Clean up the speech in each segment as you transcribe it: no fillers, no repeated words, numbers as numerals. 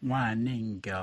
Mwaninga.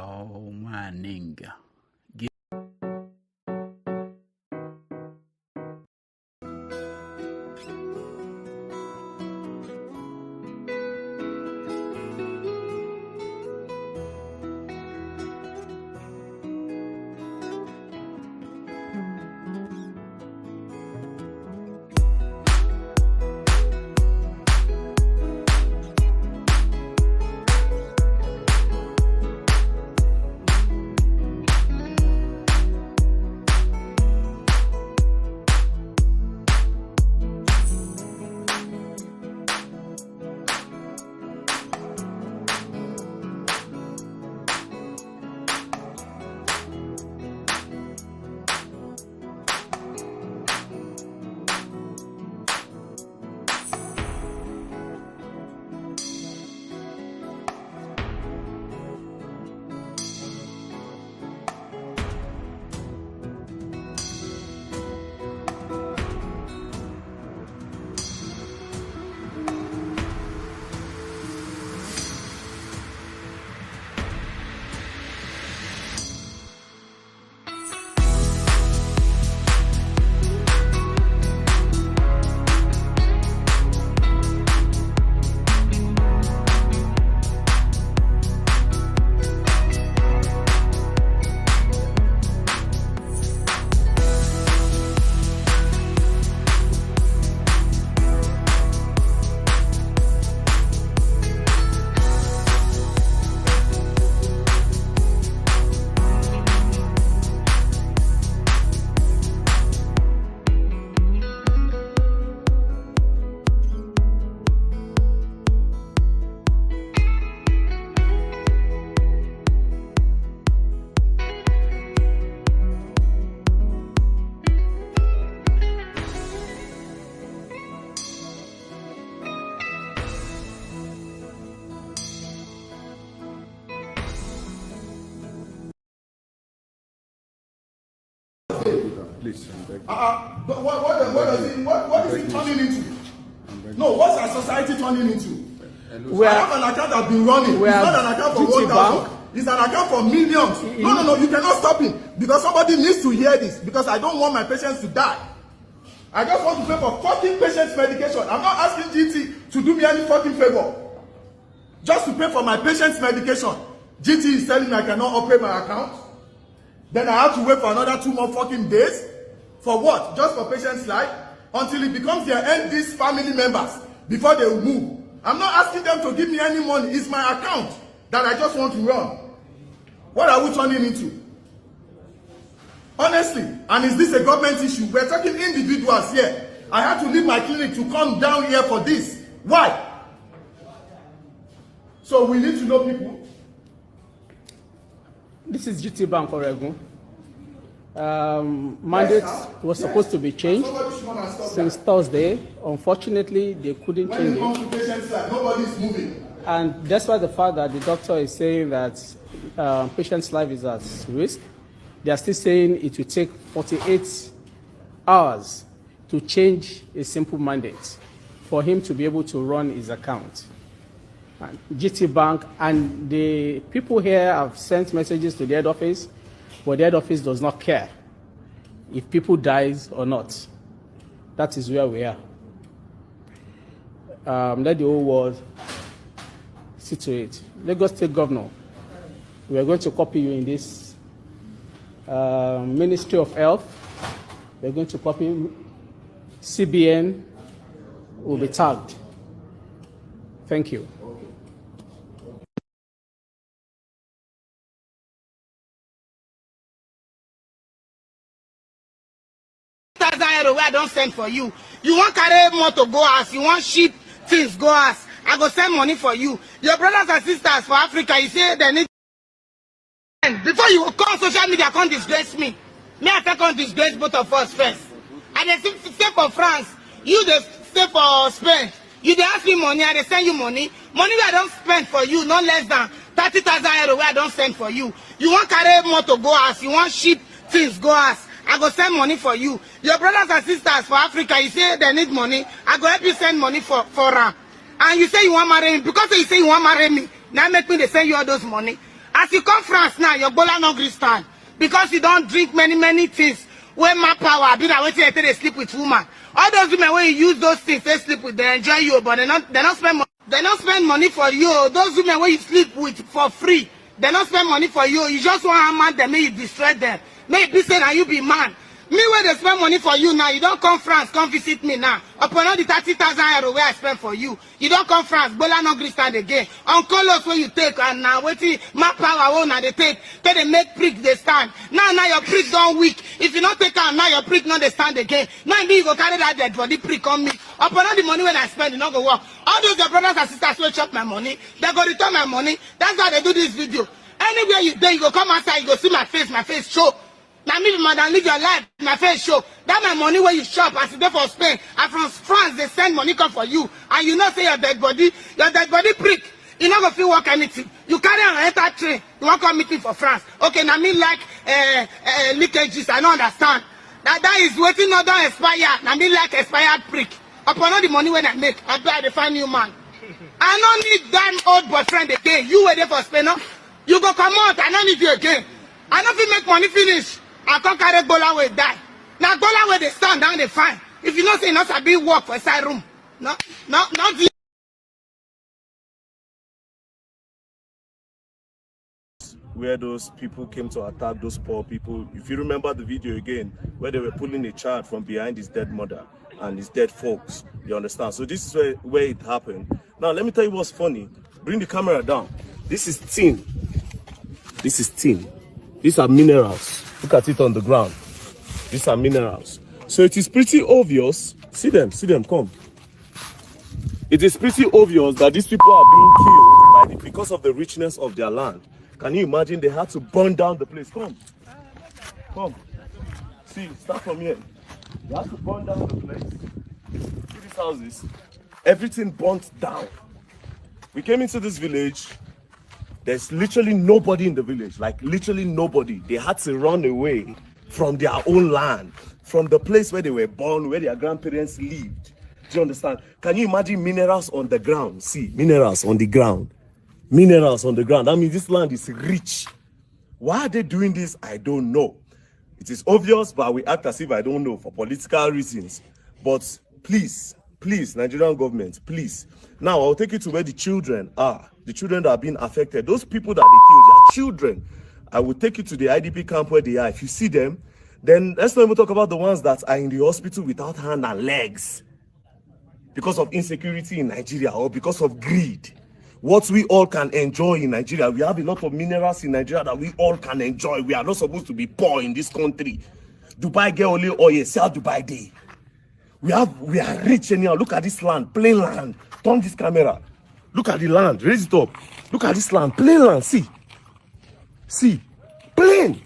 Please. But what is it turning into? No, what's our society turning into? I have an account that's been running. It's not an account for 1,000. It's an account for millions. No, you cannot stop him because somebody needs to hear this because I don't want my patients to die. I just want to pay for fucking patients' medication. I'm not asking GT to do me any fucking favor. Just to pay for my patient's medication. GT is telling me I cannot operate my account. Then I have to wait for another 2 more fucking days. For what? Just for patient's life? Until it becomes their ND's family members before they will move. I'm not asking them to give me any money. It's my account that I just want to run. What are we turning into? Honestly, and is this a government issue? We're talking individuals here. I had to leave my clinic to come down here for this. Why? So we need to know people. This is GT Bank Oregon. Mandate was supposed to be changed since Thursday. Unfortunately, they couldn't change it. Nobody's moving. And despite the fact that the doctor is saying that patient's life is at risk, they are still saying it will take 48 hours to change a simple mandate for him to be able to run his account. And GT Bank and the people here have sent messages to the head office, but the head office does not care if people dies or not. That is where we are. Let the whole world see to it. Lagos State Governor, we are going to copy you in this. Ministry of Health, we are going to copy. CBN will be tagged. Thank you. Where I don't send for you. You want carry motor go as you want ship things go as I go send money for you. Your brothers and sisters for Africa, you say they need. Before you come social media, come disgrace me. Me I can't disgrace both of us first. And they stay for France, you they stay for Spain. You they ask me money, and they send you money. Money I don't spend for you, not less than 30,000 euro where I don't send for you. You want carry motor go as you want ship things go as I go send money for you. Your brothers and sisters for Africa, you say they need money. I go help you send money for them. And you say you want to marry me. Because you say you want to marry me, now make me they send you all those money. As you come France now, your bola no gree stand because you don't drink many things. When my power, be that waiting until they sleep with woman. All those women when you use those things, they sleep with, they enjoy you, but they don't spend money. They don't spend money for you. Those women when you sleep with for free, they don't spend money for you. You just want to man them, may you destroy them. May you be saying that you be man. Me where they spend money for you now, you don't come France, come visit me now. Upon all the 30,000 euro where I spend for you, you don't come France, bola no gree stand again. On colors where you take and now waiting my power one they take, then they make prick they stand. Now your prick don't weak. If you not take out now your prick not they stand again. Now you go carry that dead body prick on me. Upon all the money when I spend, you not go work. All those your brothers and sisters will chop my money, they go return my money. That's why they do this video. Anywhere you there, you go come outside, you go see my face show. Now me madam live your life, my face show. That my money where you shop as you go for Spain. And from France they send money come for you. And you know say your dead body prick. You not gonna feel work anything. You carry an enter train, you want come meet me for France. Okay, now me like leakages, I don't understand. That is waiting not done expire. Now me like expired prick. Upon all the money when I make, I buy the find new man. I don't need that old boyfriend again. You were there for Spain, no? You go come out, I don't need you again. I don't feel make money finish. I can't carry bola way die. Now bola way they stand down they fine. If you not say not a big work for side room. Not where those people came to attack those poor people. If you remember the video again, where they were pulling a child from behind his dead mother and his dead folks. You understand? So this is where it happened. Now let me tell you what's funny. Bring the camera down. This is tin. This is tin. These are minerals. Look at it on the ground. These are minerals. So it is pretty obvious. See them, come. It is pretty obvious that these people are being killed because of the richness of their land. Can you imagine they had to burn down the place? Come. See, start from here. They had to burn down the place. See these houses. Everything burnt down. We came into this village. There's literally nobody in the village, like literally nobody. They had to run away from their own land, from the place where they were born, where their grandparents lived. Do you understand? Can you imagine minerals on the ground? See, minerals on the ground. Minerals on the ground. I mean, this land is rich. Why are they doing this? I don't know. It is obvious, but we act as if I don't know for political reasons. But please, Nigerian government, please. Now, I'll take you to where the children are. The children that are being affected. Those people that they killed, their children. I will take you to the IDP camp where they are. If you see them, then let's not even talk about the ones that are in the hospital without hand and legs. Because of insecurity in Nigeria or because of greed. What we all can enjoy in Nigeria. We have a lot of minerals in Nigeria that we all can enjoy. We are not supposed to be poor in this country. Dubai get only oil, sell Dubai day. We are rich anyhow. Look at this land, plain land. Turn this camera. Look at the land, raise it up. Look at this land, plain land, see, plain,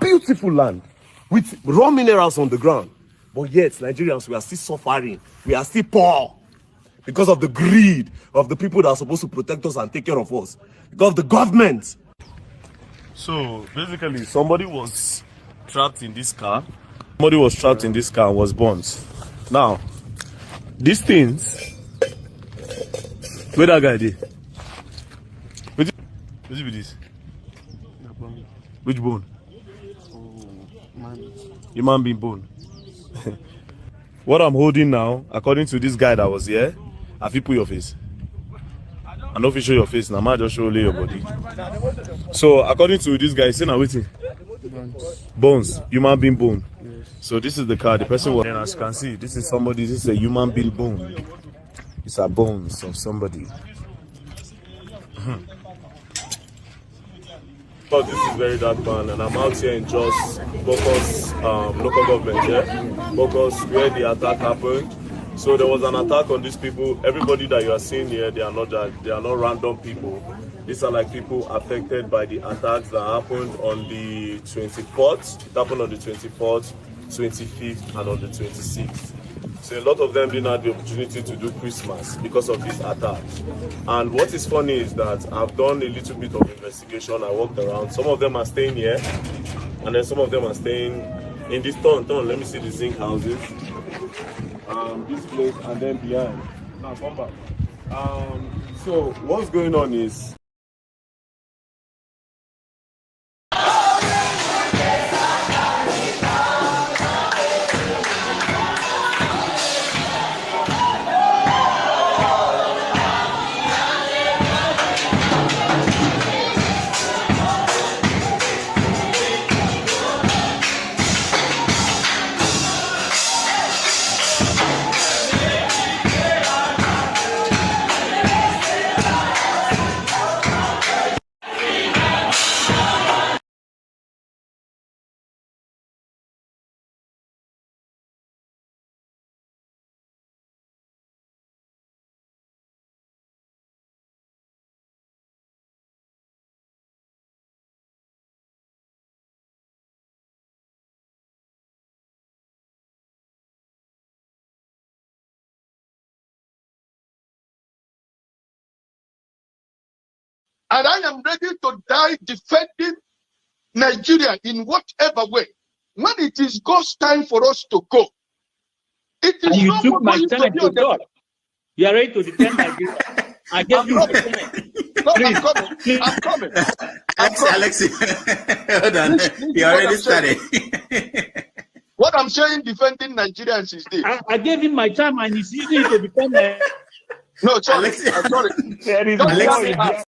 beautiful land with raw minerals on the ground. But yet, Nigerians, we are still suffering. We are still poor because of the greed of the people that are supposed to protect us and take care of us. Because of the government. So, basically, somebody was trapped in this car. Somebody was trapped in this car and was burnt. Now, these things... Where that guy did? What is this? Which bone? Human being bone. What I'm holding now, according to this guy that was here, have you put your face? I know if you show your face, now I just show only your body. So according to this guy, say now waiting. Bones, human being bone. So this is the car. The person was. And as you can see, this is somebody. This is a human being bone. These are bones of somebody. But this is very dark man, and I'm out here in Jos, Bokos, local government here. Bokos, where the attack happened. So there was an attack on these people. Everybody that you are seeing here, they are not random people. These are like people affected by the attacks that happened on the 24th. It happened on the 24th, 25th, and on the 26th. So a lot of them didn't have the opportunity to do Christmas because of this attack. And what is funny is that I've done a little bit of investigation. I walked around. Some of them are staying here, and then some of them are staying in this town. Let me see the zinc houses. This place, and then behind. Now come back. So what's going on is And I am ready to die defending Nigeria in whatever way. When it is God's time for us to go, it is you not took my going time to God. You are ready to defend Nigeria. I gave you my time. No, I'm coming. I'm coming. Alexi, hold on. You already started. What I'm saying, defending Nigerians is this. I gave him my time and he's using it to defend Nigeria. No, sorry. Alexi. I'm sorry. There is Alexi.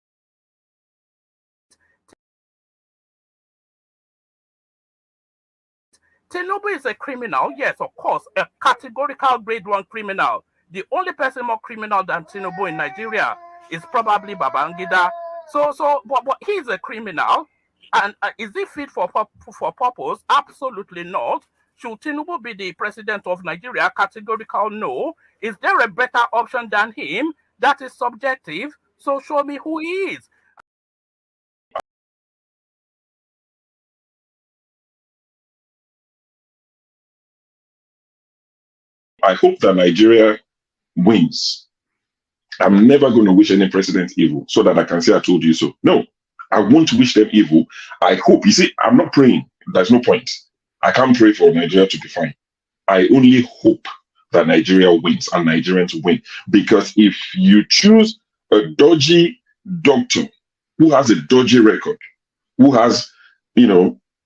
Tinubu is a criminal, yes, of course, a categorical grade 1 criminal. The only person more criminal than Tinubu in Nigeria is probably Babangida. But he's a criminal, and is he fit for purpose? Absolutely not. Should Tinubu be the president of Nigeria? Categorical no. Is there a better option than him? That is subjective. So show me who he is. I hope that Nigeria wins. I'm never going to wish any president evil so that I can say I told you so. No, I won't wish them evil. I hope. You see, I'm not praying. There's no point. I can't pray for Nigeria to be fine. I only hope that Nigeria wins and Nigerians win. Because if you choose a dodgy doctor who has a dodgy record, who has,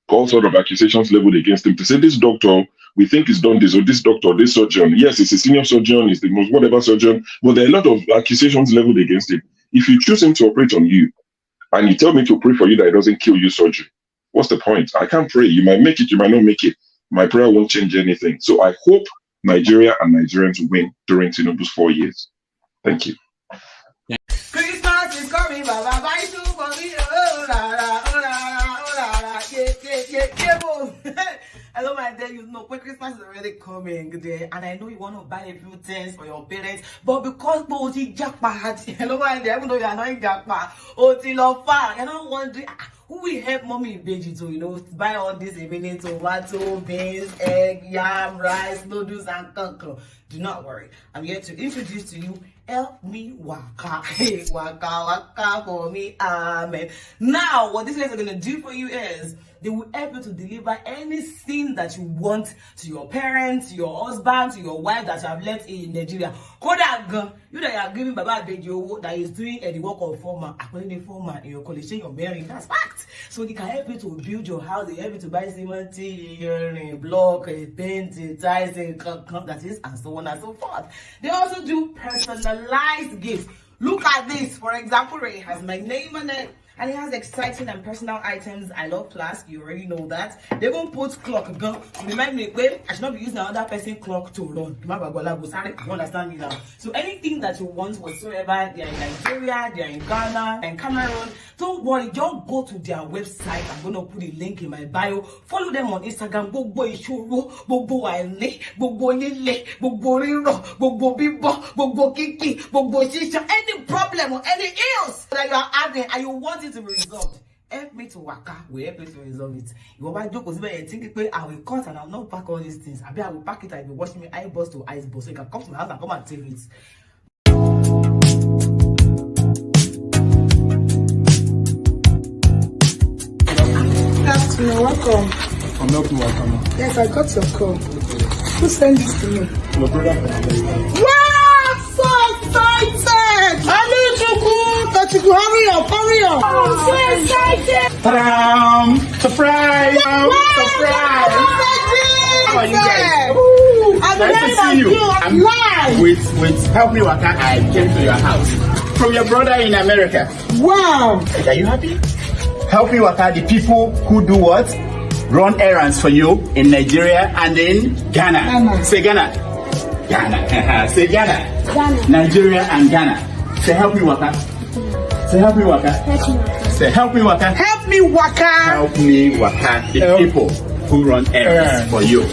all sort of accusations leveled against him, to say this doctor, we think he's done this, or this doctor, this surgeon, yes, he's a senior surgeon, he's the most whatever surgeon, but there are a lot of accusations leveled against him. If you choose him to operate on you, and you tell me to pray for you that it doesn't kill you surgery, what's the point? I can't pray. You might make it, you might not make it. My prayer won't change anything. So I hope Nigeria and Nigerians win during Tinubu's 4 years. Thank you. Christmas is coming, baba, buy two for me. Oh, la, la, oh, la, la, oh, la, la, yeah. Hello, my dear, when Christmas is already coming, and I know you want to buy a few things for your parents, but because Boji jackpot, hello, my dear, even though you are not in jackpot, you're not wondering who will help mommy in Beji to, buy all this remaining tomato, beans, egg, yam, rice, noodles, and cocoa. Do not worry. I'm here to introduce to you Help Me Waka. Hey, waka, waka for me. Amen. Now, what these guys are going to do for you is they will help you to deliver anything that you want to your parents, to your husband, to your wife that you have left in Nigeria. Koda, you that are giving Baba Adejo that is doing the work of former, according to former in your college, you're marrying. That's fact. So they can help you to build your house, they help you to buy cement, block, paint, tiles, that is, and so on and so forth. They also do personalized gifts. Look at this. For example, Ray has my name on it. And it has exciting and personal items. I love class. You already know that. They won't put clock to remind me, wait, I should not be using another person's clock to run. You understand me now? So anything that you want whatsoever, they are in Nigeria, they are in Ghana, and Cameroon. Don't worry, just go to their website. I'm gonna put a link in my bio. Follow them on Instagram. Gbogbo Ishoro, Gbogbo Aile, Gbogbo Nile, Gbogbo Riro, Gbogbo Bibo, Gbogbo Kiki, Gbogbo Shisha. Any problem or any ills that you are having and you want it to be resolved, help me to waka. We help you to resolve it. You want to joke and think I will cut and I will not pack all these things. I will pack it. I will wash me eyeball to eyeball, so you can come to my house and come and take it. You're welcome. I'm not welcome. Yes, I got your call. Who sent this to me? My brother from America. Wow, so excited! Aliko, hurry up! I'm so excited! Surprise! Surprise! How are you guys? I'm nice to see you. I'm live. With Help Me Waka, I came to your house from your brother in America. Wow! Are you happy? Help Me Waka, the people who do what? Run errands for you in Nigeria and in Ghana. Say Ghana. Ghana. Say Ghana. Ghana. Nigeria and Ghana. Say Help Me Waka. Say Help Me Waka. Say Help Me Waka. Help Me Waka. Help Me Waka, the people who run errands for you.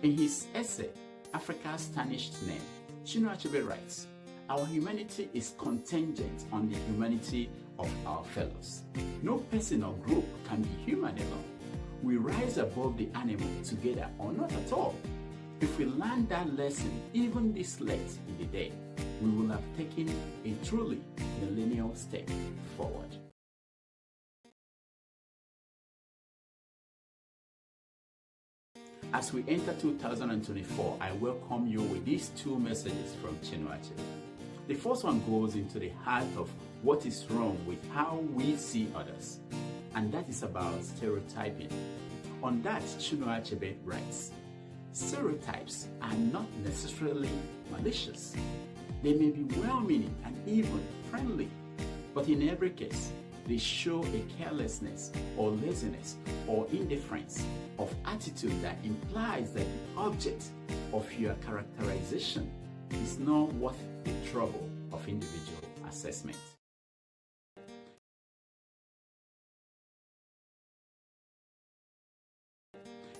In his essay, Africa's Tarnished Name, Chinua Achebe writes, our humanity is contingent on the humanity of our fellows. No person or group can be human alone. We rise above the animal together or not at all. If we learn that lesson even this late in the day, we will have taken a truly millennial step forward. As we enter 2024, I welcome you with these two messages from Chinua Achebe. The first one goes into the heart of what is wrong with how we see others, and that is about stereotyping. On that, Chinua Achebe writes, stereotypes are not necessarily malicious. They may be well-meaning and even friendly, but in every case, they show a carelessness or laziness or indifference of attitude that implies that the object of your characterization is not worth the trouble of individual assessment.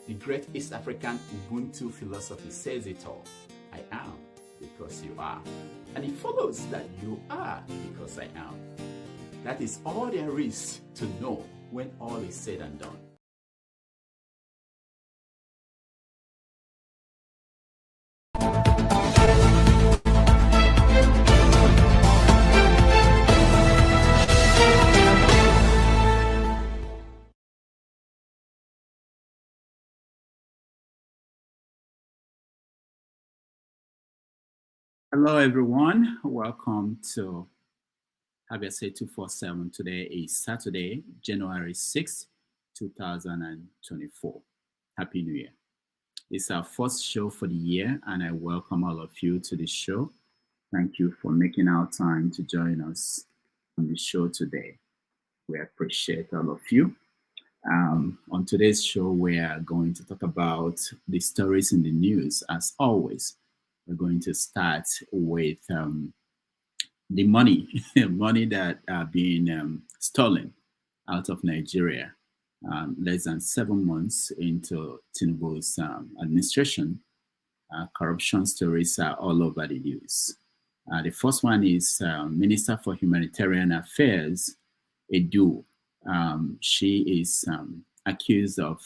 The great East African Ubuntu philosophy says it all. I am because you are. And it follows that you are because I am. That is all there is to know when all is said and done. Hello everyone, welcome to Have Say 247. Today is Saturday, January 6th, 2024. Happy New Year. This is our first show for the year and I welcome all of you to the show. Thank you for making our time to join us on the show today. We appreciate all of you. On today's show, we are going to talk about the stories in the news. As always, we're going to start with the money that are being stolen out of Nigeria. Less than 7 months into Tinubu's administration, corruption stories are all over the news. The first one is Minister for Humanitarian Affairs, Edu. She is accused of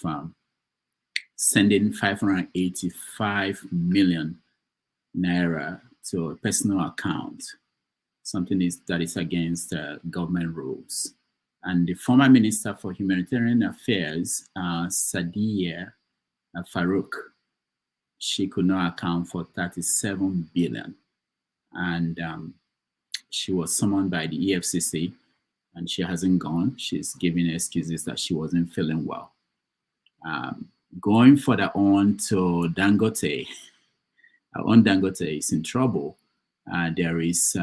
sending 585 million naira to a personal account. Something that is against government rules. And the former Minister for Humanitarian Affairs, Sadiya Umar Farouq, she could not account for 37 billion. And she was summoned by the EFCC and she hasn't gone. She's giving excuses that she wasn't feeling well. Going further on to Dangote, our own Dangote is in trouble. There is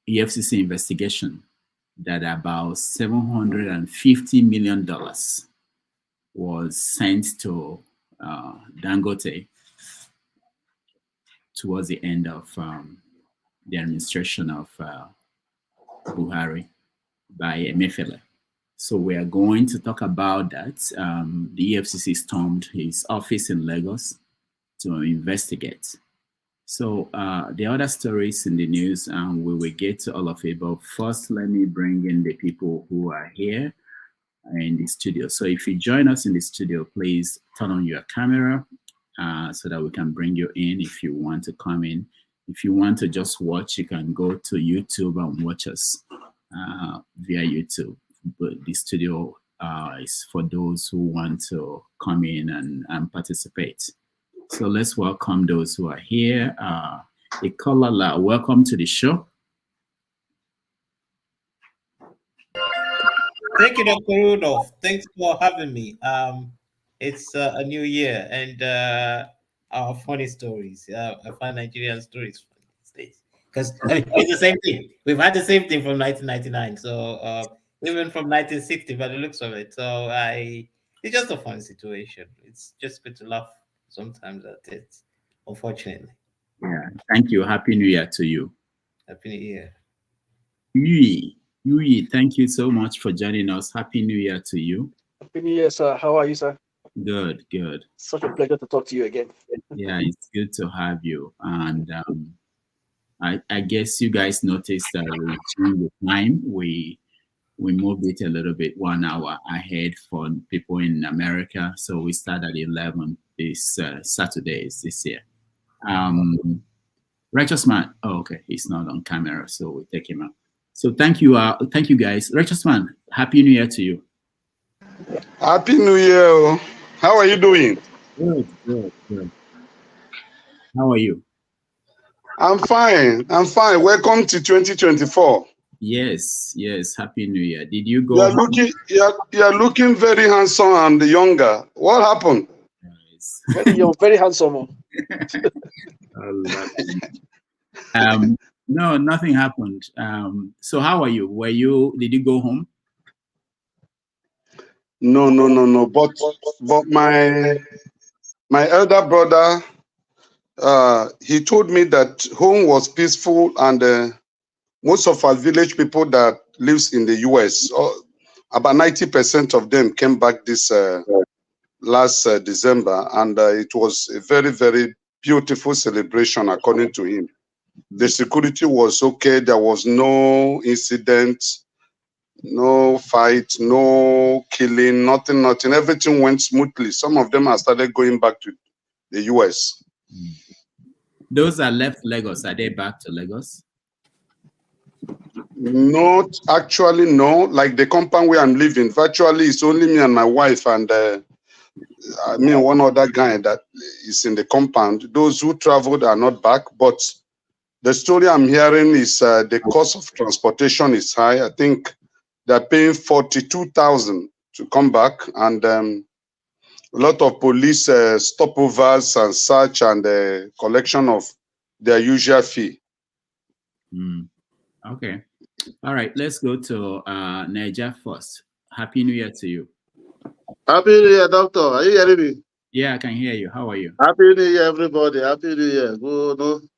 EFCC investigation that about $750 million was sent to Dangote towards the end of the administration of Buhari by Emefiele. So we are going to talk about that. The EFCC stormed his office in Lagos to investigate. So the other stories in the news, we will get to all of it. But first, let me bring in the people who are here in the studio. So if you join us in the studio, please turn on your camera so that we can bring you in if you want to come in. If you want to just watch, you can go to YouTube and watch us via YouTube. But the studio is for those who want to come in and participate. So let's welcome those who are here. Ikolala, welcome to the show. Thank you, Dr. Rudolph. Thanks for having me. It's a new year and our funny stories. I find Nigerian stories funny these days because it's the same thing. We've had the same thing from 1999. So even from 1960, by the looks of it. So it's just a fun situation. It's just good to laugh sometimes at it, unfortunately. Yeah, thank you. Happy New Year to you. Happy New Year. Yui, thank you so much for joining us. Happy New Year to you. Happy New Year, sir. How are you, sir? Good, good. Such a pleasure to talk to you again. Yeah, it's good to have you. And I guess you guys noticed that we changed the time. We moved it a little bit 1 hour ahead for people in America. So we start at 11 this Saturdays this year. Righteous Man. Oh, okay. He's not on camera, so we'll take him out. So thank you guys. Righteous Man, Happy New Year to you. Happy New Year. How are you doing? Good, good, good. How are you? I'm fine. I'm fine. Welcome to 2024. Yes, yes. Happy New Year. Did you go? You're looking very handsome and younger. What happened? Nice. Very young, very handsome. No, nothing happened. So how are you? Did you go home? No. But my elder brother, he told me that home was peaceful and most of our village people that lives in the US, about 90% of them came back this last December, and it was a very, very beautiful celebration according to him. The security was okay. There was no incident, no fight, no killing, nothing. Everything went smoothly. Some of them have started going back to the US. Those that left Lagos, are they back to Lagos? Not actually, no. Like the compound where I'm living, virtually it's only me and my wife and one other guy that is in the compound. Those who traveled are not back, but the story I'm hearing is the cost of transportation is high. I think they're paying 42,000 to come back, and a lot of police stopovers and such, and collection of their usual fee. Okay. All right, let's go to Niger first. Happy New Year to you. Happy New Year, Doctor. Are you hearing me? Yeah, I can hear you. How are you? Happy New Year, everybody. Happy New Year. Good.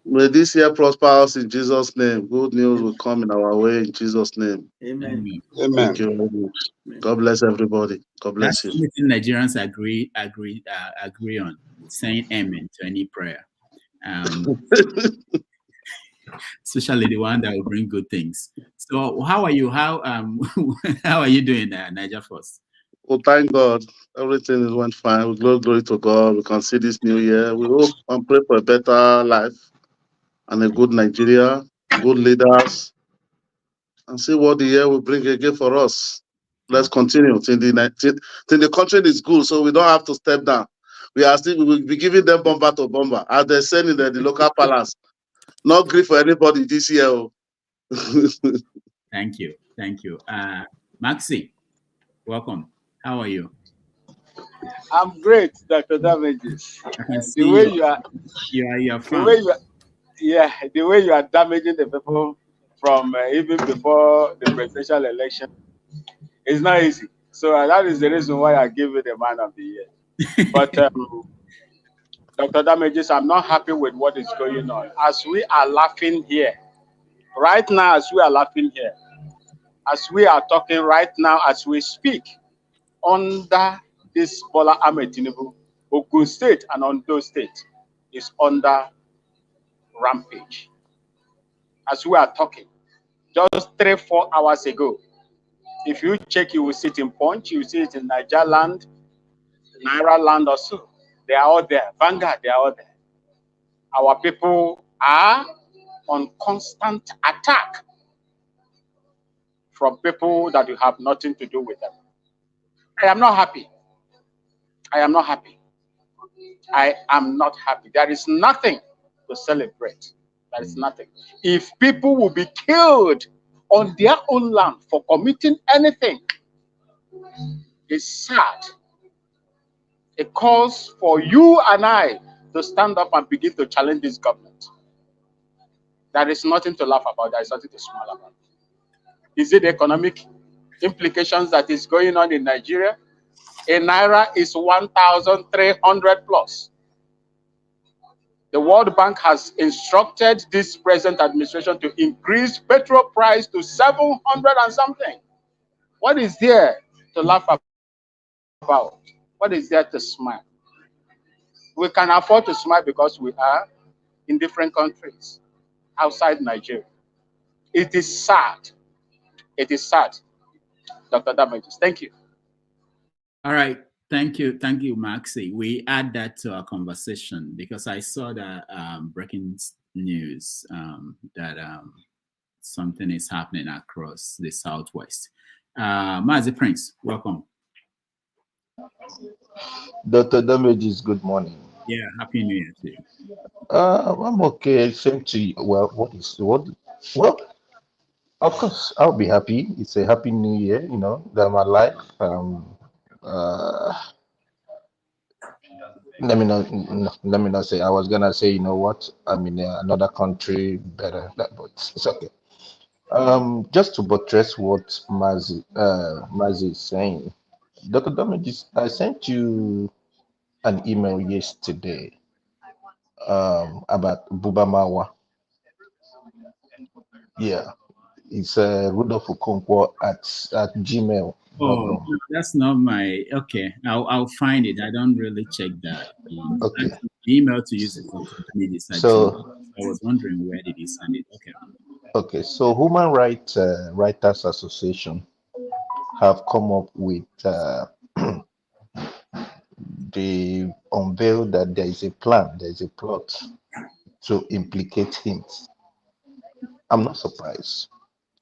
May this year prosper us in Jesus' name. Good news will come in our way in Jesus' name. Amen. Thank you very much. God bless everybody. God bless you. That's something Nigerians agree on, saying amen to any prayer. Especially the one that will bring good things. So how are you? How are you doing, Niger first? Well, thank God. Everything went fine. We glory to God. We can see this new year. We hope and pray for a better life and a good Nigeria, good leaders, and see what the year will bring again for us. Let's continue till the country is good, so we don't have to step down. We will be giving them bomber to bomber, as they said in the local palace. Not grief for anybody this year. Thank you. Maxi, welcome. How are you? I'm great, Dr. Damages. I can see the way you are the way you are damaging the people from even before the presidential election is not easy. So that is the reason why I give you the man of the year. But Dr. Damages, I'm not happy with what is going on. As we are laughing here, right now, as we are laughing here, as we are talking right now, as we speak, under this Bola Ahmed Tinubu, Ogun State and Ondo State is under rampage. As we are talking, just 3-4 hours ago, if you check, you will see it in Punch, you will see it in Niger land, Naira land also. They are all there. Vanguard, they are all there. Our people are on constant attack from people that you have nothing to do with them. I am not happy. I am not happy. I am not happy. There is nothing to celebrate. There is nothing. If people will be killed on their own land for committing anything, it's sad. It calls for you and I to stand up and begin to challenge this government. There is nothing to laugh about. There is nothing to smile about. Is it the economic implications that is going on in Nigeria? A Naira is 1,300 plus. The World Bank has instructed this present administration to increase petrol price to 700 and something. What is there to laugh about? What is there to smile? We can afford to smile because we are in different countries outside Nigeria. It is sad. It is sad, Dr. Damages. Thank you. All right. Thank you, Maxi. We add that to our conversation because I saw that breaking news that something is happening across the southwest. Mazi Prince, welcome. Dr. Damages, good morning. Yeah, happy New Year to you. I'm okay. Same to you. Well, well, of course, I'll be happy. It's a happy new year, you know, that my life. Uh, let me not say, I was gonna say, you know what, I'm in another country, better, but it's okay. Just to buttress what Mazi is saying, Dr. Damages, I sent you an email yesterday about Bubamawa. Yeah, it's Rudolph Okonkwo at gmail.com. Oh, that's not my. Okay, I'll find it. I don't really check that. Okay. Email to use it for communities. So I was wondering where did he send it? Okay. Okay, so Human Rights Writers Association have come up with they unveiled that there is a plan, there is a plot to implicate him. I'm not surprised,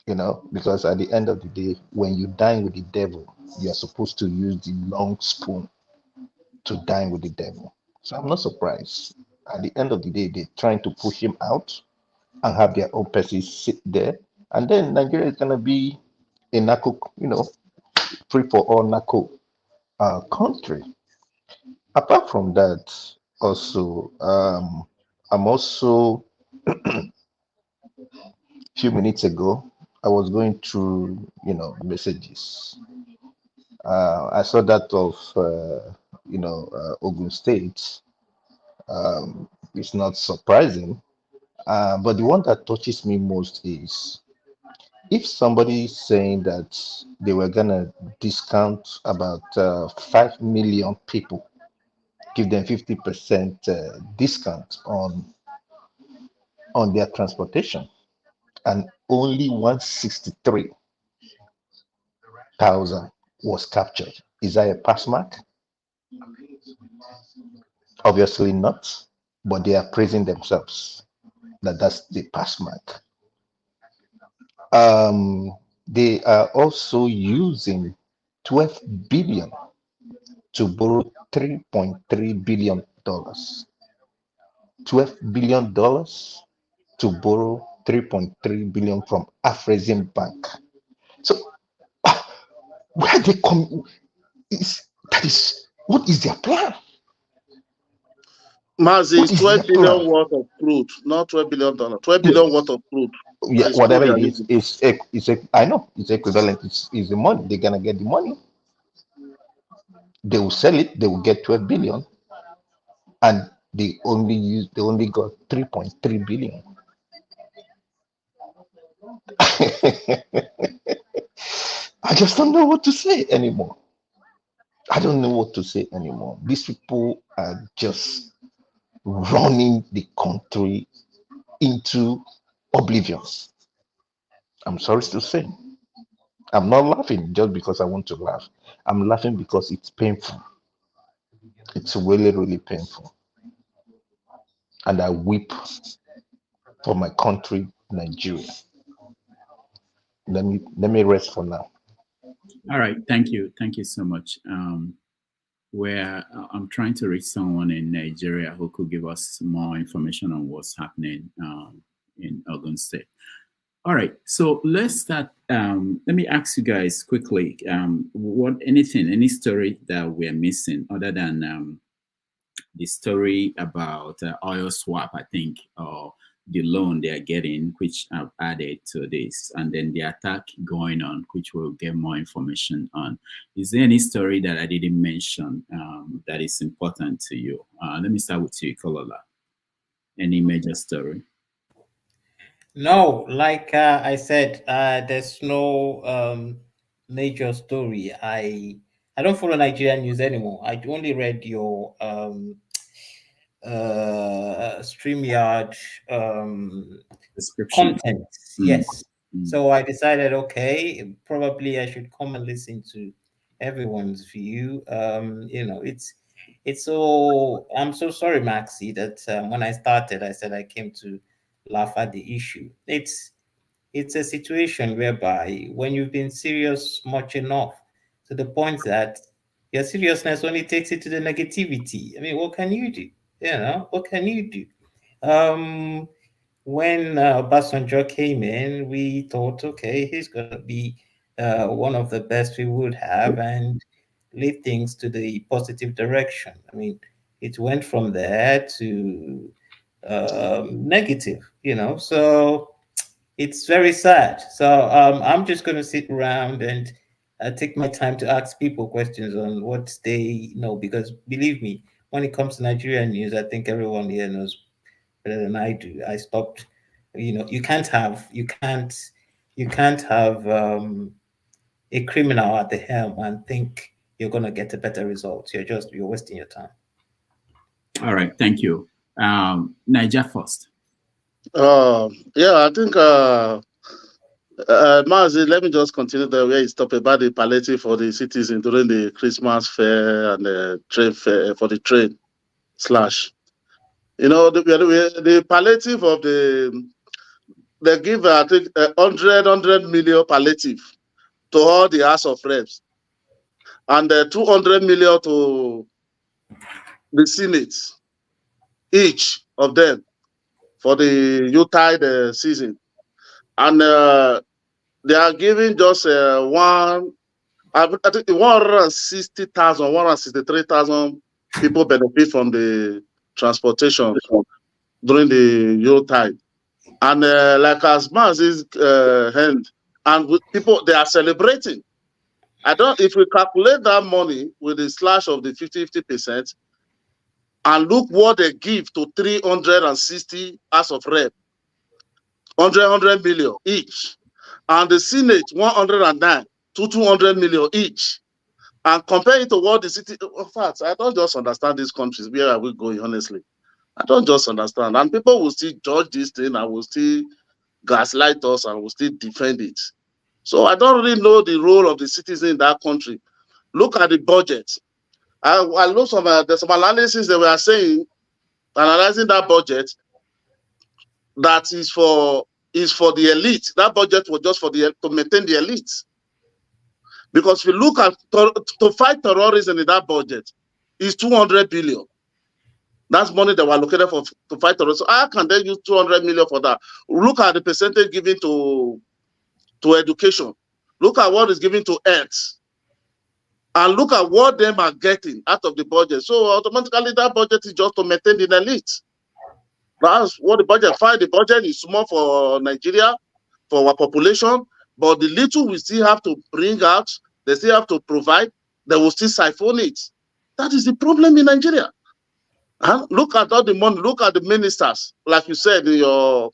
you know, because at the end of the day, when you dine with the devil, you are supposed to use the long spoon to dine with the devil. So I'm not surprised. At the end of the day, they're trying to push him out and have their own person sit there. And then Nigeria is going to be a narco, you know, free for all narco country. Apart from that, also, I'm also, a few minutes ago, I was going through, you know, messages. I saw that of, Ogun State. It's not surprising. But the one that touches me most is if somebody is saying that they were gonna discount about 5 million people, give them 50% discount on their transportation, and only 163,000 was captured. Is that a pass mark? Obviously not, but they are praising themselves that that's the pass mark. They are also using 12 billion to borrow $3.3 billion. $12 billion to borrow 3.3 billion from Afrexim Bank. So where they come is what is their plan? Mazi, it's 12 billion worth of crude, not $12 billion. 12 billion worth of crude. Yeah, whatever it is, I know it's equivalent. It's the money. They're gonna get the money. They will sell it. They will get 12 billion, and they only got 3.3 billion. I just don't know what to say anymore. I don't know what to say anymore. These people are just running the country into oblivion. I'm sorry to say. I'm not laughing just because I want to laugh. I'm laughing because it's painful. It's really, really painful. And I weep for my country, Nigeria. Let me rest for now. All right, thank you so much. I'm trying to reach someone in Nigeria who could give us more information on what's happening in Ogun State. All right, so let's start. Let me ask you guys quickly, any story that we're missing other than the story about oil swap, I think, or the loan they are getting, which I've added to this, and then the attack going on, which we'll get more information on. Is there any story that I didn't mention that is important to you? Let me start with you, Kolola. Any major story? No, like I said, there's no major story. I don't follow Nigerian news anymore. I only read your StreamYard content. Yes. So I decided, okay, probably I should come and listen to everyone's view. It's so. I'm so sorry, Maxi, that when I started, I said I came to laugh at the issue. It's a situation whereby when you've been serious much enough to the point that your seriousness only takes it to the negativity. I mean, what can you do? What can you do? When Obasanjo came in, we thought, okay, he's going to be one of the best we would have and lead things to the positive direction. I mean, it went from there to negative, so it's very sad. So I'm just going to sit around and take my time to ask people questions on what they know, because believe me, when it comes to Nigerian news, I think everyone here knows better than I do. I stopped. You can't have a criminal at the helm and think you're going to get a better result. You're wasting your time. All right, thank you. Niger first. Yeah, I think Mazi, let me just continue there where you stop about the palliative for the citizen during the Christmas fair and the train fair for the train slash. The palliative of they give I think 100 million palliative to all the House of Reps and 200 million to the Senate, each of them for the Yuletide season, and they are giving just I think 160,000, 163,000 people benefit from the transportation during the Yuletide. And like as Maz is hand, and with people, they are celebrating. If we calculate that money with the slash of the 50%, and look what they give to 360 House of Rep, 100 million each, and the Senate 109 to 200 million each, and compare it to what the city. In fact, I don't just understand these countries. Where are we going? Honestly, I don't just understand. And people will still judge this thing and will still gaslight us and will still defend it. So I don't really know the role of the citizen in that country. Look at the budget. I look there's some analysis that we are saying, analyzing that budget, that is for the elite. That budget was just to maintain the elite. Because if you look at to fight terrorism in that budget, is 200 billion. That's money that were allocated to fight terrorism. How can they use 200 million for that? Look at the percentage given to education. Look at what is given to health. And look at what them are getting out of the budget. So automatically that budget is just to maintain the elite. That's what the budget. Fine, the budget is small for Nigeria, for our population, but the little we still have to bring out, they still have to provide, they will still siphon it. That is the problem in Nigeria. And look at all the money, look at the ministers, like you said in your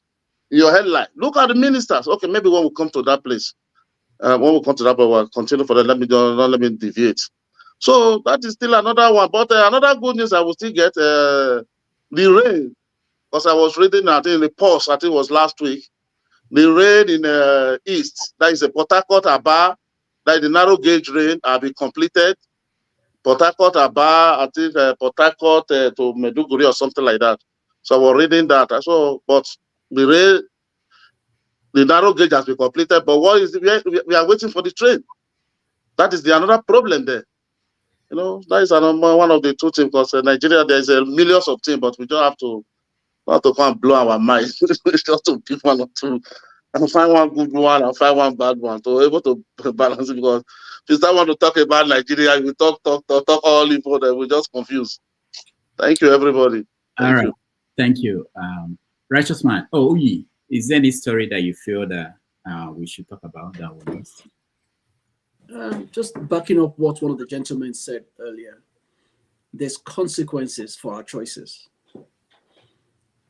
headline. Look at the ministers. Okay, maybe when we come to that place, when we come to that, but we'll continue for that. Don't let me deviate. So that is still another one. But another good news I will still get the rain, because I was reading, I think in the Post, I think it was last week, the rain in East, that is a Port Harcourt, Aba, that is the narrow gauge rain, have been completed. Port Harcourt, Aba, I think Port Harcourt to Meduguri or something like that. So I was reading that. But the rain, the narrow gauge has been completed. But what is we are waiting for the train? That is another problem there. That is one of the two things, because Nigeria, there's millions of things, but we don't have to come and blow our minds. Just to pick one or two and find one good one and find one bad one to be able to balance it. Because if you start want to talk about Nigeria, we talk all people, that we just confused. Thank you, everybody. Thank you. Thank you. Righteous man. Oh, is there any story that you feel that we should talk about that one? Just backing up what one of the gentlemen said earlier, there's consequences for our choices.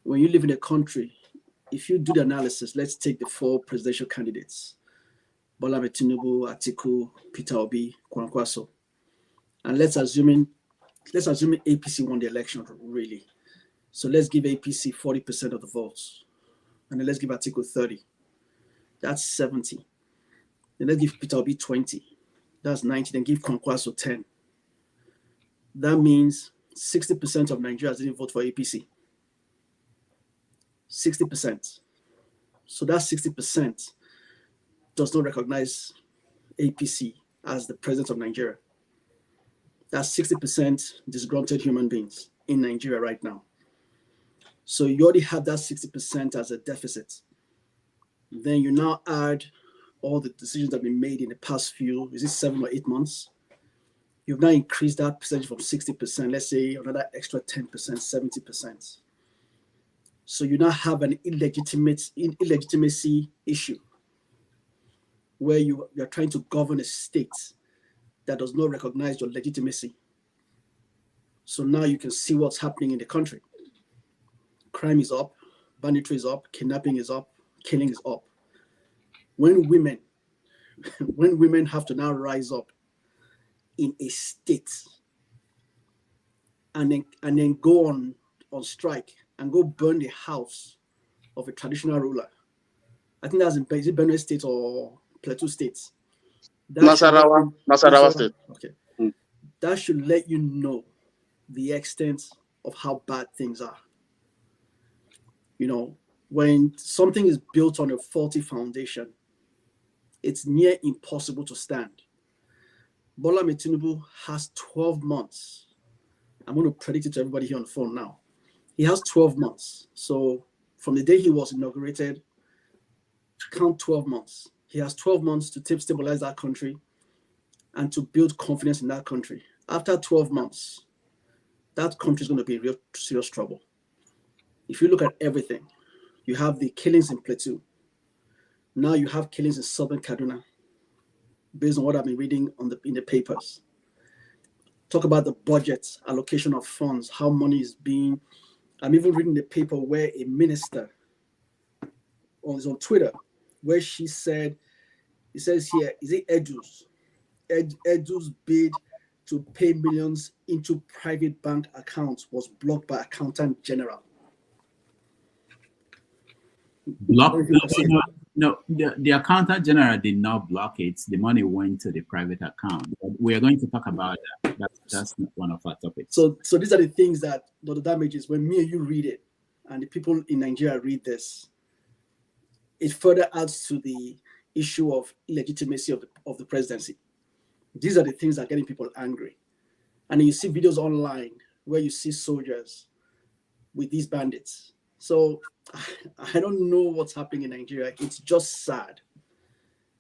When you live in a country, if you do the analysis, let's take the 4 presidential candidates, Bola Tinubu, Atiku, Peter Obi, Kwankwaso, and let's assume APC won the election, really. So let's give APC 40% of the votes, and then let's give Atiku 30. That's 70. Then let's give Peter Obi 20. That's 90. Then give Kwankwaso 10. That means 60% of Nigerians didn't vote for APC. 60%. So that 60% does not recognize APC as the president of Nigeria. That's 60% disgruntled human beings in Nigeria right now. So you already have that 60% as a deficit. Then you now add all the decisions that have been made in the past few, is it 7 or 8 months? You've now increased that percentage from 60%, let's say another extra 10%, 70%. So you now have an illegitimacy issue where you're trying to govern a state that does not recognize your legitimacy. So now you can see what's happening in the country. Crime is up, banditry is up, kidnapping is up, killing is up. When women have to now rise up in a state and then go on strike and go burn the house of a traditional ruler. I think that's in Benin State or Plateau State. Nasarawa State. Okay. That should let you know the extent of how bad things are. You know, when something is built on a faulty foundation, it's near impossible to stand. Bola Tinubu has 12 months. I'm going to predict it to everybody here on the phone now. He has 12 months. So from the day he was inaugurated, count 12 months. He has 12 months to stabilize that country and to build confidence in that country. After 12 months, that country is going to be in real serious trouble. If you look at everything, you have the killings in Plateau. Now you have killings in southern Kaduna, based on what I've been reading in the papers. Talk about the budget, allocation of funds, how money is being. I'm even reading the paper where a minister was on Twitter, where she said, it says here, is it Edu's bid to pay millions into private bank accounts was blocked by Accountant General. No, the accountant general did not block it. The money went to the private account. But we are going to talk about that. That's not one of our topics. So these are the things that the damages. When me and you read it, and the people in Nigeria read this, it further adds to the issue of illegitimacy of the presidency. These are the things that are getting people angry. And you see videos online where you see soldiers with these bandits. So I don't know what's happening in Nigeria. It's just sad.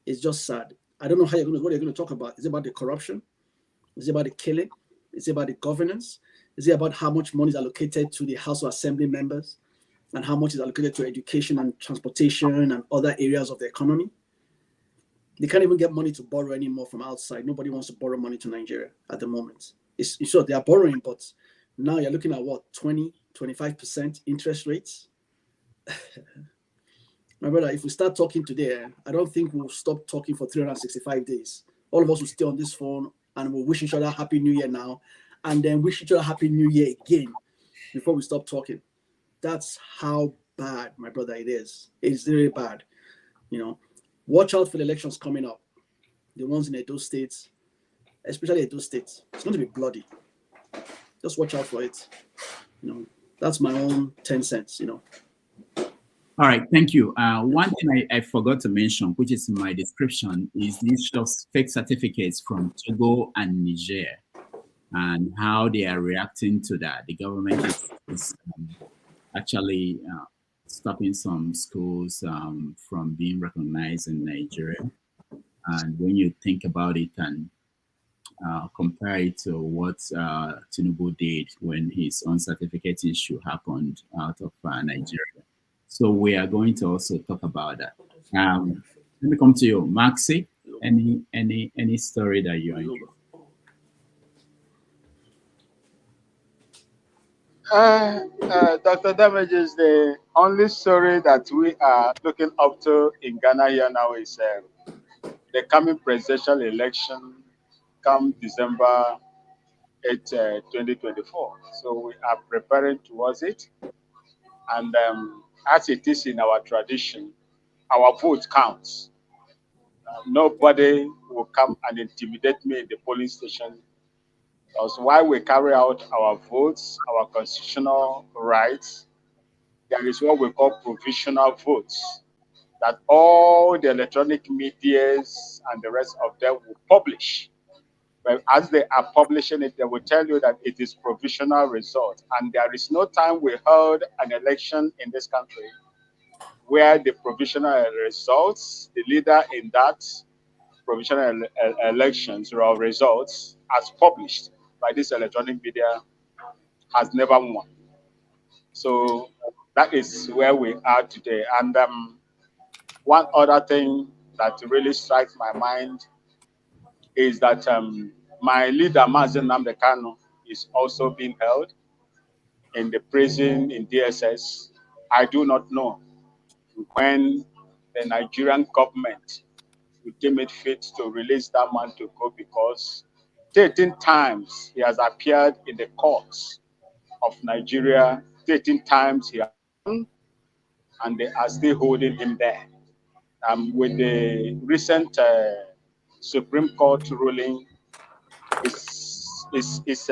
It's just sad. I don't know what you're going to talk about. Is it about the corruption? Is it about the killing? Is it about the governance? Is it about how much money is allocated to the House of Assembly members and how much is allocated to education and transportation and other areas of the economy? They can't even get money to borrow anymore from outside. Nobody wants to borrow money to Nigeria at the moment. It's sure they are borrowing, but now you're looking at what, 20, 25% interest rates? My brother, if we start talking today, I don't think we'll stop talking for 365 days. All of us will stay on this phone and we'll wish each other Happy New Year now, and then wish each other Happy New Year again before we stop talking. That's how bad, my brother, it is. It's very bad. You know, watch out for the elections coming up. The ones in Edo State, especially Edo State. It's going to be bloody. Just watch out for it. You know, that's my own 10 cents, you know. All right, thank you. One thing I forgot to mention, which is in my description, is the issue of fake certificates from Togo and Niger and how they are reacting to that. The government is actually stopping some schools from being recognized in Nigeria. And when you think about it and compare it to what Tinubu did when his own certificate issue happened out of Nigeria. So we are going to also talk about that. Let me come to you, Maxi. Any story that you enjoy? Dr. Damage is the only story that we are looking up to in Ghana here now is the coming presidential election come December 8, 2024. So we are preparing towards it. And as it is in our tradition, our vote counts. Nobody will come and intimidate me in the polling station. Because while we carry out our votes, our constitutional rights, there is what we call provisional votes that all the electronic medias and the rest of them will publish. But as they are publishing it, they will tell you that it is provisional result. And there is no time we held an election in this country where the provisional results, the leader in that provisional elections or results as published by this electronic media has never won. So that is where we are today. And one other thing that really strikes my mind is that my leader, Mazen Nnamdi Kanu, is also being held in the prison in DSS. I do not know when the Nigerian government will deem it fit to release that man to go, because 13 times he has appeared in the courts of Nigeria, 13 times he has won, and they are still holding him there. With the recent Supreme Court ruling, it's obvious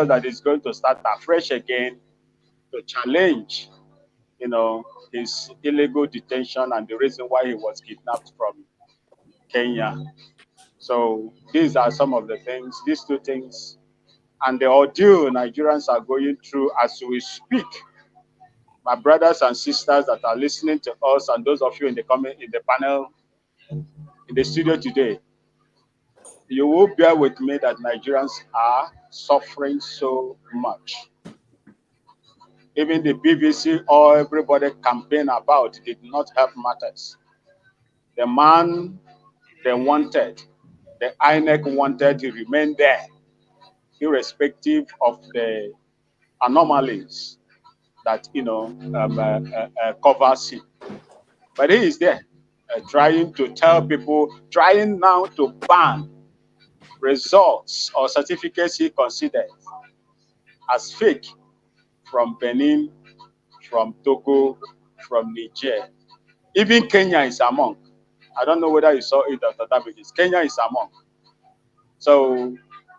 that it's going to start afresh again to challenge, his illegal detention and the reason why he was kidnapped from Kenya. So these are some of the things, these two things, and the ordeal Nigerians are going through as we speak. My brothers and sisters that are listening to us, and those of you in the panel, in the studio today, you will bear with me that Nigerians are suffering so much. Even the BBC or everybody campaign about did not help matters. The man they wanted, the INEC wanted to remain there, irrespective of the anomalies that covers him. But he is there, trying to tell people, trying now to ban results or certificates he considers as fake from Benin, from Togo, from Niger. Even Kenya is among. I don't know whether you saw it, Dr. Davids. Kenya is among. So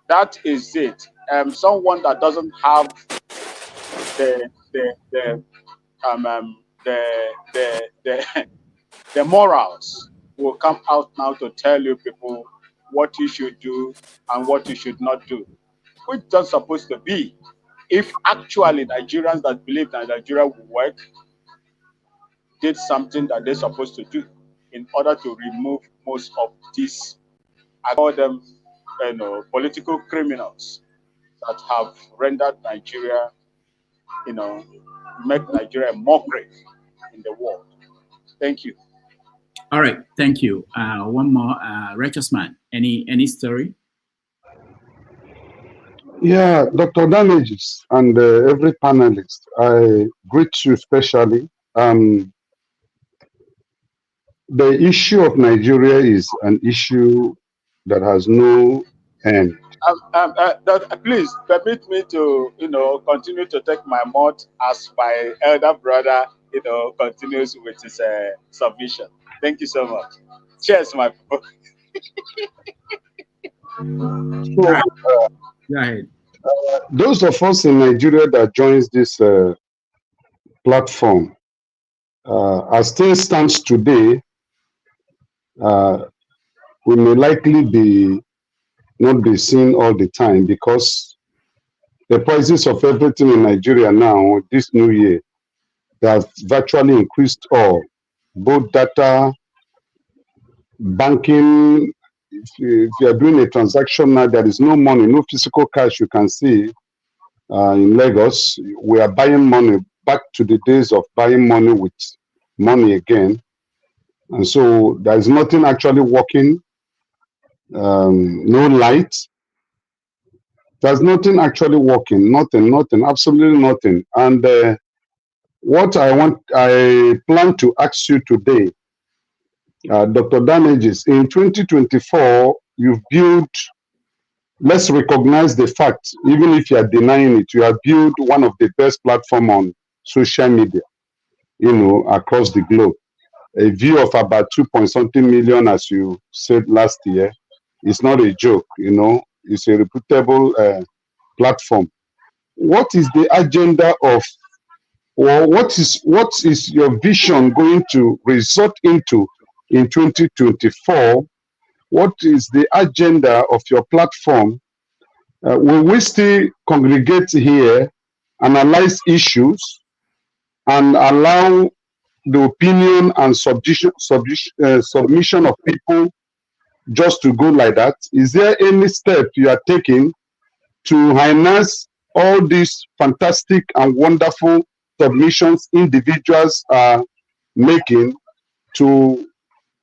that is it. Someone that doesn't have the morals will come out now to tell you people what you should do and what you should not do, which is not supposed to be. If actually Nigerians that believe that Nigeria will work did something that they're supposed to do in order to remove most of these, I call them, political criminals that have rendered Nigeria, make Nigeria a mockery in the world. Thank you. All right, thank you. One more, Righteous Man. Any story? Yeah, Dr. Damages and every panelist, I greet you especially. The issue of Nigeria is an issue that has no end. Please permit me to, continue to take my mouth as my elder brother, continues with his submission. Thank you so much. Cheers, my people. So, go ahead. Those of us in Nigeria that joins this platform, as things stands today, we may likely not be seen all the time, because the prices of everything in Nigeria now, this new year, they have virtually increased all. Both data, banking. If you are doing a transaction now, there is no money, no physical cash you can see in Lagos. We are buying money, back to the days of buying money with money again. And so there is nothing actually working, no light. There's nothing actually working, nothing, absolutely nothing. And what I plan to ask you today, Dr. Damages, in 2024, you've built, let's recognize the fact, even if you are denying it, you have built one of the best platforms on social media, across the globe. a view of about 2-point-something million, as you said last year. It's not a joke, you know. It's a reputable platform. What is the agenda of, or what is your vision going to result into in 2024? What is the agenda of your platform? Will we still congregate here, analyze issues, and allow the opinion and submission of people just to go like that? Is there any step you are taking to harness all these fantastic and wonderful submissions individuals are making to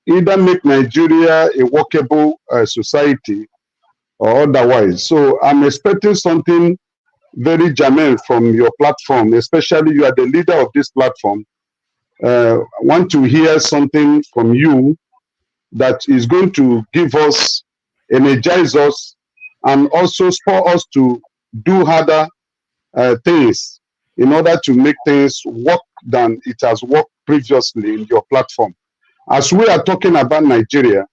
either make Nigeria a workable society or otherwise? So I'm expecting something very germane from your platform, especially you are the leader of this platform. I want to hear something from you that is going to give us, energize us, and also spur us to do harder things in order to make things work than it has worked previously in your platform. As we are talking about Nigeria,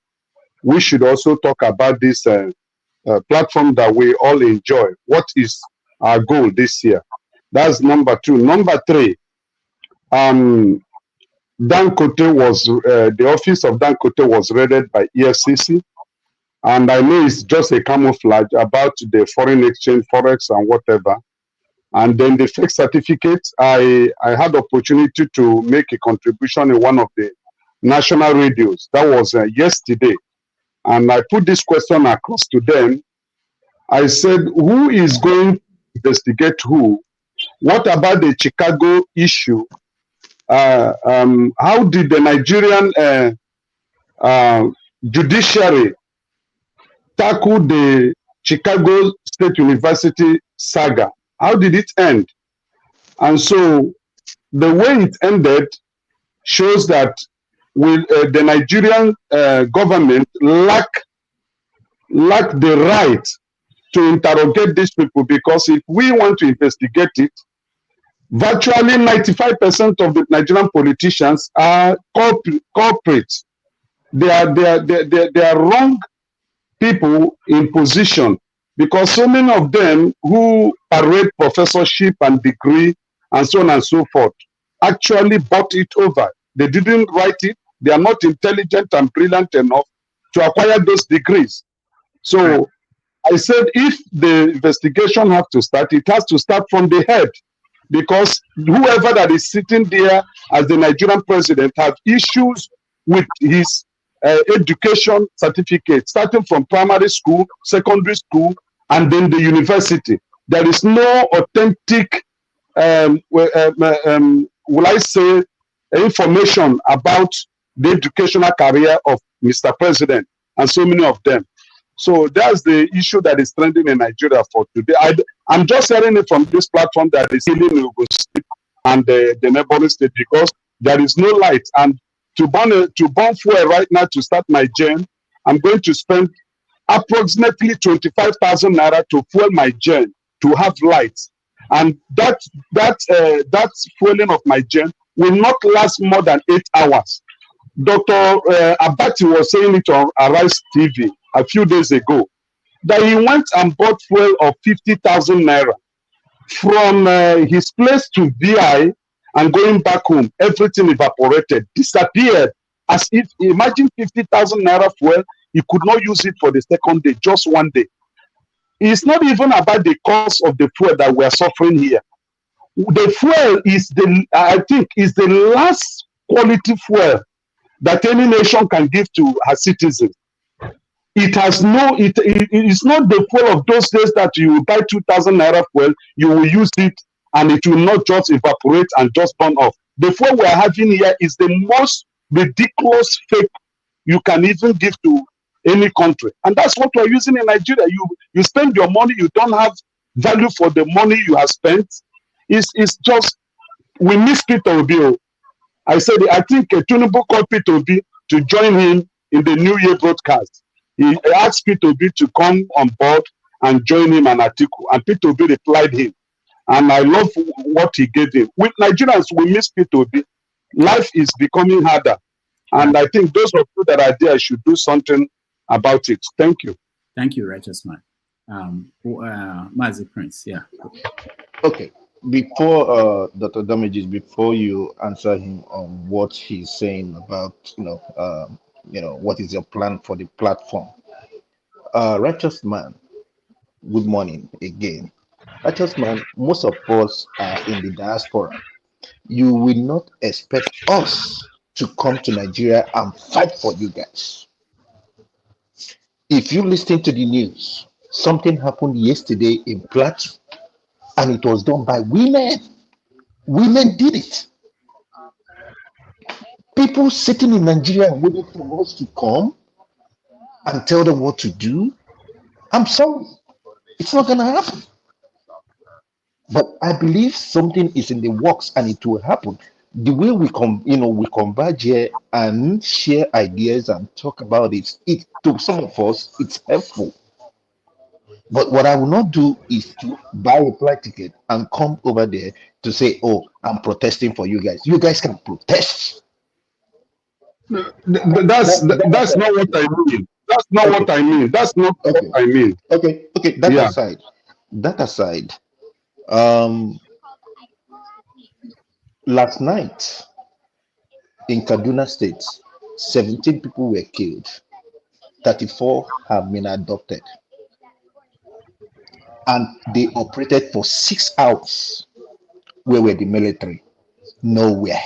we should also talk about this platform that we all enjoy. What is our goal this year? That's number 2. Number 3, Dangote was, the office of Dangote was raided by EFCC. And I know it's just a camouflage about the foreign exchange, forex and whatever. And then the fake certificates, I had opportunity to make a contribution in one of the national radios. That was yesterday. And I put this question across to them. I said, who is going to investigate who? What about the Chicago issue? How did the Nigerian judiciary tackle the Chicago State University saga? How did it end? And so the way it ended shows that the Nigerian government lack the right to interrogate these people, because if we want to investigate it, virtually 95% of the Nigerian politicians are culprits. They are wrong people in position, because so many of them who parade professorship and degree and so on and so forth actually bought it over. They didn't write it. They are not intelligent and brilliant enough to acquire those degrees. So I said, if the investigation has to start, it has to start from the head, because whoever that is sitting there as the Nigerian president have issues with his education certificate, starting from primary school, secondary school, and then the university. There is no authentic, will I say, information about the educational career of Mr. President and so many of them. So that's the issue that is trending in Nigeria for today. I'm just hearing it from this platform that is healing Ogun State and the neighboring state, because there is no light. And to burn fuel right now to start my gen, I'm going to spend approximately 25,000 naira to fuel my gen to have light. And that fueling of my gen will not last more than 8 hours. Dr. Abati was saying it on Arise TV a few days ago, that he went and bought fuel of 50,000 naira from his place to VI and going back home. Everything evaporated, disappeared, as if, imagine 50,000 naira fuel, he could not use it for the second day, just one day. It's not even about the cost of the fuel that we are suffering here. The fuel is I think, is the last quality fuel that any nation can give to her citizens. It has no, it is not the fuel of those days that you will buy 2,000 naira fuel, you will use it and it will not just evaporate and just burn off. The fuel we are having here is the most ridiculous fake you can even give to any country. And that's what we're using in Nigeria. You spend your money, you don't have value for the money you have spent. It's just, we miss Peter Obi. I said, I think Tinubu called Peter Obi to join him in the New Year broadcast. He asked Peter Obi to come on board and join him and Atiku. And Peter Obi replied him. And I love what he gave him. With Nigerians, we miss Peter Obi. Life is becoming harder. And I think those of you that are there should do something about it. Thank you. Thank you, righteous man. Mazi Prince, yeah. Okay. Before Dr. Damages, before you answer him on what he's saying about, what is your plan for the platform? Righteous man, good morning again. Righteous man, most of us are in the diaspora. You will not expect us to come to Nigeria and fight for you guys. If you listen to the news, something happened yesterday in Plateau, and it was done by women. Women did it. People sitting in Nigeria waiting for us to come and tell them what to do. I'm sorry, it's not gonna happen. But I believe something is in the works and it will happen. The way we we converge here and share ideas and talk about it, to some of us, it's helpful. But what I will not do is to buy a flight ticket and come over there to say, "Oh, I'm protesting for you guys." You guys can protest. That's not what I mean. That's not what I mean. That's not what I mean. Okay. That aside, last night in Kaduna State, 17 people were killed, 34 have been adopted, and they operated for 6 hours. Where were the military? Nowhere.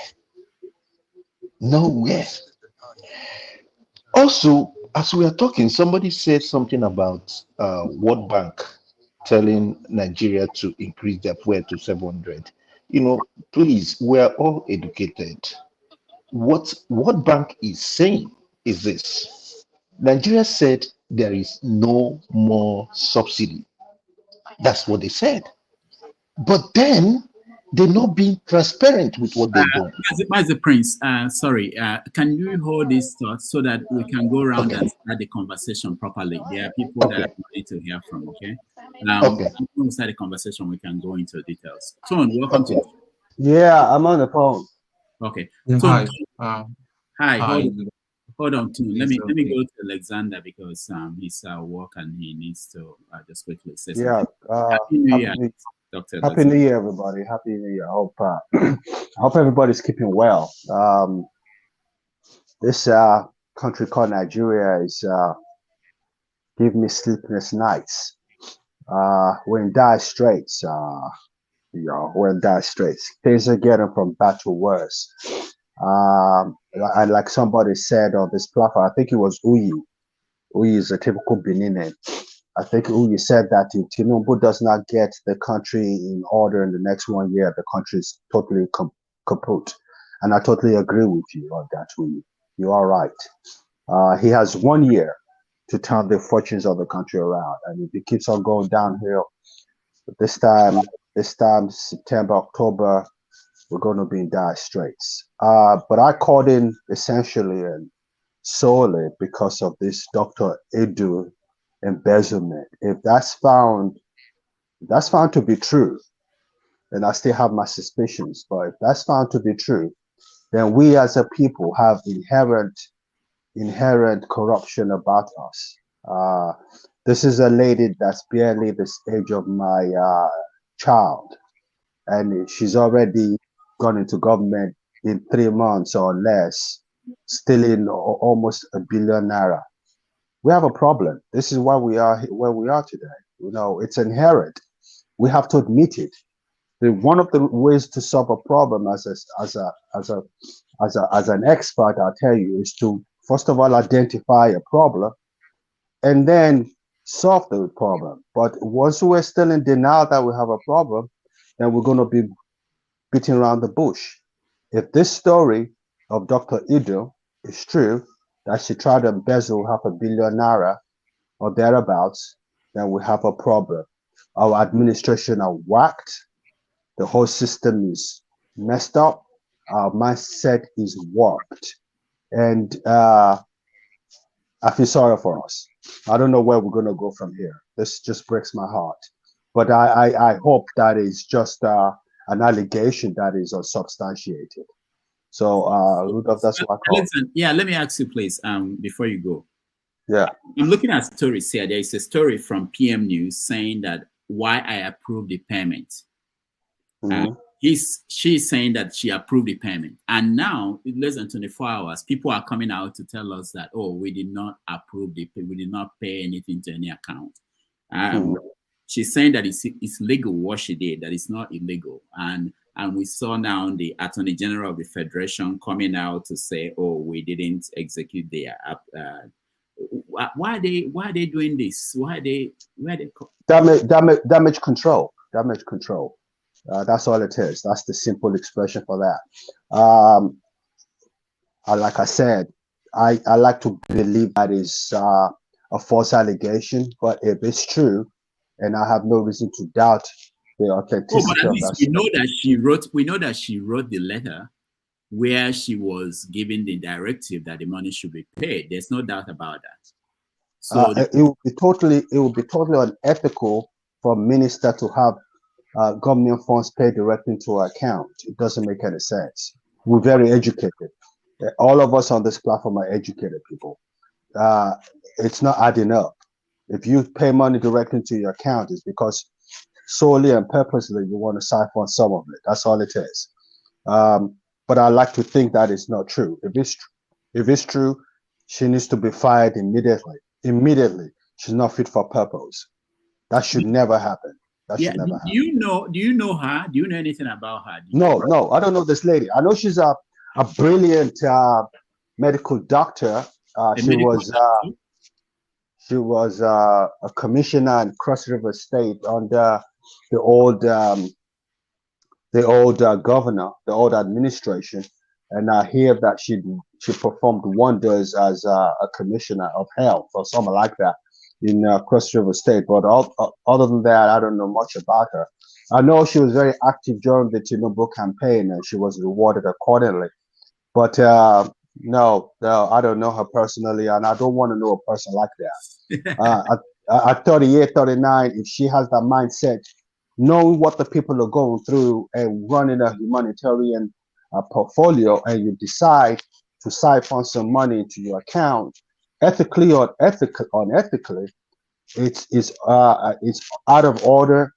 Also, as we are talking, somebody said something about World Bank telling Nigeria to increase their fuel to 700. Please, we are all educated. What World Bank is saying is this: Nigeria said there is no more subsidy. That's what they said. But then they're not being transparent with what they're doing. Mazi Prince, sorry, can you hold this thought so that we can go around and start the conversation properly? There are people that we need to hear from, okay? When we start the conversation, we can go into details. Tone, welcome to you. Yeah, I'm on the phone. Okay. Yeah, Tone, hi. hi, Hi. hold on, Tone. Let It's me okay. go to Alexander because he's at work and he needs to just quickly say Yeah, something. Happy New Year, Dr. Happy New Year, everybody. Happy New Year. I hope everybody's keeping well. This country called Nigeria is giving me sleepless nights. We're in dire straits. We're in dire straits. Things are getting from bad to worse. And like somebody said on this platform, I think it was Uyi. Uyi is a typical Benin. I think Uyi said that if Tinubu does not get the country in order in the next 1 year, the country is totally kaput. And I totally agree with you on that, Uyi. You are right. He has 1 year to turn the fortunes of the country around. And if he keeps on going downhill, this time, September, October, we're going to be in dire straits. But I called in essentially and solely because of this Dr. Edu embezzlement. If that's found to be true, and I still have my suspicions, but if that's found to be true, then we as a people have inherent corruption about us. This is a lady that's barely the age of my child, and she's already gone into government in 3 months or less, stealing almost R1 billion. We have a problem. This is why we are where we are today. It's inherent. We have to admit it. One of the ways to solve a problem as an expert, I'll tell you, is to first of all identify a problem and then solve the problem. But once we're still in denial that we have a problem, then we're going to be beating around the bush. If this story of Dr. Ido is true, that she tried to embezzle R500 million or thereabouts, then we have a problem. Our administration are whacked. The whole system is messed up. Our mindset is warped. And I feel sorry for us. I don't know where we're going to go from here. This just breaks my heart. But I hope that is just an allegation that is unsubstantiated. So, Rudolph, that's what I call. Listen, yeah, let me ask you, please, before you go. Yeah. I'm looking at stories here. There is a story from PM News saying that why I approved the payment. She's saying that she approved the payment. And now, in less than 24 hours, people are coming out to tell us that, oh, we did not approve the pay, we did not pay anything to any account. She's saying that it's legal what she did, that it's not illegal. And we saw now the Attorney General of the Federation coming out to say, oh, we didn't execute their why are they doing this? Why are they damage control? Damage control. That's all it is. That's the simple expression for that. Like I said, I like to believe that is a false allegation, but if it's true, and I have no reason to doubt the authenticity but at of least that. we know that she wrote the letter where she was giving the directive that the money should be paid. There's no doubt about that. So it would be totally unethical for a minister to have government funds paid directly into her account. It doesn't make any sense. We're very educated. All of us on this platform are educated people. It's not adding up. If you pay money directly into your account, it's because solely and purposely you want to siphon some of it. That's all it is. But I like to think that it's not true. If it's true, she needs to be fired immediately. Immediately. She's not fit for purpose. That should never happen. That should never happen. Do you know her? Do you know anything about her? No, I don't know this lady. I know she's a brilliant medical doctor. She was a commissioner in Cross River State under the old governor, the old administration, and I hear that she performed wonders as a commissioner of health or something like that in Cross River State. But other than that, I don't know much about her. I know she was very active during the Tinubu campaign, and she was rewarded accordingly. But no, I don't know her personally, and I don't want to know a person like that. At 38, 39, if she has that mindset, knowing what the people are going through and running a humanitarian portfolio, and you decide to siphon some money into your account, ethically or unethically, it's out of order,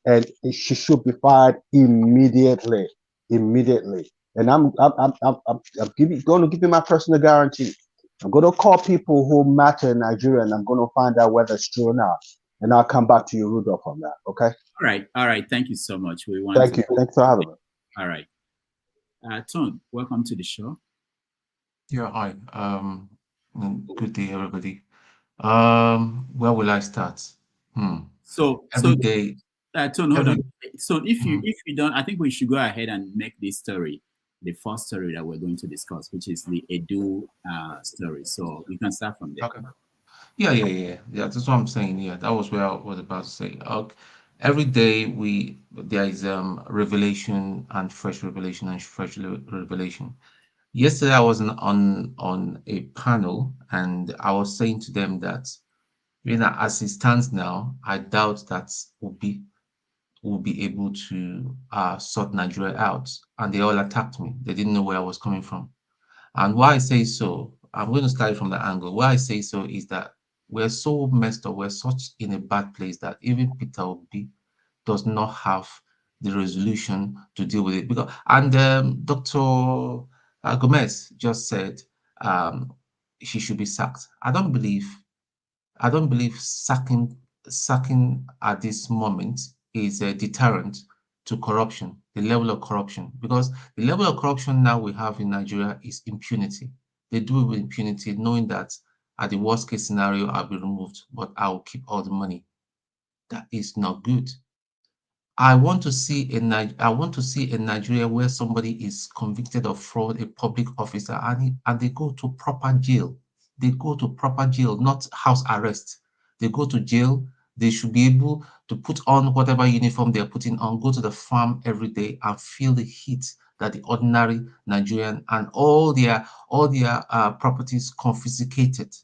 and she should be fired immediately. And I'm going to give you my personal guarantee. I'm going to call people who matter in Nigeria, and I'm going to find out whether it's true or not. And I'll come back to you, Rudolph, on that. Okay. All right. Thank you so much. Thank you. Thanks for having me. All right. Tone, welcome to the show. Yeah, hi. Good day, everybody. Where will I start? So every day. Tone, hold on. So if you don't, I think we should go ahead and make this story the first story that we're going to discuss, which is the Edu story. So we can start from there. Okay. Yeah. That's what I'm saying. Yeah, that was where I was about to say. Every day there is revelation and fresh revelation and fresh revelation. Yesterday I was on a panel, and I was saying to them that, as it stands now, I doubt that will be able to sort Nigeria out, and they all attacked me. They didn't know where I was coming from. And why I say so, I'm going to start from the angle. Why I say so is that we're so messed up, we're such in a bad place that even Peter Obi does not have the resolution to deal with it. Dr. Gomez just said she should be sacked. I don't believe sacking at this moment is a deterrent to corruption, the level of corruption, because the level of corruption now we have in Nigeria is impunity. They do it with impunity, knowing that at the worst case scenario, I'll be removed, but I will keep all the money. That is not good. I want to see a Nigeria where somebody is convicted of fraud, a public officer, and they go to proper jail. They go to proper jail, not house arrest. They go to jail. They should be able to put on whatever uniform they're putting on, go to the farm every day and feel the heat that the ordinary Nigerian and all their properties confiscated.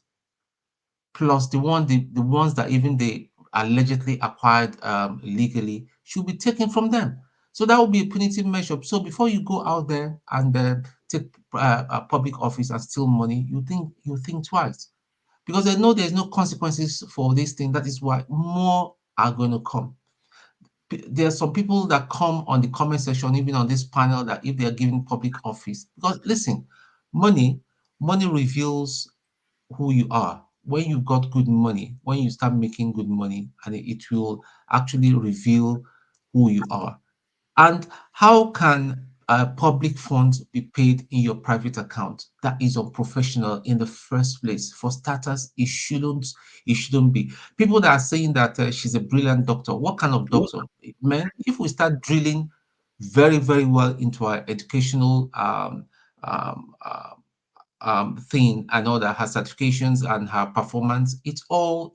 Plus the ones that even they allegedly acquired illegally should be taken from them. So that would be a punitive measure. So before you go out there and take a public office and steal money, you think twice, because they know there's no consequences for this thing. That is why more are going to come. There are some people that come on the comment section, even on this panel, that if they are given public office, because listen, money reveals who you are. When you've got good money, when you start making good money, and it will actually reveal who you are. And how can public funds be paid in your private account? That is unprofessional in the first place. For starters, it shouldn't be. People that are saying that she's a brilliant doctor, what kind of doctor? Man, if we start drilling very, very well into our educational thing and all that, her certifications and her performance, it's all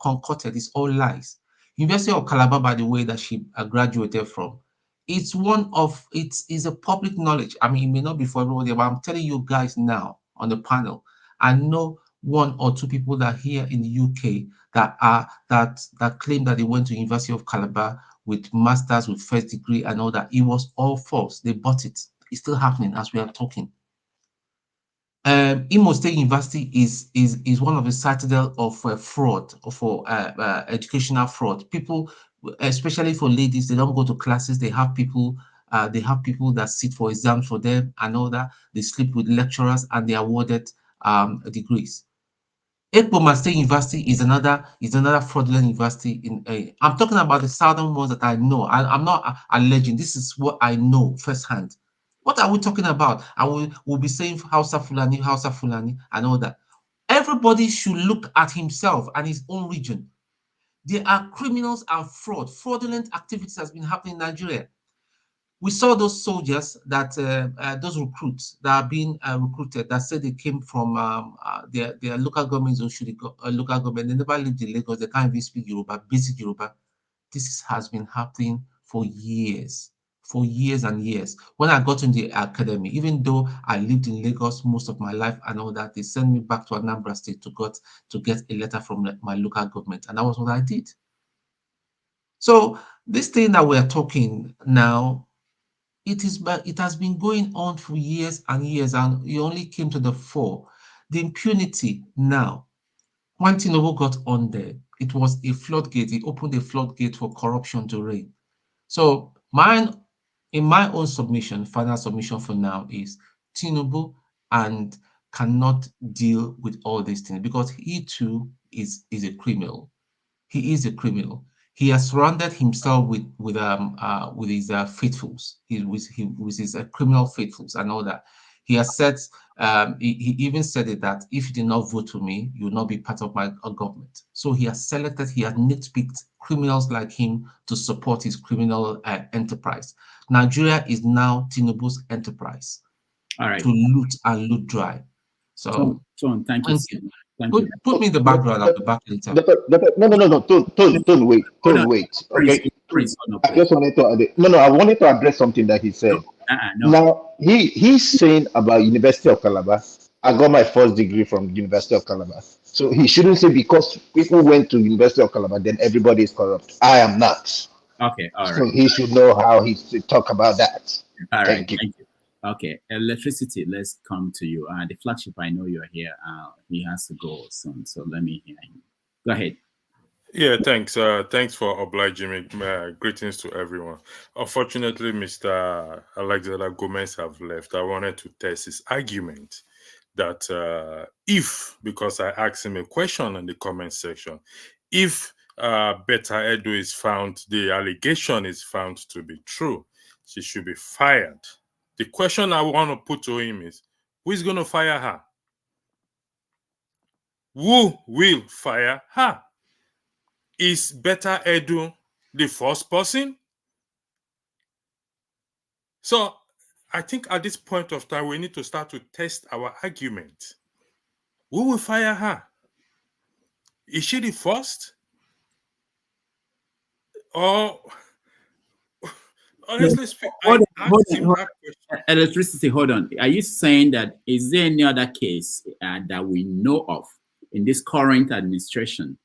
concocted, it's all lies. University of Calabar, by the way, that she graduated from, it's a public knowledge. I mean, it may not be for everybody, but I'm telling you guys now on the panel, I know one or two people that are here in the UK that claim that they went to University of Calabar with masters, with first degree and all that. It was all false. They bought it. It's still happening as we are talking. Imo State University is one of the citadel of fraud, for educational fraud. People, especially for ladies, they don't go to classes. They have people that sit for exams for them and all that. They sleep with lecturers and they are awarded degrees. Ekpoma State University is another fraudulent university. I'm talking about the southern ones that I know. I'm not alleging. This is what I know firsthand. What are we talking about? And we'll be saying Hausa Fulani, and all that. Everybody should look at himself and his own region. There are criminals and fraudulent activities has been happening in Nigeria. We saw those soldiers those recruits that are being recruited that said they came from their local governments or local government. They never lived in Lagos. They can't even speak Yoruba, basic Yoruba. This has been happening for years and years. When I got in the academy, even though I lived in Lagos most of my life and all that, they sent me back to Anambra State to get a letter from my local government, and that was what I did. So this thing that we are talking now, it has been going on for years and years, and it only came to the fore. The impunity now, when Tinubu got on there, it was a floodgate. It opened a floodgate for corruption to reign. So in my own submission, final submission for now is Tinubu and cannot deal with all these things because he too is a criminal. He is a criminal. He has surrounded himself with his faithfuls, with his criminal faithfuls and all that. He has said, he even said it that if you did not vote for me, you will not be part of my government. So he has nitpicked criminals like him to support his criminal enterprise. Nigeria is now Tinubu's enterprise. All right. To loot and loot dry. So, John, thank you. Put me in the background. I'll be back later. No. Don't wait. Okay. I just wanted to. I wanted to address something that he said. No. Now he's saying about University of Calabar. I got my first degree from University of Calabar. So he shouldn't say because people went to University of Calabar, then everybody is corrupt. I am not. Okay. All right. So he should know how he should talk about that. All right. Thank you. Okay, electricity, let's come to you. The flagship, I know you're here. He has to go soon, so let me hear him. Go ahead. Yeah, thanks. Thanks for obliging me. Greetings to everyone. Unfortunately, Mr. Alexander Gomez have left. I wanted to test his argument that because I asked him a question in the comment section, if Betta Edo is found, the allegation is found to be true, she should be fired. The question I want to put to him is, who is going to fire her? Who will fire her? Is Betta Edo the first person? So I think at this point of time, we need to start to test our argument. Who will fire her? Is she the first? Or honestly speaking, electricity, hold on. Are you saying that is there any other case that we know of in this current administration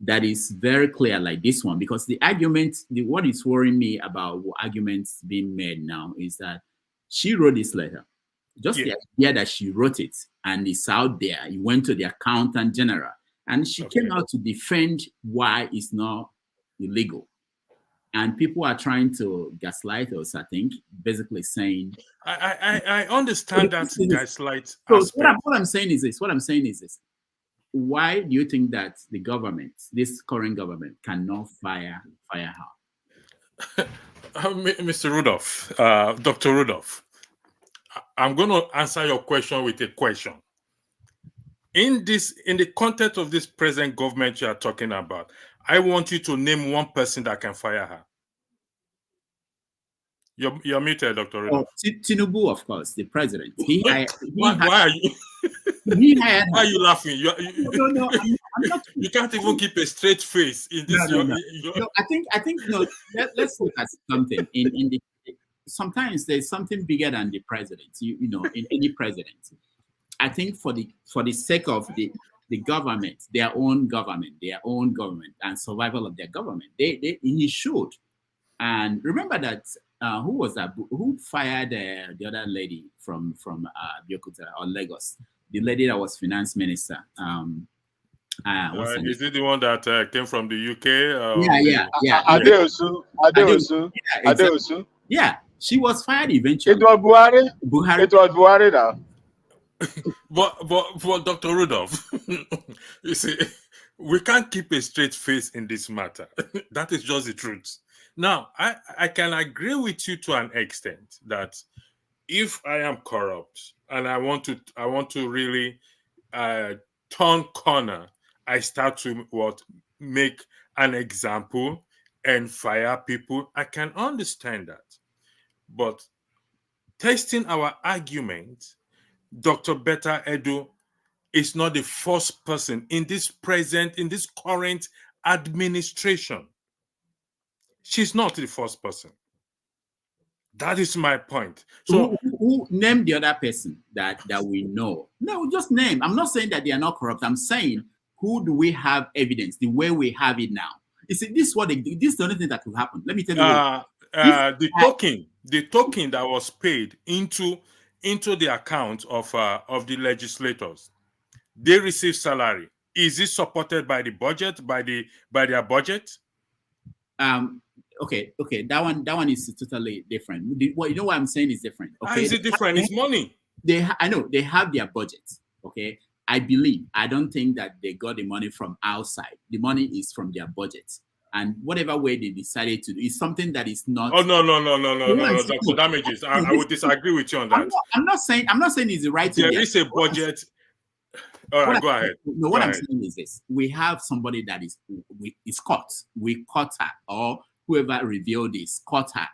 that is very clear like this one? Because the argument, what is worrying me about arguments being made now is that She wrote this letter. Just Yeah. the idea that she wrote it and it's out there. It went to the accountant general, and she came out to defend why it's not illegal. And people are trying to gaslight us, I think, basically saying. I understand that gaslight So aspect. what I'm saying is this. Why do you think that the government, this current government, cannot fire her? Mr. Rudolph, Dr. Rudolph, I'm going to answer your question with a question. In the context of this present government you are talking about, I want you to name one person that can fire her. You're muted, Dr. Rudolph. Tinubu, of course, the president. Why are you? Why are you laughing? No, I'm not. You can't even keep a straight face in this. No. I think no. Let's look at something. Sometimes there's something bigger than the president. You know, in any president. I think for the sake of the government, their own government, and survival of their government, he should. And remember that who was that? Who fired the other lady from Biokuta or Lagos? The lady that was finance minister. Is it the one that came from the UK? Yeah. Adeosu. Yeah, she was fired eventually. It was Buhari. It was Buhari now. But Dr. Rudolph, you see, we can't keep a straight face in this matter. That is just the truth. Now, I can agree with you to an extent that if I am corrupt and I want to really turn corner, I start to make an example and fire people. I can understand that. But testing our argument, Dr. Betta Edu is not the first person in this current administration. She's not the first person. That is my point. So who name the other person that we know? No, just name. I'm not saying that they are not corrupt. I'm saying, who do we have evidence the way we have it now? You see, this is the only thing that could happen. Let me tell you. The token that was paid into the account of the legislators, they receive salary. Is it supported by the budget, by their budget? Okay, that one is totally different. You know what I'm saying is different. Okay, how is it different? It's money. I know they have their budget. Okay, I don't think that they got the money from outside. The money is from their budget, and whatever way they decided to do is something that is not. Oh no, Dr. Damages. I would disagree with you on that. I'm not saying it's the right. There is a budget. All right, go ahead. No, what I'm saying is this: we have somebody that is caught. We caught her, or whoever revealed this caught her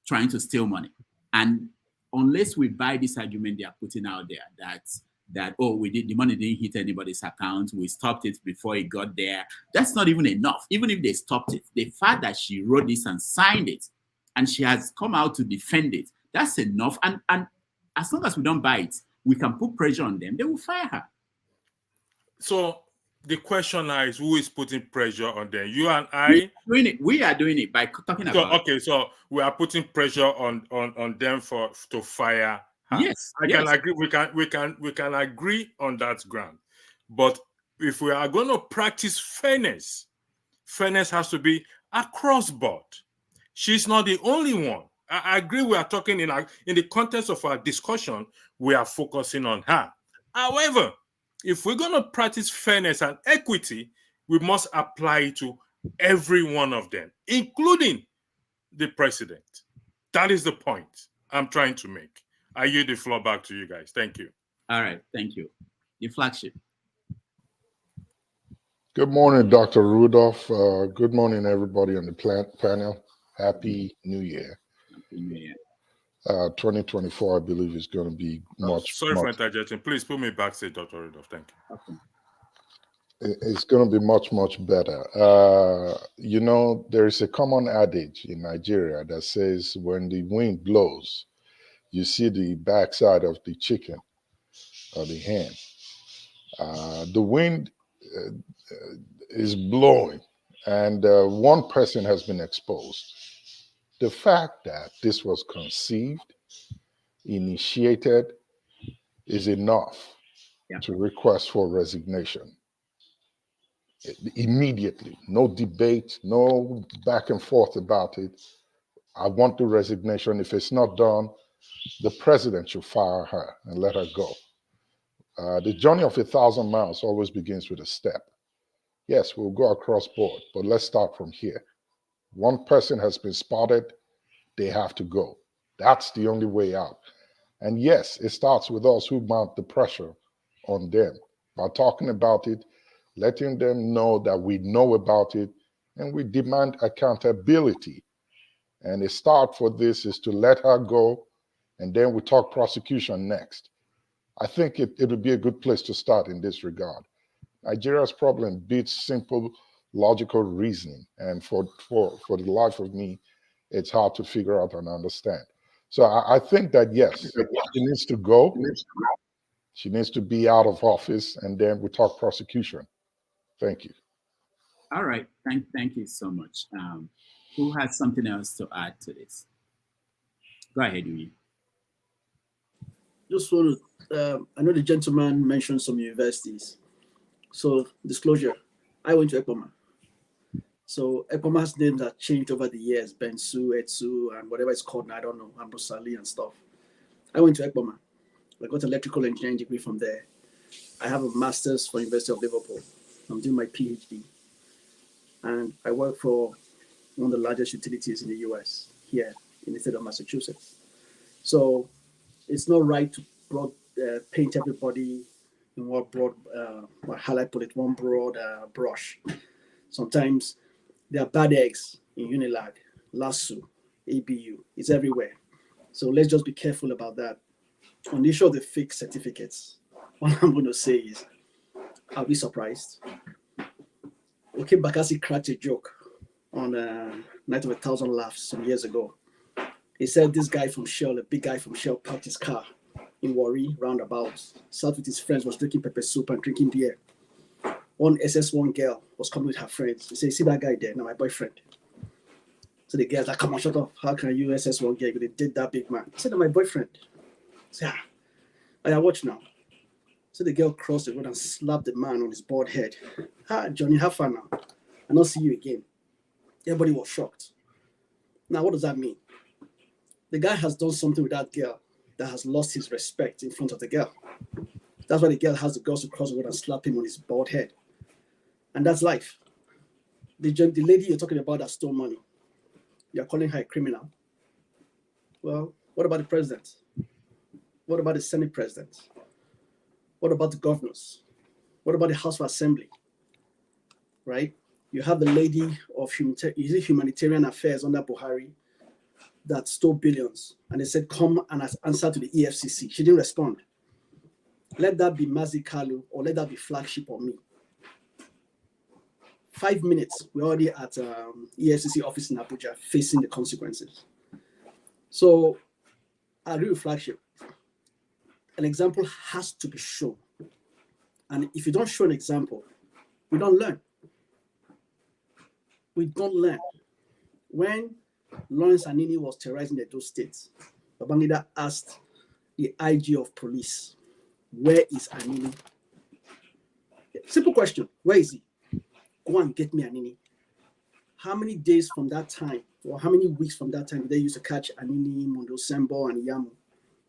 trying to steal money. And unless we buy this argument they are putting out there that the money didn't hit anybody's account, we stopped it before it got there, that's not even enough. Even if they stopped it, the fact that she wrote this and signed it, and she has come out to defend it, that's enough. And as long as we don't buy it, we can put pressure on them, they will fire her. So the question now is, who is putting pressure on them? You and I? We are doing it by talking about. So we are putting pressure on them to fire her. Yes, I can agree. We can agree on that ground. But if we are going to practice fairness has to be across board. She's not the only one. I agree. We are talking in the context of our discussion. We are focusing on her. However, if we're going to practice fairness and equity, we must apply it to every one of them, including the president. That is the point I'm trying to make. I yield the floor back to you guys. Thank you. All right. Thank you. The flagship. Good morning, Dr. Rudolph. Good morning, everybody on the panel. Happy New Year. Happy New Year. 2024, I believe, is going to be much. Sorry for interjecting. Please put me back, say Dr. Rudolph. Thank you. Okay. It's going to be much, much better. There is a common adage in Nigeria that says when the wind blows, you see the backside of the chicken or the hen. The wind is blowing, and one person has been exposed. The fact that this was conceived initiated is enough to request for resignation. Immediately, no debate, no back and forth about it. I want the resignation. If it's not done, the president should fire her and let her go. The journey of 1,000 miles always begins with a step. Yes, we'll go across board, but let's start from here. One person has been spotted, they have to go. That's the only way out. And yes, it starts with us who mount the pressure on them by talking about it, letting them know that we know about it, and we demand accountability. And a start for this is to let her go, and then we talk prosecution next. I think it would be a good place to start in this regard. Nigeria's problem beats simple logical reasoning, and for the life of me, it's hard to figure out and understand. So I think that yes, she needs to go. She needs to be out of office, and then we talk prosecution. Thank you. All right, thank you so much. Who has something else to add to this? Go ahead, Uyi. Just want to, I know the gentleman mentioned some universities. So, disclosure, I went to Ekpoma. So, Ekpoma's names have changed over the years, Bensu, Etsu, and whatever it's called now, I don't know, Ambrosali and stuff. I went to Ekpoma. I got an electrical engineering degree from there. I have a master's from University of Liverpool. I'm doing my PhD. And I work for one of the largest utilities in the US, here in the state of Massachusetts. So, it's not right to paint everybody in one broad, highlight bullet, one broad brush. Sometimes there are bad eggs in Unilag, LASU, ABU. It's everywhere. So let's just be careful about that. On the issue of the fake certificates, what I'm going to say is, I'll be surprised. Okay, Bakassi cracked a joke on Night of 1,000 Laughs some years ago. He said this guy from Shell, a big guy from Shell, parked his car in Warri roundabouts, sat with his friends, was drinking pepper soup and drinking beer. One SS1 girl was coming with her friends. He said, see that guy there? Now my boyfriend. So the girl's like, come on, shut up. How can you SS1 girl? They did that big man. He said, my boyfriend. I said, I watch now. So the girl crossed the road and slapped the man on his bald head. Johnny, have fun now. I'll not see you again. Everybody was shocked. Now, what does that mean? The guy has done something with that girl that has lost his respect in front of the girl. That's why the girl has the girls to cross the road and slap him on his bald head. And that's life. The lady you're talking about that stole money, you're calling her a criminal. Well, what about the president? What about the Senate president? What about the governors? What about the House of Assembly? Right? You have the lady of humanitarian affairs under Buhari that stole billions, and they said, come and answer to the EFCC. She didn't respond. Let that be Mazi Kalu, or let that be Flagship or me. 5 minutes, we're already at EFCC office in Abuja facing the consequences. So I agree with Flagship. An example has to be shown. And if you don't show an example, we don't learn. We don't learn. When Lawrence Anini was terrorizing the two states, Babangida asked the IG of police, where is Anini? Simple question, where is he? Go and get me Anini. How many days from that time, or how many weeks from that time did they used to catch Anini, Mondo Sembo, and Yamu?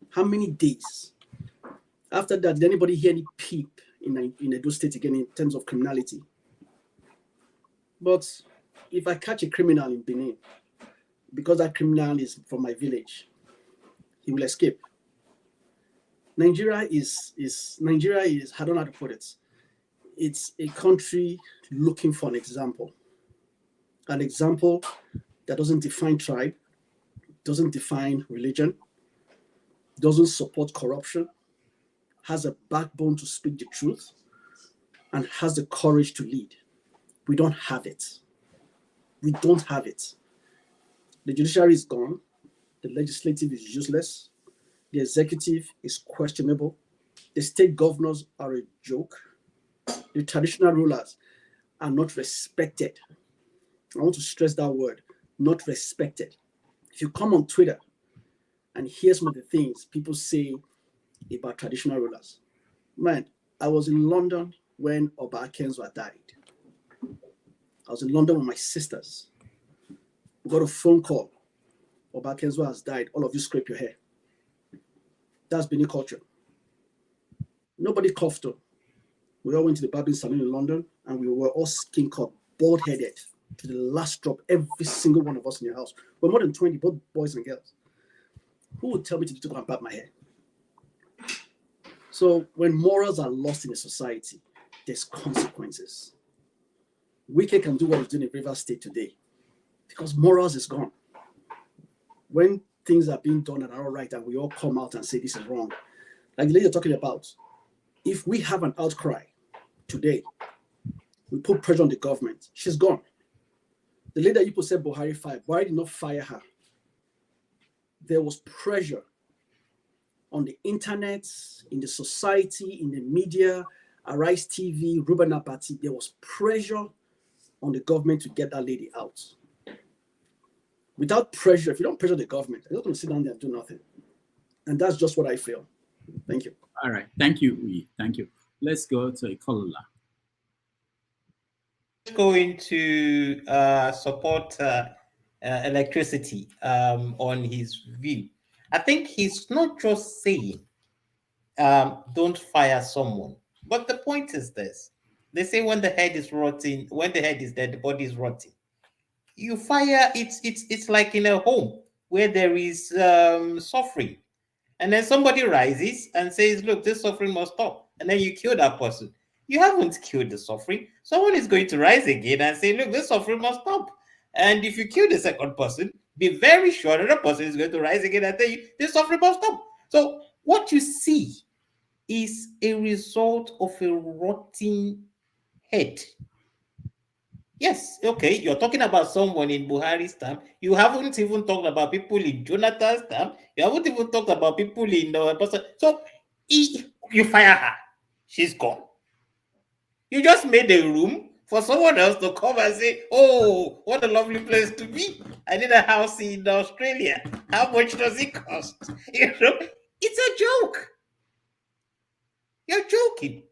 How many days? After that, did anybody hear any peep in Edo State again in terms of criminality? But if I catch a criminal in Benin, because that criminal is from my village, he will escape. Nigeria is, I don't know how to put it. It's a country looking for an example that doesn't define tribe, doesn't define religion, doesn't support corruption, has a backbone to speak the truth, and has the courage to lead. We don't have it. We don't have it. The judiciary is gone. The legislative is useless. The executive is questionable. The state governors are a joke. The traditional rulers are not respected. I want to stress that word, not respected. If you come on Twitter and hear some of the things people say about traditional rulers. Man, I was in London when Oba Akenzwa died. I was in London with my sisters. We got a phone call. Oba Akenzwa has died. All of you scrape your hair. That's Benin culture. Nobody coughed on. We all went to the barbing salon in London, and we were all skin cut, bald-headed, to the last drop, every single one of us in your house. We're more than 20, both boys and girls. Who would tell me to go and barb my hair? So when morals are lost in a society, there's consequences. Wike can do what he's doing in Rivers State today because morals is gone. When things are being done and are all right, and we all come out and say this is wrong, like the lady you're talking about, if we have an outcry today, we put pressure on the government, she's gone. The lady that you said Buhari fired, Buhari did not fire her. There was pressure on the internet, in the society, in the media, Arise TV, Ruben Abati. There was pressure on the government to get that lady out. Without pressure, if you don't pressure the government, they're not going to sit down there and do nothing. And that's just what I feel. Thank you. All right. Thank you, Uyi. Thank you. Let's go to Ikola. Going to support electricity on his view. I think he's not just saying don't fire someone, but the point is this: they say when the head is rotting, when the head is dead, the body is rotting. You fire, it's like in a home where there is suffering, and then somebody rises and says, "Look, this suffering must stop," and then you kill that person. You haven't killed the suffering. Someone is going to rise again and say, "Look, this suffering must stop." And if you kill the second person, be very sure another person is going to rise again and tell you, "This suffering must stop." So what you see is a result of a rotting head. Yes, okay, you're talking about someone in Buhari's time. You haven't even talked about people in Jonathan's time. You haven't even talked about people in so you fire her. She's gone. You just made a room for someone else to come and say, "Oh, what a lovely place to be. I need a house in Australia. How much does it cost?" You know, it's a joke. You're joking.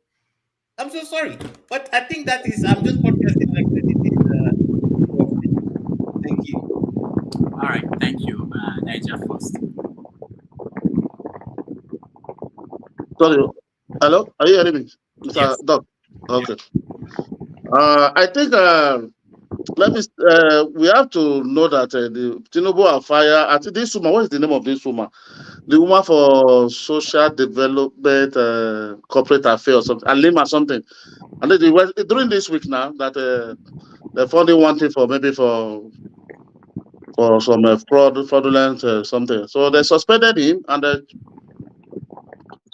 I'm so sorry, but I think that is. I'm just protesting like this. Thank you. All right, thank you, Niger first. Sorry. Hello, are you hearing me? Mr. Yes. Doc. Okay. I think we have to know that the Tinubu are fire. I think this woman, what is the name of this woman? The woman for social development, corporate affairs, or something, Alima something. And then during this week now that they're funding one thing for maybe for some fraudulent something. So they suspended him and they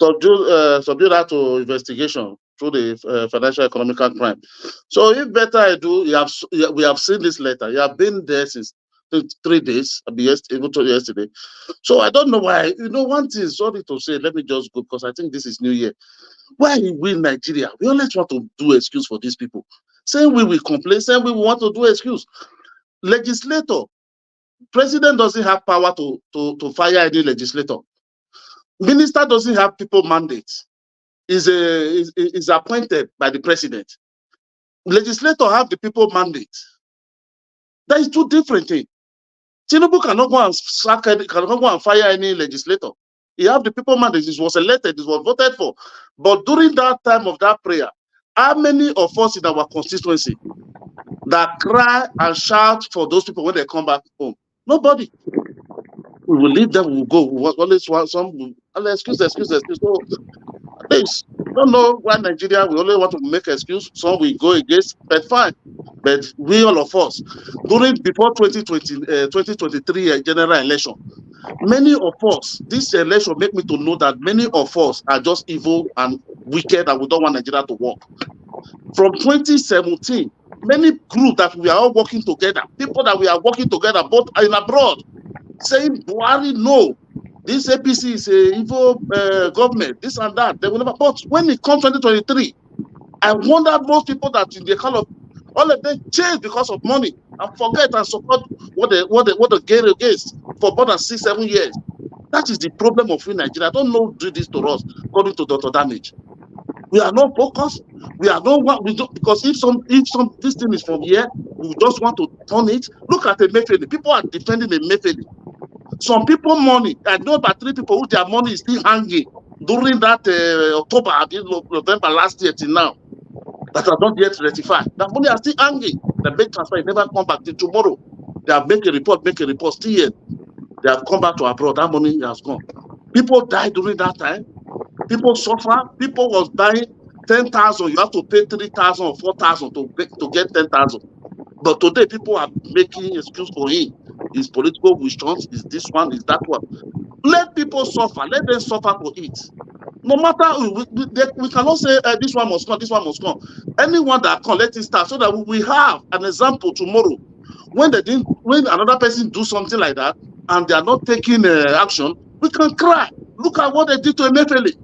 subdue that to investigation through the financial economical crime. So if Betta Ayodele, we have seen this letter. You have been there since 3 days, even to yesterday. So I don't know why. You know, one thing, sorry to say, let me just go because I think this is New Year. Why we in Nigeria? We always want to do excuse for these people. Same way we complain, same way we want to do excuse. Legislator, president doesn't have power to fire any legislator. Minister doesn't have people mandate. Is appointed by the president. Legislator have the people mandate. That is two different things. Tinubu cannot go and fire any legislator. He have the people mandate. It was elected, it was voted for. But during that time of that prayer, how many of us in our constituency that cry and shout for those people when they come back home? Nobody. We will leave them, we will go. We always want some excuse. So please, don't know why Nigeria, we only want to make excuse. Some we go against, but fine. But we, all of us, before 2023 general election, many of us, this election make me to know that many of us are just evil and wicked and we don't want Nigeria to work. From 2017, many groups that we are all working together, people that we are working together, both in abroad, saying, Buhari, no, this APC is a evil government, this and that. They will never. But when it comes 2023, I wonder most people that in the kind of all of them change because of money and forget and support what they gain against for more than 6-7 years. That is the problem of we Nigeria. I don't know do this to us, according to Dr. Damage. We are not focused. We are not what we do, because if this thing is from here, we just want to turn it. Look at Emefiele. People are defending Emefiele. Some people money. I know about 3 people who their money is still hanging during that October, November last year till now, that are not yet rectified. That money are still hanging. The bank transfer, it never come back till tomorrow. They have make a report, still yet. They have come back to abroad. That money has gone. People died during that time. People suffer. People was buying 10,000. You have to pay 3,000 or 4,000 to get 10,000. But today, people are making excuse for him. His political wishes, is this one, is that one. Let people suffer. Let them suffer for it. No matter, we cannot say this one must come, this one must come. Anyone that can, let it start, so that we have an example tomorrow. When another person do something like that and they are not taking action, we can cry. Look at what they did to Emefiele.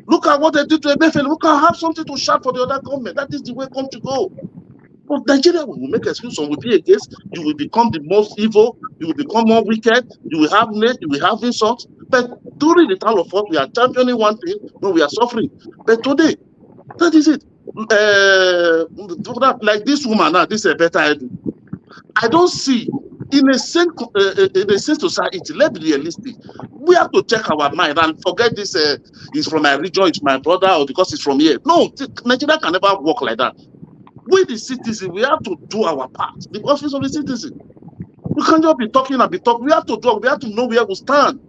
Look at what they did to Emefiele. We can have something to shout for the other government. That is the way come to go. But Nigeria will make excuse and will be against. You will become the most evil. You will become more wicked. You will have hate. You will have insults. But during the time of us, we are championing one thing when we are suffering. But today, that is it. Like this woman now, this is Betta Ayodele. I don't see in a sane society. Let's be realistic. We have to check our mind and forget this. Is from my region, it's my brother, or because it's from here. No, Nigeria can never work like that. We, the citizens, we have to do our part. The office of the citizen. We can't just be talking and be talking. We have to do. We have to know where we stand.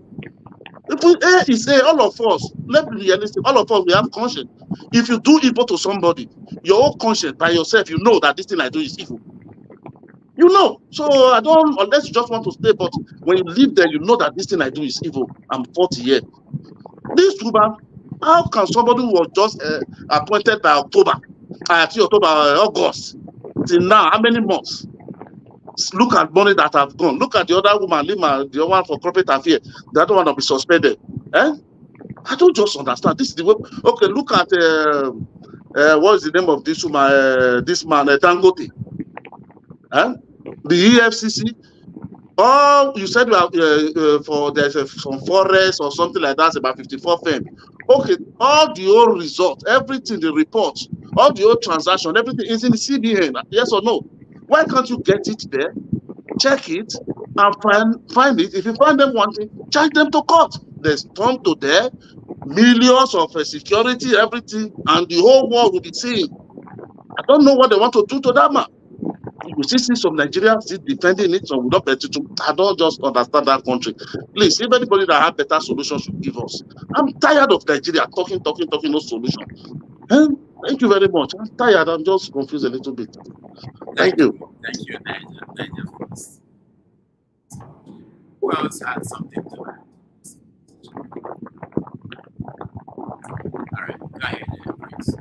If we say all of us, let's be realistic. All of us, we have conscience. If you do evil to somebody, your own conscience by yourself, you know that this thing I do is evil. You know. So I don't, unless you just want to stay, but when you live there, you know that this thing I do is evil. I'm 40 years. This woman, how can somebody who was just appointed by August, till now, how many months? Look at money that have gone. Look at the other woman, the one for corporate affairs, the other one will be suspended. I don't just understand. This is the way. Okay, look at what is the name of this woman? This man, Dangote. The EFCC. Oh, you said for there's some forest or something like that, about 54m. Okay, all the old results, everything, the reports, all the old transaction, everything is in the CBN. Yes or no? Why can't you get it there, check it, and find it? If you find them wanting, charge them to court. There's come to there, millions of security, everything, and the whole world will be seeing. I don't know what they want to do to that man. You still see some Nigerians still defending it, so we don't. I don't just understand that country. Please, if anybody that have better solutions should give us. I'm tired of Nigeria talking, no solution. Thank you very much. I'm tired. I'm just confused a little bit. Thank you. Thank you, Niger first. Who else had something to add? All right, go ahead, please.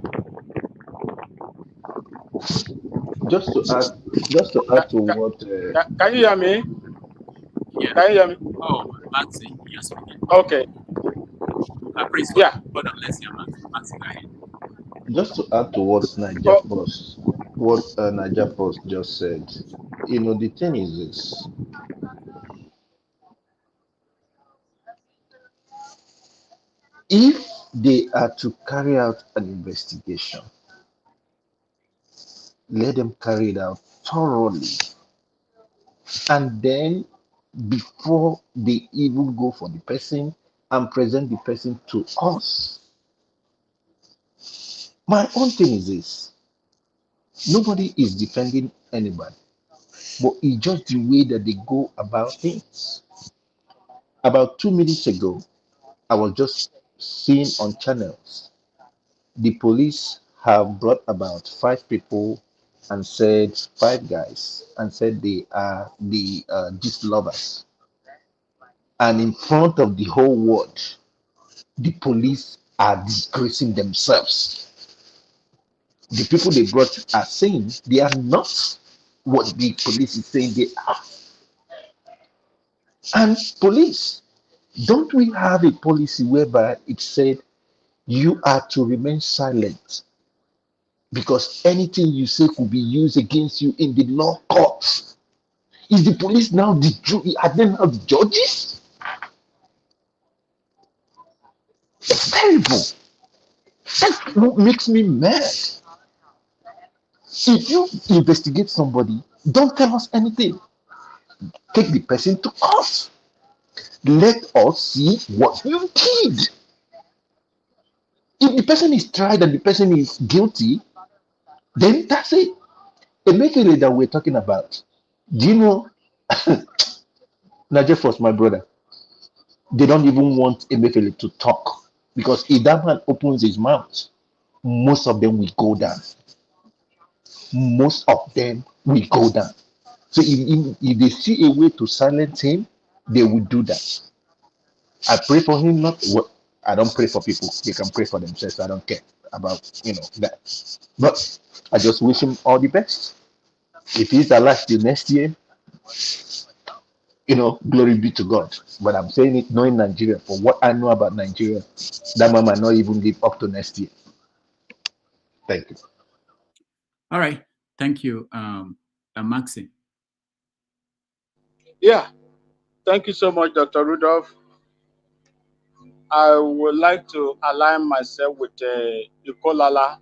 Just to add to what. Can you hear me? Yeah. Can you hear me? Oh, Maxi, yes, we can. Okay. Please, yeah. Hold on, let's hear Maxi, go ahead. Just to add to what Niger Post just said, you know, the thing is this. If they are to carry out an investigation, let them carry it out thoroughly. And then, before they even go for the person and present the person to us. My own thing is this. Nobody is defending anybody, but it's just the way that they go about things. About 2 minutes ago, I was just seeing on channels, the police have brought about 5 people and said 5 guys and said they are the these lovers. And in front of the whole world, the police are disgracing themselves. The people they brought are saying they are not what the police is saying they are. And police, don't we have a policy whereby it said you are to remain silent because anything you say could be used against you in the law courts? Is the police now the jury? Are they now the judges? It's terrible. That's what makes me mad. If you investigate somebody, don't tell us anything. Take the person to court. Let us see what you did. If the person is tried and the person is guilty, then that's it. A Emefiele that we're talking about, do you know, Niger Force, my brother, they don't even want Emefiele to talk because if that man opens his mouth, most of them will go down. Most of them will go down. So if they see a way to silence him, they will do that. I pray for him, not well, I don't pray for people. They can pray for themselves. I don't care about that. But I just wish him all the best. If he's alive till next year, glory be to God. But I'm saying it knowing Nigeria, for what I know about Nigeria, that man might not even live up to next year. Thank you. All right. Thank you, Maxi. Yeah. Thank you so much, Dr. Rudolph. I would like to align myself with Ikolala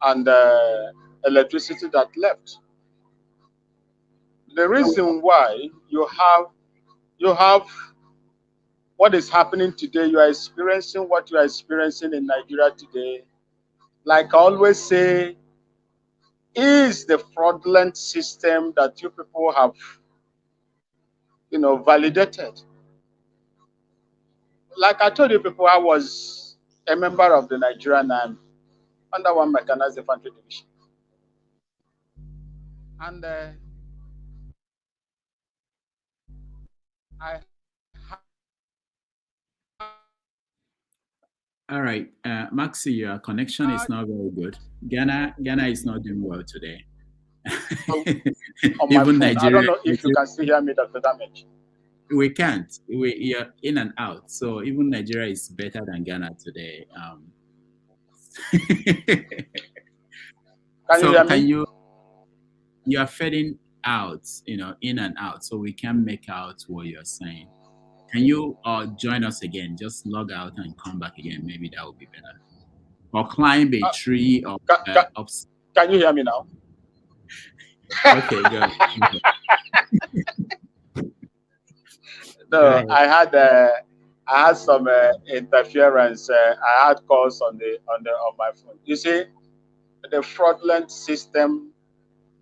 and electricity that left. The reason why you have what is happening today, you are experiencing what you are experiencing in Nigeria today, like I always say, is the fraudulent system that you people have, validated. Like I told you people, I was a member of the Nigerian Army under one mechanized infantry division. And I All right, Maxi, your connection is not very good. Ghana is not doing well today. on my phone. Nigeria, I don't know if you can still hear me, Dr. Damage. We can't. You're in and out. So even Nigeria is better than Ghana today. Can you hear me? You are fading out, in and out. So we can't make out what you're saying. Can you join us again? Just log out and come back again. Maybe that would be better. Or climb a tree or Can you hear me now? Okay, good. No, I had some interference. I had calls on my phone. You see, the fraudulent system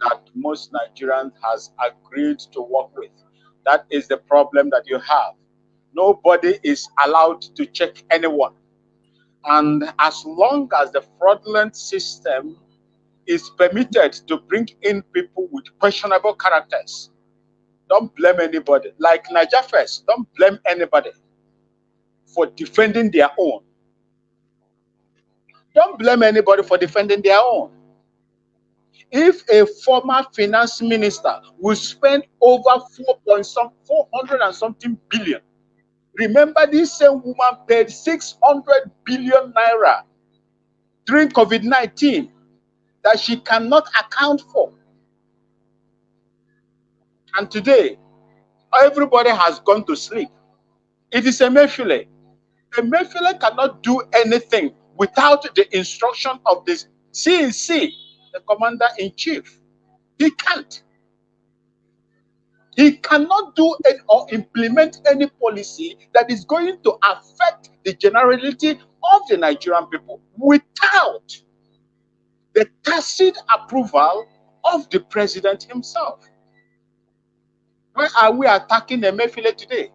that most Nigerians has agreed to work with. That is the problem that you have. Nobody is allowed to check anyone. And as long as the fraudulent system is permitted to bring in people with questionable characters, don't blame anybody. Like Niger First, don't blame anybody for defending their own. Don't blame anybody for defending their own. If a former finance minister will spend over 400 and something billion, remember this same woman paid 600 billion naira during COVID-19 that she cannot account for. And today, everybody has gone to sleep. It is Emefiele. Emefiele cannot do anything without the instruction of the CNC, the commander-in-chief. He can't. He cannot do it or implement any policy that is going to affect the generality of the Nigerian people without the tacit approval of the president himself. Why are we attacking Emefiele today?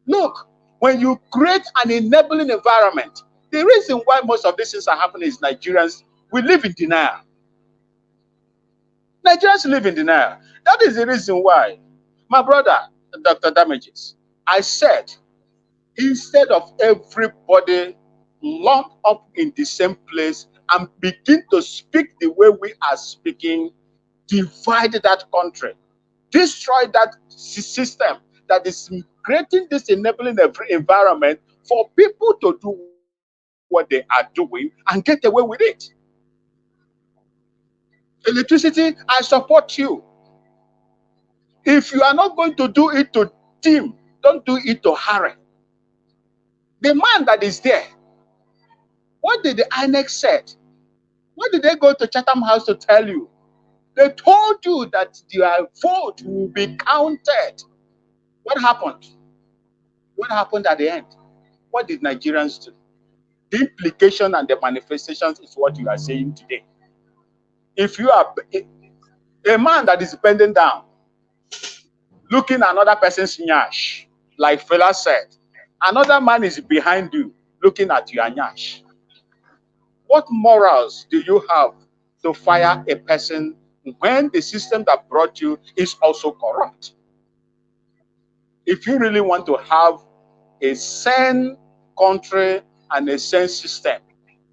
Look, when you create an enabling environment, the reason why most of these things are happening is Nigerians, we live in denial. Nigerians live in denial. That is the reason why, my brother, Dr. Damages, I said, instead of everybody lumped up in the same place and begin to speak the way we are speaking, divide that country, destroy that system that is creating this enabling environment for people to do what they are doing and get away with it. Electricity, I support you. If you are not going to do it to Tim, don't do it to Harry. The man that is there, What did the INEC said? What did they go to Chatham House to tell you? They told you that your vote will be counted. What happened? What happened at the end? What did Nigerians do? The implication and the manifestations is what you are saying today. If you are a man that is bending down, looking at another person's nyash, like Fela said, another man is behind you, looking at your nyash. What morals do you have to fire a person when the system that brought you is also corrupt? If you really want to have a sane country and a sane system,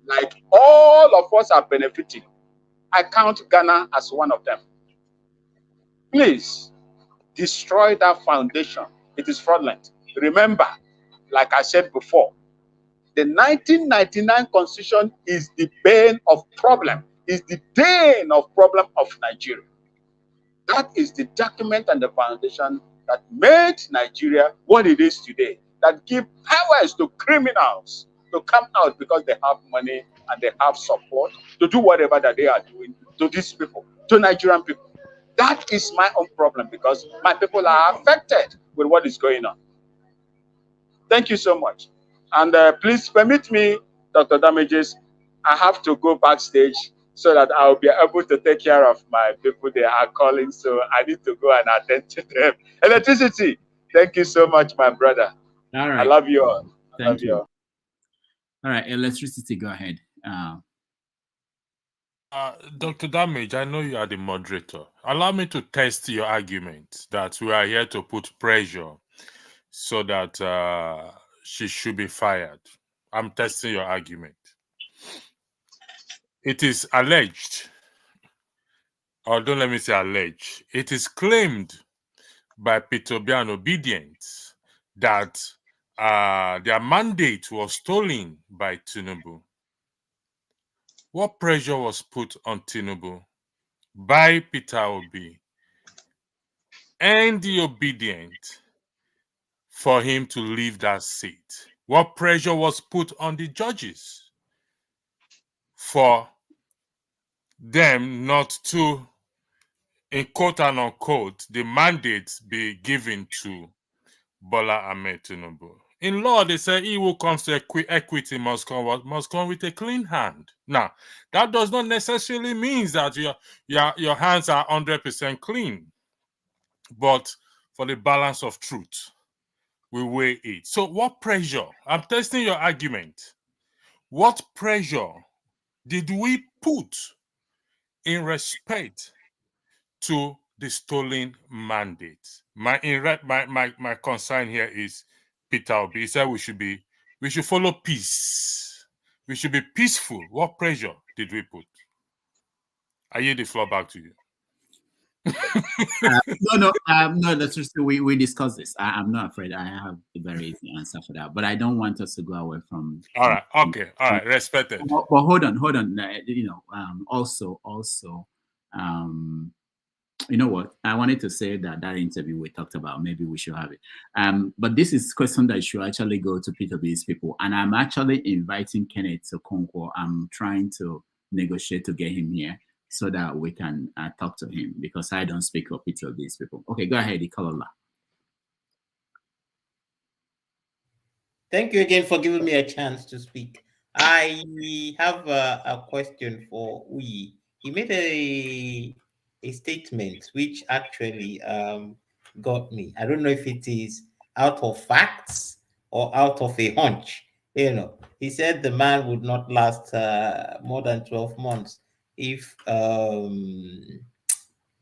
like all of us are benefiting, I count Ghana as one of them. Please destroy that foundation. It is fraudulent. Remember, like I said before, the 1999 Constitution is the bane of problem, is the bane of problem of Nigeria. That is the document and the foundation that made Nigeria what it is today, that give powers to criminals to come out because they have money and they have support to do whatever that they are doing to these people, to Nigerian people. That is my own problem because my people are affected with what is going on. Thank you so much. And please permit me, Dr. Damages, I have to go backstage so that I'll be able to take care of my people they are calling. So I need to go and attend to them. Electricity, thank you so much, my brother. All right. I love you all. Thank you. All right, Electricity, go ahead. Dr. Damage, I know you are the moderator. Allow me to test your argument that we are here to put pressure so that she should be fired. I'm testing your argument. It is alleged, or don't let me say alleged, it is claimed by Peter Obi and Obedience that their mandate was stolen by Tinubu. What pressure was put on Tinubu by Peter Obi and the Obedient for him to leave that seat? What pressure was put on the judges for them not to, in quote and unquote, the mandate be given to Bola Ahmed Tinubu? In law, they say he who comes to equity must come with a clean hand. Now, that does not necessarily mean that your hands are 100% clean. But for the balance of truth, we weigh it. So what pressure? I'm testing your argument. What pressure did we put in respect to the stolen mandate? My concern here is Peter Obi. He said we should follow peace. We should be peaceful. What pressure did we put? I yield the floor back to you. No, that's just, we discussed this. I'm not afraid. I have a very easy answer for that, but I don't want us to go away from. All right, okay, all right, respected. But hold on. Also, you know what? I wanted to say that interview we talked about, maybe we should have it. But this is a question that should actually go to Peter B's people, and I'm actually inviting Kenneth to Concours. I'm trying to negotiate to get him here, so that we can talk to him, because I don't speak for Peter of these people. Okay, go ahead, Ikolola. Thank you again for giving me a chance to speak. I have a question for Uyi. He made a statement which actually got me. I don't know if it is out of facts or out of a hunch. You know, he said the man would not last more than 12 months if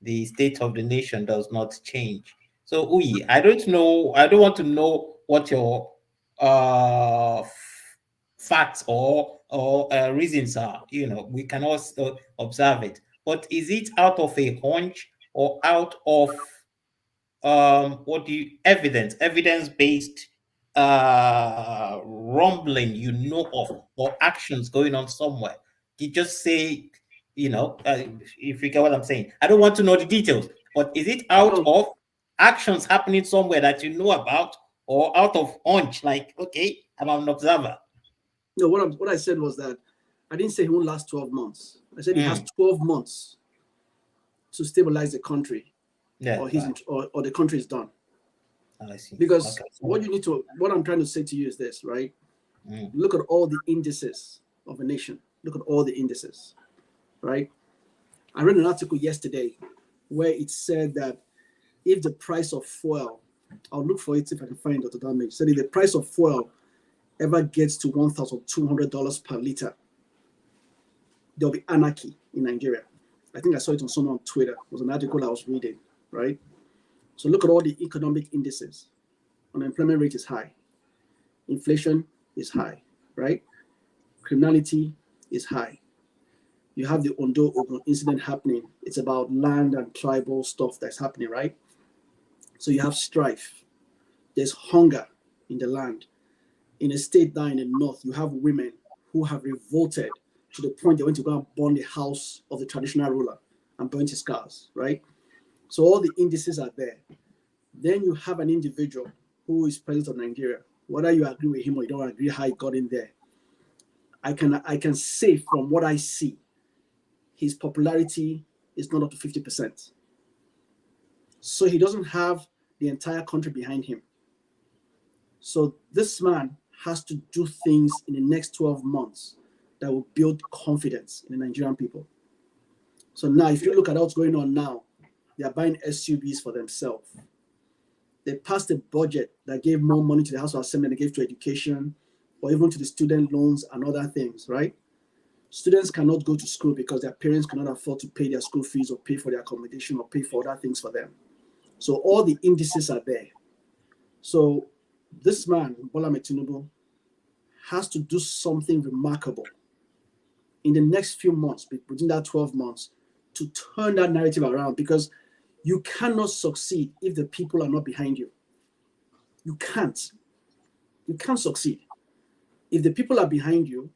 the state of the nation does not change. So, Uyi, I don't want to know what your facts or reasons are. You know, we can also observe it. But is it out of a hunch or out of evidence-based rumbling of, or actions going on somewhere? You just say, if you get what I'm saying. I don't want to know the details, but is it out of actions happening somewhere that you know about, or out of hunch, like, okay, I'm an observer? No, what I said was that I didn't say he won't last 12 months. I said he has 12 months to stabilize the country, or the country is done. I see. Because what I'm trying to say to you is this, right? Look at all the indices of a nation. Look at all the indices, right? I read an article yesterday where it said that if the price of fuel, I'll look for it if I can find Dr. Damage, said if the price of fuel ever gets to $1,200 per liter, there'll be anarchy in Nigeria. I think I saw it on someone on Twitter. It was an article I was reading, right? So look at all the economic indices. Unemployment rate is high. Inflation is high, right? Criminality is high. You have the Ondo Ogun incident happening. It's about land and tribal stuff that's happening, right? So you have strife. There's hunger in the land. In a state down in the north, you have women who have revolted to the point they went to go and burn the house of the traditional ruler and burn his cars, right? So all the indices are there. Then you have an individual who is president of Nigeria. Whether you agree with him or you don't agree how he got in there, I can say from what I see, his popularity is not up to 50%. So he doesn't have the entire country behind him. So this man has to do things in the next 12 months that will build confidence in the Nigerian people. So now, if you look at what's going on now, they are buying SUVs for themselves. They passed a budget that gave more money to the House of Assembly than they gave to education, or even to the student loans and other things, right? Students cannot go to school because their parents cannot afford to pay their school fees or pay for their accommodation or pay for other things for them. So all the indices are there. So this man, Bola Tinubu, has to do something remarkable in the next few months, within that 12 months, to turn that narrative around, because you cannot succeed if the people are not behind you. You can't. You can't succeed. If the people are behind you,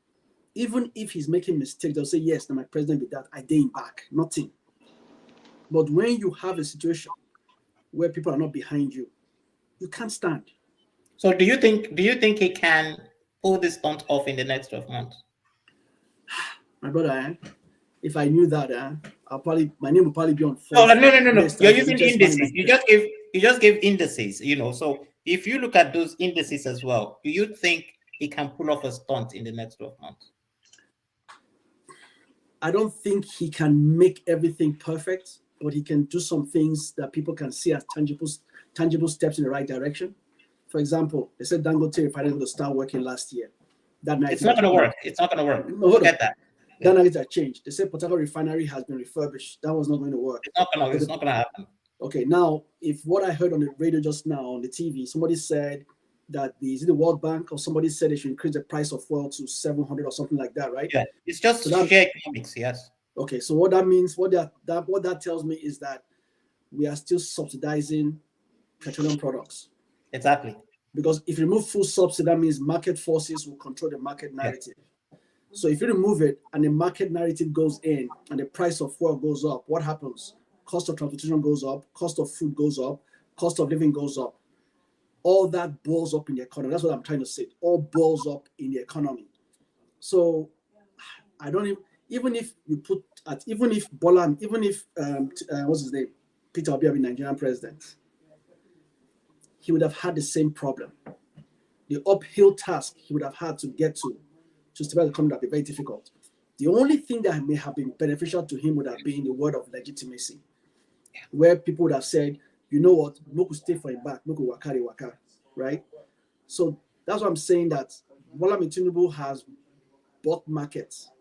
even if he's making mistakes, they'll say, yes, now my president did that, I did him back, nothing. But when you have a situation where people are not behind you, you can't stand. So do you think he can pull this stunt off in the next 12 months? My brother, if I knew that, my name would probably be on first. No. You're using indices. You just gave indices, So if you look at those indices as well, do you think he can pull off a stunt in the next 12 months? I don't think he can make everything perfect, but he can do some things that people can see as tangible steps in the right direction. For example, they said Dangote refinery was going to start working last year. It's not going to work. It's not going to work. No, forget that. That narrative changed. They said Port Harcourt refinery has been refurbished. That was not going to work. It's not going to happen. Okay, now, if what I heard on the radio just now on the TV, somebody said that is it the World Bank or somebody said they should increase the price of fuel to 700 or something like that, right? Yeah, it's just share economics, yes. Okay, so what that means, what that tells me is that we are still subsidizing petroleum products. Exactly. Because if you remove full subsidy, that means market forces will control the market narrative. Yeah. So if you remove it and the market narrative goes in and the price of fuel goes up, what happens? Cost of transportation goes up, cost of food goes up, cost of living goes up. All that boils up in the economy. That's what I'm trying to say. All boils up in the economy. So I don't even if you put at even if Bola, even if what's his name, Peter Obi, Nigerian president, he would have had the same problem. The uphill task he would have had to get to stabilize the economy would be very difficult. The only thing that may have been beneficial to him would have been the word of legitimacy, where people would have said, you know what, Moku stay for him back, Moku wakari waka, right? So that's what I'm saying, that Bola Tinubu has bought markets.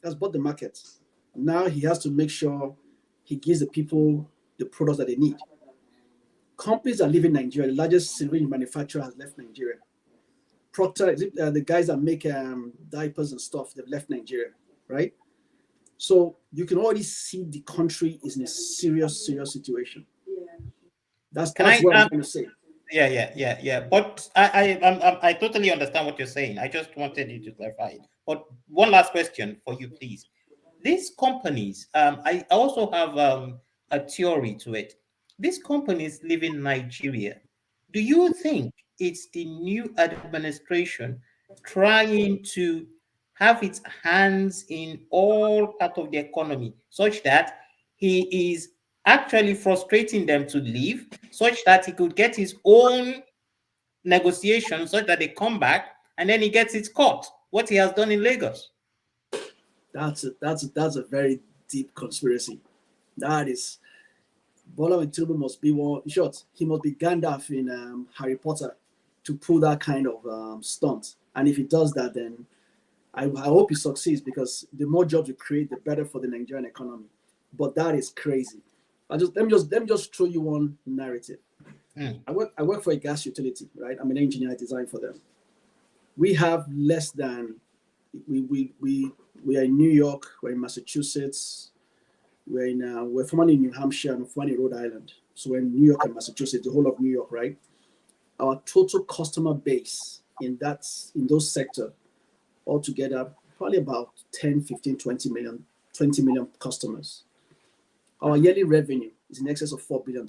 Has bought the markets. Now he has to make sure he gives the people the products that they need. Companies that live in Nigeria, the largest syringe manufacturer has left Nigeria. Procter, the guys that make diapers and stuff, they've left Nigeria, right? So you can already see the country is in a serious situation. That's what I'm trying to say. Yeah. But I totally understand what you're saying. I just wanted you to clarify it. But one last question for you, please. These companies, I also have a theory to it. These companies live in Nigeria. Do you think it's the new administration trying to have its hands in all part of the economy, such that he is actually frustrating them to leave, such that he could get his own negotiations, such that they come back and then he gets it caught. What he has done in Lagos. That's a very deep conspiracy. That is, Bola Tinubu must be one. In short, he must be Gandalf in Harry Potter to pull that kind of stunt. And if he does that, then I hope he succeeds, because the more jobs we create, the better for the Nigerian economy. But that is crazy. Let me just throw you one narrative. I work for a gas utility, right? I'm an engineer. I design for them. We have less than we are in New York. We're in Massachusetts. We're formerly in New Hampshire and formerly in Rhode Island. So we're in New York and Massachusetts, the whole of New York, right? Our total customer base in those sectors altogether, probably about 10, 15, 20 million customers. Our yearly revenue is in excess of $4 billion.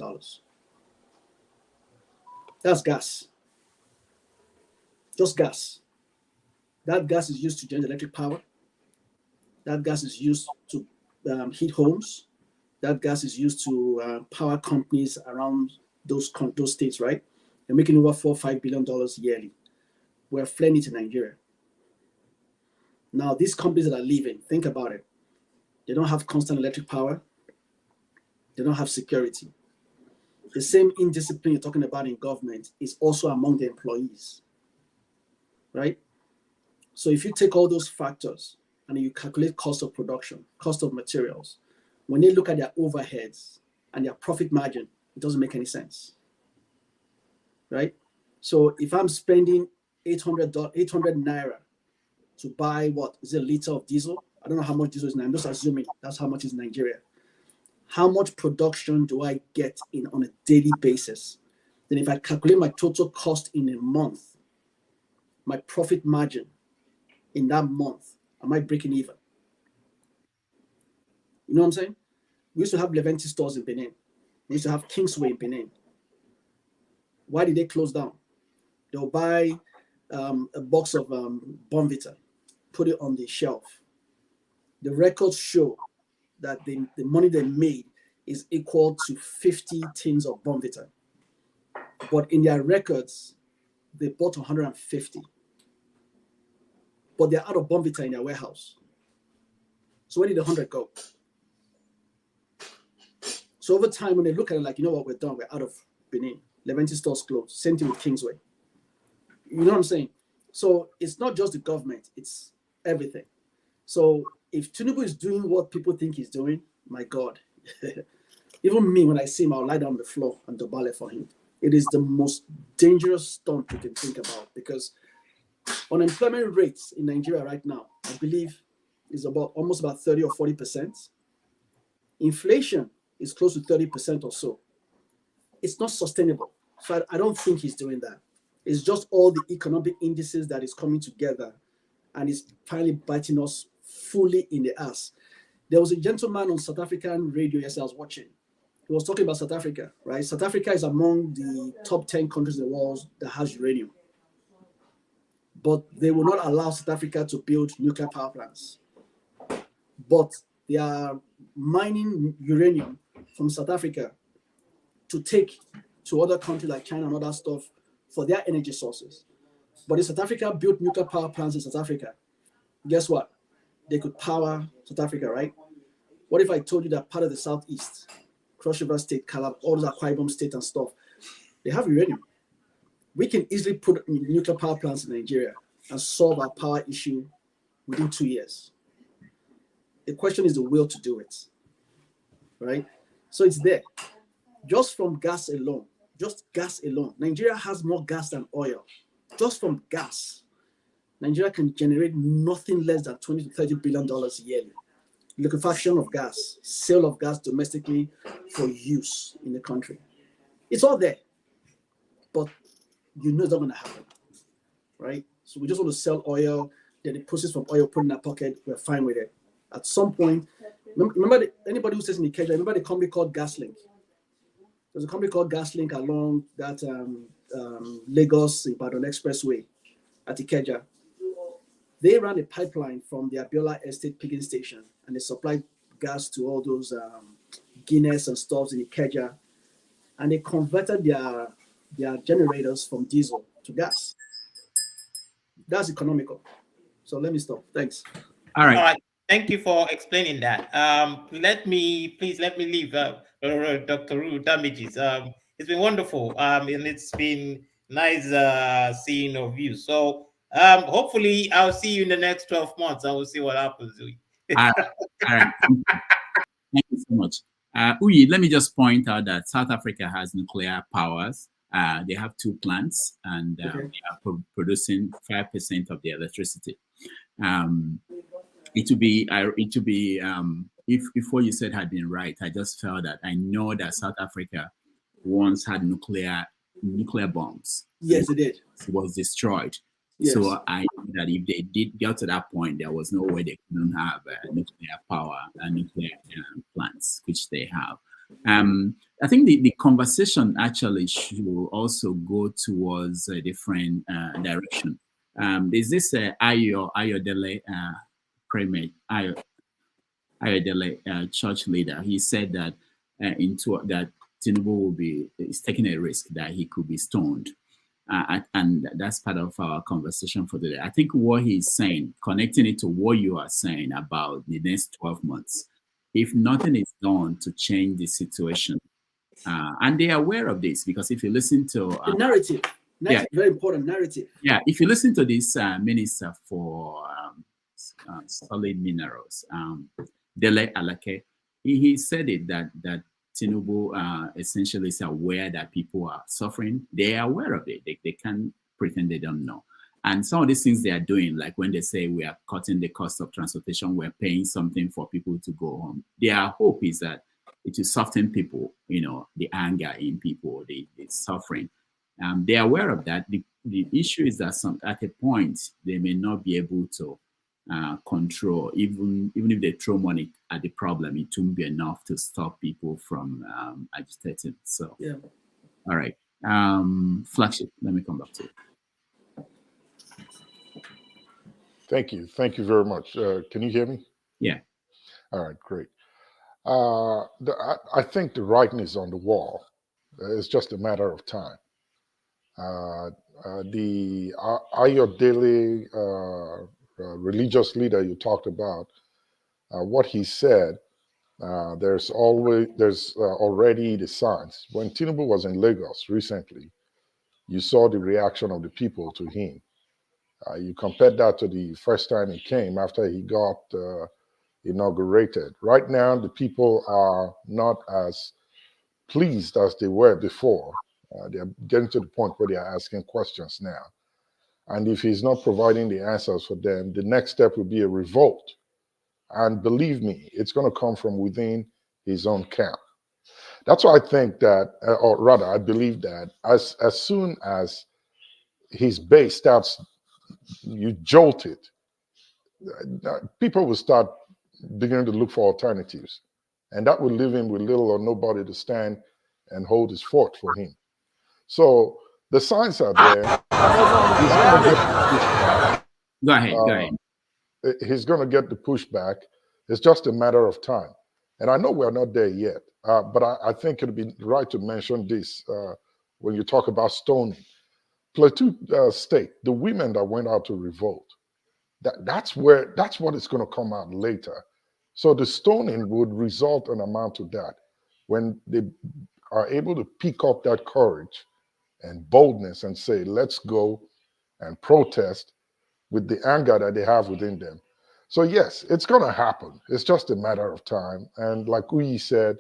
That's gas. Just gas. That gas is used to generate electric power. That gas is used to heat homes. That gas is used to power companies around those states, right? They're making over $4 or $5 billion yearly. We're flying it to Nigeria. Now, these companies that are leaving, think about it. They don't have constant electric power. They don't have security. The same indiscipline you're talking about in government is also among the employees, right? So if you take all those factors and you calculate cost of production, cost of materials, when they look at their overheads and their profit margin, it doesn't make any sense, right? So if I'm spending 800 naira to buy what is a liter of diesel, I don't know how much diesel is now. I'm just assuming that's how much is Nigeria. How much production do I get on a daily basis? Then if I calculate my total cost in a month, my profit margin in that month, am I breaking even? You know what I'm saying? We used to have Leventi stores in Benin. We used to have Kingsway in Benin. Why did they close down? They'll buy a box of Bonvita, put it on the shelf. The records show that the money they made is equal to 50 tins of Bonvita. But in their records, they bought 150. But they're out of Bonvita in their warehouse. So where did the 100 go? So over time, when they look at it like, you know what, we're done, we're out of Benin. Leventi stores closed. Same thing with Kingsway. You know what I'm saying? So it's not just the government, it's everything. So if Tinubu is doing what people think he's doing, my God, even me, when I see him, I'll lie down on the floor and dobale for him. It is the most dangerous stunt you can think about, because unemployment rates in Nigeria right now, I believe, is almost about 30 or 40%. Inflation is close to 30% or so. It's not sustainable. So I don't think he's doing that. It's just all the economic indices that is coming together and is finally biting us fully in the ass. There was a gentleman on South African radio yesterday I was watching. He was talking about South Africa, right? South Africa is among the top 10 countries in the world that has uranium. But they will not allow South Africa to build nuclear power plants. But they are mining uranium from South Africa to take to other countries like China and other stuff for their energy sources. But if South Africa built nuclear power plants in South Africa, guess what? They could power South Africa, right? What if I told you that part of the Southeast, Cross River State, Calabar, all those Akwa Ibom State and stuff, they have uranium. We can easily put nuclear power plants in Nigeria and solve our power issue within 2 years. The question is the will to do it, right? So it's there. Just from gas alone, Nigeria has more gas than oil. Just from gas, Nigeria can generate nothing less than $20 to $30 billion yearly. Liquefaction of gas, sale of gas domestically for use in the country. It's all there, but you know it's not going to happen, right? So we just want to sell oil, then the proceeds from oil put in our pocket, we're fine with it. At some point, remember anybody who says in the Ikeja, remember the company called GasLink? There's a company called GasLink along that Lagos-Ibadan Expressway at Ikeja. They ran a pipeline from the Abiola Estate picking station, and they supplied gas to all those Guinness and stuff in Ikeja, and they converted their generators from diesel to gas. That's economical. So let me stop. Thanks. All right. Thank you for explaining that. Let me leave Dr. Ru Damages. It's been wonderful. And it's been nice seeing your views. So hopefully I'll see you in the next 12 months. I will see what happens. All right. Thank you so much. Uyi, let me just point out that South Africa has nuclear powers. They have 2 plants, and they are producing 5% of the electricity. It would be if what you said had been right. I just felt that I know that South Africa once had nuclear bombs. Yes, it did. It was destroyed. Yes. So I know that if they did get to that point, there was no way they couldn't have nuclear power and nuclear plants, which they have. I think the conversation actually should also go towards a different direction. There's this Ayodele Primate Ayodele church leader. He said that that Tinubu is taking a risk that he could be stoned. And that's part of our conversation for today. I think what he's saying, connecting it to what you are saying about the next 12 months, if nothing is done to change the situation, and they are aware of this, because if you listen to the narrative, very important narrative. Yeah, if you listen to this minister for solid minerals, Dele Alake, he said it that Tinubu essentially is aware that people are suffering. They are aware of it. They can't pretend they don't know. And some of these things they are doing, like when they say we are cutting the cost of transportation, we're paying something for people to go home. Their hope is that it will soften people, the anger in people, the suffering. They are aware of that. The issue is that at a point, they may not be able to control, even if they throw money at the problem, it won't be enough to stop people from agitating. So, yeah. All right. Flagship, let me come back to you. Thank you. Thank you very much. Can you hear me? Yeah. All right, great. I think the writing is on the wall. It's just a matter of time. The Ayodele religious leader you talked about, what he said, there's already the signs. When Tinubu was in Lagos recently, you saw the reaction of the people to him. You compared that to the first time he came after he got inaugurated. Right now, the people are not as pleased as they were before. They're getting to the point where they are asking questions now. And if he's not providing the answers for them, the next step will be a revolt. And believe me, it's going to come from within his own camp. That's why I think that, or rather, I believe that as soon as his base starts, you jolt it, people will start beginning to look for alternatives. And that will leave him with little or nobody to stand and hold his fort for him. So the signs are there. Go ahead. He's going to get the pushback. It's just a matter of time. And I know we're not there yet, but I think it would be right to mention this when you talk about stoning. Plateau State, the women that went out to revolt, that's what is going to come out later. So the stoning would result in amount to that. When they are able to pick up that courage and boldness and say, let's go and protest with the anger that they have within them. So yes, it's going to happen. It's just a matter of time. And like Uyi said,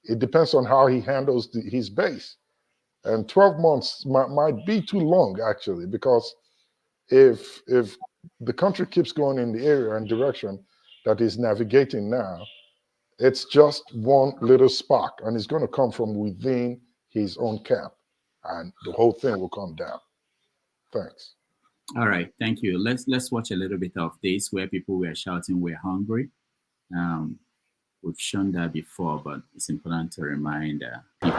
it depends on how he handles his base. And 12 months might be too long, actually, because if the country keeps going in the area and direction that is navigating now, it's just one little spark, and it's going to come from within his own camp, and the whole thing will come down. Thanks. All right, thank you. Let's watch a little bit of this where people were shouting, "We're hungry." We've shown that before, but it's important to remind people.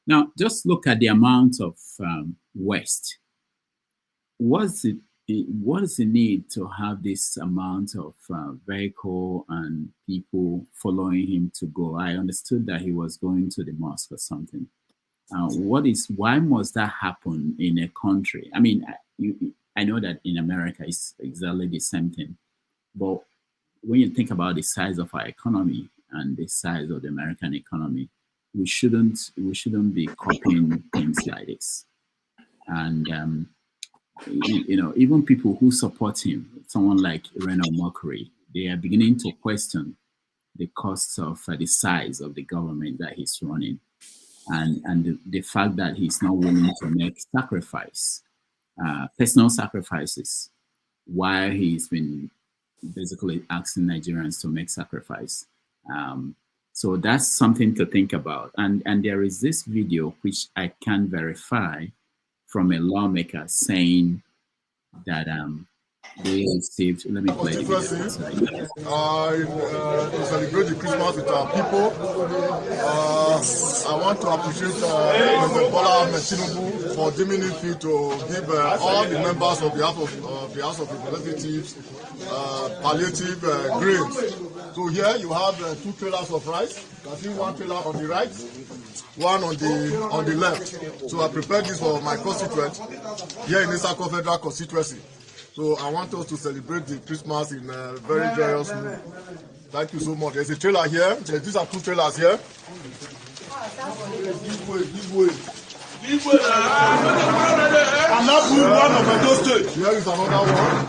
Now, just look at the amount of waste. What is the need to have this amount of vehicle and people following him to go? I understood that he was going to the mosque or something. Why must that happen in a country? I mean, I know that in America it's exactly the same thing, but when you think about the size of our economy and the size of the American economy, we shouldn't be copying things like this. And you know, even people who support him, someone like Reno Mockery, they are beginning to question the costs of the size of the government that he's running, and the fact that he's not willing to make personal sacrifices, while he's been basically asking Nigerians to make sacrifice. So that's something to think about. And there is this video which I can verify from a lawmaker saying that they received. Let me play the video. To celebrate the Christmas with our people. I want to appreciate President Bola Ahmed Tinubu for deeming it fit to give all the members of the House of Representatives palliative grains. So here you have 2 trailers of rice. You can see 1 trailer on the right, 1 on the left. So I prepared this for my constituent here in Isako Federal Constituency. So I want us to celebrate the Christmas in a very joyous mood. Thank you so much. There's a trailer here. These are 2 trailers here. This way. I'm not doing one of those states. Here is another one.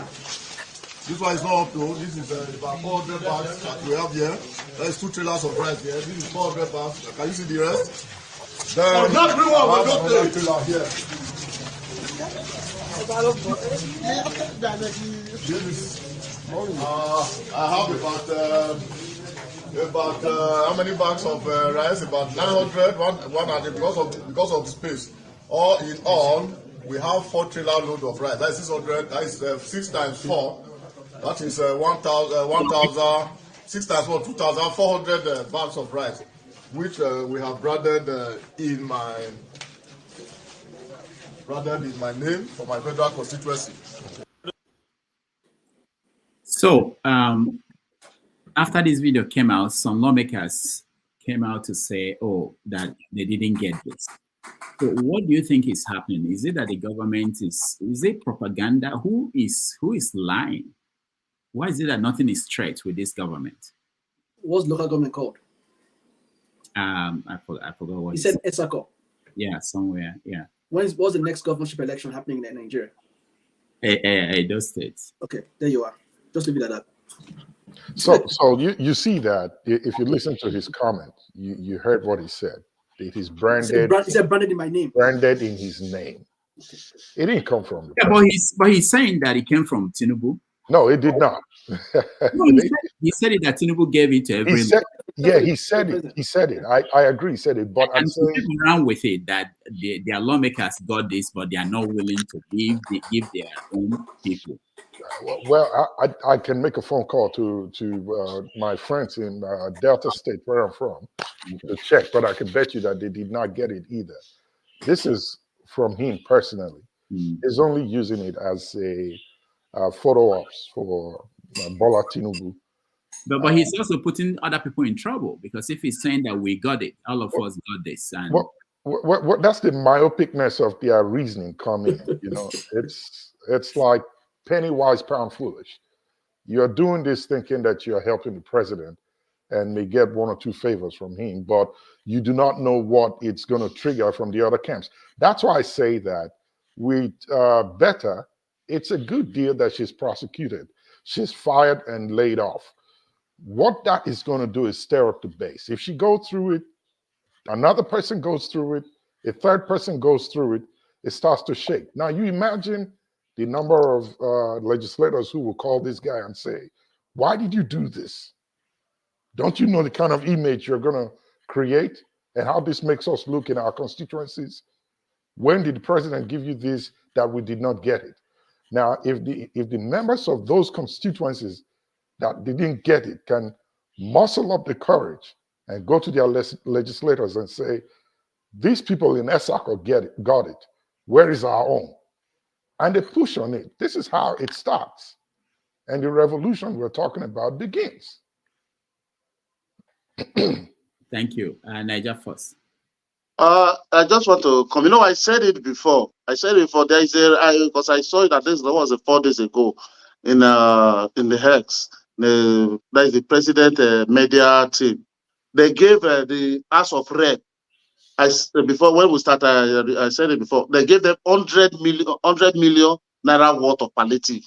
This one is not up to. This is about 400 bags that we have here. There's 2 trailers of rice here. This is 400 bags. Can you see the rest? Then not doing one of those trailer here. I have about how many bags of rice? About 900. One at because of the space. All in all, we have 4 trailer load of rice. That's 600. That is 6 times 4. That is 1,000. 6 times 4, 2,400 bags of rice, which we have branded in my name for my federal constituency. So after this video came out, some lawmakers came out to say, oh, that they didn't get this. So what do you think is happening? Is it that the government is it propaganda? Who is lying? Why is it that nothing is straight with this government? What's local government called? I forgot what he said. Esako. Yeah, somewhere. Yeah. What's the next governorship election happening in Nigeria? Those states. Okay, there you are. Just leave it at that. So you see that if you listen to his comment, you heard what he said. It is branded. He said branded in my name. Branded in his name. It didn't come from the but he's saying that it came from Tinubu. No, it did not. No, he said it that Tinubu gave it to everyone. Yeah, he said it. He said it. I agree. He said it. But I'm saying people around with it that their lawmakers got this, but they are not willing to give their own people. Well, I can make a phone call to my friends in Delta State, where I'm from, to check. But I can bet you that they did not get it either. This is from him personally. He's only using it as a photo ops for Bola Tinubu. But he's also putting other people in trouble, because if he's saying that we got it, all of us got this, and that's the myopicness of their reasoning coming. You know, it's like penny wise, pound foolish. You're doing this thinking that you're helping the president and may get one or two favors from him, but you do not know what it's going to trigger from the other camps. That's why I say that with Betta, it's a good deal that she's prosecuted. She's fired and laid off. What that is going to do is stir up the base. If she goes through it, another person goes through it, a third person goes through it, it starts to shake. Now you imagine the number of legislators who will call this guy and say, why did you do this? Don't you know the kind of image you're going to create and how this makes us look in our constituencies? When did the president give you this that we did not get it? Now, if the members of those constituencies that didn't get it can muscle up the courage and go to their legislators and say, these people in Esako got it. Where is our own? And they push on it. This is how it starts. And the revolution we're talking about begins. Thank you. Niger first. I just want to come. You know, I said it before. There is because I saw it at least that was 4 days ago in the Hex. That is the president media team. They gave the House of Rep. Before when we started, I said it before. They gave them 100 million naira worth of palliative.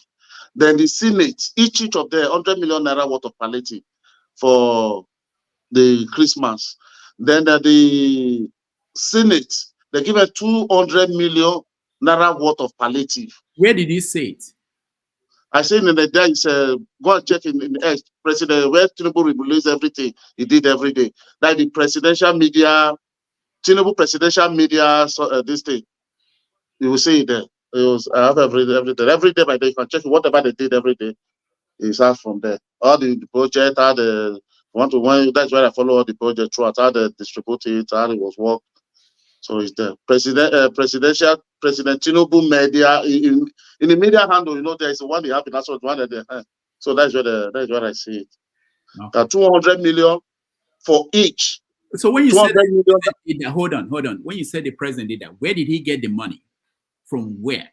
Then the Senate, each of them 100 million naira worth of palliative for the Christmas. Then the Senate, they give it 200 million naira worth of palliative. Where did he say it? I said in the day, go and check in the X, President, where Tinubu released everything he did every day. Like the presidential media, Tinubu presidential media, this thing. You will see it there. It was, I have every day by day. You can check whatever they did every day. It's out from there. All the project, how the that's where I follow all the project throughout, how they distribute it, how it was worked. So it's there. President Tinubu media in the media handle, you know, there is one they have in that's one that they have. So that's where I see it. Okay. 200 million for each. So when you said that, hold on. When you said the president did that, where did he get the money? From where?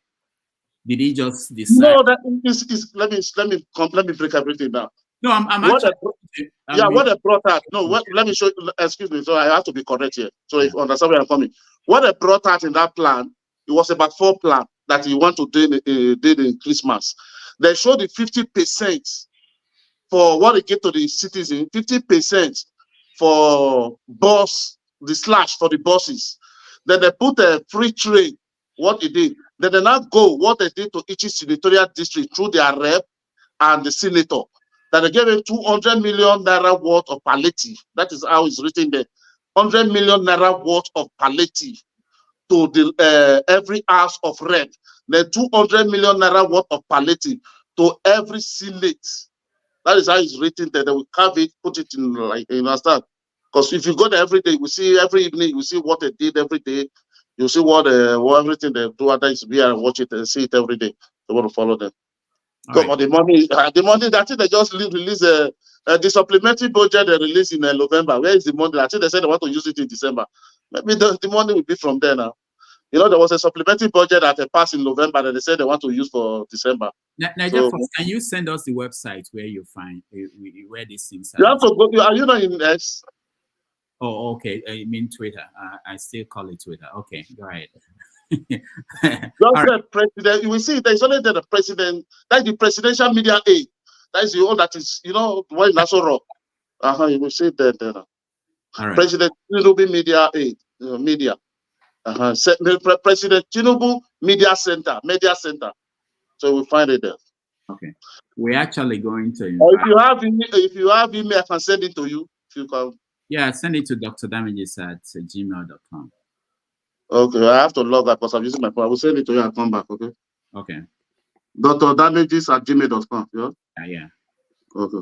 Did he just decide? No, that is let me break everything down. No, I'm what they brought out. No, let me show you. Excuse me. So I have to be correct here. So if you understand where I'm coming, what they brought out in that plan, it was about 4 plans that he want to did in Christmas. They showed the 50% for what they give to the citizen, 50% for the slash for the buses. Then they put a free trade. What they did. Then they now go what they did to each senatorial district through their rep and the senator. That they gave him 200 million naira worth of palliative. That is how it's written there. 100 million naira worth of palliative to the every house of rep. Then 200 million naira worth of palliative to every senate. That is how it's written there. They will carve it, put it in, like, you understand? Because if you go there every day, you see every evening, you see what they did every day. You see what everything they do. Other is be and watch it and see it every day. They want to follow them. Right. But the money that they just release the supplementary budget they released in November. Where is the money? I think they said they want to use it in December. Maybe the money will be from there now. You know, there was a supplementary budget that they passed in November that they said they want to use for December. Now, can you send us the website where you find where these things are? You have to go. Are you not in X? Oh, okay. I mean Twitter. I still call it Twitter. Okay, go ahead. Right. President, you will see there's only the president. That's the presidential media aid. That is the one that is, you know, when that's so raw. You will see that there. Right. President Tinubu media aid, media. President Tinubu media center. So we'll find it there. Okay. We're actually going to. If you have email, I can send it to you. You can. Yeah, send it to drdamages@gmail.com. Okay, I have to log that because I'm using my phone. I will send it to you and come back, okay? Okay. drdamages@gmail.com, yeah? Yeah. Okay.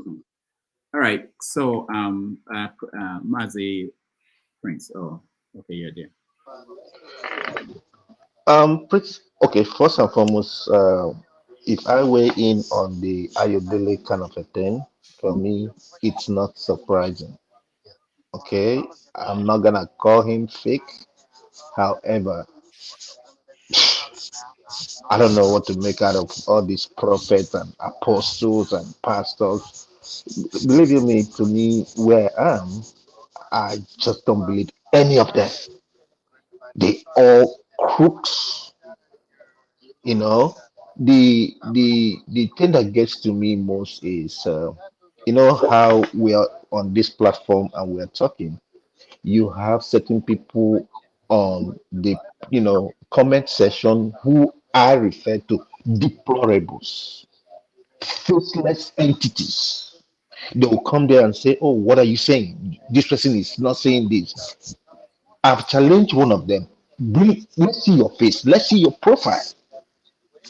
All right. So, Mazi Prince. Oh, okay, you're there. Okay, first and foremost, if I weigh in on the Ayodele kind of a thing, for me, it's not surprising. Okay, I'm not gonna call him fake. However, I don't know what to make out of all these prophets and apostles and pastors. Believe you me, to me, where I am, I just don't believe any of them. They all crooks. You know, the thing that gets to me most is, you know, how we are on this platform and we're talking. You have certain people on the, you know, comment section who I refer to deplorables, faceless entities. They will come there and say, "Oh, what are you saying? This person is not saying this." I've challenged one of them. Let's see your face. Let's see your profile.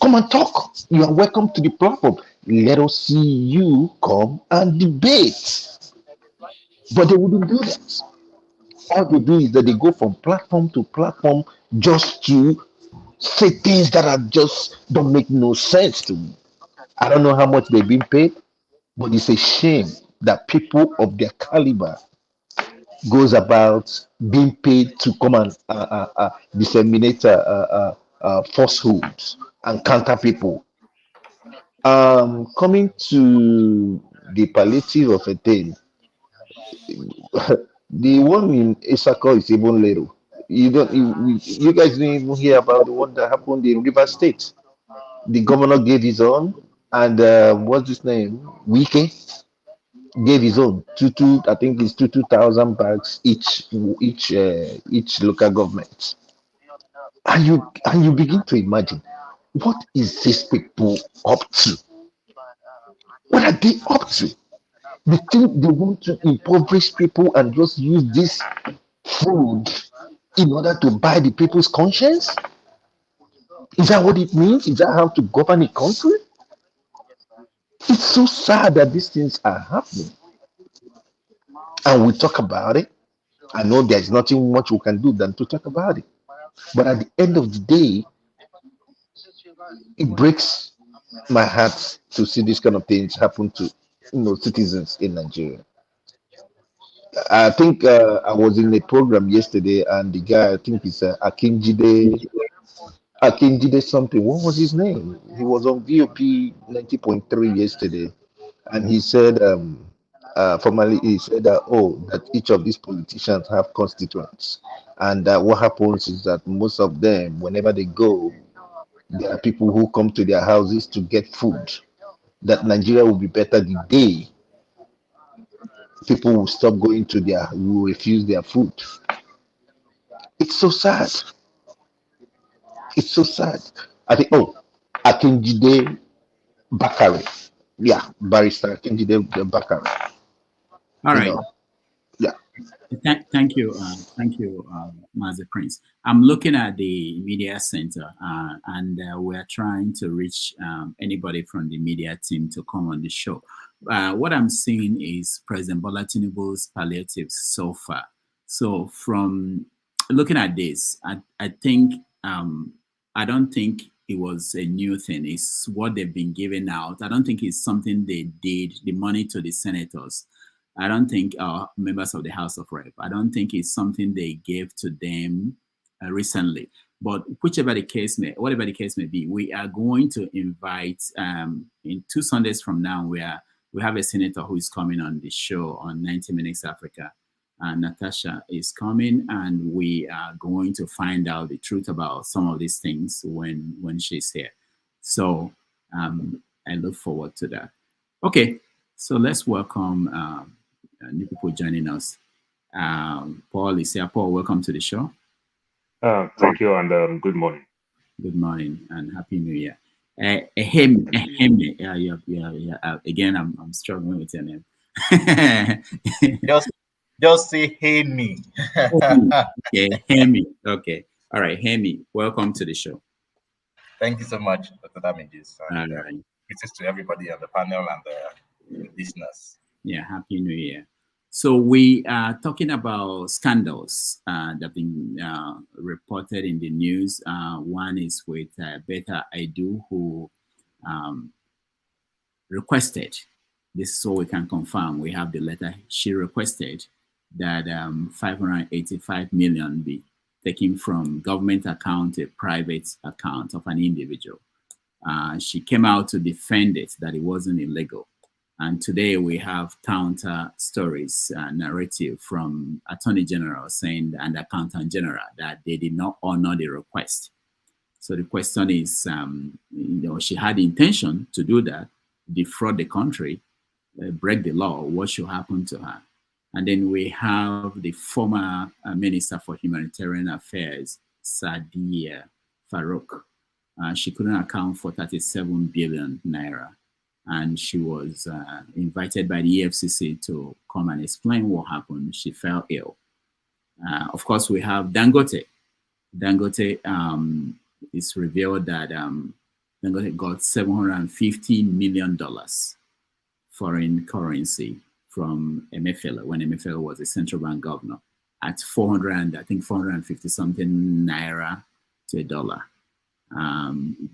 Come and talk. You are welcome to the platform. Let us see you come and debate. But they wouldn't do that. All they do is that they go from platform to platform just to say things that are just don't make no sense to me. I don't know how much they've been paid, but it's a shame that people of their caliber goes about being paid to come and disseminate falsehoods and counter people. Coming to the palliative of a thing, the one in Isako is even little. You guys didn't even hear about the one that happened in River State. The governor gave his own, and what's his name? Wike gave his own I think it's 2,000 bags each local government. And you begin to imagine, what is these people up to? What are they up to? They think they want to impoverish people and just use this food in order to buy the people's conscience? Is that what it means? Is that how to govern a country? It's so sad that these things are happening. And we talk about it. I know there's nothing much we can do than to talk about it. But at the end of the day, it breaks my heart to see these kind of things happen to citizens in Nigeria. I think I was in a program yesterday, and the guy, I think it's Akinjide something. What was his name? He was on VOP 90.3 yesterday, and he said, formally, he said that each of these politicians have constituents, and what happens is that most of them, whenever they go, there are people who come to their houses to get food. That Nigeria will be better the day people will stop going to will refuse their food. It's so sad. It's so sad. I think, Akinjide Bakare. Yeah, barrister Akinjide Bakare. All right. Yeah. Thank you, Mazi Prince. I'm looking at the media center, and we're trying to reach anybody from the media team to come on the show. What I'm seeing is President Bola Tinubu's palliatives so far. So from looking at this, I think I don't think it was a new thing. It's what they've been giving out. I don't think it's something they did, the money to the senators. I don't think members of the House of Rep. I don't think it's something they gave to them recently. But whatever the case may be, we are going to invite in 2 Sundays from now. We have a senator who is coming on the show on 90 Minutes Africa. Natasha is coming, and we are going to find out the truth about some of these things when she's here. So I look forward to that. Okay, so let's welcome new people joining us. Paul is here. Paul, welcome to the show. Thank you, and good morning. Good morning, and Happy New Year. Again, I'm struggling with your name. Just say, hey, me. Okay, Hemi. Okay. All right, Hemi, welcome to the show. Thank you so much, Dr. Damages. All And right. greetings to everybody on the panel and the listeners. Yeah, Happy New Year. So we are talking about scandals that have been reported in the news. One is with Betta Ayodele, who requested, this is so we can confirm, we have the letter, she requested that 585 million be taken from government account to a private account of an individual. She came out to defend it, that it wasn't illegal. And today we have counter stories, narrative from Attorney General saying, and Accountant General, that they did not honor the request. So the question is, she had the intention to do that, defraud the country, break the law. What should happen to her? And then we have the former Minister for Humanitarian Affairs, Sadiya Farouq. She couldn't account for 37 billion naira. And she was invited by the EFCC to come and explain what happened. She fell ill. Of course, we have Dangote. Dangote, it's revealed that Dangote got $750 million foreign currency from Emefiele when Emefiele was a central bank governor at 450 something naira to a dollar.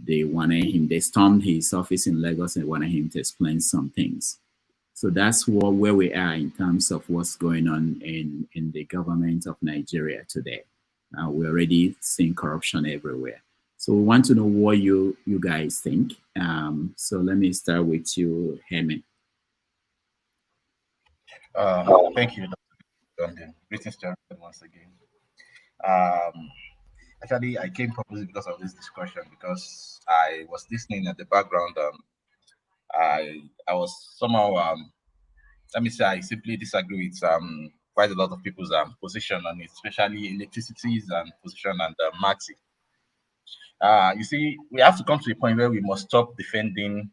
They wanted him, they stormed his office in Lagos and wanted him to explain some things. So that's where we are in terms of what's going on in the government of Nigeria today. We're already seeing corruption everywhere. So we want to know what you guys think. So let me start with you, Hemi. Thank you, Dr. Greetings to everyone once again. Actually, I came probably because of this discussion, because I was listening at the background. I was somehow, let me say, I simply disagree with quite a lot of people's position on it, especially electricity's position and Maxi. You see, we have to come to a point where we must stop defending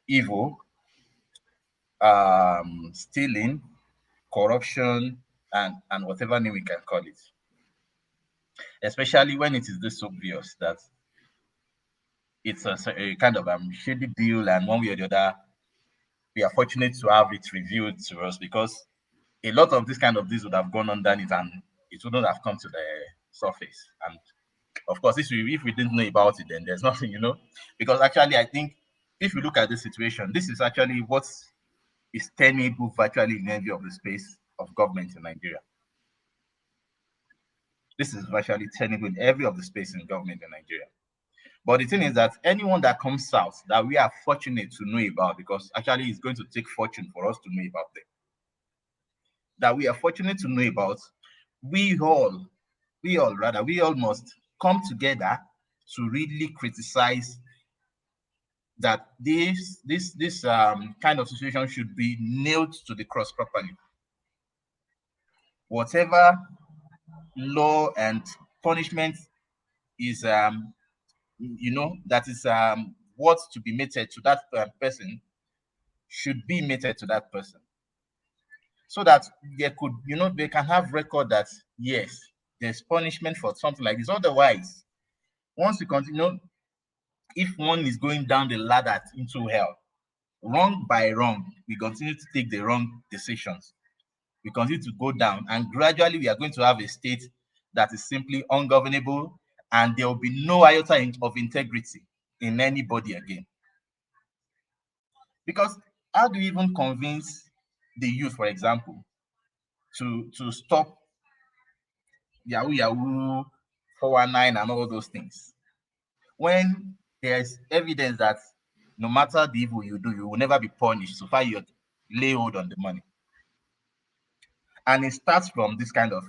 evil, stealing, corruption, and whatever name we can call it. Especially when it is this obvious that it's a kind of shady deal, and one way or the other, we are fortunate to have it revealed to us, because a lot of this kind of deals would have gone underneath and it wouldn't have come to the surface. And of course, if we didn't know about it, then there's nothing, because actually I think if you look at this situation, this is actually what is tenable virtually in every of the space of government in Nigeria. This is virtually tenable in every of the space in government in Nigeria. But the thing is that anyone that comes out that we are fortunate to know about, because actually it's going to take fortune for us to know about them, that we are fortunate to know about, we all must come together to really criticize that this kind of situation should be nailed to the cross properly. Whatever law and punishment is, that is what to be meted to that person should be meted to that person, so that they could, they can have record that yes, there's punishment for something like this. Otherwise, once we continue, if one is going down the ladder into hell, wrong by wrong, we continue to take the wrong decisions. We continue to go down, and gradually we are going to have a state that is simply ungovernable, and there will be no iota of integrity in anybody again. Because how do you even convince the youth, for example, to stop Yahoo, 419 and all those things, when there's evidence that no matter the evil you do, you will never be punished so far you lay hold on the money? And it starts from this kind of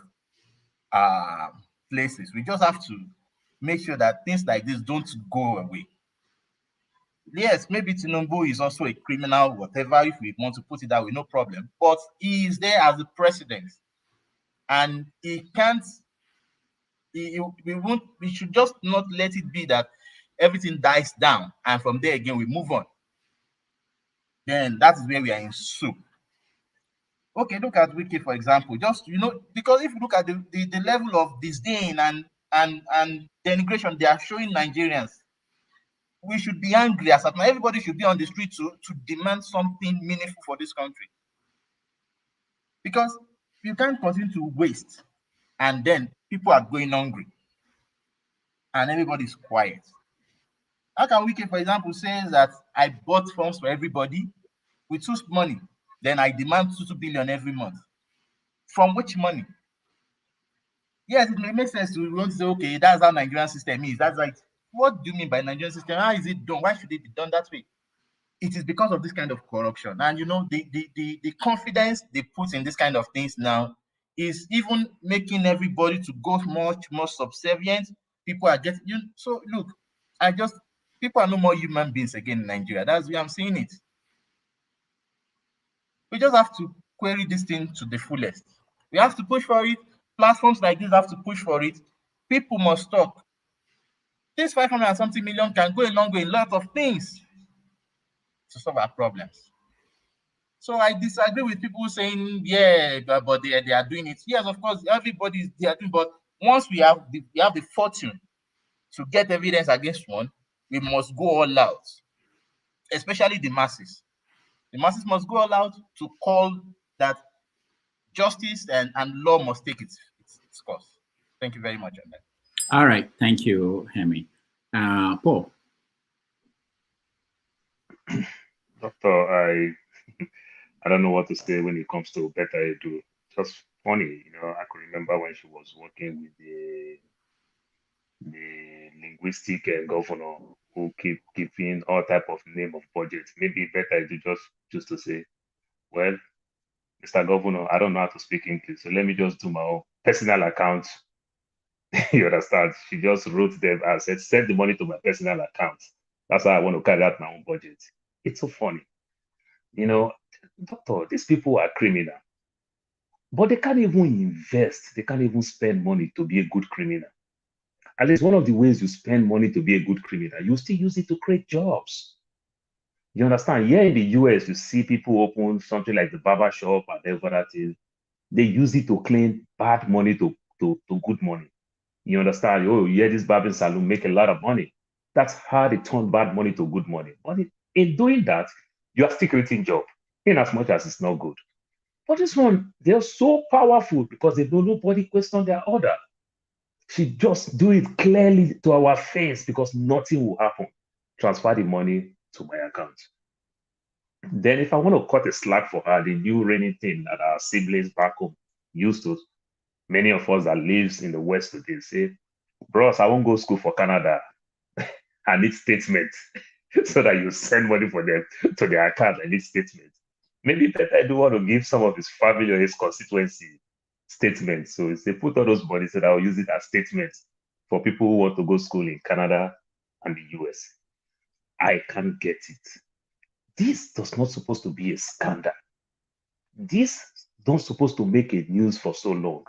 places. We just have to make sure that things like this don't go away. Yes, maybe Tinubu is also a criminal, whatever, if we want to put it that way, no problem. But he is there as the president, and he can't. We should just not let it be that everything dies down, and from there again we move on. Then that is where we are in soup. Okay, look at Wiki, for example. Just, because if you look at the level of disdain and denigration they are showing Nigerians, we should be angry as now. Everybody should be on the street to demand something meaningful for this country. Because you can't continue to waste and then people are going hungry and everybody's quiet. How can Wiki, for example, say that I bought forms for everybody with whose money? Then I demand 2 billion every month. From which money? Yes, it may make sense to want to say, okay, that's how Nigerian system is. That's like, what do you mean by Nigerian system? How is it done? Why should it be done that way? It is because of this kind of corruption. And the confidence they put in this kind of things now is even making everybody to go much more subservient. People are getting so look, people are no more human beings again in Nigeria. That's why I'm seeing it. We just have to query this thing to the fullest. We have to push for it. Platforms like this have to push for it. People must talk. This 500 and something million can go a long way in a lot of things to solve our problems. So I disagree with people saying, yeah, but they are doing it. Yes, of course, everybody they are doing, but once we have the fortune to get evidence against one, we must go all out, especially the masses. The masses must go all out to call that justice and law must take its course. Thank you very much on that. All right. Thank you, Hemi. Paul. Doctor, I don't know what to say when it comes to Betta Ayodele. Just funny, I could remember when she was working with the linguistic governor who keep giving all type of name of budgets. Maybe Betta Ayodele just to say, well, Mr. Governor, I don't know how to speak English, so let me just do my own personal account. You understand? She just wrote them and said, send the money to my personal account. That's how I want to carry out my own budget. It's so funny. Doctor, these people are criminal. But they can't even invest. They can't even spend money to be a good criminal. At least one of the ways you spend money to be a good criminal, you still use it to create jobs. You understand? Here in the US, you see people open something like the barber shop and whatever that is. They use it to clean bad money to good money. You understand? Oh, yeah, this barbering salon make a lot of money. That's how they turn bad money to good money. But in doing that, you are still creating job, in as much as it's not good. But this one, they're so powerful because they don't nobody question their order. She just do it clearly to our face because nothing will happen. Transfer the money to my account. Then if I want to cut a slack for her, the new reigning thing that our siblings back home used to, many of us that lives in the West today say, bros, I won't go to school for Canada. I need statements so that you send money for them to their account. I need statements. Maybe Betta I do want to give some of his family or his constituency statements. So if they put all those money, so that I'll use it as statements for people who want to go to school in Canada and the US. I can't get it. This does not supposed to be a scandal. This don't supposed to make a news for so long.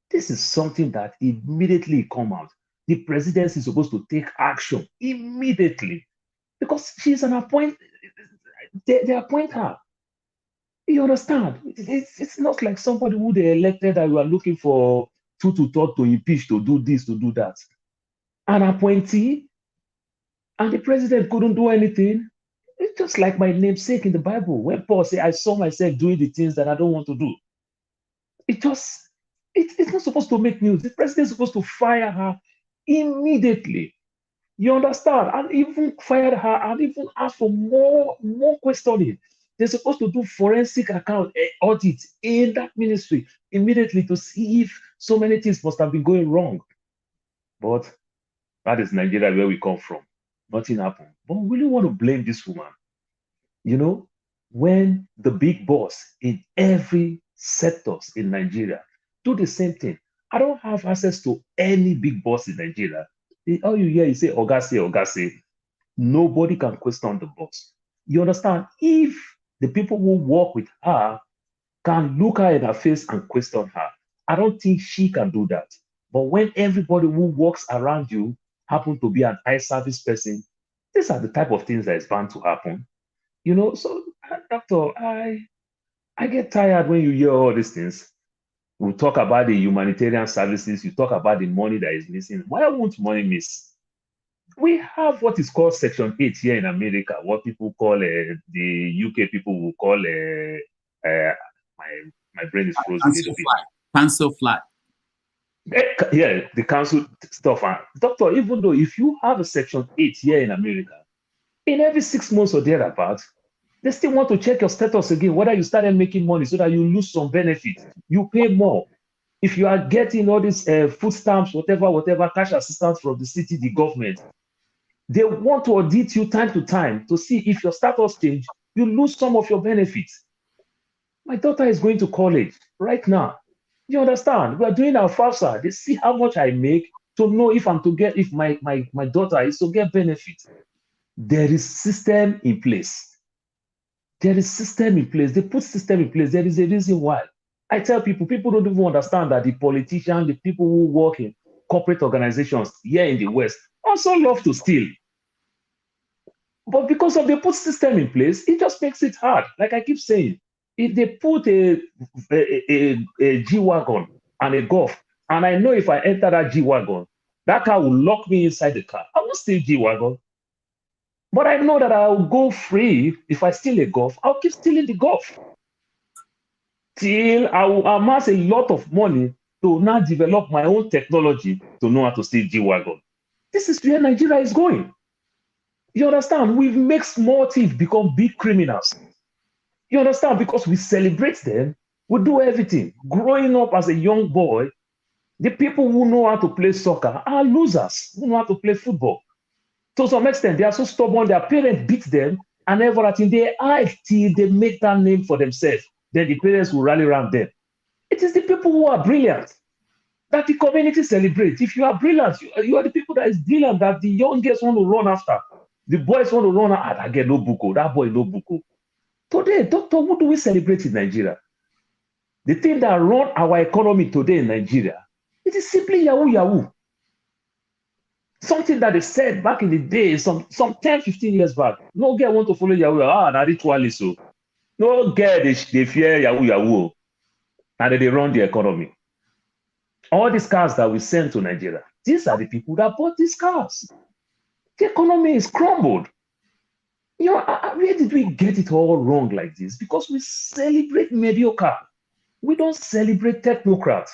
This is something that immediately come out. The presidency is supposed to take action immediately because she's an appointment. They appoint her. You understand? It's not like somebody who they elected that you are looking for to impeach, to do this, to do that. An appointee, and the president couldn't do anything. It's just like my namesake in the Bible, when Paul said, I saw myself doing the things that I don't want to do. It's not supposed to make news. The president is supposed to fire her immediately. You understand? And even fire her and even ask for more questioning. They're supposed to do forensic account audit in that ministry immediately to see if so many things must have been going wrong. But that is Nigeria where we come from. Nothing happened. But we really want to blame this woman. When the big boss in every sectors in Nigeria do the same thing. I don't have access to any big boss in Nigeria. All you hear is say, Oga say. Nobody can question the boss. You understand? If the people who work with her can look her in her face and question her, I don't think she can do that. But when everybody who works around you happen to be an eye service person, these are the type of things that is bound to happen. So, Doctor, I I get tired when you hear all these things. We talk about the humanitarian services, you talk about the money that is missing. Why won't money miss? We have what is called Section 8 here in America, what people call, the UK people will call, my brain is frozen a little bit. Cancel flag. Yeah, the council stuff. Doctor, even though if you have a Section 8 here in America, in every 6 months or thereabout, they still want to check your status again, whether you started making money so that you lose some benefits. You pay more. If you are getting all these food stamps, whatever, cash assistance from the city, the government, they want to audit you time to time to see if your status change, you lose some of your benefits. My daughter is going to college right now. You understand? We are doing our FAFSA. They see how much I make to know if I'm to get, if my daughter is to get benefits. There is system in place. There is system in place. They put system in place. There is a reason why. I tell people don't even understand that the politicians, the people who work in corporate organizations here in the West also love to steal. But because of they put system in place, it just makes it hard. Like I keep saying, if they put a G-Wagon and a Golf, and I know if I enter that G-Wagon, that car will lock me inside the car. I will steal G-Wagon. But I know that I'll go free. If I steal a Golf, I'll keep stealing the Golf. Till I will amass a lot of money to now develop my own technology to know how to steal G-Wagon. This is where Nigeria is going. You understand? We make small thieves become big criminals. You understand? Because we celebrate them, we do everything. Growing up as a young boy, the people who know how to play soccer are losers who know how to play football. To some extent, they are so stubborn, their parents beat them, and everything. They hide till they make that name for themselves. Then the parents will rally around them. It is the people who are brilliant that the community celebrates. If you are brilliant, you are the people that is brilliant that the youngest want to run after. The boys want to run after. I get no buko. That boy no buko. Today, doctor, what do we celebrate in Nigeria? The thing that run our economy today in Nigeria, it is simply Yahoo Yahoo. Something that they said back in the day, some 10, 15 years back. No girl want to follow Yahoo. Na ritually so. No girl, they fear Yahoo Yahoo. And they run the economy. All these cars that we send to Nigeria, these are the people that bought these cars. The economy is crumbled. You know, where did we get it all wrong like this? Because we celebrate mediocre. We don't celebrate technocrats.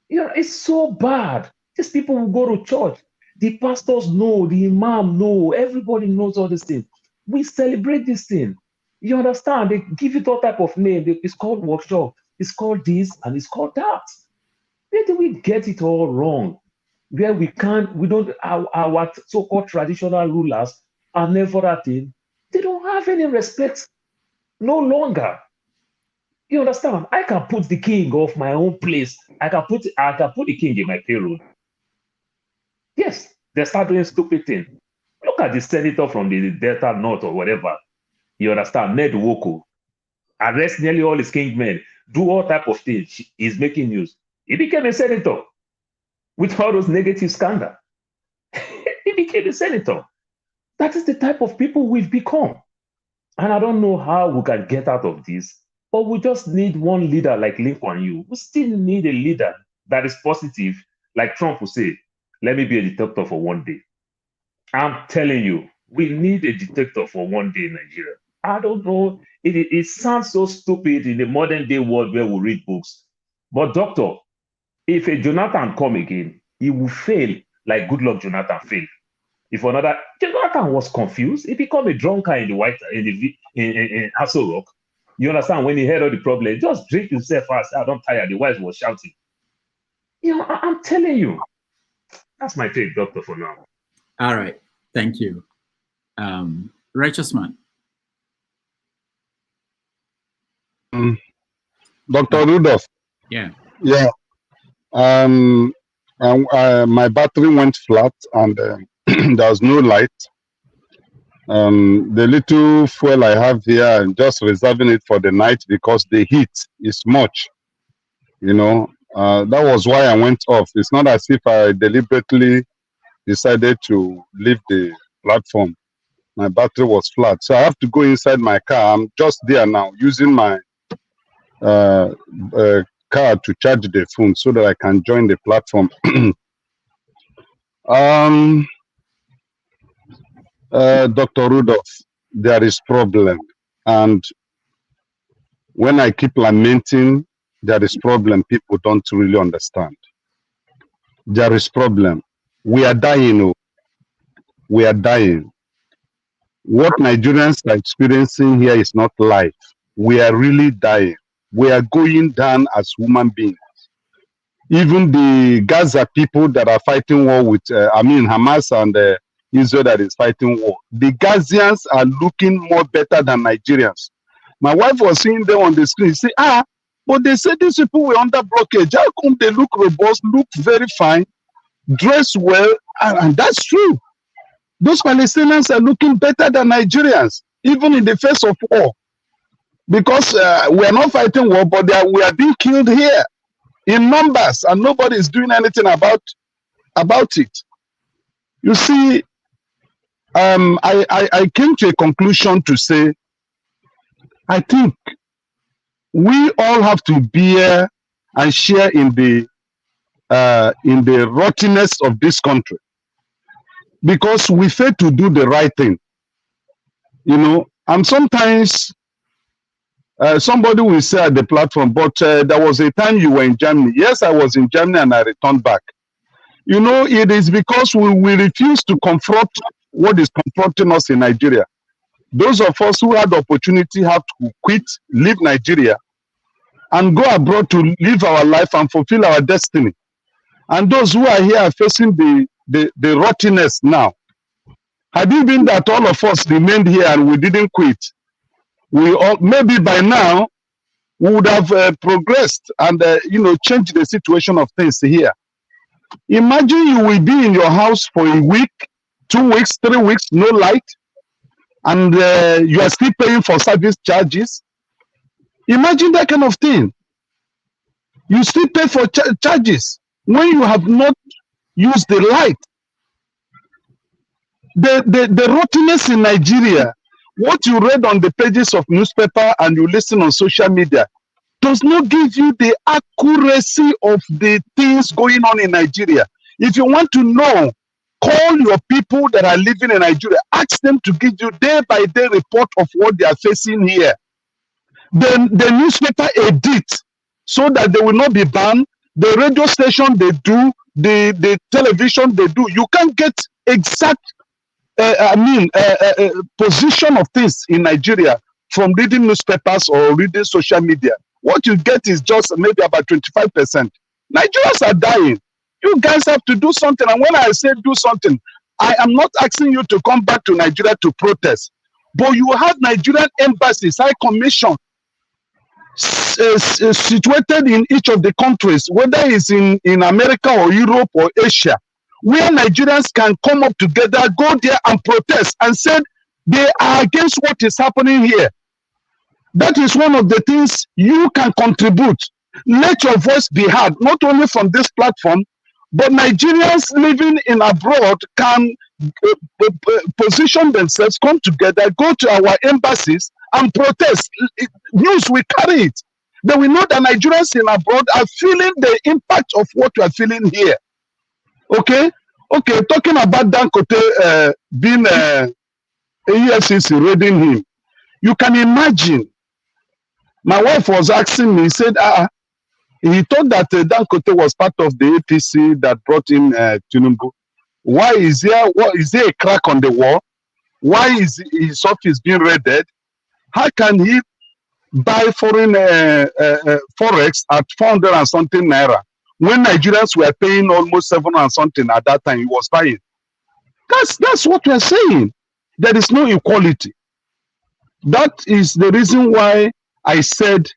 You know, it's so bad. These people will go to church. The pastors know, the imam know, everybody knows all these things. We celebrate this thing. You understand? They give it all type of name. It's called workshop. It's called this and it's called that. Where do we get it all wrong? Where we don't, our so-called traditional rulers are never that thing. They don't have any respect no longer. You understand? I can put the king off my own place. I can put the king in my payroll. Yes, they start doing stupid things. Look at the senator from the Delta North or whatever. You understand? Ned Woko. Arrest nearly all his kingmen. Do all type of things. He's making news. He became a senator with all those negative scandals. He became a senator. That is the type of people we've become. And I don't know how we can get out of this, but we just need one leader like Lee Kuan Yew. We still need a leader that is positive, like Trump will say, let me be a dictator for one day. I'm telling you, we need a dictator for one day in Nigeria. I don't know. It sounds so stupid in the modern day world where we read books. But doctor, if a Jonathan come again, he will fail like Goodluck Jonathan failed. If another Jonathan was confused, he became a drunkard in the White in Aso Rock. You understand? When he heard all the problem, just drink himself fast. I don't tire. The wife was shouting. You know, I'm telling you. That's my take, doctor, for now. All right. Thank you. Righteous man. Dr. Rudolph. Yeah. Yeah. My battery went flat and there was no light. The little fuel I have here, I'm just reserving it for the night because the heat is much. You know, that was why I went off. It's not as if I deliberately decided to leave the platform. My battery was flat. So I have to go inside my car. I'm just there now using my card to charge the phone so that I can join the platform. Dr. Rudolph, there is problem, and when I keep lamenting there is problem, people don't really understand. There is problem. We are dying. Oh. We are dying. What Nigerians are experiencing here is not life. We are really dying. We are going down as human beings. Even the Gaza people that are fighting war with, Hamas and Israel that is fighting war, the Gazians are looking more better than Nigerians. My wife was seeing them on the screen. She said, but they said these people were under blockage. How come they look robust, look very fine, dress well, and that's true. Those Palestinians are looking better than Nigerians, even in the face of war. Because we are not fighting war, but we are being killed here in numbers, and nobody is doing anything about it. You see, I came to a conclusion to say, I think we all have to bear and share in the rottenness of this country, because we fail to do the right thing. You know, and sometimes somebody will say at the platform, but there was a time you were in Germany. Yes, I was in Germany and I returned back. You know, it is because we refuse to confront what is confronting us in Nigeria. Those of us who had the opportunity have to quit, leave Nigeria, and go abroad to live our life and fulfill our destiny. And those who are here are facing the rottenness now. Had it been that all of us remained here and we didn't quit, we all, maybe by now we would have progressed and changed the situation of things here. Imagine you will be in your house for a week, 2 weeks, 3 weeks, no light, and you are still paying for service charges. Imagine that kind of thing. You still pay for charges when you have not used the light. The rottenness in Nigeria, what you read on the pages of newspaper and you listen on social media, does not give you the accuracy of the things going on in Nigeria. If you want to know, call your people that are living in Nigeria. Ask them to give you day-by-day report of what they are facing here. The newspaper edit so that they will not be banned. The radio station they do, the television they do. You can't get exact position of things in Nigeria from reading newspapers or reading social media. What you get is just maybe about 25%. Nigerians are dying. You guys have to do something. And when I say do something, I am not asking you to come back to Nigeria to protest. But you have Nigerian embassies, high commission, situated in each of the countries, whether it's in America or Europe or Asia, where Nigerians can come up together, go there and protest and say they are against what is happening here. That is one of the things you can contribute. Let your voice be heard, not only from this platform, but Nigerians living in abroad can position themselves, come together, go to our embassies and protest. News will carry it. They will know that Nigerians in abroad are feeling the impact of what we are feeling here. Okay, talking about Dangote being EFCC raiding him, you can imagine. My wife was asking me, he said, he thought that Dangote was part of the APC that brought in Tinubu. Why is there a crack on the wall? Why is his office being raided? How can he buy foreign forex at 400 and something naira when Nigerians were paying almost 700 and something at that time he was buying? That's what we're saying. There is no equality. That is the reason why I said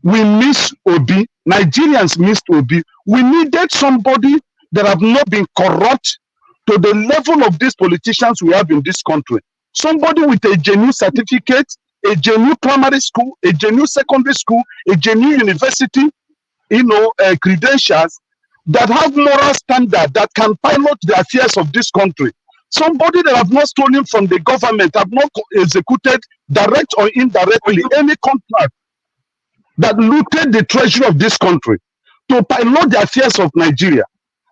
we miss Obi. Nigerians missed Obi. We needed somebody that have not been corrupt to the level of these politicians we have in this country. Somebody with a genuine certificate, a genuine primary school, a genuine secondary school, a genuine university, credentials that have moral standard, that can pilot the affairs of this country. Somebody that have not stolen from the government, have not executed direct or indirectly any contract that looted the treasury of this country to pilot the affairs of Nigeria.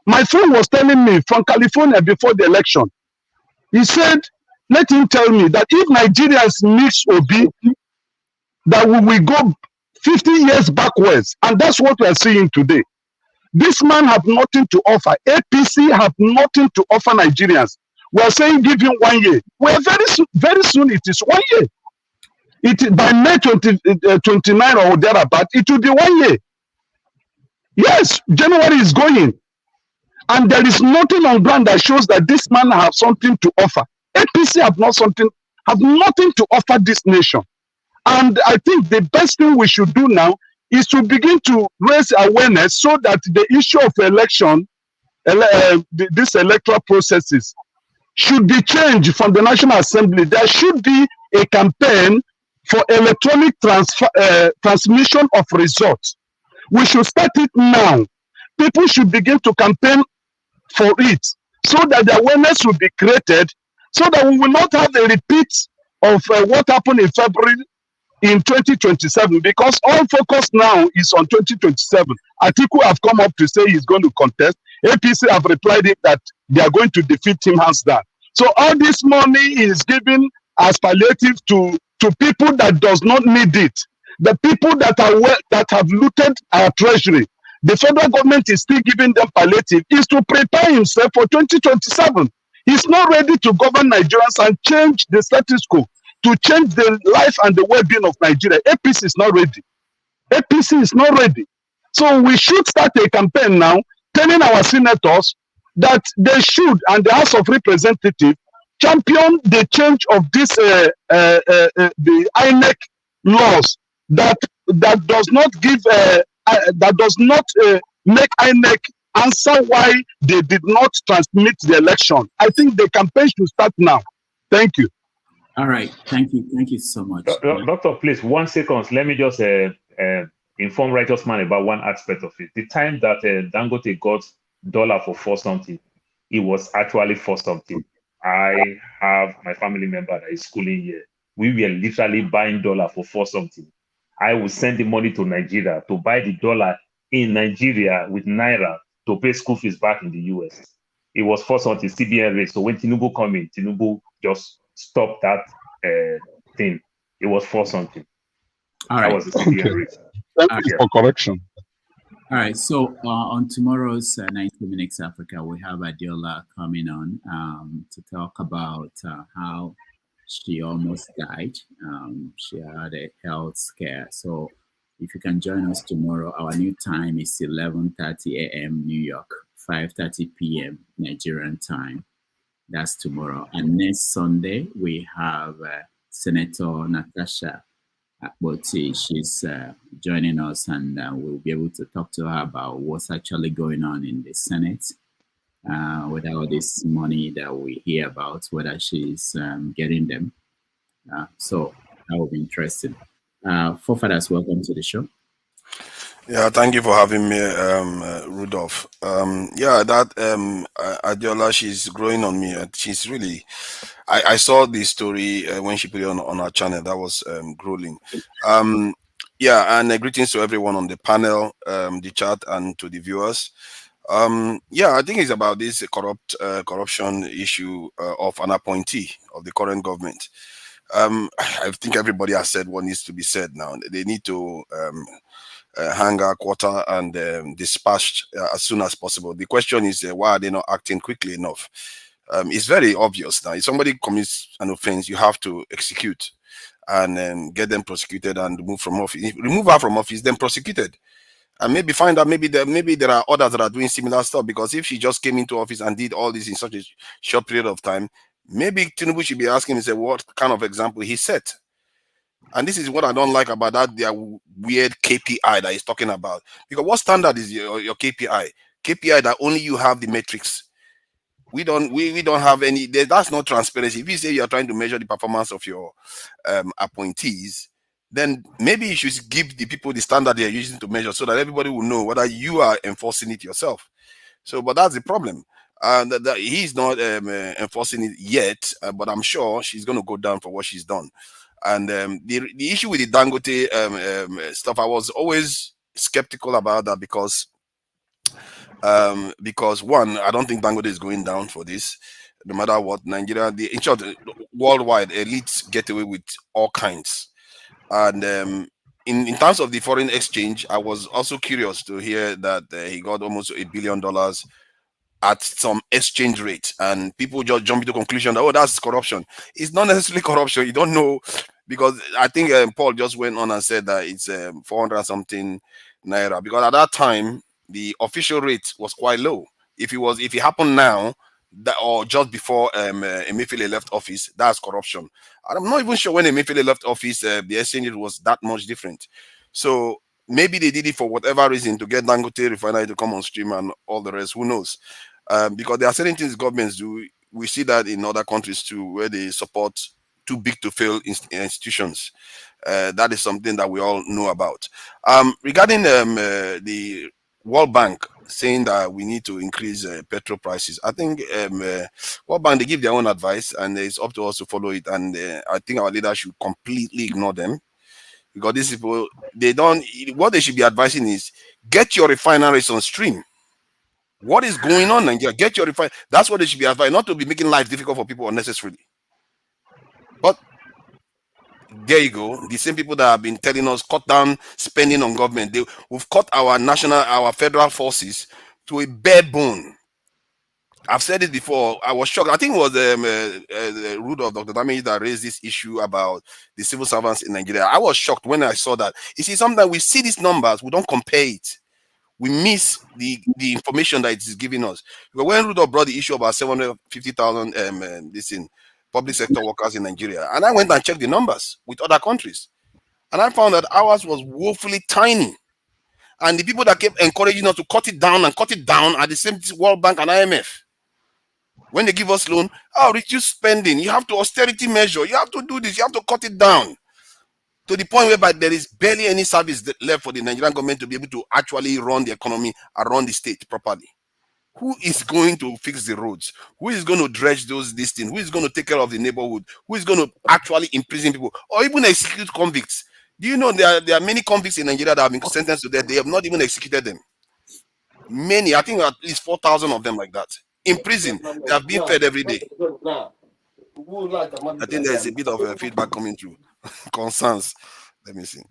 My friend was telling me from California before the election, he said, let him tell me that if Nigerians mix Obi, that we will go 50 years backwards. And that's what we are seeing today. This man have nothing to offer. APC have nothing to offer Nigerians. We are saying give him 1 year. Well, very soon it is 1 year. It by May 29 or thereabout, it will be 1 year. Yes, January is going. And there is nothing on ground that shows that this man have something to offer. APC have nothing to offer this nation. And I think the best thing we should do now is to begin to raise awareness so that the issue of election, these electoral processes, should be changed from the National Assembly. There should be a campaign for electronic transmission of results. We should start it now. People should begin to campaign for it so that the awareness will be created so that we will not have a repeat of what happened in February in 2027, because all focus now is on 2027. Atiku have come up to say he's going to contest. APC have replied that they are going to defeat him hands down. So all this money is given as palliative to people that does not need it. The people that have looted our treasury. The federal government is still giving them palliative, is to prepare himself for 2027. He's not ready to govern Nigerians and change the status quo, to change the life and the well-being of Nigeria. APC is not ready. APC is not ready. So we should start a campaign now, telling our senators that they should, and the House of Representatives, champion the change of this the INEC laws that does not give that does not make INEC answer why they did not transmit the election. I think the campaign should start now. Thank you. All right. Thank you so much. Doctor, please, 1 second. Let me just inform Righteous Man about one aspect of it. The time that Dangote got dollar for 4 something, it was actually 4 something. I have my family member that is schooling here. We were literally buying dollar for 4 something. I will send the money to Nigeria to buy the dollar in Nigeria with Naira to pay school fees back in the US. It was 4 something CBN rate. So when Tinubu come in, Tinubu just stopped that thing. It was 4 something. All right. That was the CBN rate. Thank you for correction. All right, so on tomorrow's 90 Minutes Africa, we have Adiola coming on to talk about how she almost died. She had a health scare. So if you can join us tomorrow, our new time is 11:30 a.m. New York, 5:30 p.m. Nigerian time. That's tomorrow. And next Sunday, we have Senator Natasha Akpoti. She's joining us, and we'll be able to talk to her about what's actually going on in the Senate with all this money that we hear about, whether she's getting them. So that will be interesting. Forefathers, welcome to the show. Yeah, thank you for having me, Rudolph. Yeah, that Adiola, she's growing on me. She's really, I saw this story when she put it on our channel. That was grueling. Yeah, and greetings to everyone on the panel, the chat, and to the viewers. Yeah, I think it's about this corruption issue of an appointee of the current government. I think everybody has said what needs to be said now. They need to hang our quarter and dispatched as soon as possible. The question is, why are they not acting quickly enough? It's very obvious now. If somebody commits an offense, you have to execute and get them prosecuted and remove from office. Remove her from office, then prosecuted. And maybe find out maybe there are others that are doing similar stuff, because if she just came into office and did all this in such a short period of time, maybe Tinubu should be asking himself what kind of example he set. And this is what I don't like about that their weird KPI that he's talking about. Because what standard is your KPI? KPI that only you have the metrics. We don't have any. That's not transparency. If you say you're trying to measure the performance of your appointees, then maybe you should give the people the standard they're using to measure, so that everybody will know whether you are enforcing it yourself. So, but that's the problem. That he's not enforcing it yet, but I'm sure she's going to go down for what she's done. And the issue with the Dangote stuff, I was always skeptical about that because one, I don't think Dangote is going down for this, no matter what. Nigeria, in short, worldwide, elites get away with all kinds. And in terms of the foreign exchange, I was also curious to hear that he got almost $1 billion at some exchange rate, and people just jump to conclusion that, oh, that's corruption. It's not necessarily corruption. You don't know, because I think Paul just went on and said that it's 400 something naira, because at that time the official rate was quite low. If it happened now, that, or just before Emefiele left office, that's corruption. I'm not even sure when Emefiele left office the exchange rate was that much different. So maybe they did it for whatever reason, to get Dangote refinery to come on stream and all the rest. Who knows? Because there are certain things governments do. We see that in other countries too, where they support too big to fail institutions. That is something that we all know about. Regarding the World Bank saying that we need to increase petrol prices, I think World Bank, they give their own advice, and it's up to us to follow it. And I think our leaders should completely ignore them, because these people, they don't. What they should be advising is, get your refineries on stream. What is going on, Nigeria? Get your refinery. That's what they should be advising, not to be making life difficult for people unnecessarily. But there you go. The same people that have been telling us cut down spending on government, we've cut our federal forces to a bare bone. I've said it before. I was shocked. I think it was Rudolph, Dr. Damage, that raised this issue about the civil servants in Nigeria. I was shocked when I saw that. You see, sometimes we see these numbers, we don't compare it. We miss the information that it is giving us. Because when Rudolph brought the issue about 750,000 public sector workers in Nigeria, and I went and checked the numbers with other countries, and I found that ours was woefully tiny. And the people that kept encouraging us to cut it down are the same World Bank and IMF. When they give us loan, reduce spending. You have to austerity measure. You have to do this. You have to cut it down, to the point whereby there is barely any service left for the Nigerian government to be able to actually run the economy and run the state properly. Who is going to fix the roads? Who is going to dredge things? Who is going to take care of the neighborhood? Who is going to actually imprison people or even execute convicts? Do you know there are many convicts in Nigeria that have been sentenced to death? They have not even executed them. Many, I think at least 4,000 of them like that. In prison, they have been fed every day. I think there is a bit of feedback coming through. Concerns. Let me see.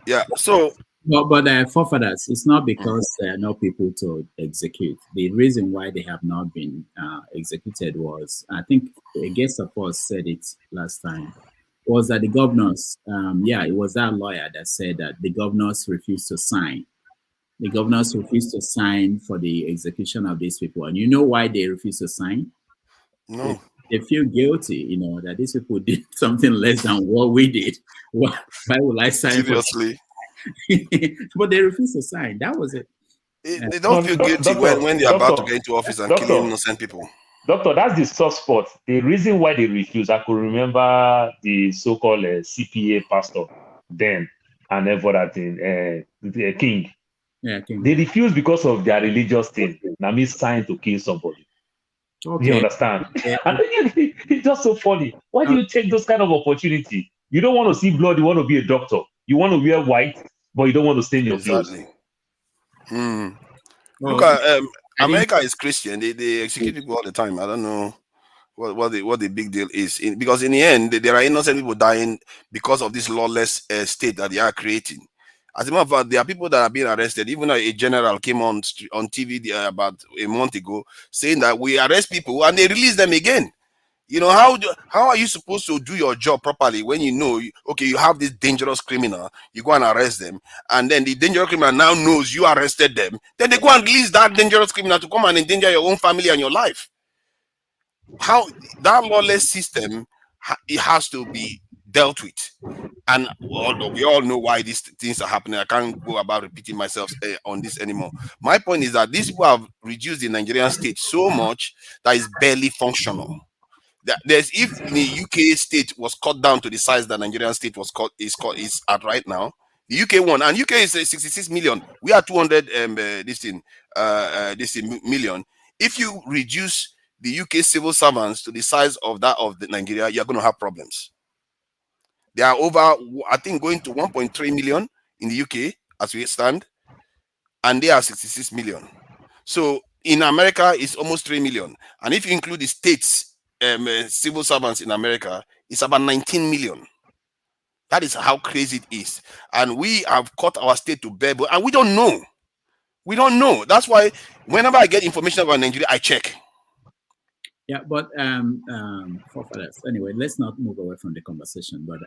Yeah, so. But forefathers, it's not because there are no people to execute. The reason why they have not been executed was, I think a guest of us said it last time, was that the governors, it was that lawyer that said that the governors refused to sign. The governors refused to sign for the execution of these people. And you know why they refused to sign? No. They feel guilty, that these people did something less than what we did. Why would I sign? Seriously? But they refused to sign. That was it. They don't feel guilty when they're about to get into office and kill innocent people. Doctor, that's the soft spot. The reason why they refuse, I could remember the so-called CPA pastor then and everything, the king. Yeah, king. They refuse because of their religious thing. That means sign to kill somebody. Okay. You understand? And it's just so funny. Why do you take those kind of opportunity? You don't want to see blood, you want to be a doctor. You want to wear white, but you don't want to stain your clothes. Look at America is Christian. They execute people all the time. I don't know what the big deal is. Because in the end, there are innocent people dying because of this lawless state that they are creating. As a matter of fact, there are people that are being arrested. Even a general came on TV about a month ago saying that we arrest people and they release them again. How are you supposed to do your job properly when you know, okay, you have this dangerous criminal, you go and arrest them, and then the dangerous criminal now knows you arrested them, then they go and release that dangerous criminal to come and endanger your own family and your life. How that lawless system, it has to be dealt with. And we all know why these things are happening. I can't go about repeating myself on this anymore. My point is that these people have reduced the Nigerian state so much that it's barely functional. If the UK state was cut down to the size that Nigerian state is at right now, the UK one, and UK is 66 million. We are 200 million. If you reduce the UK civil servants to the size of that of Nigeria, you're going to have problems. They are over, I think, going to 1.3 million in the UK as we stand, and they are 66 million. So in America, it's almost 3 million. And if you include the states, civil servants in America, it's about 19 million. That is how crazy it is. And we have caught our state to bear, and we don't know. We don't know. That's why whenever I get information about Nigeria, I check. Yeah, but forefathers. Anyway, let's not move away from the conversation. But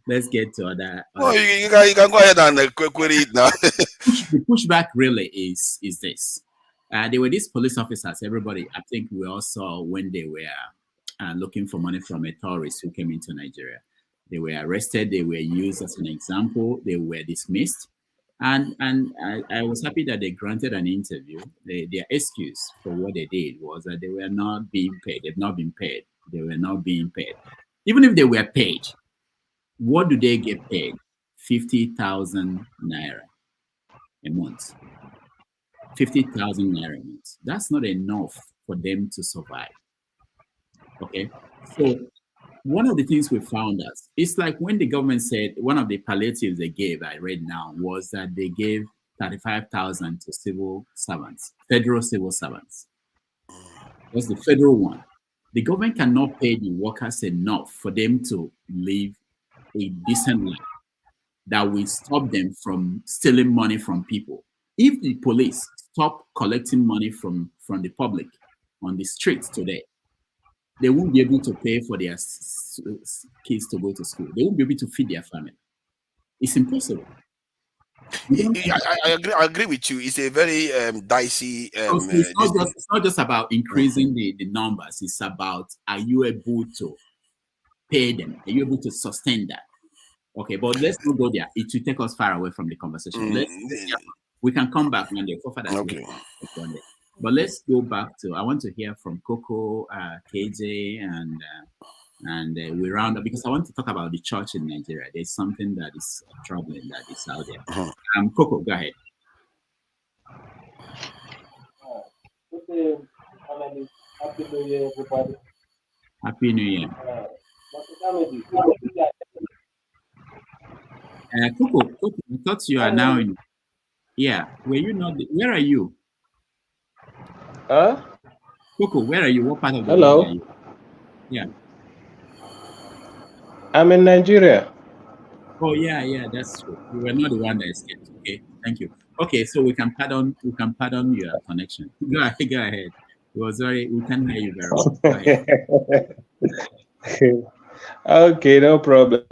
let's get to other. No, you can go ahead and query it now. The pushback really is this. There were these police officers. Everybody, I think we all saw when they were looking for money from a tourist who came into Nigeria. They were arrested. They were used as an example. They were dismissed. And I was happy that they granted an interview. Their excuse for what they did was that they were not being paid. They've not been paid. They were not being paid. Even if they were paid, what do they get paid? 50,000 naira a month. 50,000 naira a month. That's not enough for them to survive. Okay, so one of the things we found out, it's like when the government said one of the palliatives they gave, I read now, was that they gave 35,000 to civil servants, federal civil servants. That's the federal one. The government cannot pay the workers enough for them to live a decent life that will stop them from stealing money from people. If the police stop collecting money from the public on the streets today, they won't be able to pay for their kids to go to school. They won't be able to feed their family. It's impossible. I agree with you. It's a very dicey. It's not just about increasing the numbers. It's about, are you able to pay them? Are you able to sustain that? Okay, but let's not go there. It will take us far away from the conversation. We can come back one day. Okay. But let's go back to, I want to hear from Coco, KJ, and we round up, because I want to talk about the church in Nigeria. There's something that is troubling that is out there. Coco, go ahead. Happy New Year, everybody. Happy New Year. Coco, I thought you are now in. Yeah, were you not? Where are you? Coco, where are you? What part of the world are you? Yeah. I'm in Nigeria. Oh yeah, that's true. You were not the one that escaped. Okay, thank you. Okay, so we can pardon your connection. Go ahead. It was we can hear you very well. Go ahead. Okay, no problem.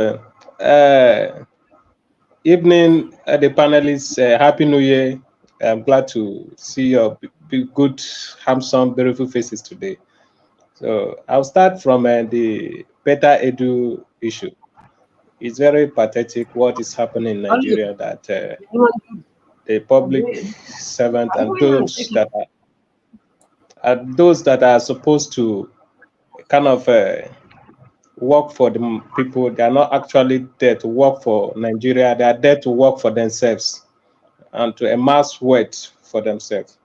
Evening, the panelists. Happy New Year. I'm glad to see your good, handsome, beautiful faces today. So I'll start from the Betta Edu issue. It's very pathetic what is happening in Nigeria, that the public servant and those that are supposed to kind of work for the people, they are not actually there to work for Nigeria. They are there to work for themselves and to amass wealth for themselves.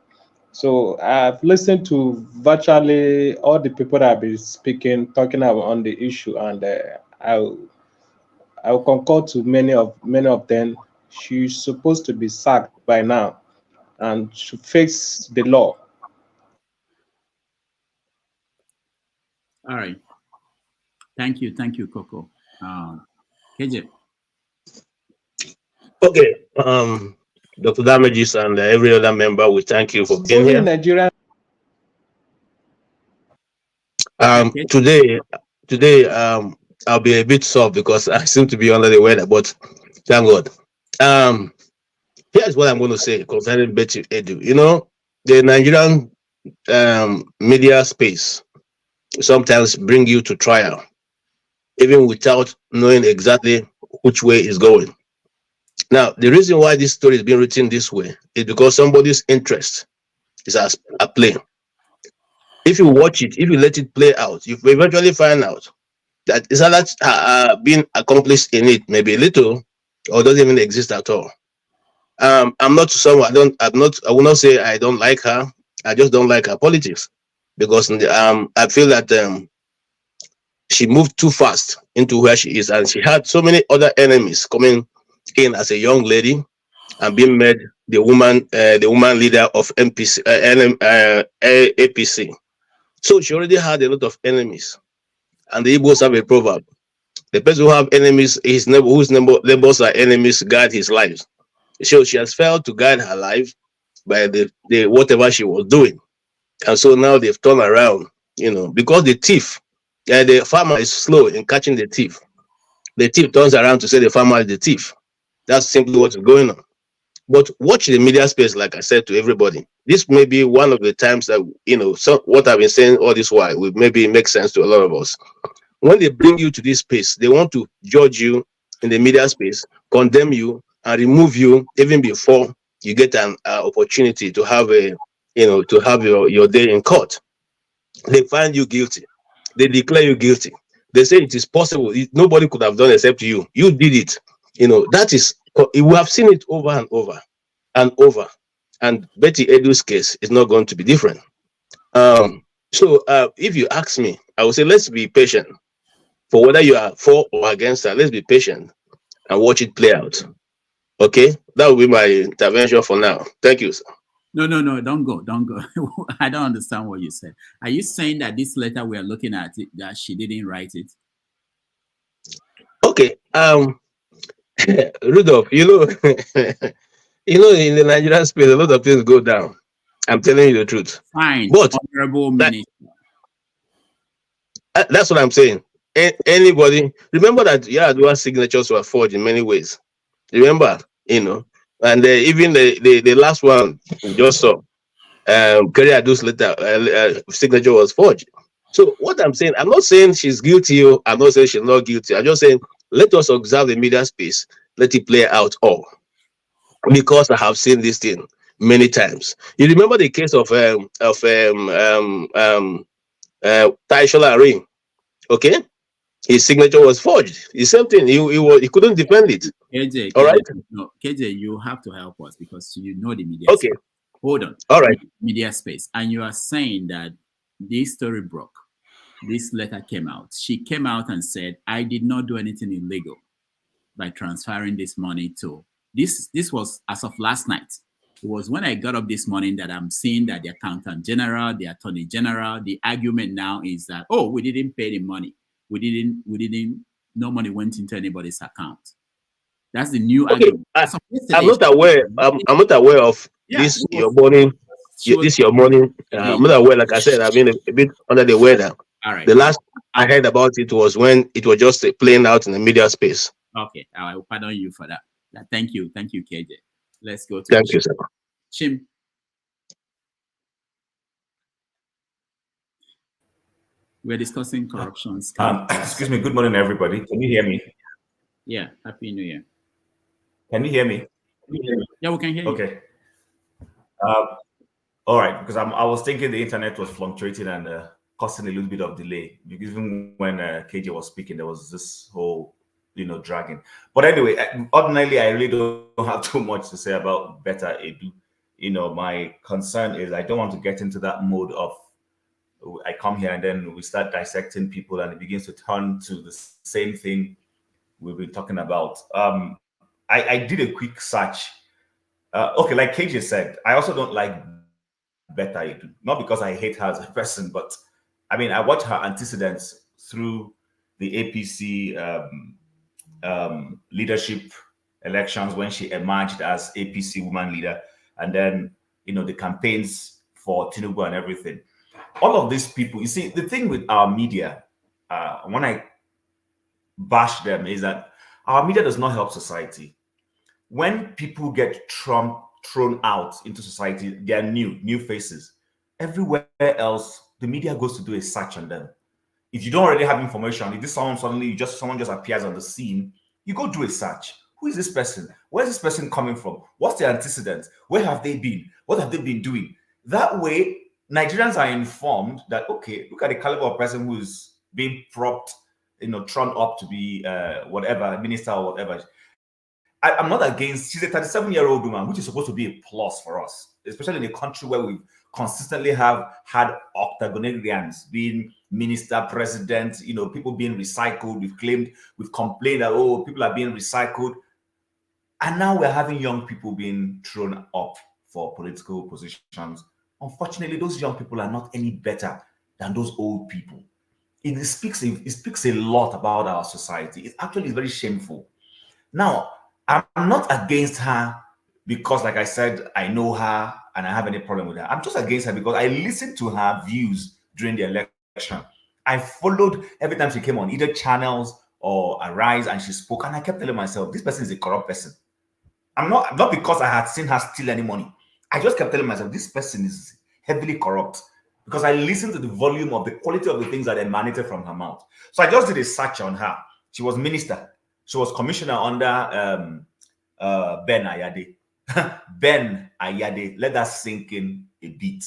So I've listened to virtually all the people that have been talking about on the issue, and I will concur to many of them. She's supposed to be sacked by now and should face the law. All right. Thank you, Coco. KJ. Okay. Dr. Damages and every other member, we thank you for being here. Nigeria. Today, I'll be a bit soft because I seem to be under the weather, but thank God. Here's what I'm going to say concerning Betta Edu. You know, the Nigerian media space sometimes bring you to trial, even without knowing exactly which way it's going. Now, the reason why this story is being written this way is because somebody's interest is at play. If you watch it, if you let it play out, you eventually find out that it's not being accomplished in it, maybe a little, or doesn't even exist at all. I'm not someone, I will not say I don't like her. I just don't like her politics, because I feel that she moved too fast into where she is, and she had so many other enemies coming in as a young lady and being made the woman leader of APC. So she already had a lot of enemies, and the Igbos have a proverb: the person who have enemies, whose neighbors are enemies, guide his life. So she has failed to guide her life by the whatever she was doing, and so now they've turned around, because the farmer is slow in catching the thief. The thief turns around to say the farmer is the thief. That's simply what is going on. But watch the media space, like I said to everybody. This may be one of the times that, what I've been saying all this while will maybe make sense to a lot of us. When they bring you to this space, they want to judge you in the media space, condemn you, and remove you even before you get an opportunity to have your day in court. They find you guilty. They declare you guilty. They say it is possible. Nobody could have done except you. You did it. That is, we have seen it over and over and over. And Betty Edu's case is not going to be different. So if you ask me, I would say let's be patient. For whether you are for or against her, let's be patient and watch it play out. Okay? That will be my intervention for now. Thank you, sir. No, don't go. I don't understand what you said. Are you saying that this letter we are looking at, that she didn't write it? Okay. Rudolph, in the Nigerian space, a lot of things go down. I'm telling you the truth. Fine. But Honorable Minister. That's what I'm saying. Anybody, remember that Yar'Adua's signatures were forged in many ways. Remember, and even the last one we just saw, Yar'Adua's letter signature was forged. So what I'm saying, I'm not saying she's guilty. I'm not saying she's not guilty. I'm just saying let us observe the media space, let it play out all. Because I have seen this thing many times. You remember the case of Taishola Ring, okay? His signature was forged. The same thing. He couldn't defend it. KJ, all right. No, KJ, you have to help us because you know the media. Okay. Space. Hold on. All right. Media space, and you are saying that this story broke. This letter came out. She came out and said, "I did not do anything illegal by transferring this money to." This was as of last night. It was when I got up this morning that I'm seeing that the accountant general, the attorney general, the argument now is that, oh, we didn't pay the money. We didn't, no money went into anybody's account. That's the new argument. I'm not aware. I'm not aware of this. Your morning. This your morning. I'm not aware. Like I said, I've been a bit under the weather. All right. The last I heard about it was when it was just playing out in the media space. Okay, I will pardon you for that. Thank you, KJ. Let's go to Thank you, sir. Chim. We're discussing corruption. Excuse me. Good morning, everybody. Can you hear me? Yeah. Happy New Year. Can you hear me? Yeah, we can hear you. Okay. All right. Because I was thinking the internet was fluctuating and causing a little bit of delay. Because even when KJ was speaking, there was this whole, dragging. But anyway, ordinarily, I really don't have too much to say about Betta Edu. My concern is I don't want to get into that mode of I come here and then we start dissecting people and it begins to turn to the same thing we've been talking about. I did a quick search. Okay, like KJ said, I also don't like Betta Edu. Not because I hate her as a person, but I mean, I watch her antecedents through the APC leadership elections when she emerged as APC woman leader, and then the campaigns for Tinubu and everything. All of these people, you see, the thing with our media, when I bash them, is that our media does not help society. When people get thrown out into society, they are new faces. Everywhere else, the media goes to do a search on them. If you don't already have information, if this someone someone just appears on the scene, you go do a search. Who is this person? Where is this person coming from? What's their antecedents? Where have they been? What have they been doing? That way, Nigerians are informed that, okay, look at the caliber of person who is being propped, thrown up to be whatever, minister or whatever. I'm not against, she's a 37-year-old woman, which is supposed to be a plus for us, especially in a country where we've consistently have had octogenarians being minister, president, people being recycled. We've complained that, oh, people are being recycled. And now we're having young people being thrown up for political positions. Unfortunately, those young people are not any better than those old people. It speaks a lot about our society. It actually is very shameful. Now, I'm not against her because, like I said, I know her and I have any problem with her. I'm just against her because I listened to her views during the election. I followed every time she came on either channels or Arise and she spoke, and I kept telling myself, this person is a corrupt person. I'm not because I had seen her steal any money. I just kept telling myself, this person is heavily corrupt because I listened to the volume of the quality of the things that emanated from her mouth. So I just did a search on her. She was minister. She was commissioner under Ben Ayodele. Ben Ayodele, let that sink in a bit.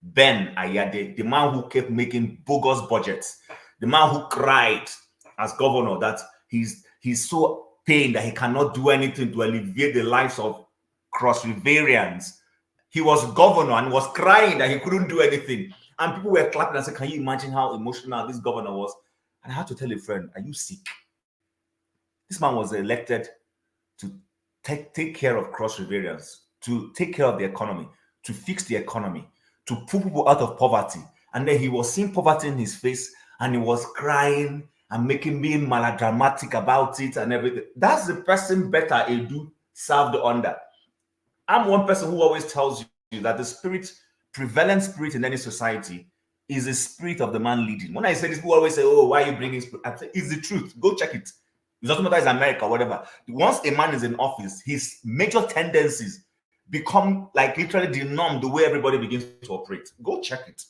Ben Ayodele, the man who kept making bogus budgets, the man who cried as governor that he's so pained that he cannot do anything to alleviate the lives of Cross Riverians. He was governor and was crying that he couldn't do anything. And people were clapping and saying, can you imagine how emotional this governor was? And I had to tell a friend, are you sick? This man was elected to take care of Cross Riverians, to take care of the economy, to fix the economy, to pull people out of poverty. And then he was seeing poverty in his face and he was crying and being melodramatic about it and everything. That's the person Betta Edu served under. I'm one person who always tells you that the prevalent spirit in any society is the spirit of the man leading. When I say this, people always say, oh, why are you bringing spirit? I say, it's the truth. Go check it. It doesn't matter if it's America or whatever. Once a man is in office, his major tendencies become like literally the norm, the way everybody begins to operate. Go check it.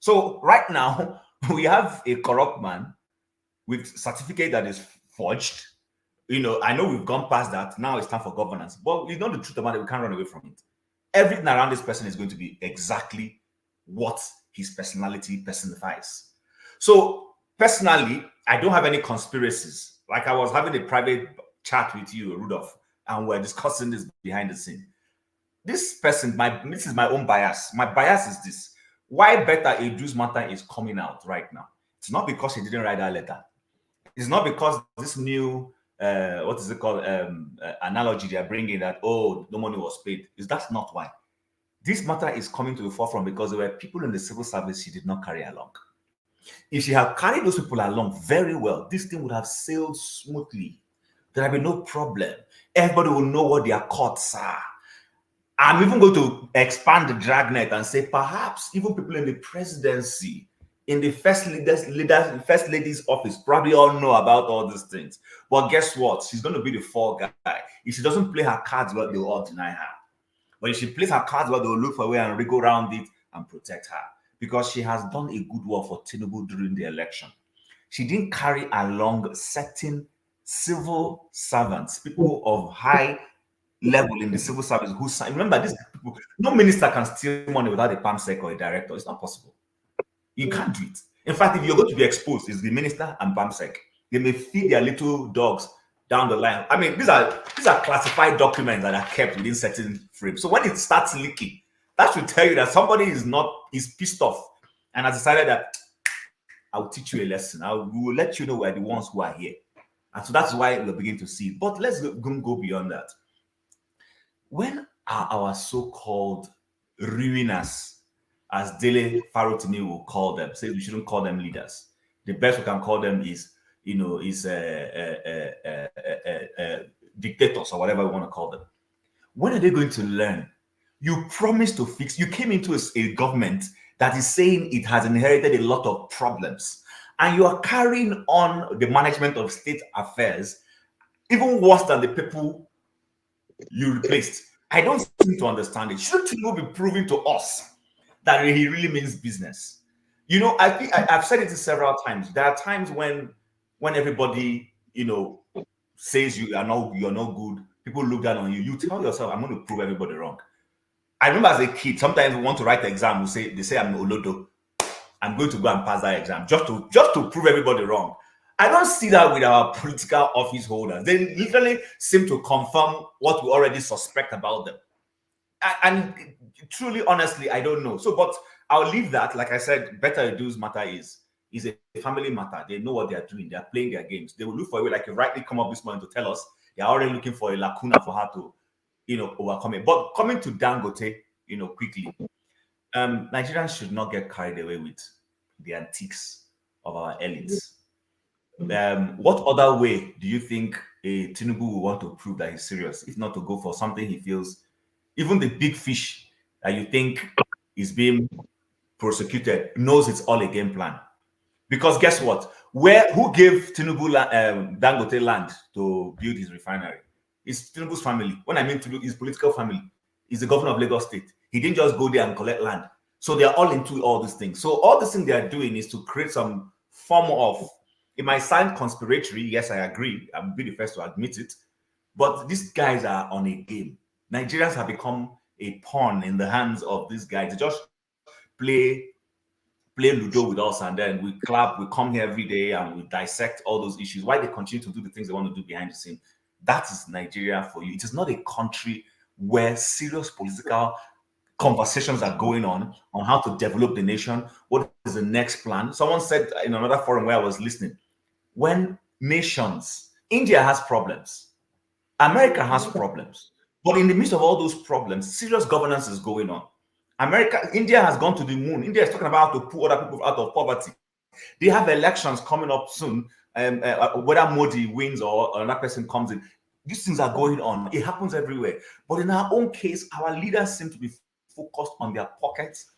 So right now, we have a corrupt man with certificate that is forged. I know we've gone past that. Now it's time for governance. But you know the truth about it, we can't run away from it. Everything around this person is going to be exactly what his personality personifies. So personally, I don't have any conspiracies. Like I was having a private chat with you, Rudolph, and we're discussing this behind the scene. This person, this is my own bias. My bias is this. Why Betta Edu's matter is coming out right now? It's not because he didn't write that letter. It's not because this new, what is it called, analogy they are bringing that, oh, no money was paid. That's not why. This matter is coming to the forefront because there were people in the civil service she did not carry along. If she had carried those people along very well, this thing would have sailed smoothly. There would be no problem. Everybody will know what their courts are. I'm even going to expand the dragnet and say perhaps even people in the presidency, in the first lady's office, probably all know about all these things. But guess what? She's going to be the fall guy. If she doesn't play her cards well, they'll all deny her. But if she plays her cards well, they'll look for a way and wriggle around it and protect her. Because she has done a good work for Tinubu during the election. She didn't carry along certain civil servants, people of high level in the civil service who sign. Remember, these people, no minister can steal money without a PAMSEC or a director. It's not possible. You can't do it. In fact, if you're going to be exposed, it's the minister and PAMSEC. They may feed their little dogs down the line. I mean, these are classified documents that are kept within certain frames. So when it starts leaking, that should tell you that somebody is pissed off and has decided that I'll teach you a lesson. We will let you know we're the ones who are here. And so that's why we're beginning to see it. But let's go beyond that. When are our so-called ruiners, as Dele Farotimi will call them, say we shouldn't call them leaders. The best we can call them is, dictators or whatever we want to call them. When are they going to learn? You promised to fix. You came into a government that is saying it has inherited a lot of problems, and you are carrying on the management of state affairs even worse than the people you replaced. I don't seem to understand it. Shouldn't you be proving to us that he really means business? I think I've said it several times. There are times when everybody, says you're no good, people look down on you. You tell yourself, I'm going to prove everybody wrong. I remember as a kid, sometimes we want to write the exam. They say I'm Olodo. I'm going to go and pass that exam just to prove everybody wrong. I don't see that with our political office holders. They literally seem to confirm what we already suspect about them. And truly, honestly, I don't know. So, but I'll leave that. Like I said, Betta Ayode's matter is a family matter. They know what they are doing. They are playing their games. They will look for a way, like you rightly come up this morning to tell us, they are already looking for a lacuna for her to, overcome it. But coming to Dangote, quickly, Nigerians should not get carried away with the antiques of our elites. What other way do you think a Tinubu will want to prove that he's serious, if not to go for something he feels, even the big fish that you think is being prosecuted knows it's all a game plan? Because guess what? Who gave Tinubu Dangote land to build his refinery? It's Tinubu's family. When I mean Tinubu, his political family. He's the governor of Lagos State. He didn't just go there and collect land. So they are all into all these things. So all this thing they are doing is to create some form of, it might sound conspiratory. Yes, I agree. I'll be the first to admit it. But these guys are on a game. Nigerians have become a pawn in the hands of these guys. They just play Ludo with us, and then we clap, we come here every day and we dissect all those issues. Why they continue to do the things they want to do behind the scene. That is Nigeria for you. It is not a country where serious political conversations are going on how to develop the nation. What is the next plan? Someone said in another forum where I was listening, when nations, India has problems, America has problems, but in the midst of all those problems, serious governance is going on. India has gone to the moon. India is talking about how to pull other people out of poverty. They have elections coming up soon. Whether Modi wins or another person comes in, these things are going on. It happens everywhere. But in our own case, our leaders seem to be focused on their pockets,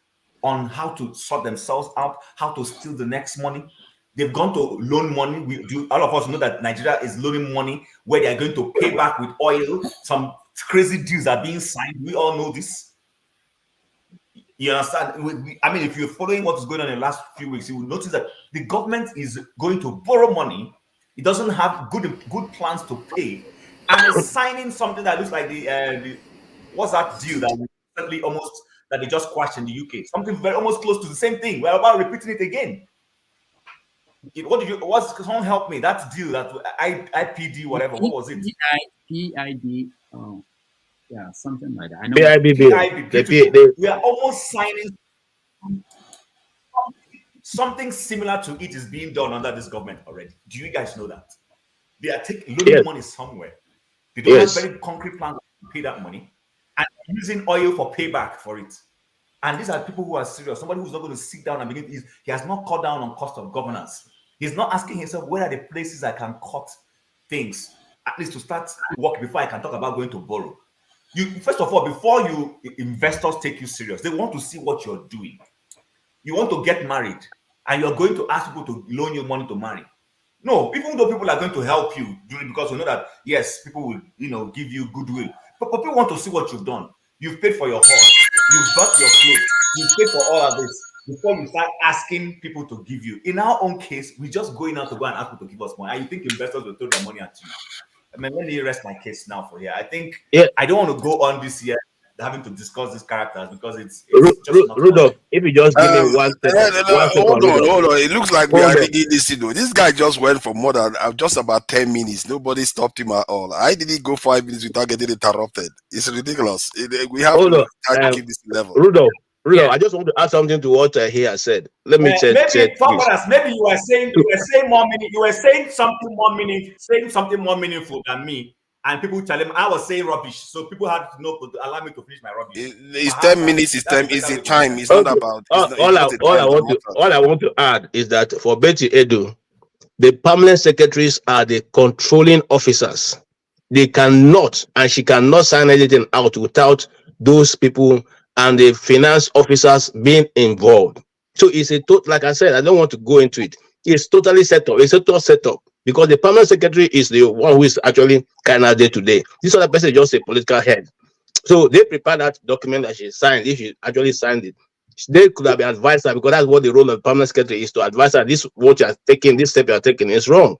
on how to sort themselves out, how to steal the next money. They've gone to loan money. All of us know that Nigeria is loaning money where they are going to pay back with oil. Some crazy deals are being signed. We all know this. You understand? I mean, if you're following what is going on in the last few weeks, you will notice that the government is going to borrow money. It doesn't have good plans to pay, and it's signing something that looks like the what's that deal that recently that they just quashed in the UK? Something very almost close to the same thing. We're about repeating it again. Someone help me? That deal, that IPD, whatever. What was it? PID. Oh. Yeah, something like that. I know. We are almost signing something similar to it is being done under this government already. Do you guys know that? They are loaning money somewhere. They don't have very concrete plans to pay that money and using oil for payback for it. And these are people who are serious. Somebody who's not going to sit down and begin. He has not cut down on cost of governance. He's not asking himself, where are the places I can cut things, at least to start work before I can talk about going to borrow. First of all, before investors take you serious, they want to see what you're doing. You want to get married, and you're going to ask people to loan you money to marry. No, even though people are going to help you do it because we know that yes, people will give you goodwill. But people want to see what you've done. You've paid for your horse, you've bought your clothes, you've paid for all of this before you start asking people to give you. In our own case, we just going out to go and ask people to give us money. And you think investors will throw their money at you? I mean, let me rest my case now for here. I think I don't want to go on this year having to discuss these characters because it's just not Rudolph, if you just give me one second. Hold on. It looks like we are reading this. This guy just went for more than just about 10 minutes. Nobody stopped him at all. I didn't go 5 minutes without getting interrupted. It's ridiculous. We have to keep this level. Rudolph, I just want to add something to what he has said. Let me say maybe you were saying more meaning. You were saying something more meaningful than me. And people tell him I was saying rubbish, so people had to know to allow me to finish my rubbish. It's 10 minutes. It's time. It's the time. It's not about. All I want to add is that for Betty Edu, the permanent secretaries are the controlling officers. They cannot, and she cannot sign anything out without those people and the finance officers being involved. So it's like I said, I don't want to go into it. It's totally set up. It's a total setup because the permanent secretary is the one who is actually kind of day to day. This other person is just a political head. So they prepared that document that she signed. If she actually signed it, they could have been advised her because that's what the role of the permanent secretary is, to advise her. This what you are taking, this step you are taking is wrong.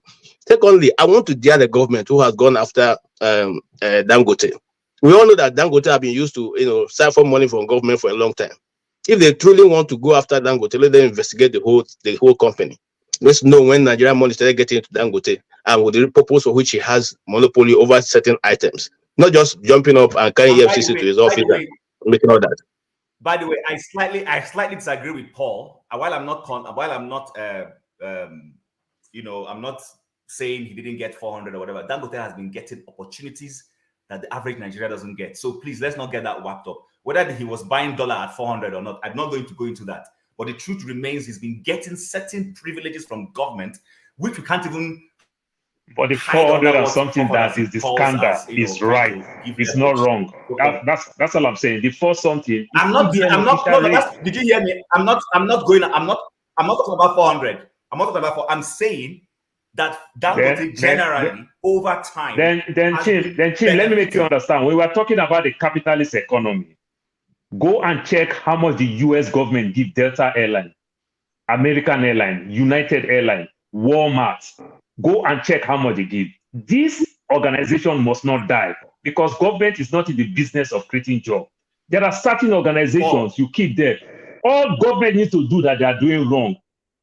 Secondly, I want to dare the government who has gone after Dangote. We all know that Dangote have been used to siphon money from government for a long time. If they truly want to go after Dangote, let them investigate the whole company. Let's know when Nigerian money started getting into Dangote and with the purpose for which he has monopoly over certain items. Not just jumping up and carrying EFCC to his office. making all that. By the way, I slightly disagree with Paul. While I'm not, I'm not saying he didn't get 400 or whatever. Dangote has been getting opportunities that the average Nigerian doesn't get. So please, let's not get that wrapped up. Whether he was buying dollar at 400 or not, I'm not going to go into that. But the truth remains, he's been getting certain privileges from government, which we can't even. But the 400 and something that is the scandal is right. It's not wrong. That's all I'm saying. The 4 something. Did you hear me? I'm not talking about 400. I'm not talking about I'm saying that Dangote generally over time. Then Chim, let me make you understand. When we were talking about the capitalist economy, go and check how much the US government give Delta Airline, American Airline, United Airline, Walmart. Go and check how much they give. This organization must not die because government is not in the business of creating jobs. There are certain organizations you keep there. All government needs to do that they are doing wrong.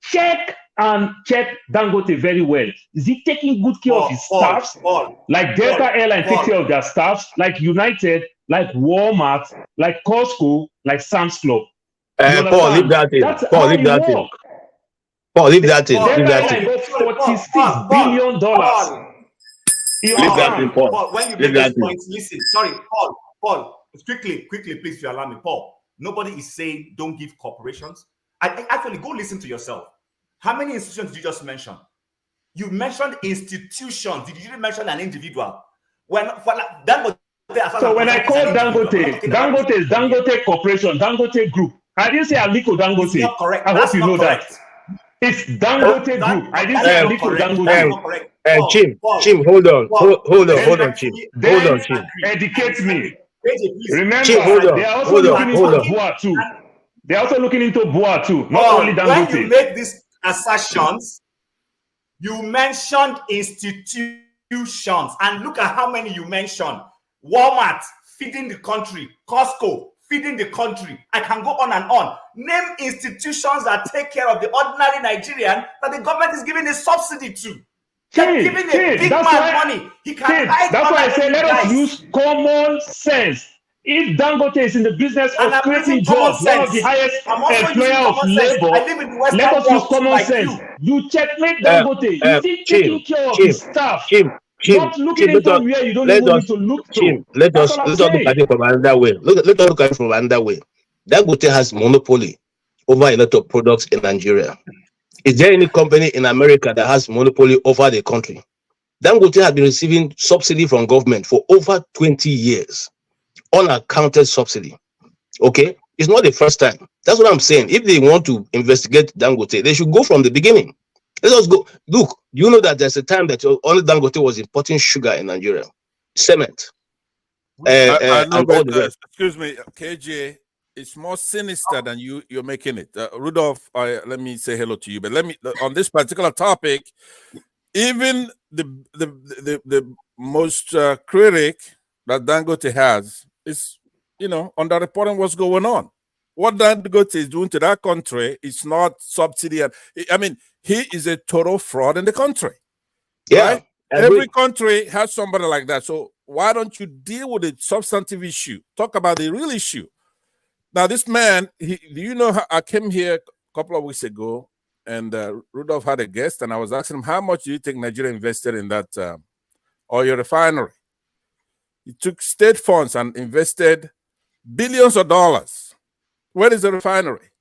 Check Dangote very well. Is he taking good care of his staffs? Like Delta Airline take care of their staffs, like United, like Walmart, like Costco, like Sam's Club. Paul, leave that in. Paul, leave that in. Paul, leave that in. Leave that in. $46 billion. Leave that in, Paul. Paul, when you make those points, listen. Sorry, Paul, quickly, please, if you allow me. Paul, nobody is saying don't give corporations. I actually go listen to yourself. How many institutions did you just mention? You mentioned institutions. Did you mention an individual? So when I call Dangote is Dangote Corporation, Dangote Group. I didn't say Aliko Dangote. Not correct. I hope you know that. It's Dangote Group. I didn't say Aliko Dangote. Chim, hold on, Chim. Hold on, Chim. Educate me. Remember, Chim, they are also looking into BUA too. They are also looking into BUA too, not only Dangote. When you make these assertions, you mentioned institutions, and look at how many you mentioned. Walmart feeding the country, Costco feeding the country. I can go on and on. Name institutions that take care of the ordinary Nigerian that the government is giving a subsidy to. They're giving a big man money. He can hide. That's why I say let us use common sense. If Dangote is in the business of creating jobs, one of the highest employer of labor, let us use common sense. You checkmate Dangote. You think taking care of his staff. Not looking into where you don't even need to look to. Let us look at it from another way. Let us look at it from another way. Dangote has monopoly over a lot of products in Nigeria. Is there any company in America that has monopoly over the country? Dangote has been receiving subsidy from government for over 20 years. Unaccounted subsidy. Okay? It's not the first time. That's what I'm saying. If they want to investigate Dangote, they should go from the beginning. Let us go. Look, you know that there's a time that only Dangote was importing sugar in Nigeria, cement. I know, but excuse me, KJ, it's more sinister than you're making it. Rudolph, let me say hello to you, but let me on this particular topic. Even the most critic that Dangote has is, underreporting what's going on. What Dangote is doing to that country is not subsidy. I mean, he is a total fraud in the country. Yeah, right? Every country has somebody like that. So why don't you deal with the substantive issue? Talk about the real issue. Now, this man, do you know how I came here a couple of weeks ago, and Rudolph had a guest, and I was asking him, how much do you think Nigeria invested in that oil refinery? He took state funds and invested billions of dollars. Where is the refinery?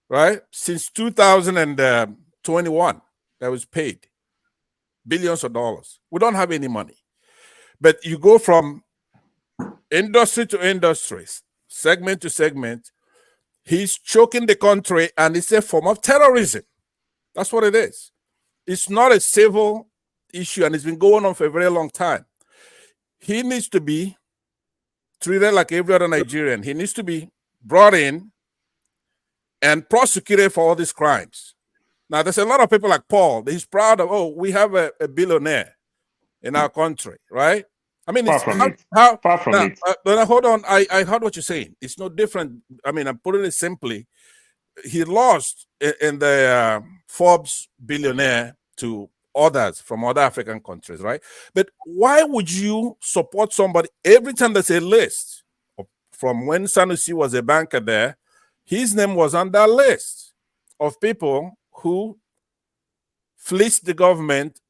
Right? Since 2021, that was paid. Billions of dollars. We don't have any money. But you go from industry to industry, segment to segment. He's choking the country, and it's a form of terrorism. That's what it is. It's not a civil issue, and it's been going on for a very long time. He needs to be treated like every other Nigerian. He needs to be brought in and prosecuted for all these crimes. Now, there's a lot of people like Paul. He's proud of, we have a billionaire in our country, right? I mean, far from it. Hold on. I heard what you're saying. It's no different. I mean, I'm putting it simply. He lost in the Forbes billionaire to others from other African countries, right? But why would you support somebody every time there's a list of from when Sanusi was a banker there, his name was on that list of people who fleeced the government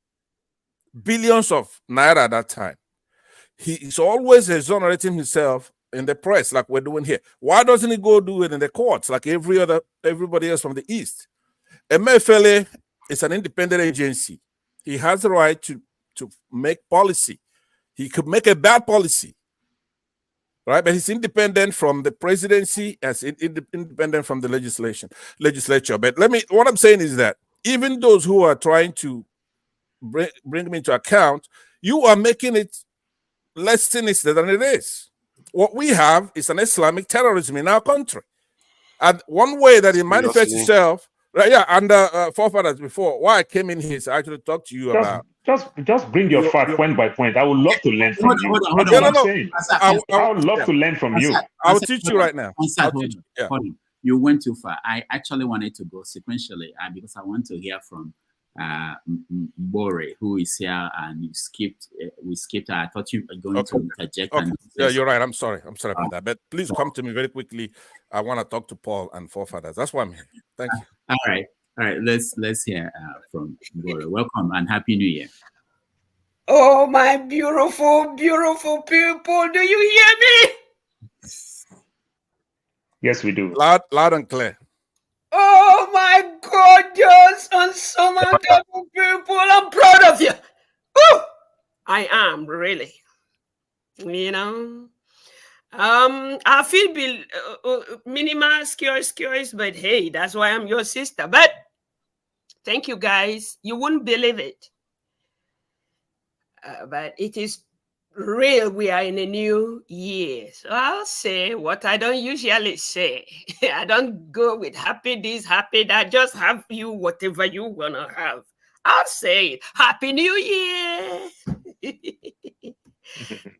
billions of naira at that time. He is always exonerating himself in the press, like we're doing here. Why doesn't he go do it in the courts, like everybody else from the East? MFLA is an independent agency. He has the right to make policy. He could make a bad policy, right? But he's independent from the presidency, as independent from the legislature. But what I'm saying is that even those who are trying to bring him into account, you are making it less sinister than it is. What we have is an Islamic terrorism in our country. And one way that it manifests itself, right? Yeah, under forefathers before, why I came in here is actually talk to you about. Just bring your fact point by point. I would love to learn from you. Hold on. I would love to learn from you. I'll teach you right now. Hold on. You went too far. I actually wanted to go sequentially because I want to hear from Bore, who is here, and we skipped. I thought you were going to interject. Okay. Yeah, you're right. I'm sorry about that. But please come to me very quickly. I want to talk to Paul and forefathers. That's why I'm here. Thank you. All right. Let's hear from Bore. Welcome and Happy New Year. Oh, my beautiful, beautiful people! Do you hear me? Yes, we do. Loud and clear. Oh my gorgeous and surmountable people, I'm proud of you. Ooh, I am really. You know, I feel minimal, skewers, but hey, that's why I'm your sister. But thank you guys. You wouldn't believe it. But it is real. We are in a new year. So I'll say what I don't usually say. I don't go with happy this, happy that. Just have you whatever you want to have. I'll say it. Happy New Year.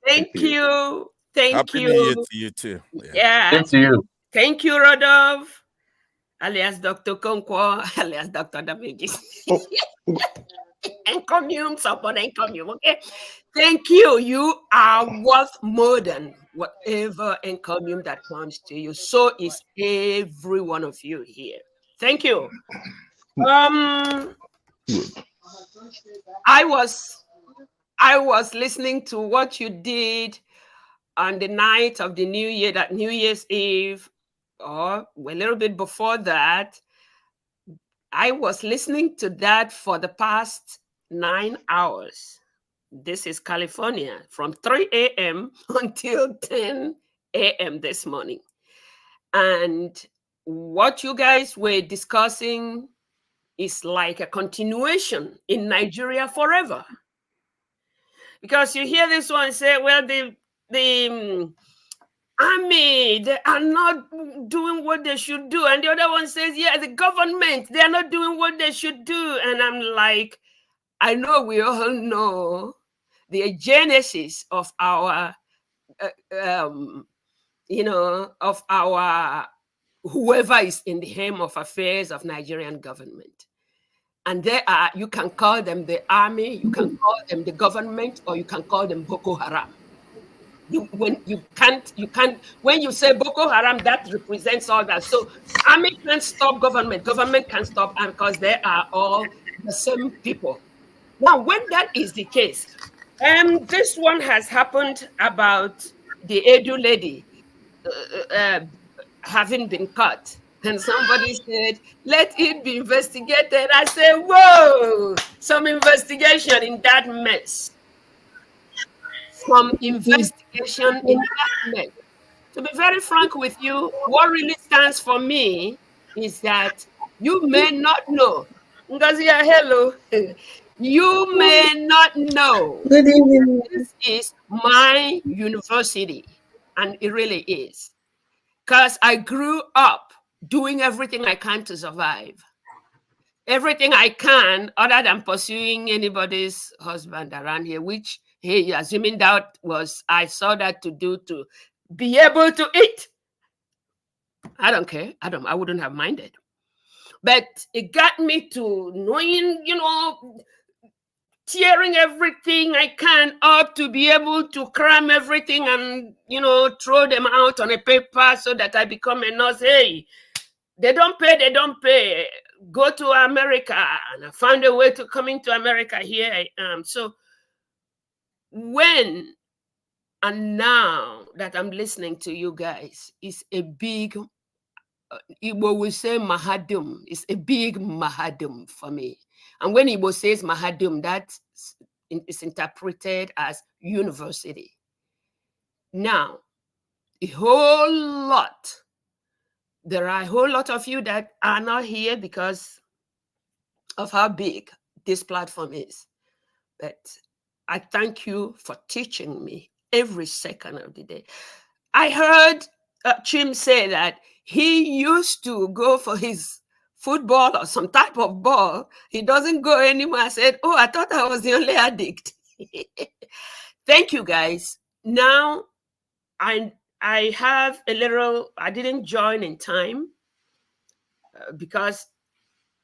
Thank you. Thank you. Happy New Year to you too. Yeah. Same to you. Thank you, Rodolphe, alias Dr. Konkwo, alias Dr. Damagis. Encomium, support encomium, okay? Thank you. You are worth more than whatever encomium that comes to you. So is every one of you here. Thank you. I was listening to what you did on the night of the New Year, that New Year's Eve, or a little bit before that. I was listening to that for the past 9 hours. This is California, from 3 a.m. until 10 a.m. this morning. And what you guys were discussing is like a continuation in Nigeria forever. Because you hear this one say, well, the army, they are not doing what they should do. And the other one says, yeah, the government, they are not doing what they should do. And I'm like, I know we all know the genesis of our, of our, whoever is in the helm of affairs of Nigerian government. And there are, you can call them the army, you can call them the government, or you can call them Boko Haram. When you say Boko Haram, that represents all that. So army can't stop government can't stop army, because they are all the same people. Now, when that is the case, this one has happened about the Edu lady having been caught. And somebody said, let it be investigated. I said, whoa, some investigation in that mess. Some investigation in that mess. To be very frank with you, what really stands for me is that you may not know. Ngazia, hello. You may not know. Good evening. This is my university, and it really is. Because I grew up doing everything I can to survive. Everything I can, other than pursuing anybody's husband around here, which, hey, assuming that was, I saw that to do to be able to eat. I don't care. I wouldn't have minded. But it got me to knowing, tearing everything I can up to be able to cram everything and, throw them out on a paper so that I become a nurse. Hey, they don't pay. Go to America. And I found a way to come into America. Here I am. So when and now that I'm listening to you guys, it's a big, Igbo will say mahadum. It's a big mahadum for me. And when Igbo says mahadum, that is interpreted as university. Now, there are a whole lot of you that are not here because of how big this platform is. But I thank you for teaching me every second of the day. I heard Chim say that he used to go for his football or some type of ball. He doesn't go anymore. I said, oh, I thought I was the only addict. Thank you, guys. Now, I have a little, I didn't join in time because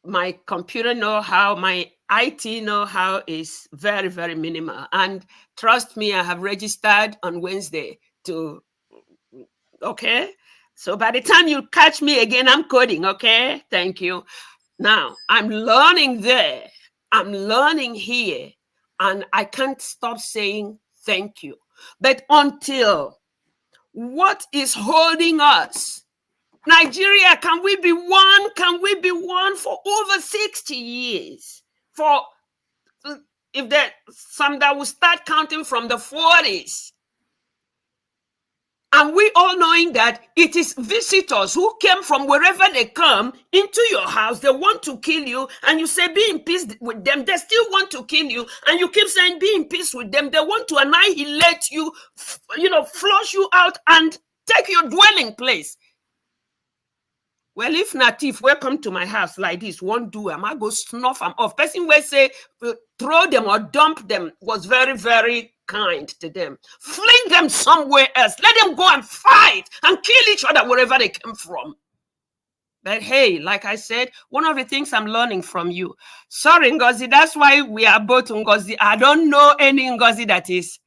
my computer know-how, my IT know-how is very, very minimal. And trust me, I have registered on Wednesday to, okay? So by the time you catch me again, I'm coding, okay? Thank you. Now, I'm learning there. I'm learning here. And I can't stop saying thank you. But until what is holding us? Nigeria, can we be one? Can we be one for over 60 years? For if there some that will start counting from the 40s. And we all knowing that it is visitors who came from wherever they come into your house. They want to kill you. And you say, be in peace with them. They still want to kill you. And you keep saying, be in peace with them. They want to annihilate you, flush you out and take your dwelling place. Well, if native welcome to my house like this, won't do, I might go snuff them off. Person will say, throw them or dump them was very, very kind to them. Fling them somewhere else. Let them go and fight and kill each other wherever they came from. But hey, like I said, one of the things I'm learning from you. Sorry, Ngozi, that's why we are both Ngozi. I don't know any Ngozi that is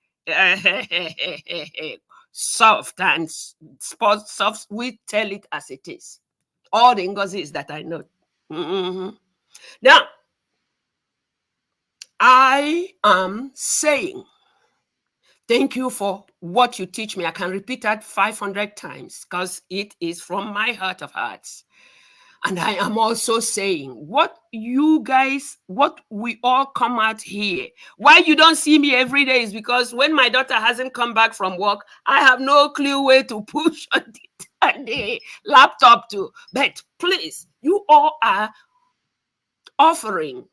soft and soft. We tell it as it is. All the Ngozis that I know. Now, I am saying thank you for what you teach me. I can repeat that 500 times because it is from my heart of hearts. And I am also saying what you guys, what we all come out here. Why you don't see me every day is because when my daughter hasn't come back from work, I have no clue where to push on the laptop to. But please, you all are offering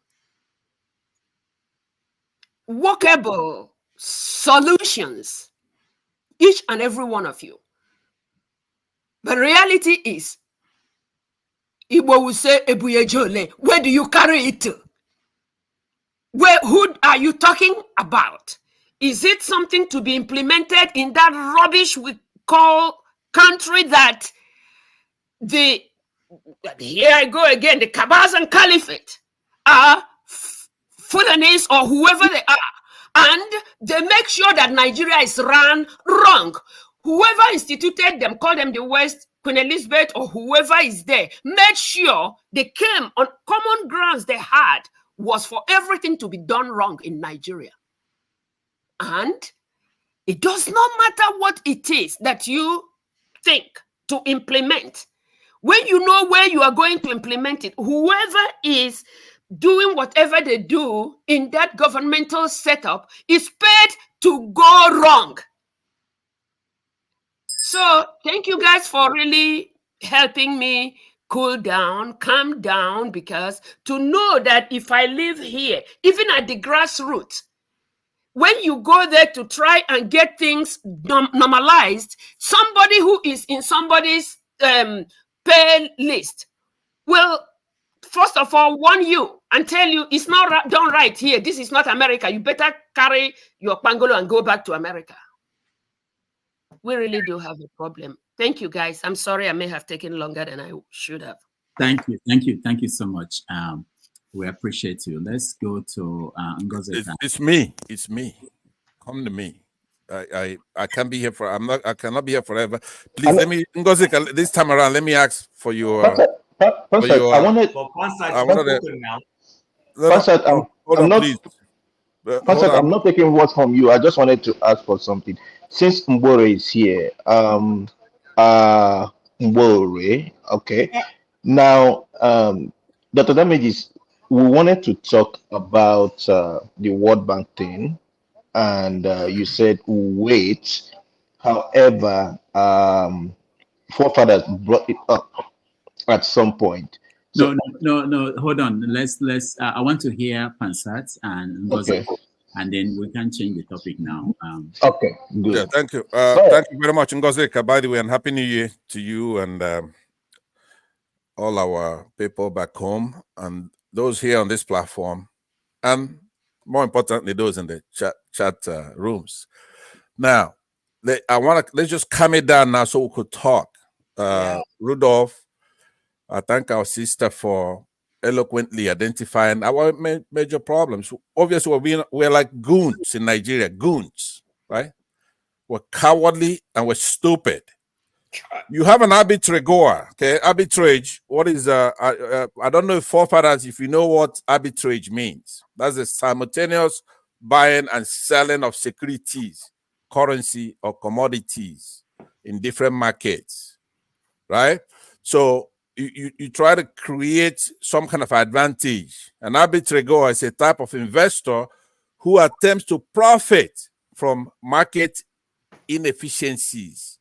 workable solutions, each and every one of you. But reality is, Igbo will say, Ebuyejole, where do you carry it to? Who are you talking about? Is it something to be implemented in that rubbish we call country that here I go again, the Kabas and Caliphate are Fulanis or whoever they are, and they make sure that Nigeria is run wrong. Whoever instituted them, call them the West, Queen Elizabeth, or whoever is there, made sure they came on common grounds they had was for everything to be done wrong in Nigeria. And it does not matter what it is that you think to implement. When you know where you are going to implement it, whoever is doing whatever they do in that governmental setup is paid to go wrong. So thank you guys for really helping me cool down, calm down, because to know that if I live here, even at the grassroots, when you go there to try and get things normalized, somebody who is in somebody's pay list will, first of all, warn you and tell you it's not done right here. This is not America. You better carry your pangolo and go back to America. We really do have a problem. Thank you, guys. I'm sorry I may have taken longer than I should have. Thank you. Thank you. Thank you so much. We appreciate you. Let's go to Ngozika. It's me. It's me. Come to me. I can't be here for. I cannot be here forever. Please let me, Ngozika. This time around, let me ask for your. I wanted. Hold on, please. Hold on. I'm not taking words from you. I just wanted to ask for something. Since Mbore is here, Mbore, okay. Now, Dr. Damages, we wanted to talk about the World Bank thing, and you said wait. However, forefathers brought it up at some point. So, no. Hold on. Let's. I want to hear Pansat and Ngozika. Okay. And then we can change the topic now. Okay, good. Yeah, thank you. Thank you very much, Ngozika. By the way, and Happy New Year to you and all our people back home and those here on this platform, and more importantly, those in the chat rooms. Now, let's just calm it down now so we could talk. Rudolph, I thank our sister for eloquently identifying our major problems. Obviously, we're like goons in Nigeria, goons, right? We're cowardly and we're stupid. You have an arbitragoer, okay? Arbitrage. What is I don't know if forefathers, if you know what arbitrage means. That's a simultaneous buying and selling of securities, currency, or commodities in different markets, right? So you try to create some kind of advantage. An arbitragoer is a type of investor who attempts to profit from market inefficiencies.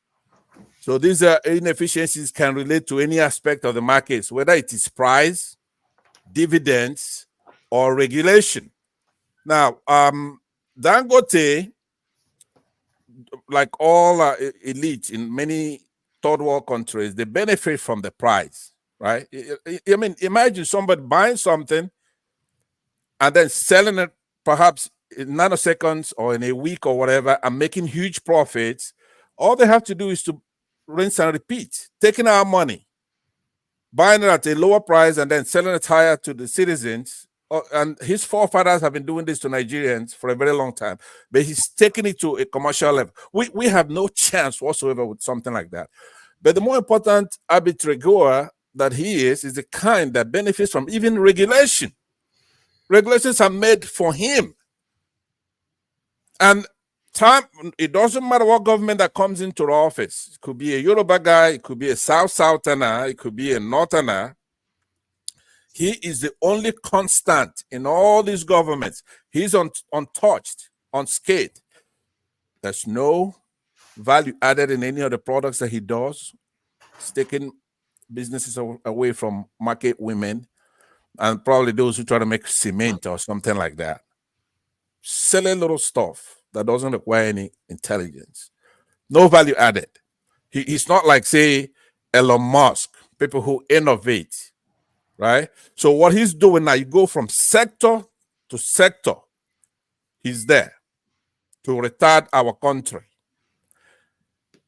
So these inefficiencies can relate to any aspect of the markets, whether it is price, dividends, or regulation. Now, Dangote, like all elites in many third world countries, they benefit from the price, right? I mean, imagine somebody buying something and then selling it perhaps in nanoseconds or in a week or whatever and making huge profits. All they have to do is to rinse and repeat, taking our money, buying it at a lower price and then selling it higher to the citizens. And his forefathers have been doing this to Nigerians for a very long time, but he's taking it to a commercial level. We have no chance whatsoever with something like that. But the more important arbitragoer that he is the kind that benefits from even regulation. Regulations are made for him. And it doesn't matter what government that comes into the office. It could be a Yoruba guy, it could be a Southerner, it could be a Northerner. He is the only constant in all these governments. He's untouched, unscathed. There's no value added in any of the products that he does. He's taking businesses away from market women and probably those who try to make cement or something like that. Selling little stuff that doesn't require any intelligence. No value added. He's not like, say, Elon Musk, people who innovate, right? So what he's doing now, you go from sector to sector. He's there to retard our country.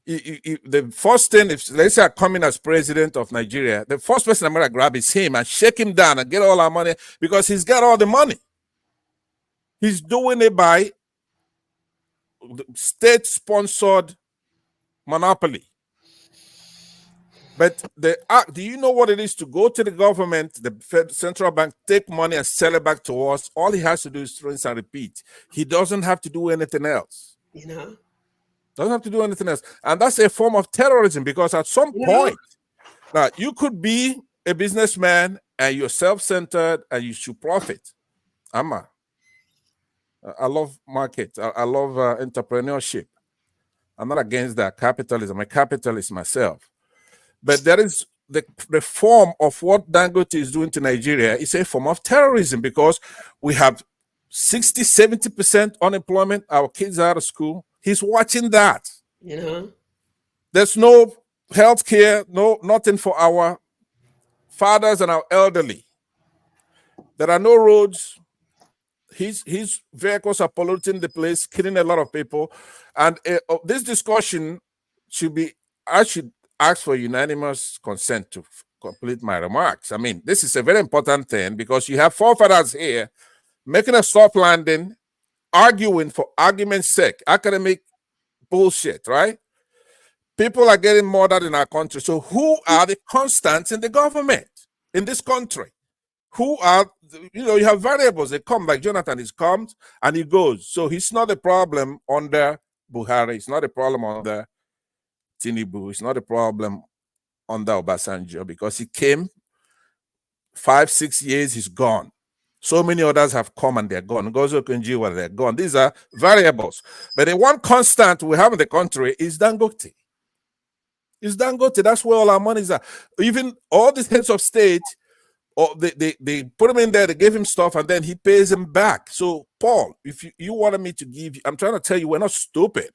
The first thing, if let's say I come in as president of Nigeria, the first person I'm going to grab is him and shake him down and get all our money because he's got all the money. He's doing it by state-sponsored monopoly. But do you know what it is to go to the government, the central bank, take money and sell it back to us? All he has to do is rinse and repeat. He doesn't have to do anything else. You know? Doesn't have to do anything else. And that's a form of terrorism because at some point, now you could be a businessman and you're self-centered and you should profit. I love market. I love entrepreneurship. I'm not against that. Capitalism. I'm a capitalist myself. But there is the form of what Dangote is doing to Nigeria is a form of terrorism because we have 60, 70% unemployment. Our kids are out of school. He's watching that. You know? There's no health care, nothing for our fathers and our elderly. There are no roads. His vehicles are polluting the place, killing a lot of people. And this discussion I should ask for unanimous consent complete my remarks. I mean, this is a very important thing because you have forefathers here making a soft landing, arguing for argument's sake, academic bullshit, right? People are getting murdered in our country. So who are the constants in the government in this country? Who are, you have variables. They come, like Jonathan, he comes and he goes. So he's not a problem under Buhari. It's not a problem under Tinubu. It's not a problem under Obasanjo because he came 5-6 years, he's gone. So many others have come and they're gone. Gozo Kunjiwa, they're gone. These are variables. But the one constant we have in the country is Dangote. It's Dangote. That's where all our monies are. Even all these heads of state, or they put him in there, they gave him stuff, and then he pays them back. So, Paul, if you wanted me to give you, I'm trying to tell you, we're not stupid.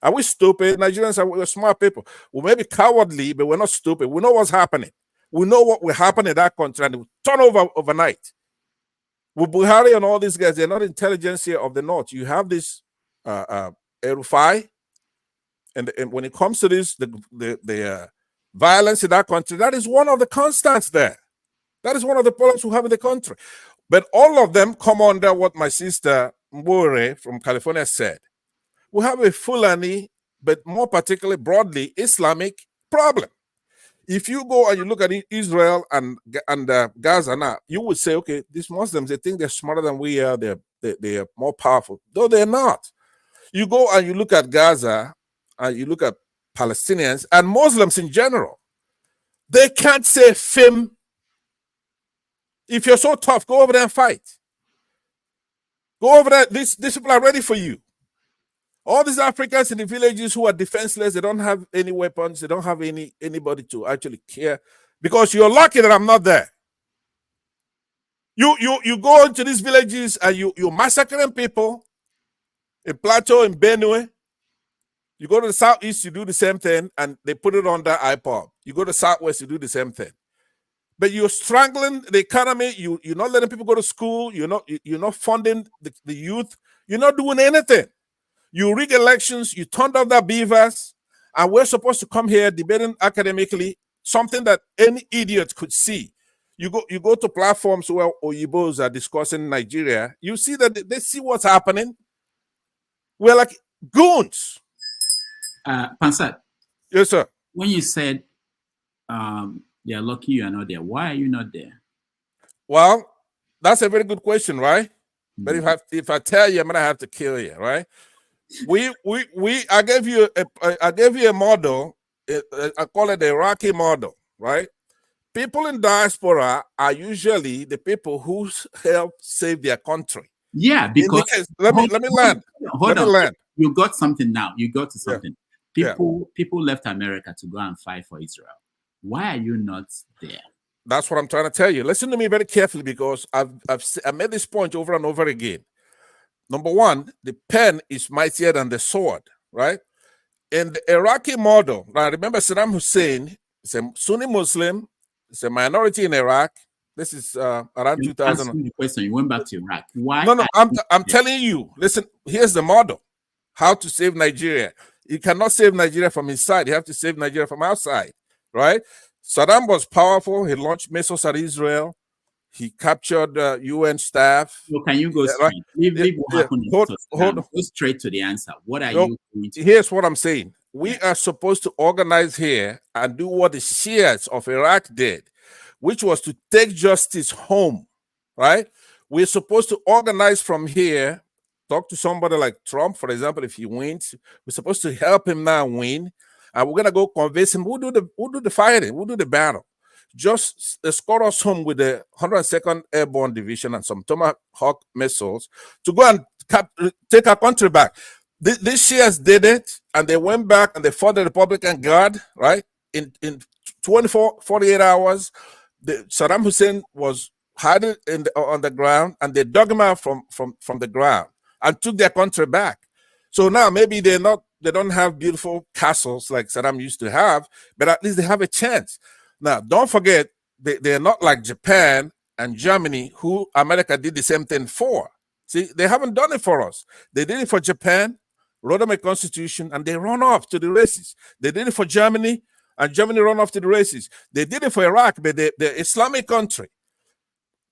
Are we stupid? Nigerians we're smart people. We may be cowardly, but we're not stupid. We know what's happening. We know what will happen in that country, and it will turn over overnight. With Buhari and all these guys, they're not intelligentsia of the North. You have this Erufai, and when it comes to this, the violence in that country, that is one of the constants there. That is one of the problems we have in the country. But all of them come under what my sister Mbore from California said. We have a Fulani, but more particularly broadly, Islamic problem. If you go and you look at Israel and Gaza now, you would say, okay, these Muslims, they think they're smarter than we are. They are more powerful. Though they're not. You go and you look at Gaza and you look at Palestinians and Muslims in general. They can't say Fim. If you're so tough, go over there and fight. Go over there. These people are ready for you. All these Africans in the villages who are defenseless, they don't have any weapons, they don't have anybody to actually care. Because you're lucky that I'm not there. You go into these villages and you're massacring people in Plateau, in Benue. You go to the southeast, you do the same thing, and they put it under IPOB. You go to the southwest, you do the same thing. But you're strangling the economy. You're not letting people go to school. You're not funding the youth. You're not doing anything. You rig elections. You turned off the beavers, and we're supposed to come here debating academically something that any idiot could see. You go to platforms where Oyibos are discussing Nigeria. You see that they see what's happening. We're like goons. Pansat. Yes, sir. When you said they're lucky you are not there, why are you not there? Well, that's a very good question, right? But if I tell you, I'm gonna have to kill you, right? I gave you a model. I call it the Iraqi model, right? People in diaspora are usually the people who help save their country. Yeah, because let me land. Hold on. You got something now. You got to something. Yeah. People left America to go and fight for Israel. Why are you not there? That's what I'm trying to tell you. Listen to me very carefully because I made this point over and over again. Number one, the pen is mightier than the sword, right? In the Iraqi model, now remember Saddam Hussein is a Sunni Muslim, it's a minority in Iraq. This is around 2000. The question, you went back to Iraq. Why? No, I'm telling you. Listen, here's the model: how to save Nigeria. You cannot save Nigeria from inside. You have to save Nigeria from outside, right? Saddam was powerful. He launched missiles at Israel. He captured UN staff. So can you go straight? Leave what happened. Go straight to the answer. What are you doing? Here's what I'm saying. We are supposed to organize here and do what the Shias of Iraq did, which was to take justice home, right? We're supposed to organize from here, talk to somebody like Trump, for example, if he wins. We're supposed to help him now win. And we're going to go convince him. We'll do the fighting. We'll do the battle. Just escort us home with the 102nd Airborne Division and some Tomahawk missiles to go and take our country back. These Shias did it, and they went back and they fought the Republican Guard, right? In 48 hours, Saddam Hussein was hiding on the ground, and they dug him out from the ground and took their country back. So now maybe they don't have beautiful castles like Saddam used to have, but at least they have a chance. Now, don't forget, they're not like Japan and Germany, who America did the same thing for. See, they haven't done it for us. They did it for Japan, wrote them a constitution, and they run off to the races. They did it for Germany, and Germany run off to the races. They did it for Iraq, but the Islamic country,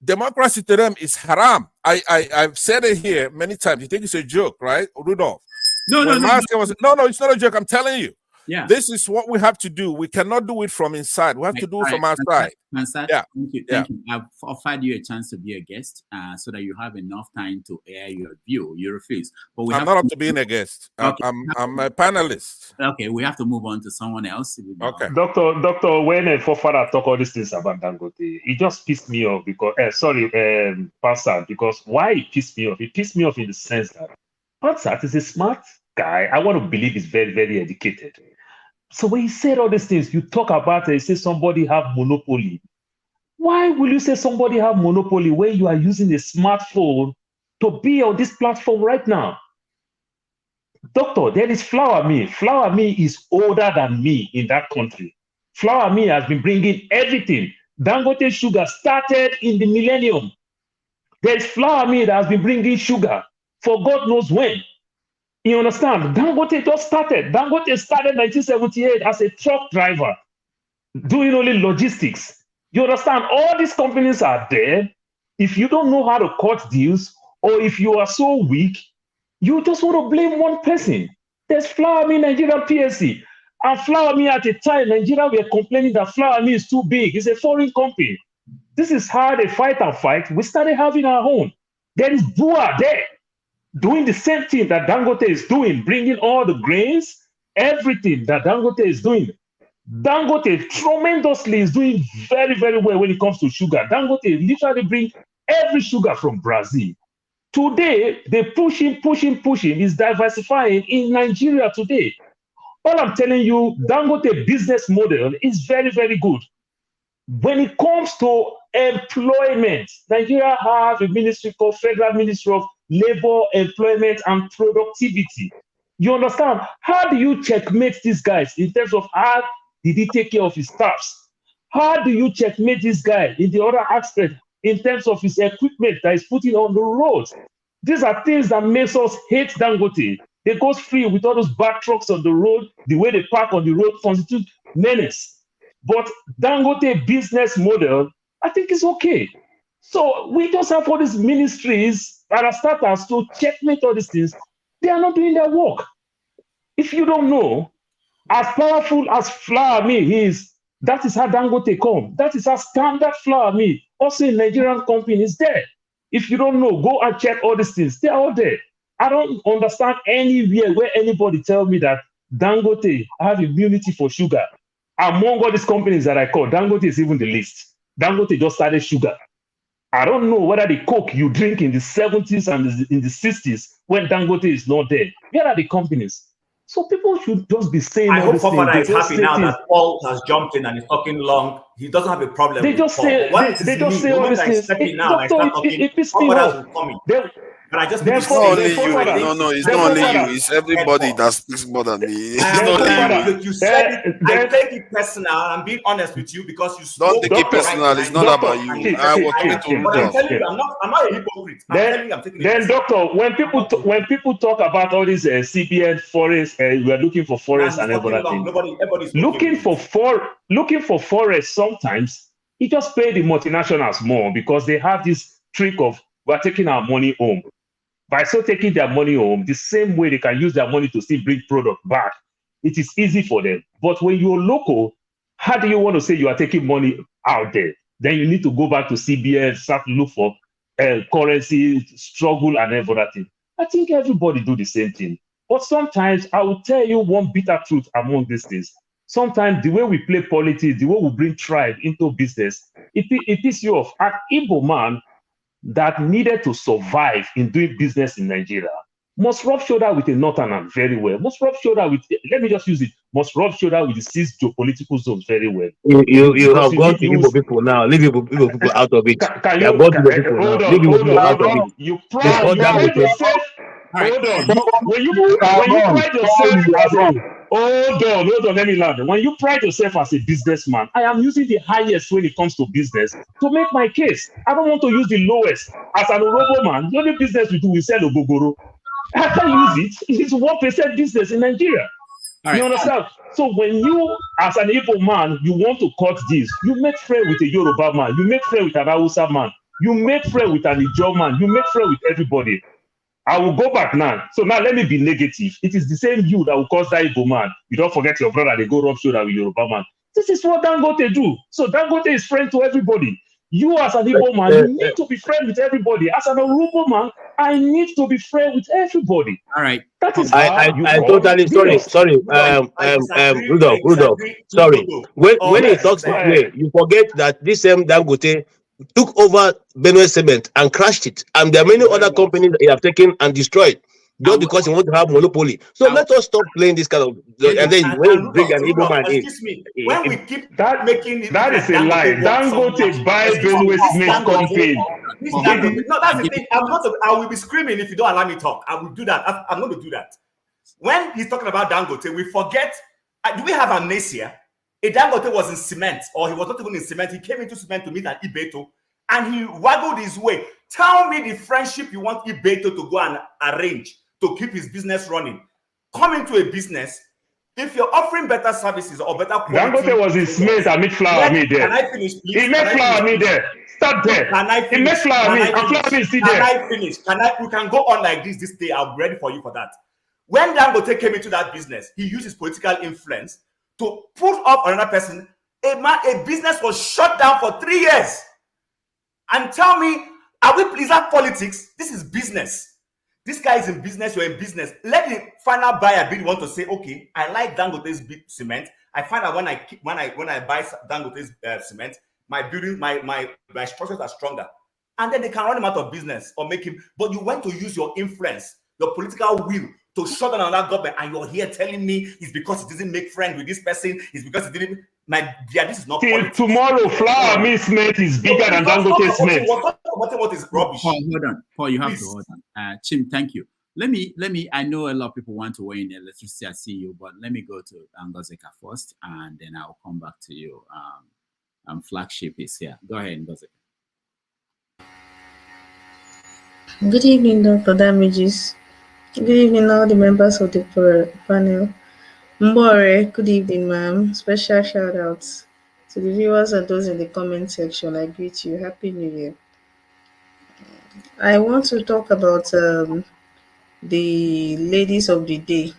democracy to them is haram. I've said it here many times. You think it's a joke, right, Rudolph? No, no, it's not a joke. I'm telling you. Yeah. This is what we have to do. We cannot do it from inside. We have to do it from outside. Yeah. Thank you. I've offered you a chance to be a guest so that you have enough time to air your view. You refuse. But I'm not up to being a guest. Okay. I'm a panelist. Okay, we have to move on to someone else. Okay. Doctor, when Fofana talk all these things about Dangote, it just pissed me off because Pansat, because why it pissed me off? It pissed me off in the sense that Pansat is a smart guy. I want to believe he's very, very educated. So when he said all these things, you talk about it, you say somebody have monopoly. Why will you say somebody have monopoly when you are using a smartphone to be on this platform right now? Doctor, there is Flour Mill. Flour Mill is older than me in that country. Flour Mill has been bringing everything. Dangote Sugar started in the millennium. There is Flour Mill that has been bringing sugar for God knows when. You understand? Dangote just started. Dangote started 1978 as a truck driver, doing only logistics. You understand? All these companies are there. If you don't know how to cut deals, or if you are so weak, you just want to blame one person. There's Flour Mill Nigerian PLC. And Flour Mill at the time, Nigeria were complaining that Flour Mill is too big. It's a foreign company. This is how they fight and fight. We started having our own. There is Bua there, doing the same thing that Dangote is doing, bringing all the grains, everything that Dangote is doing. Dangote tremendously is doing very, very well when it comes to sugar. Dangote literally brings every sugar from Brazil. Today, they're pushing, is diversifying in Nigeria today. All I'm telling you, Dangote business model is very, very good. When it comes to employment, Nigeria has a ministry called Federal Ministry of Labor, Employment, and Productivity. You understand? How do you checkmate these guys in terms of how did he take care of his staffs? How do you checkmate this guy in the other aspect in terms of his equipment that is putting on the roads? These are things that makes us hate Dangote. They go free with all those bad trucks on the road. The way they park on the road constitutes menace. But Dangote business model, I think is okay. So we just have all these ministries that are starters to checkmate all these things. They are not doing their work. If you don't know, as powerful as Flour Mill is, that is how Dangote come. That is how standard Flour Mill, also in Nigerian companies there. If you don't know, go and check all these things. They're all there. I don't understand anywhere where anybody tell me that Dangote have immunity for sugar. Among all these companies that I call, Dangote is even the least. Dangote just started sugar. I don't know whether the Coke you drink in the 70s and in the 60s when Dangote is not there. Where are the companies? So people should just be saying. I hope Fofana is happy now that Paul has jumped in and is talking long. He doesn't have a problem. They just say they just say all these things. But I just it's not only you. No, it's not only you. It's everybody that speaks more than me. It's not only you. You said it. I take it personal. I'm being honest with you because you don't take it personal. It's not about you. I was talking to But I'm telling you, I'm not a hypocrite. I'm taking then, doctor, when people talk about all these CBN forests, we are looking for forests and everything. Looking for forests sometimes it just pay the multinationals more because they have this trick of we're taking our money home. By so taking their money home, the same way they can use their money to still bring product back, it is easy for them. But when you're local, how do you want to say you are taking money out there? Then you need to go back to CBN, start to look for currency, struggle and everything. I think everybody do the same thing. But sometimes I will tell you one bitter truth among these things. Sometimes the way we play politics, the way we bring tribe into business, it pisses you off. An Igbo man that needed to survive in doing business in Nigeria must rub shoulder with a northerner very well. Must rub shoulder with, let me just use it, must rub shoulder with the 6 geopolitical zones very well. You have gone to Igbo people now. Leave Igbo people out of it. Hold on. You pride yourself. Hold on. When you pride yourself, hold on, let me land. When you pride yourself as a businessman, I am using the highest when it comes to business to make my case. I don't want to use the lowest. As an Orobo man, the only business we do is sell Ogogoro. I can use it. It's 1% business in Nigeria. You understand? So when you, as an Igbo man, you want to cut this, you make friend with a Yoruba man, you make friend with an Hausa man, you make friend with an Ijaw man, you make friend with everybody. I will go back now. So now let me be negative. It is the same you that will cause that Igbo man. You don't forget your brother, they go rub shoulder with Yoruba man. This is what Dangote do. So Dangote is friend to everybody. You as an Igbo man, you need to be friend with everybody. As an Yoruba man, I need to be friend with everybody. All right. That is I totally sorry. Rudolph. Sorry. When he talks this way, you forget that this same Dangote took over Benue Cement and crashed it, and there are many other companies that he have taken and destroyed just because he want to have monopoly. So let us stop playing this kind of. And then when you bring an Igbo man in, when we keep making it that is a lie. Dangote buy Benue Cement company. No, that's the thing. I will be screaming if you don't allow me to talk. I will do that. I'm going to do that. When he's talking about Dangote, we forget. Do we have amnesia? A Dangote was in cement, or he was not even in cement. He came into cement to meet an Ibeto, and he waggled his way. Tell me the friendship you want Ibeto to go and arrange to keep his business running. Come into a business. If you're offering better services or better quality, Dangote was in cement and made flour me there. Can I finish, please? He made flour me there. Start there. Can I finish? He made flour me, and flour me is still there. Can I finish? We can go on like this day. I'll be ready for you for that. When Dangote came into that business, he used his political influence to put up another person. A business was shut down for 3 years. And tell me, is that politics? This is business. This guy is in business, you're in business. Let the final buyer be the one to say, okay, I like Dangote's cement. I find out when I buy Dangote's cement, my building, my structures are stronger. And then they can run him out of business or make him. But you went to use your influence, your political will to shut down another government, and you're here telling me it's because it didn't make friends with this person, it's because it didn't. My dear, this is not politics. Tomorrow, flour me cement is bigger than Dangote cement. What is rubbish? Paul, hold on. Paul, you have to hold on. Chim, thank you. Let me. I know a lot of people want to weigh in electricity. I see you, but let me go to Ngozeka first, and then I'll come back to you. Flagship is here. Go ahead, Ngozeka. Good evening, Dr. Damages. Good evening, all the members of the panel. Mbore, good evening, ma'am. Special shout outs to the viewers and those in the comment section. I greet you. Happy New Year. I want to talk about the ladies of the day.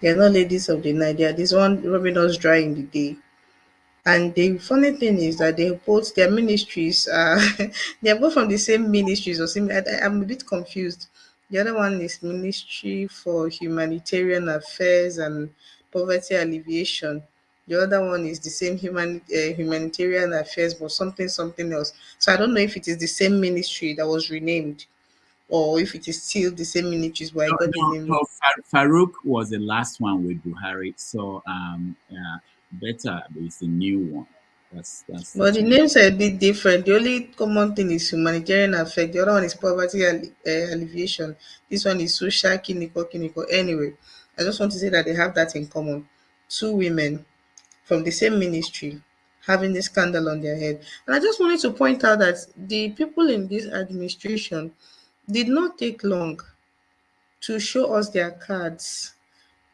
They are not ladies of the night. They are this one rubbing us dry in the day. And the funny thing is that they both their ministries they are both from the same ministries or similar. I'm a bit confused. The other one is Ministry for Humanitarian Affairs and Poverty Alleviation. The other one is the same humanitarian affairs, but something else. So I don't know if it is the same ministry that was renamed, or if it is still the same ministries. But I got the name. No, Farouq was the last one with Buhari. So Betta is the new one. But the names are a bit different. The only common thing is humanitarian affairs. The other one is poverty alleviation. This one is social kiniko. Anyway, I just want to say that they have that in common. Two women from the same ministry having this scandal on their head. And I just wanted to point out that the people in this administration did not take long to show us their cards.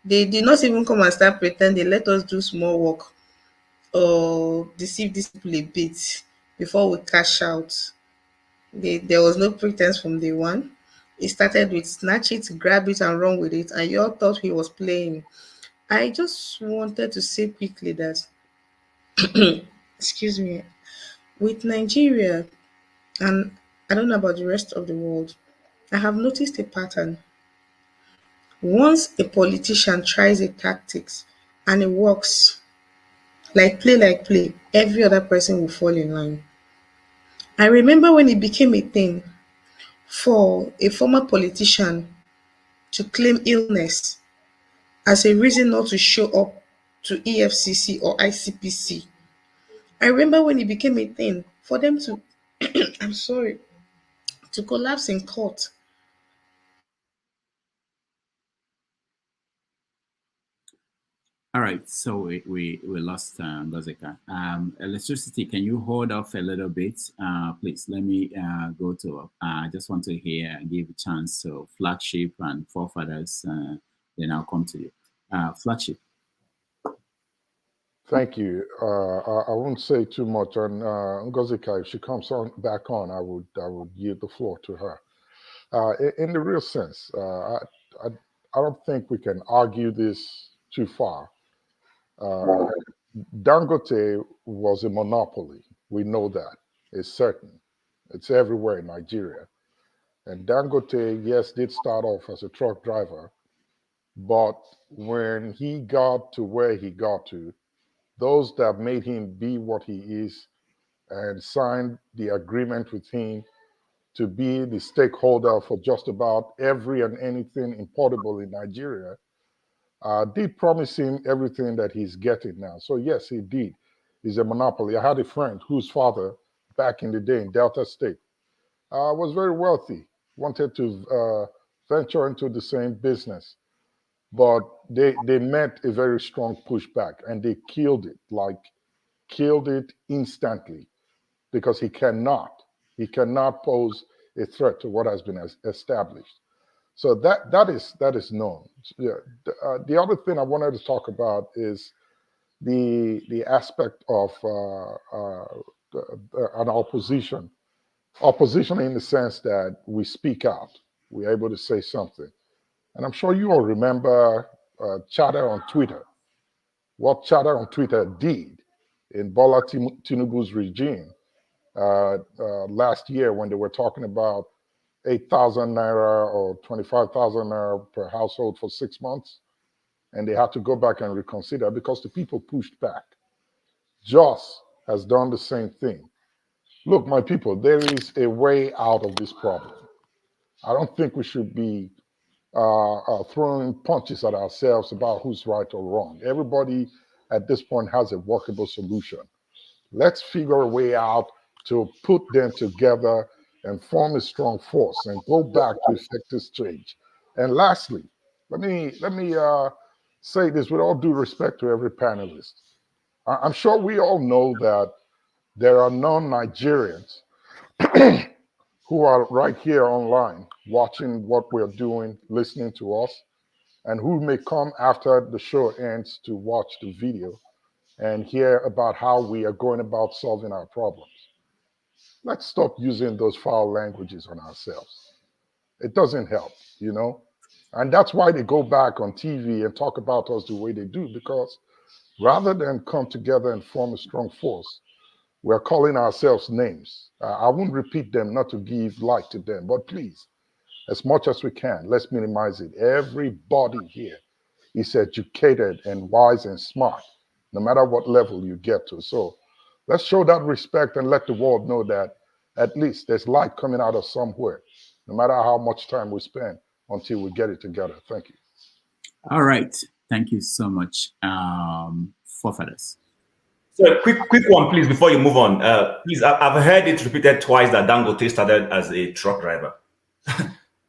They did not even come and start pretending. Let us do small work or deceive these people a bit before we cash out. There was no pretense from day one. It started with snatch it, grab it, and run with it, and you all thought he was playing. I just wanted to say quickly that, excuse me, with Nigeria, and I don't know about the rest of the world, I have noticed a pattern. Once a politician tries a tactics and it works, like play, every other person will fall in line. I remember when it became a thing for a former politician to claim illness as a reason not to show up to EFCC or ICPC. I remember when it became a thing for them to, to collapse in court. All right, so we lost Ngozeka. Electricity, can you hold off a little bit? Please, let me go to, I just want to give a chance to Flagship and Forefathers, then I'll come to you. Flagship. Thank you. I won't say too much on Ngozika. If she comes on back on, I would yield the floor to her. In the real sense, I don't think we can argue this too far. Dangote was a monopoly. We know that. It's certain. It's everywhere in Nigeria. And Dangote, yes, did start off as a truck driver, but when he got to where he got to, those that made him be what he is and signed the agreement with him to be the stakeholder for just about every and anything importable in Nigeria, did promise him everything that he's getting now. So yes, he did. He's a monopoly. I had a friend whose father, back in the day in Delta State, was very wealthy, wanted to venture into the same business, but they met a very strong pushback and they killed it instantly, because he cannot pose a threat to what has been established. So that is known. Yeah. The other thing I wanted to talk about is the aspect of an opposition in the sense that we speak out, we're able to say something. And I'm sure you all remember chatter on Twitter, what chatter on Twitter did in Bola Tinubu's regime last year, when they were talking about 8,000 naira or 25,000 naira per household for 6 months. And they had to go back and reconsider because the people pushed back. Joss has done the same thing. Look, my people, there is a way out of this problem. I don't think we should be throwing punches at ourselves about who's right or wrong. Everybody at this point has a workable solution. Let's figure a way out to put them together and form a strong force and go back to effective change. And lastly, let me say this with all due respect to every panelist. I'm sure we all know that there are non-Nigerians who are right here online watching what we're doing, listening to us, and who may come after the show ends to watch the video and hear about how we are going about solving our problems. Let's stop using those foul languages on ourselves. It doesn't help, you know? And that's why they go back on TV and talk about us the way they do, because rather than come together and form a strong force, we're calling ourselves names. I won't repeat them, not to give light to them, but please, as much as we can, let's minimize it. Everybody here is educated and wise and smart, no matter what level you get to. So let's show that respect and let the world know that at least there's light coming out of somewhere, no matter how much time we spend until we get it together. Thank you. All right. Thank you so much, forefathers. So quick one, please, before you move on. Please, I've heard it repeated twice that Dangote started as a truck driver.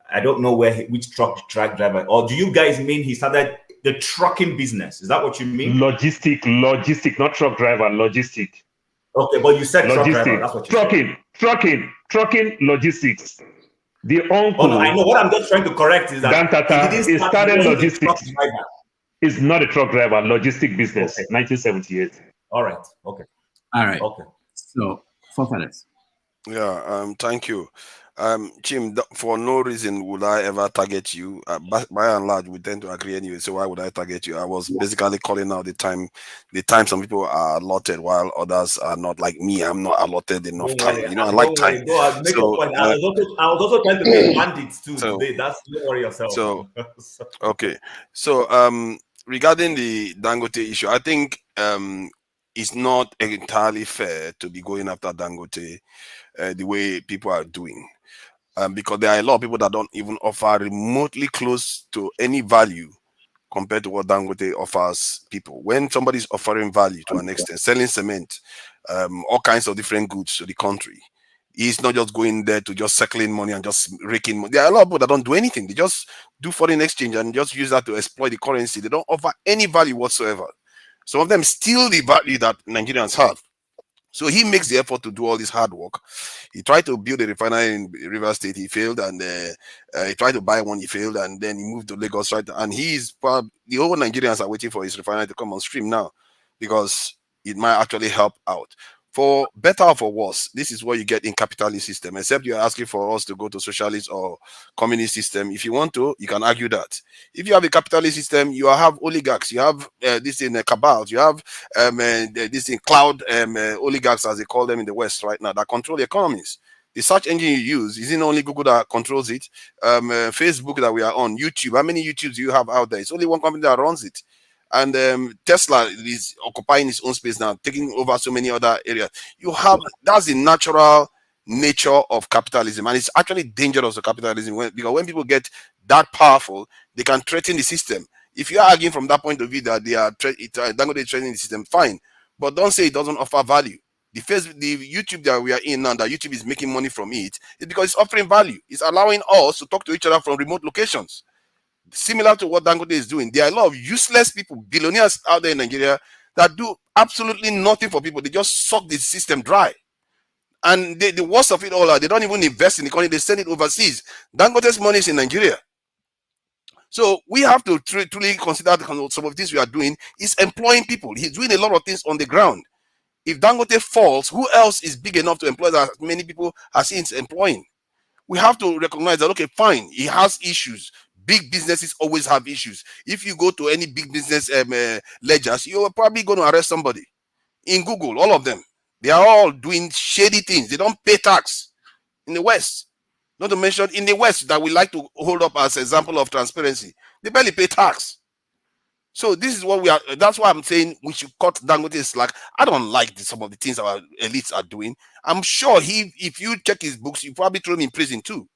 I don't know which truck driver, or do you guys mean he started the trucking business? Is that what you mean? Logistic, not truck driver, logistic. Okay, but you said logistic. Truck driver. That's what you said. Trucking, logistics. The uncle. Oh, no, I know. What I'm just trying to correct is that he started logistics. It's not a truck driver, logistic business. Okay. 1978. All right. Okay. All right. Okay. So, forefathers. Yeah. Thank you. Jim, for no reason would I ever target you. By and large, we tend to agree anyway. So why would I target you? I was basically calling out the time some people are allotted while others are not. Like me, I'm not allotted enough time. You know, I like time. So, I was also trying to get bandits too today. Don't worry yourself. So okay. So regarding the Dangote issue, I think it's not entirely fair to be going after Dangote the way people are doing. Because there are a lot of people that don't even offer remotely close to any value compared to what Dangote offers people. When somebody's offering value to an extent, selling cement, all kinds of different goods to the country, he's not just going there to just circling money and just raking money. There are a lot of people that don't do anything. They just do foreign exchange and just use that to exploit the currency. They don't offer any value whatsoever. Some of them steal the value that Nigerians have. So he makes the effort to do all this hard work. He tried to build a refinery in River State. He failed, and he tried to buy one. He failed, and then he moved to Lagos. Right, and the whole Nigerians are waiting for his refinery to come on stream now. because it might actually help out. For better or for worse, this is what you get in capitalist system, except you're asking for us to go to socialist or communist system. If you want to, you can argue that. If you have a capitalist system, you have oligarchs, you have this in cabals, you have this in cloud oligarchs, as they call them in the West right now, that control the economies. The search engine you use, isn't only Google that controls it. Facebook that we are on, YouTube, how many YouTubes do you have out there? It's only one company that runs it. And Tesla is occupying its own space now, taking over so many other areas. You have, that's the natural nature of capitalism, and it's actually dangerous to capitalism because when people get that powerful, they can threaten the system. If you are arguing from that point of view that they are Dangote threatening the system, fine, but don't say it doesn't offer value. The YouTube that we are in now, that YouTube is making money from it, is because it's offering value. It's allowing us to talk to each other from remote locations. Similar to what Dangote is doing. There are a lot of useless people, billionaires out there in Nigeria that do absolutely nothing for people. They just suck the system dry. And the worst of it all, they don't even invest in the economy. They send it overseas. Dangote's money is in Nigeria. So we have to truly consider some of this we are doing is employing people. He's doing a lot of things on the ground. If Dangote falls, who else is big enough to employ as many people as he's employing? We have to recognize that, okay, fine, he has issues. Big businesses always have issues. If you go to any big business ledgers, you're probably going to arrest somebody. In Google, all of them, they are all doing shady things. They don't pay tax in the West. Not to mention in the West that we like to hold up as an example of transparency. They barely pay tax. So this is what we are. That's why I'm saying we should cut Dangote's slack. I don't like some of the things our elites are doing. I'm sure if you check his books, you probably throw him in prison too.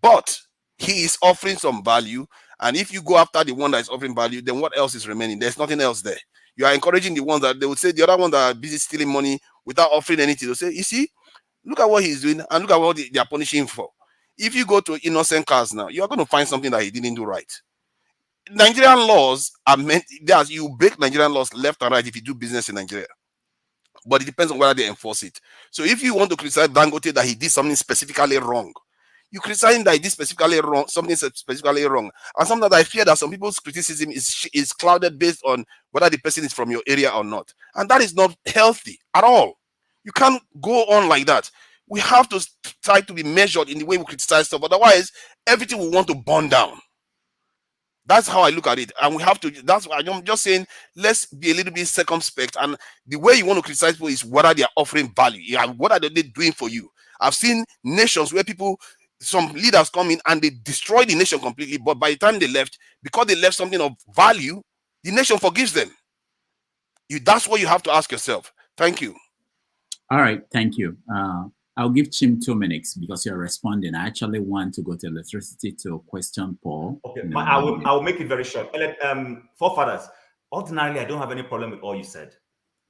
But he is offering some value, and if you go after the one that is offering value, then what else is remaining? There's nothing else there. You are encouraging the ones that they would say the other ones that are busy stealing money without offering anything. They'll say, you see, look at what he's doing and look at what they are punishing him for. If you go to innocent cars now, you are going to find something that he didn't do right. Nigerian laws are meant that you break Nigerian laws left and right if you do business in Nigeria. But it depends on whether they enforce it. So if you want to criticize Dangote that he did something specifically wrong, you criticize him that he did specifically wrong, something specifically wrong. And something that I fear that some people's criticism is clouded based on whether the person is from your area or not. And that is not healthy at all. You can't go on like that. We have to try to be measured in the way we criticize stuff. Otherwise, everything will want to burn down. That's how I look at it. And we have to, that's why I'm just saying, let's be a little bit circumspect. And the way you want to criticize people is whether they are offering value. Yeah, what are they doing for you? I've seen nations where some leaders come in and they destroy the nation completely. But by the time they left, because they left something of value, the nation forgives them. That's what you have to ask yourself. Thank you. All right. Thank you. I'll give Chim 2 minutes because you're responding. I actually want to go to electricity to question Paul. Okay, I will make it very short. Forefathers, ordinarily, I don't have any problem with all you said.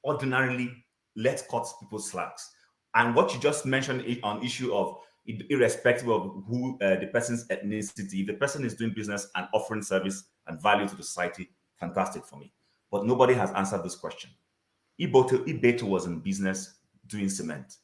Ordinarily, let's cut people's slacks. And what you just mentioned on issue of irrespective of who the person's ethnicity, if the person is doing business and offering service and value to the society, fantastic for me. But nobody has answered this question. Ibeto was in business doing cement,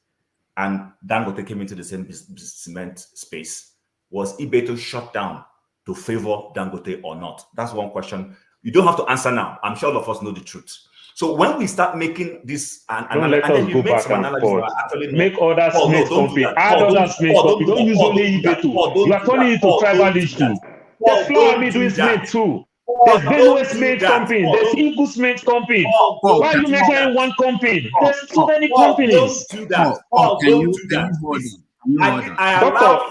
and Dangote came into the same cement space. Was Ibeto shut down to favor Dangote or not? That's one question. You don't have to answer now. I'm sure all of us know the truth. So when we start making this, don't let us go back and forth. Make others cement company. Add others cement company. Don't use only Ibeto. You are turning it to tribal issue. There's Flower Me doing cement too. There's Benue Cement Company. There's Igu Cement Company. Why are you measuring one company? There's so many companies. Don't do that. Don't do that.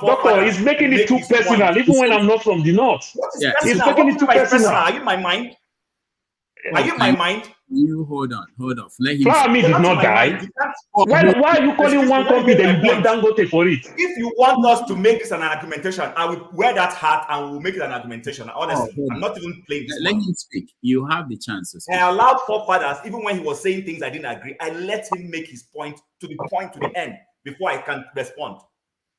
Doctor, he's making it too personal, even when I'm not from the north. Yeah. He's making it too personal. Are you in my mind? Are you in my mind? You hold on. Let him. Flower Me did not die. Why are you calling one company that you blame Dangote for it? If you want us to make this an argumentation, I will wear that hat and we'll make it an argumentation. Honestly, I'm not even playing this. Let him speak. You have the chance to speak. I allowed forefathers, even when he was saying things I didn't agree, I let him make his point to the end before I can respond.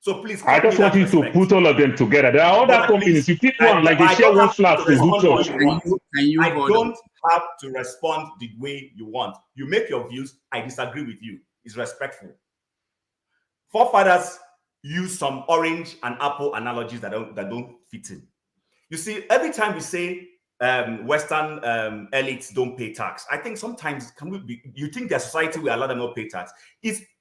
So please. I just want you to put all of them together. There are other companies. You pick one, like they share one flat to do church. I don't have to respond the way you want. You make your views. I disagree with you. It's respectful. Forefathers use some orange and apple analogies that don't fit in. You see, every time we say Western elites don't pay tax. I think sometimes you think their society will allow them not pay tax.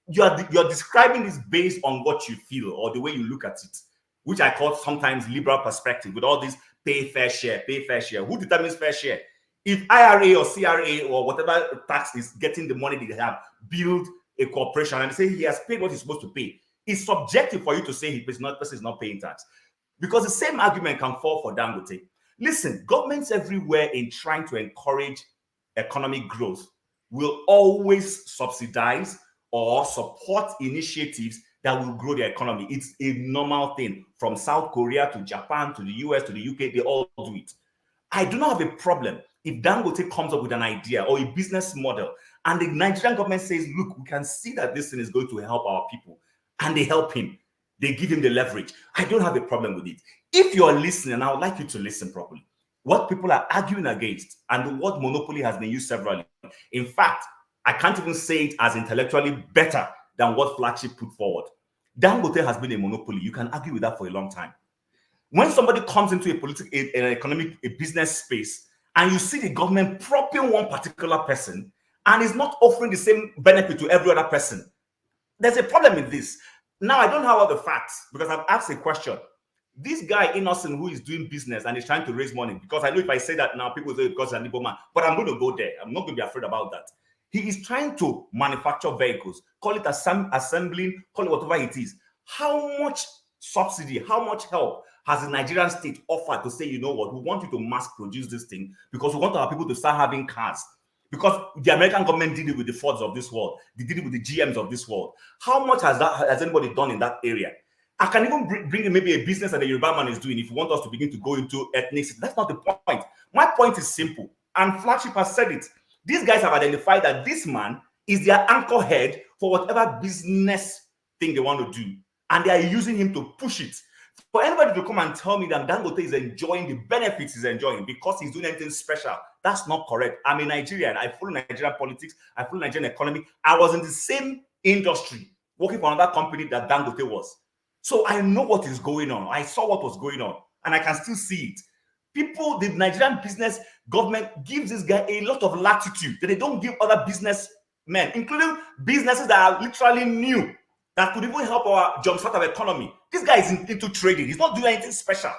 You're describing this based on what you feel or the way you look at it, which I call sometimes liberal perspective with all this pay fair share, pay fair share. Who determines fair share? If IRA or CRA or whatever tax is getting the money they have, build a corporation and say he has paid what he's supposed to pay, it's subjective for you to say person is not paying tax. Because the same argument can fall for Dangote. Listen, governments everywhere in trying to encourage economic growth will always subsidize or support initiatives that will grow the economy. It's a normal thing. From South Korea to Japan to the US to the UK, they all do it. I do not have a problem if Dangote comes up with an idea or a business model and the Nigerian government says, look, we can see that this thing is going to help our people, and they help him. They give him the leverage. I don't have a problem with it. If you're listening, I would like you to listen properly. What people are arguing against and the word monopoly has been used severally. In fact, I can't even say it as intellectually better than what Flagship put forward. Dangote has been a monopoly. You can argue with that for a long time. When somebody comes into an economic, a business space, and you see the government propping one particular person and is not offering the same benefit to every other person, there's a problem with this. Now, I don't have all the facts because I've asked a question. This guy, Innocent, who is doing business and is trying to raise money, because I know if I say that now, people say because he's an Igbo man, but I'm going to go there. I'm not going to be afraid about that. He is trying to manufacture vehicles, call it assembling, call it whatever it is. How much subsidy, how much help has the Nigerian state offered to say, you know what, we want you to mass produce this thing because we want our people to start having cars? Because the American government did it with the Fords of this world. They did it with the GMs of this world. How much has anybody done in that area? I can even bring in maybe a business that the Yoruba man is doing if you want us to begin to go into ethnicity. That's not the point. My point is simple. And Flagship has said it. These guys have identified that this man is their anchor head for whatever business thing they want to do. And they are using him to push it. For anybody to come and tell me that Dangote is enjoying the benefits he's enjoying because he's doing anything special, that's not correct. I'm a Nigerian. I follow Nigerian politics. I follow Nigerian economy. I was in the same industry working for another company that Dangote was. So I know what is going on. I saw what was going on, and I can still see it. People, the Nigerian business government gives this guy a lot of latitude that they don't give other businessmen, including businesses that are literally new, that could even help our jumpstart of economy. This guy is into trading. He's not doing anything special.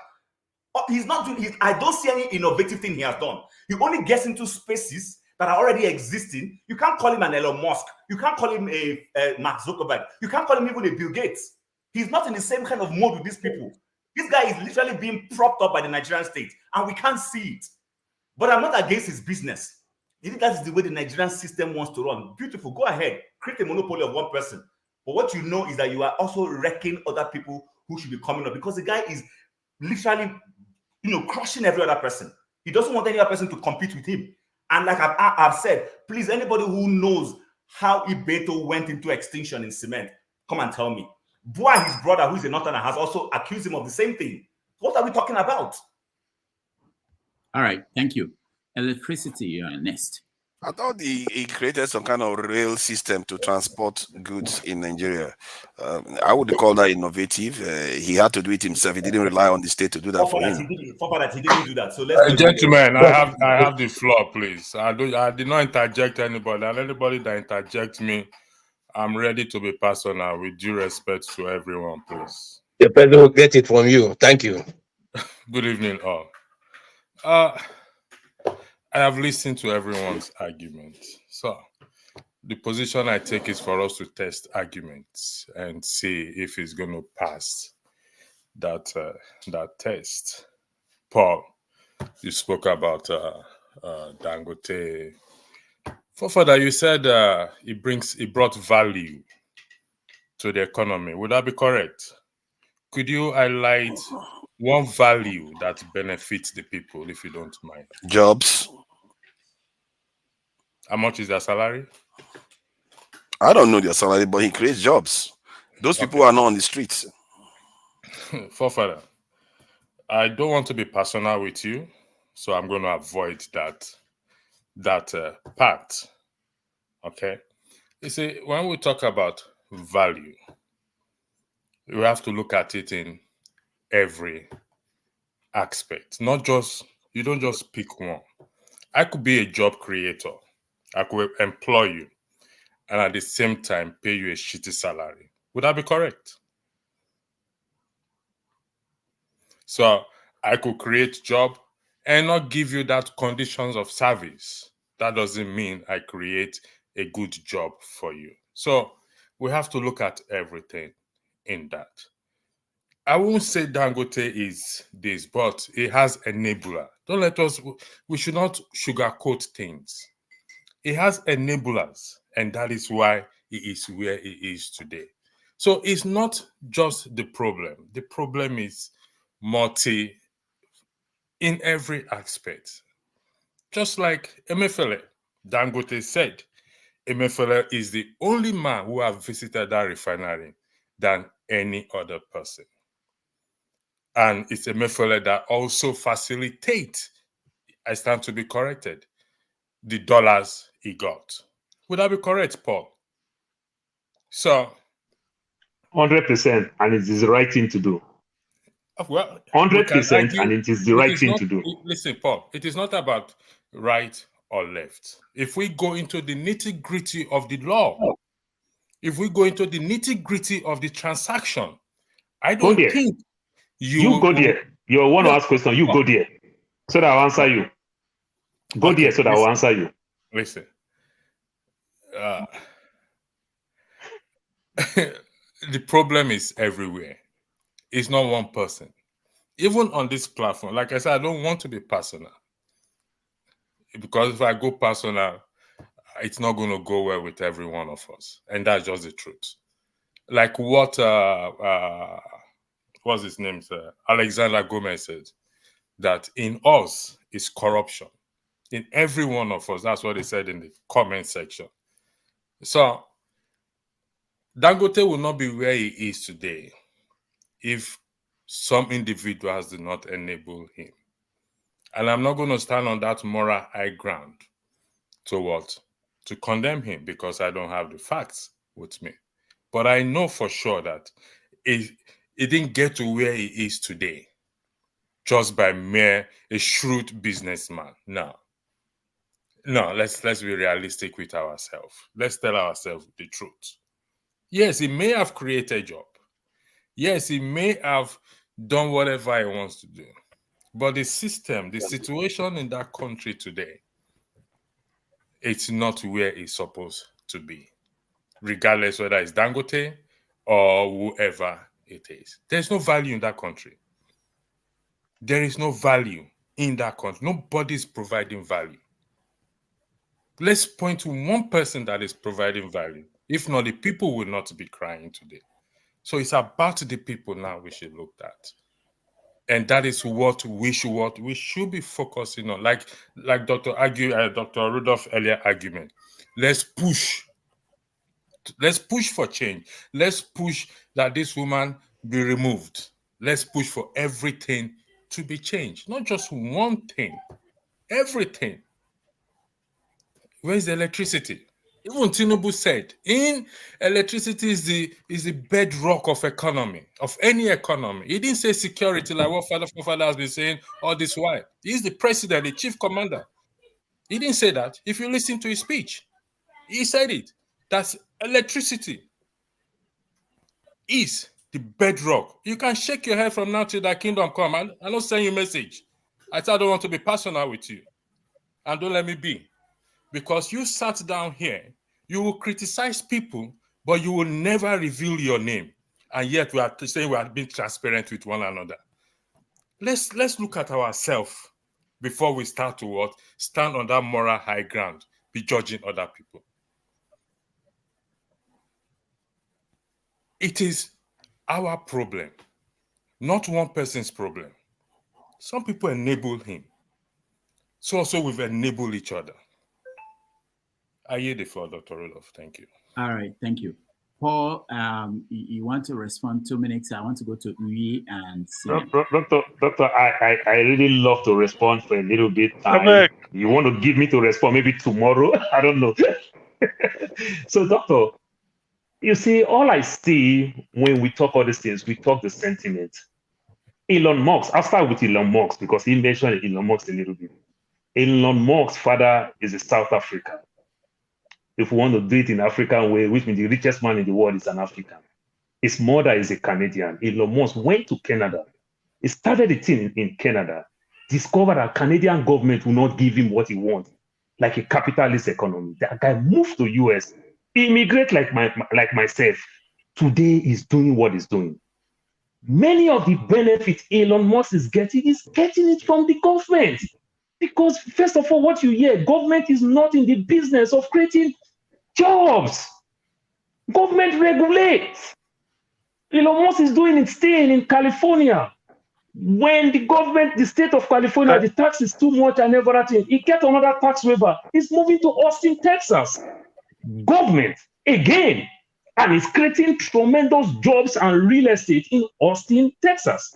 He's not doing. I don't see any innovative thing he has done. He only gets into spaces that are already existing. You can't call him an Elon Musk. You can't call him a Mark Zuckerberg. You can't call him even a Bill Gates. He's not in the same kind of mode with these people. This guy is literally being propped up by the Nigerian state, and we can't see it. But I'm not against his business. You think that's the way the Nigerian system wants to run? Beautiful. Go ahead. Create a monopoly of one person. But what you know is that you are also wrecking other people who should be coming up, because the guy is literally, crushing every other person. He doesn't want any other person to compete with him. And like I've said, please, anybody who knows how Ibeto went into extinction in cement, come and tell me. Boy, his brother, who is a Northerner, has also accused him of the same thing. What are we talking about? All right, thank you. Electricity, you're next. I thought he created some kind of rail system to transport goods in Nigeria. I would call that innovative. He had to do it himself. He didn't rely on the state to do that for him. He didn't do that. So let's gentlemen, I have the floor, please. I did not interject anybody. And anybody that interjects me, I'm ready to be personal with due respect to everyone, please. The president will get it from you. Thank you. Good evening, all. I have listened to everyone's argument. So the position I take is for us to test arguments and see if it's going to pass that test. Paul, you spoke about Dangote. Further, you said it brought value to the economy. Would that be correct? Could you highlight one value that benefits the people, if you don't mind? Jobs. How much is their salary? I don't know their salary, but he creates jobs. Those people are not on the streets. Further, I don't want to be personal with you, so I'm going to avoid that part. Okay? You see, when we talk about value, we have to look at it in every aspect, not just You don't just pick one. I could be a job creator. I could employ you and at the same time pay you a shitty salary. Would that be correct? So I could create job and not give you that conditions of service. That doesn't mean I create a good job for you. So we have to look at everything in that. I won't say Dangote is this, but it has enabler. Don't let us, we should not sugarcoat things. It has enablers, and that is why it is where it is today. So it's not just the problem. The problem is multi in every aspect. Just like Emefiele, Dangote said, Emefiele is the only man who has visited that refinery than any other person. And it's Emefiele that also facilitates, I stand to be corrected, the dollars he got. Would that be correct, Paul? So 100%, and it is the right thing to do. Well, 100%, and it is the right thing to do. Listen, Paul, it is not about right or left. If we go into the nitty-gritty of the law, if we go into the nitty-gritty of the transaction, I don't think you go there. You want to ask question, you go there. So that I'll answer you. Go there so that I'll answer you. Listen. The problem is everywhere. It's not one person. Even on this platform, like I said, I don't want to be personal. Because if I go personal, it's not going to go well with every one of us. And that's just the truth. Like what, what's his name? Alexander Gomez said, that in us is corruption. In every one of us. That's what he said in the comment section. So, Dangote will not be where he is today if some individuals do not enable him. And I'm not going to stand on that moral high ground to what? To condemn him because I don't have the facts with me. But I know for sure that he didn't get to where he is today just by a shrewd businessman. No, let's be realistic with ourselves. Let's tell ourselves the truth. Yes, he may have created a job. Yes, he may have done whatever he wants to do. But the system, the situation in that country today, it's not where it's supposed to be, regardless whether it's Dangote or whoever it is. There's no value in that country. There is no value in that country. Nobody's providing value. Let's point to one person that is providing value. If not, the people will not be crying today. So it's about the people now we should look at. And that is what we should be focusing on. Like Dr. Rudolph earlier argument. Let's push for change. Let's push that this woman be removed. Let's push for everything to be changed. Not just one thing. Everything. Where's the electricity? Even Tinubu said, electricity is the bedrock of economy, of any economy. He didn't say security like what Father has been saying all this while. He's the president, the chief commander. He didn't say that. If you listen to his speech, he said it. That's electricity is the bedrock. You can shake your head from now till that kingdom come. I don't send you a message. I don't want to be personal with you. And don't let me be. Because you sat down here, you will criticize people, but you will never reveal your name. And yet we are saying we are being transparent with one another. Let's look at ourselves before we start to stand on that moral high ground, be judging other people. It is our problem, not one person's problem. Some people enable him. So also we've enabled each other. I yield the floor, Dr. Rudolph. Thank you. All right, thank you. Paul, you want to respond 2 minutes? I want to go to Uyi and Sim. Doctor, I really love to respond for a little bit. You want to give me to respond maybe tomorrow? I don't know. So, Doctor, you see, all I see when we talk all these things, we talk the sentiment. Elon Musk, I'll start with Elon Musk because he mentioned Elon Musk a little bit. Elon Musk's father is a South African. If we want to do it in African way, which means the richest man in the world is an African. His mother is a Canadian. Elon Musk went to Canada. He started a thing in Canada, discovered that Canadian government will not give him what he wants, like a capitalist economy. That guy moved to US, immigrate like myself. Today he's doing what he's doing. Many of the benefits Elon Musk is getting it from the government. Because first of all, what you hear, government is not in the business of creating jobs. Government regulates. Elon Musk is doing it staying in California. When the government, the state of California, the tax is too much and everything, he gets another tax waiver. He's moving to Austin, Texas. Government, again, and it's creating tremendous jobs and real estate in Austin, Texas.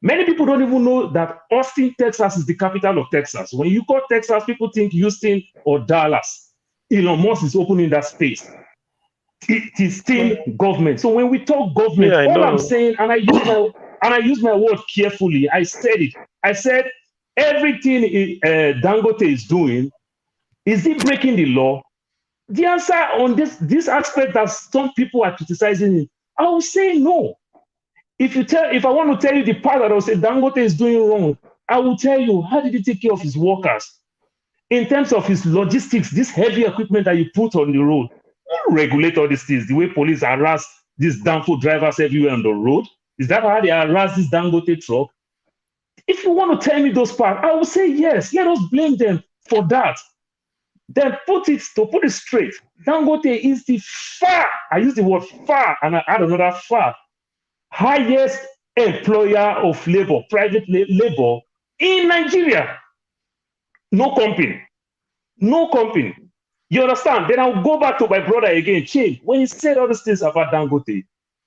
Many people don't even know that Austin, Texas is the capital of Texas. When you call Texas, people think Houston or Dallas. Elon Musk is opening that space. It is still government. So when we talk government, all I'm saying, and I use my word carefully, I said it. I said everything Dangote is doing, is he breaking the law? The answer on this aspect that some people are criticizing it, I will say no. If I want to tell you the part that I will say Dangote is doing wrong, I will tell you, how did he take care of his workers? In terms of his logistics, this heavy equipment that you put on the road, you regulate all these things. The way police harass these Danfo drivers everywhere on the road, is that how they harass this Dangote truck? If you want to tell me those parts, I will say yes. Let us blame them for that. Then to put it straight, Dangote is the I use the word far, and I add another far, highest employer of labor, private labor in Nigeria. No company. No company. You understand? Then I'll go back to my brother again, Chin. When he said all these things about Dangote,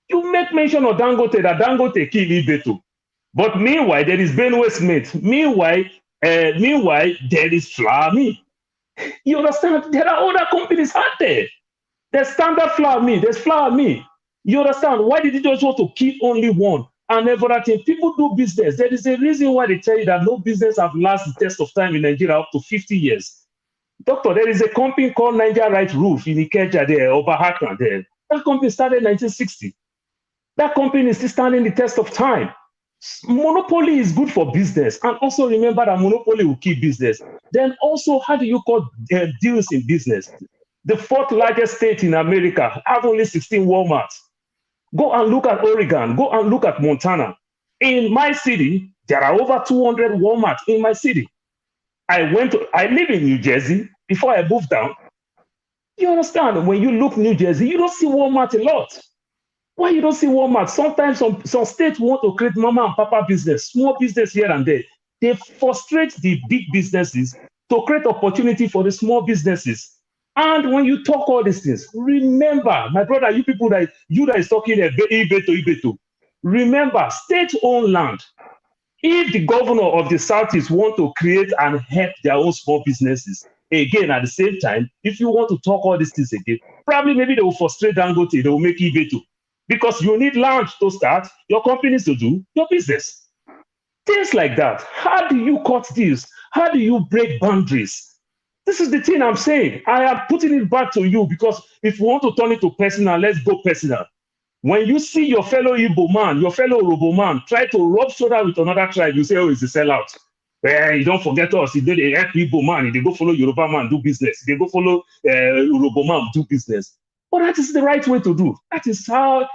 you make mention of Dangote, that Dangote killed Ibeto. But meanwhile, there is Benue Smith. Meanwhile, there is Flour Mill. You understand? There are other companies out there. There's Standard Flour Mill. There's Flour Mill. You understand? Why did you just want to keep only one and everything? People do business. There is a reason why they tell you that no business have lasted the test of time in Nigeria up to 50 years. Doctor, there is a company called Niger Right Roof in Ikeja there, Obahakan there. That company started in 1960. That company is still standing the test of time. Monopoly is good for business. And also remember that monopoly will keep business. Then also, how do you call deals in business? The fourth largest state in America have only 16 Walmarts. Go and look at Oregon. Go and look at Montana. In my city, there are over 200 Walmarts in my city. I live in New Jersey before I moved down. You understand? When you look New Jersey, you don't see Walmart a lot. Why you don't see Walmart? Sometimes some states want to create mama and papa business, small business here and there. They frustrate the big businesses to create opportunity for the small businesses. And when you talk all these things, remember, my brother, you people that is talking Ibeto, remember, state-owned land. If the governor of the Southeast want to create and help their own small businesses, again, at the same time, if you want to talk all these things again, probably maybe they will frustrate Dangote, they will make Ibeto. Because you need land to start your companies to do your business. Things like that. How do you cut this? How do you break boundaries? This is the thing I'm saying. I am putting it back to you because if you want to turn it to personal, let's go personal. When you see your fellow Igbo man, your fellow Robo man, try to rub shoulder with another tribe, you say, oh, it's a sellout. You don't forget us. If they help Igbo man, if they go follow Yoruba man, do business. If they go follow Robo man, do business. But that is the right way to do. That is how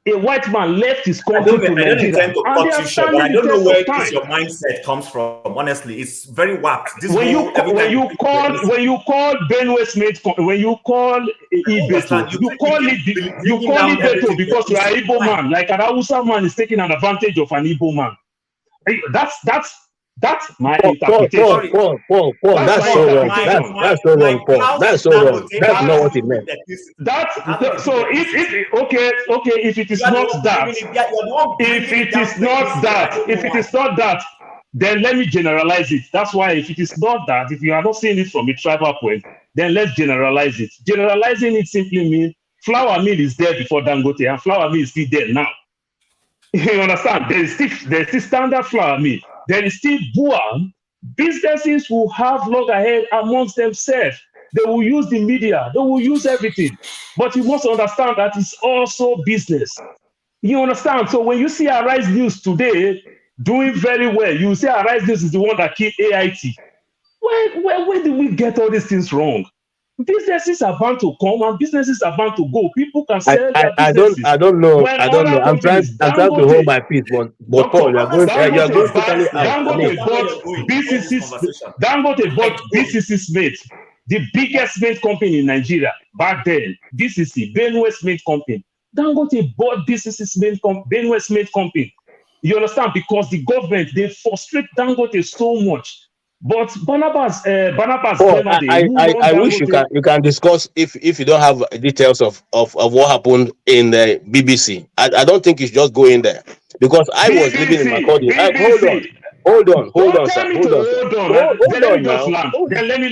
a white man left his country to Nigeria. I don't know where your mindset comes from. Honestly, it's very whacked. When you call Benue Smith, when you call Ibeto, you call it Ibeto because you are an Igbo man. Like an Hausa man is taking an advantage of an Igbo man. That's my interpretation. Paul, that's so wrong. That's so wrong, Paul. That's so wrong. That's not what he meant. So if it is not that, then let me generalize it. That's why if it is not that, if you are not seeing it from a tribal point, then let's generalize it. Generalizing it simply means Flour Mill is there before Dangote, and Flour Mill is still there now. You understand? There's still standard flour mill. There is still Buam. Businesses will have loggerhead amongst themselves. They will use the media. They will use everything. But you must understand that it's also business. You understand? So when you see Arise News today doing very well, you say Arise News is the one that killed AIT. Where did we get all these things wrong? Businesses are bound to come and businesses are bound to go. People can sell their businesses. I don't know. When I don't know. other companies, I'm trying to hold my peace, but Paul, you are going totally out. Dangote bought BCC's. Dangote bought BCC Smith, the biggest cement company in Nigeria back then. BCC, Benue Cement Company. Dangote bought BCC Cement Benue Cement Company. You understand? Because the government, they frustrate Dangote so much. But Barnabas, Paul, I wish you can discuss if you don't have details of what happened in the BBC. I don't think you should just go in there because I was living in Makurdi. Hold on, sir. Hold on now. Then let me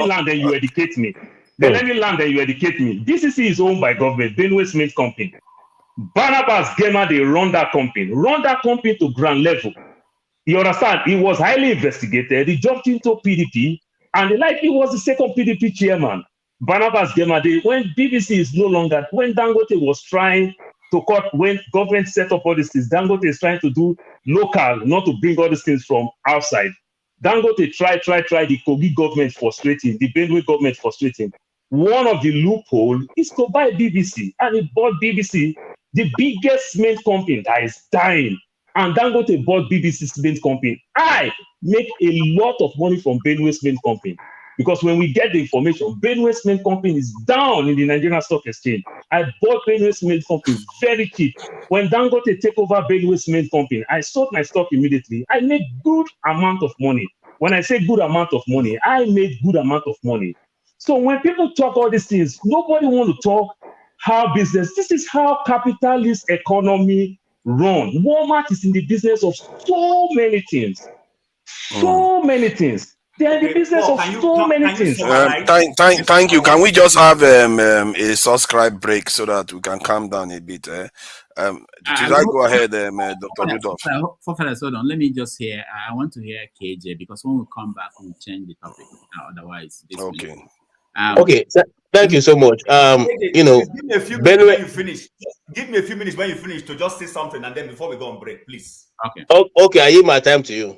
land. Then you educate me. BCC is owned by government. Benue Cement Company. Barnabas Gema, they run that company to ground level. You understand? He was highly investigated. He jumped into PDP, and he was the second PDP chairman. Barnabas Gema, when BBC is no longer, when Dangote was trying to cut, when government set up all these things, Dangote is trying to do local, not to bring all these things from outside. Dangote tried, the Kogi government frustrating, the Benue government frustrating. One of the loophole is to buy BBC, and he bought BBC, the biggest cement company that is dying. And Dangote bought BBC Cement Company. I make a lot of money from Benue Cement Company because when we get the information, Benue Cement Company is down in the Nigerian Stock Exchange. I bought Benue Cement Company very cheap. When Dangote take over Benue Cement Company, I sold my stock immediately. I made good amount of money. When I say good amount of money, I made good amount of money. So when people talk all these things, nobody want to talk how business. This is how capitalist economy run. Walmart is in the business of so many things. They are in the business of so many things. Thank you. Can we just have a subscribe break so that we can calm down a bit? Should I go ahead, Dr. Rudolph? Hold on. Let me just hear. I want to hear KJ because when we come back, we'll change the topic. Otherwise, okay. Thank you so much. Give me a few minutes when you finish. Give me a few minutes when you finish to just say something, and then before we go on break, please. Okay. Okay, I give my time to you.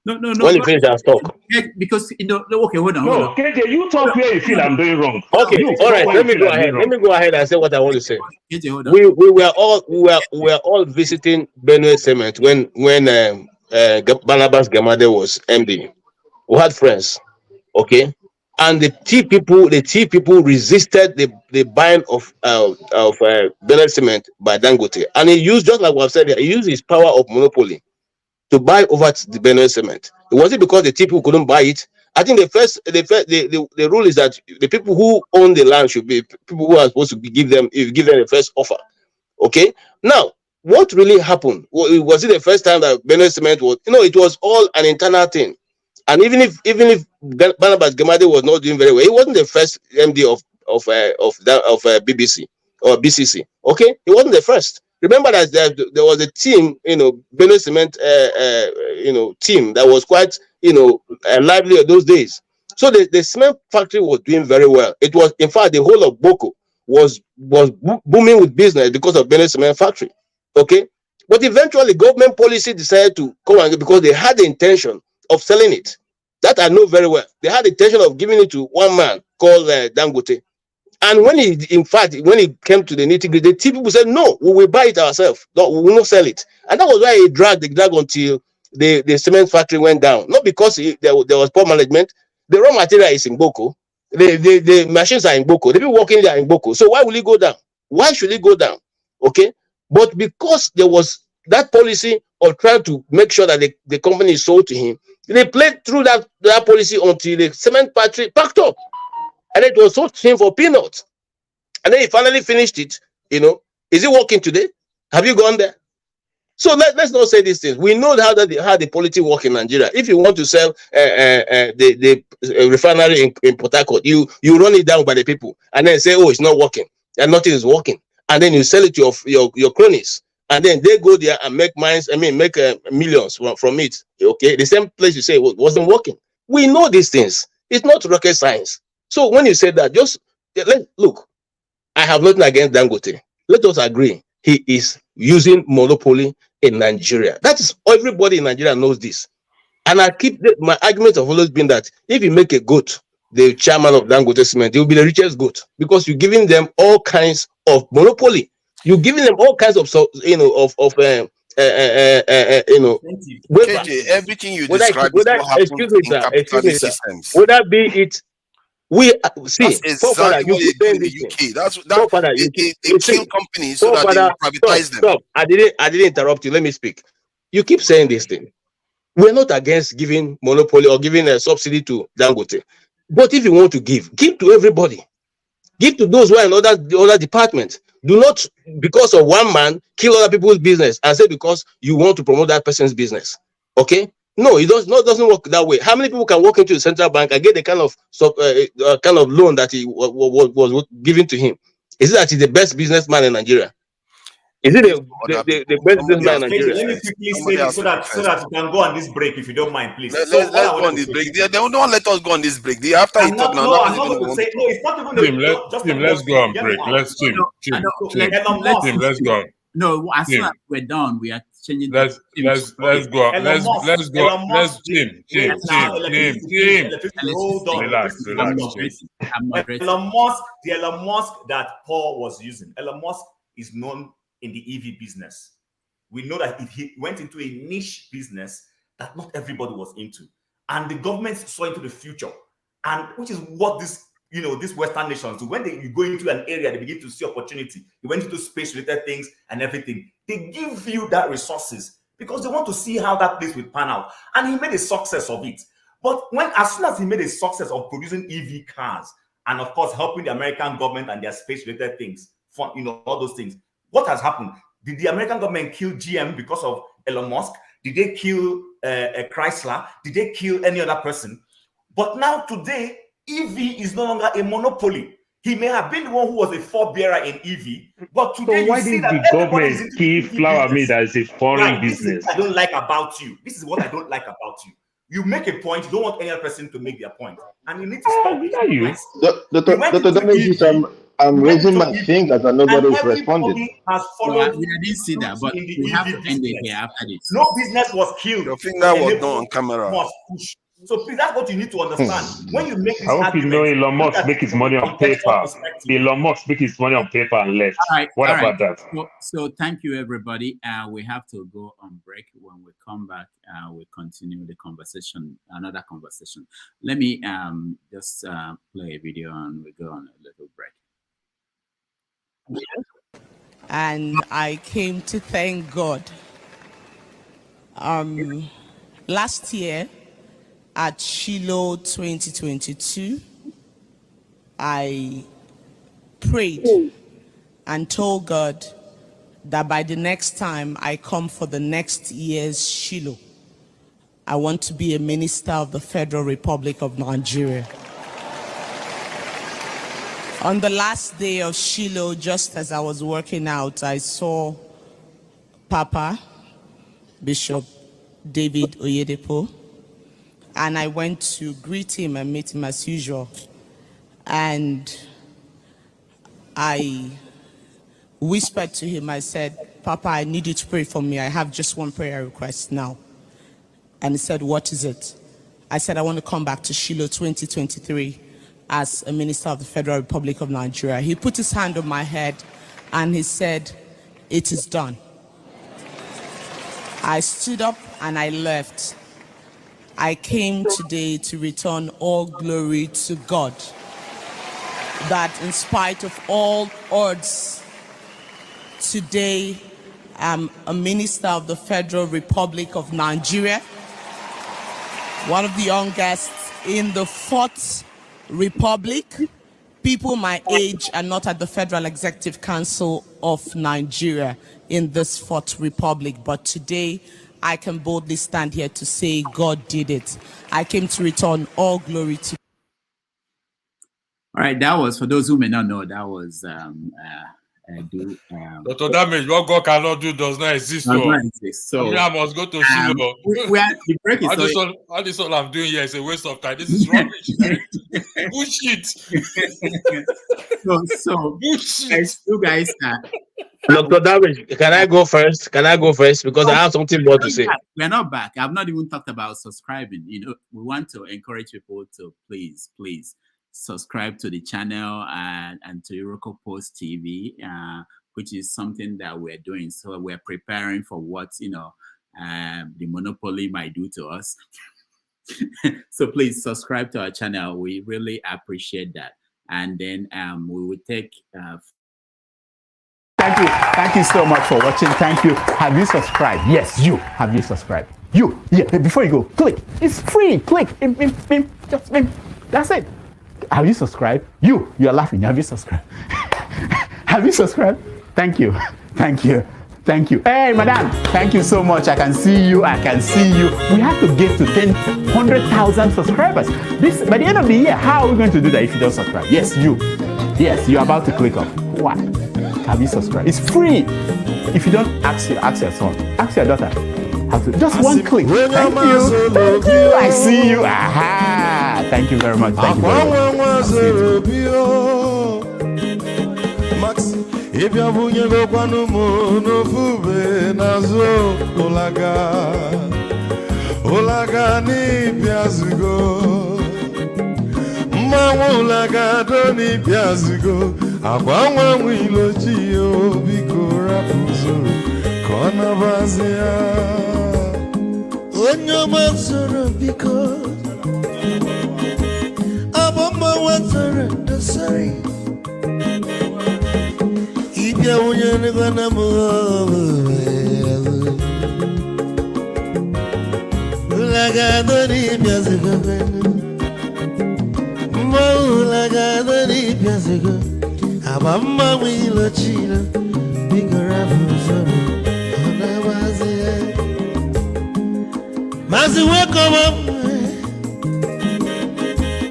No. When you finish, I'll talk. Because okay, hold on. KJ, you talk where you feel I'm doing wrong. Okay, all right. Let me go ahead. Let me go ahead and say what I want to say. KJ, hold on. We were all visiting Benue Cement when Barnabas Gamade was MD. We had friends. Okay. And the tea people resisted the buying of Benue Cement by Dangote, and he used, just like what I've said, he used his power of monopoly to buy over the Benue Cement. It wasn't because the tea people couldn't buy it. I think the rule is that the people who own the land should be people who are supposed to give them the first offer. Okay. Now, what really happened? Was it the first time that Benue Cement was? It was all an internal thing. And even if Barnabas Gamade was not doing very well, he wasn't the first MD of BBC or BCC. Okay, he wasn't the first. Remember that there was a team, Benue Cement, team that was quite, lively those days. So the cement factory was doing very well. It was, in fact, the whole of Boko was booming with business because of Benue Cement factory. Okay, but eventually government policy decided to come and because they had the intention of selling it. That I know very well. They had the intention of giving it to one man called Dangote. And when he came to the nitty-gritty, the people said, no, we will buy it ourselves. No, we will not sell it. And that was why he dragged until the cement factory went down. Not because there was poor management. The raw material is in Boko. The machines are in Boko. The people working there are in Boko. So why will it go down? Why should it go down? Okay. But because there was that policy of trying to make sure that the company is sold to him, they played through that policy until the cement factory packed up. And it was sold to him for peanuts. And then he finally finished it. Is it working today? Have you gone there? So let's not say these things. We know how the politics work in Nigeria. If you want to sell the refinery in Port Harcourt, you run it down by the people and then say, oh, it's not working. And nothing is working. And then you sell it to your cronies. and then they go there and make mines. I mean, make millions from it. Okay, the same place you say wasn't working. We know these things. It's not rocket science. So when you say that, just look. I have nothing against Dangote. Let us agree. He is using monopoly in Nigeria. That is, everybody in Nigeria knows this. And I keep my argument have always been that if you make a goat the chairman of Dangote Cement, he will be the richest goat, because you're giving them all kinds of monopoly. You're giving them all kinds of KJ, everything you describe is what happens in capitalist systems. Would that be it? We see. That's exactly what they do in the UK. They kill companies so that they will privatize them. Stop. I didn't interrupt you. Let me speak. You keep saying this thing. We're not against giving monopoly or giving a subsidy to Dangote, but if you want to give to everybody. Give to those who are in other departments. Do not, because of one man, kill other people's business and say because you want to promote that person's business. Okay? No, it doesn't work that way. How many people can walk into the central bank and get the kind of loan that he was given to him? Is it that he's the best businessman in Nigeria? Is it the best businessman in Nigeria? Let me quickly say this so that you can go on this break if you don't mind, please. Let's go on this break. They don't let us go on this break. After he talk now, I'm not going to say no. It's not even. Tim, let's go on break. Let's go. No, as soon as we're done, we are changing. Let's go. Tim. Relax. Elon Musk that Paul was using. Elon Musk is known in the EV business. We know that he went into a niche business that not everybody was into, and the government saw into the future, and which is what these Western nations do. When you go into an area, they begin to see opportunity. They went into space-related things and everything. They give you that resources because they want to see how that place will pan out. And he made a success of it. But as soon as he made a success of producing EV cars and of course helping the American government and their space-related things, all those things, what has happened? Did the American government kill GM because of Elon Musk? Did they kill Chrysler? Did they kill any other person? But now today, EV is no longer a monopoly. He may have been the one who was a forebearer in EV, but today so why did the government kill flour mill as a foreign business? This is what I don't like about you. This is what I don't like about you. You make a point, you don't want any other person to make their point, and you need to stop. I'm raising my fingers and nobody is responding. I didn't see that, but we have to end it here after this. No business was killed. Your finger was not on camera. So please, that's what you need to understand. When you make this I hope you know Elon Musk make his money on paper. Elon Musk make his money on paper and left. What about that? So thank you, everybody. We have to go on break. When we come back, we'll continue the conversation, another conversation. Let me just play a video and we go on a little break. And I came to thank God. Last year, at Shiloh 2022, I prayed and told God that by the next time I come for the next year's Shiloh, I want to be a minister of the Federal Republic of Nigeria. On the last day of Shiloh, just as I was working out, I saw Papa, Bishop David Oyedepo, and I went to greet him and meet him as usual. And I whispered to him, I said, Papa, I need you to pray for me. I have just one prayer request now. And he said, what is it? I said, I want to come back to Shiloh 2023 as a minister of the Federal Republic of Nigeria. He put his hand on my head and he said, it is done. I stood up and I left. I came today to return all glory to God, that in spite of all odds, today I'm a minister of the Federal Republic of Nigeria, one of the youngest in the Fourth Republic. People my age are not at the Federal Executive Council of Nigeria in this Fourth Republic, but today I can boldly stand here to say God did it. I came to return all glory to. All right, that was, for those who may not know, that was do. Dr. Damage, what God cannot do does not exist. Does not exist. So I must go to Shiloh. the break is all this all I'm doing here is a waste of time. This is rubbish, man. Bullshit. so bullshit. You guys Dr. Damage, can I go first? Can I go first? Because I have something more to say. We're not back. I've not even talked about subscribing. You know, we want to encourage people to please subscribe to the channel and to Iroko Post TV, which is something that we're doing. So we're preparing for what, the monopoly might do to us. So please subscribe to our channel. We really appreciate that. And then we will take... Thank you so much for watching. Thank you. Have you subscribed? Yes, you. Have you subscribed? You. Yeah, before you go, click. It's free. Click. Just that's it. Have you subscribed? You're laughing. Have you subscribed? Have you subscribed? Thank you. Hey, madam. Thank you so much. I can see you. We have to get to 100,000 subscribers. By the end of the year, how are we going to do that if you don't subscribe? Yes, you're about to click on. What? Have you subscribed? It's free. If you don't, ask your son. Ask your daughter. Just one click. Thank you. I see you. Aha. Thank you very much. Thank you very much. If you Agwa wilochi biko rapuzuru kona bazia onyo mazuru biko abamba wazuru dasari ibya unyane gana mo ulaga doni biazigo mo ulaga doni biazigo Abamba wilo chila bigora buzoro ona wazi mazi weko mama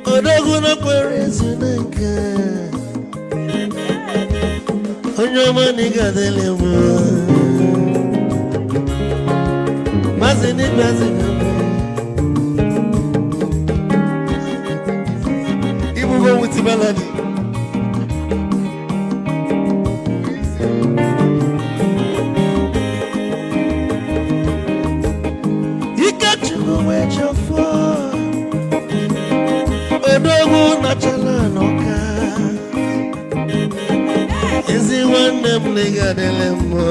odogu no kwerezu nanka onyo mani gadele mo mazi ni bazi ibu go with melody. Odogu na chala noka Ezi wane mlega delemo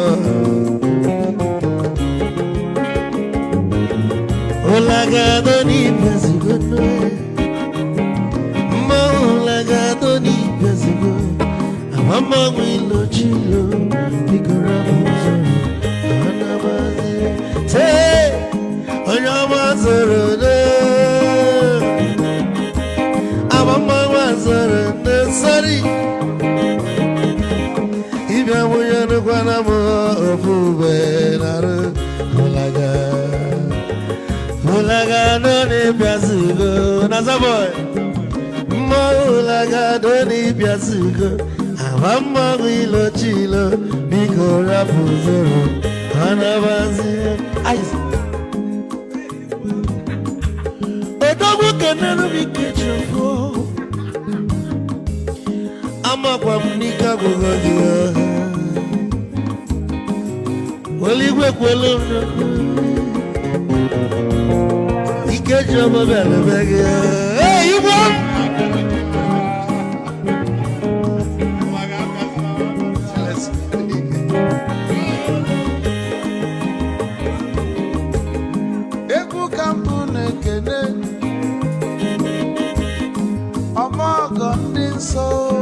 Olaga doni pezigo noe Mo olaga doni pezigo Amama wilo chilo Bigora buzoro Anabazi Te Onyamazoro ne Sorry, if I were to go on Mulaga doni piasugo, nasa boy. Mulaga doni piasugo, avamba wilo chilo, biko rapuzoro, anabazi. Ice. Odogu kenelu bikechofo. Ama kwa mnika kugogia Waligwe kwelo Ikeja mabele bege Hey, you want? Ebu kampune kene Ama gondin so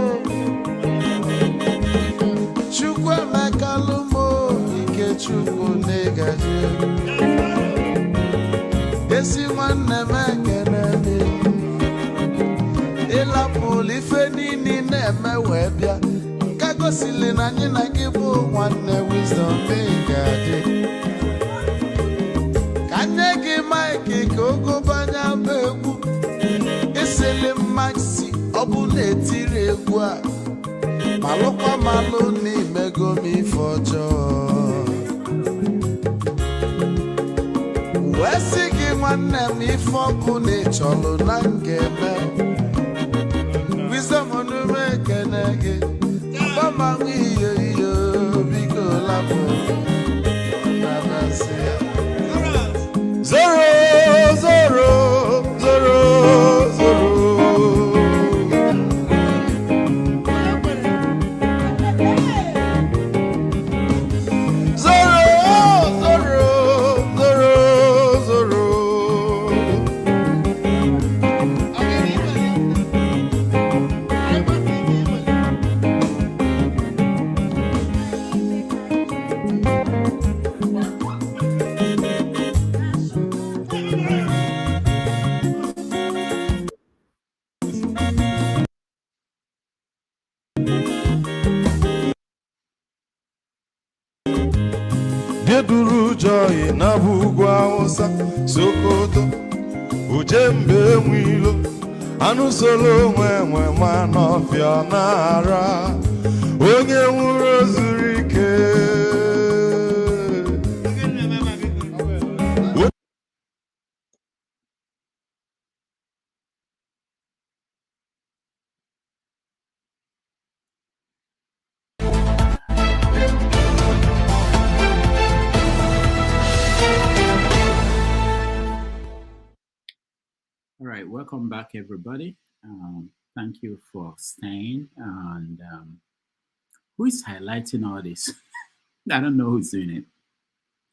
Chukwu negaji Esi nwanne mekene Ila polife nini neme webia Kago sili na nyina gibu nwanne wisdom megaji Kanye gi maiki kogo banya begwu Isili maxi obu netiri egwu a malụkwa malụ n'imego m ife ọjọọ wee sị gị nwanne m ife ọbụ na ịchọlụ na ngeme wisdom onume ekene gị gbamanwụ iyo iyo biko lapụ zoro zoro zoro zoro Geduru joy na bugwa Hausa Sokoto Ujembe nwilo anụ solo nwe ma n'ọfịa n'ara onye nwụrụ zuru ike. All right, welcome back, everybody. Thank you for staying. And who is highlighting all this? I don't know who's doing it.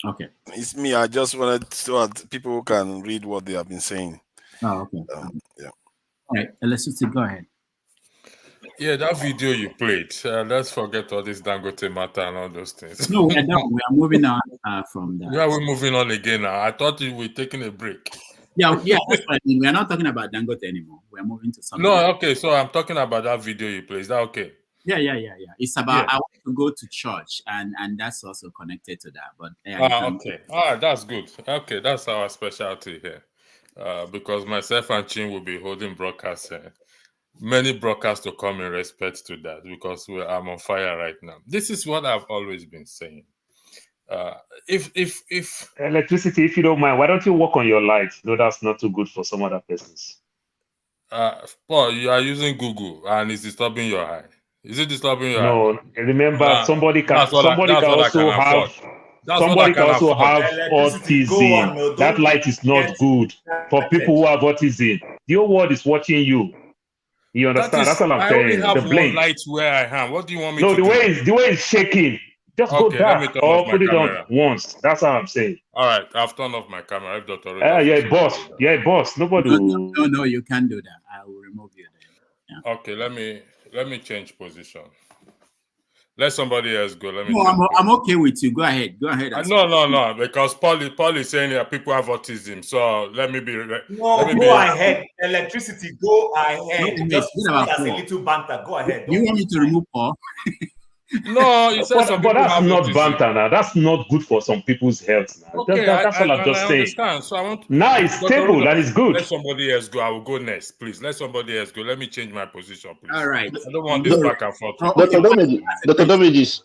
Okay. It's me. I just wanted so that people can read what they have been saying. Oh, okay. Yeah. All right, let's go ahead. Yeah, that video you played. Let's forget all this Dangote matter and all those things. No, we're done. We are moving on from that. Yeah, we're moving on again now. I thought we were taking a break. Yeah, that's what I mean. We are not talking about Dangote anymore. We are moving to something. No, okay. So I'm talking about that video you played. Is that okay? Yeah. It's about I want to go to church, and that's also connected to that. But okay. All right, that's good. Okay, that's our specialty here. Because myself and Chin will be holding broadcasts. Many broadcasts to come in respect to that, because I'm on fire right now. This is what I've always been saying. If electricity, if you don't mind, why don't you work on your light? No, that's not too good for some other persons. Paul, you are using Google and it's disturbing your eye. Is it disturbing your eye? No, remember somebody can also have autism. That light is not good for people who have autism. The whole world is watching you. You understand? That's what I'm saying. I only have one light where I am. What do you want me to do? No, the way it's shaking. Just go back or put it on once. That's how I'm saying. All right, I've turned off my camera. If Dr. Yeah, boss. Yeah, boss. Nobody. No, you can't do that. I will remove you then. Yeah. Okay, let me change position. Let somebody else go. I'm okay with you. Go ahead. No. Because Paul is saying that people have autism. So let me be. Go ahead. Electricity. Go ahead. Just as a little banter. Go ahead. You want me to remove Paul? No, you said but that's not banter now. That's not good for some people's health now. Okay, that's all I'm just saying. So now it's stable. That is good. Let somebody else go. I will go next, please. Let somebody else go. Let me change my position, please. All right. I don't want this back and forth. Dr. Damages,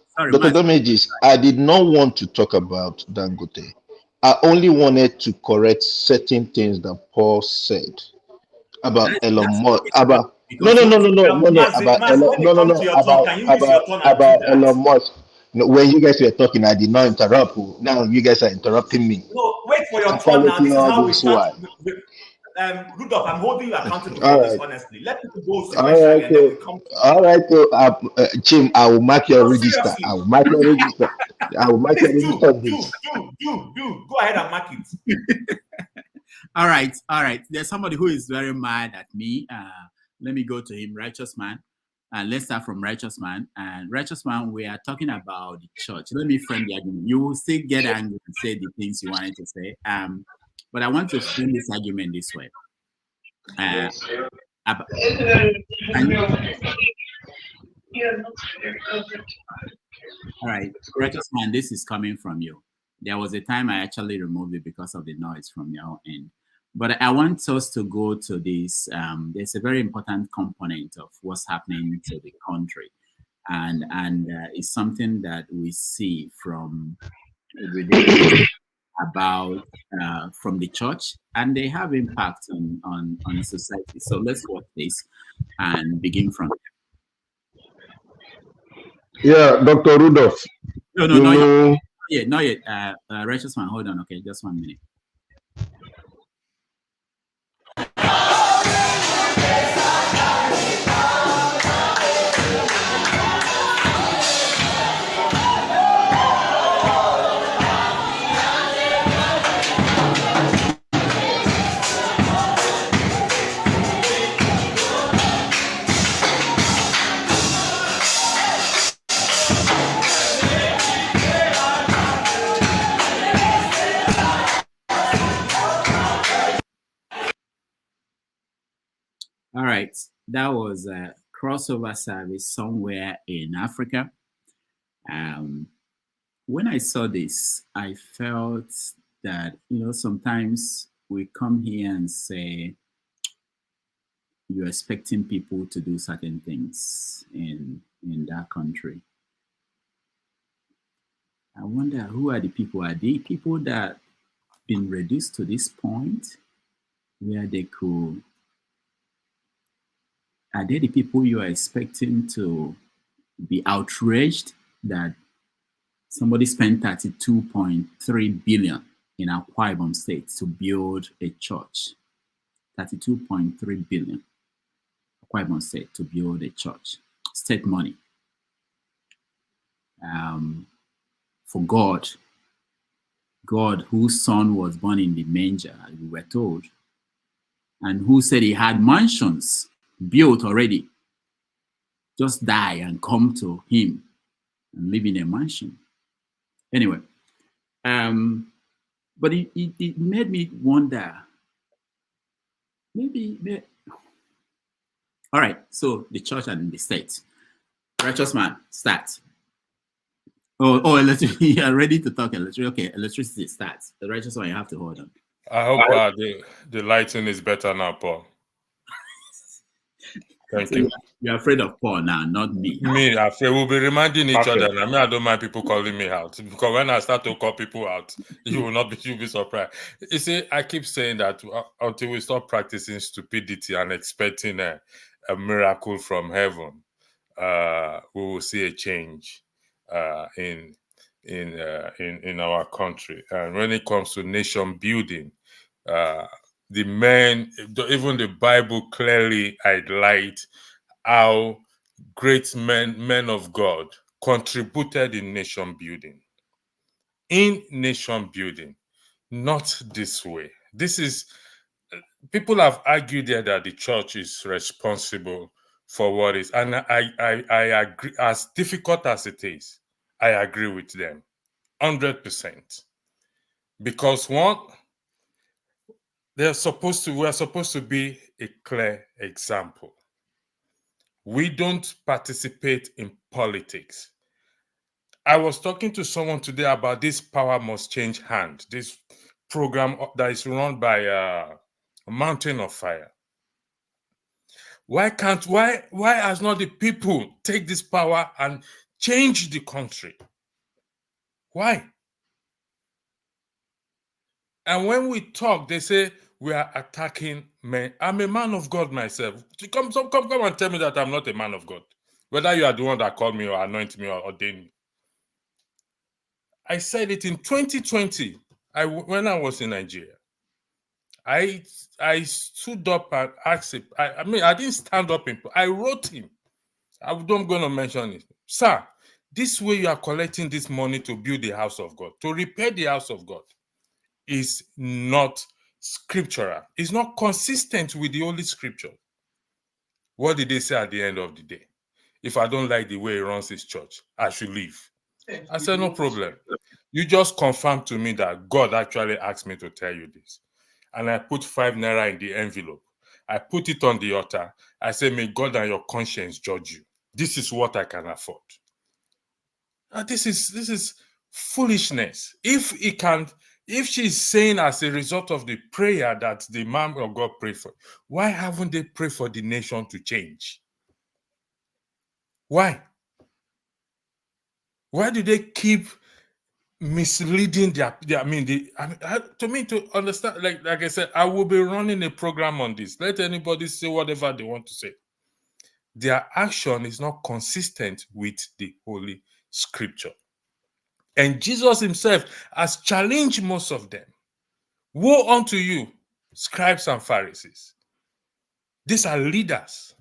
I did not want to talk about Dangote. I only wanted to correct certain things that Paul said about Elon Musk. About Elon Musk. No, when you guys were talking, I did not interrupt. Now you guys are interrupting me. No, wait for your turn now. This is how we start. Rudolph, I'm holding you accountable for this, honestly. Let people go sequentially and then we come to... All right, Jim, I will mark your register. Seriously. I will mark your register. Do. Go ahead and mark it. All right. There's somebody who is very mad at me. Let me go to him, Righteous Man. Let's start from Righteous Man. And Righteous Man, we are talking about the church. Let me frame the argument. You will still get angry and say the things you wanted to say. But I want to frame this argument this way. All right, Righteous Man, this is coming from you. There was a time I actually removed it because of the noise from your end. But I want us to go to this. There's a very important component of what's happening to the country. and it's something that we see from about from the church, and they have impact on the society. So let's watch this and begin from there. Yeah, Dr. Rudolph. No, not yet. Righteous man, hold on. Okay, just 1 minute. All right, that was a crossover service somewhere in Africa. When I saw this, I felt that, sometimes we come here and say, you're expecting people to do certain things in that country. I wonder, who are the people? Are they people that been reduced to this point where they could? Are they the people you are expecting to be outraged that somebody spent 32.3 billion in Akwa Ibom State to build a church? 32.3 billion Akwa Ibom State to build a church. State money. For God whose son was born in the manger, we were told, and who said he had mansions built already, just die and come to him and live in a mansion. Anyway, but it made me wonder, maybe, all right, so the church and the state. Righteous man, start. Oh, electricity, you are ready to talk electricity. Okay, electricity starts. The righteous one, you have to hold on. I hope the lighting is better now, Paul. Thank you. You're afraid of Paul now, not me. Me, afraid. We'll be reminding each other. I don't mind people calling me out, because when I start to call people out, you'll be surprised. You see, I keep saying that until we stop practicing stupidity and expecting a miracle from heaven, we will see a change in our country. And when it comes to nation building, even the Bible clearly highlights how great men of God contributed in nation building. In nation building, not this way. This is, people have argued there that the church is responsible for what is, and I agree. As difficult as it is, I agree with them 100%. Because one, we're supposed to be a clear example. We don't participate in politics. I was talking to someone today about this Power Must Change Hand, this program that is run by Mountain of Fire. Why has not the people take this power and change the country? Why? And when we talk, they say we are attacking men. I'm a man of God myself. Come and tell me that I'm not a man of God. Whether you are the one that called me or anointed me or ordained me. I said it in 2020, when I was in Nigeria. I stood up and asked him. I didn't stand up. I wrote him. I'm going to mention it. Sir, this way you are collecting this money to build the house of God, to repair the house of God, is not scriptural. It's not consistent with the Holy Scripture. What did they say at the end of the day? If I don't like the way he runs his church, I should leave. I said, no problem. You just confirm to me that God actually asked me to tell you this. And I put 5 naira in the envelope. I put it on the altar. I said, may God and your conscience judge you. This is what I can afford. This is foolishness. If she's saying as a result of the prayer that the man of God prayed for, why haven't they prayed for the nation to change? Why? Why do they keep misleading to me, to understand, like I said, I will be running a program on this. Let anybody say whatever they want to say. Their action is not consistent with the Holy Scripture. And Jesus himself has challenged most of them. Woe unto you, scribes and Pharisees. These are leaders.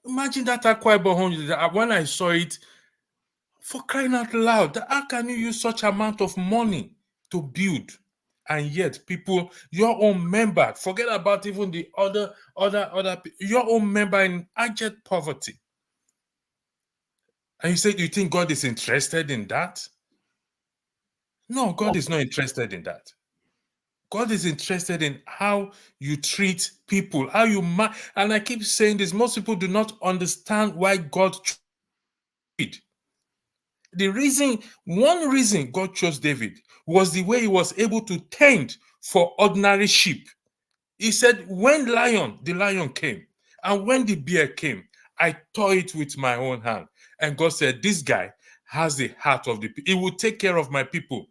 Imagine that Akwa Ibom, when I saw it, for crying out loud, how can you use such amount of money to build? And yet people, your own member, forget about even the other your own member in abject poverty. And you say, you think God is interested in that? No, God is not interested in that. God is interested in how you treat people, how you and I keep saying this, most people do not understand why God chose David. One reason God chose David was the way he was able to tend for ordinary sheep. He said, when the lion came, and when the bear came, I tore it with my own hand. And God said, this guy has the heart of the people. He will take care of my people.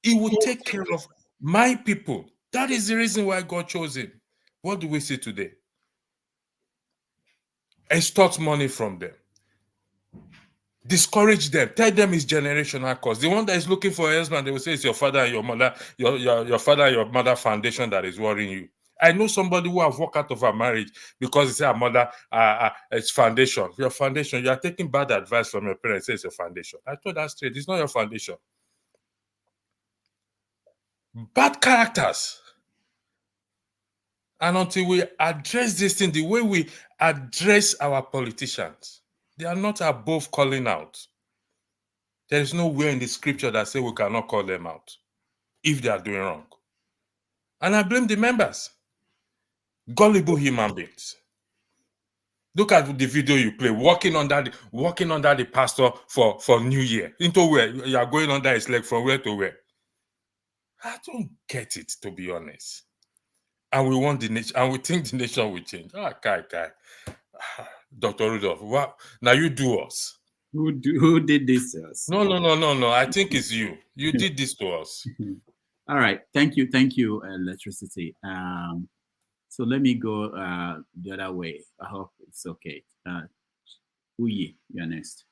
He will take care of my people. That is the reason why God chose him. What do we see today? Extort money from them. Discourage them. Tell them it's generational cause. The one that is looking for a husband, they will say it's your father and your mother, your father and your mother foundation that is worrying you. I know somebody who have walked out of her marriage because it's her mother, it's foundation. Your foundation, you are taking bad advice from your parents, say it's your foundation. I told her straight, it's not your foundation. Bad characters. And until we address this thing, the way we address our politicians, they are not above calling out. There is nowhere in the scripture that say we cannot call them out if they are doing wrong. And I blame the members. Gullible human beings. Look at the video you play, walking under the pastor for New Year. Into where? You are going under his leg from where to where? I don't get it, to be honest. And we want the nation, and we think the nation will change. Kai. Dr. Rudolph, what? Now you do us. Who did this to us? No. I think it's you. You did this to us. All right. Thank you, Electricity. So let me go the other way. I hope it's okay. Uyi, you're next.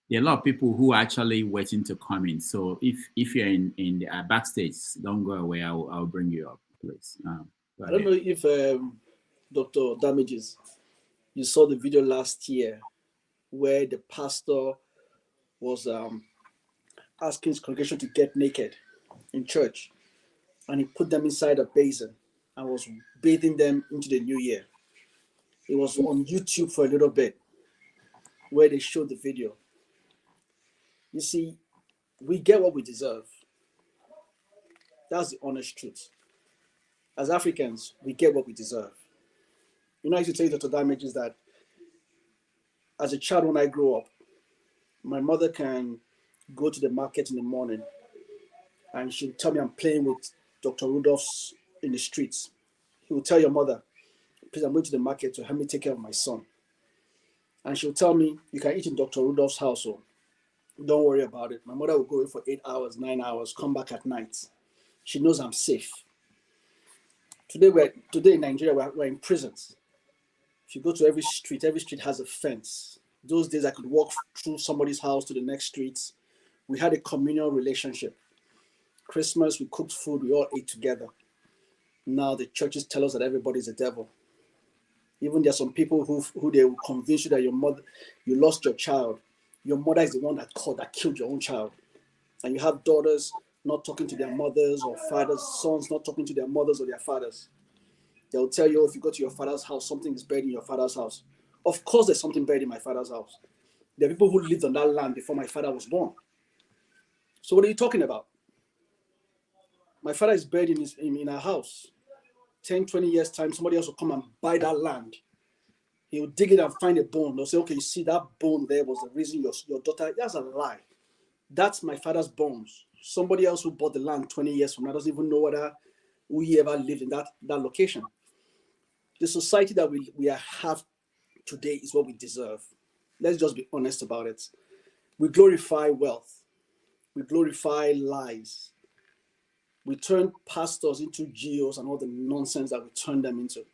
There are a lot of people who are actually waiting to come in. So if you're in the backstage, don't go away. I'll bring you up, please. I don't know if Dr. Damages, you saw the video last year where the pastor was asking his congregation to get naked in church, and he put them inside a basin and was bathing them into the new year. It was on YouTube for a little bit where they showed the video. You see, we get what we deserve. That's the honest truth. As Africans, we get what we deserve. You know, I used to tell you, Dr. Damages, that as a child when I grew up, my mother can go to the market in the morning and she'll tell me I'm playing with Dr. Rudolph's in the streets. He will tell your mother, please, I'm going to the market to help me take care of my son. And she'll tell me, you can eat in Dr. Rudolph's house, so don't worry about it. My mother will go away for 8 hours, 9 hours, come back at night. She knows I'm safe. Today in Nigeria, we're in prisons. If you go to every street has a fence. Those days I could walk through somebody's house to the next streets. We had a communal relationship. Christmas, we cooked food, we all ate together. Now the churches tell us that everybody's a devil. Even there are some people who they will convince you that you lost your child. Your mother is the one that killed your own child. And you have daughters not talking to their mothers, or fathers, sons not talking to their mothers or their fathers. They'll tell you, if you go to your father's house, something is buried in your father's house. Of course there's something buried in my father's house. There are people who lived on that land before my father was born. So what are you talking about? My father is buried in our house. 10, 20 years time, somebody else will come and buy that land. He'll dig it and find a bone. They'll say, okay, you see that bone there was the reason your daughter, that's a lie. That's my father's bones. Somebody else who bought the land 20 years from now doesn't even know whether we ever lived in that location. The society that we have today is what we deserve. Let's just be honest about it. We glorify wealth. We glorify lies. We turn pastors into GOs and all the nonsense that we turn them into.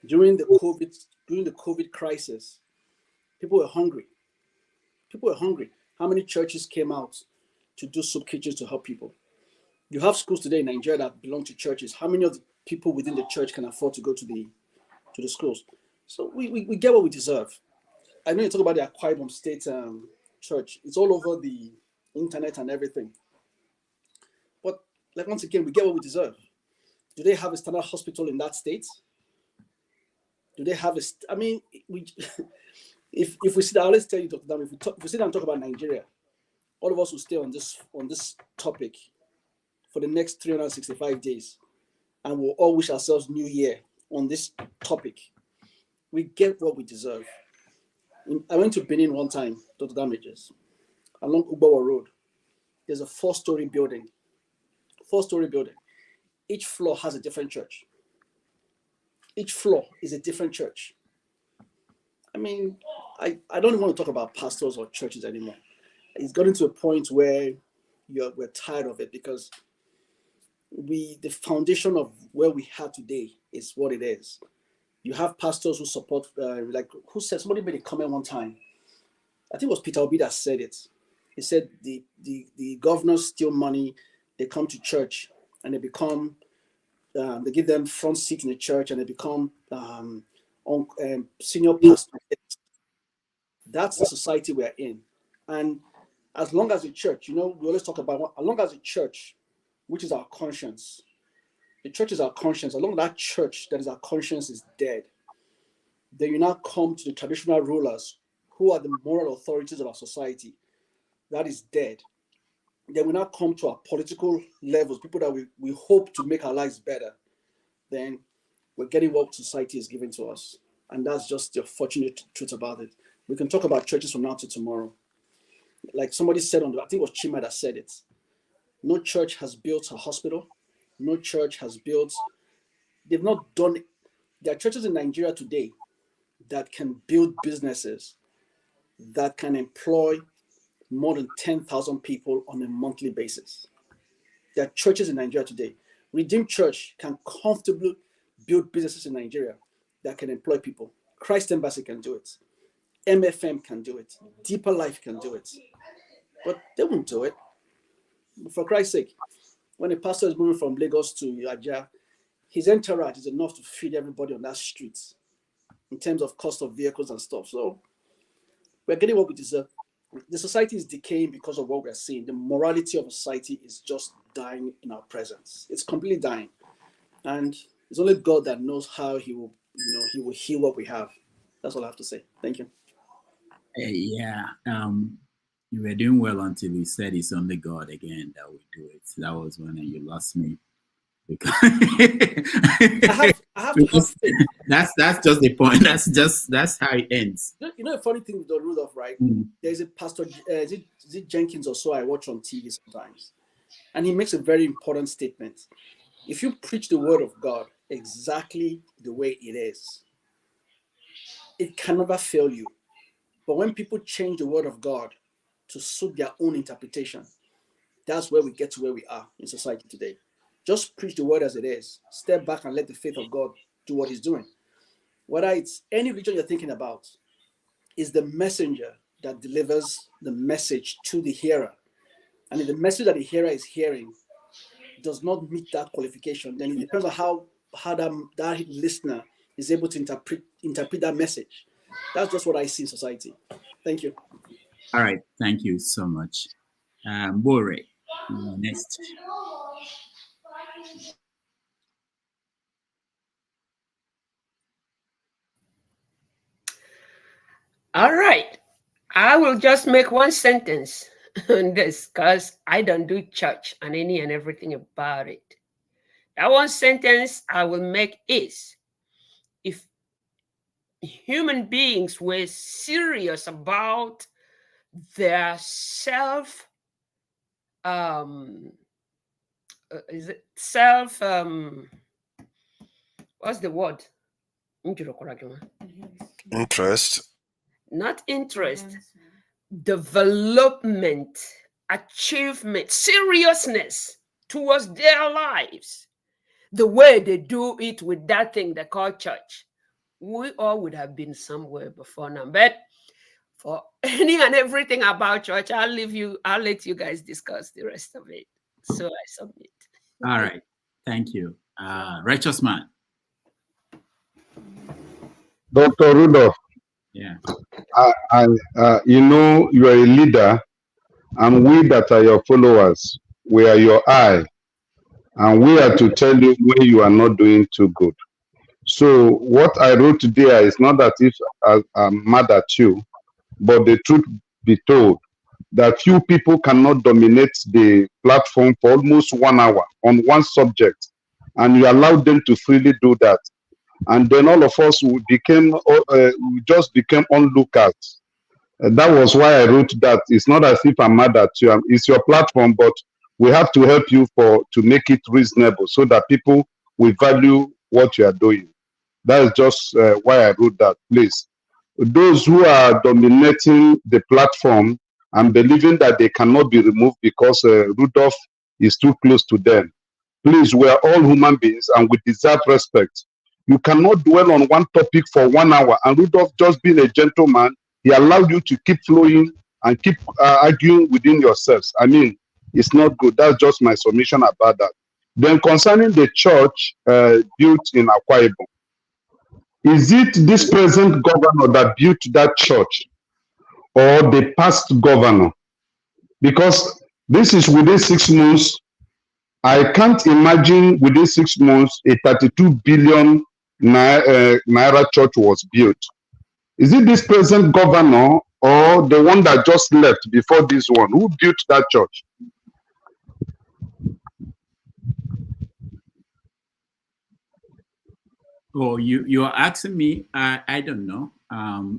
During the COVID crisis, people were hungry. People were hungry. How many churches came out to do soup kitchens to help people? You have schools today in Nigeria that belong to churches. How many of the people within the church can afford to go to the schools? So we get what we deserve. I know you talk about the Akwa Ibom State church. It's all over the internet and everything. But like once again, we get what we deserve. Do they have a standard hospital in that state? Do they have if we sit down, let's tell you, Dr. Dam, if we sit down and talk about Nigeria, all of us will stay on this topic for the next 365 days, and we'll all wish ourselves New Year on this topic. We get what we deserve. I went to Benin one time, Dr. Damages, along Ubawa Road. There's a 4-story building. 4-story building. Each floor has a different church. Each floor is a different church. I mean, I don't want to talk about pastors or churches anymore. It's gotten to a point where we're tired of it, because the foundation of where we are today is what it is. You have pastors who support, who said, somebody made a comment one time. I think it was Peter Obi that said it. He said the governors steal money, they come to church and they become, they give them front seats in the church and they become senior pastors. That's the society we're in. And as long as the church, we always talk about, as long as the church, which is our conscience, the church is our conscience, as long as that church that is our conscience is dead, then you now come to the traditional rulers who are the moral authorities of our society. That is dead. Then we now come to our political levels, people that we hope to make our lives better. Then we're getting what society is giving to us. And that's just the unfortunate truth about it. We can talk about churches from now to tomorrow. Like somebody said I think it was Chima that said it. No church has built a hospital. No church has built, they've not done it. There are churches in Nigeria today that can build businesses that can employ more than 10,000 people on a monthly basis. There are churches in Nigeria today. Redeemed Church can comfortably build businesses in Nigeria that can employ people. Christ Embassy can do it. MFM can do it. Deeper Life can do it. But they won't do it. For Christ's sake, when a pastor is moving from Lagos to Aja, his entourage is enough to feed everybody on that street in terms of cost of vehicles and stuff. So we're getting what we deserve. The society is decaying because of what we're seeing. The morality of society is just dying in our presence. It's completely dying. And it's only God that knows how he will heal what we have. That's all I have to say. Thank you. You were doing well until you said it's only God again that will do it. That was when you lost me. Because I have to have faith. That's just the point. That's how it ends. You know the funny thing with the Rudolph, right? There's a pastor, is it Jenkins or so I watch on TV sometimes, and he makes a very important statement. If you preach the word of God exactly the way it is, it can never fail you. But when people change the word of God to suit their own interpretation, that's where we get to where we are in society today. Just preach the word as it is. Step back and let the faith of God do what he's doing. Whether it's any religion you're thinking about, is the messenger that delivers the message to the hearer. And if the message that the hearer is hearing does not meet that qualification, then it depends on how that listener is able to interpret that message. That's just what I see in society. Thank you. All right. Thank you so much. Bore, next. All right. I will just make one sentence on this because I don't do church and any and everything about it. That one sentence I will make is, if human beings were serious about their what's the word? Interest. Not interest. Development, achievement, seriousness towards their lives. The way they do it with that thing they call church. We all would have been somewhere before now. But for any and everything about church, I'll let you guys discuss the rest of it. So I submit. All right. Thank you. Righteous man. Dr. Rudolph, Yeah. you know, you are a leader, and we that are your followers, we are your eye, and we are to tell you when you are not doing too good. So what I wrote there is not that if I'm mad at you, but the truth be told, that few people cannot dominate the platform for almost 1 hour on one subject, and you allowed them to freely do that. And then all of us we just became onlookers. That was why I wrote that. It's not as if I'm mad at you. It's your platform, but we have to help you to make it reasonable so that people will value what you are doing. That is just why I wrote that. Please, those who are dominating the platform and believing that they cannot be removed because Rudolph is too close to them. Please, we are all human beings and we deserve respect. You cannot dwell on one topic for 1 hour. And Rudolph, just being a gentleman, he allowed you to keep flowing and keep arguing within yourselves. I mean, it's not good. That's just my submission about that. Then concerning the church built in Akwa Ibom, is it this present governor that built that church or the past governor? Because this is within 6 months. I can't imagine within 6 months a 32 billion naira church was built. Is it this present governor or the one that just left before this one? Who built that church? Oh, you're asking me? I don't know.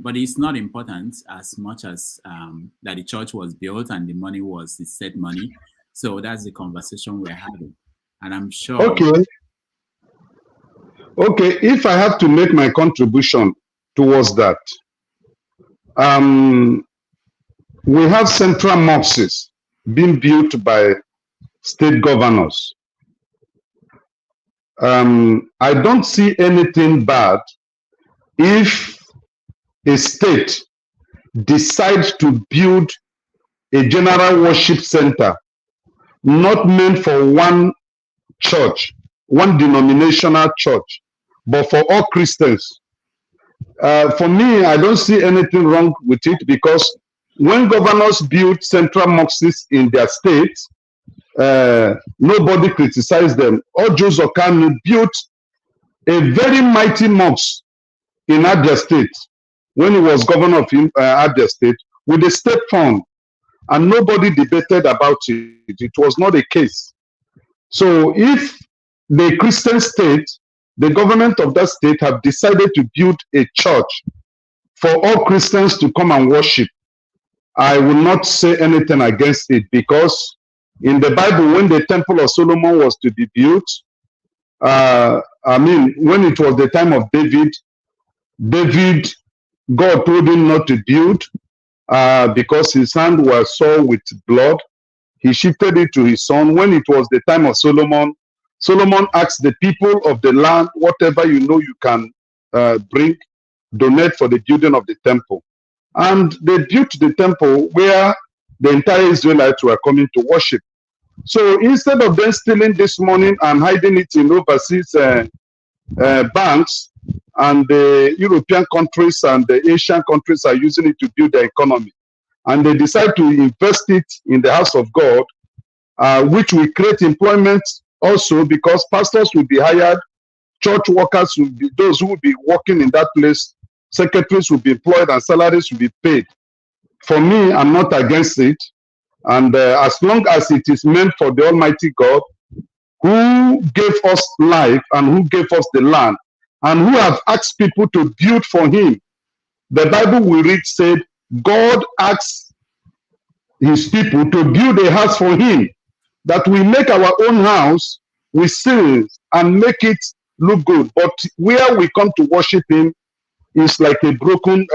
But it's not important as much as that the church was built and the money was the said money. So that's the conversation we're having. And I'm sure. Okay. Okay, if I have to make my contribution towards that, we have central mosques being built by state governors. I don't see anything bad if a state decides to build a general worship center not meant for one church, one denominational church, but for all Christians. For me, I don't see anything wrong with it, because when governors build central mosques in their states, nobody criticized them. Ojo Kanu built a very mighty mosque in Abia State when he was governor of Abia State with a state fund, and nobody debated about it. It was not a case. So if the Christian state, the government of that state, have decided to build a church for all Christians to come and worship, I will not say anything against it, because in the Bible, when the Temple of Solomon was to be built, I mean, when it was the time of David, God told him not to build because his hand was sore with blood. He shifted it to his son. When it was the time of Solomon, Solomon asked the people of the land, whatever you know you can bring, donate for the building of the temple. And they built the temple where the entire Israelites were coming to worship. So instead of them stealing this money and hiding it in overseas banks, and the European countries and the Asian countries are using it to build their economy, and they decide to invest it in the house of God, which will create employment also, because pastors will be hired, church workers will be those who will be working in that place, secretaries will be employed, and salaries will be paid. For me, I'm not against it. And as long as it is meant for the Almighty God, who gave us life and who gave us the land, and who have asked people to build for him. The Bible we read said, God asked his people to build a house for him, that we make our own house with sills and make it look good. But where we come to worship him is like a broken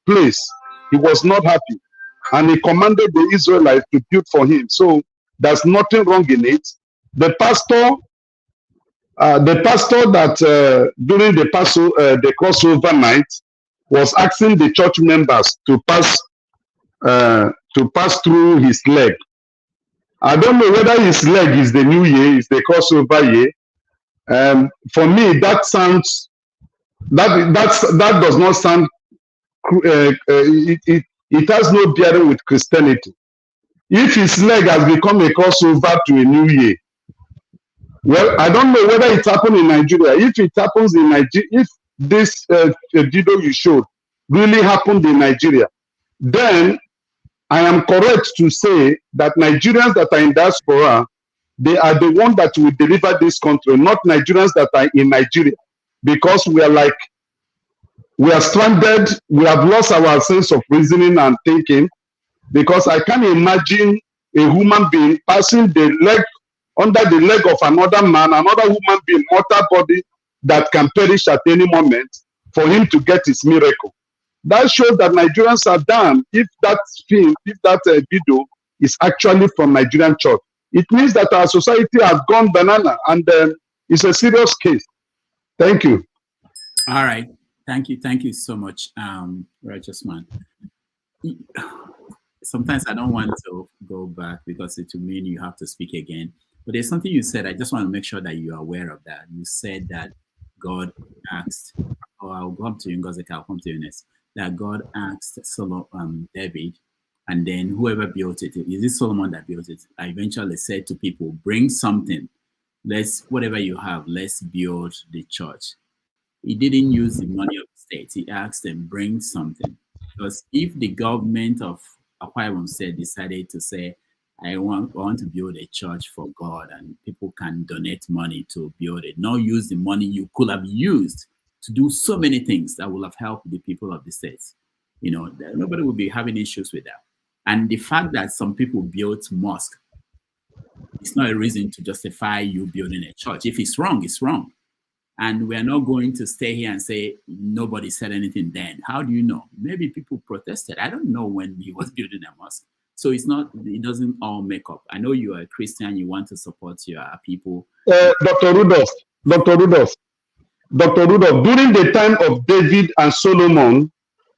place. He was not happy, and he commanded the Israelites to build for him. So there's nothing wrong in it. The pastor that during the crossover night was asking the church members to pass through his leg. I don't know whether his leg is the new year, is the crossover year. For me, that sounds that does not sound. It has no bearing with Christianity. If his leg has become a crossover to a new year, well, I don't know whether it happened in Nigeria. If it happens in Nigeria, if this video you showed really happened in Nigeria, then I am correct to say that Nigerians that are in diaspora, they are the ones that will deliver this country, not Nigerians that are in Nigeria, because we are stranded. We have lost our sense of reasoning and thinking, because I can't imagine a human being passing the leg under the leg of another man, another human being, mortal body that can perish at any moment for him to get his miracle. That shows that Nigerians are damned. If that film, if that video is actually from Nigerian church, it means that our society has gone banana, and it's a serious case. Thank you. All right. Thank you so much, Righteous Man. Sometimes I don't want to go back because it will mean you have to speak again. But there's something you said. I just want to make sure that you are aware of that. You said that God asked, I'll come to you, Ngozeka, I'll come to you next, that God asked David, and then whoever built it, is it Solomon that built it? I eventually said to people, bring something. Whatever you have, let's build the church. He didn't use the money of the state. He asked them, bring something. Because if the government of Akwa Ibom State decided to say, I want to build a church for God, and people can donate money to build it, not use the money you could have used to do so many things that will have helped the people of the states. Nobody will be having issues with that. And the fact that some people built mosque, it's not a reason to justify you building a church. If it's wrong, it's wrong. And we're not going to stay here and say nobody said anything then. How do you know? Maybe people protested. I don't know when he was building a mosque. So it doesn't all make up. I know you are a Christian, you want to support your people. Dr. Rudolph, during the time of David and Solomon,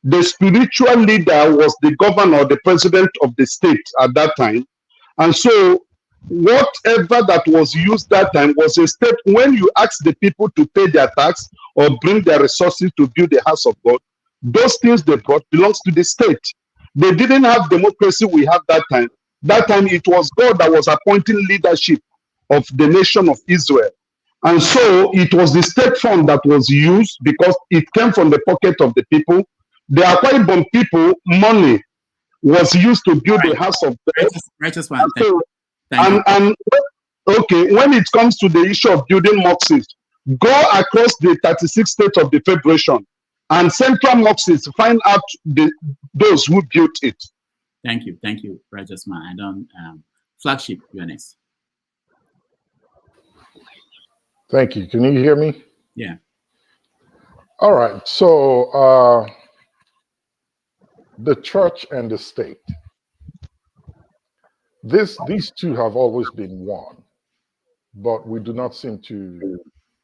the spiritual leader was the governor, the president of the state at that time. And so whatever that was used that time was a state. When you ask the people to pay their tax or bring their resources to build the house of God, those things they brought belongs to the state. They didn't have democracy we have that time. That time it was God that was appointing leadership of the nation of Israel. And so it was the state fund that was used because it came from the pocket of the people. The Akwa Ibom people, money was used to build the house of God. Righteous one. Okay, when it comes to the issue of building mosques, go across the 36 states of the Federation and central mosques, find out those who built it. Thank you, Righteous man. I don't flagship, you're next. Thank you. Can you hear me? Yeah. All right. So the church and the state. These two have always been one, but we do not seem to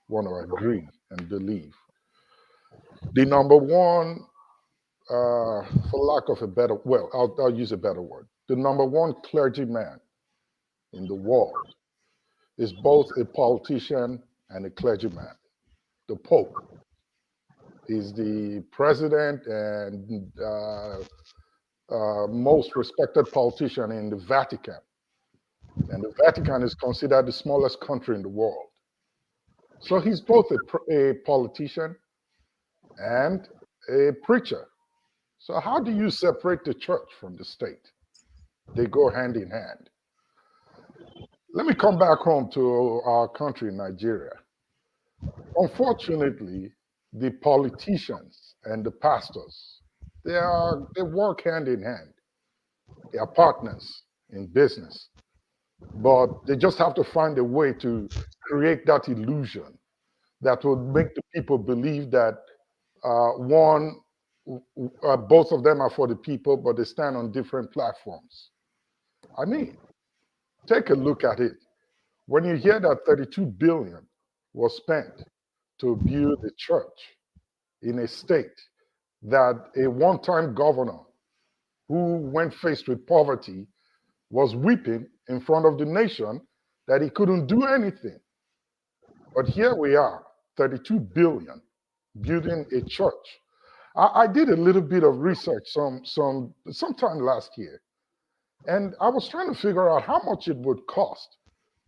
want to agree and believe. The number one, for lack of a better, I'll use a better word. The number one clergyman in the world is both a politician and a clergyman. The Pope is the president and most respected politician in the Vatican. And the Vatican is considered the smallest country in the world. So he's both a politician and a preacher. So how do you separate the church from the state? They go hand in hand. Let me come back home to our country, Nigeria. Unfortunately, the politicians and the pastors, they work hand in hand. They are partners in business, but they just have to find a way to create that illusion that will make the people believe that Both of them are for the people, but they stand on different platforms. I mean, take a look at it. When you hear that 32 billion was spent to build a church in a state that a one-time governor who went faced with poverty was weeping in front of the nation that he couldn't do anything. But here we are, 32 billion, building a church. I did a little bit of research sometime last year, and I was trying to figure out how much it would cost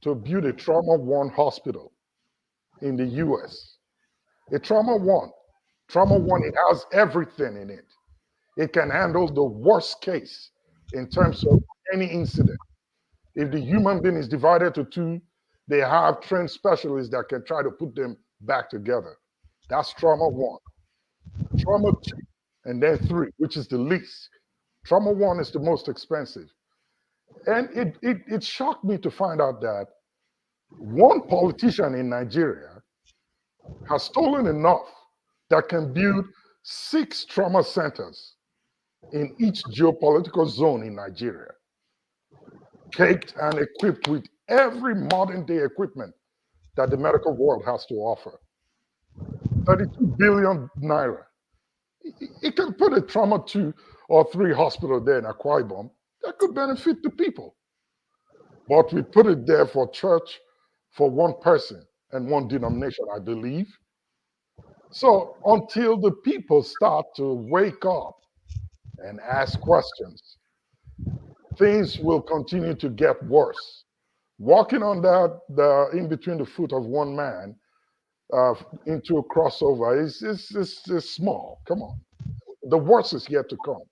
to build a Trauma One hospital in the US. A Trauma One, it has everything in it. It can handle the worst case in terms of any incident. If the human being is divided to two, they have trained specialists that can try to put them back together. That's Trauma One. Trauma 2, and then 3, which is the least. Trauma 1 is the most expensive. And it shocked me to find out that one politician in Nigeria has stolen enough that can build 6 trauma centers in each geopolitical zone in Nigeria, caked and equipped with every modern day equipment that the medical world has to offer. 32 billion naira. It can put a Trauma 2 or 3 hospital there in Akwa Ibom that could benefit the people. But we put it there for church, for one person and one denomination, I believe. So until the people start to wake up and ask questions, things will continue to get worse. Walking on that, in between the foot of one man into a crossover is small. Come on. The worst is yet to come.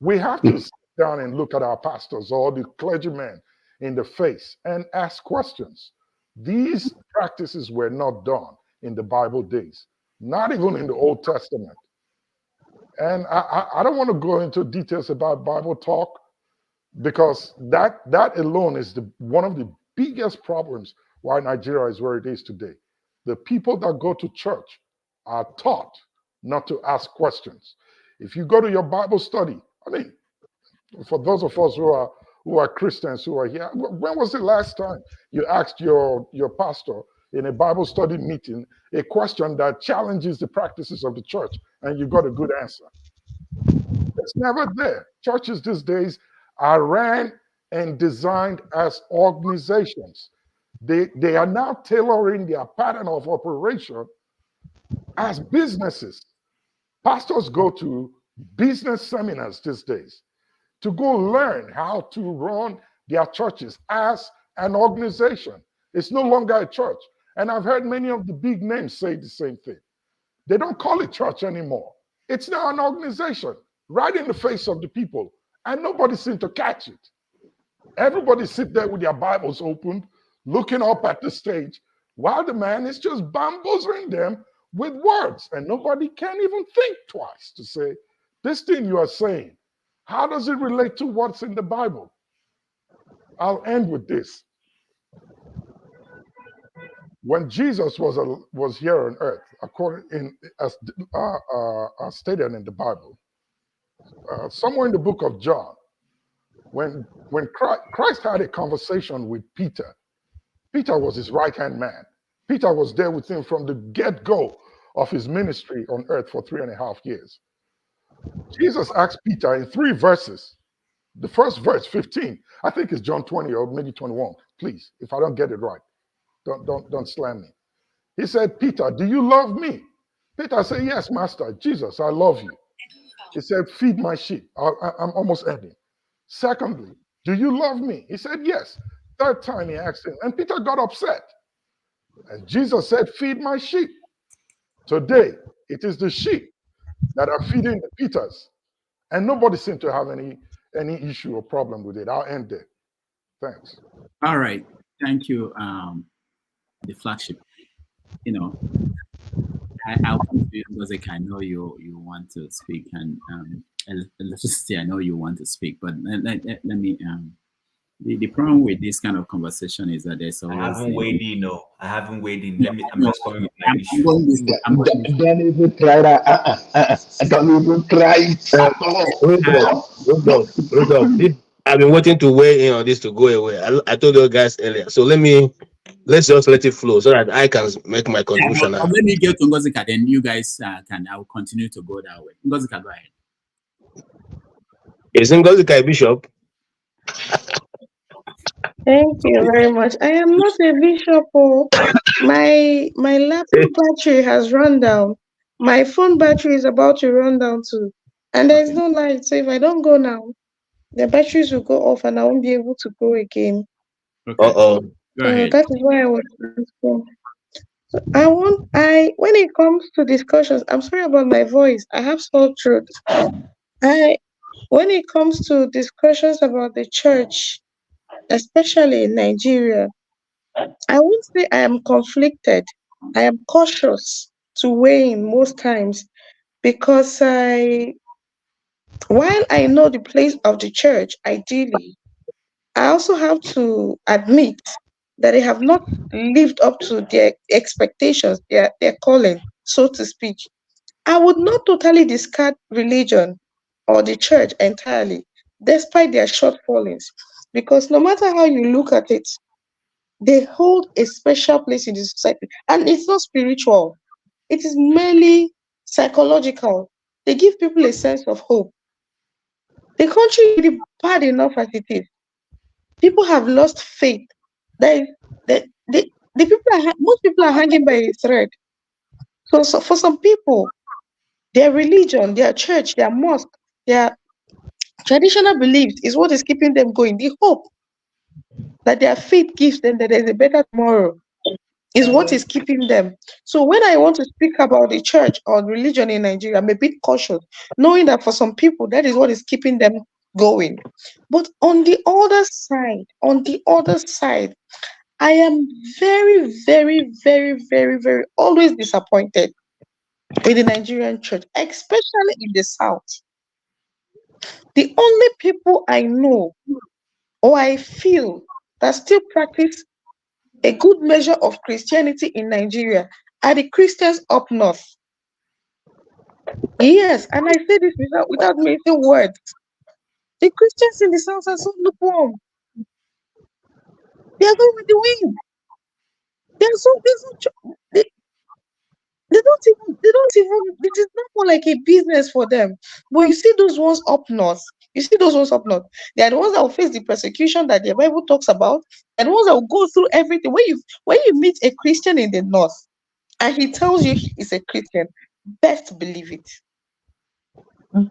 We have to sit down and look at our pastors or the clergymen in the face and ask questions. These practices were not done in the Bible days, not even in the Old Testament. And I don't want to go into details about Bible talk because that alone is one of the biggest problems why Nigeria is where it is today. The people that go to church are taught not to ask questions. If you go to your Bible study, I mean, for those of us who are Christians who are here, when was the last time you asked your pastor in a Bible study meeting a question that challenges the practices of the church and you got a good answer? It's never there. Churches these days are ran and designed as organizations. They are now tailoring their pattern of operation as businesses. Pastors go to business seminars these days to go learn how to run their churches as an organization. It's no longer a church. And I've heard many of the big names say the same thing. They don't call it church anymore. It's now an organization right in the face of the people. And nobody seems to catch it. Everybody sit there with their Bibles opened, looking up at the stage, while the man is just bamboozling them with words. And nobody can even think twice to say, this thing you are saying, how does it relate to what's in the Bible? I'll end with this. When Jesus was here on earth, as stated in the Bible, somewhere in the book of John, when Christ had a conversation with Peter, Peter was his right-hand man. Peter was there with him from the get-go of his ministry on earth for 3.5 years. Jesus asked Peter in 3 verses. The first verse, 15, I think it's John 20 or maybe 21. Please, if I don't get it right, don't slam me. He said, Peter, do you love me? Peter said, yes, master. Jesus, I love you. He said, feed my sheep. I'm almost ending. Secondly, do you love me? He said, yes. Third time he asked him, and Peter got upset. And Jesus said, feed my sheep. Today, it is the sheep that are feeding the Peters. And nobody seemed to have any issue or problem with it. I'll end there. Thanks. All right. Thank you, the flagship. You know, I want to, because I know you want to speak, and Electricity, I know you want to speak, but let me The problem with this kind of conversation is that there's I always haven't a weighed in. No, I haven't weighed in. I'm just coming with my issue. going this way. I'm going this way. Don't even try that. Don't even try it at all. Rudolph, I've been waiting to weigh in on this to go away. I told you guys earlier. So let's just let it flow so that I can make my contribution. But let me get to Ngozika, then you guys I will continue to go that way. Ngozika, go ahead. Is Ngozika a bishop? Thank you very much. I am not a bishop. Oh. My laptop battery has run down. My phone battery is about to run down too. And there's no light. So if I don't go now, the batteries will go off and I won't be able to go again. Okay. Go ahead. That is why I was so when it comes to discussions, I'm sorry about my voice. I have sore throat. When it comes to discussions about the church, especially in Nigeria, I won't say I am conflicted. I am cautious to weigh in most times because while I know the place of the church, ideally, I also have to admit that they have not lived up to their expectations, their calling, so to speak. I would not totally discard religion or the church entirely, despite their shortfallings, because no matter how you look at it, they hold a special place in the society. And it's not spiritual, it is merely psychological. They give people a sense of hope. The country is bad enough as it is. People have lost faith. Most people are hanging by a thread. So for some people, their religion, their church, their mosque, their traditional beliefs is what is keeping them going. The hope that their faith gives them that there's a better tomorrow is what is keeping them. So when I want to speak about the church or religion in Nigeria, I'm a bit cautious, knowing that for some people, that is what is keeping them going. But on the other side, I am very, very, very, very, very always disappointed with the Nigerian church, especially in the South. The only people I know or I feel that still practice a good measure of Christianity in Nigeria are the Christians up north. Yes, and I say this without making words. The Christians in the South are so lukewarm. They are going with the wind. They don't even, it is not more like a business for them. But you see those ones up north, they are the ones that will face the persecution that the Bible talks about, and the ones that will go through everything. When you meet a Christian in the north and he tells you he is a Christian, best believe it.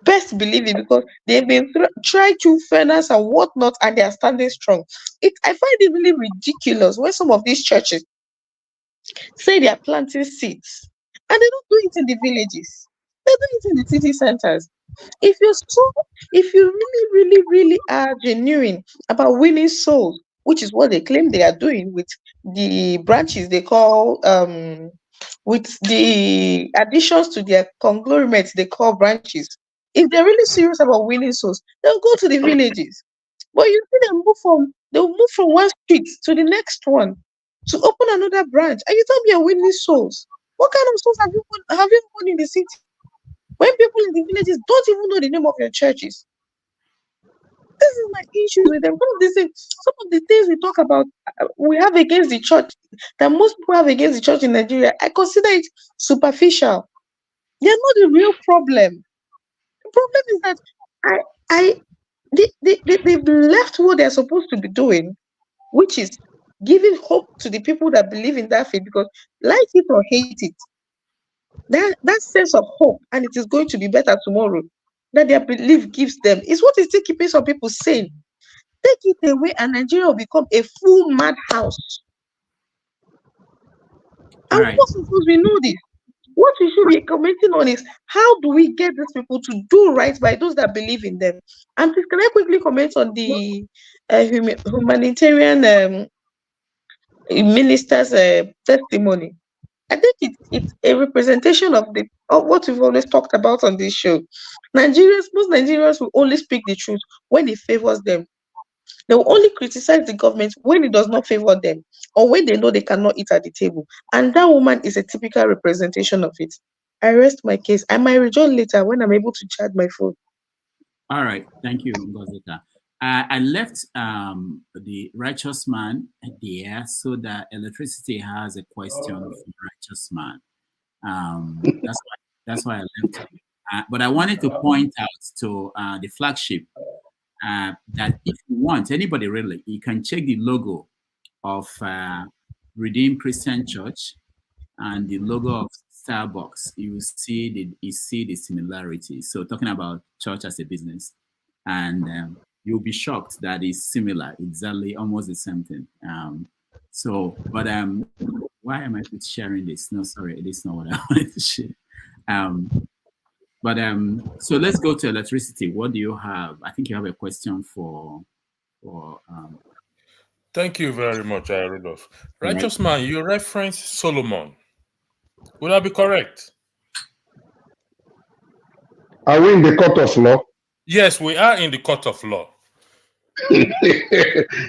Best believe it, because they've been tried through furnace and whatnot, and they are standing strong. I find it really ridiculous when some of these churches say they are planting seeds and they don't do it in the villages. They do it in the city centers. If you really are genuine about winning souls, which is what they claim they are doing with the branches they call with the additions to their conglomerates they call branches. If they're really serious about winning souls, they'll go to the villages. But you see they'll move from one street to the next one to open another branch, and you tell me you're winning souls. What kind of souls have you won in the city? When people in the villages don't even know the name of your churches. This is my issue with them. Some of the things we talk about, we have against the church, that most people have against the church in Nigeria, I consider it superficial. They're not the real problem. The problem is that they've left what they're supposed to be doing, which is giving hope to the people that believe in that faith, because like it or hate it, that sense of hope, and it is going to be better tomorrow, that their belief gives them, is what is still keeping some people sane. Take it away and Nigeria will become a full madhouse. And most of us, we know this. What we should be commenting on is, how do we get these people to do right by those that believe in them? And please, can I quickly comment on the humanitarian minister's testimony? I think it's a representation of what we've always talked about on this show. Most Nigerians will only speak the truth when it favors them. They will only criticize the government when it does not favor them or when they know they cannot eat at the table. And that woman is a typical representation of it. I rest my case. I might rejoin later when I'm able to charge my phone. All right. Thank you, Ngozika. I left the righteous man there so that electricity has a question for the righteous man. That's why I left it. But I wanted to point out to the flagship that if you want, anybody really, you can check the logo of Redeemed Christian Church and the logo of Starbucks. You will see the similarities. So talking about church as a business, and you'll be shocked that it's similar, exactly, almost the same thing. Why am I sharing this? No, sorry, it is not what I wanted to share. So let's go to electricity. What do you have? I think you have a question for. Thank you very much, Rudolph. Righteous man, you referenced Solomon. Would that be correct? Are we in the court of law? Yes, we are in the court of law.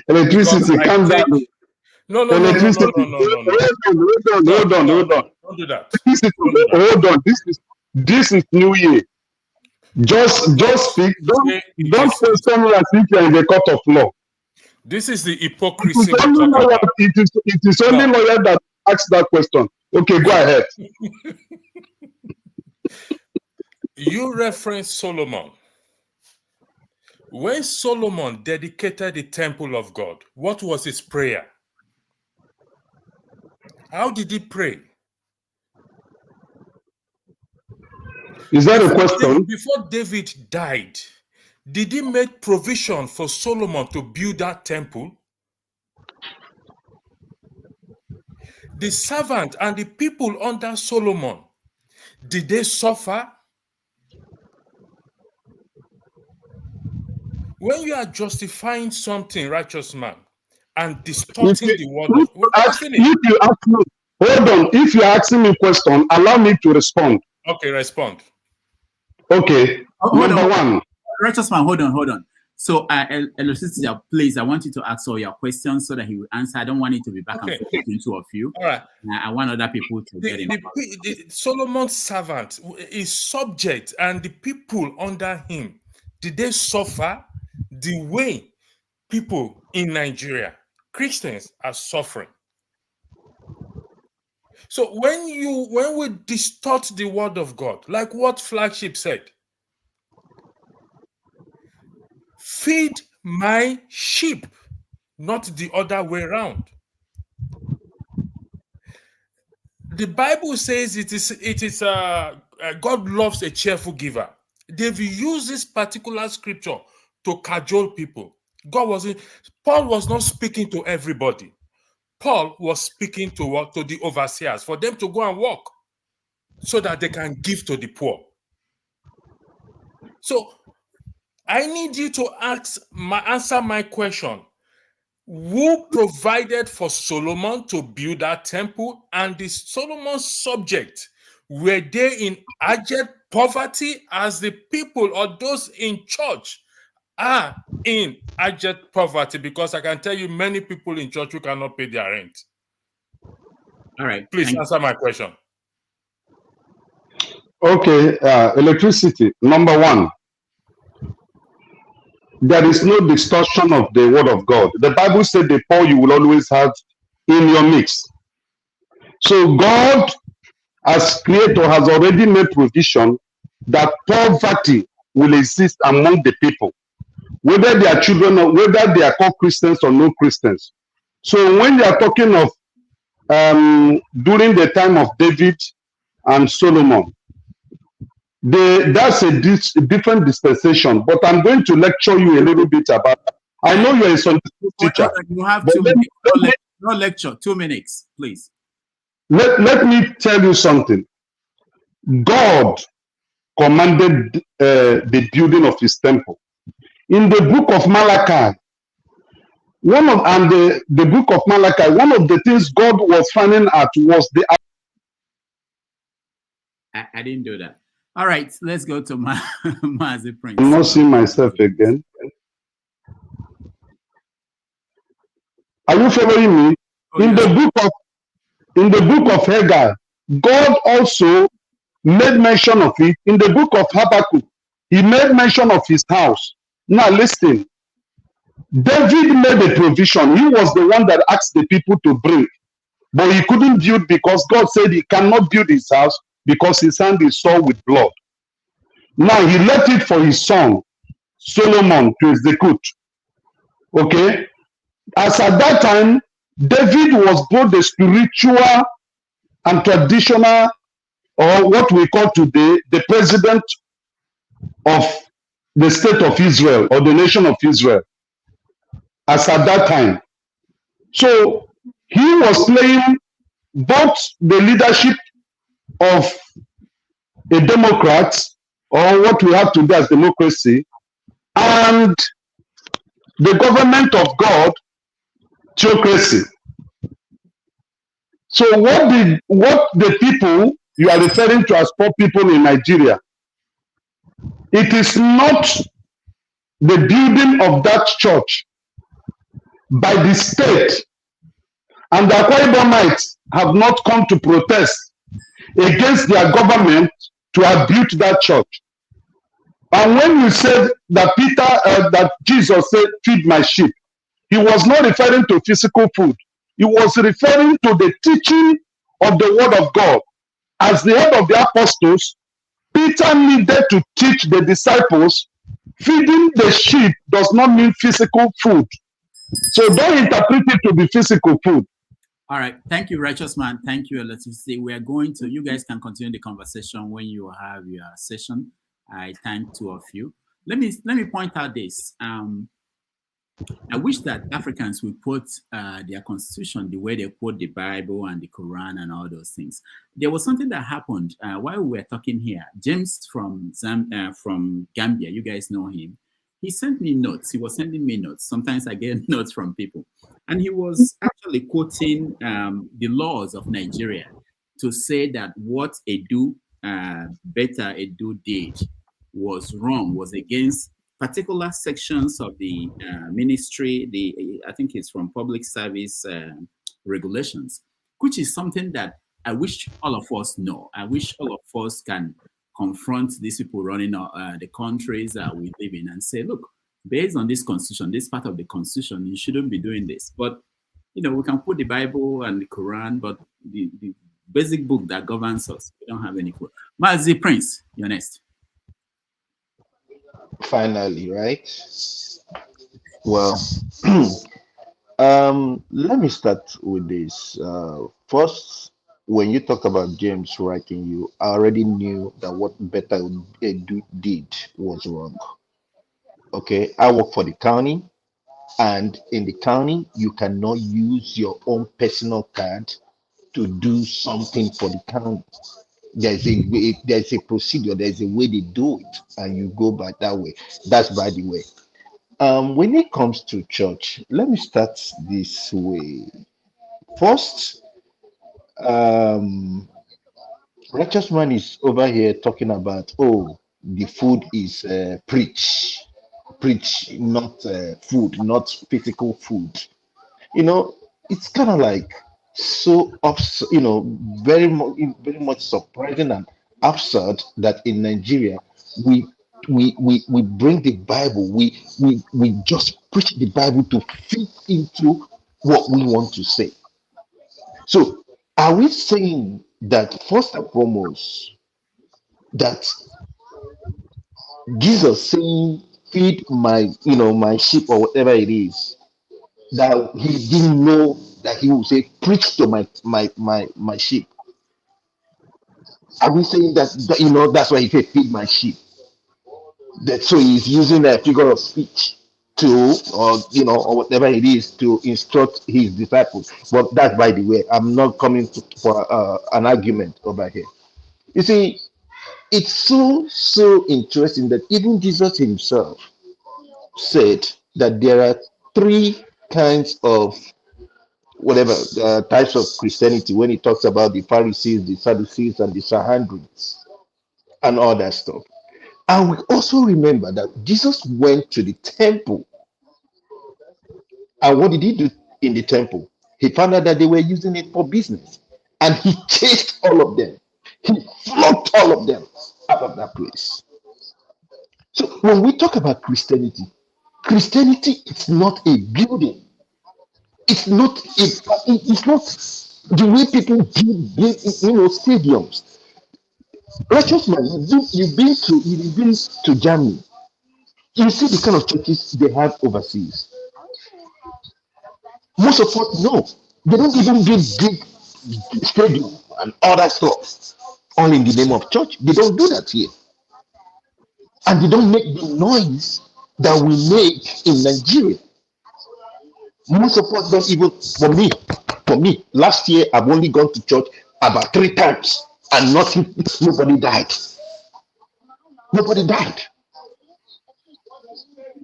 Electricity, calm down. No. Hold on. Don't do that. Hold on. This is New Year. Just speak. Don't question me as if you're in the court of law. This is the hypocrisy. It is only lawyer that asks that question. Okay, go ahead. You reference Solomon. When Solomon dedicated the temple of God, what was his prayer? How did he pray? Is that a question? Before David died, did he make provision for Solomon to build that temple? The servant and the people under Solomon, did they suffer? When you are justifying something, righteous man, and distorting the word of hold on. If you're asking me a question, allow me to respond. Okay, respond. Okay. Number one. Righteous man, hold on. So, electricity, please, I want you to ask all your questions so that he will answer. I don't want it to be back and forth between two of you. All right. I want other people to get in. Solomon's servant is subject, and the people under him, did they suffer the way people in Nigeria, Christians, are suffering? So when we distort the word of God, like what Flagship said, feed my sheep, not the other way around. The Bible says it is God loves a cheerful giver. They've used this particular scripture to cajole people. Paul was not speaking to everybody. Paul was speaking to the overseers for them to go and work so that they can give to the poor. So I need you to answer my question. Who provided for Solomon to build that temple? And the Solomon's subject, were they in abject poverty as the people or those in church are in abject poverty? Because I can tell you many people in church who cannot pay their rent. All right. Please answer my question. Okay, electricity. Number one, there is no distortion of the word of God. The Bible said the poor you will always have in your midst. So God, as creator, has already made provision that poverty will exist among the people, whether they are children or whether they are called Christians or no Christians. So when they are talking of during the time of David and Solomon, that's a different dispensation, but I'm going to lecture you a little bit about that. I know you're a Sunday school teacher. You have 2 minutes. No lecture, 2 minutes, please. Let me tell you something. God commanded the building of his temple. In the book of Malachi, the book of Malachi, one of the things God was finding out was the... I didn't do that. All right, let's go to Mazi Prince. I'm not seeing myself again. Are you following me? Oh, In yeah. the book of Haggai, God also made mention of it. In the book of Habakkuk, he made mention of his house. Now listen, David made a provision. He was the one that asked the people to bring, but he couldn't build because God said he cannot build his house because his hand is sore with blood. Now he left it for his son Solomon to execute. Okay, as at that time, David was both the spiritual and traditional, or what we call today, the president of the state of Israel or the nation of Israel, as at that time. So he was playing both the leadership of a Democrat, or what we have today as democracy, and the government of God, theocracy. So what the people you are referring to as poor people in Nigeria, it is not the building of that church by the state, and the Akwa Ibomites have not come to protest against their government to have built that church. And when you said that that Jesus said, "Feed my sheep," he was not referring to physical food. He was referring to the teaching of the word of God. As the head of the apostles, Peter needed to teach the disciples feeding the sheep does not mean physical food. So don't interpret it to be physical food. All right. Thank you, righteous man. Thank you. Let's see. We are going to, you guys can continue the conversation when you have your session. I thank two of you. Let me point out this. I wish that Africans would quote their constitution the way they quote the Bible and the Quran and all those things. There was something that happened while we were talking here. James from Gambia, you guys know him. He sent me notes. He was sending me notes. Sometimes I get notes from people. And he was actually quoting the laws of Nigeria to say that what Betta did was wrong, was against particular sections of the ministry, I think it's from public service regulations, which is something that I wish all of us know. I wish all of us can confront these people running the countries that we live in and say, look, based on this constitution, this part of the constitution, you shouldn't be doing this. But, you know, we can put the Bible and the Quran, but the basic book that governs us, we don't have any clue. Mazi Prince, you're next. Finally, right? Well, let me start with this. First, when you talk about James writing, you already knew that what Betta did was wrong. Okay, I work for the county, and in the county, you cannot use your own personal card to do something for the county. There's a procedure, there's a way they do it, and you go by that way. That's by the way. When it comes to church, let me start this way. First, righteous man is over here talking about, oh, the food is preach, not food, not physical food. You know, it's kind of like so very much surprising and absurd that in Nigeria we bring the Bible, we just preach the Bible to fit into what we want to say. So are we saying that first and foremost that Jesus saying feed my my sheep or whatever it is, that he didn't know that he would say preach to my sheep? Are we saying that that's why he said feed my sheep? That so he's using a figure of speech to or whatever it is to instruct his disciples? But that's by the way. I'm not coming for an argument over here. You see, it's so interesting that even Jesus himself said that there are three kinds of whatever types of Christianity when he talks about the Pharisees, the Sadducees, and the Sanhedrins, and all that stuff. And we also remember that Jesus went to the temple, and what did he do? in the temple. He found out that they were using it for business, and he chased all of them. He flogged all of them out of that place. So when we talk about Christianity, Christianity is not a building. It's not. It's not the way people build stadiums. Righteous man, you've been to Germany. You see the kind of churches they have overseas. Most of us no, they don't even build big stadium and all that stuff, all in the name of church. They don't do that here, and they don't make the noise that we make in Nigeria. Most of us don't even. For me, last year I've only gone to church about 3 times, and nobody died. Nobody died.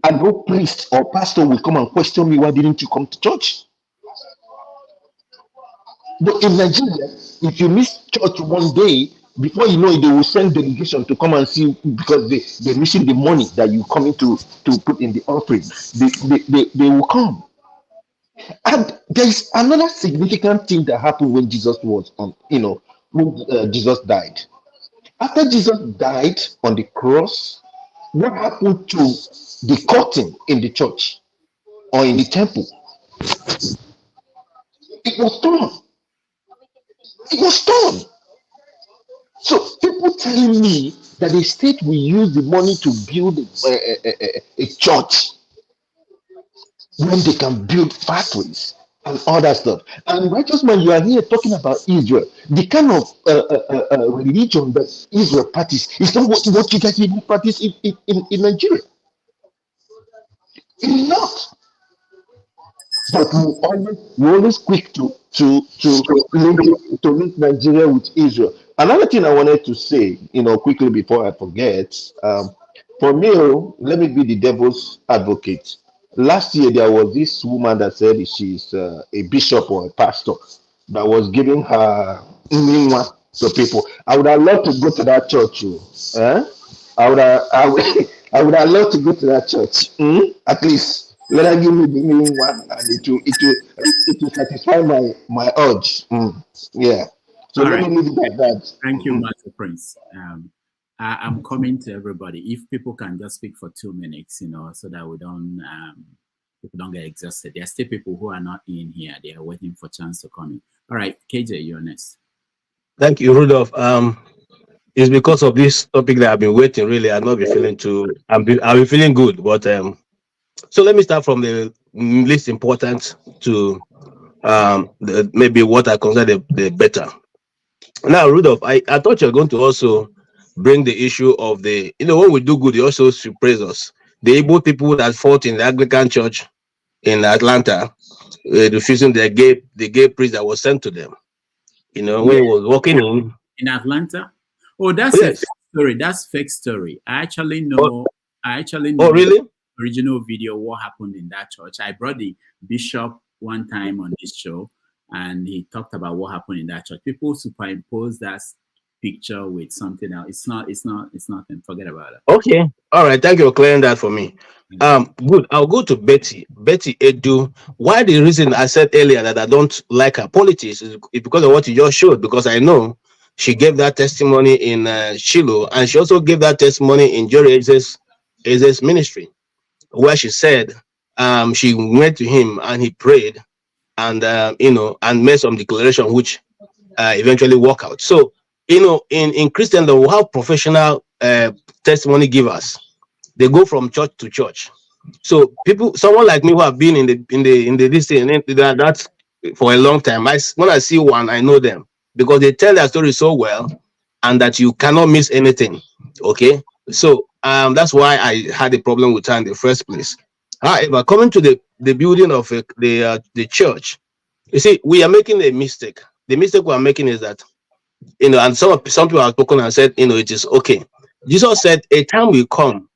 And no priest or pastor will come and question me, why didn't you come to church? But in Nigeria, if you miss church one day, before you know it, they will send delegation to come and see, because they're missing the money that you coming to put in the offering. They will come. And there's another significant thing that happened when Jesus was when Jesus died. After Jesus died on the cross, what happened to the curtain in the church or in the temple? It was torn. It was torn. So people telling me that the state will use the money to build a church when they can build factories and all that stuff. And righteous man, you are here talking about Israel. The kind of religion that Israel practice is not what you guys even practice in Nigeria. It is not. But we always quick to link Nigeria with Israel. Another thing I wanted to say, quickly before I forget, for me, let me be the devil's advocate. Last year there was this woman that said she's a bishop or a pastor that was giving her to people. I would have loved to go to that church. I would have loved to go to that church. At least let her give me the new one, and it will satisfy my urge. Yeah. So All let right. me leave it at that. Thank you, Master Prince. I'm coming to everybody. If people can just speak for 2 minutes, so that we don't people don't get exhausted. There are still people who are not in here. They are waiting for chance to come in. All right, KJ, you're next. Thank you, Rudolph. It's because of this topic that I've been waiting. Really, I've not been feeling too. I've been feeling good, but so let me start from the least important to maybe what I consider the better. Now, Rudolph, I thought you're going to also bring the issue of when we do good, you also should praise us. The Igbo people that fought in the Anglican church in Atlanta, refusing the gay priest that was sent to them. When he was walking in Atlanta. Oh, that's a fake story. That's fake story. I actually know. Oh, really? The original video. What happened in that church? I brought the bishop one time on this show, and he talked about what happened in that church. People superimpose that picture with something else. It's nothing. Forget about it. Okay. All right. Thank you for clearing that for me. Good. I'll go to Betty Edu. Why the reason I said earlier that I don't like her politics is because of what you just showed, because I know she gave that testimony in Shiloh, and she also gave that testimony in Jerry Eze's ministry, where she said she went to him and he prayed and and made some declaration which eventually work out. So in Christendom we have professional testimony givers. They go from church to church. So someone like me who have been in the this thing that for a long time, when I see one, I know them because they tell their story so well, and that you cannot miss anything. Okay, so that's why I had a problem with her in the first place. However, coming to the building of the church, you see, we are making a mistake. The mistake we are making is that and some people have spoken and said it is okay. Jesus said a time will come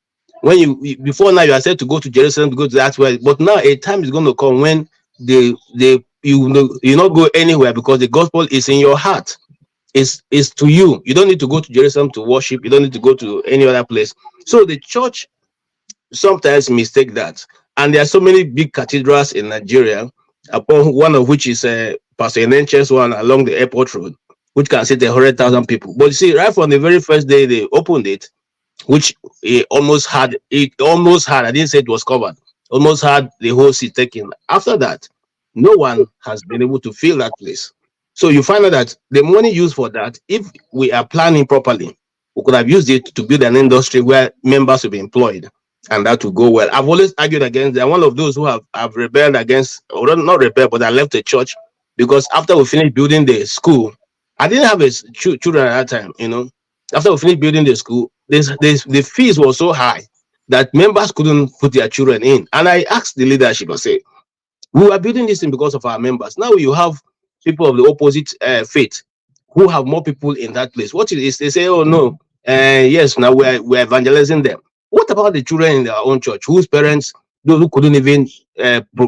when before now you are said to go to Jerusalem to go to that way, but now a time is going to come when you not go anywhere because the gospel is in your heart. It's to you. You don't need to go to Jerusalem to worship. You don't need to go to any other place. So the church sometimes mistake that, and there are so many big cathedrals in Nigeria, upon one of which is Pastor Enenche's one along the airport road, which can sit 100,000 people. But you see, right from the very first day they opened it, which it almost had, I didn't say it was covered, almost had the whole seat taken. After that, no one has been able to fill that place. So you find out that the money used for that, if we are planning properly, we could have used it to build an industry where members will be employed, and that will go well. I've always argued against that. One of those who have rebelled against, or not rebelled, but I left the church because after we finished building the school, I didn't have children at that time, you know. After we finished building the school, the fees were so high that members couldn't put their children in. And I asked the leadership, I said, we were building this thing because of our members. Now you have people of the opposite faith who have more people in that place. What it is, they say, oh no, yes, now we're evangelizing them. What about the children in their own church whose parents, those who couldn't even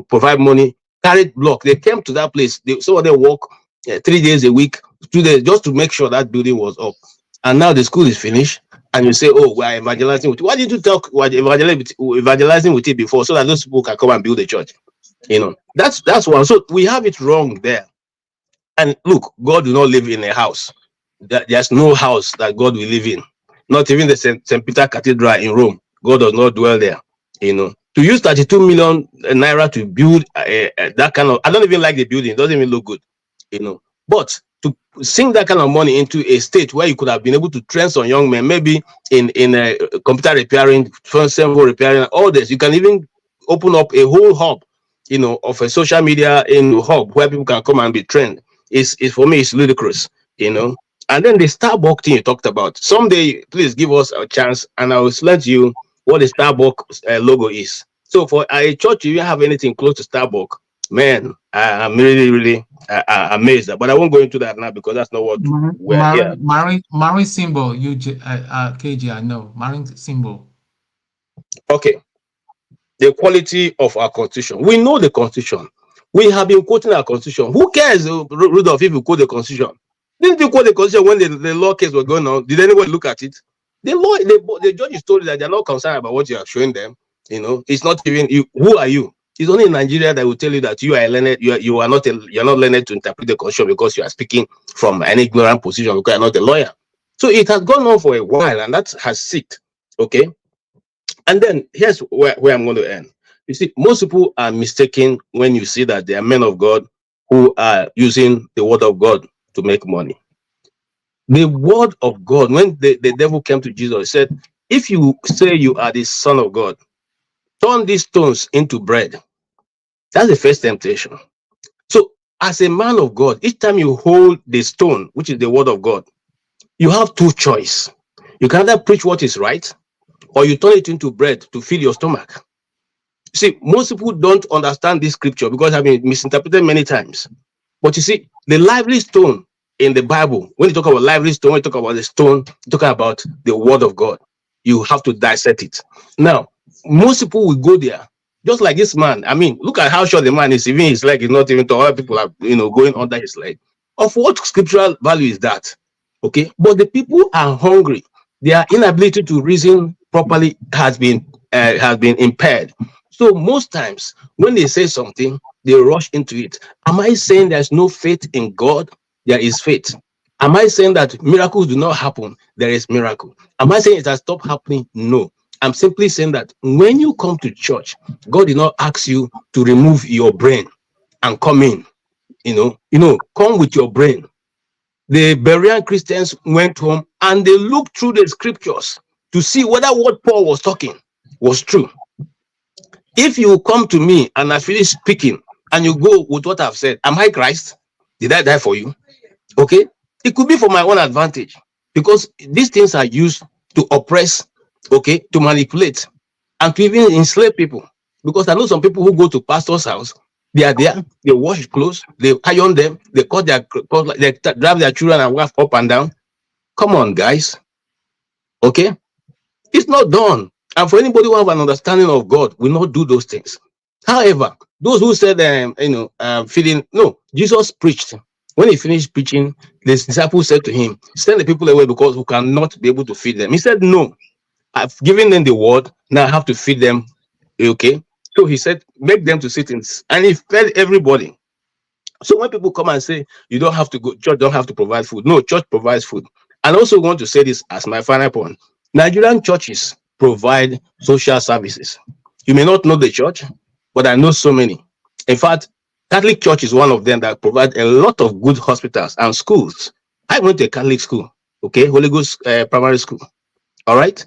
provide money, carried block? They came to that place. Some of them work 3 days a week, 2 days, just to make sure that building was up. And now the school is finished, and you say, oh, we're evangelizing with it. Why did you talk evangelizing with it before, so that those people can come and build a church? You know, that's one. So we have it wrong there. And look, God will not live in a house. There's no house that God will live in. Not even the St. Peter Cathedral in Rome. God does not dwell there. You know, to use 32 million naira to build that kind of, I don't even like the building. It doesn't even look good. You know, but to sink that kind of money into a state where you could have been able to train some young men, maybe in computer repairing, servo repairing, all this, you can even open up a whole hub, you know, of a social media in hub where people can come and be trained. Is for me, it's ludicrous, you know. And then the Starbucks thing you talked about. Someday, please give us a chance, and I will explain to you what the Starbucks logo is. So for a church, if you have anything close to Starbucks, man, I'm really amazed. But I won't go into that now because that's not what we're here. Marine symbol, KG, I know. Marine symbol. Okay. The quality of our constitution. We know the constitution. We have been quoting our constitution. Who cares, Rudolph, if you quote the constitution? Didn't you quote the constitution when the law case was going on? Did anyone look at it? The judges told you that they're not concerned about what you are showing them. You know, it's not even you. Who are you? It's only in Nigeria that will tell you that you are learned. You're not learned to interpret the constitution because you are speaking from an ignorant position because you're not a lawyer. So it has gone on for a while, and that has sicked. Okay, and then here's where I'm going to end. You see, most people are mistaken when you see that they are men of God who are using the word of God to make money. The word of God, when the devil came to Jesus, he said, if you say you are the Son of God, turn these stones into bread. That's the first temptation. So as a man of God, each time you hold the stone, which is the word of God, you have two choices. You can either preach what is right, or you turn it into bread to fill your stomach. See, most people don't understand this scripture because I've been misinterpreted many times. But you see, the lively stone in the Bible, when you talk about lively stone, when you talk about the stone, you talk about the word of God. You have to dissect it. Now, most people will go there, just like this man. I mean, look at how short the man is. Even his leg is not even tall. Other people are, going under his leg. Of what scriptural value is that? Okay, but the people are hungry. Their inability to reason properly has been impaired. So most times when they say something, they rush into it. Am I saying there's no faith in God? There is faith. Am I saying that miracles do not happen? There is miracle. Am I saying it has stopped happening? No. I'm simply saying that when you come to church, God did not ask you to remove your brain and come in. Come with your brain. The Berean Christians went home and they looked through the scriptures to see whether what Paul was talking was true. If you come to me and I finish speaking and you go with what I've said, am I Christ? Did I die for you? Okay. It could be for my own advantage because these things are used to oppress, okay, to manipulate and to even enslave people. Because I know some people who go to pastor's house, they are there, they wash clothes, they iron them, they cut their clothes, they drive their children and wife up and down. Come on, guys. Okay. It's not done. And for anybody who have an understanding of God, will not do those things. However, those who said, Jesus preached. When he finished preaching, the disciples said to him, send the people away because we cannot be able to feed them. He said, no, I've given them the word. Now I have to feed them. Okay. So he said, make them to sit in, and he fed everybody. So when people come and say you don't have to go, church don't have to provide food. No, church provides food. And I also want to say this as my final point. Nigerian churches provide social services. You may not know the church, but I know so many. In fact, Catholic Church is one of them that provide a lot of good hospitals and schools. I went to a Catholic school, okay, Holy Ghost primary school. All right.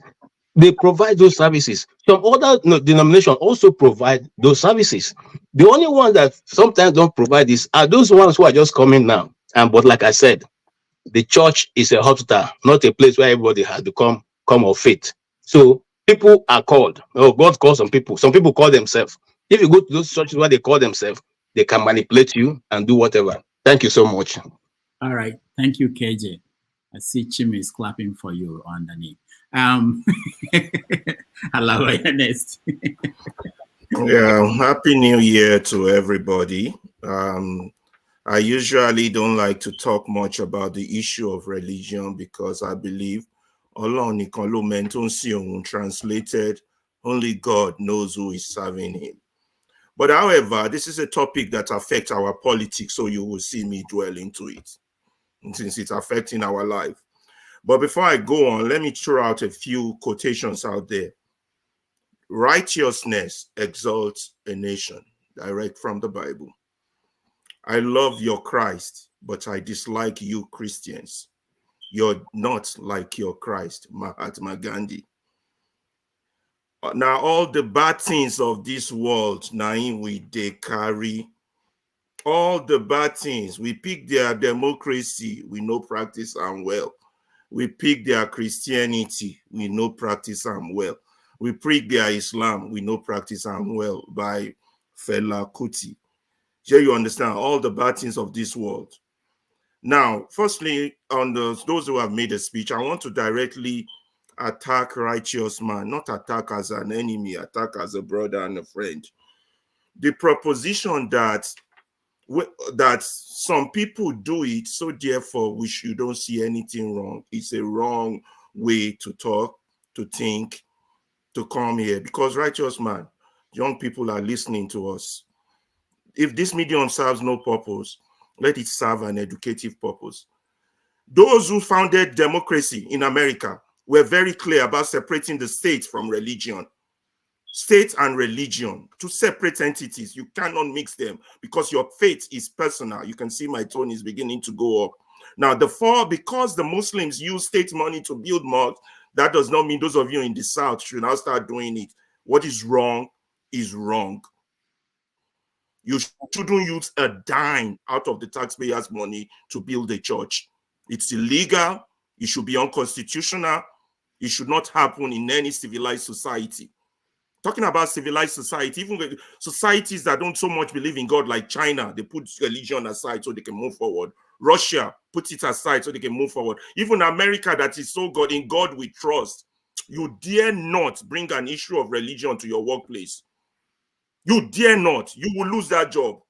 They provide those services. Some other denominations also provide those services. The only one that sometimes don't provide this are those ones who are just coming now. And but like I said, the church is a hospital, not a place where everybody has become come of faith. So people are called. Oh, God calls some people. Some people call themselves. If you go to those churches where they call themselves, they can manipulate you and do whatever. Thank you so much. All right. Thank you, KJ. I see Chim is clapping for you underneath. Hello, Ernest. Yeah, happy new year to everybody. I usually don't like to talk much about the issue of religion because I believe translated, only God knows who is serving him. But however, this is a topic that affects our politics, so you will see me dwell into it since it's affecting our life. But before I go on, let me throw out a few quotations out there. Righteousness exalts a nation, direct from the Bible. I love your Christ, but I dislike you Christians. You're not like your Christ, Mahatma Gandhi. Now, all the bad things of this world, they carry. All the bad things, we pick their democracy, we no practice and well. We pick their Christianity, we no practice and well. We pick their Islam, we no practice and well by Fela Kuti. Here you understand all the bad things of this world. Now, firstly, on those who have made a speech, I want to directly attack righteous man, not attack as an enemy, attack as a brother and a friend. The proposition that some people do it, so therefore you don't see anything wrong. It's a wrong way to talk, to think, to come here. Because righteous man, young people are listening to us. If this medium serves no purpose, let it serve an educative purpose. Those who founded democracy in America were very clear about separating the state from religion. State and religion, two separate entities. You cannot mix them because your faith is personal. You can see my tone is beginning to go up. Now, because the Muslims use state money to build mosques, that does not mean those of you in the South should now start doing it. What is wrong is wrong. You shouldn't use a dime out of the taxpayers' money to build a church. It's illegal. It should be unconstitutional. It should not happen in any civilized society. Talking about civilized society, even societies that don't so much believe in God, like China, they put religion aside so they can move forward. Russia puts it aside so they can move forward. Even America, that is so God, in God we trust. You dare not bring an issue of religion to your workplace. You dare not. You will lose that job.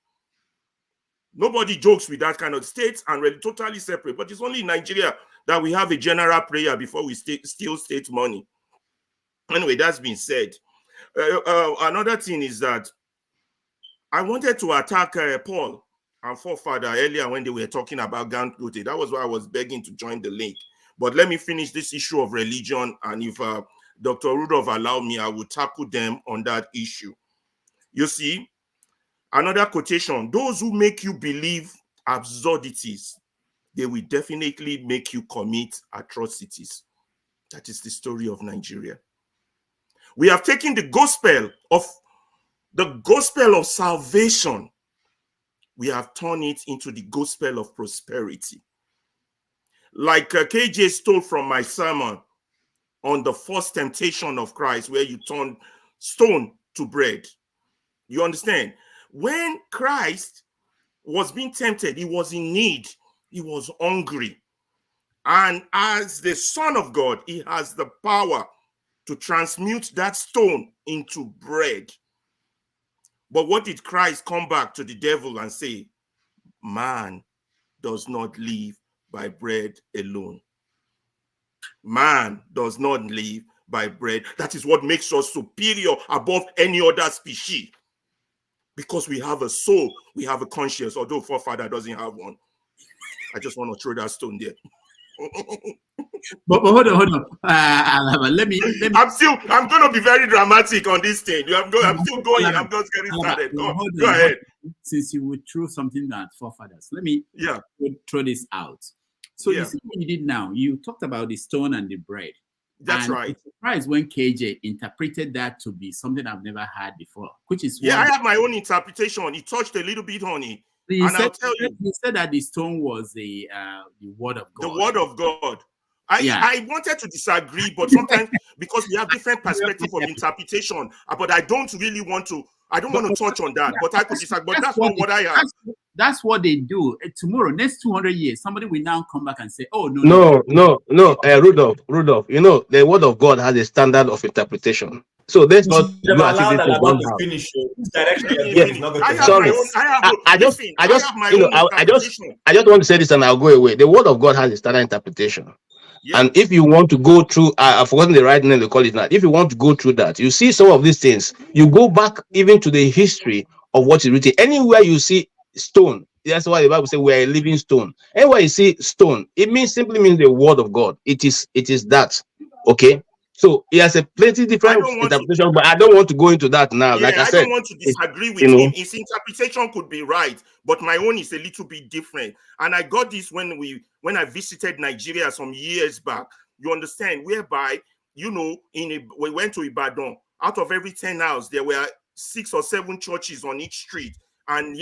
Nobody jokes with that kind of states and really totally separate. But it's only in Nigeria that we have a general prayer before we steal state money. Anyway, that's been said. Another thing is that I wanted to attack Paul and forefather earlier when they were talking about Dangote. That was why I was begging to join the link. But let me finish this issue of religion, and if Dr. Rudolph allow me, I will tackle them on that issue. You see, another quotation: those who make you believe absurdities, they will definitely make you commit atrocities. That is the story of Nigeria. We have taken the gospel of salvation. We have turned it into the gospel of prosperity. Like KJ stole from my sermon on the first temptation of Christ, where you turn stone to bread. You understand? When Christ was being tempted, he was in need. He was hungry. And as the Son of God, he has the power to transmute that stone into bread. But what did Christ come back to the devil and say? Man does not live by bread alone. Man does not live by bread. That is what makes us superior above any other species. Because we have a soul, we have a conscience, although forefather doesn't have one. I just want to throw that stone there. But hold on. Let me. I'm going to be very dramatic on this thing. I'm still going. I'm just getting started. Go ahead. Since you would throw something at forefathers, let me throw this out. So you see what you did now. You talked about the stone and the bread. That's right. I'm surprised when KJ interpreted that to be something I've never had before, which is I have my own interpretation. He touched a little bit on it. He said that the stone was the word of God. The word of God. I wanted to disagree, but sometimes because we have different perspective of interpretation, but I don't really want to. I don't want to touch on that, but I could disagree. But that's not what I have. That's what they do. Tomorrow, next 200 years, somebody will now come back and say, "Oh no, Rudolph. You know, the word of God has a standard of interpretation. So that's not go as if it is one house. Finish. I just want to say this and I'll go away. The word of God has a standard interpretation. Yeah. And if you want to go through, I've forgotten the right name they call it now. If you want to go through that, you see some of these things. You go back even to the history of what is written. Anywhere you see stone, that's why the Bible says we are a living stone. Anywhere you see stone, it simply means the word of God. It is that. Okay. So he has a plenty different interpretation, but I don't want to go into that now. Like I said, don't want to disagree with him. His interpretation could be right, but my own is a little bit different. And I got this when I visited Nigeria some years back. You understand? Whereby, we went to Ibadan. Out of every 10 houses, there were 6 or 7 churches on each street, and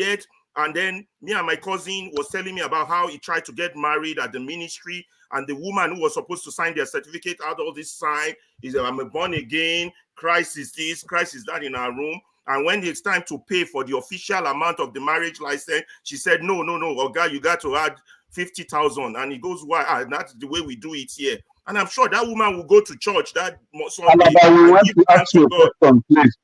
then me and my cousin was telling me about how he tried to get married at the ministry, and the woman who was supposed to sign their certificate had all this sign. He said, "I'm born again. Christ is this, Christ is that" in our room. And when it's time to pay for the official amount of the marriage license, she said, "No, Oga, you got to add 50,000." And he goes, "Why? That's the way we do it here." And I'm sure that woman will go to church that Sunday. We want to ask you a question, please.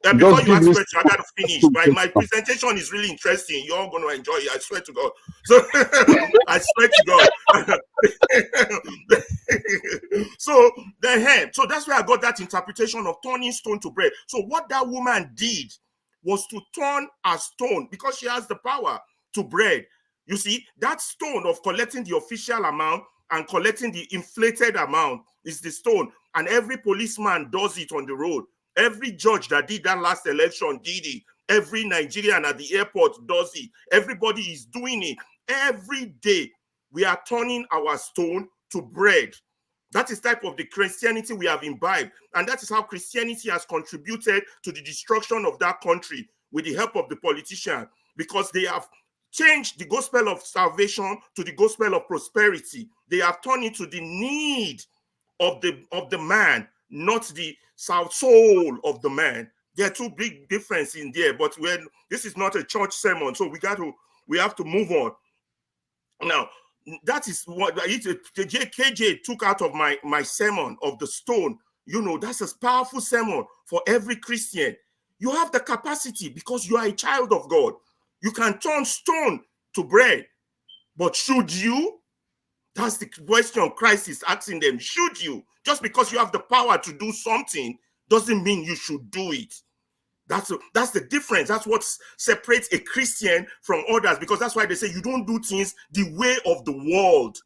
Before you ask questions, I got to finish. My presentation is really interesting. You're all going to enjoy it. I swear to God. So I swear to God. So that's where I got that interpretation of turning stone to bread. So what that woman did was to turn a stone, because she has the power, to bread. You see, that stone of collecting the official amount and collecting the inflated amount is the stone. And every policeman does it on the road. Every judge that did that last election did it. Every Nigerian at the airport does it. Everybody is doing it. Every day, we are turning our stone to bread. That is type of the Christianity we have imbibed. And that is how Christianity has contributed to the destruction of that country with the help of the politicians, because they have changed the gospel of salvation to the gospel of prosperity. They have turned it to the need of the man, not the soul of the man. There are two big differences in there, but this is not a church sermon, so we have to move on. Now, that is what KJ took out of my sermon of the stone. That's a powerful sermon for every Christian. You have the capacity because you are a child of God. You can turn stone to bread, but should you? That's the question Christ is asking them. Should you? Just because you have the power to do something doesn't mean you should do it. That's the difference. That's what separates a Christian from others, because that's why they say you don't do things the way of the world.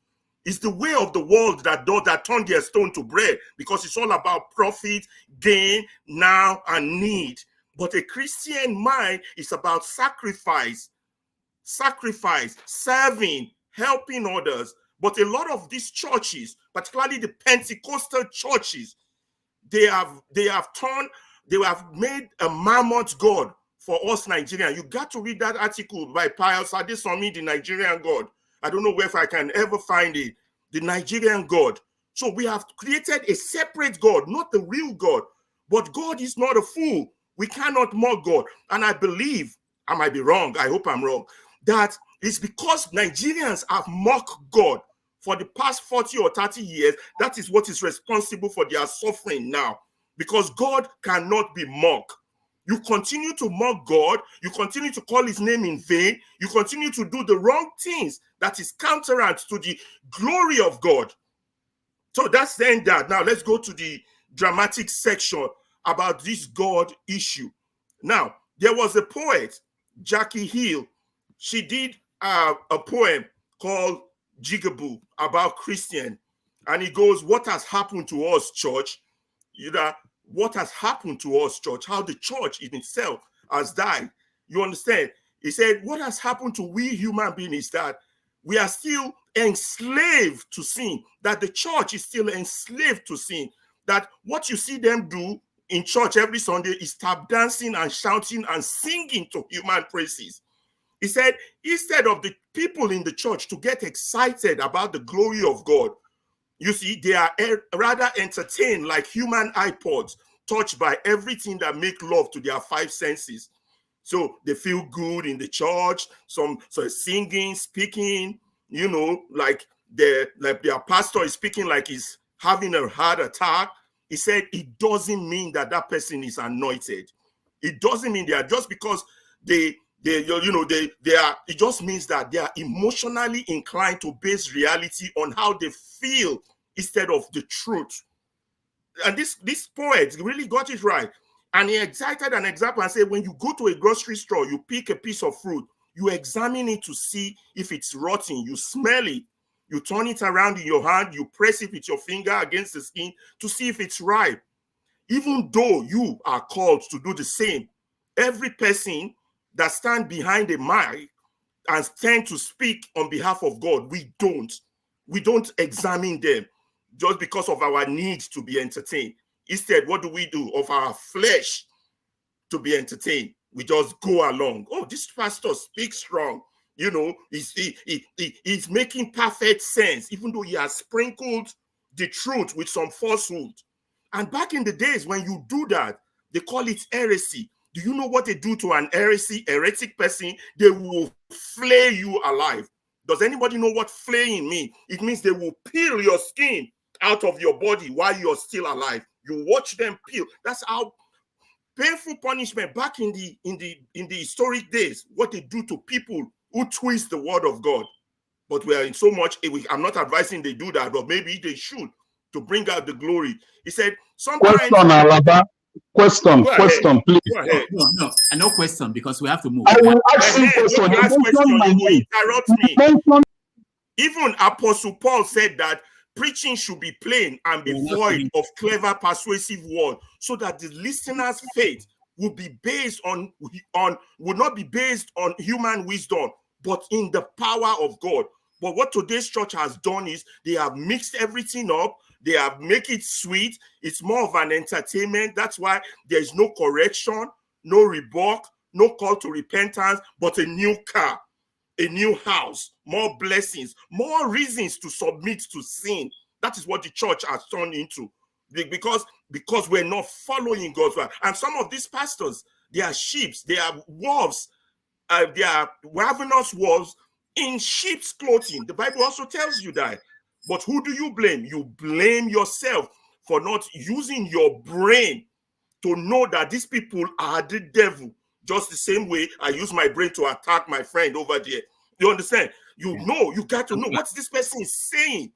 It's the way of the world that turn their stone to bread, because it's all about profit, gain, now, and need. But a Christian mind is about sacrifice, serving, helping others. But a lot of these churches, particularly the Pentecostal churches, they have made a mammoth god for us Nigerians. You got to read that article by Pius Adesomi, the Nigerian god. I don't know if I can ever find it. The Nigerian god. So we have created a separate god, not the real God. But God is not a fool. We cannot mock God. And I believe, I might be wrong, I hope I'm wrong, that it's because Nigerians have mocked God for the past 40 or 30 years. That is what is responsible for their suffering now. Because God cannot be mocked. You continue to mock God, you continue to call his name in vain, you continue to do the wrong things that is counterant to the glory of God. So that's saying that. Now let's go to the dramatic section about this God issue. Now, there was a poet, Jackie Hill. She did a poem called Jigaboo about Christian. And he goes, what has happened to us, church? You know, what has happened to us, church? How the church in itself has died. You understand? He said, what has happened to we human beings is that we are still enslaved to sin, that the church is still enslaved to sin, that what you see them do in church every Sunday is tap dancing and shouting and singing to human praises. He said, instead of the people in the church to get excited about the glory of God, you see, they are rather entertained like human iPods, touched by everything that make love to their five senses. So they feel good in the church, some singing, speaking, you know, like their pastor is speaking like he's having a heart attack. He said it doesn't mean that that person is anointed. It doesn't mean they are, just because they are, it just means that they are emotionally inclined to base reality on how they feel instead of the truth. And this poet really got it right. And he cited an example and said, when you go to a grocery store, you pick a piece of fruit, you examine it to see if it's rotten, you smell it, you turn it around in your hand, you press it with your finger against the skin to see if it's ripe. Even though you are called to do the same, every person that stands behind a mic and tend to speak on behalf of God, we don't examine them just because of our need to be entertained. Instead, what do? Of our flesh to be entertained, we just go along. Oh, this pastor speaks strong. You know, he's making perfect sense, even though he has sprinkled the truth with some falsehood. And back in the days when you do that, they call it heresy. Do you know what they do to an heretic person? They will flay you alive. Does anybody know what flaying means? It means they will peel your skin out of your body while you're still alive. You watch them peel. That's how painful punishment back in the historic days, what they do to people who twist the word of God. But we are in so much, I'm not advising they do that, but maybe they should, to bring out the glory. He said, sometimes... Question, Alaba. Question, please. Go ahead. No question, because we have to move. I will ask you question. Don't ask question, you will interrupt me. Even Apostle Paul said that preaching should be plain and be void of clever, persuasive words, so that the listener's faith would be based would not be based on human wisdom, but in the power of God. But what today's church has done is they have mixed everything up. They have make it sweet. It's more of an entertainment. That's why there's no correction, no rebuke, no call to repentance, but a new car, a new house, more blessings, more reasons to submit to sin. That is what the church has turned into, because we're not following God's word. And some of these pastors, they are sheep, they are wolves, they are ravenous wolves in sheep's clothing. The Bible also tells you that. But who do you blame? You blame yourself for not using your brain to know that these people are the devil, just the same way I use my brain to attack my friend over there. You understand? You got to know what this person is saying.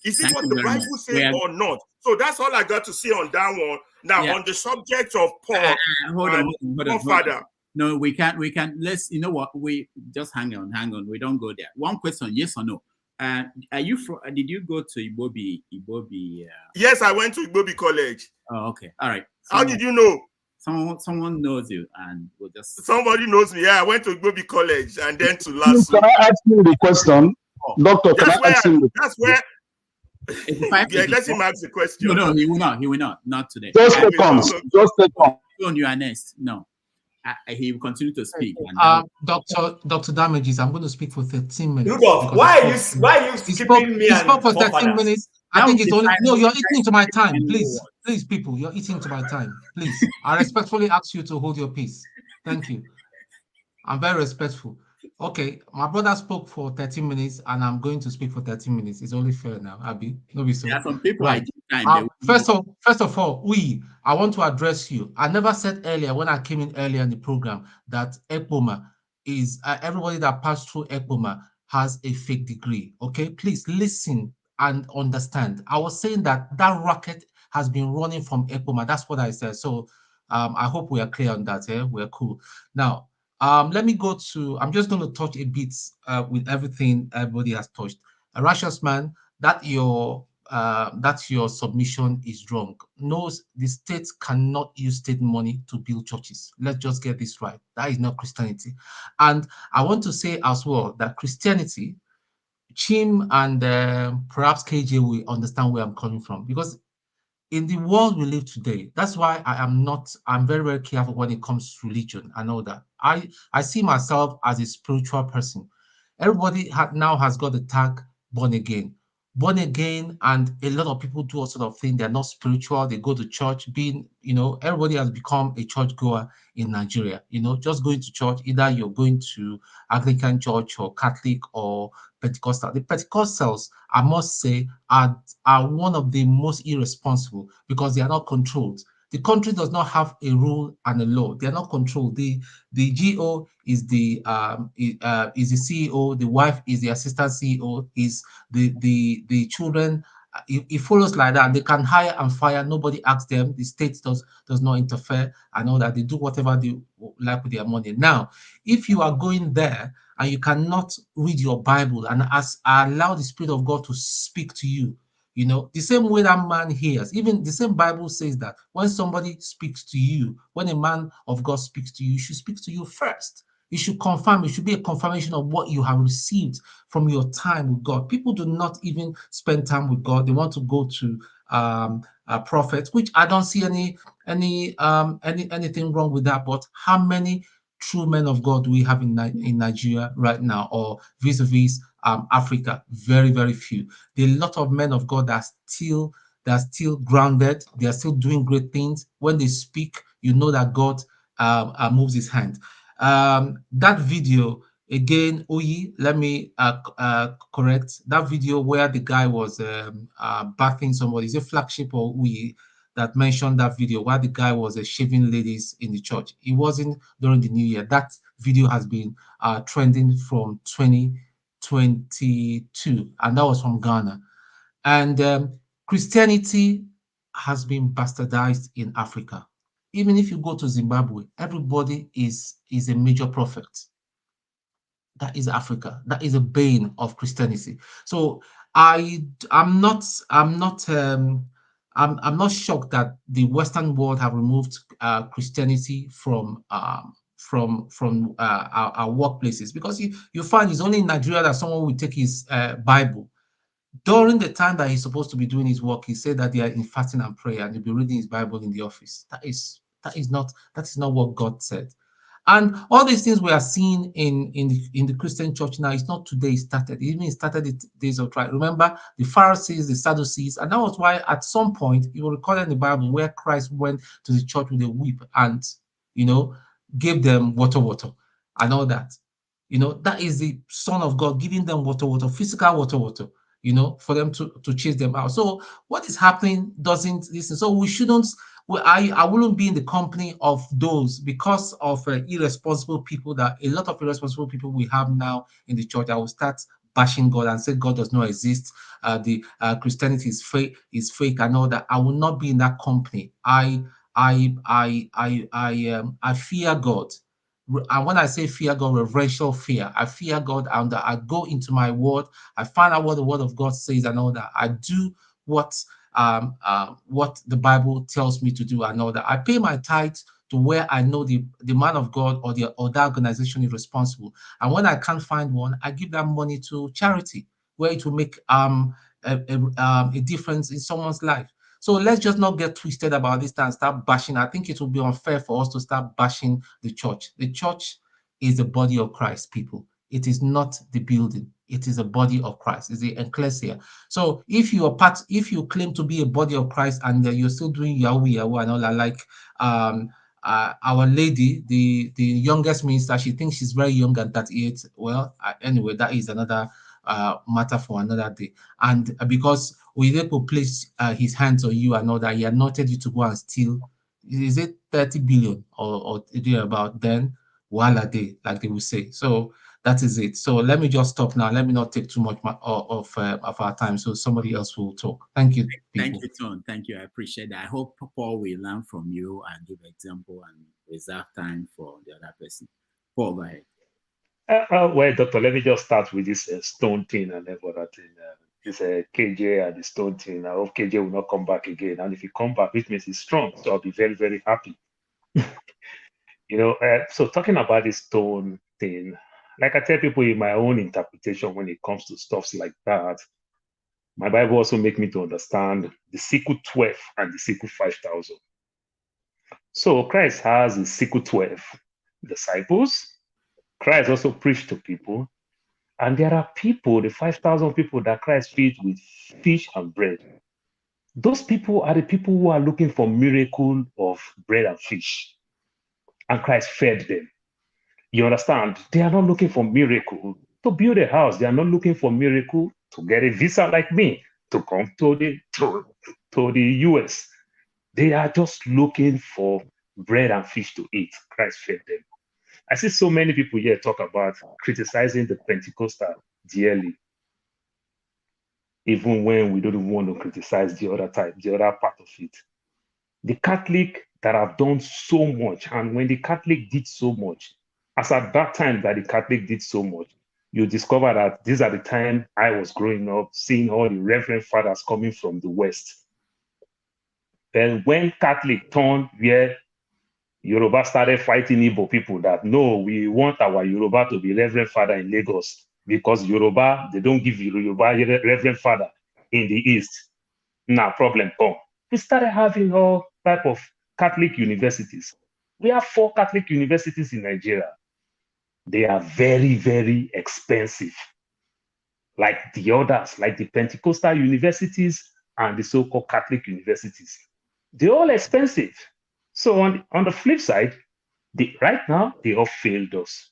Is it what the Bible says or not? So that's all I got to say on that one. Now, on the subject of Paul, hold on, Father. No, we can't. Let's, you know what? We just hang on. We don't go there. One question, yes or no? Are you from? Did you go to Ibobi? Yes, I went to Ibobi College. Oh, okay. All right. How did you know? Someone knows you, and we'll just. Somebody knows me. Yeah, I went to Ibobi College and then to last. Can I ask you the question, Doctor? Can I ask you? That's where. Yeah, let him ask the question. No, he will not. He will not. Not today. Just seconds. You are next. No. He will continue to speak. Dr. Damages, I'm going to speak for 13 minutes. Rudolph, why are you skipping me? He spoke for 13 minutes. I think it's only you're eating into my time. Please, people, you're eating into my time. Please, I respectfully ask you to hold your peace. Thank you. I'm very respectful. Okay, my brother spoke for 13 minutes, and I'm going to speak for 13 minutes. It's only fair now, Abi. No, be so. There are some people right. First of all, I want to address you. I never said earlier when I came in earlier in the program that ECPOMA is everybody that passed through ECPOMA has a fake degree. Okay, please listen and understand. I was saying that racket has been running from ECOMA. That's what I said. So I hope we are clear on that. We're cool. Now, let me go to, I'm just going to touch a bit with everything everybody has touched. A righteous man, that your submission is wrong. No, the state cannot use state money to build churches. Let's just get this right. That is not Christianity. And I want to say as well that Christianity, Chim and perhaps KJ will understand where I'm coming from, because in the world we live today, that's why I'm very, very careful when it comes to religion and all that. I see myself as a spiritual person. Everybody now has got the tag born again. Born again, and a lot of people do all sort of things. They're not spiritual. They go to church, everybody has become a church goer in Nigeria. Just going to church, either you're going to Anglican church or Catholic or Pentecostal. The Pentecostals, I must say, are one of the most irresponsible because they are not controlled. The country does not have a rule and a law. They are not controlled. The GO is the CEO. The wife is the assistant CEO. Is the children. It follows like that. They can hire and fire. Nobody asks them. The state does not interfere and all that. They do whatever they like with their money. Now, if you are going there and you cannot read your Bible and allow the Spirit of God to speak to you, the same way that man hears, even the same Bible says that when somebody speaks to you, when a man of God speaks to you, he should speak to you first. You should confirm. It should be a confirmation of what you have received from your time with God. People do not even spend time with God. They want to go to prophets, which I don't see anything wrong with that. But how many true men of God do we have in Nigeria right now, or vis-a-vis Africa? Very, very few. There are a lot of men of God that are still grounded. They are still doing great things. When they speak, you know that God moves his hand. That video again, Oyi, let me correct that video where the guy was bathing somebody. Is it Flagship or Oyi that mentioned that video where the guy was shaving ladies in the church? It wasn't during the New Year. That video has been trending from 2022, and that was from Ghana. And Christianity has been bastardized in Africa. Even if you go to Zimbabwe, everybody is a major prophet. That is Africa. That is a bane of Christianity. So I'm not shocked that the Western world have removed Christianity from our workplaces, because you find it's only in Nigeria that someone will take his Bible. During the time that he's supposed to be doing his work, he said that they are in fasting and prayer, and he'll be reading his Bible in the office. That is not what God said. And all these things we are seeing in the Christian church now, it's not today it started. It even started the days of Christ. Remember the Pharisees, the Sadducees, and that was why at some point you will recall in the Bible where Christ went to the church with a whip and gave them water and all that. That is the Son of God giving them water, physical water, for them to chase them out. So what is happening doesn't listen. So we shouldn't. I wouldn't be in the company of those because of irresponsible people. That a lot of irresponsible people we have now in the church. I will start bashing God and say God does not exist. The Christianity is fake and all that. I will not be in that company. I fear God. And when I say fear God, reverential fear, I fear God, and I go into my word. I find out what the word of God says and all that. I do what the Bible tells me to do and all that. I pay my tithes to where I know the man of God or that organization is responsible. And when I can't find one, I give that money to charity where it will make a difference in someone's life. So let's just not get twisted about this and start bashing. I think it will be unfair for us to start bashing the church. The church is the body of Christ, people. It is not the building. It is a body of Christ. It's the ecclesia. So if you claim to be a body of Christ and you're still doing Yahweh and all that, like our lady, the youngest minister, she thinks she's very young at 38. Well, anyway, that is another matter for another day. And because Oyedepo placed his hands on you and all that, he anointed you to go and steal, is it 30 billion or about then? Wala day, like they will say. So That is it. So let me just stop now. Let me not take too much of our time, so somebody else will talk. Thank you, people. Thank you, Tom. Thank you. I appreciate that. I hope Paul will learn from you and give example and reserve time for the other person. Paul, go ahead. Well, Doctor, let me just start with this stone thing and everything. This KJ and the stone thing. I hope KJ will not come back again. And if he come back, it means he's strong. So I'll be very, very happy. You know, so talking about this stone thing, like I tell people in my own interpretation when it comes to stuffs like that, my Bible also make me to understand the sickle 12 and the sickle 5,000. So Christ has the sickle 12 disciples. Christ also preached to people. And there are people, the 5,000 people that Christ feeds with fish and bread. Those people are the people who are looking for miracle of bread and fish. And Christ fed them. You understand? They are not looking for miracle to build a house. They are not looking for miracle to get a visa like me to come to the US. They are just looking for bread and fish to eat. Christ fed them. I see so many people here talk about criticizing the Pentecostal dearly, even when we don't want to criticize the other type, the other part of it. The Catholic that have done so much, and when the Catholic did so much, as at that time that the Catholic did so much, you discover that these are the time I was growing up, seeing all the Reverend Fathers coming from the West. Then when Catholic turned where Yoruba started fighting Igbo people that, no, we want our Yoruba to be Reverend Father in Lagos because Yoruba, they don't give Yoruba Reverend Father in the East. Now, problem come. We started having all type of Catholic universities. We have 4 Catholic universities in Nigeria. They are very, very expensive. Like the others, like the Pentecostal universities and the so-called Catholic universities. They're all expensive. So on the flip side, right now, they all failed us.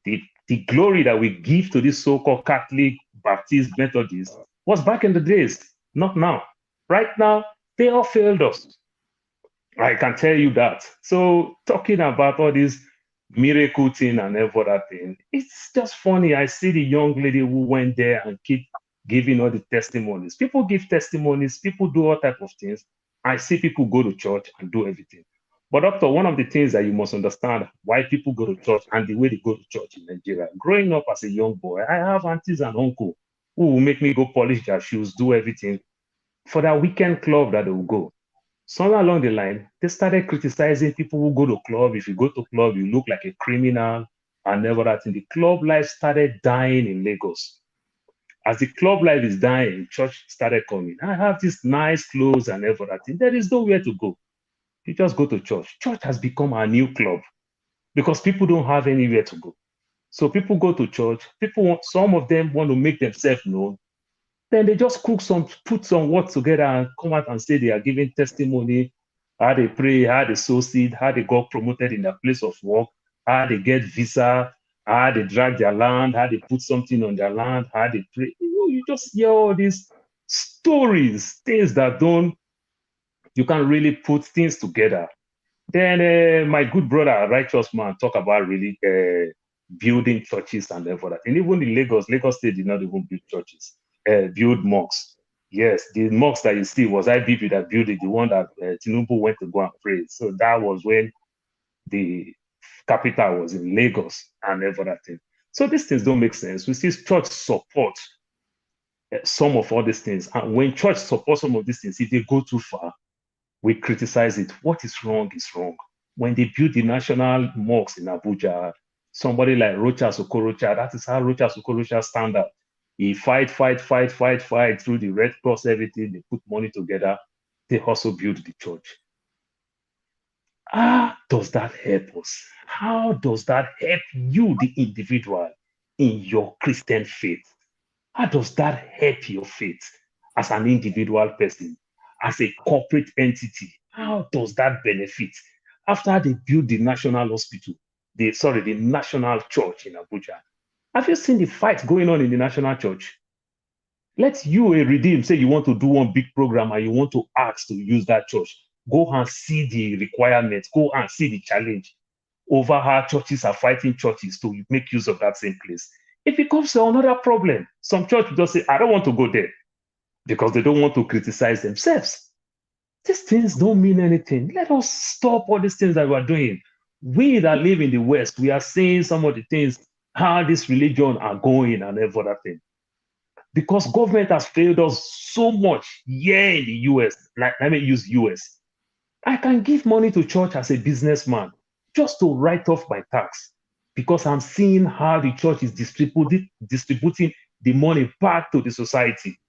The glory that we give to this so-called Catholic, Baptist, Methodist was back in the days, not now. Right now, they all failed us. I can tell you that. So talking about all this miracle thing and every other thing, it's just funny. I see the young lady who went there and keep giving all the testimonies. People give testimonies, people do all type of things. I see people go to church and do everything. But doctor, one of the things that you must understand why people go to church and the way they go to church in Nigeria. Growing up as a young boy, I have aunties and uncles who will make me go polish their shoes, do everything for that weekend club that they will go. Somewhere along the line, they started criticizing people who go to club. If you go to club, you look like a criminal and never that. The club life started dying in Lagos. As the club life is dying, church started coming. I have these nice clothes and everything. There is nowhere to go. You just go to church. Church has become a new club because people don't have anywhere to go. So people go to church. Some of them want to make themselves known. Then they just put some words together and come out and say they are giving testimony, how they pray, how they sow seed, how they got promoted in their place of work, how they get visa, how they drag their land, how they put something on their land, how they pray. You just hear all these stories, things that you can't really put things together. Then my good brother, righteous man, talk about really building churches and everything. And even in Lagos State did not even build churches, build mosques. Yes, the mosques that you see was IBP that built it, the one that Tinubu went to go and pray. So that was when the capital was in Lagos and everything. So these things don't make sense. We see church support some of all these things. And when church supports some of these things, if they go too far, we criticize it. What is wrong is wrong. When they built the national mosques in Abuja, somebody like Rochas Okorocha, that is how Rochas Okorocha stand up. He fight through the Red Cross, everything. They put money together. They also build the church. How does that help us? How does that help you, the individual, in your Christian faith? How does that help your faith as an individual person, as a corporate entity? How does that benefit? After they build the national hospital, the national church in Abuja, have you seen the fight going on in the national church? Let you, a redeem, say you want to do one big program and you want to ask to use that church. Go and see the requirements. Go and see the challenge. over how churches are fighting churches to make use of that same place. It becomes another problem. Some church just say, I don't want to go there because they don't want to criticize themselves. These things don't mean anything. Let us stop all these things that we are doing. We that live in the West, we are seeing some of the things, how this religion are going and every other thing. Because government has failed us so much here in the US. Like, let me use US. I can give money to church as a businessman just to write off my tax because I'm seeing how the church is distributing the money back to the society.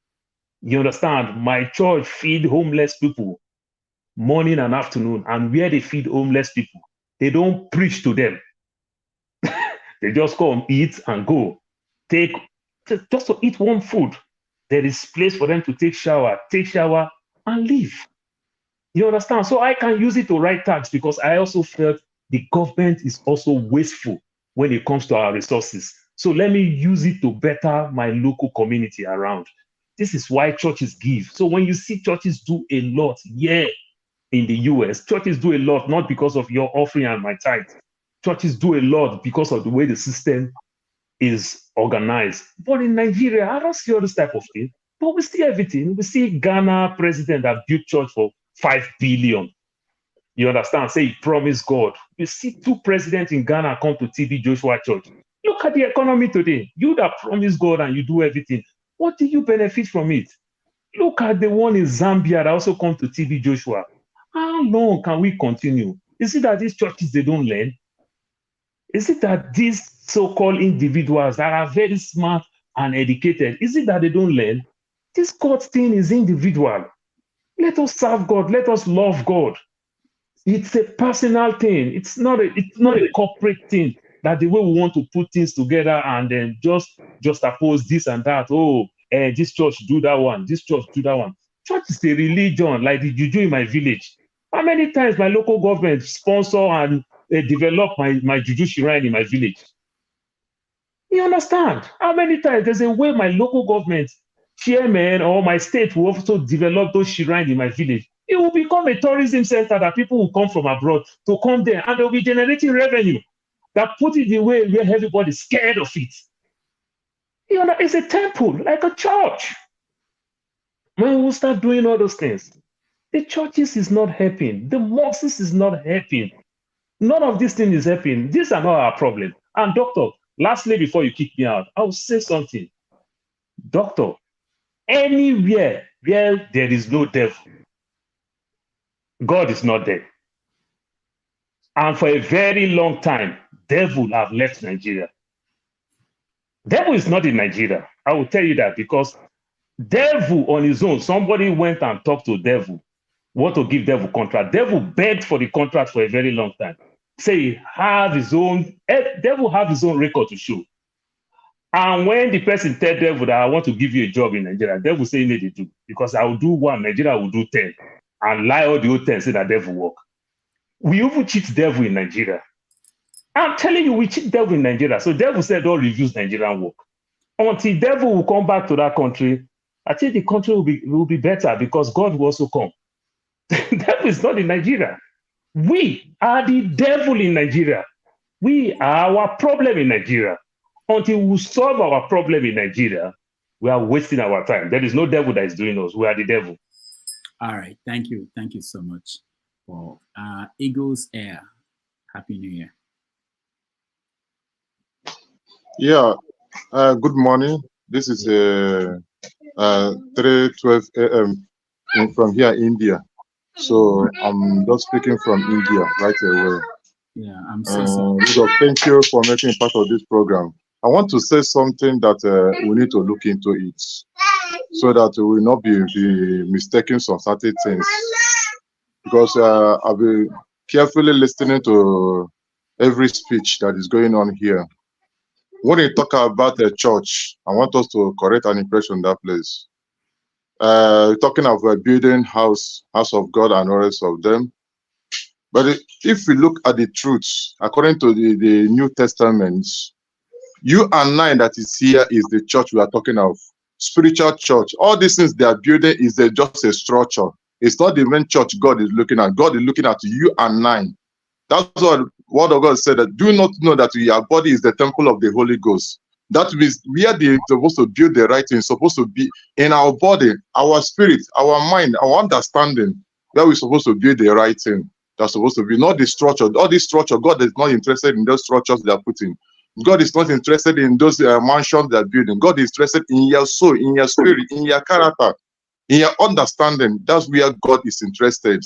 You understand? My church feed homeless people morning and afternoon, and where they feed homeless people, they don't preach to them. They just come, eat, and go. Just to eat one food. There is place for them to take shower, and leave. You understand? So I can use it to write tax because I also felt the government is also wasteful when it comes to our resources. So let me use it to better my local community around. This is why churches give. So when you see churches do a lot, yeah, in the US, churches do a lot, not because of your offering and my tithe. Churches do a lot because of the way the system is organized. But in Nigeria, I don't see all this type of thing. But we see everything. We see Ghana president that built church for 5 billion. You understand? Say he promised God. You see 2 presidents in Ghana come to TB Joshua Church. Look at the economy today. You that promise God and you do everything. What do you benefit from it? Look at the one in Zambia that also come to TB Joshua. How long can we continue? Is it that these churches, they don't learn? Is it that these so-called individuals that are very smart and educated, is it that they don't learn? This God thing is individual. Let us serve God. Let us love God. It's a personal thing. It's not a corporate thing that the way we want to put things together and then just oppose this and that. Oh, this church do that one. This church do that one. Church is a religion like the juju in my village. How many times my local government sponsor and develop my juju shrine in my village? You understand? How many times there's a way my local government chairman or my state will also develop those shrines in my village. It will become a tourism center that people will come from abroad to come there and they'll be generating revenue that put it in a way where everybody's scared of it. You know, it's a temple, like a church. When we start doing all those things, the churches is not helping. The mosques is not helping. None of these things is helping. These are not our problem. And doctor, lastly, before you kick me out, I will say something. Doctor, anywhere where there is no devil, God is not there. And for a very long time, devil have left Nigeria. Devil is not in Nigeria. I will tell you that because devil on his own, somebody went and talked to devil, want to give devil contract. Devil begged for the contract for a very long time. Say have his own, devil have his own record to show. And when the person tell devil that I want to give you a job in Nigeria, devil say you need to do because I will do 1, Nigeria will do 10, and lie all the old 10 say that devil work. We even cheat devil in Nigeria. I'm telling you, we cheat devil in Nigeria. So devil said don't review Nigerian work. Until devil will come back to that country, I think the country will be better because God will also come. Devil is not in Nigeria. We are the devil in Nigeria. We are our problem in Nigeria. Until we solve our problem in Nigeria, we are wasting our time. There is no devil that is doing us. We are the devil. All right. Thank you. Thank you so much for Eagles Air. Happy New Year. Yeah. Good morning. This is 3:12 a.m. from here, India. So I'm just speaking from India right away. Yeah, I'm so sorry. So thank you for making part of this program. I want to say something that we need to look into it so that we will not be mistaken some certain things. Because I've been carefully listening to every speech that is going on here. When they talk about the church, I want us to correct an impression in that place. Talking of building house of God and all rest of them. But if we look at the truths, according to the New Testament, you and I that is here is the church we are talking of. Spiritual church. All these things they are building is just a structure. It's not the main church God is looking at. God is looking at you and I. That's what Word of God said that do not know that your body is the temple of the Holy Ghost. That means we are supposed to build the right thing, supposed to be in our body, our spirit, our mind, our understanding, where we're supposed to build the right thing. That's supposed to be not the structure. All this structure, God is not interested in those structures they are putting. God is not interested in those mansions they are building. God is interested in your soul, in your spirit, in your character, in your understanding. That's where God is interested.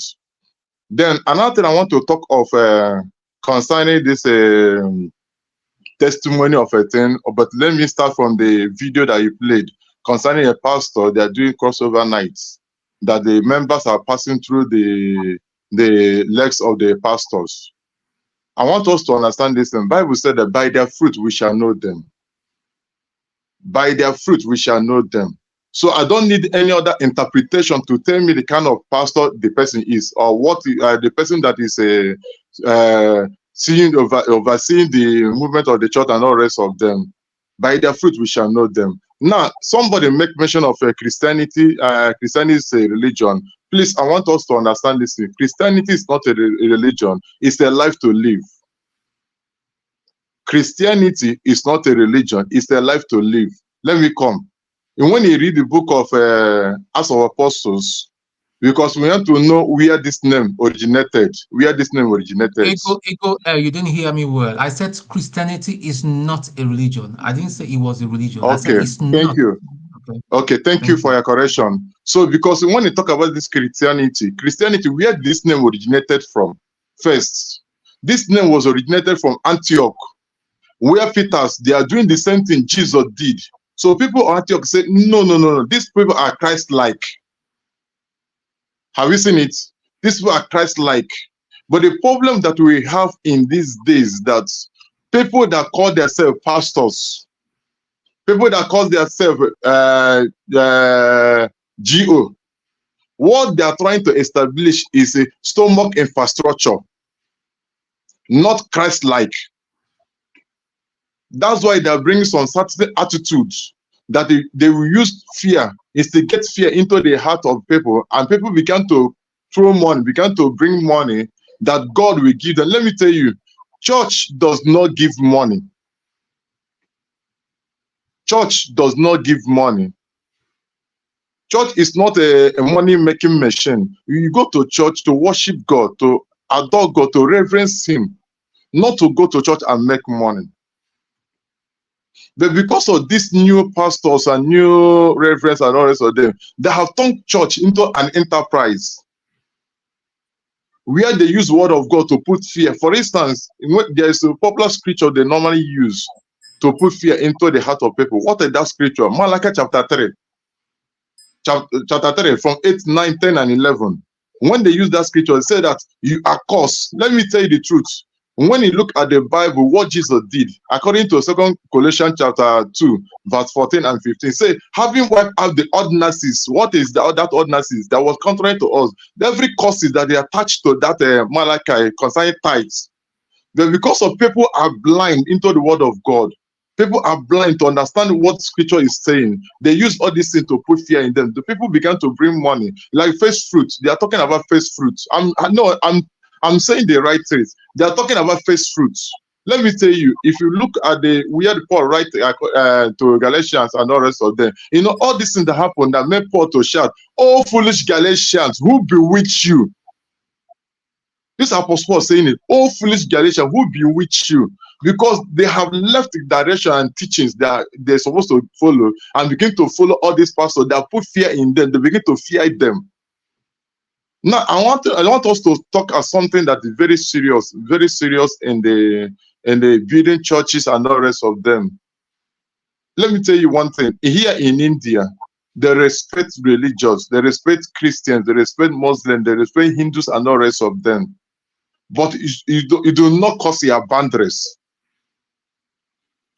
Then another thing I want to talk of concerning this testimony of a thing, but let me start from the video that you played concerning a pastor. They are doing crossover nights, that the members are passing through the legs of the pastors. I want us to understand this. The Bible said that by their fruit we shall know them. By their fruit we shall know them. So I don't need any other interpretation to tell me the kind of pastor the person is, or what the person that is overseeing the movement of the church and all the rest of them. By their fruit we shall know them. Now, somebody make mention of Christianity. Christianity is a religion. Please, I want us to understand this thing. Christianity is not a religion. It's a life to live. Christianity is not a religion. It's a life to live. Let me come. And when you read the book of Acts of Apostles, because we want to know where this name originated. Where this name originated. You didn't hear me well. I said Christianity is not a religion. I didn't say it was a religion. Okay, I said it's thank not. you. Okay, thank you for your correction. So, because when you talk about this Christianity, where this name originated from? First, this name was originated from Antioch, where Peters, they are doing the same thing Jesus did. So people of Antioch say, no, these people are Christ-like. Have you seen it? These people are Christ-like. But the problem that we have in these days, that people that call themselves pastors, people that call themselves GO, what they are trying to establish is a stomach infrastructure, not Christ-like. That's why they are bringing some certain attitudes that they will use fear, is to get fear into the heart of people, and people began to throw money, began to bring money that God will give them. Let me tell you, church does not give money. Church does not give money. Church is not a money-making machine. You go to church to worship God, to adore God, to reverence Him, not to go to church and make money. But because of these new pastors and new reverends and all the rest of them, they have turned church into an enterprise where they use word of God to put fear. For instance, there is a popular scripture they normally use to put fear into the heart of people. What is that scripture? Malachi chapter 3. Chapter 3 from 8, 9, 10, and 11. When they use that scripture, they say that you are cursed. Let me tell you the truth. When you look at the Bible, what Jesus did, according to 2 Colossians chapter 2, verse 14 and 15, say, having wiped out the ordinances, what is that ordinances that was contrary to us? Every causes that they attached to that Malachi concerning tithes. But because of people are blind into the word of God, people are blind to understand what scripture is saying. They use all these things to put fear in them. The people began to bring money, like first fruits. They are talking about first fruits. I'm saying the right things. They are talking about first fruits. Let me tell you, if you look at the weird Paul write to Galatians and all the rest of them, you know, all these things that happened that made Paul to shout, "Oh, foolish Galatians, who bewitched you?" This Apostle Paul saying it, "Oh, foolish Galatians, who bewitched you?" Because they have left the direction and teachings that they're supposed to follow and begin to follow all these pastors that put fear in them. They begin to fear them. Now, I want us to talk about something that is very serious in the building churches and all the rest of them. Let me tell you one thing. Here in India, they respect religions, they respect Christians, they respect Muslims, they respect Hindus and all the rest of them. But you do not cross your boundaries.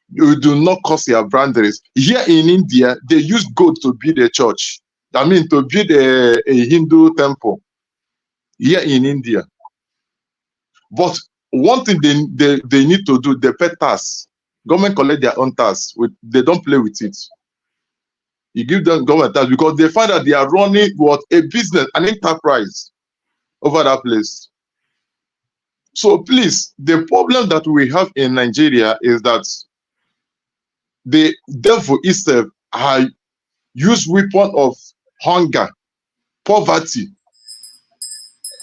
You do not cross your boundaries. Here in India, they use gold to build a church. I mean, to build a Hindu temple. Here in India. But one thing they need to do, they pay tax. Government collect their own tax. They don't play with it. You give them government tax because they find that they are running what a business, an enterprise over that place. So please, the problem that we have in Nigeria is that the devil itself has used weapon of hunger, poverty,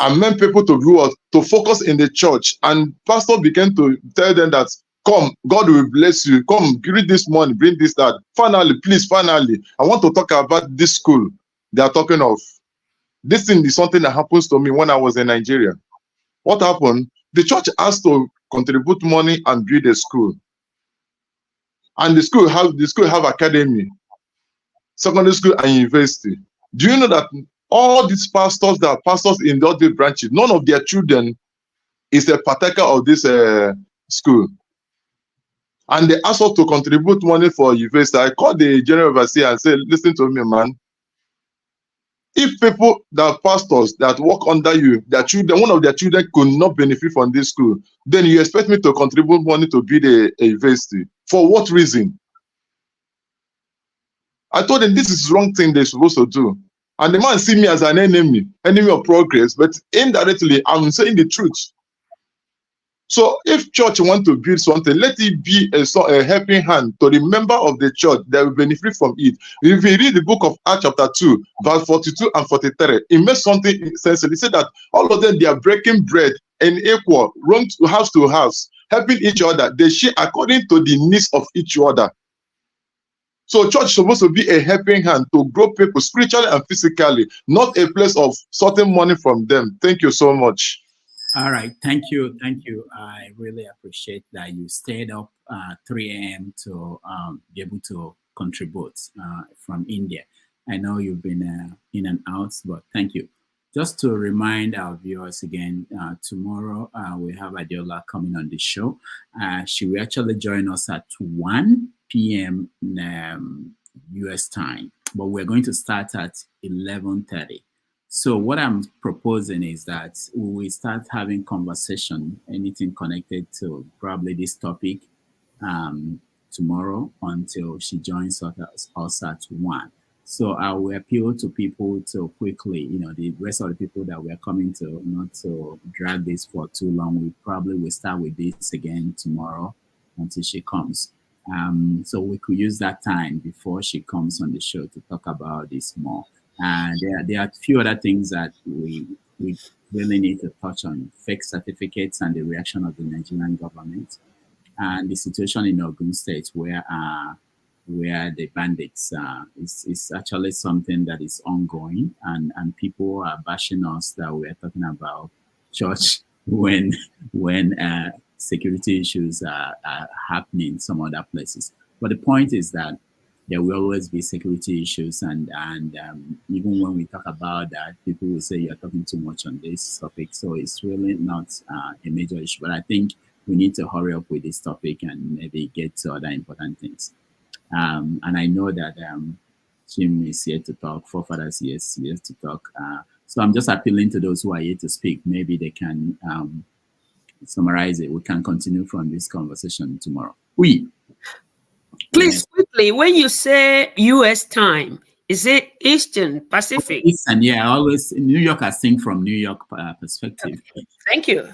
and meant people to do what? To focus in the church. And pastor began to tell them that, come, God will bless you. Come, read this money, bring this, that. Finally, please, finally, I want to talk about this school they are talking of. This thing is something that happens to me when I was in Nigeria. What happened? The church asked to contribute money and build a school. And the school have academy, secondary school, and university. Do you know that all these pastors that are pastors in all these branches, none of their children is a partaker of this school? And they asked us to contribute money for university. I called the general overseer and said, listen to me, man. If people that are pastors that work under you, their children, one of their children could not benefit from this school, then you expect me to contribute money to build a university. For what reason? I told them this is the wrong thing they're supposed to do. And the man see me as an enemy of progress, but indirectly, I'm saying the truth. So if church want to build something, let it be a helping hand to the member of the church that will benefit from it. If you read the book of Acts chapter 2, verse 42 and 43, it makes something sense. It said that all of them, they are breaking bread and equal, run to house, helping each other. They share according to the needs of each other. So church is supposed to be a helping hand to grow people spiritually and physically, not a place of sorting money from them. Thank you so much. All right, thank you. I really appreciate that you stayed up 3 a.m. to be able to contribute from India. I know you've been in and out, but thank you. Just to remind our viewers again, tomorrow we have Ayodele coming on the show. She will actually join us at 1 p.m. US time, but we're going to start at 11:30. So what I'm proposing is that we start having conversation, anything connected to probably this topic tomorrow until she joins us at 1. So I will appeal to people to quickly, the rest of the people that we're coming to, not to drag this for too long. We probably will start with this again tomorrow until she comes. So we could use that time before she comes on the show to talk about this more. There are a few other things that we really need to touch on: fake certificates and the reaction of the Nigerian government, and the situation in Ogun State where the bandits is actually something that is ongoing, and people are bashing us that we're talking about church when security issues are happening in some other places. But the point is that there will always be security issues, and even when we talk about that, people will say you're talking too much on this topic. So it's really not a major issue. But I think we need to hurry up with this topic and maybe get to other important things. And I know that Jim is here to talk, Forefathers is here to talk. So I'm just appealing to those who are here to speak. Maybe they can summarize it. We can continue from this conversation tomorrow. Please, quickly, when you say U.S. time, is it Eastern, Pacific? Eastern, yeah. Always New York, I think from New York perspective. Thank you.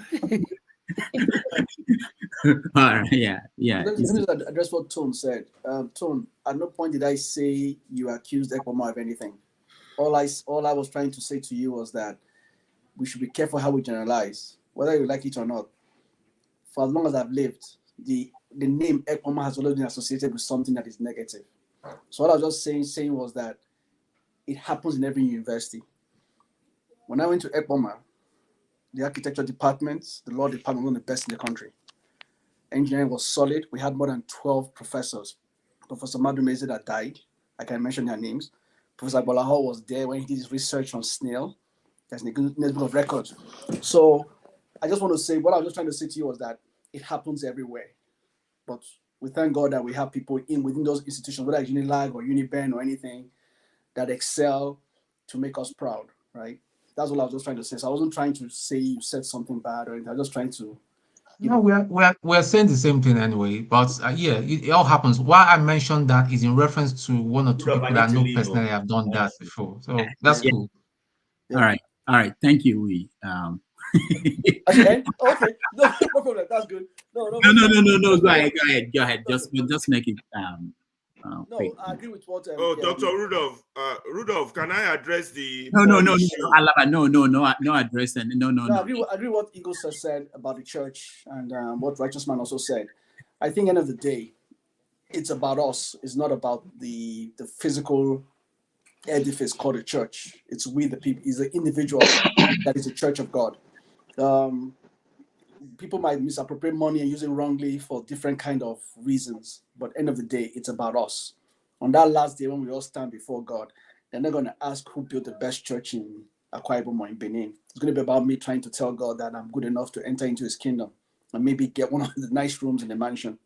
All right, yeah. Let me address what Tone said. Tone, at no point did I say you accused Ekpoma of anything. All I was trying to say to you was that we should be careful how we generalize, whether you like it or not. For as long as I've lived, the name Ekpoma has always been associated with something that is negative. So what I was just saying was that it happens in every university. When I went to Ekpoma, the architecture department, the law department, was one of the best in the country. Engineering was solid. We had more than 12 professors. Professor Madumeze that died, I can mention their names. Professor Bolaho was there when he did his research on snail. There's a Guinness Book of Records. So I just want to say, what I was just trying to say to you was that it happens everywhere. But we thank God that we have people within those institutions, whether it's Unilag or Uniben or anything, that excel to make us proud, right? That's what I was just trying to say. So I wasn't trying to say you said something bad or anything. I was just trying to... No, we're saying the same thing anyway. But yeah, it all happens. Why I mentioned that is in reference to one or two people that I know personally have done that before. So that's cool. Yeah. All right. Thank you, Okay, no problem. That's good. No. No. Go ahead. Just make it quick. I agree with what. Dr. Rudolph. Rudolph, can I address the No, issue? Alaba, no address and no. I agree with what Eagles has said about the church and what Righteous Man also said. I think end of the day, it's about us. It's not about the physical edifice called a church. It's we the people. It's the individual that is a church of God. People might misappropriate money and use it wrongly for different kind of reasons, but end of the day, it's about us. On that last day when we all stand before God, they're not going to ask who built the best church in Akwa Ibom or in Benin. It's going to be about me trying to tell God that I'm good enough to enter into his kingdom and maybe get one of the nice rooms in the mansion.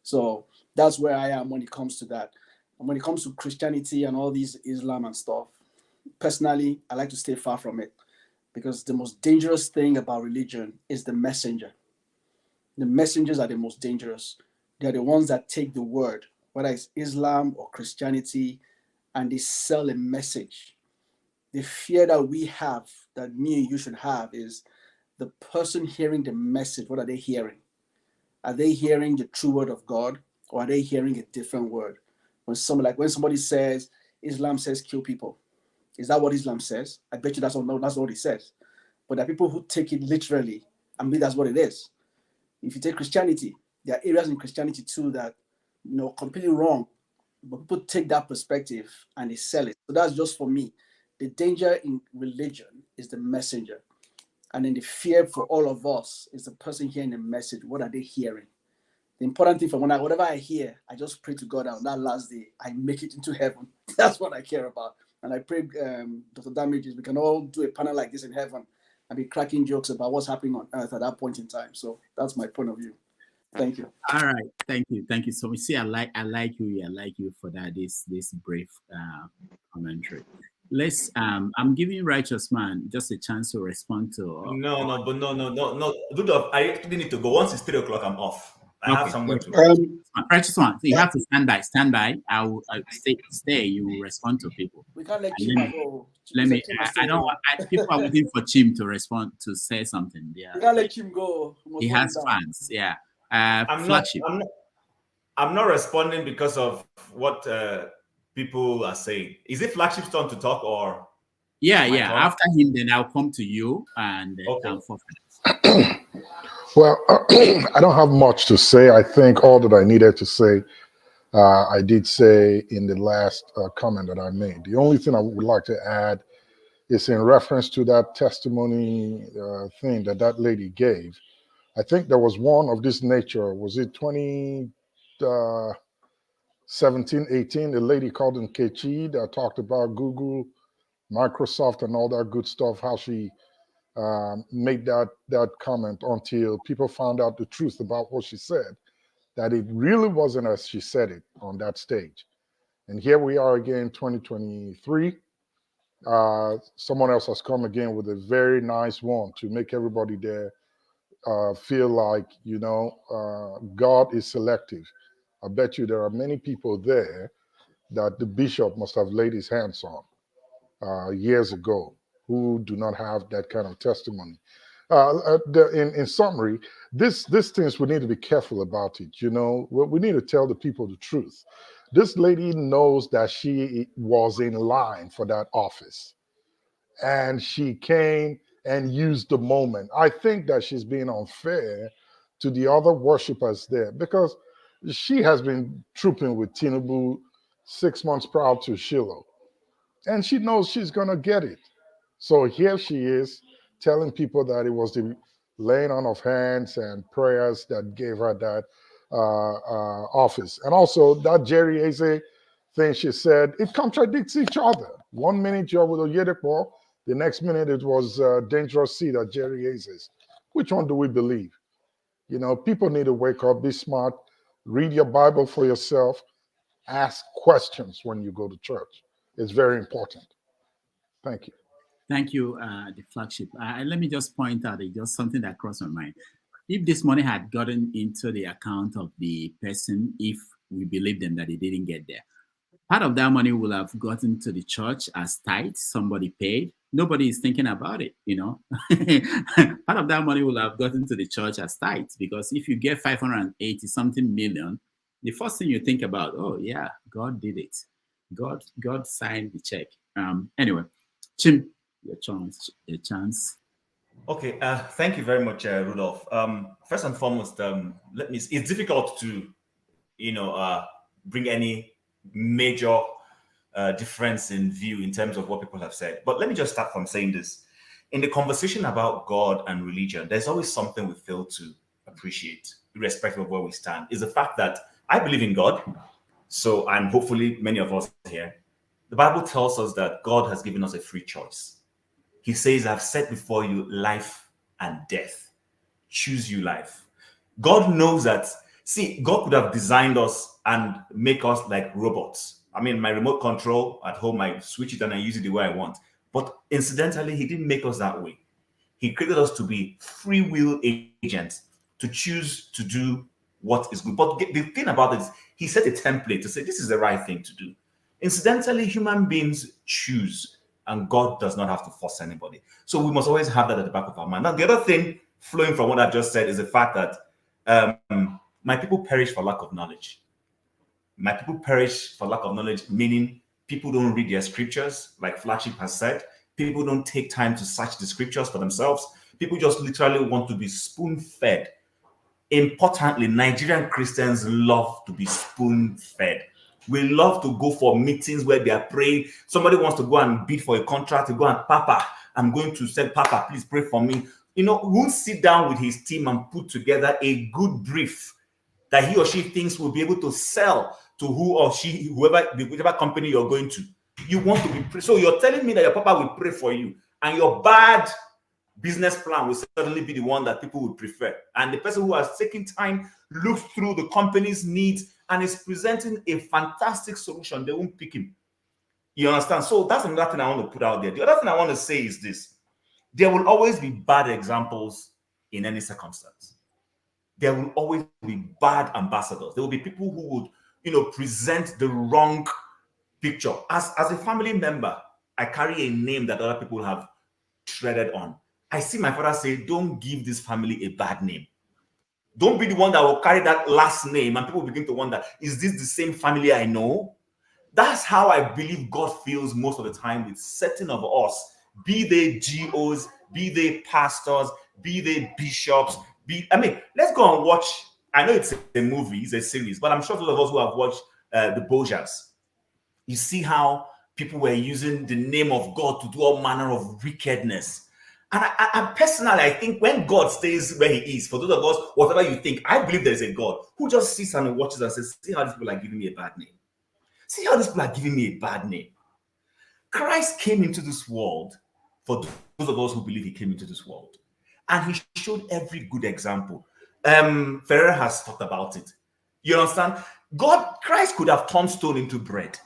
So that's where I am when it comes to that. And when it comes to Christianity and all these Islam and stuff, personally, I like to stay far from it because the most dangerous thing about religion is the messenger. The messengers are the most dangerous. They're the ones that take the word, whether it's Islam or Christianity, and they sell a message. The fear that we have, that me and you should have, is the person hearing the message. What are they hearing? Are they hearing the true word of God, or are they hearing a different word? When somebody says Islam says kill people, is that what Islam says? I bet you that's what it says. But there are people who take it literally and believe that's what it is. If you take Christianity, there are areas in Christianity too that completely wrong, but people take that perspective and they sell it. So that's just for me. The danger in religion is the messenger. And then the fear for all of us is the person hearing the message. What are they hearing? The important thing for whatever I hear, I just pray to God that on that last day, I make it into heaven. That's what I care about. And I pray, Dr. Damages, we can all do a panel like this in heaven and be cracking jokes about what's happening on earth at that point in time. So that's my point of view. Thank you. All right, thank you so much. See, I like you for that. This brief commentary. Let's. I'm giving Righteous Man just a chance to respond to. No. Rudolph, I actually need to go. Once it's 3 o'clock, I'm off. I have somewhere to. Righteous One, so you have to stand by. Stand by. I'll stay. You will respond to people. We can't let Chima go. Let me. I don't want. People are waiting for Chim to respond to say something. Yeah. We can't let Chim go. He has fans. Yeah. I'm not responding because of what people are saying. Is it Flagship's turn to talk or? Yeah. After him, then I'll come to you and for Well, I don't have much to say. I think all that I needed to say, I did say in the last comment that I made. The only thing I would like to add is in reference to that testimony thing that lady gave. I think there was one of this nature. Was it 2017, 18? The lady called Nkechi that talked about Google, Microsoft, and all that good stuff, how she made that comment until people found out the truth about what she said, that it really wasn't as she said it on that stage. And here we are again, 2023. Someone else has come again with a very nice one to make everybody there feel like, God is selective. I bet you there are many people there that the bishop must have laid his hands on years ago who do not have that kind of testimony. In summary, these things, we need to be careful about it. We need to tell the people the truth. This lady knows that she was in line for that office, and she came and used the moment. I think that she's being unfair to the other worshipers there because she has been trooping with Tinubu 6 months prior to Shiloh, and she knows she's going to get it. So here she is telling people that it was the laying on of hands and prayers that gave her that office. And also that Jerry Eze thing she said, it contradicts each other. 1 minute you're with Oyedepo, the next minute it was Dangerous Seed at Jerry Eze's. Which one do we believe? People need to wake up, be smart, read your Bible for yourself, ask questions when you go to church. It's very important. Thank you. Thank you, the Flagship. Let me just point out just something that crossed my mind. If this money had gotten into the account of the person, if we believe them that it didn't get there, Part of that money will have gotten to the church as tithes, somebody paid. Nobody is thinking about it, you know. Part of that money will have gotten to the church as tithes, because if you get 580 something million, the first thing you think about, oh yeah, God did it. God signed the check. Anyway, Chim, your chance. Okay, thank you very much, Rudolph. First and foremost, let me. It's difficult to, bring any major difference in view in terms of what people have said. But let me just start from saying this: in the conversation about God and religion, there's always something we fail to appreciate, irrespective of where we stand. Is the fact that I believe in God. So, and hopefully many of us here, the Bible tells us that God has given us a free choice. He says, I've set before you life and death. Choose you life. God knows that. See, God could have designed us and make us like robots. I mean, my remote control at home, I switch it and I use it the way I want. But incidentally, he didn't make us that way. He created us to be free will agents, to choose to do what is good. But the thing about it is, he set a template to say, this is the right thing to do. Incidentally, human beings choose, and God does not have to force anybody. So we must always have that at the back of our mind. Now, the other thing flowing from what I've just said is the fact that my people perish for lack of knowledge. My people perish for lack of knowledge, meaning people don't read their scriptures, like Flagship has said. People don't take time to search the scriptures for themselves. People just literally want to be spoon-fed. Importantly, Nigerian Christians love to be spoon-fed. We love to go for meetings where they are praying. Somebody wants to go and bid for a contract, to go and, Papa, I'm going to say, Papa, please pray for me. Who'll sit down with his team and put together a good brief that he or she thinks will be able to sell to who or she, whichever company you're going to. You want to be, so you're telling me that your Papa will pray for you, and your bad business plan will certainly be the one that people would prefer. And the person who has taken time, looked through the company's needs, and is presenting a fantastic solution, they won't pick him. You understand? So that's another thing I want to put out there. The other thing I want to say is this: there will always be bad examples in any circumstance. There will always be bad ambassadors. There will be people who would, present the wrong picture. As a family member, I carry a name that other people have treaded on. I see my father say, don't give this family a bad name. Don't be the one that will carry that last name and people begin to wonder, is this the same family I know? That's how I believe God feels most of the time with certain of us, be they GOs, be they pastors, be they bishops, let's go and watch. I know it's a movie, it's a series, but I'm sure those of us who have watched the Bojas, you see how people were using the name of God to do all manner of wickedness. And I personally, I think when God stays where he is, for those of us, whatever you think, I believe there's a God who just sits and watches and says, see how these people are giving me a bad name. See how these people are giving me a bad name. Christ came into this world for those of us who believe he came into this world. And he showed every good example. Ferrer has talked about it. You understand? Christ could have turned stone into bread.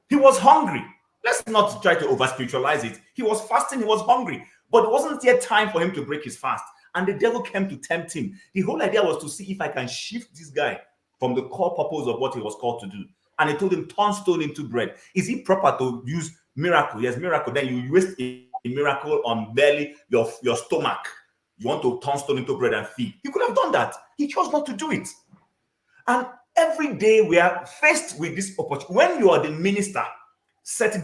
He was hungry. Let's not try to over-spiritualize it. He was fasting, he was hungry. But it wasn't yet time for him to break his fast. And the devil came to tempt him. The whole idea was to see if I can shift this guy from the core purpose of what he was called to do. And he told him, turn stone into bread. Is it proper to use miracle? Yes, miracle. Then you waste a miracle on barely your stomach. You want to turn stone into bread and feed. He could have done that. He chose not to do it. And every day we are faced with this opportunity. When you are the minister,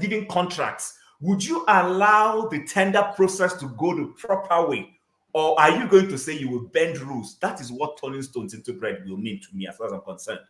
giving contracts, would you allow the tender process to go the proper way? Or are you going to say you will bend rules? That is what turning stones into bread will mean to me, as far as I'm concerned.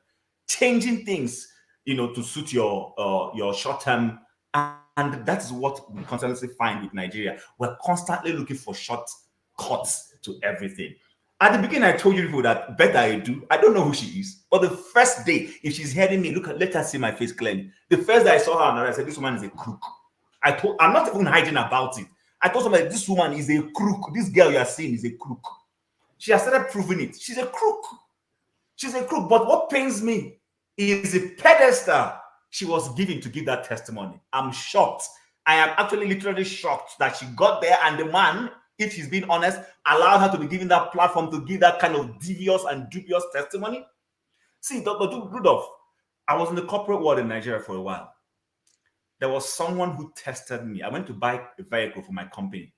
Changing things, to suit your short-term. And that is what we constantly find with Nigeria. We're constantly looking for shortcuts to everything. At the beginning, I told you people that Betta Ayodele, I don't know who she is, but the first day, if she's hearing me, let her see my face clearly. The first day I saw her, I said, this woman is a crook. I'm not even hiding about it. I told somebody, this woman is a crook. This girl you are seeing is a crook. She has started proving it. She's a crook. She's a crook. But what pains me is the pedestal she was given to give that testimony. I'm shocked. I am actually literally shocked that she got there and the man, if she's being honest, allowed her to be given that platform to give that kind of devious and dubious testimony. See, Dr. Rudolph, I was in the corporate world in Nigeria for a while. there was someone who tested me. I went to buy a vehicle for my company.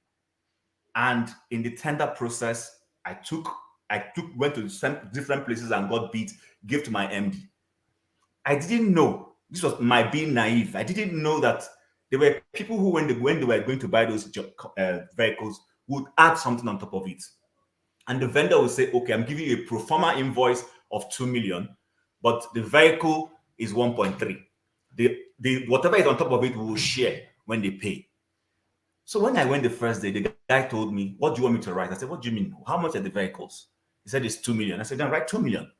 And in the tender process, I went to some different places and got beat, gave to my MD. I didn't know, this was my being naive. I didn't know that there were people who, when they were going to buy those vehicles, would add something on top of it. And the vendor will say, okay, I'm giving you a pro forma invoice of 2 million, but the vehicle is 1.3. The whatever is on top of it, we will share when they pay. So when I went the first day, the guy told me, what do you want me to write? I said, what do you mean? How much are the vehicles? He said, it's 2 million. I said, then write 2 million.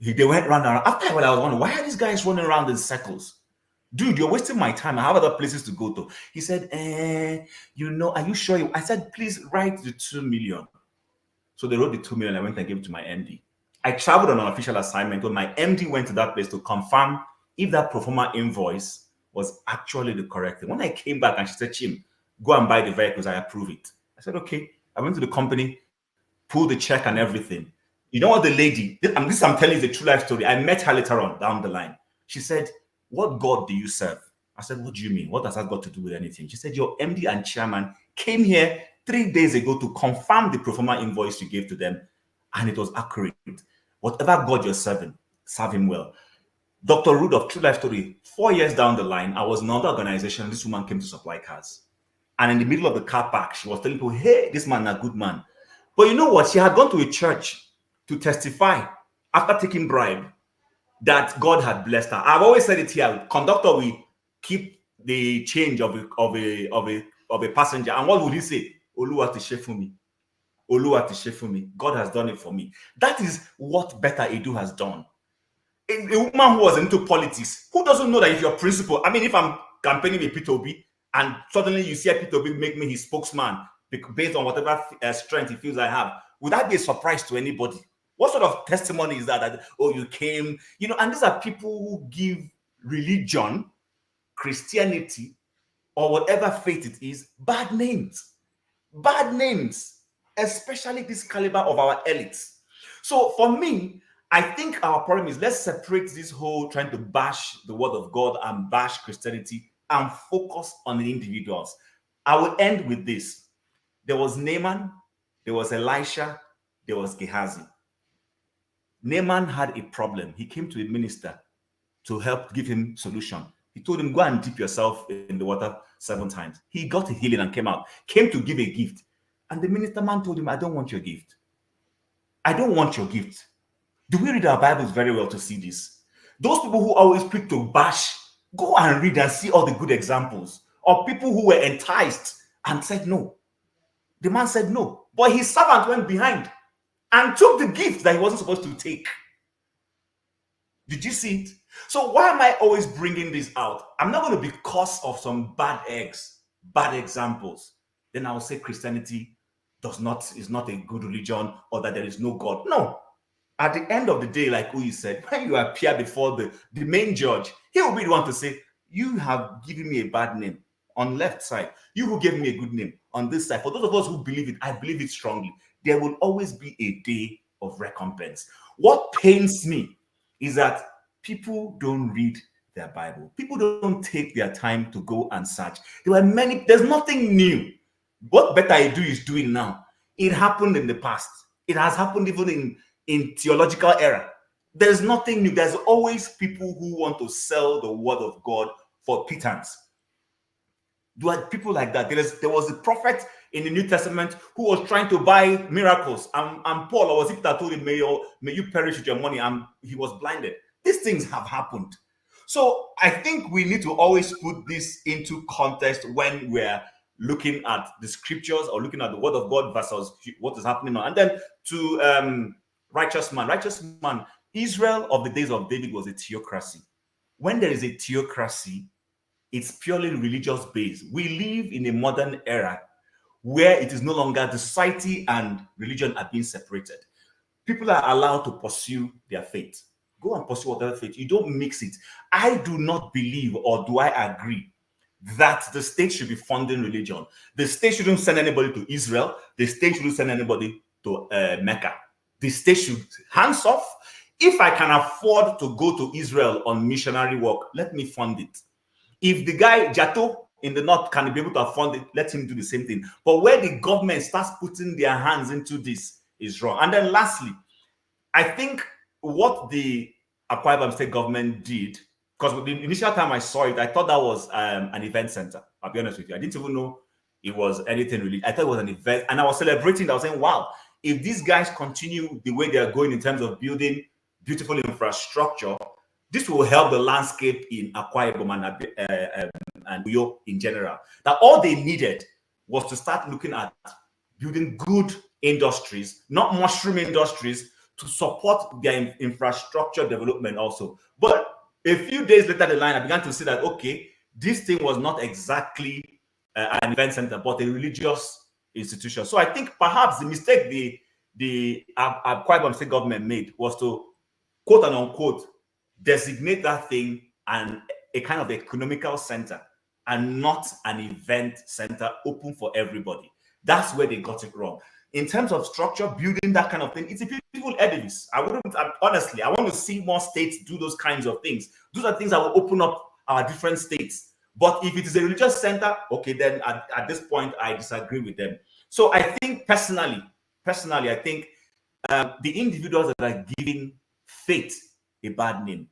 They went round and round. After a while, I was wondering, why are these guys running around in circles? Dude, you're wasting my time. I have other places to go to. He said, are you sure? I said, please write the 2 million. So they wrote the 2 million. I went and gave it to my MD. I traveled on an official assignment when my MD went to that place to confirm if that pro forma invoice was actually the correct thing. When I came back and she said, Chim, go and buy the vehicles, I approve it. I said, okay. I went to the company, pulled the check and everything. You know what the lady, I'm telling you the true life story. I met her later on down the line. She said, what God do you serve? I said, what do you mean? What has that got to do with anything? She said, your MD and chairman came here 3 days ago to confirm the pro forma invoice you gave to them, and it was accurate. Whatever God you're serving, serve him well. Dr. Rudolph, true life story, 4 years down the line, I was in another organization. This woman came to supply cars. And in the middle of the car park, she was telling people, hey, this man is a good man. But you know what? She had gone to a church to testify after taking bribe that God had blessed her. I've always said it here. Conductor will keep the change of a passenger. And what would he say? Oluwa ti ṣe fún mi. Oluwa ti ṣe fún mi. God has done it for me. That is what Betta Edu has done. A woman who was into politics, who doesn't know that if your principal, I mean, if I'm campaigning with Peter Obi and suddenly you see Peter Obi make me his spokesman based on whatever strength he feels I have, would that be a surprise to anybody? What sort of testimony is that oh, you came, and these are people who give religion, Christianity, or whatever faith it is, bad names, especially this caliber of our elites. So for me, I think our problem is let's separate this whole trying to bash the word of God and bash Christianity and focus on the individuals. I will end with this. There was Naaman, there was Elisha, there was Gehazi. Naaman had a problem. He came to a minister to help give him solution. He told him, go and dip yourself in the water 7 times. He got a healing and came out, came to give a gift. And the minister man told him, I don't want your gift. I don't want your gift. Do we read our Bibles very well to see this? Those people who always pick to bash, go and read and see all the good examples of people who were enticed and said no. The man said no, but his servant went behind and took the gift that he wasn't supposed to take. Did you see it? So why am I always bringing this out? I'm not going to, because of some bad eggs, bad examples, then I'll say Christianity is not a good religion or that there is no God. No. At the end of the day, like who you said, when you appear before the main judge, he will be the one to say, you have given me a bad name on left side. You who gave me a good name on this side. For those of us who believe it, I believe it strongly. There will always be a day of recompense. What pains me is that people don't read their Bible. People don't take their time to go and search. There's nothing new. What Betta Edu is doing now, it happened in the past. It has happened even in theological era. There's nothing new. There's always people who want to sell the word of God for pittance. There are people like that. There was a prophet in the New Testament who was trying to buy miracles. And Paul, or was it that told him, may you perish with your money? And he was blinded. These things have happened. So I think we need to always put this into context when we're looking at the scriptures or looking at the word of God versus what is happening now. And then to righteous man, Israel of the days of David was a theocracy. When there is a theocracy, it's purely religious based. We live in a modern era where it is no longer the society and religion are being separated. People are allowed to pursue their faith. Go and pursue whatever faith. You don't mix it. I do not believe, or do I agree, that the state should be funding religion. The state shouldn't send anybody to Israel. The state shouldn't send anybody to Mecca. The state should hands off. If I can afford to go to Israel on missionary work, let me fund it. If the guy Jato in the north can be able to afford it, let him do the same thing. But where the government starts putting their hands into this is wrong. And then lastly, I think what the Akwa Ibom state government did, because the initial time I saw it, I thought that was an event center. I'll be honest with you. I didn't even know it was anything really. I thought it was an event, and I was celebrating. I was saying, wow, if these guys continue the way they are going in terms of building beautiful infrastructure, this will help the landscape in Akwa Ibom and Uyo in general. That all they needed was to start looking at building good industries, not mushroom industries, to support their infrastructure development also. But a few days later the line, I began to see that, okay, this thing was not exactly an event center, but a religious institution. So I think perhaps the mistake the Akwa Ibom state government made was to, quote and unquote, designate that thing and a kind of economical center and not an event center open for everybody. That's where they got it wrong. In terms of structure, building that kind of thing, it's a beautiful edifice. Honestly, I want to see more states do those kinds of things. Those are things that will open up our different states. But if it is a religious center, okay, then at this point, I disagree with them. So I think personally, I think the individuals that are giving faith a bad name,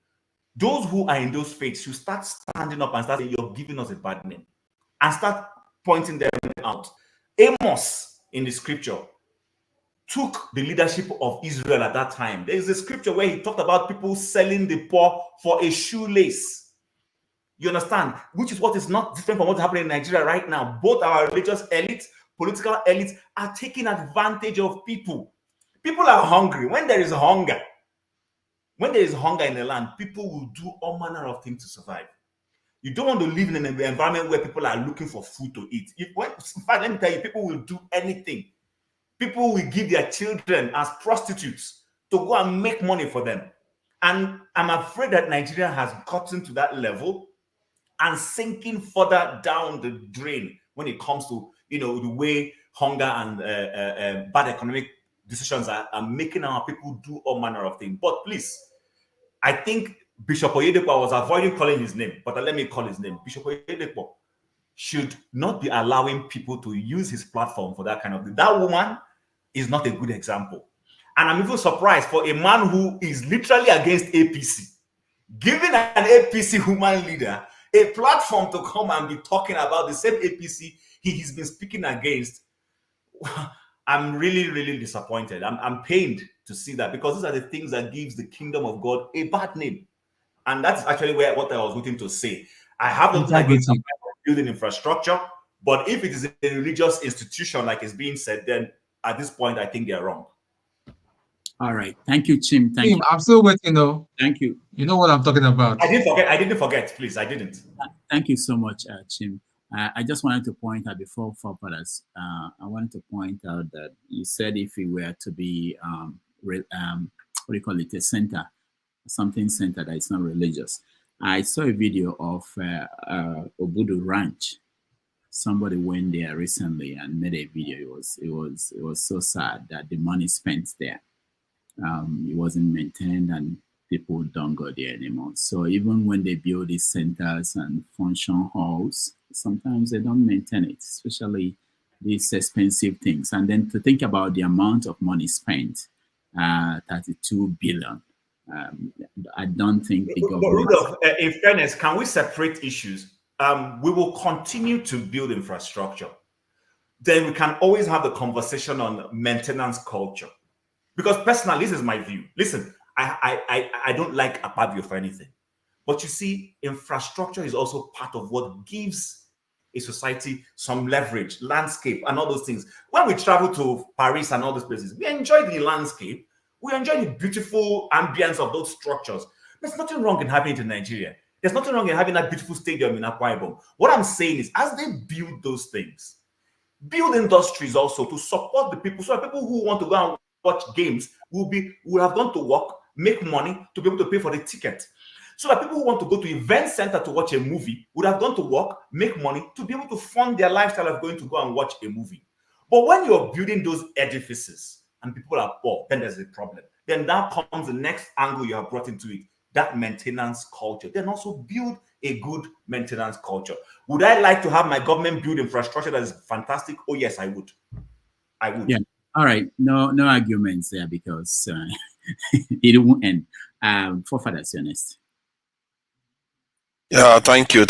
those who are in those faiths should start standing up and start saying, you're giving us a bad name, and start pointing them out. Amos in the scripture took the leadership of Israel at that time. There is a scripture where he talked about people selling the poor for a shoelace. You understand? Which is what is not different from what's happening in Nigeria right now. Both our religious elites, political elites are taking advantage of people. People are hungry. When there is hunger in the land, people will do all manner of things to survive. You don't want to live in an environment where people are looking for food to eat. In fact, let me tell you, people will do anything. People will give their children as prostitutes to go and make money for them. And I'm afraid that Nigeria has gotten to that level and sinking further down the drain when it comes to, the way hunger and bad economic decisions are making our people do all manner of things. But please, I think Bishop Oyedepo, I was avoiding calling his name, but let me call his name. Bishop Oyedepo should not be allowing people to use his platform for that kind of thing. That woman is not a good example. And I'm even surprised for a man who is literally against APC, giving an APC woman leader a platform to come and be talking about the same APC he's been speaking against. I'm really, really disappointed. I'm pained to see that, because these are the things that gives the kingdom of God a bad name. And that's actually what I was looking to say. I have nothing against building infrastructure, but if it is a religious institution, like it's being said, then at this point, I think they're wrong. All right. Thank you, Chim. Thank you. I'm still waiting, though. Thank you. You know what I'm talking about. I didn't forget, please. I didn't. Thank you so much, Chim. I just wanted to point out before forefathers, I wanted to point out that you said if it were to be, what do you call it, a center, something center that is not religious. I saw a video of Obudu Ranch. Somebody went there recently and made a video. It was so sad that the money spent there, it wasn't maintained, and people don't go there anymore. So even when they build these centers and function halls, sometimes they don't maintain it, especially these expensive things. And then to think about the amount of money spent, 32 billion. I don't think the government... Rudolph, in fairness, can we separate issues? We will continue to build infrastructure. Then we can always have the conversation on maintenance culture. Because personally, this is my view. Listen, I don't like Akpabio for anything. But you see, infrastructure is also part of what gives a society some leverage, landscape, and all those things. When we travel to Paris and all those places, we enjoy the landscape. We enjoy the beautiful ambience of those structures. There's nothing wrong in having it in Nigeria. There's nothing wrong in having that beautiful stadium in Akwa Ibom. What I'm saying is, as they build those things, build industries also to support the people, so that people who want to go and watch games will have gone to work, make money to be able to pay for the ticket. So that people who want to go to event center to watch a movie would have gone to work, make money to be able to fund their lifestyle of going to go and watch a movie. But when you're building those edifices and people are poor, then there's a problem. Then now comes the next angle you have brought into it. that maintenance culture, then also build a good maintenance culture. Would I like to have my government build infrastructure that is fantastic? Oh yes, I would. I would. Yeah. All right. No arguments there because it won't end. Forefathers, honest. Yeah, thank you.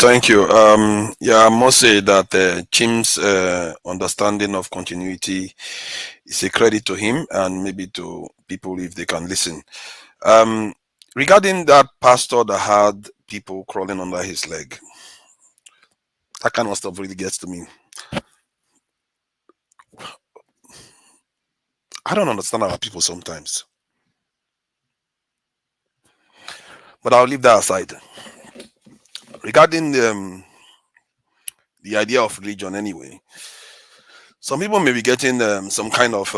Yeah, I must say that Chim's understanding of continuity is a credit to him and maybe to people if they can listen. Regarding that pastor that had people crawling under his leg, that kind of stuff really gets to me. I don't understand our people sometimes, but I'll leave that aside. Regarding the idea of religion, anyway, some people may be getting some kind of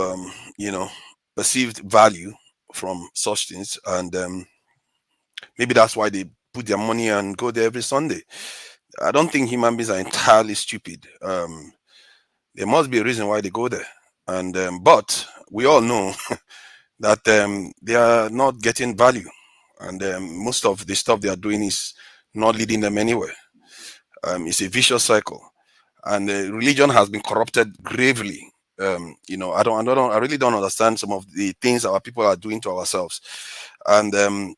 perceived value from such things, and maybe that's why they put their money and go there every Sunday. I don't think human beings are entirely stupid. There must be a reason why they go there, and but we all know that they are not getting value, and most of the stuff they are doing is not leading them anywhere. It's a vicious cycle, and religion has been corrupted gravely. I really don't understand some of the things our people are doing to ourselves, and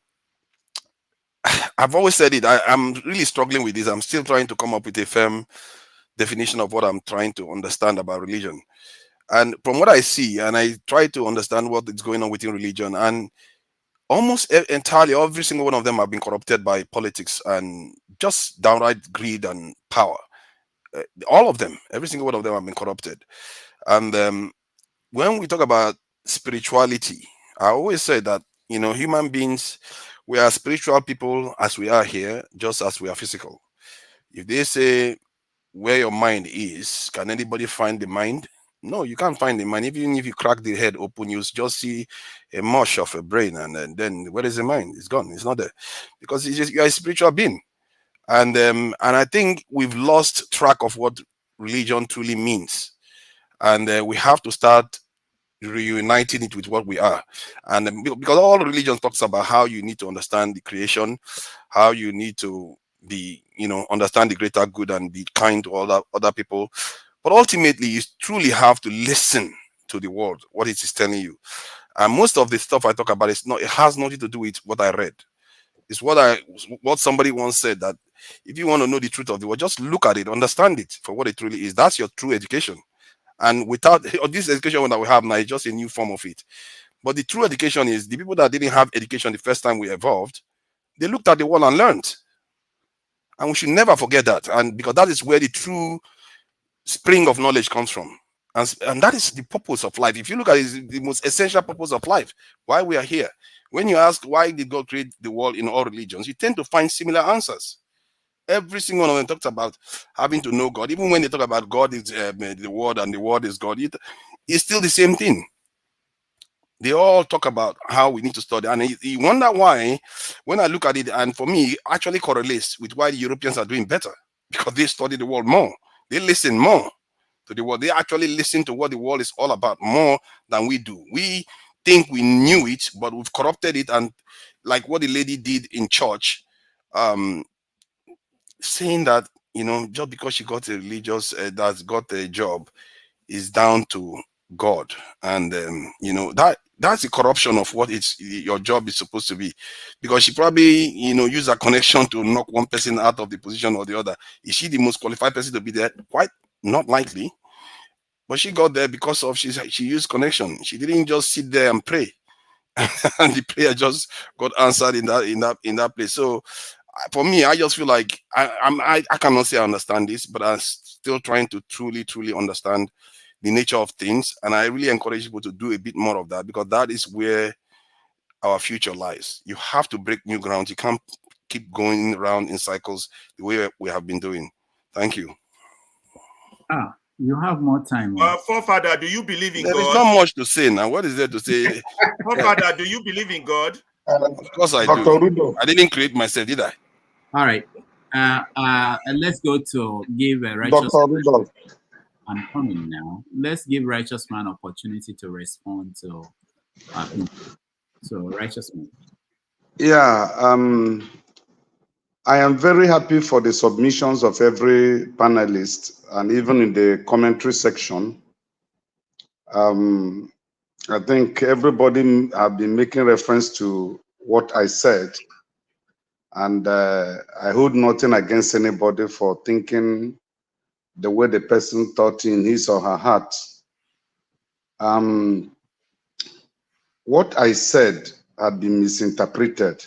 I've always said it. I'm really struggling with this. I'm still trying to come up with a firm definition of what I'm trying to understand about religion. And from what I see, and I try to understand what is going on within religion, and almost entirely every single one of them have been corrupted by politics and just downright greed and power. All of them, every single one of them have been corrupted. And when we talk about spirituality, I always say that human beings, we are spiritual people as we are here, just as we are physical. If they say where your mind is, can anybody find the mind? No, you can't find the mind. Even if you crack the head open, you just see a mush of a brain, and then where is the mind? It's gone. It's not there, because you're a spiritual being. And I think we've lost track of what religion truly means, and we have to start reuniting it with what we are. And because all religion talks about how you need to understand the creation, how you need to be, understand the greater good and be kind to other people. But ultimately, you truly have to listen to the world, what it is telling you. And most of the stuff I talk about it has nothing to do with what I read. It's what somebody once said, that if you want to know the truth of the world, just look at it, understand it for what it really is. That's your true education. And without this education that we have now, it's just a new form of it. But the true education is the people that didn't have education the first time we evolved, they looked at the world and learned. And we should never forget that. And because that is where the true spring of knowledge comes from. And that is the purpose of life. If you look at it, it's the most essential purpose of life, why we are here. When you ask why did God create the world in all religions, you tend to find similar answers. Every single one of them talks about having to know God. Even when they talk about God is the word and the word is God, it's still the same thing. They all talk about how we need to study. And you wonder why, when I look at it, and for me, it actually correlates with why the Europeans are doing better, because they study the world more. They listen more to the world. They actually listen to what the world is all about more than we do. We think we knew it, but we've corrupted it. And like what the lady did in church, saying that, just because she got a religious, that's got a job, is down to God. And, that's a corruption of what your job is supposed to be. Because she probably, used a connection to knock one person out of the position or the other. Is she the most qualified person to be there? Quite not likely. But she got there because of she used connection. She didn't just sit there and pray. And the prayer just got answered in that place. So for me, I just feel like I cannot say I understand this, but I'm still trying to truly understand the nature of things. And I really encourage people to do a bit more of that, because that is where our future lies. You have to break new ground. You can't keep going around in cycles the way we have been doing. Thank you. You have more time. Forefather, do you believe in God? There is not much to say now. What is there to say? Forefather, do you believe in God? Of course I do. I didn't create myself, did I? All right. Let's go to give a righteous man. I'm coming now. Let's give righteous man opportunity to respond to so righteous man. Yeah, I am very happy for the submissions of every panelist and even in the commentary section. I think everybody have been making reference to what I said, and I hold nothing against anybody for thinking the way the person thought in his or her heart. What I said had been misinterpreted.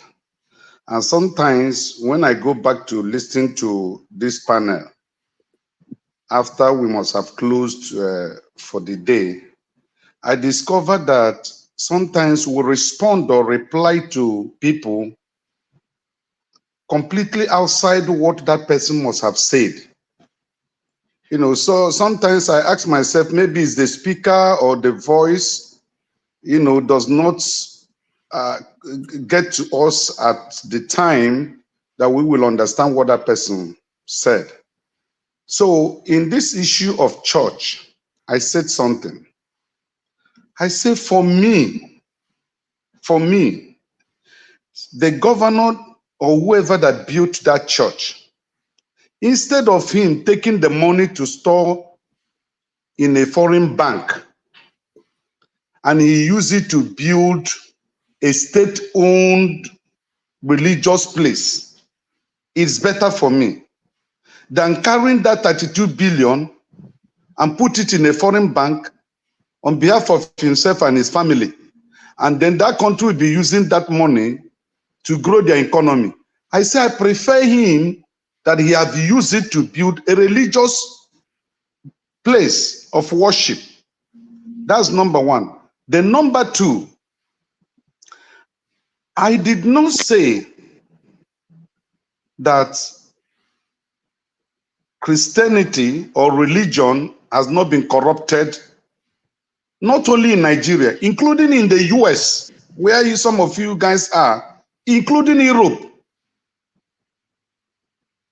And sometimes when I go back to listen to this panel, after we must have closed for the day, I discovered that sometimes we respond or reply to people completely outside what that person must have said. You know, so sometimes I ask myself, maybe it's the speaker or the voice, you know, does not get to us at the time that we will understand what that person said. So in this issue of church, I said something. I say, for me, the governor or whoever that built that church, instead of him taking the money to store in a foreign bank and he used it to build a state-owned religious place, it's better for me than carrying that 32 billion and put it in a foreign bank on behalf of himself and his family. And then that country will be using that money to grow their economy. I say I prefer him that he have used it to build a religious place of worship. That's number one. Then number two, I did not say that Christianity or religion has not been corrupted, not only in Nigeria, including in the US, where some of you guys are, including Europe.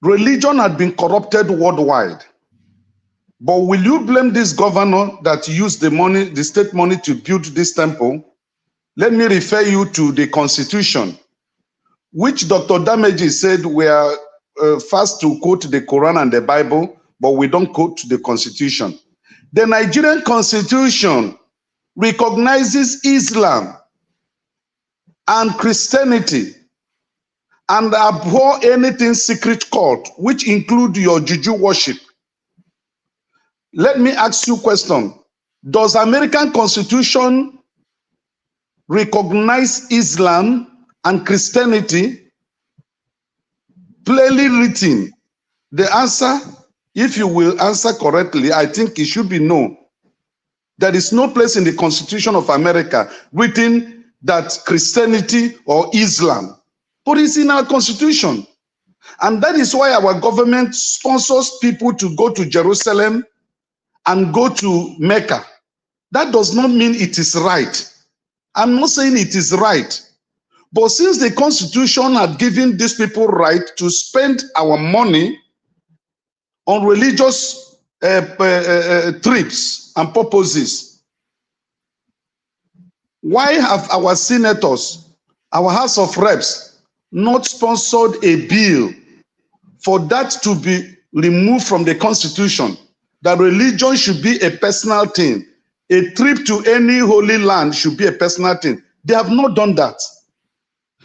Religion had been corrupted worldwide. But will you blame this governor that used the money, the state money, to build this temple? Let me refer you to the Constitution, which Dr. Damaji said we are fast to quote the Quran and the Bible, but we don't quote the Constitution. The Nigerian Constitution recognizes Islam and Christianity and abhor anything secret cult, which include your juju worship. Let me ask you a question. Does American Constitution recognize Islam and Christianity? Plainly written. The answer, if you will answer correctly, I think it should be no. There is no place in the Constitution of America written that Christianity or Islam, but it's in our Constitution. And that is why our government sponsors people to go to Jerusalem and go to Mecca. That does not mean it is right. I'm not saying it is right. But since the Constitution had given these people right to spend our money on religious trips and purposes, why have our senators, our House of Reps, not sponsored a bill for that to be removed from the Constitution? That religion should be a personal thing. A trip to any holy land should be a personal thing. They have not done that.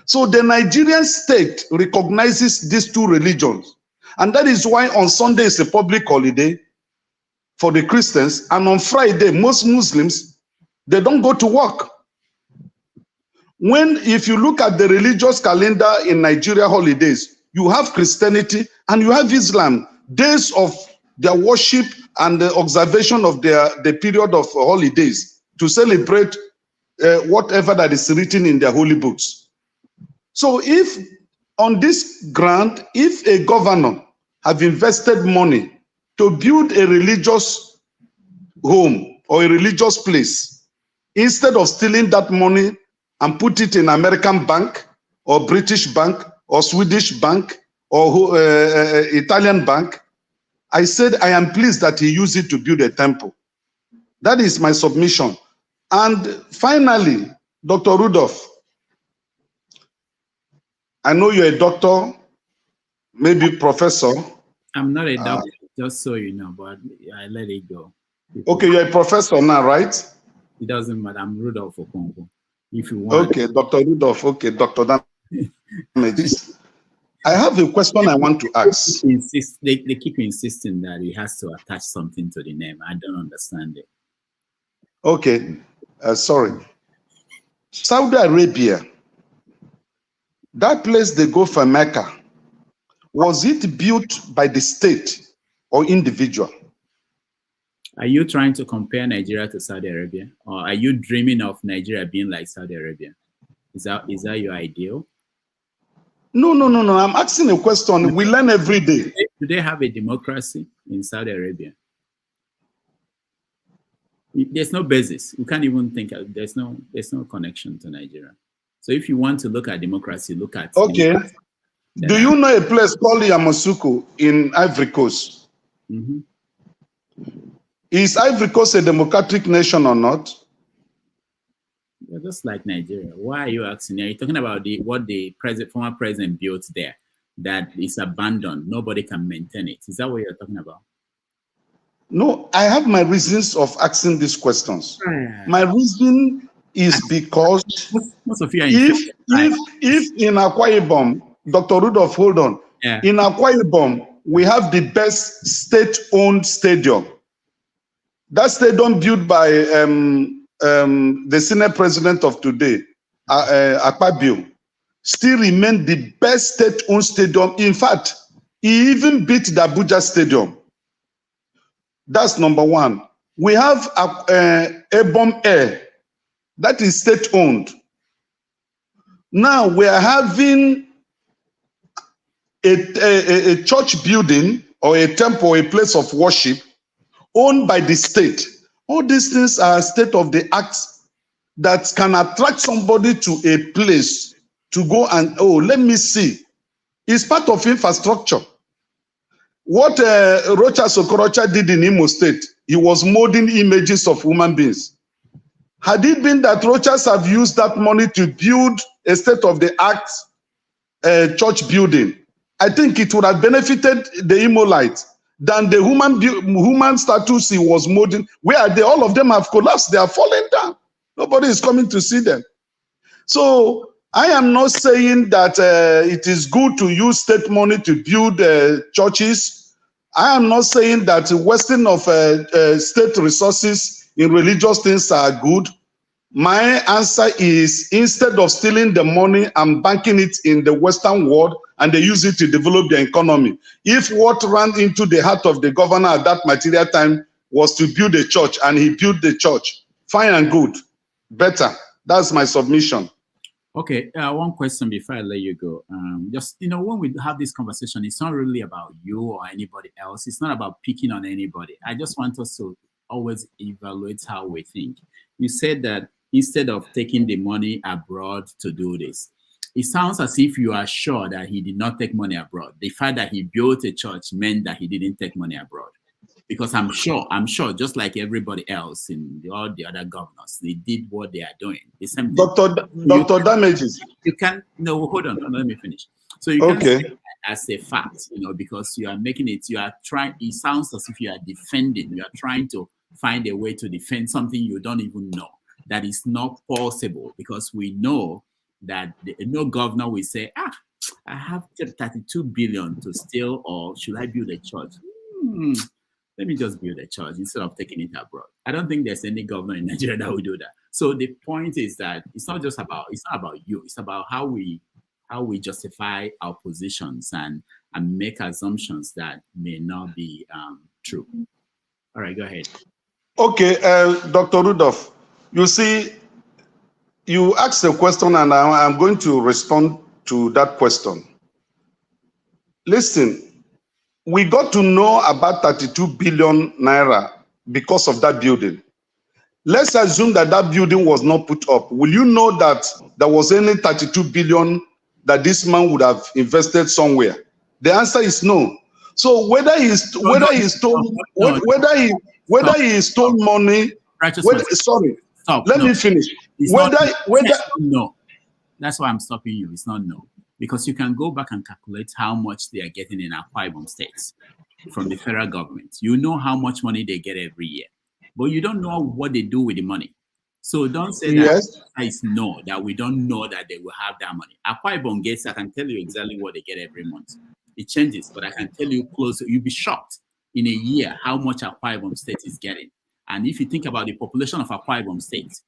So the Nigerian state recognizes these two religions. And that is why on Sunday is a public holiday for the Christians. And on Friday, most Muslims, they don't go to work. If you look at the religious calendar in Nigeria holidays, you have Christianity and you have Islam. Days of their worship and the observation of the period of holidays to celebrate whatever that is written in their holy books. So if on this ground, if a governor have invested money to build a religious home or a religious place, instead of stealing that money and put it in American bank or British bank or Swedish bank or Italian bank, I said I am pleased that he used it to build a temple. That is my submission. And finally, Dr. Rudolph, I know you're a doctor, maybe professor. I'm not a doctor, just so you know, but I let it go. Okay, you're a professor now, right? It doesn't matter. I'm Rudolph Okonkwo. If you want. Okay, Dr. Rudolph. Okay, Dr. Damages. I have a question I want to ask. They keep insisting that he has to attach something to the name. I don't understand it. Okay, sorry. Saudi Arabia, that place they go for Mecca, was it built by the state or individual? Are you trying to compare Nigeria to Saudi Arabia? Or are you dreaming of Nigeria being like Saudi Arabia? Is that your ideal? No. I'm asking a question. We learn every day. Do they have a democracy in Saudi Arabia? There's no basis. You can't even think of, there's no connection to Nigeria. So if you want to look at democracy, look at democracy. Do you know a place called Yamoussoukro in Ivory Coast? Mm-hmm. Is Ivory Coast a democratic nation or not? You're just like Nigeria. Why are you asking? Are you talking about what the former president built there that is abandoned? Nobody can maintain it. Is that what you're talking about? No, I have my reasons of asking these questions. My reason is because most of you are if in Akwa Ibom, Dr. Rudolph, hold on. Yeah. In Akwa Ibom, we have the best state-owned stadium. That stadium built by the Senate president of today, Akpabio, still remain the best state-owned stadium. In fact, he even beat the Abuja stadium. That's number one. We have Ebom Air, that is state-owned. Now we are having a church building or a temple or a place of worship owned by the state. All these things are state-of-the-art that can attract somebody to a place to go and, oh, let me see. It's part of infrastructure. What Rocha Sokorocha did in Imo State, he was molding images of human beings. Had it been that Rochas have used that money to build a state-of-the-art church building, I think it would have benefited the Imolites than the human statues he was molding. Where are they? All of them have collapsed. They are falling down. Nobody is coming to see them. So I am not saying that it is good to use state money to build churches. I am not saying that wasting of state resources in religious things are good. My answer is, instead of stealing the money and banking it in the Western world and they use it to develop their economy, if what ran into the heart of the governor at that material time was to build a church and he built the church, fine and good, better. That's my submission. Okay, one question before I let you go. Just, when we have this conversation, it's not really about you or anybody else. It's not about picking on anybody. I just want us to always evaluate how we think. You said that instead of taking the money abroad to do this, it sounds as if you are sure that he did not take money abroad. The fact that he built a church meant that he didn't take money abroad. Because I'm sure, just like everybody else in all the other governors, they did what they are doing. The same thing. Dr. Damages. You can't, no, hold on, let me finish. So you can't say that as a fact, because you are making it, you are trying, it sounds as if you are defending, you are trying to find a way to defend something you don't even know. That is not possible, because we know that no governor will say, I have 32 billion to steal, or should I build a church? Let me just build a church instead of taking it abroad. I don't think there's any governor in Nigeria that will do that. So the point is that it's not about you. It's about how we justify our positions and make assumptions that may not be true. All right, go ahead. Okay, Dr. Rudolph, you see, you asked a question and I'm going to respond to that question. Listen, we got to know about 32 billion naira because of that building. Let's assume that that building was not put up. Will you know that there was any 32 billion that this man would have invested somewhere? The answer is no. So whether he stole money, let me finish. No, that's why I'm stopping you. It's not no. because you can go back and calculate how much they are getting in Akwa Ibom states from the federal government. You know how much money they get every year, but you don't know what they do with the money. So don't say that is no, that we don't know that they will have that money. Akwa Ibom gets, I can tell you exactly what they get every month. It changes, but I can tell you close. You'll be shocked in a year how much Akwa Ibom state is getting. And if you think about the population of Akwa Ibom state,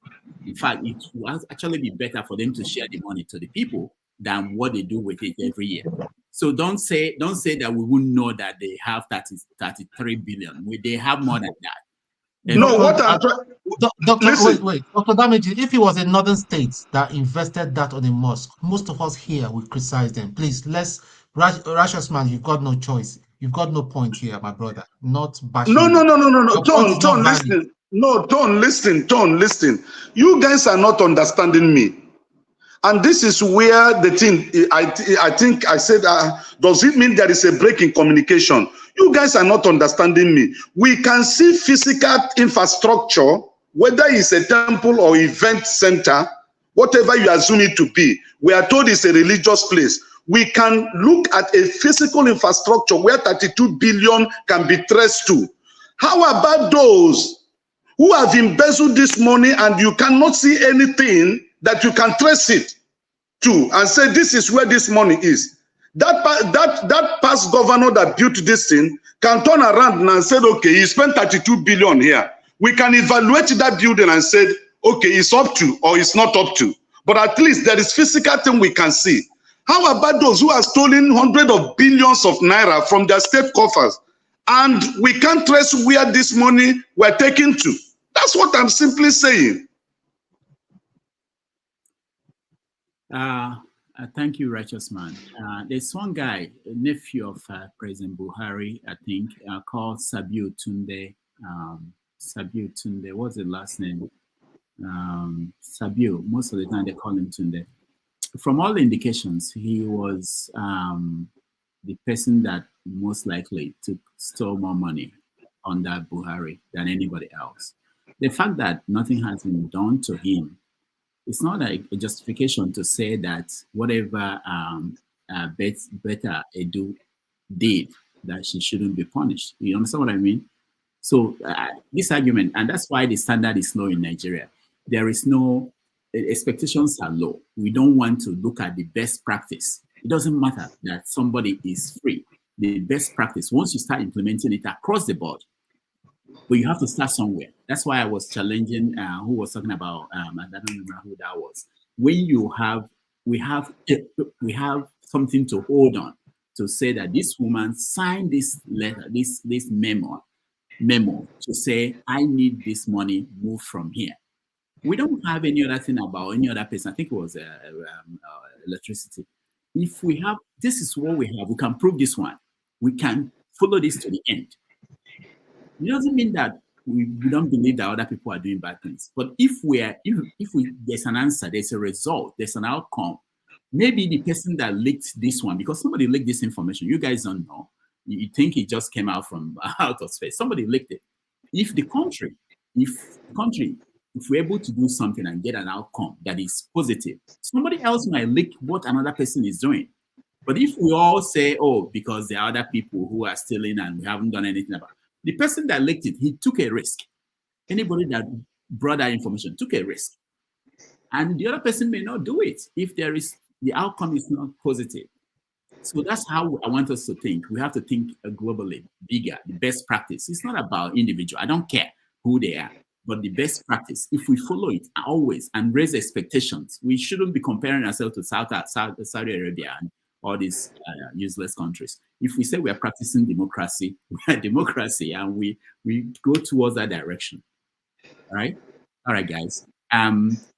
in fact, it will actually be better for them to share the money to the people than what they do with it every year. So don't say that we wouldn't know that they have 33 billion. They have more than that. No, what I'm Doctor, wait. Dr. Damage, if it was a northern state that invested that on a mosque, most of us here will criticize them. Please, righteous man, you've got no choice. You've got no point here, my brother. Not bashing. No. Don't listen. No, don't listen. You guys are not understanding me. And this is where the thing, I think I said, does it mean there is a break in communication? You guys are not understanding me. We can see physical infrastructure, whether it's a temple or event center, whatever you assume it to be. We are told it's a religious place. We can look at a physical infrastructure where 32 billion can be traced to. How about those who have embezzled this money and you cannot see anything that you can trace it to and say this is where this money is? That past governor that built this thing can turn around and say, okay, he spent 32 billion here. We can evaluate that building and say, okay, it's up to or it's not up to. But at least there is physical thing we can see. How about those who are stolen hundreds of billions of naira from their state coffers and we can't trace where this money were taken to? That's what I'm simply saying. Thank you, righteous man. There's one guy, a nephew of President Buhari, I think, called Sadiya Tunde. What's the last name? Sadiya. Most of the time they call him Tunde. From all the indications, he was the person that most likely stole more money under Buhari than anybody else. The fact that nothing has been done to him, it's not a justification to say that whatever Betta did, that she shouldn't be punished. You understand what I mean? So this argument, and that's why the standard is low in Nigeria. There is no, expectations are low. We don't want to look at the best practice. It doesn't matter that somebody is free. The best practice, once you start implementing it across the board, but you have to start somewhere. That's why I was challenging who was talking about, I don't remember who that was. When we have something to hold on to say that this woman signed this letter, this memo to say, I need this money, move from here. We don't have any other thing about any other person. I think it was electricity. If we have, this is what we have, we can prove this one. We can follow this to the end. It doesn't mean that we don't believe that other people are doing bad things. But if there's an answer, there's a result, there's an outcome, maybe the person that leaked this one, because somebody leaked this information, you guys don't know. You think it just came out from out of space. Somebody leaked it. If we're able to do something and get an outcome that is positive, somebody else might leak what another person is doing. But if we all say, oh, because there are other people who are stealing and we haven't done anything about it, the person that leaked it, he took a risk. Anybody that brought that information took a risk. And the other person may not do it if the outcome is not positive. So that's how I want us to think. We have to think globally, bigger, the best practice. It's not about individual. I don't care who they are, but the best practice, if we follow it always and raise expectations, we shouldn't be comparing ourselves to Saudi Arabia and all these useless countries. If we say we are practicing democracy, we are democracy, and we go towards that direction. All right, guys.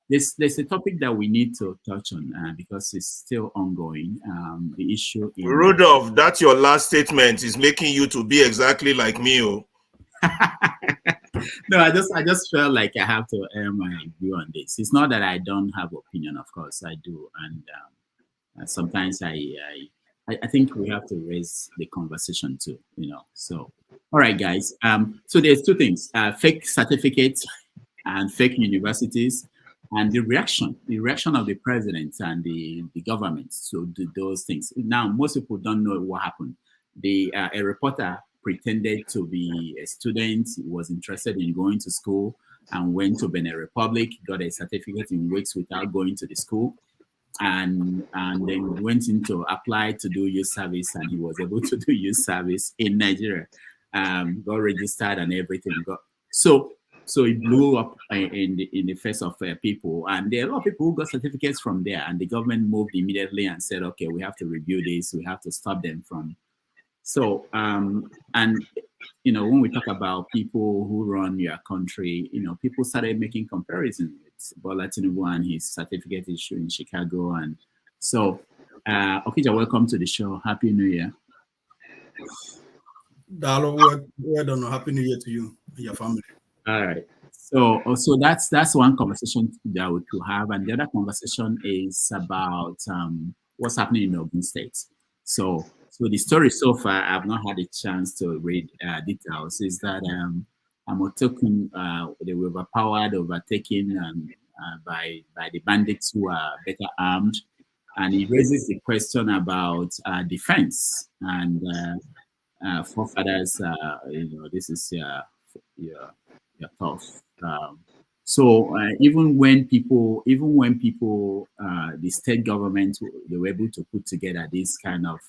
There's a topic that we need to touch on because it's still ongoing. The issue. Rudolph, that's your last statement is making you to be exactly like me. Oh. No, I just felt like I have to air my view on this. It's not that I don't have opinion, of course I do, and sometimes I think we have to raise the conversation too, So, all right, guys. So there's two things: fake certificates and fake universities, and the reaction of the president and the government to do those things. Now, most people don't know what happened. A reporter pretended to be a student, was interested in going to school, and went to Benin Republic, got a certificate in weeks without going to the school, and then went in to apply to do youth service, and he was able to do youth service in Nigeria, got registered and everything. So it blew up in the face of people, and there are a lot of people who got certificates from there, and the government moved immediately and said, okay, we have to review this, we have to stop them from. So, and when we talk about people who run your country, people started making comparisons with Bola Tinubu and his certificate issue in Chicago. And so, Okija, welcome to the show. Happy New Year. Dalo, well done. Happy New Year to you and your family. All right. So that's one conversation that we could have. And the other conversation is about what's happening in Ogun State. So the story so far, I've not had a chance to read details, is that Amotokun, they were overtaken by the bandits who are better armed. And it raises the question about defense and forefathers, this is your tough. So even when people, the state government, they were able to put together this kind of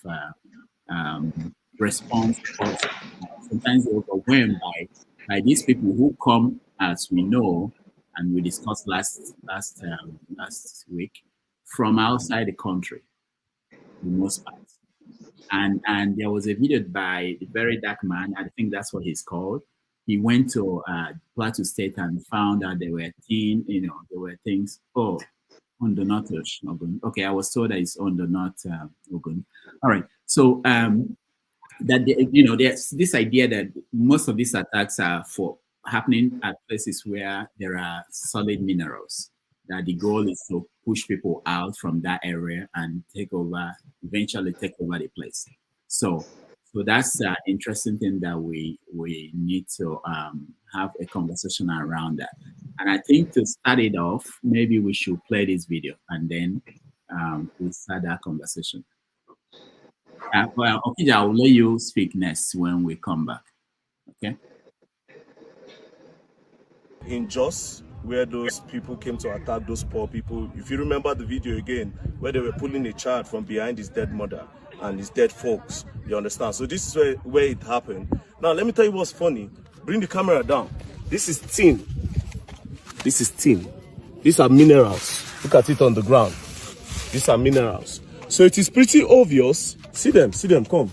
response, sometimes they're overwhelmed by these people who come, as we know, and we discussed last week, from outside the country, for the most part. And there was a video by the very dark man, I think that's what he's called. He went to Plateau State and found out there were things, on the north Ogun. Okay, I was told that it's on the north Ogun. All right, so there's this idea that most of these attacks are happening at places where there are solid minerals, that the goal is to push people out from that area and eventually take over the place. So that's an interesting thing that we need to have a conversation around that. And I think to start it off, maybe we should play this video and then we'll start that conversation. Well, okay, I'll let you speak next when we come back. Okay. In Jos, where those people came to attack those poor people, if you remember the video again, where they were pulling a child from behind his dead mother and his dead folks, you understand? So this is where it happened. Now, let me tell you what's funny. Bring the camera down. This is tin. This is tin. These are minerals. Look at it on the ground. These are minerals. So it is pretty obvious. See them, come.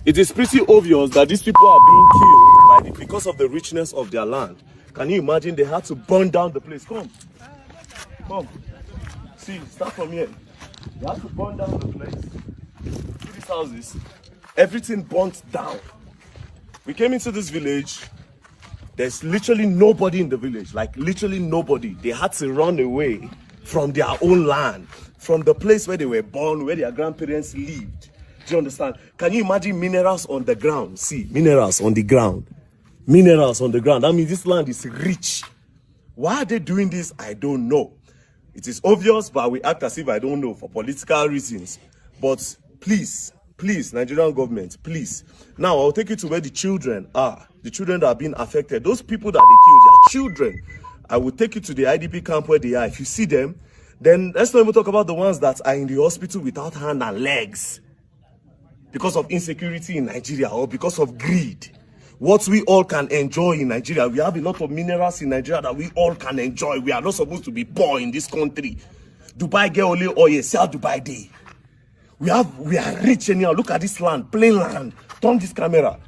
It is pretty obvious that these people are being killed because of the richness of their land. Can you imagine they had to burn down the place? Come. See, start from here. They had to burn down the place. See these houses? Everything burnt down. We came into this village. There's literally nobody in the village. Like literally nobody. They had to run away from their own land, from the place where they were born, where their grandparents lived. Do you understand? Can you imagine minerals on the ground? See, minerals on the ground. Minerals on the ground. I mean, this land is rich. Why are they doing this? I don't know. It is obvious, but we act as if I don't know for political reasons. But please, Nigerian government, please. Now, I'll take you to where the children are. The children that are being affected. Those people that they killed, their children. I will take you to the IDP camp where they are. If you see them, then let's not even talk about the ones that are in the hospital without hand and legs because of insecurity in Nigeria or because of greed. What we all can enjoy in Nigeria, we have a lot of minerals in Nigeria that we all can enjoy. We are not supposed to be poor in this country. Dubai get only oil, see how Dubai day. We are rich anyhow. Look at this land, plain land. Turn this camera.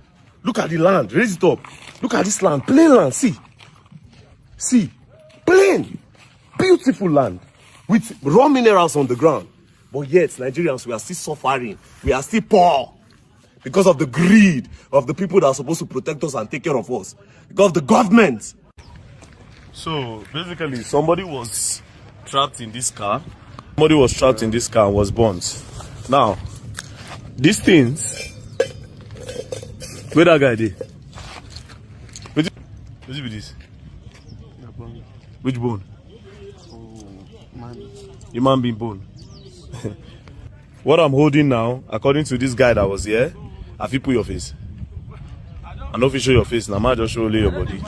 Look at the land, raise it up. Look at this land, plain land, see, plain, beautiful land with raw minerals on the ground. But yet, Nigerians, we are still suffering. We are still poor because of the greed of the people that are supposed to protect us and take care of us. Because of the government. So, basically, somebody was trapped in this car. Somebody was trapped in this car and was burnt. Now, these things, where that guy did? What's it with this? Which bone? Human being bone. What I'm holding now, according to this guy that was here, have you put your face? I know if you show your face, now I just show only your body.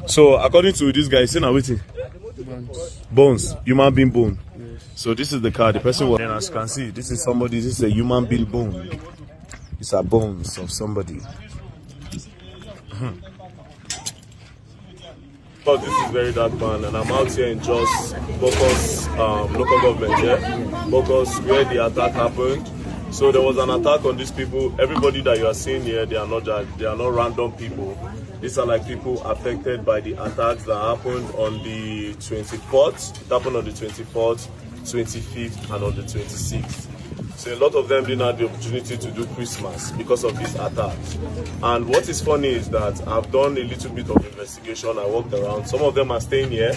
So according to this guy, say now waiting. Bones, human being bone. So this is the car. The person was, and as you can see, this is somebody. This is a human being bone. These are bones of somebody. But this is very dark, man, and I'm out here in Jos, Bokos, local government, Bokos, where the attack happened. So there was an attack on these people. Everybody that you are seeing here, they are not random people. These are like people affected by the attacks that happened on the 24th. It happened on the 24th, 25th, and on the 26th. So a lot of them didn't have the opportunity to do Christmas because of these attacks. And what is funny is that I've done a little bit of investigation. I walked around. Some of them are staying here,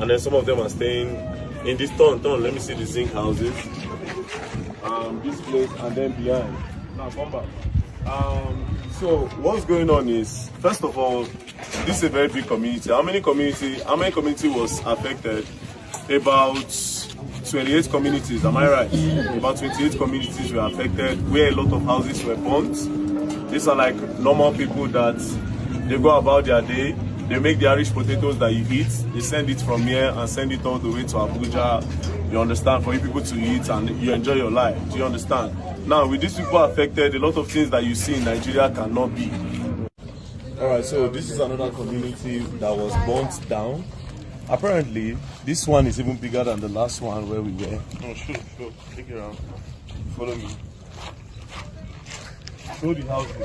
and then some of them are staying in this town. Let me see the zinc houses. This place, and then behind. Now come back. So what's going on is, first of all, this is a very big community. How many community was affected? About 28 communities, am I right? About 28 communities were affected, where a lot of houses were burnt. These are like normal people that they go about their day, they make the Irish potatoes that you eat, they send it from here and send it all the way to Abuja, you understand, for you people to eat and you enjoy your life, do you understand? Now, with these people affected, a lot of things that you see in Nigeria cannot be. Alright, so this is another community that was burnt down. Apparently, this one is even bigger than the last one where we were. Oh, sure. Take it around. Follow me. Show the houses.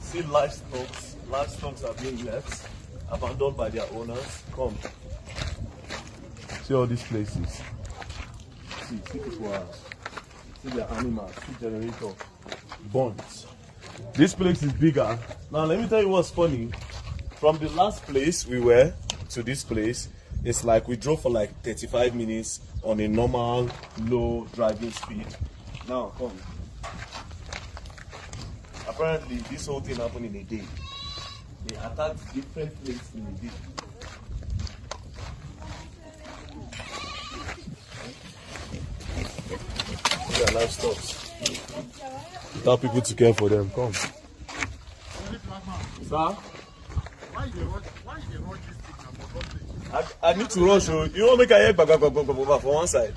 See livestock are being left, abandoned by their owners. Come. See all these places. See people are. See their animals. See generator. Burnt. This place is bigger. Now, let me tell you what's funny. From the last place we were to this place, it's like we drove for like 35 minutes on a normal low driving speed. Now come. Apparently this whole thing happened in a day. They attacked different places in a day. Their livestock. Tell people to care for them. Come. Sir? I need to rush. You don't make a head back for one side.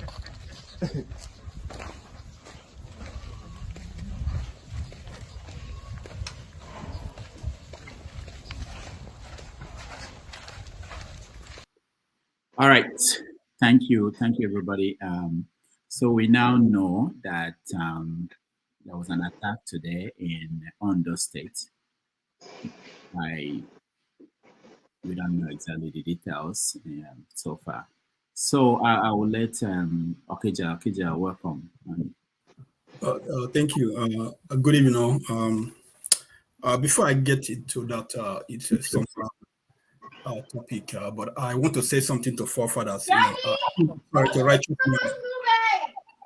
All right. Thank you, everybody. So we now know that there was an attack today in Ondo State. We don't know exactly the details so far. So I will let Okija, welcome. Thank you. Good evening. Before I get into that, it's some topic, but I want to say something to forefathers.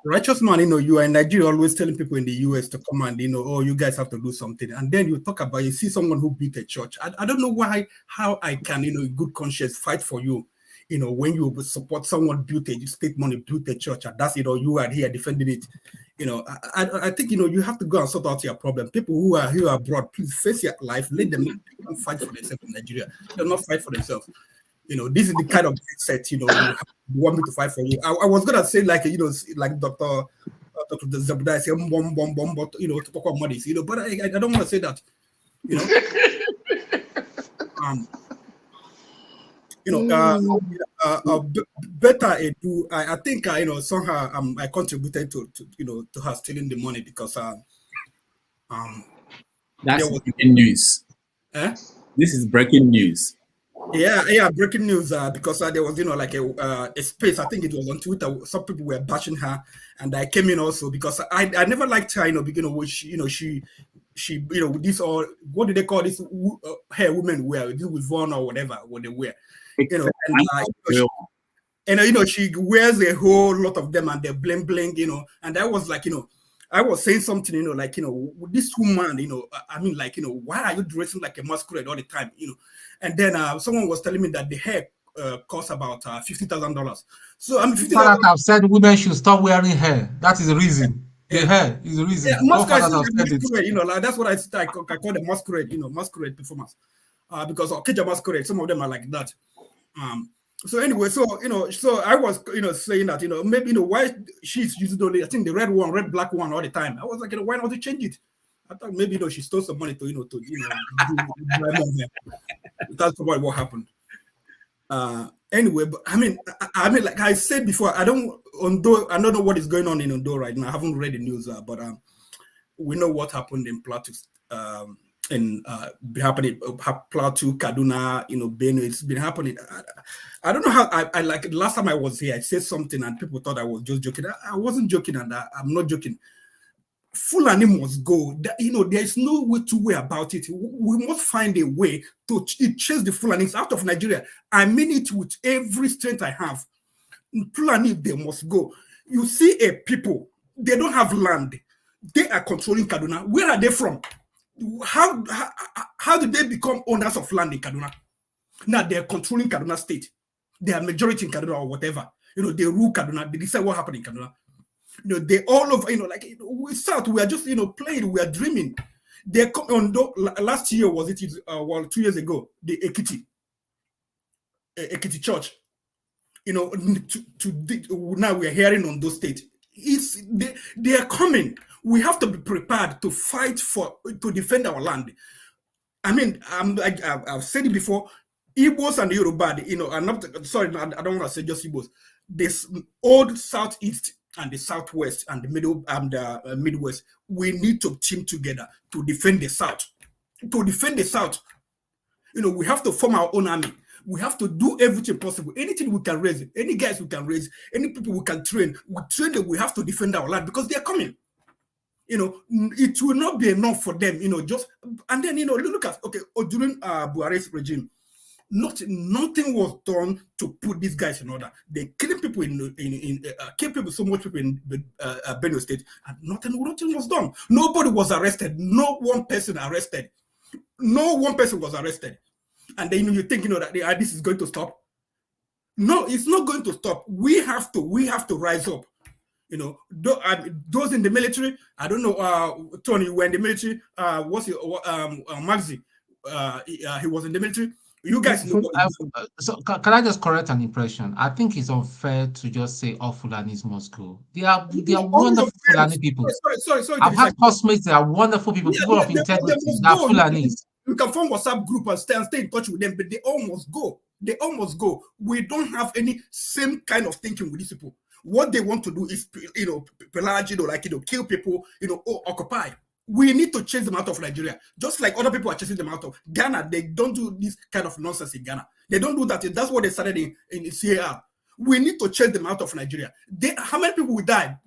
Righteous man, you are in Nigeria always telling people in the US to come and, oh, you guys have to do something. And then you talk about, you see someone who beat a church. I don't know how I can, in good conscience, fight for you, when you support someone built a state money, built a church, and that's, you are here defending it. I think, you have to go and sort out your problem. People who are here abroad, please face your life, let them fight for themselves in Nigeria. They'll not fight for themselves. This is the kind of set, you want me to fight for you. I was gonna say like Dr. Zabudai say but to talk about money, but I don't want to say that. Betta Edu, I think somehow I contributed to her stealing the money because that's breaking news. This is breaking news. Yeah, breaking news. Because there was, like a space. I think it was on Twitter. Some people were bashing her, and I came in also because I never liked her. Which she this all what do they call this hair women wear? This with Vaughn or whatever what they wear. She wears a whole lot of them and they're bling bling. And I was like, I was saying something, this woman, why are you dressing like a masquerade all the time, And then someone was telling me that the hair cost about $50,000. So I'm Fathers have said women should stop wearing hair. That is the reason. The hair is the reason. Yeah, No masquerade, fathers have said it. you know, like that's what I call the masquerade, you know, masquerade performance. Because Okada masquerade, some of them are like that. So anyway, so you know, so I was saying that maybe why she's using only I think the red black one all the time. I was like, why not to change it? I thought maybe she stole some money to do that's probably what happened. Anyway, but I mean, like I said before, I don't know what is going on in Ondo right now. I haven't read the news, but we know what happened in Plateau, happening Plateau, Kaduna, Benin. It's been happening. I don't know how. I like last time I was here, I said something and people thought I was just joking. I wasn't joking, and I'm not joking. Fulani must go. There is no way to way about it. We must find a way to chase the Fulanis out of Nigeria. I mean it with every strength I have. Fulani, they must go. You see a people, they don't have land. They are controlling Kaduna. Where are they from? How did they become owners of land in Kaduna? Now they're controlling Kaduna state. They are majority in Kaduna or whatever. They rule Kaduna. They decide what happened in Kaduna. They all over, we start, we are just, playing, we are dreaming. They come on, last year, was it, 2 years ago, the Ekiti church, now we are hearing on those states. They are coming. We have to be prepared to fight to defend our land. I mean, I've said it before, Igbos and Yoruba, I'm not, sorry, I don't want to say just Igbos. This old Southeast and the Southwest and the Middle and the Midwest, we need to team together to defend the South. To defend the South, we have to form our own army. We have to do everything possible. Anything we can raise, any guys we can raise, any people we can train, them. We have to defend our land because they are coming. It will not be enough for them. And then look at during Buhari's regime. Nothing was done to put these guys in order. They killing people kill people, so much people in Benue State, and nothing was done. Nobody was arrested. No one person arrested. No one person was arrested. And then you think that this is going to stop. No, it's not going to stop. We have to rise up. Those in the military. I don't know. Tony, you were in the military. What's your Maxi? He was in the military. You guys know. So can I just correct an impression? I think it's unfair to just say all Fulanis must go. They are wonderful Fulani people. Sorry. I've had classmates. They are wonderful people. People of integrity. They are Fulanis. You can form WhatsApp group and stay in touch with them, but they almost go. They almost go. We don't have any same kind of thinking with these people. What they want to do is, pillage, kill people, occupy. We need to chase them out of Nigeria, just like other people are chasing them out of Ghana. They don't do this kind of nonsense in Ghana. They don't do that. That's what they started in CAR. We need to chase them out of Nigeria. How many people will die,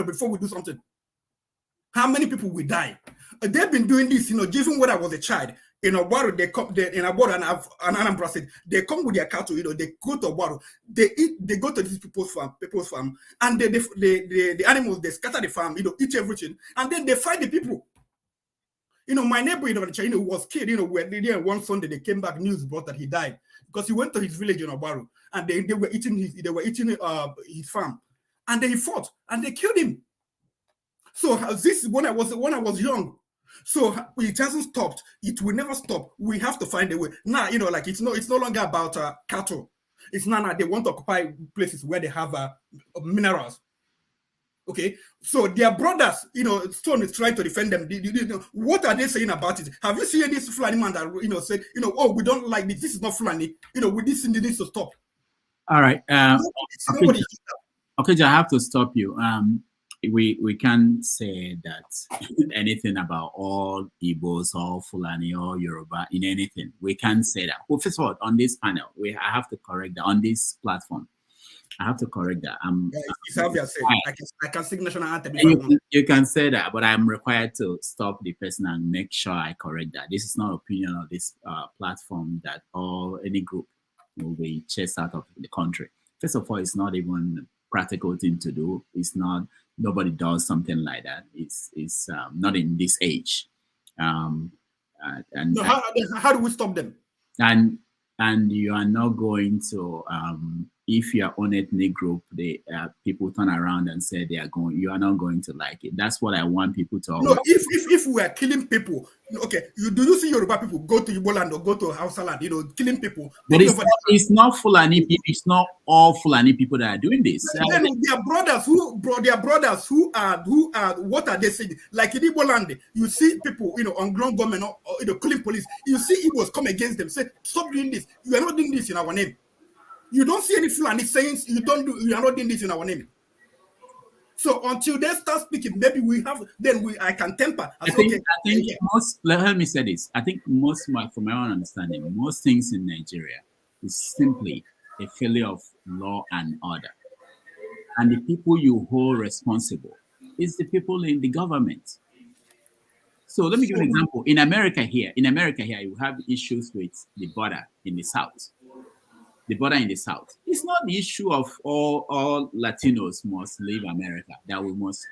before we do something? How many people will die? They've been doing this, even when I was a child. In Obaru, they come in Obaru and Anambra State. They come with their cattle, they go to Obaru. They go to these people's farm, and the animals, they scatter the farm, eat everything, and then they fight the people. My neighbor was killed, when one Sunday they came back, news brought that he died because he went to his village in Obaru, and they were eating his farm, and he fought and they killed him. So this is when I was young. So it hasn't stopped. It will never stop. We have to find a way. Now, it's no longer about cattle. It's now they want to occupy places where they have minerals. Okay, so their brothers, Stone is trying to defend them. What are they saying about it? Have you seen this Fulani man that said, oh, we don't like this. This is not Fulani. With this thing, needs to stop. All right. Okay, I have to stop you. We can't say that anything about all Igbos, all Fulani, or Yoruba in anything. We can't say that. Well, first of all, on this panel, I have to correct that. On this platform, I have to correct that. I can sing national anthem. You can say that, but I'm required to stop the person and make sure I correct that. This is not opinion of this platform that any group will be chased out of the country. First of all, it's not even practical thing to do. It's not. Nobody does something like that. It's not in this age. How do we stop them? And and you are not going to, if you are on ethnic group, people turn around and say they are going, you are not going to like it. That's what I want people to No, if we are killing people, okay, do you see Yoruba people go to Igbo land or go to Hausa land, killing people? But it's not Fulani people. It's not all Fulani people that are doing this. Then their brothers who are what are they saying? Like in Igbo land, you see people, on ground government or killing police. You see Igbos come against them, say, stop doing this. You are not doing this in our name. You don't see any Fulani saying you are not doing this in our name. So until they start speaking, maybe I can temper. I think most, let me say this. I think from my own understanding, most things in Nigeria is simply a failure of law and order. And the people you hold responsible is the people in the government. So let me give you an example. In America here, you have issues with the border in the South. The border in the South. It's not the issue of all Latinos must leave America, that we must,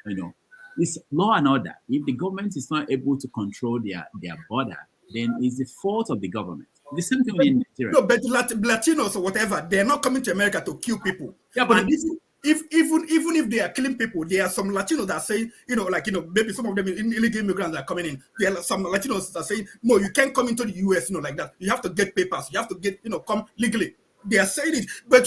it's law and order. If the government is not able to control their border, then it's the fault of the government. The same thing in Nigeria. No, but Latinos or whatever, they're not coming to America to kill people. Yeah, but even if they are killing people, there are some Latinos that say, maybe some of them illegal immigrants are coming in. There are some Latinos that say, no, you can't come into the US, like that. You have to get papers. You have to get, come legally. They are saying it, but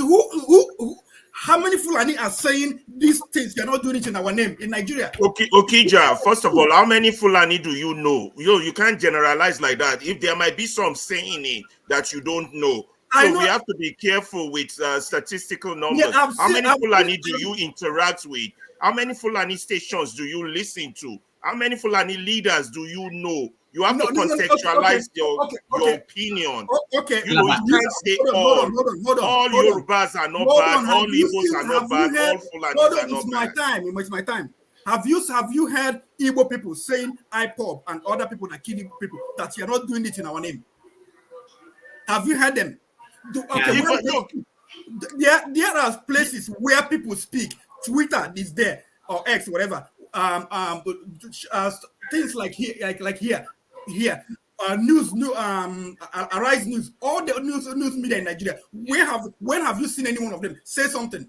how many Fulani are saying these things? You're not doing it in our name in Nigeria. Okay, Okija, first of all, how many Fulani do you know? You can't generalize like that. If there might be some saying it that you don't know. So we have to be careful with statistical numbers. Yeah, how many Fulani do you interact with? How many Fulani stations do you listen to? How many Fulani leaders do you know? You have to contextualize your opinion. Okay. You can't say all Yorubas are not bad, all Igbos are not bad, all Fulanis are not bad. It's my time. Have you heard Igbo people saying IPOB and other people that kill Igbo people that you're not doing it in our name? Have you heard them? There are places where people speak. Twitter is there, or X, whatever. Things like here. News, Arise News, all the news media in Nigeria. When have you seen any one of them say something?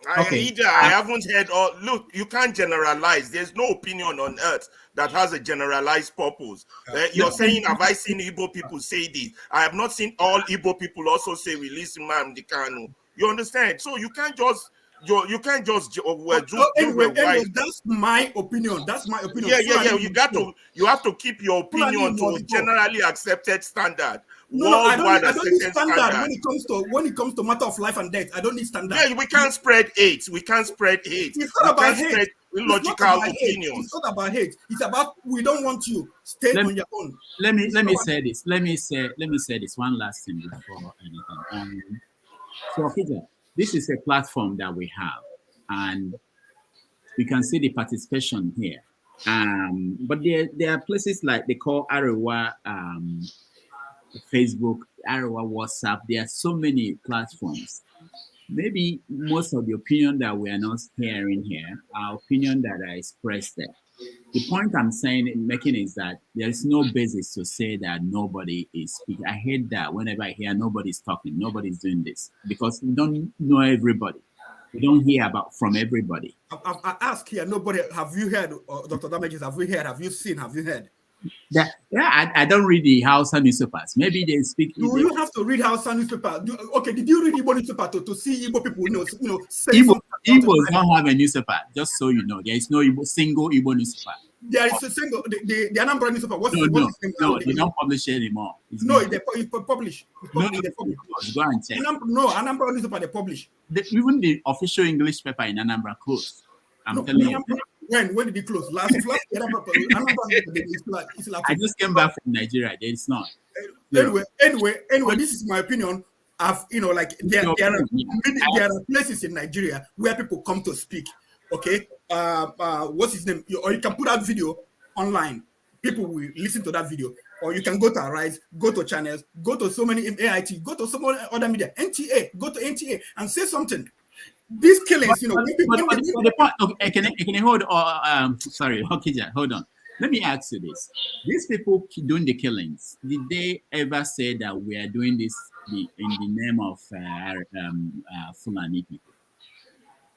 I haven't heard. Look, you can't generalize. There's no opinion on earth that has a generalized purpose. You're saying, have I seen Igbo people say this? I have not seen all Igbo people also say release Nnamdi Kanu. You understand? So you can't just. You can't just anyway, that's my opinion. That's my opinion. Yeah. You have to keep your opinion to a generally accepted standard. No, I don't need standard when it comes to matter of life and death. I don't need standard. Yeah, we can't spread hate. It's not about hate. Illogical opinions. It's not about hate. It's about we don't want you stay on your own. Let me say this. Let me say this one last thing before anything. So Peter, this is a platform that we have, and we can see the participation here. But there are places like they call Arewa Facebook, Arewa WhatsApp. There are so many platforms. Maybe most of the opinion that we are not hearing here are opinion that are expressed there. The point I'm making is that there is no basis to say that nobody is speaking. I hate that whenever I hear nobody's talking, nobody's doing this, because we don't know everybody. We don't hear from everybody. I ask here, nobody, have you heard, Dr. Damages, have we heard, have you seen, have you heard? I don't read the Hausa newspapers. Maybe they speak. You have to read Hausa newspaper? Did you read Igbo newspaper to see Igbo people, say Igbos don't have a newspaper, just so you know. There is no single Igbo newspaper. There is a single, the Anambra newspaper. No, they don't publish it anymore. They publish. Go and check. Anambra newspaper, they publish. Even the official English paper in Anambra closed. I'm telling you. When did it close? Last year, I just came back from Nigeria. It's not. Anyway, this is my opinion. There are places in Nigeria where people come to speak. Okay, what's his name? Or you can put that video online. People will listen to that video. Or you can go to Arise, go to channels, go to so many AIT, go to so many other media, NTA, go to NTA and say something. These killings, can I hold? Sorry, Okija, hold on. Let me ask you this. These people doing the killings, did they ever say that we are doing this in the name of Fulani people?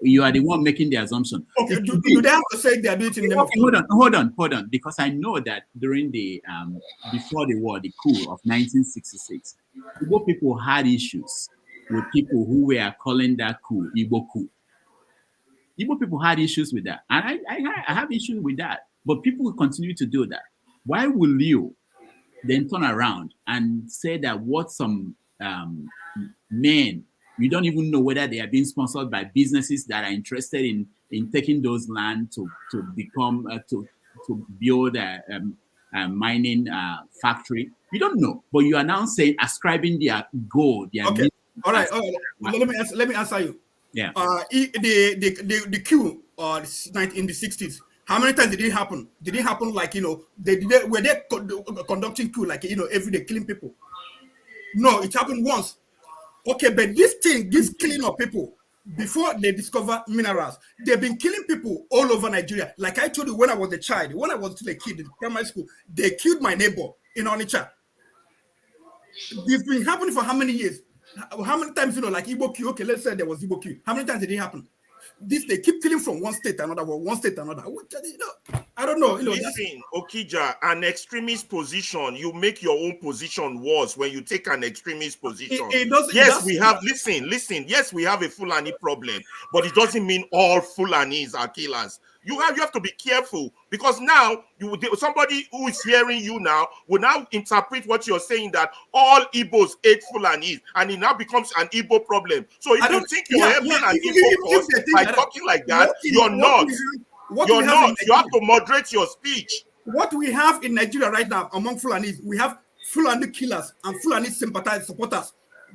You are the one making the assumption. Okay, do they have to say they are doing it in the name of Hold on. Because I know that during the before the war, the coup of 1966, Igbo people had issues with people who were calling that coup Igbo coup. Igbo people had issues with that, and I have issues with that. But people will continue to do that. Why will you then turn around and say that what some men, you don't even know whether they are being sponsored by businesses that are interested in taking those land to become to build a mining factory. You don't know, but you are now saying ascribing their goal. Okay, all right. Let me answer you. Yeah. The coup in the 60s. How many times did it happen? Did it happen like, you know, were they conducting coup like, you know, every day killing people? No, it happened once. Okay, but this killing of people, before they discover minerals, they've been killing people all over Nigeria. Like I told you when I was a child, when I was still a kid in primary school, they killed my neighbor in Onitsha. It's been happening for how many years? How many times, you know, like Igbo Q? Okay, let's say there was Igbo Q. How many times did it happen? They keep killing from one state to another, one state to another. You know, I don't know. You know, listen, Okija, an extremist position, you make your own position worse when you take an extremist position. We have, listen, yes, we have a Fulani problem, but it doesn't mean all Fulanis are killers. You have to be careful, because now somebody who is hearing you now will now interpret what you're saying, that all Igbos hate Fulanis, and it now becomes an Igbo problem. So if you think you're helping an Igbo cause by talking like that, you're not. You're not. You have to moderate your speech. What we have in Nigeria right now among Fulanis, we have Fulani killers and Fulani sympathizers, supporters.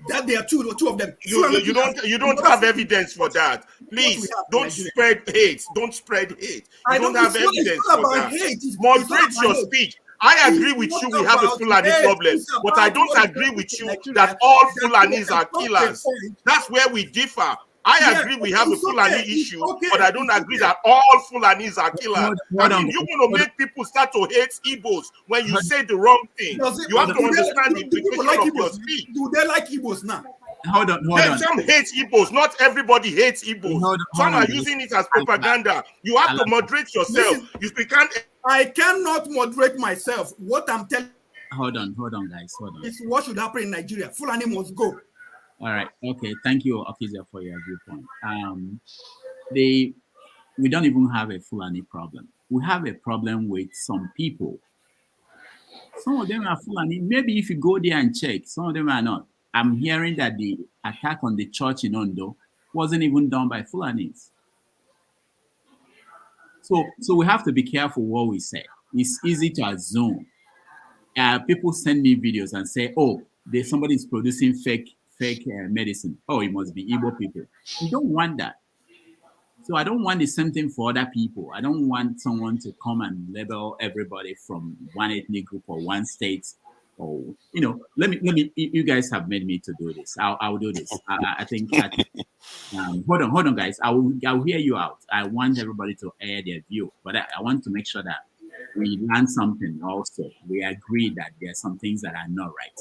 That there are two of them. You don't have evidence for that. Please don't spread hate. Don't spread hate. You don't have evidence for that. Moderate your speech. I agree with you, we have a Fulani problem, but I don't agree with you that all Fulanis are killers. That's where we differ. I agree we have a Fulani issue, but I don't agree that all Fulanis are killers. I mean, you're going to make people start to hate Igbos when you say the wrong thing. You have to understand the implication of your speech. Do they like Igbos now? Hold on. Some hate Igbos. Not everybody hates Igbos. Some are using it as propaganda. You have to moderate yourself. I cannot moderate myself. What I'm telling. Hold on, guys. It's what should happen in Nigeria. Fulani must go. All right. Okay. Thank you, Okija, for your viewpoint. We don't even have a Fulani problem. We have a problem with some people. Some of them are Fulani. Maybe if you go there and check, some of them are not. I'm hearing that the attack on the church in Ondo wasn't even done by Fulanis. So we have to be careful what we say. It's easy to assume. People send me videos and say, "Oh, somebody is producing fake medicine. Oh, it must be Igbo people." You don't want that. So I don't want the same thing for other people. I don't want someone to come and label everybody from one ethnic group or one state. Or, you know, let me. You guys have made me to do this. I'll do this. I think. Hold on, guys. I'll hear you out. I want everybody to air their view, but I want to make sure that we learn something. Also, we agree that there are some things that are not right.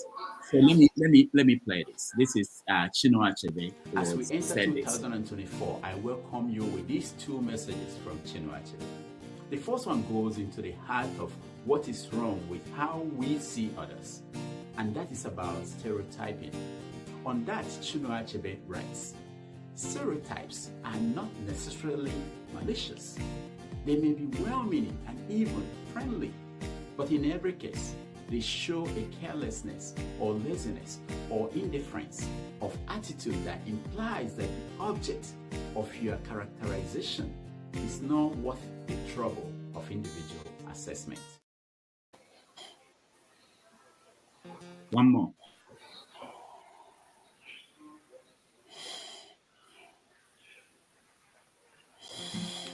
So let me play this. This is Chinua Achebe. As we enter 2024, I welcome you with these two messages from Chinua Achebe. The first one goes into the heart of what is wrong with how we see others, and that is about stereotyping. On that, Chinua Achebe writes, "Stereotypes are not necessarily malicious. They may be well-meaning and even friendly, but in every case, they show a carelessness or laziness or indifference of attitude that implies that the object of your characterization is not worth the trouble of individual assessment." One more.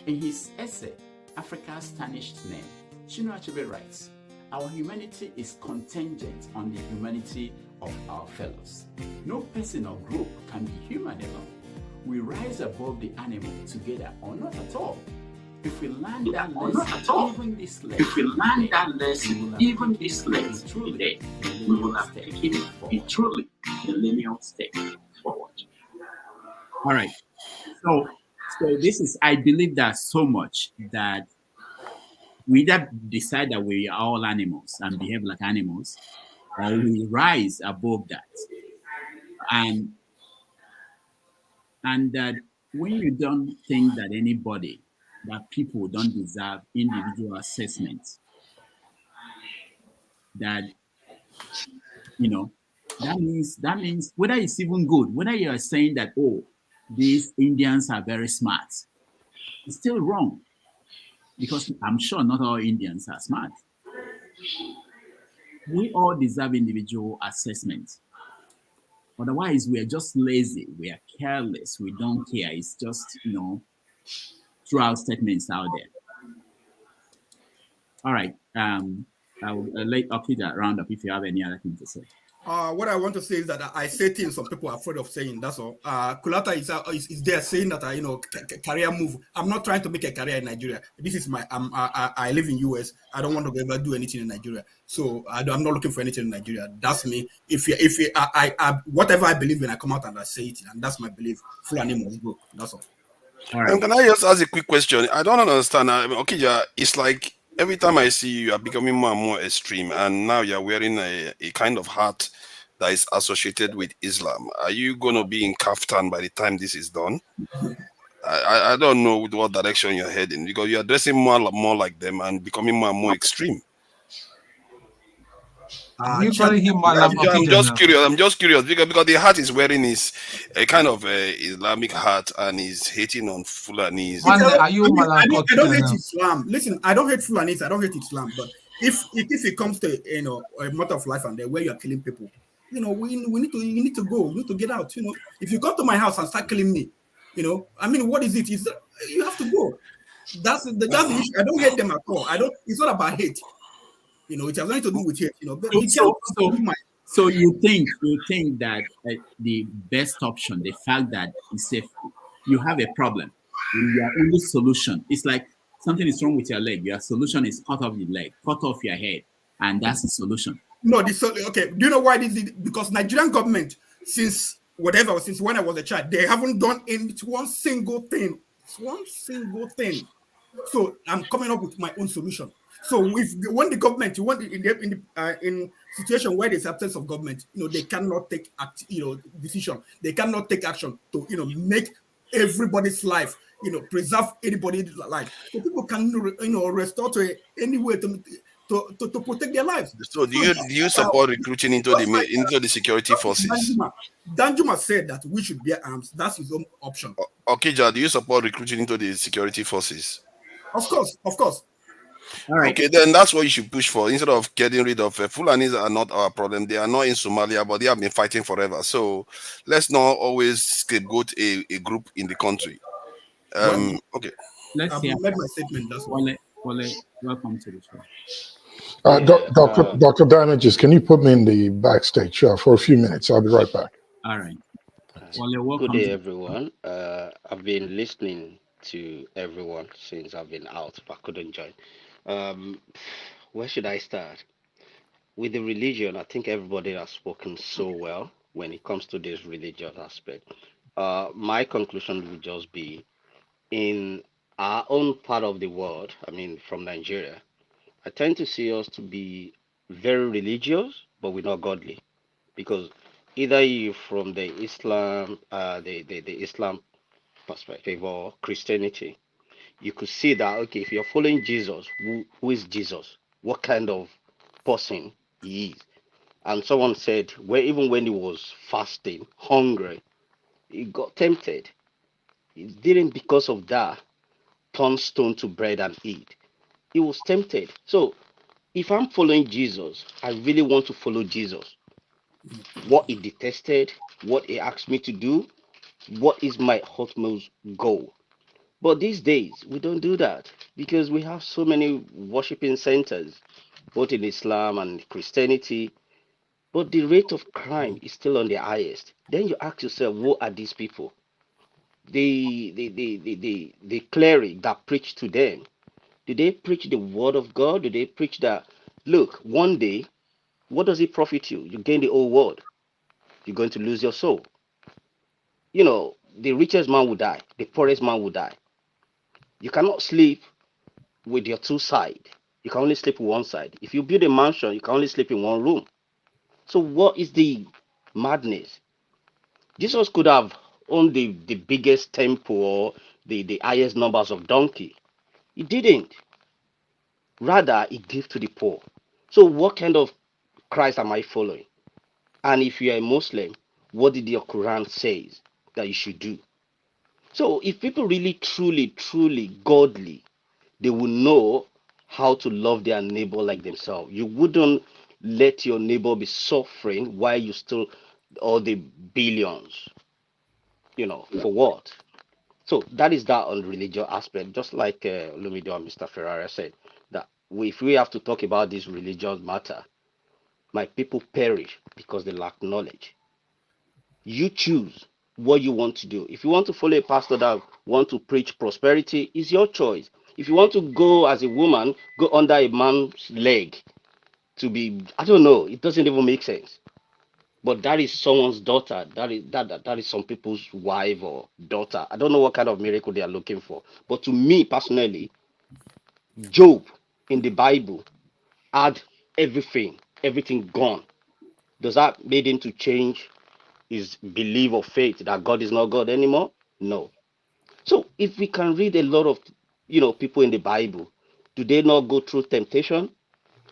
In his essay, Africa's Tarnished Name, Chinua Achebe writes, "Our humanity is contingent on the humanity of our fellows. No person or group can be human alone. We rise above the animal together or not at all. If we learn that Not lesson, at all. even this lesson, If we learn that lesson, even this today, lesson today, we will have taken it truly millennial step forward. All right. So this is, I believe that so much that we either decide that we are all animals and behave like animals, or we rise above that. And that when you don't think that anybody, that people don't deserve individual assessment, that that means whether it's even good, whether you are saying that, oh, these Indians are very smart, it's still wrong, because I'm sure not all Indians are smart. We all deserve individual assessment. Otherwise, we are just lazy, we are careless, we don't care. It's just, throw out statements out there. All right. I'll let Okida round up if you have any other thing to say. What I want to say is that I say things some people are afraid of saying. That's all. Kulata is there saying that career move. I'm not trying to make a career in Nigeria. This is my. I live in US. I don't want to ever do anything in Nigeria. So I'm not looking for anything in Nigeria. That's me. I whatever I believe in, I come out and I say it, and that's my belief. Fulani must go. That's all. All right. Can I just ask a quick question? I don't understand. Okay, yeah, it's like every time I see you, you are becoming more and more extreme, and now you're wearing a kind of hat that is associated with Islam. Are you going to be in kaftan by the time this is done? I don't know with what direction you're heading, because you're dressing more like them and becoming more and more extreme. You calling him Malam I'm just curious. I'm just curious because the hat he's wearing is a kind of Islamic hat, and he's hating on Fulanis. Are you Malam I don't hate Islam. Listen, I don't hate Fulanis. I don't hate Islam. But if it comes to a matter of life and death where you are killing people, we need to. You need to go. You need to get out. If you come to my house and start killing me, I mean, what is it? You have to go. That's the issue. I don't hate them at all. It's not about hate. It has nothing to do with hate. But so you think that the best option, the fact that you have a problem, your only solution, it's like something is wrong with your leg. Your solution is cut off the leg, cut off your head, and that's the solution. No, okay. Do you know why this is? Because Nigerian government, since when I was a child, they haven't done one single thing. It's one single thing. So I'm coming up with my own solution. So when the government, in situation where there's absence of government, they cannot take decision. They cannot take action to make everybody's life, preserve anybody's life. So people can restore to any way to protect their lives. So do you support recruiting into the security forces? Danjuma said that we should bear arms. That's his own option. Okay, do you support recruiting into the security forces? Of course. All right. Okay, then that's what you should push for, instead of getting rid of Fulanis. Are not our problem. They are not in Somalia, but they have been fighting forever. So let's not always scapegoat a group in the country. Okay. Let's I've hear. made my statement. That's Wale, welcome to the show. Dr. Damages, can you put me in the backstage for a few minutes? I'll be right back. All right. Good day, everyone. I've been listening to everyone since I've been out, but I couldn't join. Where should I start? With the religion, I think everybody has spoken so well when it comes to this religious aspect. My conclusion would just be, in our own part of the world, I mean, from Nigeria, I tend to see us to be very religious, but we're not godly, because either you from the Islam, the Islam perspective, or Christianity, you could see that, okay, if you're following Jesus, who is Jesus? What kind of person he is? And someone said, even when he was fasting, hungry, he got tempted. He didn't, because of that, turn stone to bread and eat. He was tempted. So if I'm following Jesus, I really want to follow Jesus. What he detested, what he asked me to do, what is my utmost goal. But these days, we don't do that, because we have so many worshiping centers, both in Islam and Christianity, but the rate of crime is still on the highest. Then you ask yourself, who are these people? the cleric that preached to them, do they preach the word of God? Do they preach that, look, one day, what does it profit you? You gain the whole world. You're going to lose your soul. You know, the richest man will die. The poorest man will die. You cannot sleep with your two sides. You can only sleep with one side. If you build a mansion, you can only sleep in one room. So what is the madness? Jesus could have owned the biggest temple or the highest numbers of donkey. He didn't. Rather, he gave to the poor. So what kind of Christ am I following? And if you are a Muslim, what did your Quran say that you should do? So if people really, truly, truly godly, they will know how to love their neighbor like themselves. You wouldn't let your neighbor be suffering while you still all the billions, for what? So that is that on religious aspect, just like Lumido and Mr. Ferrara said, that if we have to talk about this religious matter, my people perish because they lack knowledge. You choose what you want to do. If you want to follow a pastor that want to preach prosperity, it's your choice. If you want to go as a woman, go under a man's leg to be, I don't know, it doesn't even make sense. But that is someone's daughter. That is some people's wife or daughter. I don't know what kind of miracle they are looking for. But to me personally, Job in the Bible had everything gone. Does that made him to change his belief or faith that God is not God anymore? No. So if we can read a lot of people in the Bible, do they not go through temptation?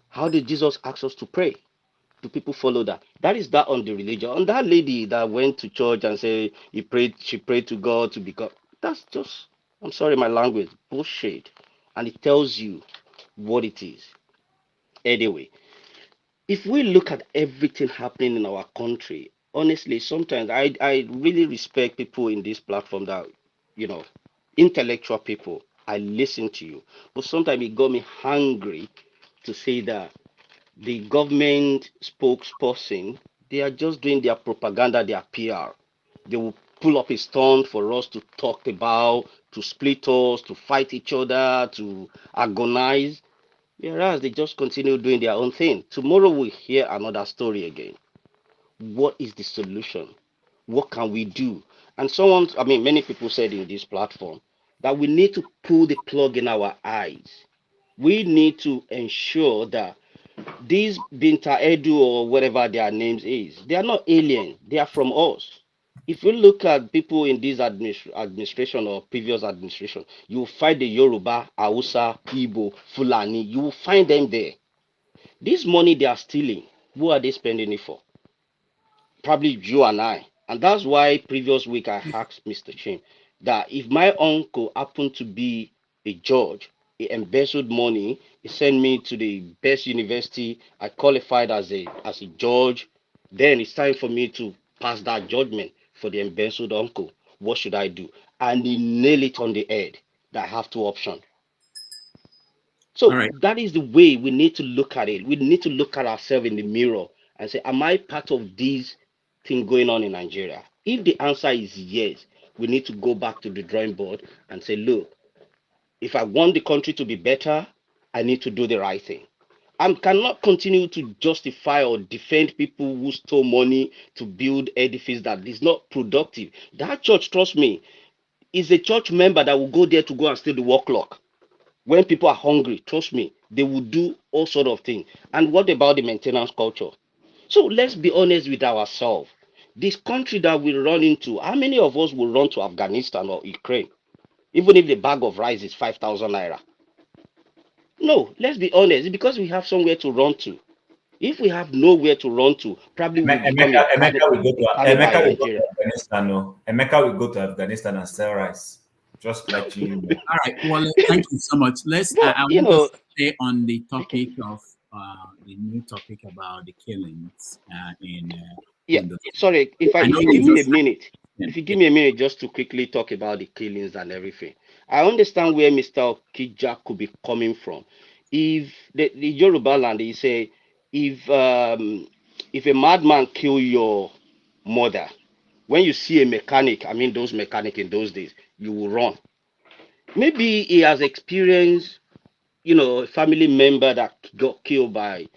How did Jesus ask us to pray? Do people follow that? That is that on the religion. On that lady that went to church and said she prayed to God to become. That's just, I'm sorry, my language, bullshit. And it tells you what it is. Anyway, if we look at everything happening in our country, honestly, sometimes I really respect people in this platform that, you know, intellectual people. I listen to you. But sometimes it got me hungry to say that the government spokesperson, they are just doing their propaganda, their PR. They will pull up a stunt for us to talk about, to split us, to fight each other, to agonize. Whereas they just continue doing their own thing. Tomorrow we'll hear another story again. What is the solution? What can we do? And many people said in this platform that we need to pull the plug in our eyes. We need to ensure that these Binta Edu or whatever their names is, they are not aliens. They are from us. If you look at people in this administration or previous administration, you will find the Yoruba, Hausa, Igbo, Fulani. You will find them there. This money they are stealing, who are they spending it for? Probably you and I. And that's why previous week I asked Mr. Chin that if my uncle happened to be a judge, he embezzled money, he sent me to the best university, I qualified as a judge, then it's time for me to pass that judgment for the embezzled uncle. What should I do? And he nailed it on the head that I have two options. So that is the way we need to look at it. We need to look at ourselves in the mirror and say, am I part of this thing going on in Nigeria? If the answer is yes, we need to go back to the drawing board and say, look, if I want the country to be better, I need to do the right thing. I cannot continue to justify or defend people who stole money to build edifice that is not productive. That church, trust me, is a church member that will go there to go and steal the work clock. When people are hungry, trust me, they will do all sort of things. And what about the maintenance culture? So let's be honest with ourselves. This country that we run into, how many of us will run to Afghanistan or Ukraine, even if the bag of rice is 5,000 naira? No, let's be honest. It's because we have somewhere to run to. If we have nowhere to run to, probably we'll become a Emeka will go to cannibal in Nigeria. Afghanistan. No, Emeka will go to Afghanistan and sell rice. Just letting you know. All right. Well, thank you so much. Let's. But, I want to stay on the topic of the new topic about the killings in. Sorry. If you give me a minute, if you give me a minute just to quickly talk about the killings and everything, I understand where Mr. Okija could be coming from. If the Yoruba land, he say, if a madman kill your mother, when you see a mechanic, I mean those mechanic in those days, you will run. Maybe he has experienced, a family member that got killed by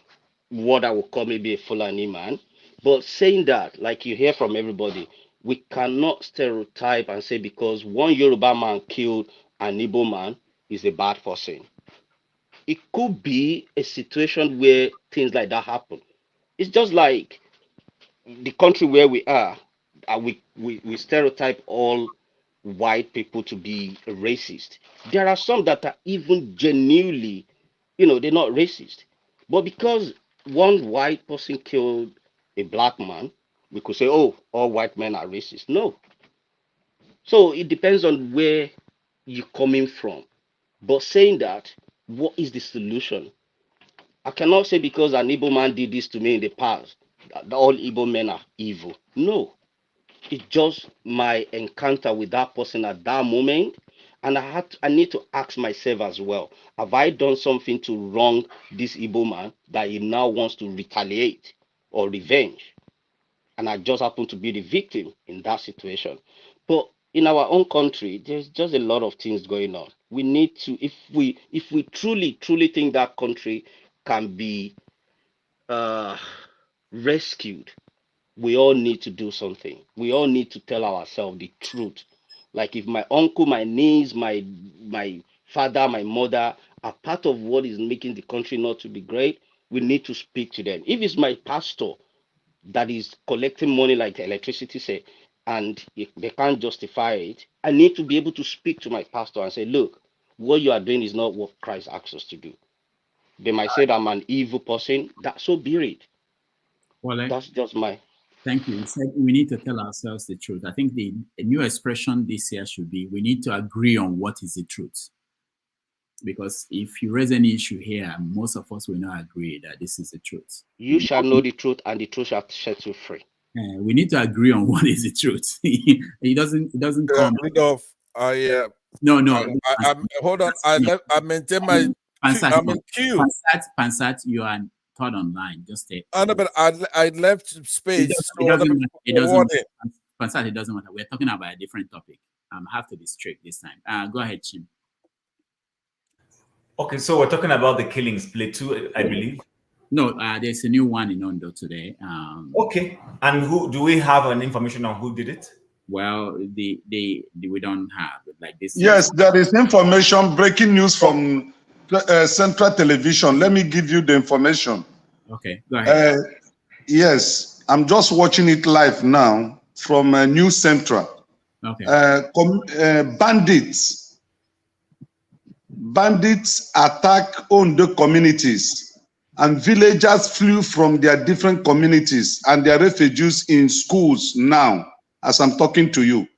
what I would call maybe a Fulani man. But saying that, like you hear from everybody, we cannot stereotype and say because one Yoruba man killed an Igbo man is a bad person. It could be a situation where things like that happen. It's just like the country where we are, we stereotype all white people to be racist. There are some that are even genuinely, they're not racist. But because one white person killed a black man, we could say, oh, all white men are racist. No. So it depends on where you're coming from. But saying that, what is the solution? I cannot say because an Igbo man did this to me in the past, that all Igbo men are evil. No. It's just my encounter with that person at that moment. And I need to ask myself as well, have I done something to wrong this Igbo man that he now wants to retaliate or revenge? And I just happen to be the victim in that situation. But in our own country, there's just a lot of things going on. We need to, if we truly think that country can be rescued, we all need to do something. We all need to tell ourselves the truth. Like if my uncle, my niece, my father, my mother are part of what is making the country not to be great, we need to speak to them. If it's my pastor that is collecting money like the electricity say, and if they can't justify it, I need to be able to speak to my pastor and say, look, what you are doing is not what Christ asks us to do. They might say that I'm an evil person. That so be it. Well, that's just my. Thank you. You said we need to tell ourselves the truth. I think the new expression this year should be, we need to agree on what is the truth. Because if you raise any issue here, most of us will not agree that this is the truth. You shall know the truth, and the truth shall set you free. We need to agree on what is the truth. It doesn't come. Rudolph, No. Hold on. I maintain my. I'm in queue. Pansat, you are third online. Just take. No, but I left space. It doesn't. Pansat, it doesn't matter. We're talking about a different topic. I have to be strict this time. Go ahead, Chim. Okay, so we're talking about the killings, play 2, I believe. No, there's a new one in Ondo today. Okay, and who do we have an information on who did it? Well, we don't have like this. Yes, there is information, breaking news from Central Television. Let me give you the information. Okay, go ahead. Yes, I'm just watching it live now from News Central. Okay. Bandits attack Ondo communities, and villagers flew from their different communities, and they are refugees in schools now, as I'm talking to you.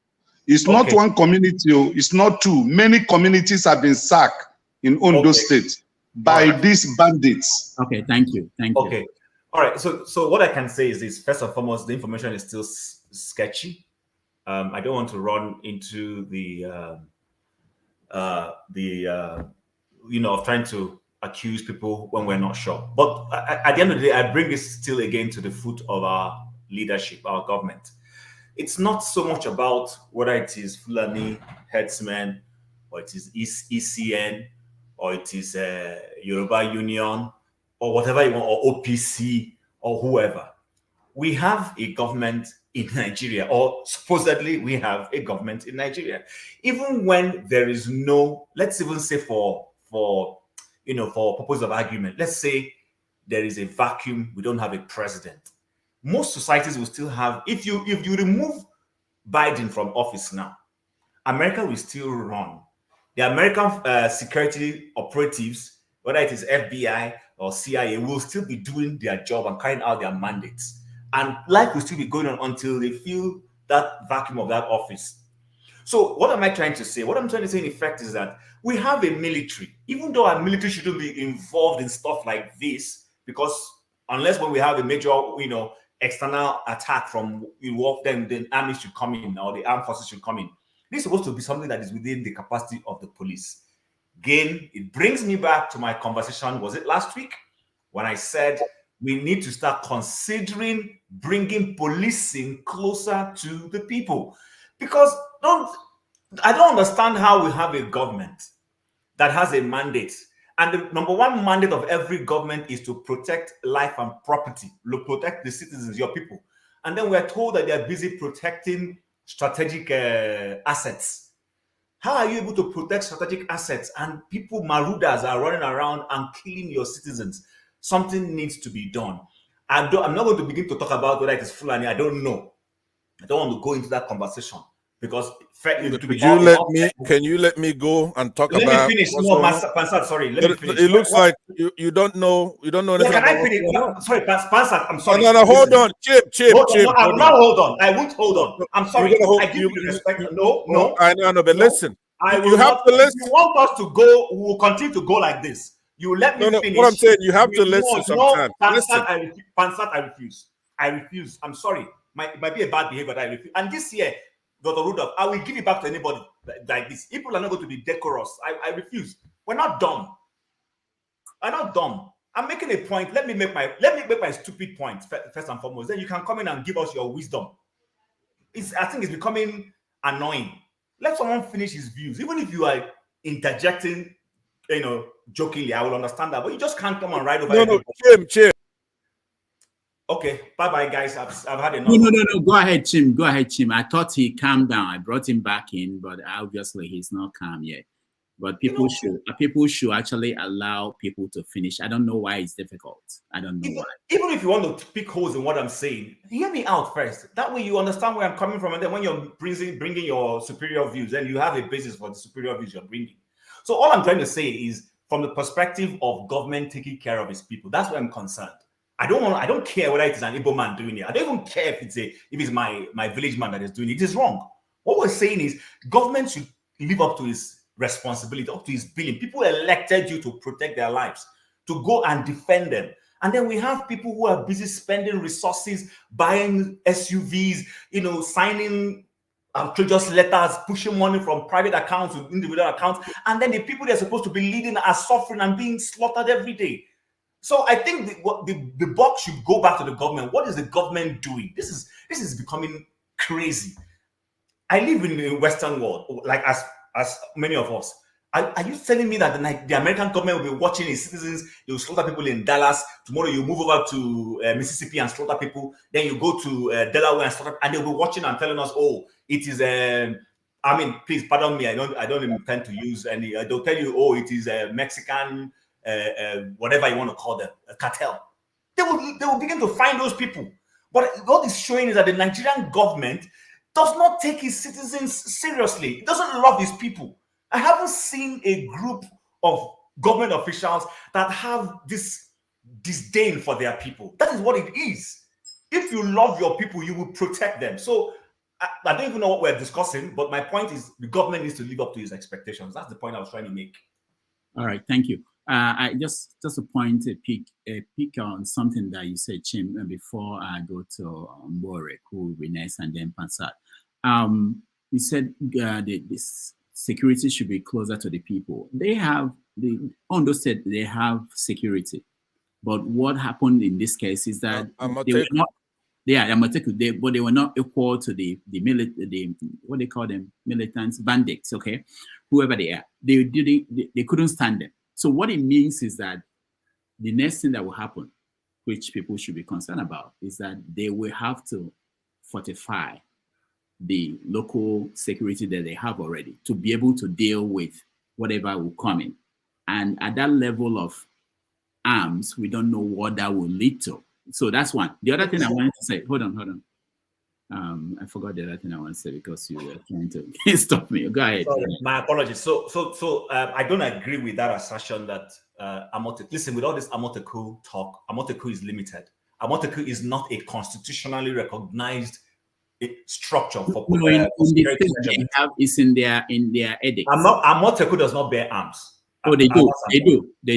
It's not one community, it's not two. Many communities have been sacked in Ondo State by these bandits. Okay, thank you. Okay, all right. So what I can say is this: first and foremost, the information is still sketchy. I don't want to run into the trying to accuse people when we're not sure. But at the end of the day, I bring this still again to the foot of our leadership, our government. It's not so much about whether it is Fulani herdsmen, or it is ECN, or it is Yoruba Union, or whatever you want, or OPC, or whoever. We have a government in Nigeria, or supposedly we have a government in Nigeria. Even when there is no, let's even say for purpose of argument, let's say there is a vacuum, we don't have a president. Most societies will still have, if you remove Biden from office now, America will still run. The American security operatives, whether it is FBI or CIA, will still be doing their job and carrying out their mandates. And life will still be going on until they feel that vacuum of that office. So what am I trying to say? What I'm trying to say in effect is that we have a military, even though our military shouldn't be involved in stuff like this, because unless when we have a major, external attack from then the army should come in, or the armed forces should come in. This is supposed to be something that is within the capacity of the police. Again, it brings me back to my conversation, was it last week? When I said we need to start considering bringing policing closer to the people. Because I don't understand how we have a government that has a mandate. And the number one mandate of every government is to protect life and property, to protect the citizens, your people. And then we're told that they're busy protecting strategic assets. How are you able to protect strategic assets and people, Marudas, are running around and killing your citizens? Something needs to be done. I'm not going to begin to talk about whether it is Fulani. I don't know. I don't want to go into that conversation because can you let me go and talk about? Let me finish. No, Pansat, sorry. Let me finish. It looks like you don't know. You don't know anything. Can I finish? Sorry, Pansat. I'm sorry. No, hold on. Chip. No, I'm not hold on. I won't hold on. I'm sorry. I give you respect. No. I know, but listen. You have to listen. If you want us to go, we will continue to go like this. You let me finish. What I'm saying, you have to listen sometimes. Pansat, I refuse. I'm sorry. It might be a bad behavior, but I refuse. And this year, Dr. Rudolph, I will give it back to anybody like this. People are not going to be decorous. I refuse. We're not dumb. I'm not dumb. I'm making a point. Let me make my stupid point first and foremost. Then you can come in and give us your wisdom. I think it's becoming annoying. Let someone finish his views. Even if you are interjecting, jokingly, I will understand that. But you just can't come and write over. No, Chim. Okay, bye, guys. I've had enough. No. Go ahead, Chim. I thought he calmed down. I brought him back in, but obviously he's not calm yet. But people should actually allow people to finish. I don't know why it's difficult. I don't know why. Even if you want to pick holes in what I'm saying, hear me out first. That way you understand where I'm coming from, and then when you're bringing your superior views, then you have a basis for the superior views you're bringing. So all I'm trying to say is, from the perspective of government taking care of its people, that's where I'm concerned. I don't care whether it is an Igbo man doing it. I don't even care if it's my village man that is doing it. It is wrong. What we're saying is government should live up to its responsibility, up to its billing. People elected you to protect their lives, to go and defend them. And then we have people who are busy spending resources, buying SUVs, signing outrageous letters, pushing money from private accounts to individual accounts. And then the people they're supposed to be leading are suffering and being slaughtered every day. So I think the buck should go back to the government. What is the government doing? This is becoming crazy. I live in the Western world, like as many of us. Are you telling me that the American government will be watching its citizens? They will slaughter people in Dallas. Tomorrow you move over to Mississippi and slaughter people. Then you go to Delaware and slaughter, and they'll be watching and telling us, "Oh, it is." Please pardon me. I don't intend to use any. They'll tell you, "Oh, it is a Mexican." Whatever you want to call them, a cartel. They will begin to find those people. But what is showing is that the Nigerian government does not take its citizens seriously. It doesn't love its people. I haven't seen a group of government officials that have this disdain for their people. That is what it is. If you love your people, you will protect them. So I don't even know what we're discussing, but my point is the government needs to live up to its expectations. That's the point I was trying to make. All right, thank you. I just a point to pick on something that you said, Chim, before I go to Mbore, who will be next, and then Pansat. You said this security should be closer to the people. Ondo said they have security, but what happened in this case is that they were not. But they were not equal to the what they call them, militants, bandits. Okay, whoever they are, they couldn't stand them. So what it means is that the next thing that will happen, which people should be concerned about, is that they will have to fortify the local security that they have already to be able to deal with whatever will come in. And at that level of arms, we don't know what that will lead to. So that's one. The other thing I wanted to say, hold on. I forgot the other thing I want to say because you were trying to stop me. Go ahead. Sorry, my apologies. So I don't agree with that assertion that listen, with all this Amoteku talk, Amoteku is limited. Amoteku is not a constitutionally recognized structure for it's in their edict. Amoteku does not bear arms. Oh, they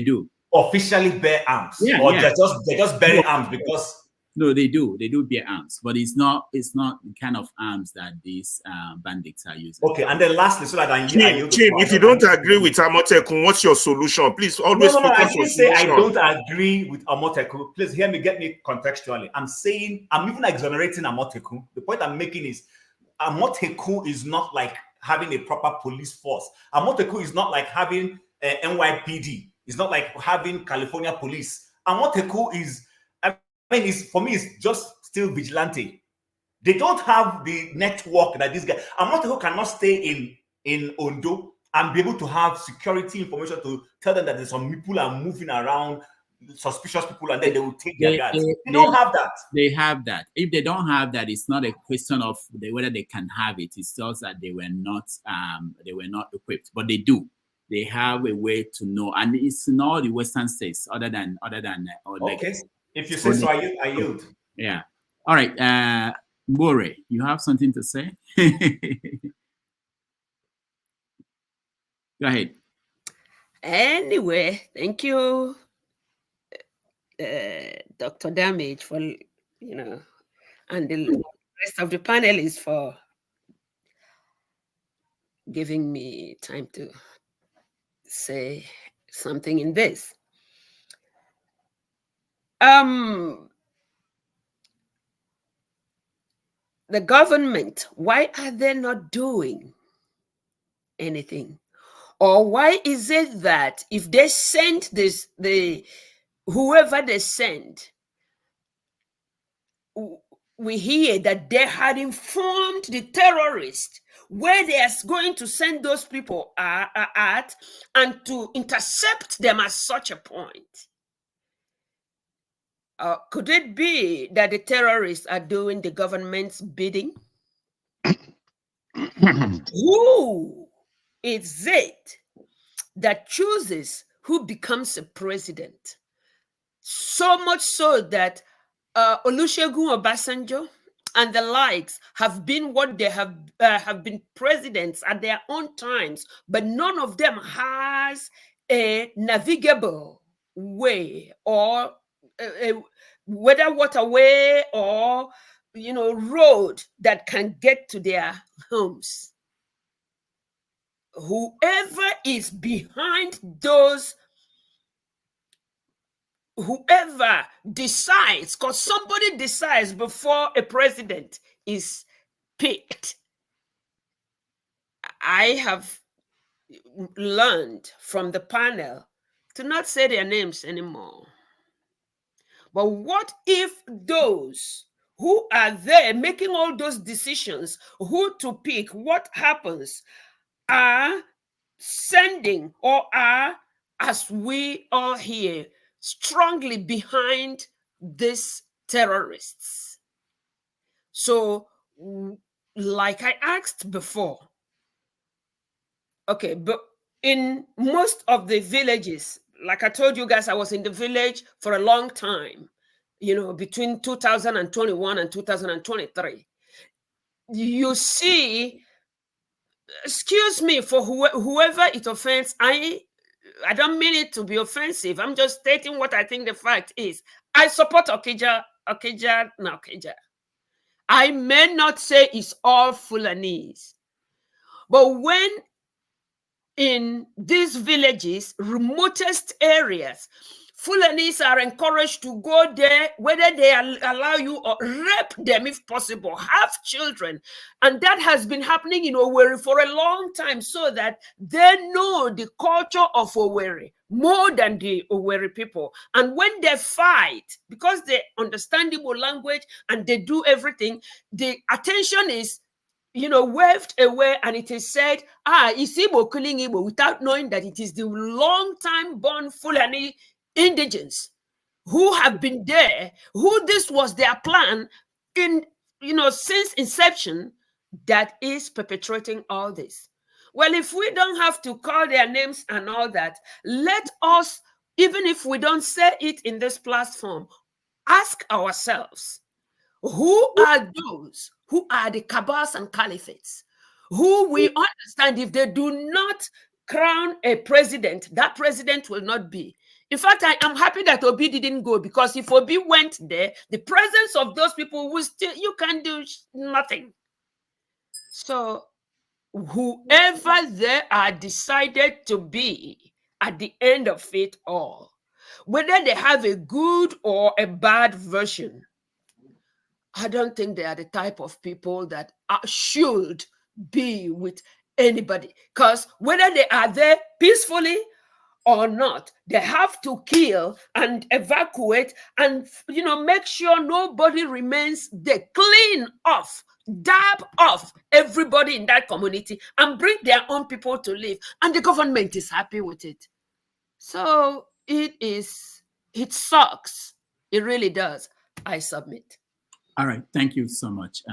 do. Officially bear arms. They just bear arms because No, they do. They do bear arms, but it's not the kind of arms that these bandits are using. Okay, and then lastly, so that Chin, if you don't agree with Amotekun, what's your solution? Please always no, I focus didn't on say I solution. don't agree with Amotekun. Please hear me, get me contextually. I'm saying I'm even exonerating Amotekun. The point I'm making is Amotekun is not like having a proper police force. Amotekun is not like having NYPD. It's not like having California police. Amotekun is, for me, it's just still vigilante. They don't have the network that this guy. Amotekun cannot stay in Ondo and be able to have security information to tell them that there's some people are moving around, suspicious people, and then they will take their guards. They don't have that. They have that. If they don't have that, it's not a question of whether they can have it. It's just that they were not equipped, but they do. They have a way to know, and it's in all the Western states, other than okay. If you say so, I yield. Yeah. All right. More, you have something to say? Go ahead. Anyway, thank you, Dr. Damage, for, and the rest of the panelists for giving me time to say something in this. The government, why are they not doing anything? Or why is it that if they send whoever they send, we hear that they had informed the terrorists where they are going to send those people at and to intercept them at such a point? Could it be that the terrorists are doing the government's bidding? Who is it that chooses who becomes a president? So much so that Olusegun Obasanjo and the likes have been what they have been presidents at their own times, but none of them has a navigable way, or whether waterway or road that can get to their homes. Whoever is behind those, whoever decides, because somebody decides before a president is picked. I have learned from the panel to not say their names anymore. But what if those who are there making all those decisions, who to pick, what happens, are sending or are, as we all hear, strongly behind these terrorists? So, like I asked before, okay, but in most of the villages, like I told you guys, I was in the village for a long time, between 2021 and 2023. You see, excuse me for whoever it offends, I don't mean it to be offensive. I'm just stating what I think the fact is. I support Okija. I may not say it's all Fulanese, but when in these villages, remotest areas, Fulanis are encouraged to go there, whether they allow you or rape them if possible, have children. And that has been happening in Owerri for a long time, so that they know the culture of Owerri more than the Owerri people. And when they fight, because they understand Igbo language and they do everything, the attention is waved away, and it is said, it's Igbo killing Igbo, without knowing that it is the long-time born Fulani indigents who have been there, who this was their plan in, since inception, that is perpetrating all this. Well, if we don't have to call their names and all that, let us, even if we don't say it in this platform, ask ourselves, who are those who are the cabals and caliphates, who we understand if they do not crown a president, that president will not be. In fact, I am happy that Obi didn't go, because if Obi went there, the presence of those people will still, you can do nothing. So whoever they are decided to be at the end of it all, whether they have a good or a bad version, I don't think they are the type of people that should be with anybody. Because whether they are there peacefully or not, they have to kill and evacuate and, you know, make sure nobody remains there. Clean off, dab off everybody in that community and bring their own people to live. And the government is happy with it. So it sucks. It really does. I submit. All right, thank you so much.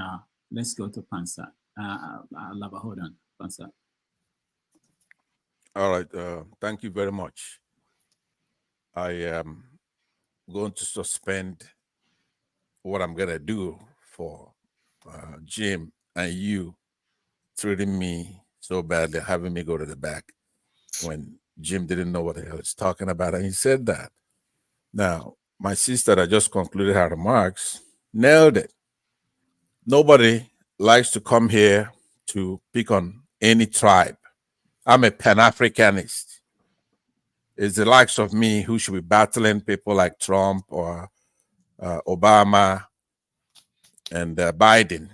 Let's go to Pansa. Lava, hold on, Pansa. All right, thank you very much. I am going to suspend what I'm going to do for Jim and you treating me so badly, having me go to the back when Jim didn't know what the hell he's talking about, and he said that. Now, my sister that just concluded her remarks nailed it. Nobody likes to come here to pick on any tribe. I'm a Pan-Africanist. It's the likes of me who should be battling people like Trump or Obama and Biden,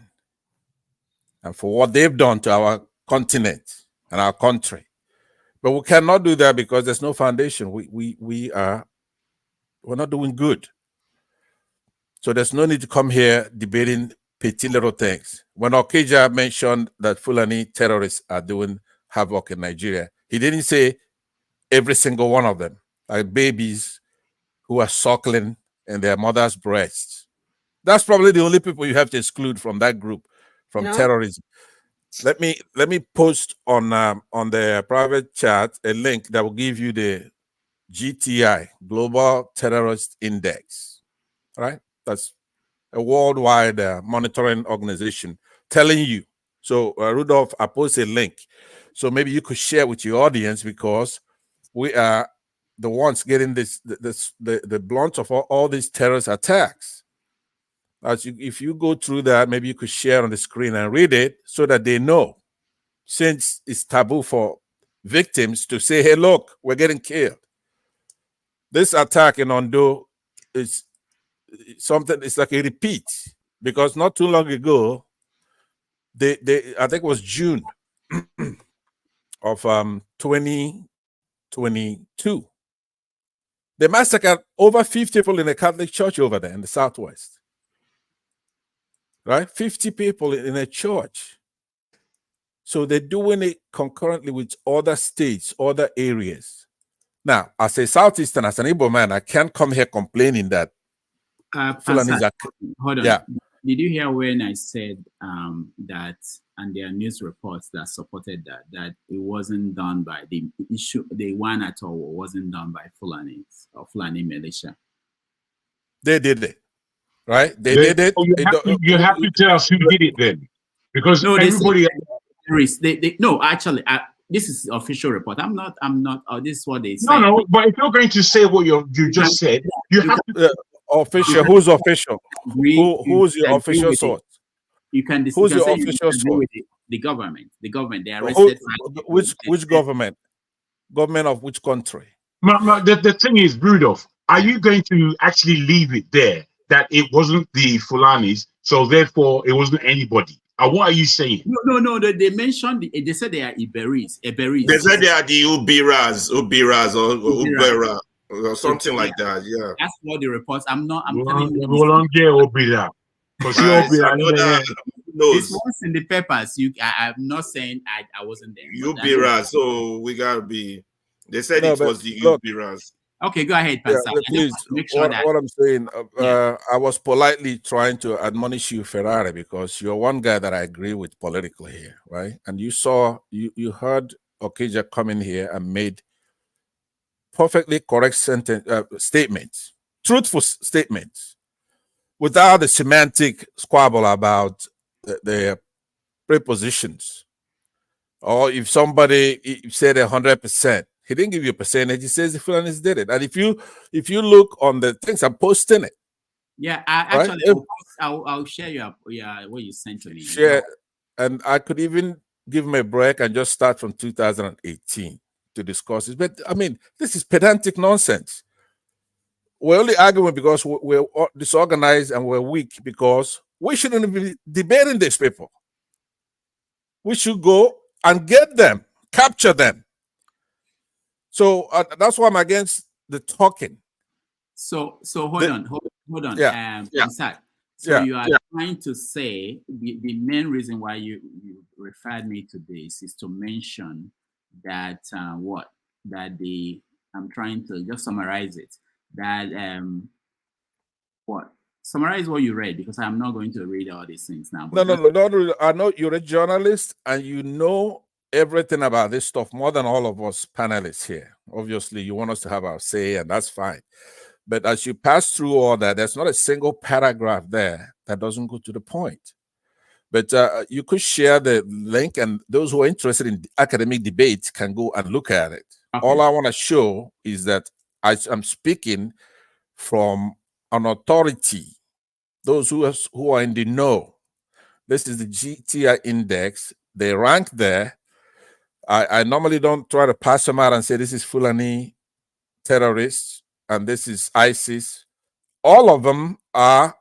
and for what they've done to our continent and our country. But we cannot do that because there's no foundation. We're not doing good. So there's no need to come here debating petty little things. When Okada mentioned that Fulani terrorists are doing havoc in Nigeria, he didn't say every single one of them, like babies who are suckling in their mother's breasts. That's probably the only people you have to exclude from that group, from terrorism. Let me post on the private chat a link that will give you the GTI, Global Terrorist Index. All right, that's a worldwide monitoring organization telling you. So Rudolph, I post a link, so maybe you could share with your audience, because we are the ones getting the blunt of all these terrorist attacks. If you go through that, maybe you could share on the screen and read it so that they know, since it's taboo for victims to say, hey, look, we're getting killed. This attack in Ondo is something, it's like a repeat, because not too long ago, I think it was June of 2022, they massacred over 50 people in a Catholic church over there in the Southwest. Right? 50 people in a church. So they're doing it concurrently with other states, other areas. Now, as a Southeastern, as an Igbo man, I can't come here complaining that Fulanis are... Hold on. Yeah. Did you hear when I said that, and there are news reports that supported that it wasn't done by the one at all wasn't done by Fulanis or Fulani militia? They did it. Right? They did it. You have to tell us who did it then, because no, everybody. No, actually, this is official report. I'm not. This is what they say. No. But if you're going to say what you just said, you have to. Official. Who's official? Who's your official source? You can. Who's your official source? The government. The government. They arrested. Which government? Government of which country? The thing is, Rudolph, are you going to actually leave it there that it wasn't the Fulanis, so therefore it wasn't anybody? What are you saying? No. They mentioned. They said they are Iberis. They said they are the Ubiras or Ubera or something like that. Yeah, that's what the reports. I'm telling you. This was in the papers. I'm not saying I wasn't there. Ubira, so we gotta be. They said it was the Ubiras. Okay, go ahead, Pastor. Please, what I'm saying, I was politely trying to admonish you, Ferrari, because you're one guy that I agree with politically here, right? And you heard Okada come in here and made perfectly correct statements, truthful statements, without the semantic squabble about the prepositions. Or if somebody said 100%, he didn't give you a percentage. He says the Fulanis did it. And if you look on the things, I'm posting it. Yeah, Right? actually, I'll share your what you sent to me. Share, and I could even give him a break and just start from 2018 to discuss it. But I mean, this is pedantic nonsense. We're only arguing because we're disorganized and we're weak, because we shouldn't be debating these people. We should go and get them, capture them. So that's why I'm against the talking. So hold on. Yeah. Inside. So you are trying to say the main reason why you referred me to this is to mention that I'm trying to just summarize it. That summarize what you read, because I'm not going to read all these things now. No. I know you're a journalist and you know everything about this stuff more than all of us panelists here. Obviously, you want us to have our say, and that's fine. But as you pass through all that, there's not a single paragraph there that doesn't go to the point. But you could share the link, and those who are interested in academic debate can go and look at it. Okay. All I want to show is that I'm speaking from an authority, those who are in the know. This is the GTI index. They rank there. I normally don't try to pass them out and say this is Fulani terrorists and this is ISIS. All of them are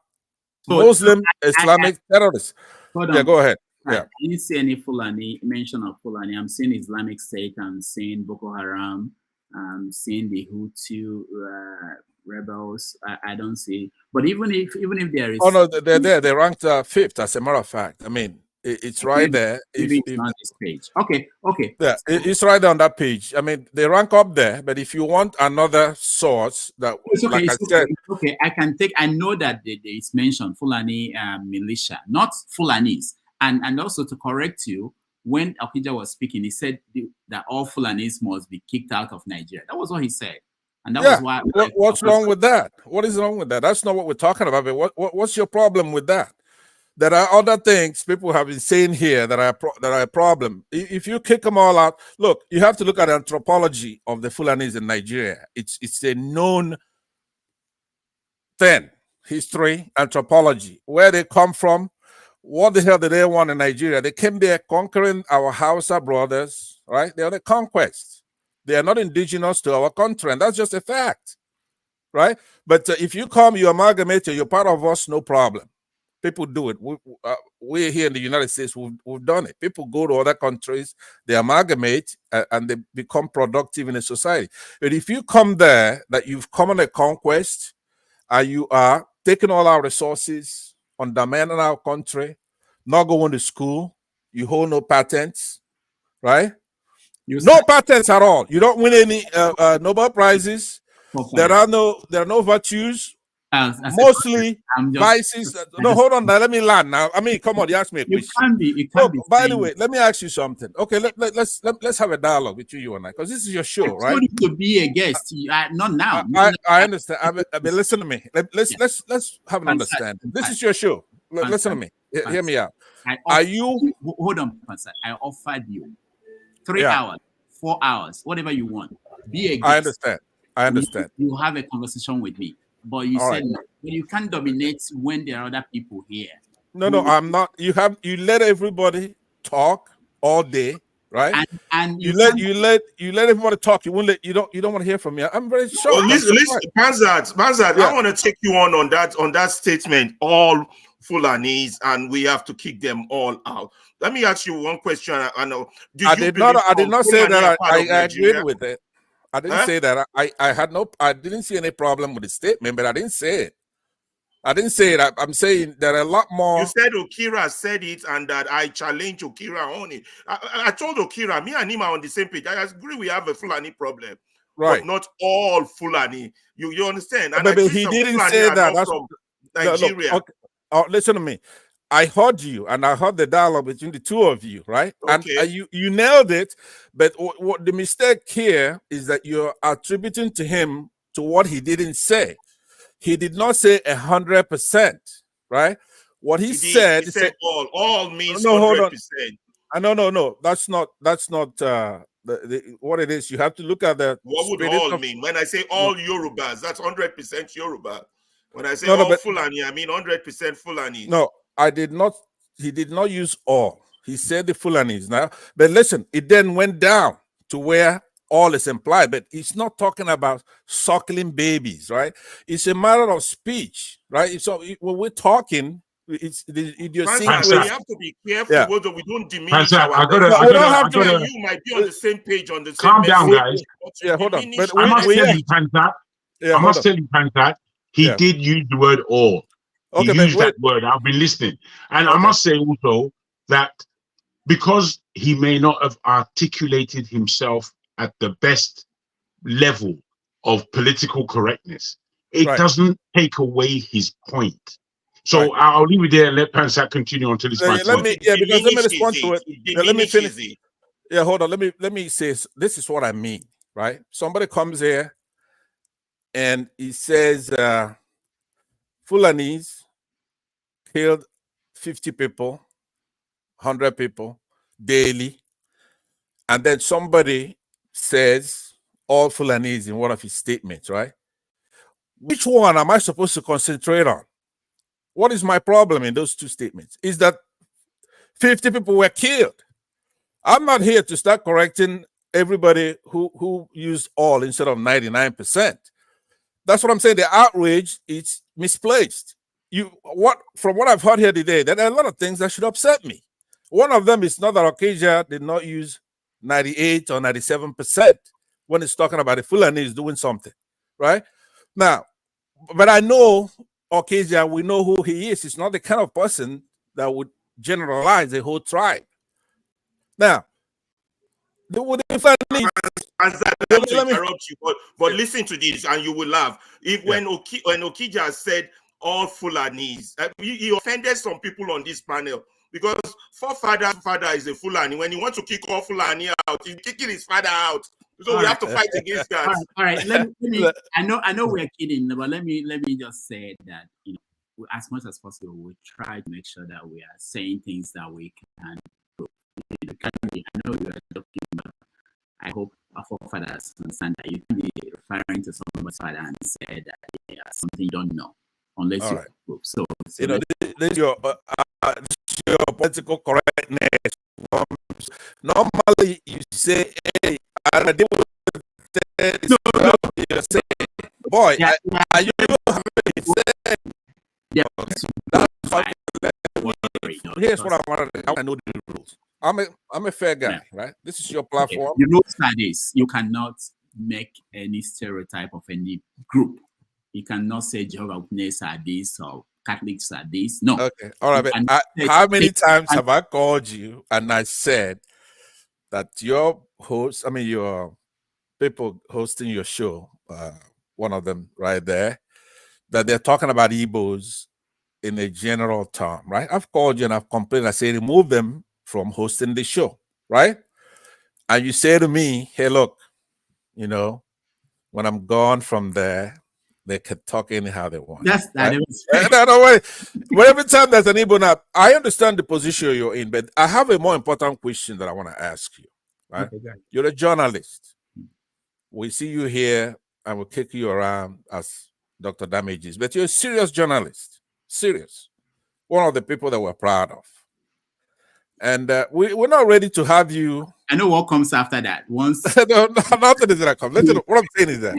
Muslim Islamic terrorists. Yeah, go ahead. Yeah. I didn't see any Fulani mention of Fulani. I'm seeing Islamic State. I'm seeing Boko Haram. I'm seeing the Hutu rebels. I don't see. But even if there is, oh no, they're there. They ranked 5th. As a matter of fact, I mean, it's right there. Maybe it's on this page. Okay. Yeah, it's right there on that page. I mean, they rank up there. But if you want another source, that it's okay. Like I said, okay. I know that it's mentioned Fulani militia, not Fulanis. And also to correct you, when Okija was speaking, he said that all Fulanis must be kicked out of Nigeria. That was what he said. And that was why. What's wrong with that? What is wrong with that? That's not what we're talking about. But what's your problem with that? There are other things people have been saying here that are a problem. If you kick them all out, look, you have to look at the anthropology of the Fulanis in Nigeria. It's a known thing. History, anthropology, where they come from. What the hell did they want in Nigeria? They came there conquering our Hausa brothers, right? They are the conquest. They are not indigenous to our country, and that's just a fact, right? But if you come, you amalgamate, you're part of us, no problem. People do it. We're here in the United States, we've done it. People go to other countries, they amalgamate, and they become productive in a society. But if you come there, that you've come on a conquest, and you are taking all our resources, undermining our country, not going to school, you hold no patents, right? No patents at all. You don't win any Nobel Prizes. There are no virtues. Mostly vices. No, hold on. Now, let me land. Now, I mean, come on. You asked me a question. It can be. By the way, let me ask you something. Okay, let's have a dialogue between you and I, because this is your show, right? I told you to be a guest. Not now. I understand. I mean, listen to me. Let's have an understanding. This is your show. Listen to me. Hear me out. Hold on, Pansat. I offered you 3 hours, 4 hours, whatever you want. Be a guest. I understand. You have a conversation with me. But you said no. You can't dominate when there are other people here. No, I'm not. You let everybody talk all day, right? And you let everybody talk. You don't want to hear from me. I'm very shocked. Well, listen, Manzat, I want to take you on that statement. All Fulanis, and we have to kick them all out. Let me ask you one question. I did not say that I agreed with it. I didn't say that. I didn't see any problem with the statement, but I didn't say it. I'm saying there are a lot more. You said Okira said it, and that I challenge Okira on it. I told Okira, me and him are on the same page. I agree we have a Fulani problem, right? But not all Fulani. You understand? And but he didn't say that. That's from Nigeria. Look, okay. Listen to me. I heard you, and I heard the dialogue between the two of you, right? Okay. And you nailed it. But what the mistake here is that you're attributing to him to what he didn't say. He did not say 100%, right? What he said all means 100%. No. That's not what it is. You have to look at the What would spirit all of, mean? When I say all Yorubas, that's 100% Yoruba. When I say No, all but Fulani, I mean 100% Fulani. no, I did not. He did not use all. He said the Fulanis now. But listen, it then went down to where all is implied. But he's not talking about suckling babies, right? It's a matter of speech, right? So when we're talking, it's the idiosyncrasy. We have to be careful Yeah. whether we don't diminish Pansa, our. I gotta- You might be on the same page on the same Calm down, message, guys. but you Yeah, hold on. diminish But I must tell message. you, Pansat. Yeah, I hold must on. tell you, Pansat. He Yeah. did use the word all. He Okay, but used that wait. word. I've been listening, and I Okay. must say also that because he may not have articulated himself at the best level of political correctness, it Right. doesn't take away his point. So I'll leave it there and let Pansat continue until his Let me, because let me respond to it. Let me finish. Yeah, hold on. Let me say this is what I mean, right? Somebody comes here and he says Fulanis killed 50 people, 100 people daily, and then somebody says all Fulanis in one of his statements, right? Which one am I supposed to concentrate on? What is my problem in those two statements? Is that 50 people were killed. I'm not here to start correcting everybody who used all instead of 99%. That's what I'm saying. The outrage is misplaced. From what I've heard here today, there are a lot of things that should upset me. One of them is not that Okada did not use 98 or 97% when it's talking about the Fulani doing something, right? Now, but I know Okada, we know who he is. He's not the kind of person that would generalize a whole tribe. Now, Interrupt you, but listen to this and you will laugh. When Okija said all Fulanis, he offended some people on this panel because father is a Fulani. When he wants to kick all Fulani out, he's kicking his father out. So we have to fight against that. All right. Let me. I know we're kidding, but let me just say that as much as possible, we try to make sure that we are saying things that we can. I know you are joking, but I hope our forefathers understand that you can be referring to someone's father and say that something you don't know unless you prove. So this is your political correctness. Normally, you say, "Hey, I deal with you say, boy, are you Here's what I want to know the rules. I'm a fair guy, right? This is your platform. The rules are this: you cannot make any stereotype of any group. You cannot say Jehovah's Witnesses are this or Catholics are this. No. Okay. All right. But how many times have I called you and I said that your host, your people hosting your show, one of them right there, that they're talking about Igbos in a general term, right? I've called you and I've complained. I say remove them from hosting the show, right? And you say to me, hey, look, when I'm gone from there, they can talk anyhow they want. Right? No, wait. But every time there's an Igbo now, I understand the position you're in, but I have a more important question that I want to ask you, right? Okay, you're a journalist. We see you here and we'll kick you around as Dr. Damages, but you're a serious journalist. Serious. One of the people that we're proud of. And we're not ready to have you. I know what comes after that. Once nothing is gonna come. What I'm saying is that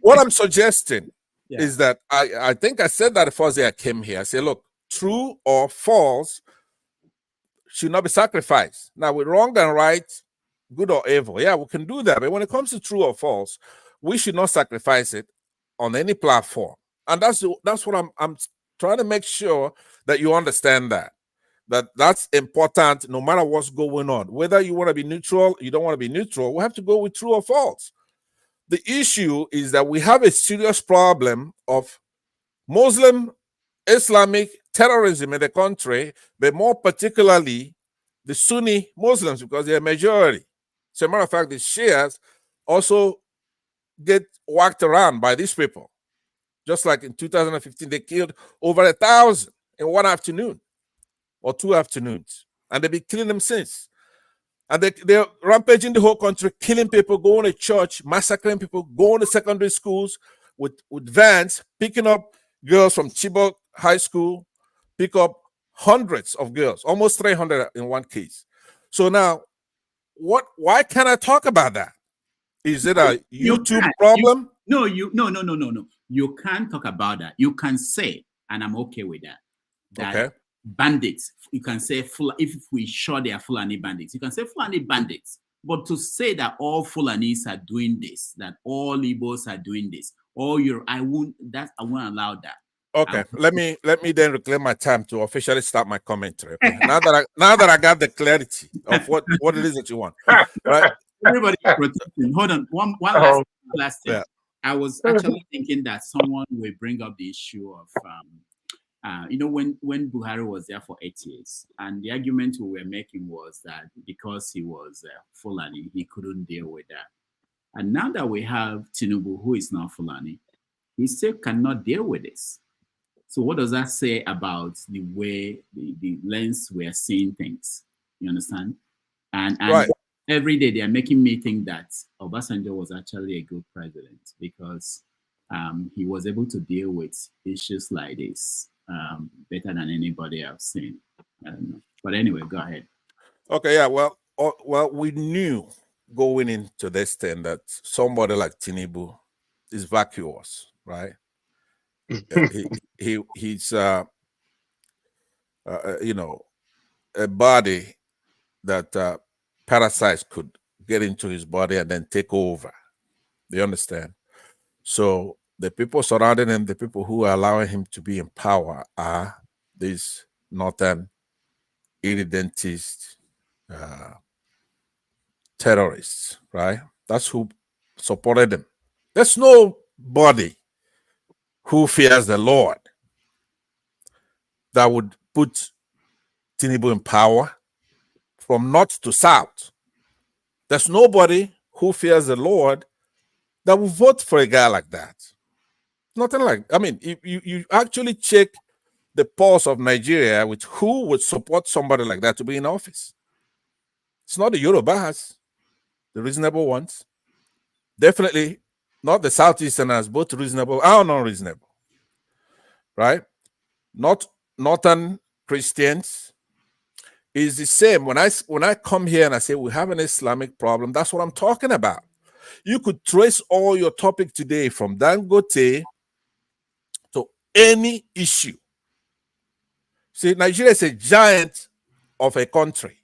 what I'm suggesting is that I think I said that the first day I came here. I said, look, true or false should not be sacrificed. Now with wrong and right, good or evil, we can do that. But when it comes to true or false, we should not sacrifice it on any platform. And that's what I'm trying to make sure that you understand that's important no matter what's going on. Whether you want to be neutral, you don't want to be neutral, we have to go with true or false. The issue is that we have a serious problem of Muslim Islamic terrorism in the country, but more particularly the Sunni Muslims, because they're a majority. As a matter of fact, the Shias also get whacked around by these people. Just like in 2015, they killed over 1,000 in one afternoon or 2 afternoons. and they've been killing them since. And they're rampaging the whole country, killing people, going to church, massacring people, going to secondary schools with vans, picking up girls from Chibok High School, pick up hundreds of girls, almost 300 in one case. So now, why can't I talk about that? Is it a YouTube problem? No. You can't talk about that. You can say, and I'm okay with that. Okay. Bandits, you can say, if we sure they are Fulani bandits, you can say Fulani bandits. But to say that all Fulanis are doing this, that all Igbos are doing this, I won't allow that. Okay, let me then reclaim my time to officially start my commentary. Okay? now that I got the clarity of what it is that you want, right? Everybody protecting. Hold on, one last thing. Yeah. I was actually thinking that someone will bring up the issue of when Buhari was there for 8 years, and the argument we were making was that because he was Fulani, he couldn't deal with that. And now that we have Tinubu, who is not Fulani, he still cannot deal with this. So what does that say about the way, the lens we are seeing things? You understand? And right. Every day they are making me think that Obasanjo was actually a good president because he was able to deal with issues like this better than anybody I've seen. I don't know. But anyway, go ahead. Okay, yeah, well, we knew going into this thing that somebody like Tinubu is vacuous, right? He's a body that parasites could get into his body and then take over. Do you understand? So the people surrounding him, the people who are allowing him to be in power, are these northern irredentist terrorists, right? That's who supported him. There's nobody who fears the Lord that would put Tinubu in power from north to south. There's nobody who fears the Lord that will vote for a guy like that. Nothing like, I mean, you actually check the pulse of Nigeria with who would support somebody like that to be in office. It's not the Yorubas, the reasonable ones. Definitely not the Southeasterners, both reasonable and unreasonable, right? Not Northern Christians. Is the same. When I come here and I say we have an Islamic problem, that's what I'm talking about. You could trace all your topic today from Dangote to any issue. See, Nigeria is a giant of a country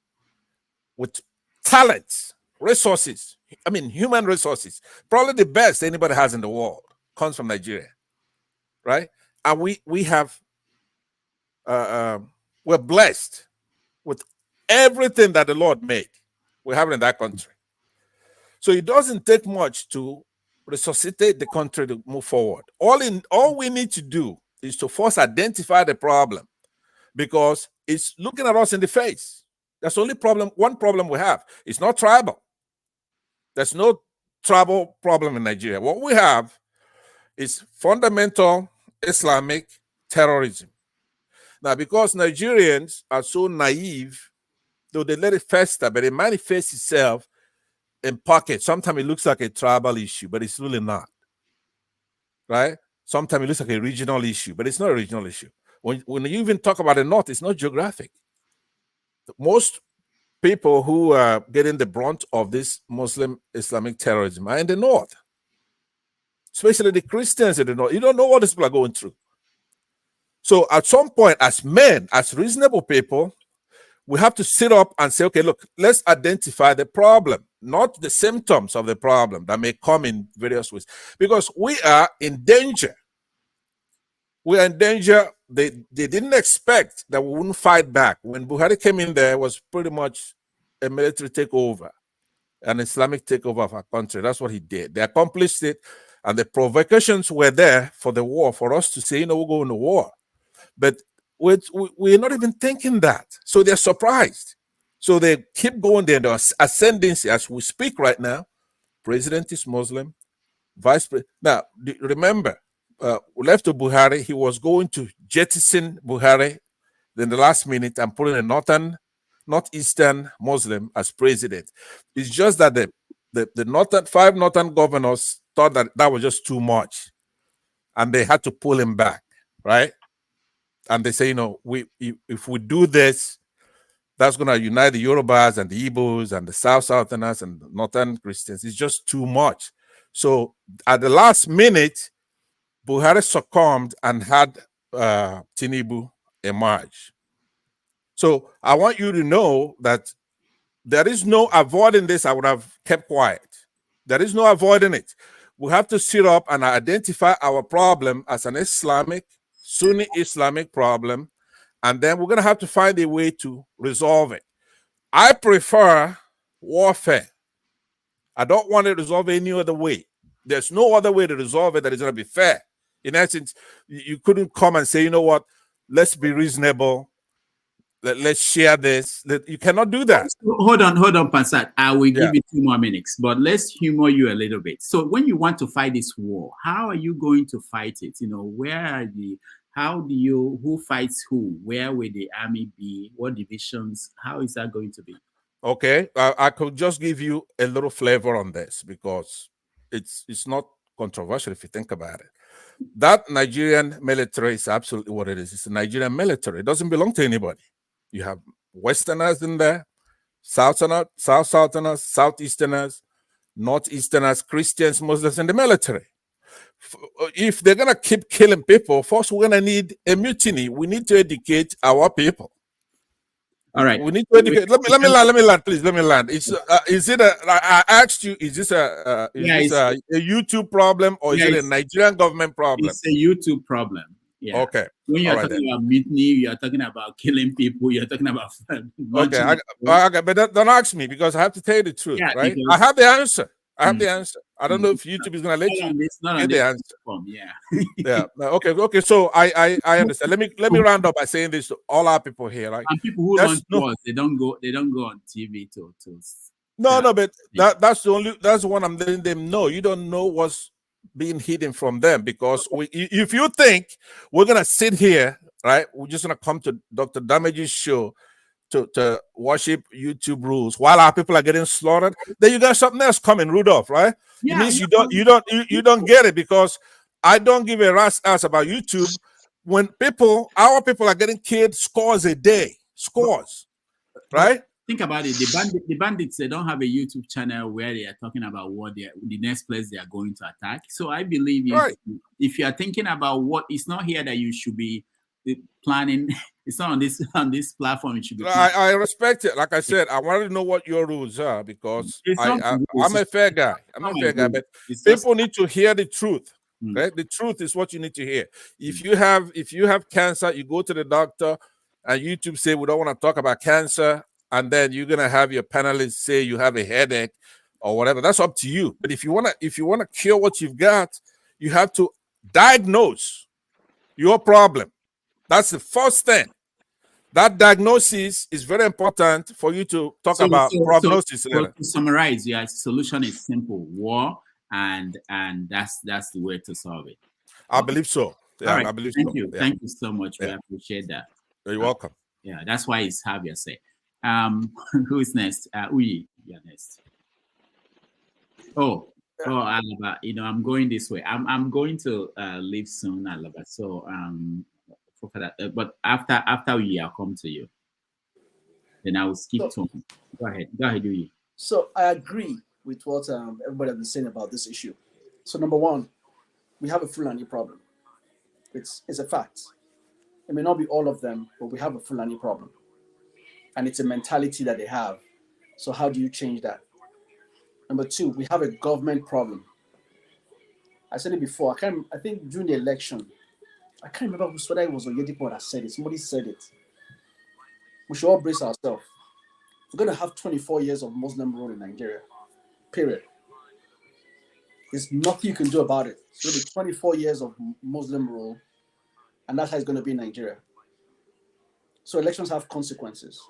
with talents, resources. I mean, human resources. Probably the best anybody has in the world comes from Nigeria, right? And we have, we're blessed with everything that the Lord made. We have it in that country. So it doesn't take much to resuscitate the country to move forward. All we need to do is to first identify the problem, because it's looking at us in the face. That's the only problem. One problem we have. It's not tribal. There's no tribal problem in Nigeria. What we have is fundamental Islamic terrorism. Now, because Nigerians are so naive, though they let it fester, but it manifests itself in pockets. Sometimes it looks like a tribal issue, but it's really not, right? Sometimes it looks like a regional issue, but it's not a regional issue. When you even talk about the North, it's not geographic. Most people who are getting the brunt of this Muslim Islamic terrorism are in the North, especially the Christians in the North. You don't know what these people are going through. So at some point, as men, as reasonable people, we have to sit up and say, okay, look, let's identify the problem, not the symptoms of the problem that may come in various ways, because we are in danger. We are in danger. They didn't expect that we wouldn't fight back. When Buhari came in there, it was pretty much a military takeover, an Islamic takeover of our country. That's what he did. They accomplished it, and the provocations were there for the war, for us to say, we're going to war. But we're not even thinking that. So they're surprised. So they keep going there. The ascendancy as we speak right now. President is Muslim. Vice President. Now, remember, left to Buhari, he was going to jettison Buhari in the last minute and put in a northern northeastern Muslim as president. It's just that the five northern governors thought that that was just too much, and they had to pull him back, right? And they say, if we do this, that's going to unite the Yorubas and the Igbos and the Southerners and the Northern Christians. It's just too much. So at the last minute, Buhari succumbed and had Tinubu emerge. So I want you to know that there is no avoiding this. I would have kept quiet. There is no avoiding it. We have to sit up and identify our problem as an Sunni Islamic problem, and then we're going to have to find a way to resolve it. I prefer warfare. I don't want to resolve any other way. There's no other way to resolve it that is going to be fair. In essence, you couldn't come and say, you know what, let's be reasonable. Let's share this. You cannot do that. Hold on, Pansat. I will give you 2 more minutes, but let's humor you a little bit. So when you want to fight this war, how are you going to fight it? Who fights who? Where will the army be? What divisions? How is that going to be? Okay, I could just give you a little flavor on this because it's not controversial if you think about it. That Nigerian military is absolutely what it is. It's a Nigerian military. It doesn't belong to anybody. You have Westerners in there, Southerners, Southeasterners, Northeasterners, Christians, Muslims in the military. If they're going to keep killing people, first we're going to need a mutiny. We need to educate our people. All right. We need to educate. Let me land, please. Let me land. I asked you, is this a YouTube problem or is it a Nigerian government problem? It's a YouTube problem. Yeah. Okay. When you're talking about mutiny, you're talking about killing people, you're talking about okay, but don't ask me because I have to tell you the truth, right? I have the answer. I don't know if YouTube is going to let you get the answer. Yeah. Okay. So I understand. Let me round up by saying this to all our people here. Like, and people who don't know us, they don't go on TV to. No, but that's the one I'm letting them know. You don't know what's being hidden from them because if you think we're gonna sit here, right? We're just gonna come to Dr. Damage's show to worship YouTube rules while our people are getting slaughtered, then you got something else coming, Rudolph, right? Yeah, it means you don't get it because I don't give a rat's ass about YouTube when our people are getting killed scores a day, right? Think about it. The bandits, they don't have a YouTube channel where they are talking about the next place they are going to attack. So I believe if you are thinking about what, it's not here that you should be planning. It's not on this platform. It should be. I respect it. Like I said, I wanted to know what your rules are because I'm a fair guy. I'm a fair guy, but people need to hear the truth. Right? The truth is what you need to hear. If you have cancer, you go to the doctor, and YouTube say we don't want to talk about cancer. And then you're gonna have your panelists say you have a headache or whatever. That's up to you. But if you wanna cure what you've got, you have to diagnose your problem. That's the first thing. That diagnosis is very important for you to talk about prognosis. So to summarize, your solution is simple: war, and that's the way to solve it. I believe so. Yeah, all right. I believe Thank so. you. Yeah. Thank you so much. We appreciate that. You're welcome. Yeah, that's why it's have your say. Who is next? Uyi, you're next. Oh, Alaba, I'm going this way. I'm going to leave soon, Alaba. So for that, but after Uyi, I'll come to you. Then I will skip to him. Go ahead, Uyi. So I agree with what everybody has been saying about this issue. So number one, we have a Fulani problem. It's a fact. It may not be all of them, but we have a Fulani problem. And it's a mentality that they have. So how do you change that? Number two, we have a government problem. I said it before. I think during the election, I can't remember whether it was Oyedipo that said it. Somebody said it. We should all brace ourselves. We're going to have 24 years of Muslim rule in Nigeria. Period. There's nothing you can do about it. It's going to be 24 years of Muslim rule, and that's how it's going to be in Nigeria. So elections have consequences.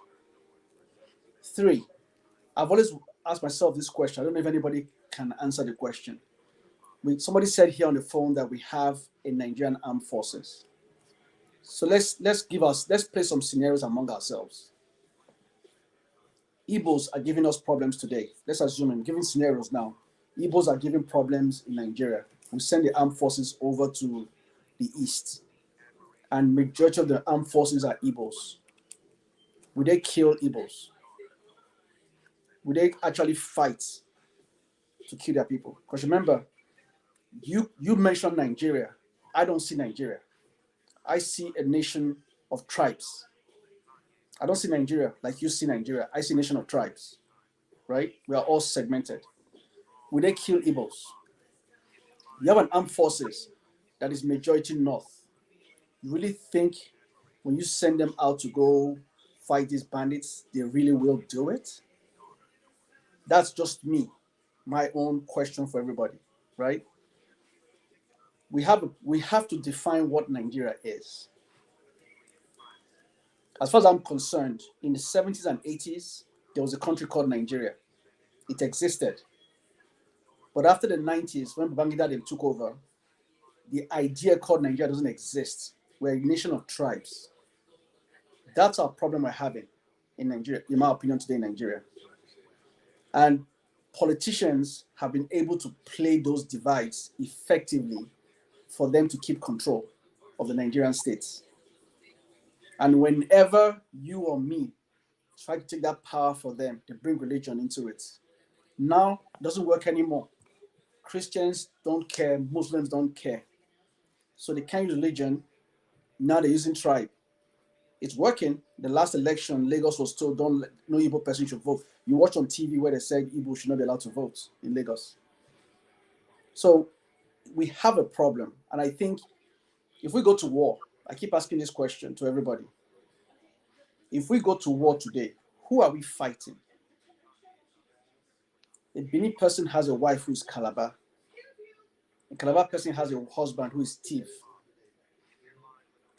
3, I've always asked myself this question. I don't know if anybody can answer the question. Somebody said here on the phone that we have a Nigerian armed forces. So let's play some scenarios among ourselves. Igbos are giving us problems today. Let's assume I'm giving scenarios now. Igbos are giving problems in Nigeria. We send the armed forces over to the east, and majority of the armed forces are Igbos. Would they kill Igbos? Would they actually fight to kill their people? Because remember, you mentioned Nigeria. I don't see Nigeria. I see a nation of tribes. I don't see Nigeria like you see Nigeria. I see a nation of tribes, right? We are all segmented. Would they kill Igbos? You have an armed forces that is majority North. You really think when you send them out to go fight these bandits, they really will do it? That's just me, my own question for everybody, right? We have to define what Nigeria is. As far as I'm concerned, in the 70s and 80s, there was a country called Nigeria. It existed. But after the 90s, when Babangida took over, the idea called Nigeria doesn't exist. We're a nation of tribes. That's our problem we're having in Nigeria, in my opinion, today in Nigeria. And politicians have been able to play those divides effectively for them to keep control of the Nigerian states. And whenever you or me try to take that power for them, they bring religion into it. Now, it doesn't work anymore. Christians don't care, Muslims don't care. So they can't use religion. Now they're using tribe. It's working. The last election, Lagos was told no Igbo person should vote. You watch on TV where they said Igbo should not be allowed to vote in Lagos. So we have a problem. And I think if we go to war, I keep asking this question to everybody. If we go to war today, who are we fighting? A Benin person has a wife who is Calabar. A Calabar person has a husband who is thief.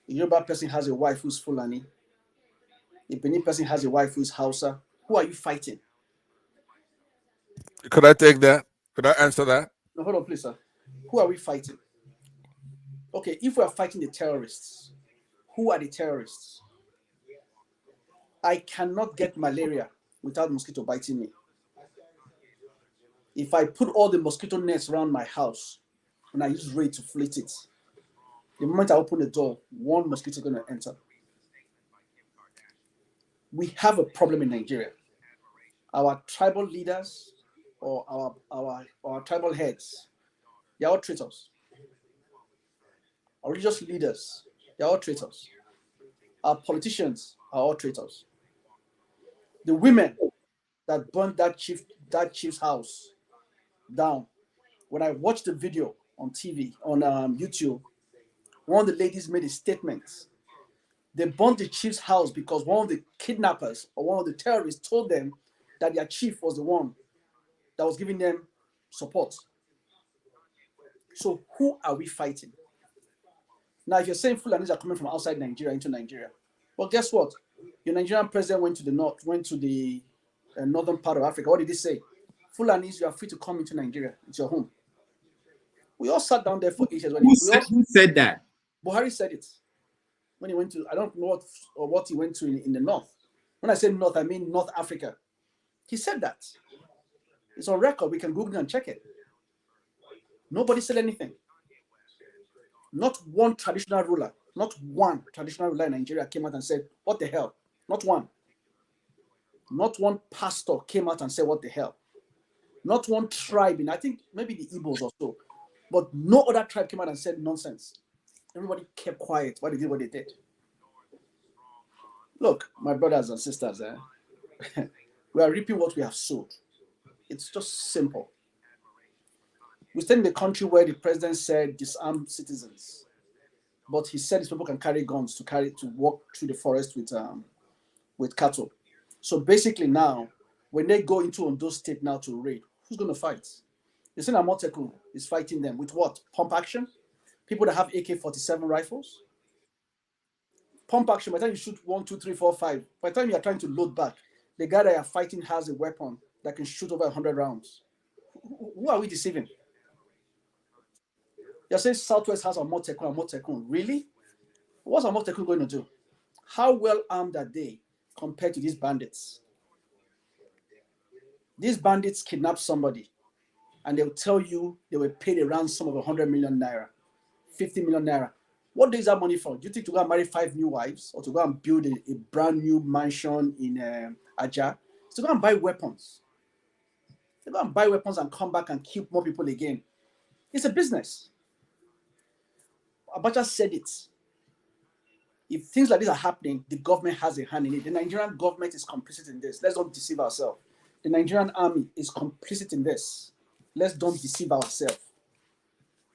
A Yoruba person has a wife who's Fulani. A Benin person has a wife who's Hausa. Who are you fighting? Could I take that? Could I answer that? No, hold on, please, sir. Who are we fighting? Okay, if we are fighting the terrorists, who are the terrorists? I cannot get malaria without mosquito biting me. If I put all the mosquito nets around my house and I use ray to flit it, the moment I open the door, one mosquito is going to enter. We have a problem in Nigeria. Our tribal leaders or our tribal heads, they're all traitors. Our religious leaders, they're all traitors. Our politicians are all traitors. The women that burned that chief's house down, when I watched the video on TV, on YouTube, one of the ladies made a statement. They burned the chief's house because one of the kidnappers or one of the terrorists told them that their chief was the one that was giving them support. So who are we fighting? Now, if you're saying Fulanis are coming from outside Nigeria into Nigeria, well, guess what? Your Nigerian president went to the north, went to the northern part of Africa. What did he say? Fulanis, you are free to come into Nigeria. It's your home. We all sat down there for 8 years. Who said that? Buhari said it. When he went to, I don't know what he went to in the north. When I say north, I mean North Africa. He said that. It's on record. We can Google it and check it. Nobody said anything. Not one traditional ruler in Nigeria came out and said, what the hell? Not one. Not one pastor came out and said, what the hell? Not one tribe, I think maybe the Igbos or so, but no other tribe came out and said nonsense. Everybody kept quiet while they did what they did. Look, my brothers and sisters, we are reaping what we have sowed. It's just simple. We stand in a country where the president said disarm citizens, but he said these people can carry guns to walk through the forest with cattle. So basically now, when they go into Ondo State now to raid, who's going to fight? The Sena Moteku is fighting them with what? Pump action? People that have AK-47 rifles? Pump action, by the time you shoot 1, 2, 3, 4, 5, by the time you are trying to load back, the guy that you are fighting has a weapon that can shoot over 100 rounds. Who are we deceiving? You're saying Southwest has a Motekun. Really? What's a Motekun going to do? How well armed are they compared to these bandits? These bandits kidnap somebody and they'll tell you they will pay the ransom of 100 million naira, 50 million naira. What is that money for? Do you think to go and marry 5 new wives or to go and build a brand new mansion in Aja? To go and buy weapons. They go and buy weapons and come back and kill more people again. It's a business. Abacha said it. If things like this are happening, the government has a hand in it. The Nigerian government is complicit in this. Let's not deceive ourselves. The Nigerian army is complicit in this. Let's don't deceive ourselves.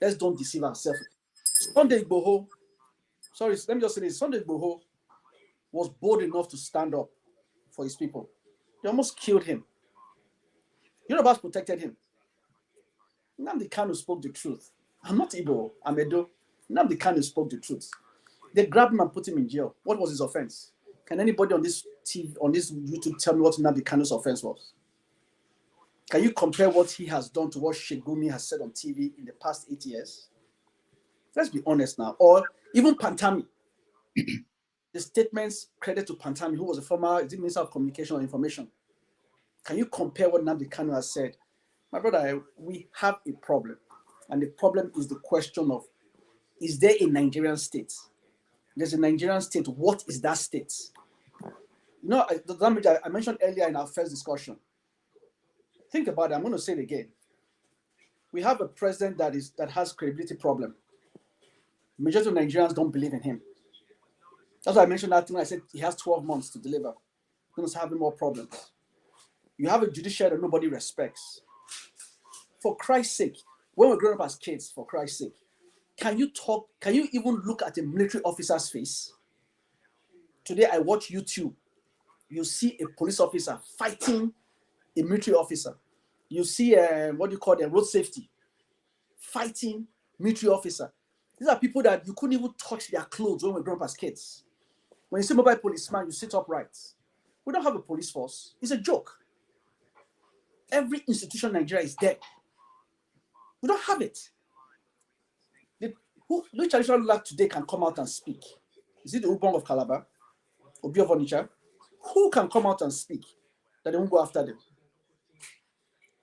Let's don't deceive ourselves. Sunday Igboho, sorry, let me just say this. Sunday Igboho was bold enough to stand up for his people. They almost killed him. Yorubas protected him. Nnamdi Kanu spoke the truth. I'm not Igbo, I'm Edo. Nnamdi Kanu spoke the truth. They grabbed him and put him in jail. What was his offense? Can anybody on this TV, on this YouTube, tell me what Nnamdi Kanu's offense was? Can you compare what he has done to what Shegumi has said on TV in the past 8 years? Let's be honest now. Or even Pantami. The statements credit to Pantami, who was a former Minister of Communication and Information. Can you compare what Nnamdi Kanu has said? My brother, we have a problem. And the problem is the question of, is there a Nigerian state? There's a Nigerian state. What is that state? You know, the language I mentioned earlier in our first discussion. Think about it. I'm going to say it again. We have a president that has credibility problem. Majority of Nigerians don't believe in him. That's why I mentioned that thing. I said he has 12 months to deliver. We're going to have more problems. You have a judiciary that nobody respects. For Christ's sake, when we're growing up as kids, for Christ's sake, can you even look at a military officer's face? Today I watch YouTube. You see a police officer fighting a military officer. You see what do you call them, road safety, fighting military officer. These are people that you couldn't even touch their clothes when we were growing up as kids. When you see mobile policeman, you sit upright. We don't have a police force. It's a joke. Every institution in Nigeria is dead. We don't have it. No traditional ruler today can come out and speak. Is it the Ubong of Calabar? Obi of Onitsha? Who can come out and speak that they won't go after them?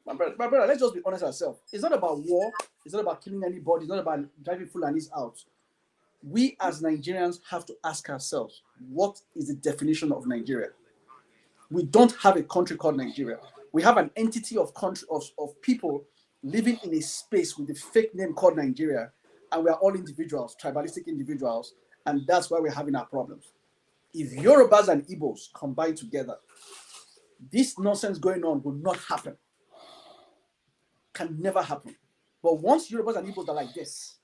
My brother, let's just be honest ourselves. It's not about war. It's not about killing anybody. It's not about driving Fulanis out. We as Nigerians have to ask ourselves, what is the definition of Nigeria? We don't have a country called Nigeria. We have an entity of people living in a space with a fake name called Nigeria, and we are all individuals, tribalistic individuals, and that's why we're having our problems. If Yorubas and Igbos combine together, this nonsense going on will not happen. Can never happen. But once Yorubas and Igbos are like this,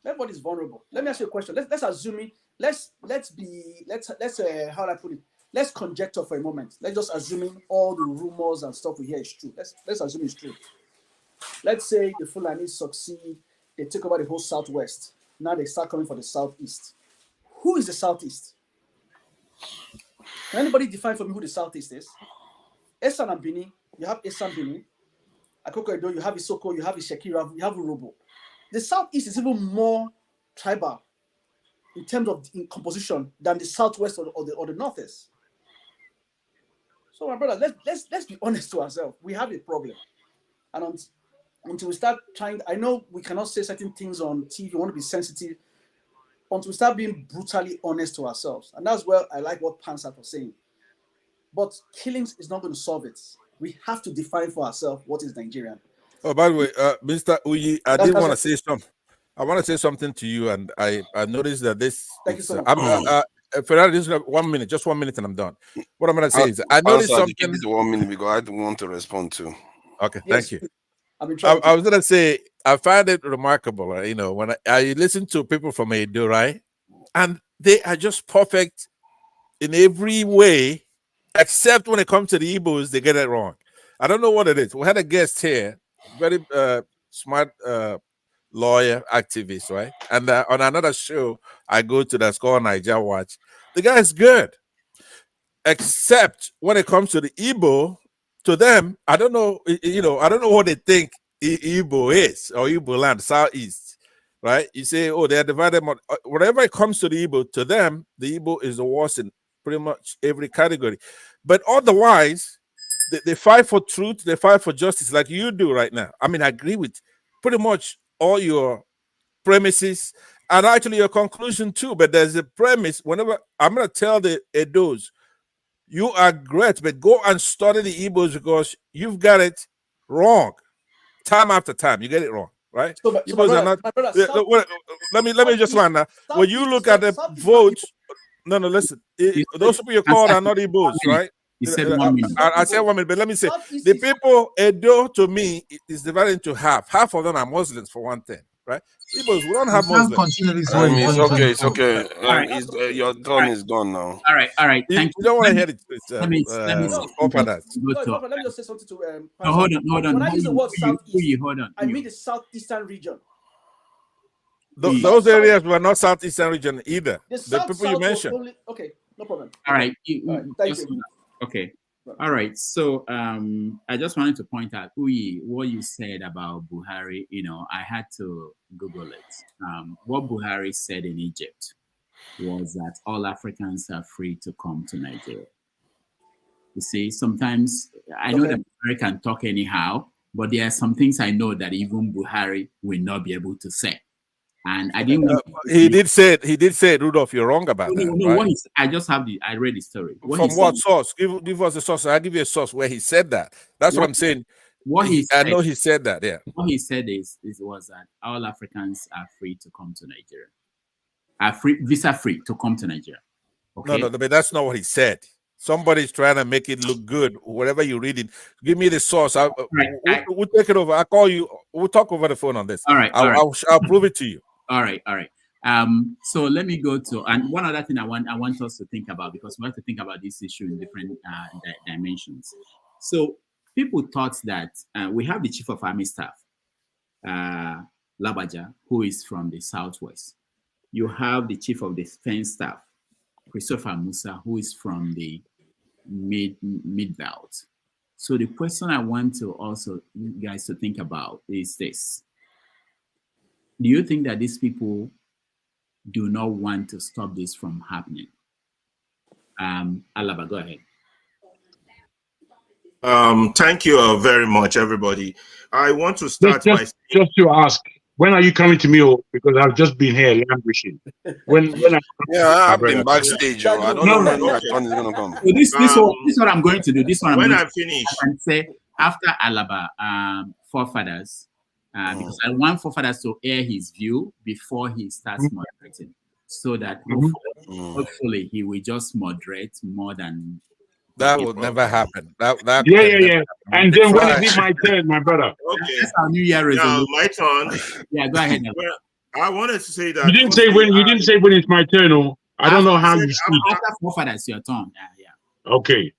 everybody's vulnerable. Let me ask you a question. Let's assume it. Let's how do I put it? Let's conjecture for a moment. Let's just assume all the rumors and stuff we hear is true. Let's assume it's true. Let's say the Fulanis succeed, they take over the whole Southwest. Now they start coming for the Southeast. Who is the Southeast? Can anybody define for me who the Southeast is? Esan and Benin, you have Esan Benin. Akoko Edo, you have Isoko, you have Ishekira, you have Urobo. The Southeast is even more tribal in terms of composition than the Southwest or the Northeast. So, my brother, let's be honest to ourselves. We have a problem, and until we start trying, I know we cannot say certain things on TV. We want to be sensitive. Until we start being brutally honest to ourselves, and that's where I like what Pansat was saying. But killings is not going to solve it. We have to define for ourselves what is Nigerian. Oh, by the way, Mr. Uyi, I did want to say something. I want to say something to you, and I noticed that this. Thank you so much. Ferrari, just 1 minute, just 1 minute, and I'm done. What I'm going to say is, I noticed something. Keep it to 1 minute because I don't want to respond to. Okay, Yes, thank you. I was going to say, I find it remarkable, when I listen to people from Edo, right? And they are just perfect in every way, except when it comes to the Igbos, they get it wrong. I don't know what it is. We had a guest here, very smart lawyer, activist, right? And on another show I go to that's called Niger Watch, the guy is good. Except when it comes to the Igbo, to them, I don't know, I don't know what they think Igbo is, or Igbo land, Southeast, right? You say, oh, they are divided. Whenever it comes to the Igbo, to them, the Igbo is the worst in pretty much every category. But otherwise, they fight for truth, they fight for justice, like you do right now. I mean, I agree with pretty much all your premises and actually your conclusion too. But there's a premise. Whenever I'm gonna tell the Edos, you are great, but go and study the Igbos because you've got it wrong, time after time. You get it wrong, right? Igbos are not. Let me just land now. When you look at the votes, no, listen. Those people you called are not Igbos, right? You said 1 minute. I said 1 minute, but let me say the people Edo to me is divided into half. Half of them are Muslims for one thing, right? Igbos, we don't have Muslims. It's okay. Your turn is gone now. All right. Thank you. You don't want to hear it. Let me just say something to hold on. When I use the word southeast, hold on. I mean the southeastern region. Those areas were not southeastern region either. The people you mentioned. Only, okay, no problem. All right. Thank you. Okay. All right. So I just wanted to point out, Uyi, what you said about Buhari, I had to Google it. What Buhari said in Egypt was that all Africans are free to come to Nigeria. You see, sometimes I know that Buhari can talk anyhow, but there are some things I know that even Buhari will not be able to say. And I didn't. He did say it, Rudolph. You're wrong about that. No, right? I just have I read the story. From what source? Give us a source. I'll give you a source where he said that. That's what I'm saying. I know he said that. Yeah. What he said was that all Africans are free to come to Nigeria. Are visa free to come to Nigeria. Okay? No, but that's not what he said. Somebody's trying to make it look good. Whatever you read it, give me the source. We'll take it over. I'll call you. We'll talk over the phone on this. All right. I'll prove it to you. All right. So let me go to, and one other thing I want us to think about, because we have to think about this issue in different dimensions. So people thought that we have the Chief of Army Staff, Labaja, who is from the Southwest. You have the Chief of Defense Staff, Christopher Musa, who is from the mid-belt. So the question I want to also you guys to think about is this. Do you think that these people do not want to stop this from happening? Alaba, go ahead. Thank you very much, everybody. I want to start just to ask, when are you coming to me? Because I've just been here languishing. I've been backstage. I don't know when my turn is gonna come. So this is what I'm going to do. This one when I finish, I can say after Alaba, forefathers. Because I want forefathers to air his view before he starts moderating, so that hopefully he will just moderate more than. That would never happen. That yeah. And then when is it my turn, my brother? Okay. That's our New Year resolution. Now my turn. Yeah, go ahead. Well, I wanted to say that you didn't say when it's my turn. Oh, I don't know how you speak. After forefathers, your turn. Yeah. Okay.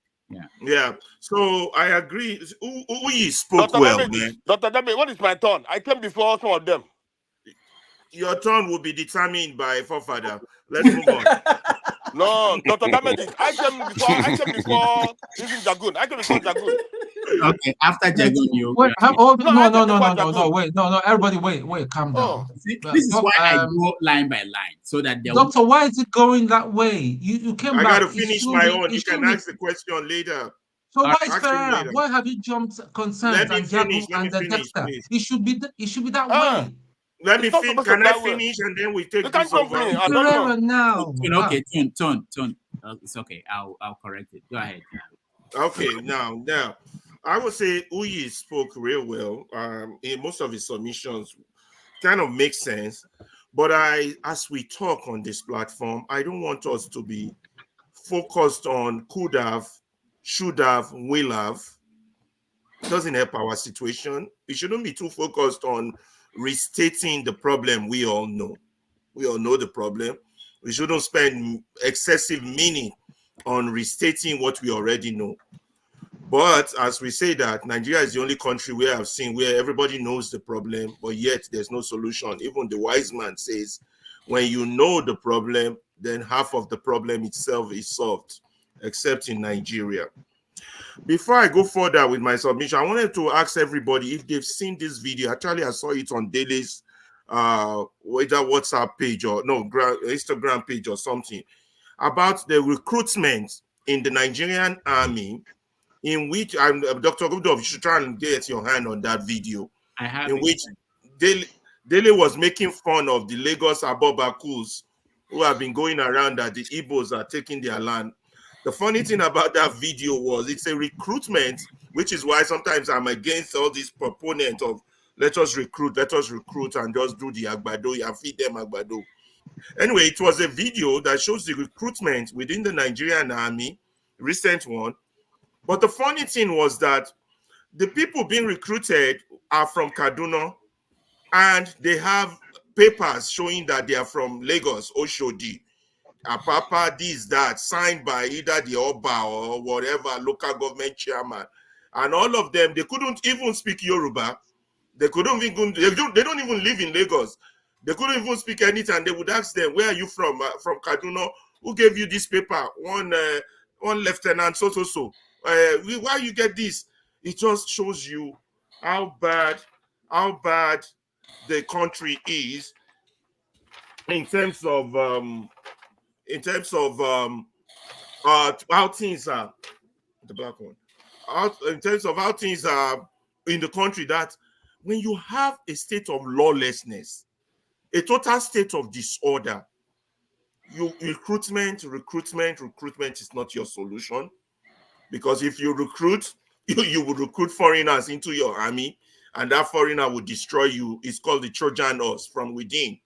Yeah. So I agree. Uyi spoke well, man. Dr. Dame, what is my turn? I came before some of them. Your turn will be determined by forefather. Let's move on. No, Dr. Dame, I came before using Jagun. I came before Jagun. Okay, after Jagun, you. Wait, no, everybody, wait, calm down. See, this is why I go line by line, so that Doctor, why is it going that way? You came back. I got to finish my own. You can ask the question later. So why is Ferreira? Why have you jumped concerns and Jagun and the Dexter? It should be that way. Let me finish. Can I finish and then we take this over? Ferreira now. Okay, turn. It's okay. I'll correct it. Go ahead. Okay, now I would say Uyi spoke real well. In most of his submissions kind of make sense, but as we talk on this platform, I don't want us to be focused on could have, should have, will have. It doesn't help our situation. We shouldn't be too focused on restating the problem we all know. We all know the problem. We shouldn't spend excessive meaning on restating what we already know. But as we say that, Nigeria is the only country where I've seen where everybody knows the problem, but yet there's no solution. Even the wise man says, when you know the problem, then half of the problem itself is solved, except in Nigeria. Before I go further with my submission, I wanted to ask everybody if they've seen this video. Actually, I saw it on Daily's whether WhatsApp page or Instagram page or something, about the recruitment in the Nigerian army in which Dr. Gudov, you should try and get your hand on that video. I have in it. which Dele was making fun of the Lagos Abobakus who have been going around that the Igbos are taking their land. The funny thing about that video was it's a recruitment, which is why sometimes I'm against all these proponents of let us recruit and just do the agbado and feed them agbado. Anyway, it was a video that shows the recruitment within the Nigerian army, recent one. But the funny thing was that the people being recruited are from Kaduna, and they have papers showing that they are from Lagos, Oshodi, Apapa, this, that, signed by either the Oba or whatever local government chairman. And all of them, they couldn't even speak Yoruba. They couldn't even, they don't even live in Lagos. They couldn't even speak anything. They would ask them, where are you from? From Kaduna. Who gave you this paper? One lieutenant, so. Why you get this? It just shows you how bad the country is in terms of how things are. The black one. In terms of how things are in the country, that when you have a state of lawlessness, a total state of disorder, recruitment is not your solution. Because if you recruit, you will recruit foreigners into your army, and that foreigner will destroy you. It's called the Trojan horse from within,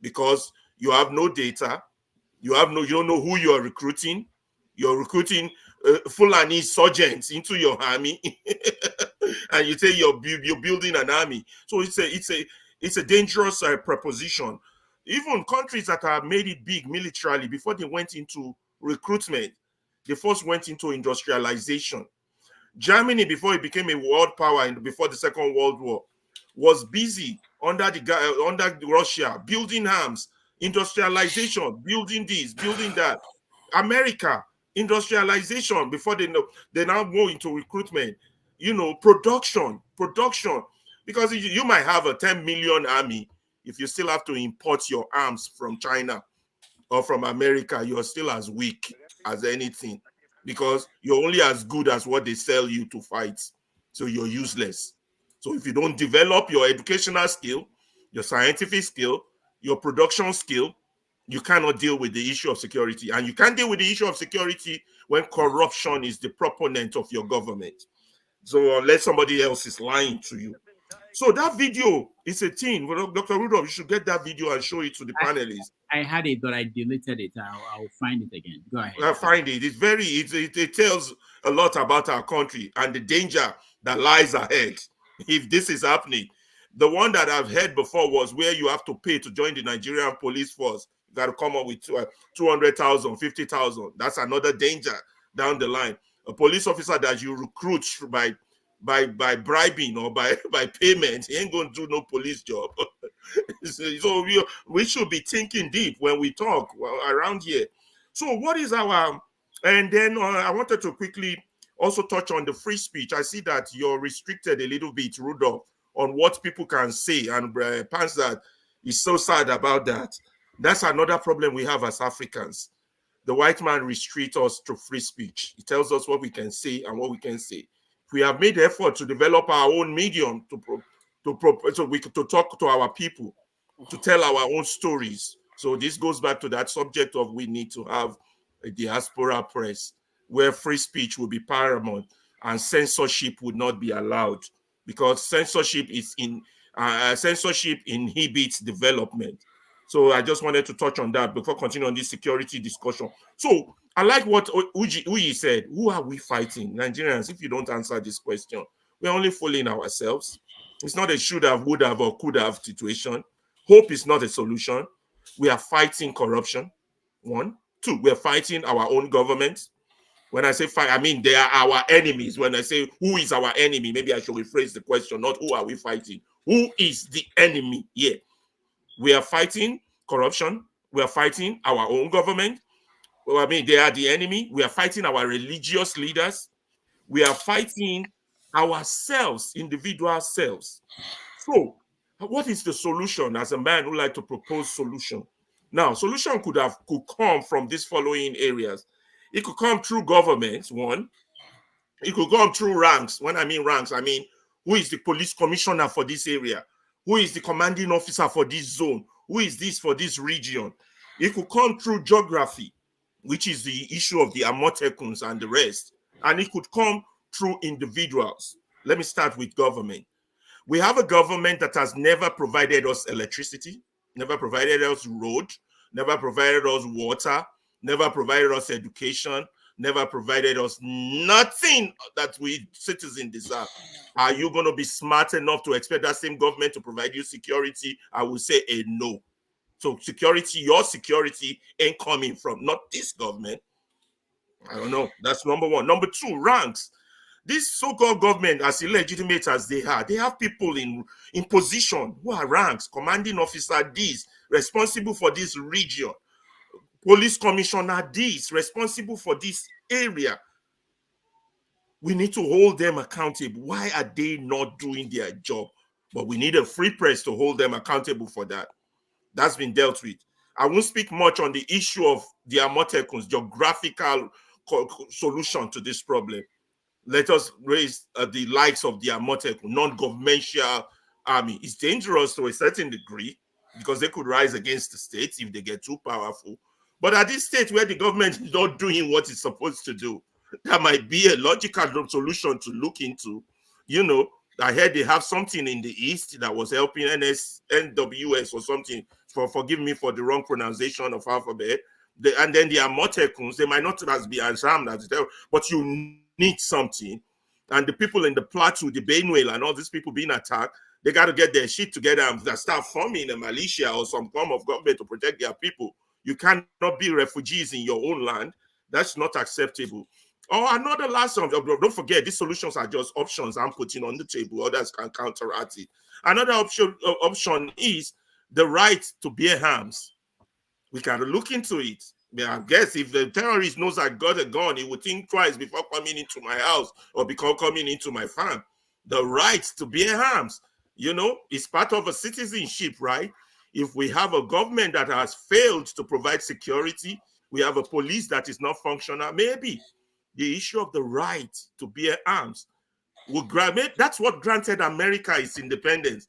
because you have no data, you don't know who you are recruiting. You're recruiting Fulani sergeants into your army, and you say you're building an army. So it's a dangerous proposition. Even countries that have made it big militarily, before they went into recruitment, they first went into industrialization. Germany, before it became a world power and before the Second World War, was busy under Russia, building arms, industrialization, building this, building that. America, industrialization before they now go into recruitment. Production. Because you might have a 10 million army. If you still have to import your arms from China or from America, you're still as weak as anything, because you're only as good as what they sell you to fight. So you're useless. So if you don't develop your educational skill, your scientific skill, your production skill, you cannot deal with the issue of security. And you can't deal with the issue of security when corruption is the proponent of your government. So unless somebody else is lying to you. So that video is a thing. Dr. Rudolph, you should get that video and show it to the panelists. I had it, but I deleted it. I'll find it again. Go ahead. I find it. It's it tells a lot about our country and the danger that lies ahead if this is happening. The one that I've heard before was where you have to pay to join the Nigerian police force. You got to come up with 200,000, 50,000. That's another danger down the line. A police officer that you recruit by bribing or by payment, he ain't going to do no police job. So we should be thinking deep when we talk around here. So what is our, and then I wanted to quickly also touch on the free speech. I see that you're restricted a little bit, Rudolph, on what people can say, and Panzad is so sad about that. That's another problem we have as Africans. The white man restricts us to free speech. He tells us what we can say and what we can say. We have made effort to develop our own medium to talk to our people, to tell our own stories. So this goes back to that subject of we need to have a diaspora press where free speech will be paramount and censorship would not be allowed, because censorship inhibits development. So I just wanted to touch on that before continuing on this security discussion. So I like what Uyi said. Who are we fighting? Nigerians, if you don't answer this question, we're only fooling ourselves. It's not a should have, would have, or could have situation. Hope is not a solution. We are fighting corruption. 1. 2, we're fighting our own government. When I say fight, I mean they are our enemies. When I say who is our enemy, maybe I should rephrase the question, not who are we fighting. Who is the enemy here? We are fighting corruption. We are fighting our own government. Well, I mean, they are the enemy. We are fighting our religious leaders. We are fighting ourselves, individual selves. So, what is the solution? As a man who like to propose solution. Now, solution could come from these following areas. It could come through government, 1. It could come through ranks. When I mean ranks, I mean who is the police commissioner for this area? Who is the commanding officer for this zone? Who is this for this region? It could come through geography, which is the issue of the Amotekuns and the rest. And it could come through individuals. Let me start with government. We have a government that has never provided us electricity, never provided us road, never provided us water, never provided us education, never provided us nothing that we citizens deserve. Are you going to be smart enough to expect that same government to provide you security? I will say a no. So security, your security ain't coming from not this government. I don't know. That's number one. Number two, ranks. This so-called government, as illegitimate as they have people in position who are ranks, commanding officer this, responsible for this region, police commissioner this, responsible for this area. We need to hold them accountable. Why are they not doing their job? But we need a free press to hold them accountable for that. That's been dealt with. I won't speak much on the issue of the Amotekuns, geographical solution to this problem. Let us raise the likes of the Amotekun, non-governmental army. It's dangerous to a certain degree because they could rise against the states if they get too powerful. But at this stage where the government is not doing what it's supposed to do, that might be a logical solution to look into. You know, I heard they have something in the East that was helping NWS or something. Forgive me for the wrong pronunciation of alphabet. And then the Amotekuns, they might not be as armed as they, but you need something. And the people in the plateau, the Benue, and all these people being attacked, they got to get their shit together and start forming a militia or some form of government to protect their people. You cannot be refugees in your own land. That's not acceptable. Or another last one, don't forget, these solutions are just options I'm putting on the table. Others can counteract it. Another option is the right to bear arms. We can look into it. I guess if the terrorist knows I got a gun, he would think twice before coming into my house or before coming into my farm. The right to bear arms, you know, is part of a citizenship, right? If we have a government that has failed to provide security, we have a police that is not functional, maybe the issue of the right to bear arms will grant it. That's what granted America its independence.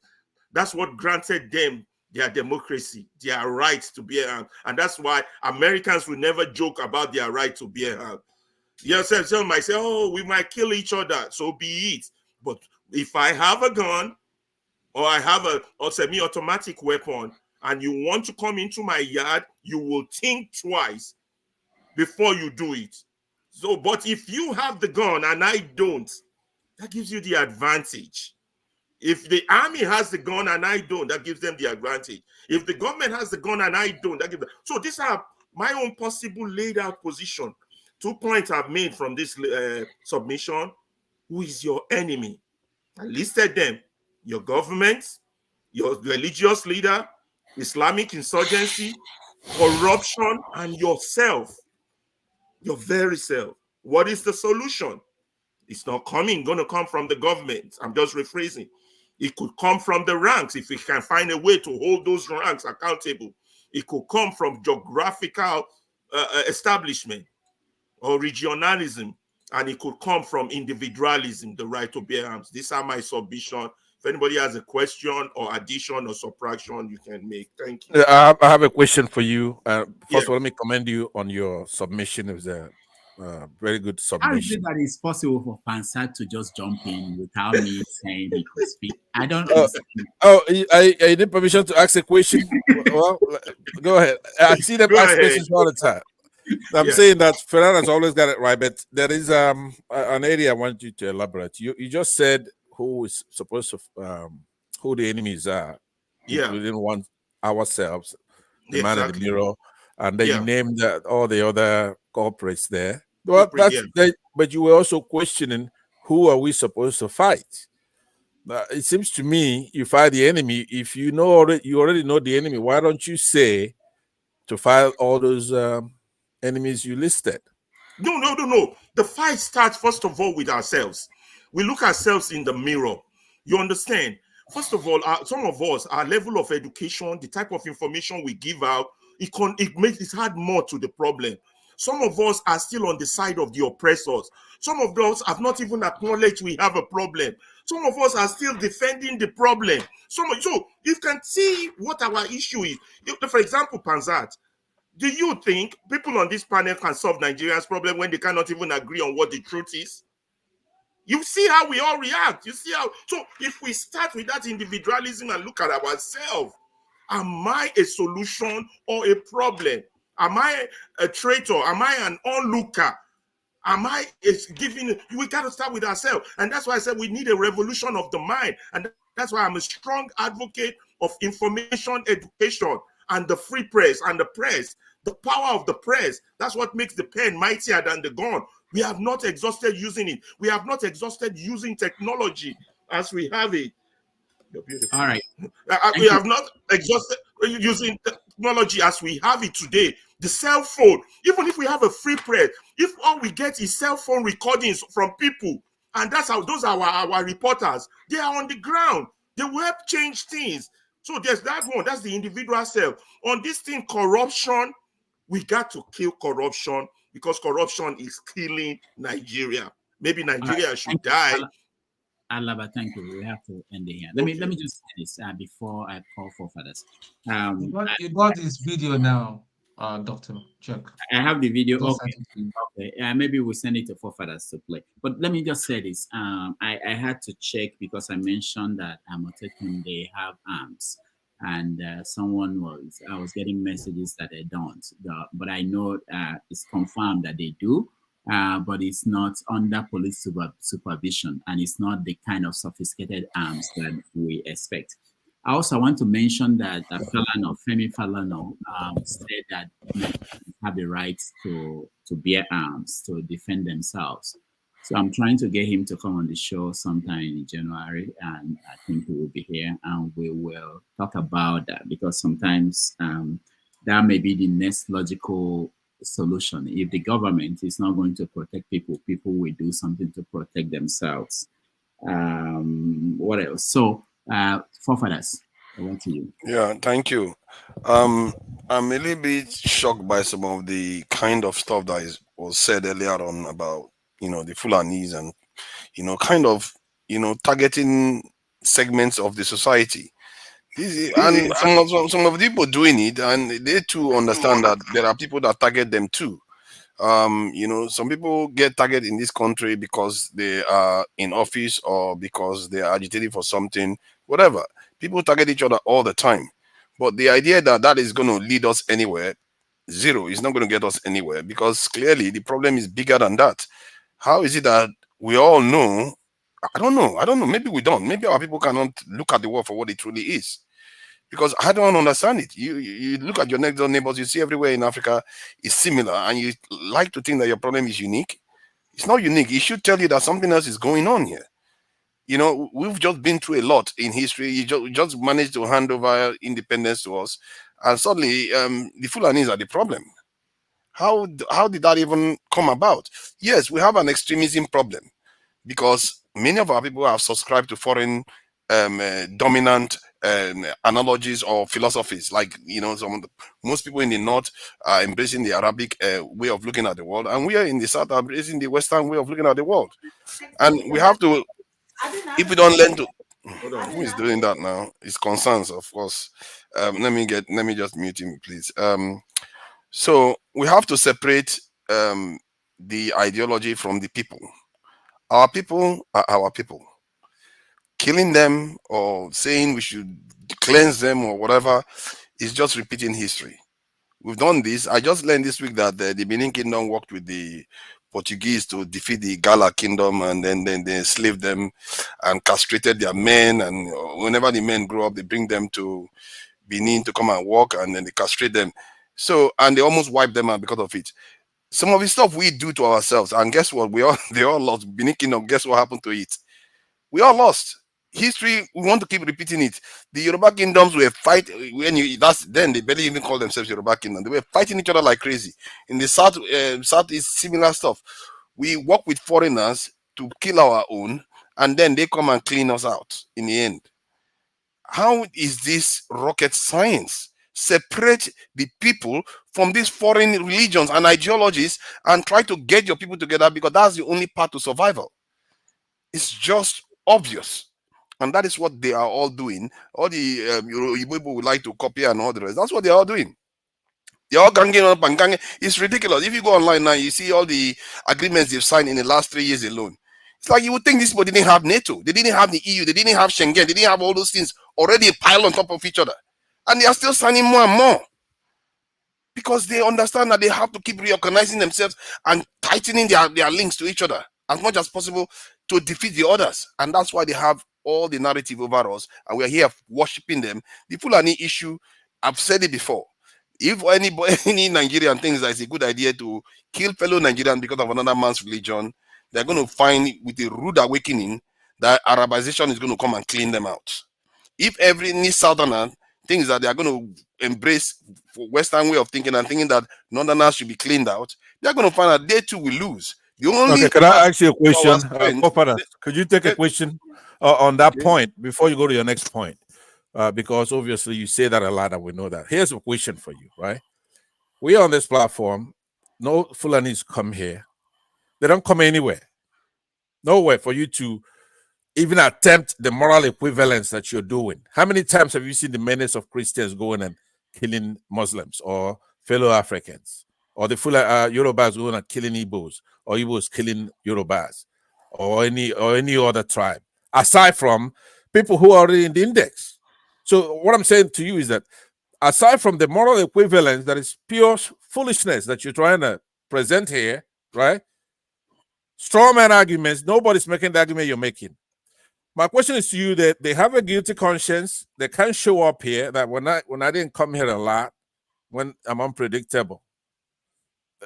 That's what granted them their democracy, their right to bear arms. And that's why Americans will never joke about their right to bear arms. Yourself, some might say, oh, we might kill each other, so be it. But if I have a gun or I have a semi-automatic weapon and you want to come into my yard, you will think twice before you do it. So, but if you have the gun and I don't, that gives you the advantage. If the army has the gun and I don't, that gives them the advantage. If the government has the gun and I don't, that gives them. So these are my own possible laid out position. 2 points I've made from this submission. Who is your enemy? I listed them. Your government, your religious leader, Islamic insurgency, corruption, and yourself. Your very self. What is the solution? It's not going to come from the government. I'm just rephrasing. It could come from the ranks if we can find a way to hold those ranks accountable. It could come from geographical establishment or regionalism, and it could come from individualism, the right to bear arms. These are my submission. If anybody has a question or addition or subtraction, you can make. Thank you. I have a question for you. First of all, let me commend you on your submission. It was a very good How is it submission. that it's possible for Pansat to just jump in without me saying he could speak? I don't understand. I need permission to ask a question. Well, go ahead. I see them ask questions all the time. I'm saying that Ferrara's always got it right, but there is an area I want you to elaborate. You just said who is supposed to who the enemies are. We didn't want ourselves, the man in the mirror, and then you named all the other corporates there. Well, but you were also questioning who are we supposed to fight. It seems to me you fight the enemy. If you already know the enemy, why don't you say to fight all those enemies you listed? No. The fight starts first of all with ourselves. We look ourselves in the mirror. You understand? First of all, some of us, our level of education, the type of information we give out, it makes it hard more to the problem. Some of us are still on the side of the oppressors. Some of us have not even acknowledged we have a problem. Some of us are still defending the problem. So you can see what our issue is. For example, Panzat, do you think people on this panel can solve Nigerians' problem when they cannot even agree on what the truth is? You see how we all react. You see how. So if we start with that individualism and look at ourselves, am I a solution or a problem? Am I a traitor? Am I an onlooker? Am I giving? We got to start with ourselves. And that's why I said we need a revolution of the mind. And that's why I'm a strong advocate of information education and the free press and the press. The power of the press. That's what makes the pen mightier than the gun. We have not exhausted using it. We have not exhausted using technology as we have it. You're beautiful. All right. We have not exhausted using technology as we have it today. The cell phone, even if we have a free press, if all we get is cell phone recordings from people, and that's how those are our reporters, they are on the ground. They will help change things. So there's that one. That's the individual self. On this thing, corruption, we got to kill corruption because corruption is killing Nigeria. Maybe Nigeria should die. Alaba, thank you. We have to end it here. Let me just say this before I call for fathers. You got this video now, Doctor. Check. I have the video. Okay. Maybe we'll send it to forefathers to play. But let me just say this. I had to check because I mentioned that Amotekun, they have arms. And I was getting messages that they don't. But I know it's confirmed that they do. But it's not under police supervision, and it's not the kind of sophisticated arms that we expect. I also want to mention that Femi Falana said that Nigerians have the right to bear arms to defend themselves. So I'm trying to get him to come on the show sometime in January, and I think he will be here, and we will talk about that, because sometimes that may be the next logical solution. If the government is not going to protect people, people will do something to protect themselves. What else? So, forefathers, over to you. Yeah, thank you. I'm a little bit shocked by some of the kind of stuff that was said earlier on about, the Fulanis and, kind of, targeting segments of the society. And some of the people doing it, and they too understand that there are people that target them too. Some people get targeted in this country because they are in office or because they are agitating for something, whatever. People target each other all the time. But the idea that is going to lead us anywhere, zero, is not going to get us anywhere, because clearly the problem is bigger than that. How is it that we all know? I don't know. Maybe we don't. Maybe our people cannot look at the world for what it truly is. Because I don't understand it. You look at your next door neighbors, you see everywhere in Africa is similar, and you like to think that your problem is unique. It's not unique. It should tell you that something else is going on here. We've just been through a lot in history. You just managed to hand over independence to us, and suddenly the Fulanis are the problem. How did that even come about? Yes, we have an extremism problem, because many of our people have subscribed to foreign dominant analogies or philosophies. Like, most people in the North are embracing the Arabic way of looking at the world, and we are in the South are embracing the Western way of looking at the world. And we have to, if we don't learn to, who is doing that now? It's concerns, of course. Let me just mute him, please. So we have to separate the ideology from the people. Our people are our people. Killing them or saying we should cleanse them or whatever is just repeating history. We've done this. I just learned this week that the Benin Kingdom worked with the Portuguese to defeat the Gala Kingdom, and then they enslaved them and castrated their men. And whenever the men grow up, they bring them to Benin to come and work, and then they castrate them. So, and they almost wipe them out because of it. Some of the stuff we do to ourselves, and guess what? They all lost. Benin Kingdom, guess what happened to it? We all lost. History, we want to keep repeating it. The Yoruba kingdoms were fighting then they barely even call themselves Yoruba Kingdom. They were fighting each other like crazy. In the South is similar stuff. We work with foreigners to kill our own, and then they come and clean us out in the end. How is this rocket science? separate the people from these foreign religions and ideologies and try to get your people together, because that's the only path to survival. It's just obvious. And that is what they are all doing. All the people would like to copy and all the rest. That's what they're all doing. They're all ganging up and ganging. It's ridiculous. If you go online now, you see all the agreements they've signed in the last 3 years alone. It's like you would think these people didn't have NATO. They didn't have the EU. They didn't have Schengen. They didn't have all those things already piled on top of each other. And they are still signing more and more. Because they understand that they have to keep reorganizing themselves and tightening their links to each other as much as possible to defeat the others. And that's why they have all the narrative over us. And we're here worshipping them. The Fulani issue, I've said it before. If any Nigerian thinks that it's a good idea to kill fellow Nigerians because of another man's religion, they're going to find with a rude awakening that Arabization is going to come and clean them out. If any Southerner thinks that they are going to embrace Western way of thinking and thinking that Northerners should be cleaned out, they're going to find that they too will lose. The only okay, can I ask you a question? Could you take a question on that point before you go to your next point? Because obviously you say that a lot and we know that. Here's a question for you, right? We are on this platform. No Fulanis come here. They don't come anywhere. Nowhere for you to even attempt the moral equivalence that you're doing. How many times have you seen the menace of Christians going and killing Muslims or fellow Africans? Or the Yorubas going and killing Igbos, or Igbos killing Yorubas, or any other tribe, aside from people who are already in the index. So what I'm saying to you is that aside from the moral equivalence that is pure foolishness that you're trying to present here, right? Straw man arguments, nobody's making the argument you're making. My question is to you that they have a guilty conscience. They can't show up here. That when I didn't come here a lot, when I'm unpredictable.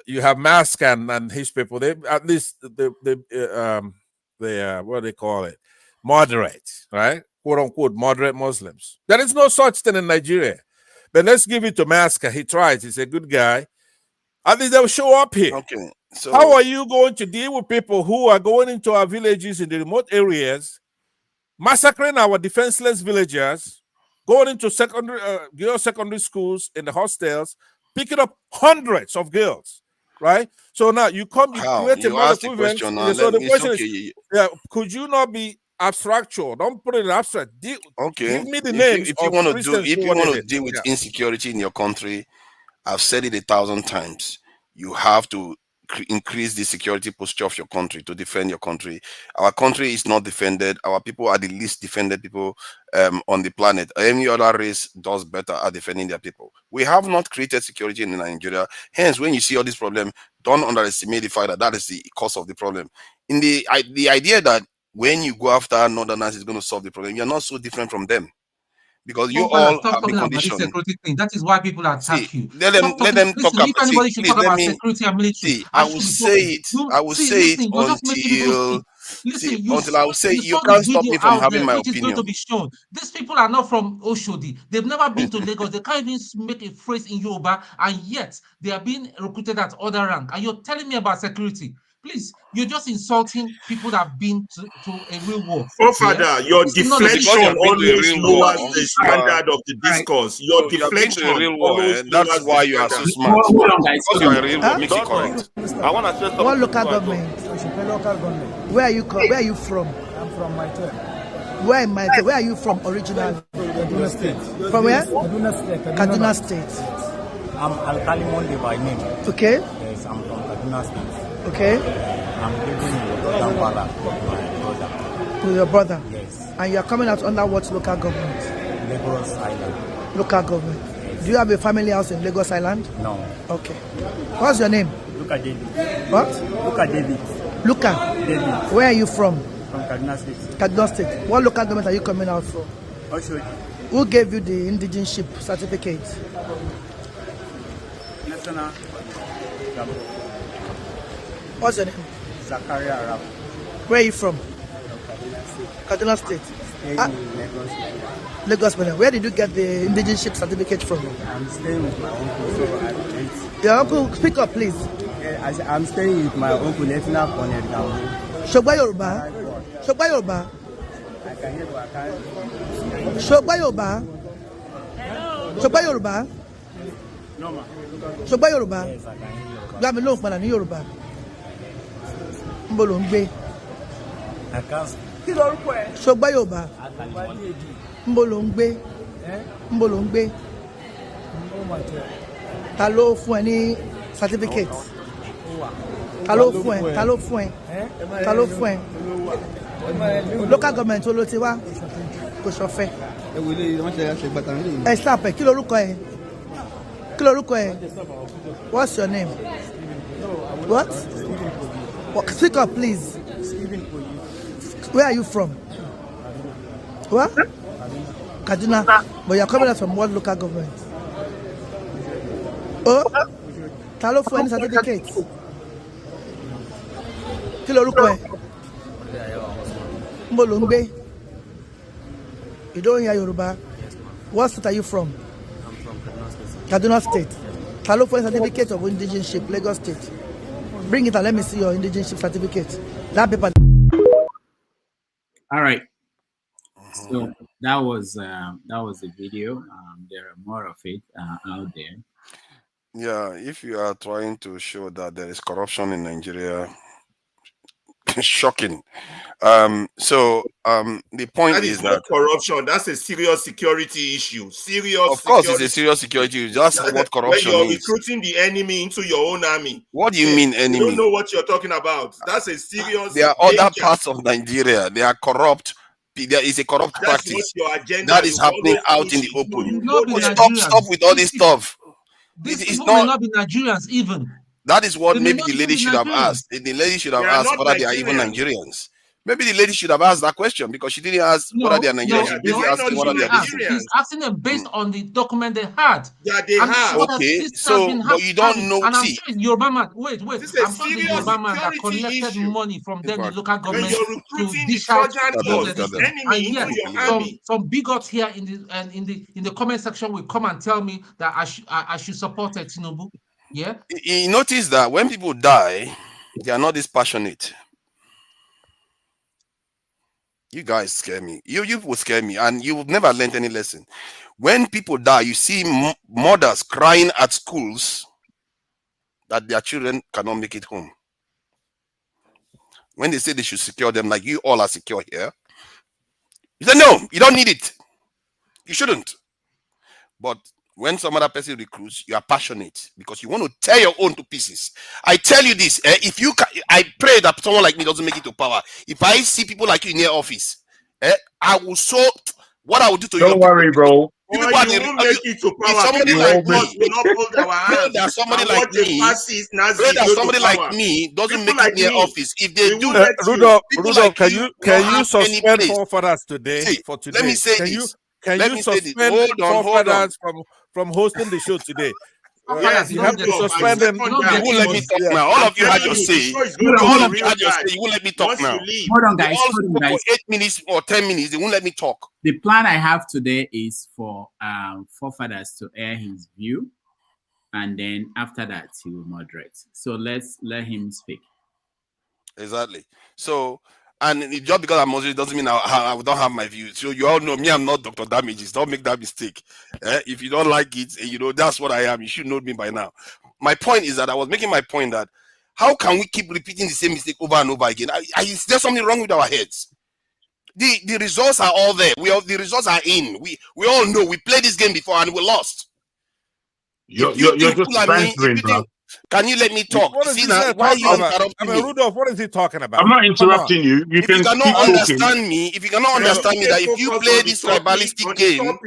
You have Mask and his people. They at least they what do they call it? Moderate, right? Quote unquote moderate Muslims. There is no such thing in Nigeria. But let's give it to Maska. He tries. He's a good guy. At least they'll show up here. Okay. So how are you going to deal with people who are going into our villages in the remote areas, massacring our defenseless villagers, going into girls' secondary schools in the hostels, picking up hundreds of girls, right? So now you come, you create a moral equivalence. So the question is, could you not be abstractual? Don't put it in abstract. Give me the names. If you want to deal with insecurity in your country, I've said it 1,000 times. You have to increase the security posture of your country to defend your country. Our country is not defended. Our people are the least defended people on the planet. Any other race does better at defending their people. We have not created security in Nigeria. Hence, when you see all this problem, don't underestimate the fact that that is the cause of the problem. In the idea that when you go after Northerners is going to solve the problem, you're not so different from them. Because you all have the condition. That is why people attack you. Let them talk about. If anybody should talk about security and military, I will say it. I will say it until I will say you can't stop me from having my opinion. Going to be shown. These people are not from Oshodi. They've never been to Lagos. They can't even make a phrase in Yoruba, and yet they are being recruited at other rank. And you're telling me about security. Please, you're just insulting people that have been to a real war. Oh, Father, your deflection always lowers the standard of the discourse. Your deflection always that's why you are so smart. Because you are a real war, makes it correct. I want to say what local government? Where are you? Where are you from? I'm from Maite. Where are you from originally? Kaduna State. From where? Kaduna State. Kaduna State. I'm Alkali Monde by name. Okay. Yes, I'm from Kaduna State. Okay. I'm living in Kampala with my brother. With your brother? Yes. And you are coming out under what local government? Lagos Island. Local government. Yes. Do you have a family house in Lagos Island? No. Okay. What's your name? Luka David. What? Luka David. Luka? David. Where are you from? From Kaduna State. Kaduna State. What local government are you coming out from? Oshodi. Who gave you the indigenship certificate? National. What's your name? Zakaria Arab. Where are you from? Kaduna State. Lagos. Where did you get the indigenship certificate from? I'm staying with my uncle, so I wait. Your uncle, speak up, please. I'm staying with my uncle, Lieutenant Colonel Dangote. Shogba Yoruba. Shogba Yoruba. I can hear what I can. Shogba Yoruba. Shogba Yoruba. Ṣùgbọ́n Yorùbá. Gbá mi lóhùn padà ní Yorùbá. Níbo ló ń gbé? Kí lorúkọ ẹ? Ṣùgbọ́n Yorùbá. Níbo ló ń gbé? Níbo ló ń gbé? Ta ló fún ẹ ní certificate? Ta ló fún ẹ? Ta ló fún ẹ? Ta ló fún ẹ? Local government wo ló ti wá? Kò ṣọ̀fẹ́. Ẹ snap ẹ, kí lorúkọ ẹ? Kí lorúkọ ẹ? What's your name? What? Speak up, please. Where are you from? What? Kaduna. But you're coming out from what local government? Oh? Ta ló fún ẹ ní certificate? Kí lorúkọ ẹ? Níbo ló ń gbé? You don't hear Yoruba? What state are you from? I'm from Kaduna State. Ta ló fún ẹ certificate of indigenship, Lagos State. Bring it and let me see your indigenship certificate. That paper. All right. So that was the video. There are more of it out there. Yeah, if you are trying to show that there is corruption in Nigeria, shocking. The point That is not that corruption. That's a serious security issue. Serious. of course it's a serious security issue. That's what corruption when you're is. recruiting the enemy into your own army. What do you mean You enemy? don't know what you're talking about. That's a serious. There are other danger. parts of Nigeria. They are corrupt. There is a corrupt That's practice what your agenda that is happening out in the open. Stop with all this stuff. These It's people not. may not be Nigerians even. That is what They may maybe not the even lady be should have Nigerians. asked. The lady should have They are asked not whether they are even Nigerians. Nigerians. Maybe the lady should have asked that question because she didn't ask whether they are Nigerians. She's busy asking whether they are this. He's asking them based on the document they had. Yeah, they and have. Okay, this so, has been but you don't know. And I'm See, sure it's Yoruba man. Wait. This is a I'm sure it's serious Yoruba man that security collected issue. money from them, the fact, local When government, you're to recruiting the dish out Trojan those horse, the things. enemy And into yes, your army. some bigots here in the comment section will come and tell me that I should support Tinubu. Yeah. you notice that when people die, they are not this passionate. You guys scare me. You will scare me, and you've never learned any lesson. When people die, you see mothers crying at schools that their children cannot make it home. When they say they should secure them, like you all are secure here, you say no, you don't need it. You shouldn't. But when some other person recruits, you are passionate because you want to tear your own to pieces. I tell you this: if you, I pray that someone like me doesn't make it to power. If I see people like you in their office, I will show what I will do to you. Don't worry, bro. You won't make it to power. Somebody People like us me, will not hold our hands. that somebody And like watch a me, fascist Nazi that go to somebody power. like me doesn't People make like it near me, office. If they we do, won't let Rudolph, people like can you you don't have any suspend place. forefathers today See, for today? let me say Can this. Can Let you me say this. suspend Hold on. forefathers from hosting the show today? Yes, You have to Rudolph, I suspend them. second You that. won't let me talk Yeah. now. All I'm of you had telling your you, say. the show is You going to all be of you real had your bad say. You won't let me talk once now. you leave. Hold on, They guys. all Hold on, spoke guys. for 8 minutes or 10 minutes. They won't let me talk. The plan I have today is for forefathers to air his view, and then after that he will moderate. So let's let him speak. Exactly. So, and just because I'm Muslim doesn't mean I don't have my view. So you all know me, I'm not Dr. Damages. Don't make that mistake. If you don't like it, that's what I am. You should know me by now. My point is that I was making my point that how can we keep repeating the same mistake over and over again? Is there something wrong with our heads? The results are all there. The results are in. We all know we played this game before and we lost. You're just bantering, bro. Can you let me talk? What is See this now, guy why are you talking about? interrupting me? Rudolph, what is he talking about? I'm not Come on. interrupting you. You If can you keep cannot talking. understand me, that if you play this tribalistic game,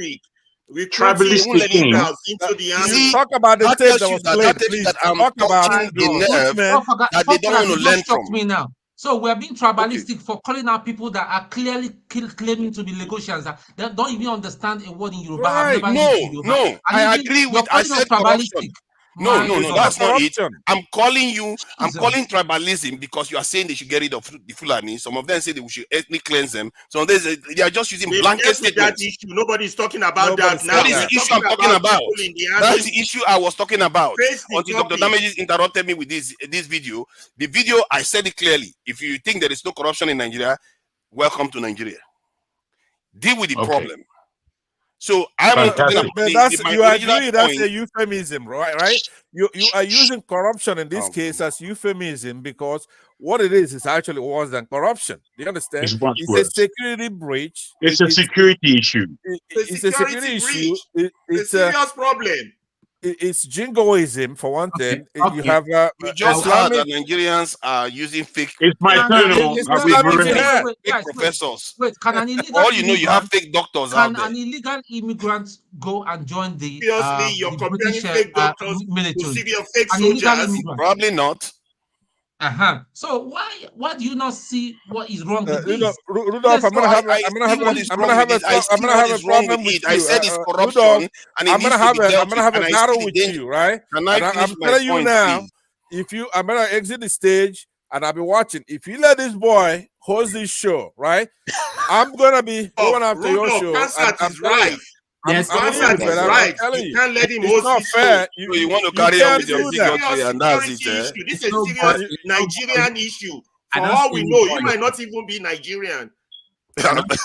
tribalistic game. Into the army. Talk about the that tape tells that you was that, played, that tells you please. that I'm Talk about touching a nerve that they don't want to learn from. Me now. So we're being tribalistic for calling out people that are clearly claiming to be Lagosians that don't even understand a word in Yoruba. Right. No. I agree with. I said corruption. No, that's not it. I'm calling tribalism because you are saying they should get rid of the Fulani. Some of them say they should ethnic cleanse them. Some of them say they are just using blanket statements. That issue. Nobody's talking about that now. That is the issue I'm talking about. That's the issue I was talking about. Until Dr. Damages interrupted me with this video. The video, I said it clearly. If you think there is no corruption in Nigeria, welcome to Nigeria. Deal with the problem. So I want to bring up my you original agree that's point. a euphemism, right? You are using corruption in this case as euphemism because what it is actually worse than corruption. Do you understand? It's much It's worse. a security breach. It's a security issue. It's a security issue. It's a serious problem. It's jingoism for one thing. You have we just heard that Nigerians are using fake. It's my turn. Fake professors. Wait, can an illegal all you know, you have fake doctors out there. Can an illegal immigrant go and join the Seriously, you're comparing British, fake doctors military? to Syria fake An illegal soldiers? immigrant. Probably not. So why do you not see what is wrong with this? Rudolph, I'm gonna have a problem with you. I said it's corruption, Rudolph, and it I'm gonna have a battle with danger. you, right? Can And I I'm finish my telling you point, now, please? I'm gonna exit the stage and I'll be watching. If you let this boy host this show, right, I'm gonna be going after your show. Kansat is right. Yes, Kansat is right. You can't let him host this show. So you want to carry on with your bigotry, and that's it. This is a serious Nigerian issue. For all we know, you might not even be Nigerian.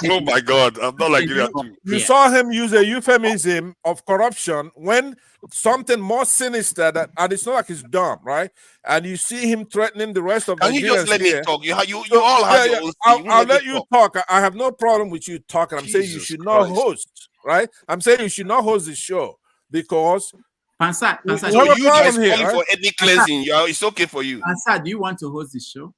Oh my God, I'm not Nigerian too. You saw him use a euphemism of corruption when something more sinister and it's not like he's dumb, right? And you see him threatening the rest of the Nigerians. Can you just let me talk? You all have your own thing. I'll let you talk. I have no problem with you talking. I'm saying you should not host, right? I'm saying you should not host the show because Pansat, so you guys calling for ethnic cleansing. It's okay for you. Pansat, do you want to host the show?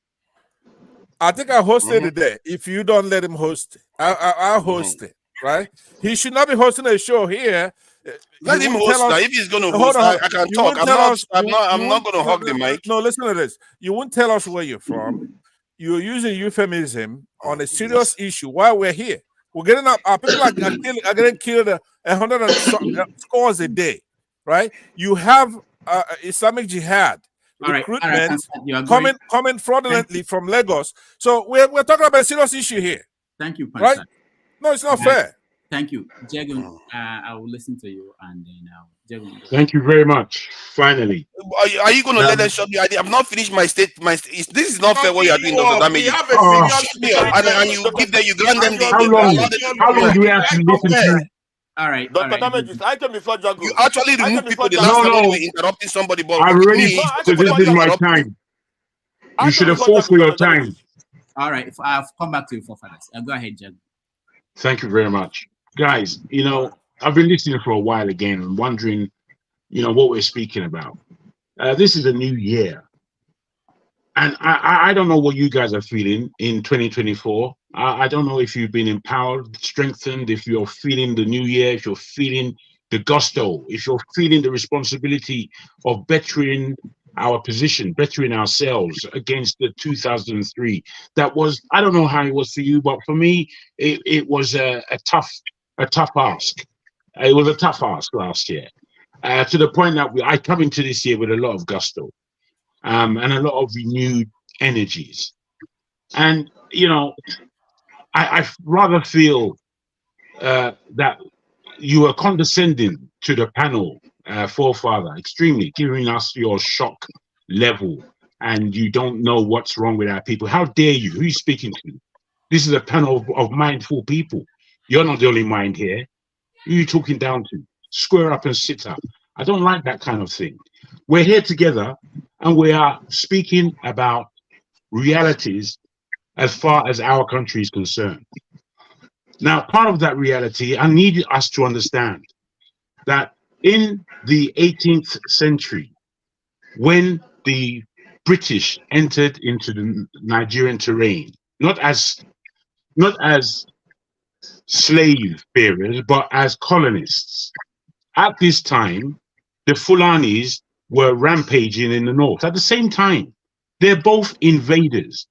I think I hosted it there. If you don't let him host it, I'll host it, right? He should not be hosting a show here. Let him host that. If he's going to host, I can talk. I'm not going to hog the mic. No, listen to this. You won't tell us where you're from. You're using euphemism on a serious issue while we're here. We're getting up. People are getting killed 100 and scores a day, right? You have Islamic Jihad. Recruitment coming fraudulently from Lagos. So we're talking about a serious issue here. Thank you, Pansat. Right? No, it's not fair. Thank you, Jagun. I will listen to you, and then Jagun. Thank you very much. Finally, are you going to let them shut me? I've not finished my state. This is not fair. What you are doing, Dr. Damage. And you give them, you grant them. How long do we have to listen to? All right, Dr. Damages, I came before Jago. You actually remove people the last time when you were interrupting somebody. But I've already suggested my time. You should have fought for your time. All right, I've come back to you for fathers. Go ahead, Jago. Thank you very much. Guys, I've been listening for a while again and wondering, what we're speaking about. This is a new year. And I don't know what you guys are feeling in 2024. I don't know if you've been empowered, strengthened, if you're feeling the new year, if you're feeling the gusto, if you're feeling the responsibility of bettering our position, bettering ourselves against the 2003. That was, I don't know how it was for you, but for me, it was a tough ask. It was a tough ask last year, to the point that I come into this year with a lot of gusto and a lot of renewed energies. And, I rather feel that you are condescending to the panel, forefather, extremely, giving us your shock level, and you don't know what's wrong with our people. How dare you? Who are you speaking to? This is a panel of mindful people. You're not the only mind here. Who are you talking down to? Square up and sit up. I don't like that kind of thing. We're here together, and we are speaking about realities as far as our country is concerned. Now, part of that reality, I need us to understand that in the 18th century, when the British entered into the Nigerian terrain, not as slave bearers, but as colonists, at this time, the Fulanis were rampaging in the north. At the same time, they're both invaders.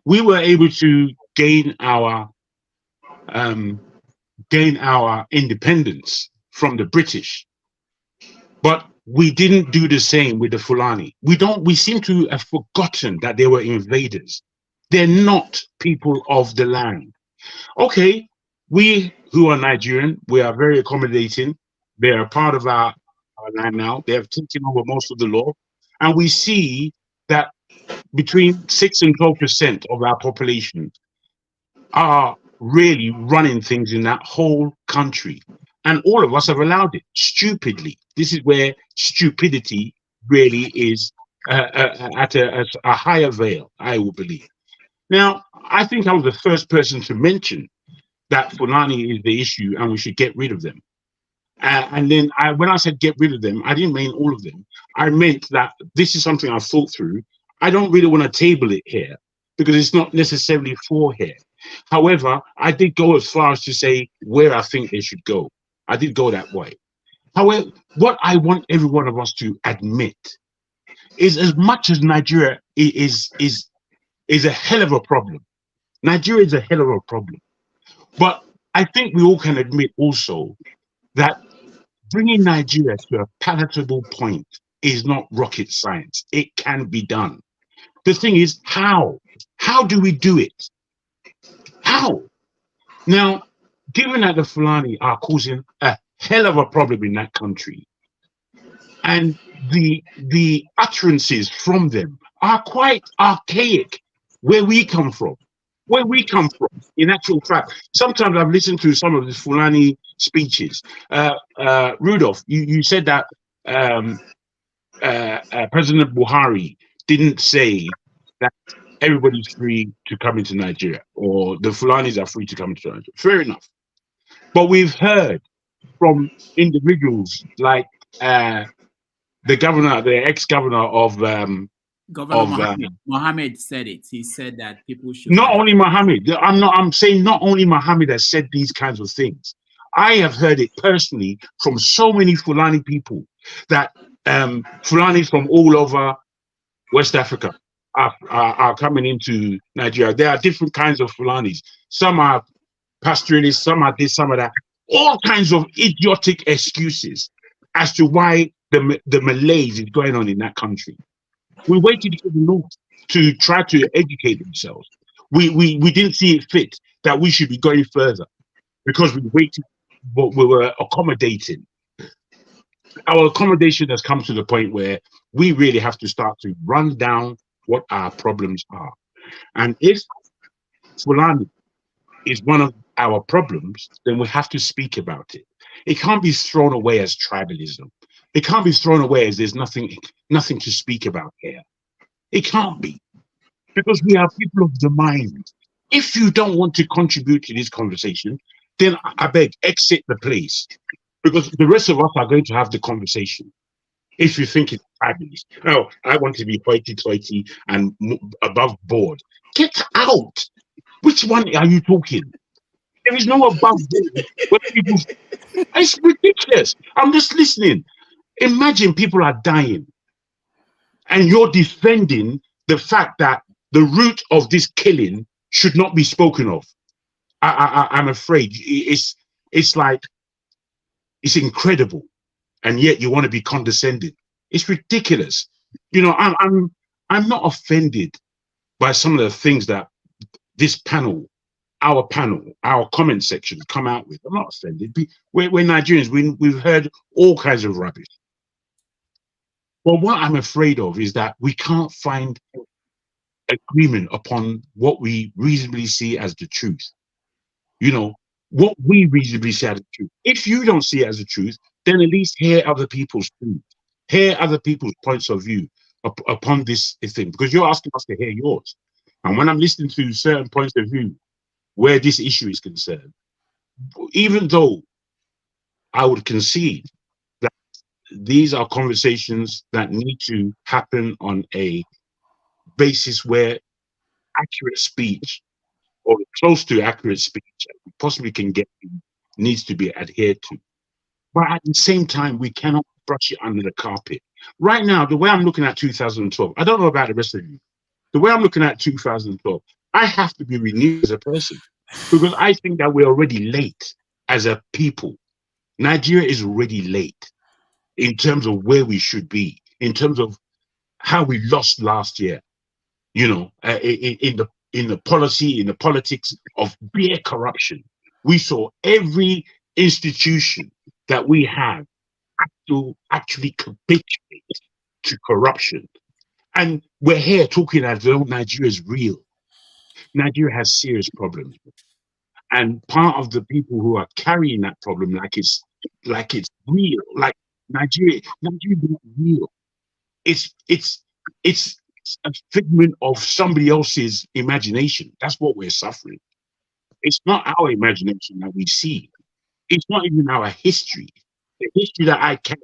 We were able to gain our independence from the British, but we didn't do the same with the Fulani. We seem to have forgotten that they were invaders. They're not people of the land. Okay, we who are Nigerian, we are very accommodating. They are part of our land now. They have taken over most of the law, and we see that between 6 and 12% of our population are really running things in that whole country. And all of us have allowed it stupidly. This is where stupidity really is at a higher veil, I will believe. Now, I think I was the first person to mention that Fulani is the issue and we should get rid of them. And then when I said get rid of them, I didn't mean all of them. I meant that this is something I've thought through. I don't really want to table it here because it's not necessarily for here. However, I did go as far as to say where I think they should go. I did go that way. However, what I want every one of us to admit is, as much as Nigeria is a hell of a problem, Nigeria is a hell of a problem. But I think we all can admit also that bringing Nigeria to a palatable point is not rocket science. It can be done. The thing is, how? How do we do it? How? Now, given that the Fulani are causing a hell of a problem in that country, and the utterances from them are quite archaic where we come from. Where we come from, in actual fact, sometimes I've listened to some of the Fulani speeches. Rudolph, you said that President Buhari didn't say that everybody's free to come into Nigeria, or the Fulanis are free to come into Nigeria. Fair enough. But we've heard from individuals like the governor, the ex-governor of Governor Mohammed said it. He said that people should not only Mohammed. I'm saying not only Mohammed has said these kinds of things. I have heard it personally from so many Fulani people that Fulanis from all over West Africa are coming into Nigeria. There are different kinds of Fulanis. Some are pastoralists, some are this, some are that. All kinds of idiotic excuses as to why the malaise is going on in that country. We waited for the North to try to educate themselves. We didn't see it fit that we should be going further because we waited, but we were accommodating. Our accommodation has come to the point where we really have to start to run down what our problems are. And if Fulani is one of our problems, then we have to speak about it. It can't be thrown away as tribalism. It can't be thrown away as there's nothing to speak about here. It can't be, because we are people of the mind. If you don't want to contribute to this conversation, then I beg, exit the place, because the rest of us are going to have the conversation. If you think it's fabulous, oh, I want to be hoity-toity and above board, get out. Which one are you talking? There is no above board. It's ridiculous. I'm just listening. Imagine people are dying and you're defending the fact that the root of this killing should not be spoken of. I'm afraid it's like, it's incredible, and yet you want to be condescending. It's ridiculous. You know, I'm not offended by some of the things that this panel, our comment section come out with. I'm not offended. We're Nigerians. We've heard all kinds of rubbish. But what I'm afraid of is that we can't find agreement upon what we reasonably see as the truth. You know, what we reasonably see as the truth. If you don't see it as the truth, then at least hear other people's truth. Hear other people's points of view upon this thing, because you're asking us to hear yours. And when I'm listening to certain points of view where this issue is concerned, even though I would concede that these are conversations that need to happen on a basis where accurate speech, or close to accurate speech we possibly can get, needs to be adhered to. But at the same time, we cannot brush it under the carpet. Right now, the way I'm looking at 2012, I don't know about the rest of you, the way I'm looking at 2012, I have to be renewed as a person, because I think that we're already late as a people. Nigeria is already late in terms of where we should be, in terms of how we lost last year, you know, in the policy, in the politics of bare corruption. We saw every institution that we have to actually capitulate to corruption. And we're here talking as though Nigeria is real. Nigeria has serious problems. And part of the people who are carrying that problem, like it's like it's real, like Nigeria is not real. It's a figment of somebody else's imagination. That's what we're suffering. It's not our imagination that we see. It's not even our history. The history that I carry,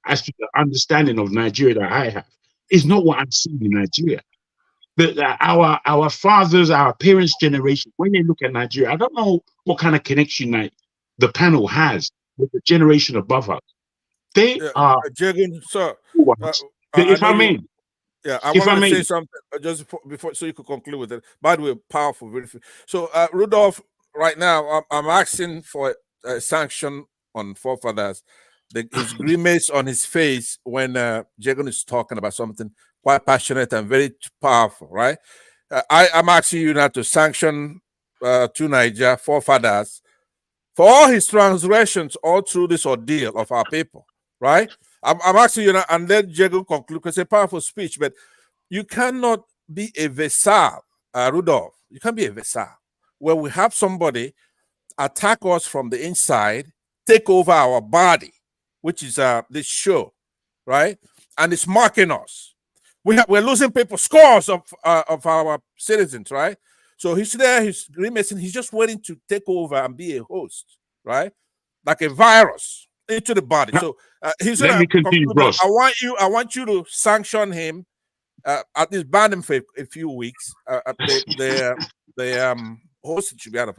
as to the understanding of Nigeria that I have, is not what I'm seeing in Nigeria. But our fathers, our parents' generation, when they look at Nigeria, I don't know what kind of connection that the panel has with the generation above us. They are. Jagan, sir, If I may. Yeah, I If I wanted to may. say something just before, so you could conclude with it. By the way, powerful, very. So, Rudolph, right now, I'm asking for a sanction on forefathers. His grimace on his face when Jagan is talking about something quite passionate and very powerful, right? I'm asking you now to sanction to Niger forefathers for all his transgressions all through this ordeal of our people, right? I'm asking you now, and then Jagan conclude, because it's a powerful speech, but you cannot be a vassal, Rudolph. You can't be a vassal where we have somebody attack us from the inside, take over our body, which is this show, right? And it's marking us. We're losing people, scores of our citizens, right? So he's there, he's grimacing, he's just waiting to take over and be a host, right? Like a virus into the body. So he's Let me continue, Ross. I want you to sanction him, at least ban him for a few weeks. The host should be out of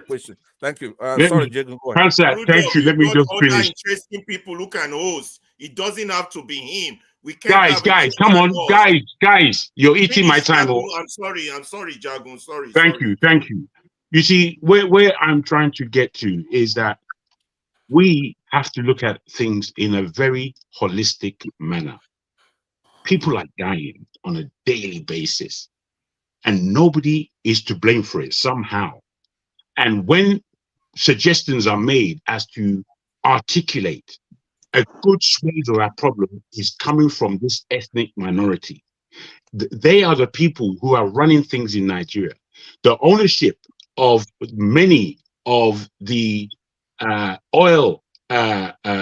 question. Thank you. Sorry, Jagan, go ahead. Thank you. Let me just finish. Interesting people who can host. It doesn't have to be him. We can't guys, come on, guys, you're eating my time. I'm sorry, Jagun. Sorry. Thank you. You see, where I'm trying to get to is that we have to look at things in a very holistic manner. People are dying on a daily basis, and nobody is to blame for it somehow. And when suggestions are made as to articulate a good swathe of our problem is coming from this ethnic minority. They are the people who are running things in Nigeria. The ownership of many of the oil the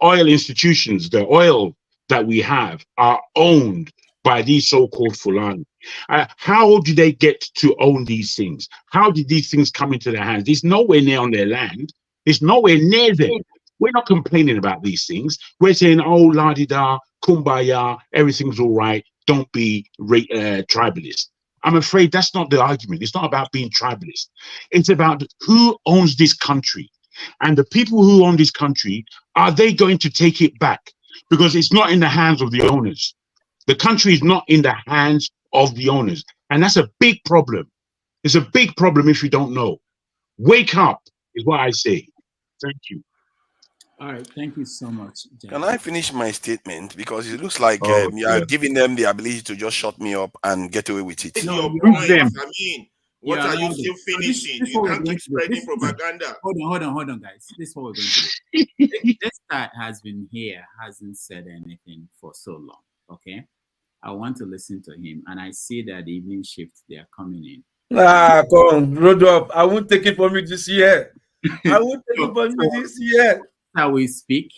oil institutions, the oil that we have, are owned by these so-called Fulani. How did they get to own these things? How did these things come into their hands? It's nowhere near on their land. It's nowhere near them. We're not complaining about these things. We're saying, oh, la-di-da, kumbaya, everything's all right. Don't be tribalist. I'm afraid that's not the argument. It's not about being tribalist. It's about who owns this country. And the people who own this country, are they going to take it back? Because it's not in the hands of the owners. The country is not in the hands of the owners. And that's a big problem. It's a big problem if you don't know. Wake up is what I say. Thank you. All right. Thank you so much, James. Can I finish my statement? Because it looks like you are giving them the ability to just shut me up and get away with it. No, your point, I mean, what are you still finishing? You can't keep spreading propaganda. Hold on, guys. This is what we're going to do. This guy has been here, hasn't said anything for so long. Okay, I want to listen to him, and I see that the evening shift they are coming in. Come on, Rodolphe. I won't take it from you this year. I won't take it from you this year. How we speak.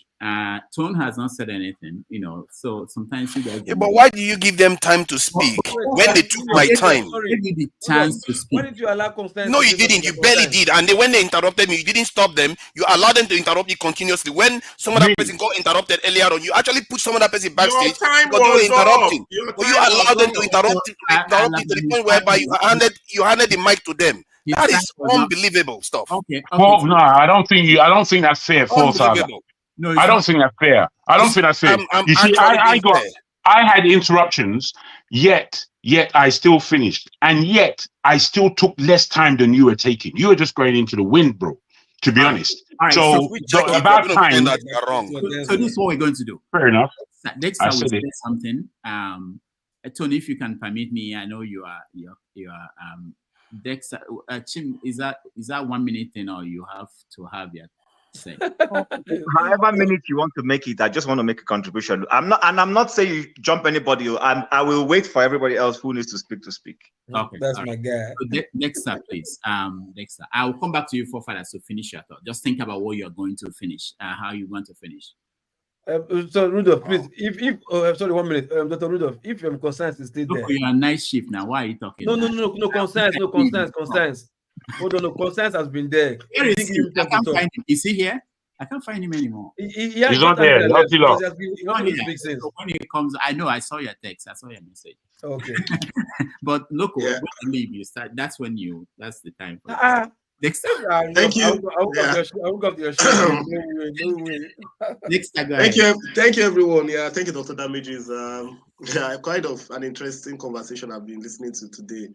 Tone has not said anything, you know. So sometimes you guys. Yeah, but why do you give them time to speak when they took my time? Give me the chance to speak. Why did you allow constant? No, you didn't. You barely did. And when they interrupted me, you didn't stop them. You allowed them to interrupt you continuously. When some other person got interrupted earlier on, you actually put some other person backstage because they were interrupting. But you allowed them to interrupt to the point whereby you handed the mic to them. That is unbelievable stuff. Okay. Well, no, I don't think that's fair. No, I don't think that's fair. I don't think that's fair. You see, I had interruptions, yet I still finished, and yet I still took less time than you were taking. You were just going into the wind, bro. To be honest. Right, so about time. So this is what we're going to do. Fair enough. Next time we say something. Tony, if you can permit me, I know you are Dexter, Chim, is that 1 minute thing, or you have to have your However minute you want to make it, I just want to make a contribution. I'm not saying you jump anybody. I will wait for everybody else who needs to speak. Okay, That's my guy. So Dexter, please. Dexter, I will come back to you for further. So finish your thought. Just think about what you're going to finish. How you want to finish. So Rudolph, please, if sorry, 1 minute, Dr. Rudolph, if your concerns is still there. Look, you're on night shift now. Why are you talking? No concerns. Hold on, no concerns has been there. Where is he? I can't find him. Is he here? I can't find him anymore. He's not there. Not too long. So when he comes, I know I saw your text. I saw your message. Okay. But look, when you leave, you start. That's when that's the time. Next time. Thank you. I will go to your show. Next time, thank you, everyone. Yeah, thank you, Dr. Damages. Quite of an interesting conversation I've been listening to today.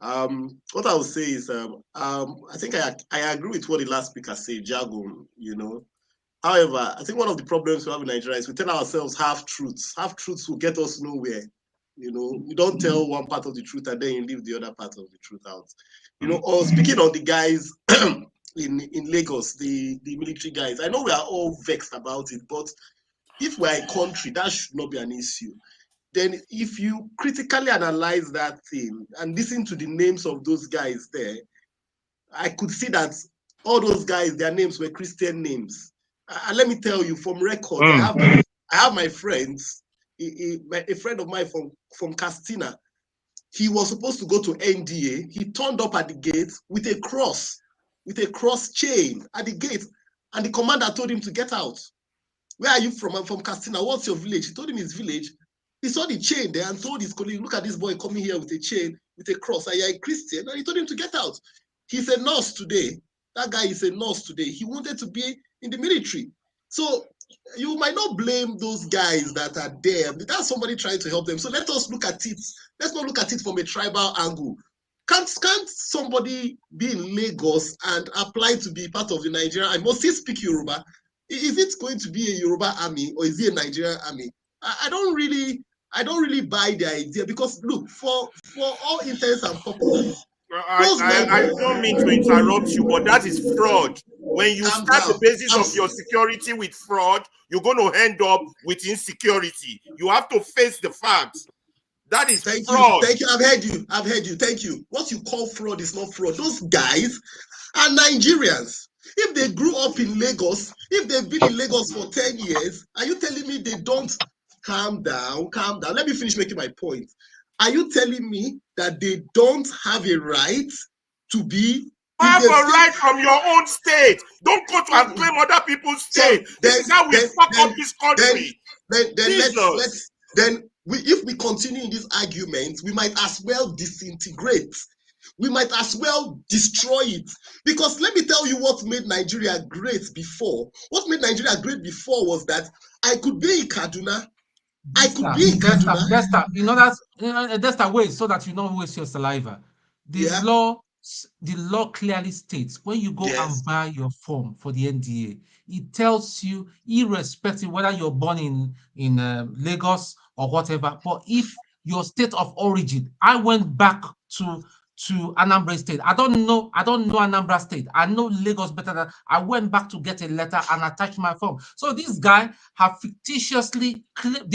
What I would say is, I think I agree with what the last speaker said, jargon, However, I think one of the problems we have in Nigeria is we tell ourselves half truths. Half truths will get us nowhere. You don't tell one part of the truth and then you leave the other part of the truth out. Or speaking on the guys in Lagos, the military guys, I know we are all vexed about it, but if we're a country, that should not be an issue. Then if you critically analyze that thing and listen to the names of those guys there, I could see that all those guys, their names were Christian names. And let me tell you, from record, I have my friends, a friend of mine from Castina. He was supposed to go to NDA. He turned up at the gate with a cross chain at the gate. And the commander told him to get out. Where are you from? I'm from Castina. What's your village? He told him his village. He saw the chain there and told his colleague, look at this boy coming here with a chain, with a cross. Are you a Christian? And he told him to get out. He's a nurse today. That guy is a nurse today. He wanted to be in the military. So you might not blame those guys that are there. That's somebody trying to help them. So let us look at it. Let's not look at it from a tribal angle. Can't somebody be in Lagos and apply to be part of the Nigerian army? Must he speak Yoruba? Is it going to be a Yoruba army or is it a Nigerian army? I don't really buy the idea because look, for all intents and purposes, I don't mean to interrupt you, but that is fraud. When you start the basis of your security with fraud, you're going to end up with insecurity. You have to face the facts. That is fraud. Thank you. I've heard you. Thank you. What you call fraud is not fraud. Those guys are Nigerians. If they grew up in Lagos, if they've been in Lagos for 10 years, are you telling me they don't? Calm down. Let me finish making my point. Are you telling me that they don't have a right to be? Have a right from your own state. Don't go to and claim other people's state. This is how we fuck up this country. If we continue in this argument, we might as well disintegrate. We might as well destroy it. Because let me tell you what made Nigeria great before. What made Nigeria great before was that I could be in Kaduna. I could be in Kaduna. That's the way so that you don't waste your saliva. The law clearly states when you go and buy your form for the NDA, it tells you, irrespective whether you're born in Lagos or whatever, but if your state of origin, I went back to Anambra State. I don't know Anambra State. I know Lagos better than I went back to get a letter and attach my form. So these guys have fictitiously claimed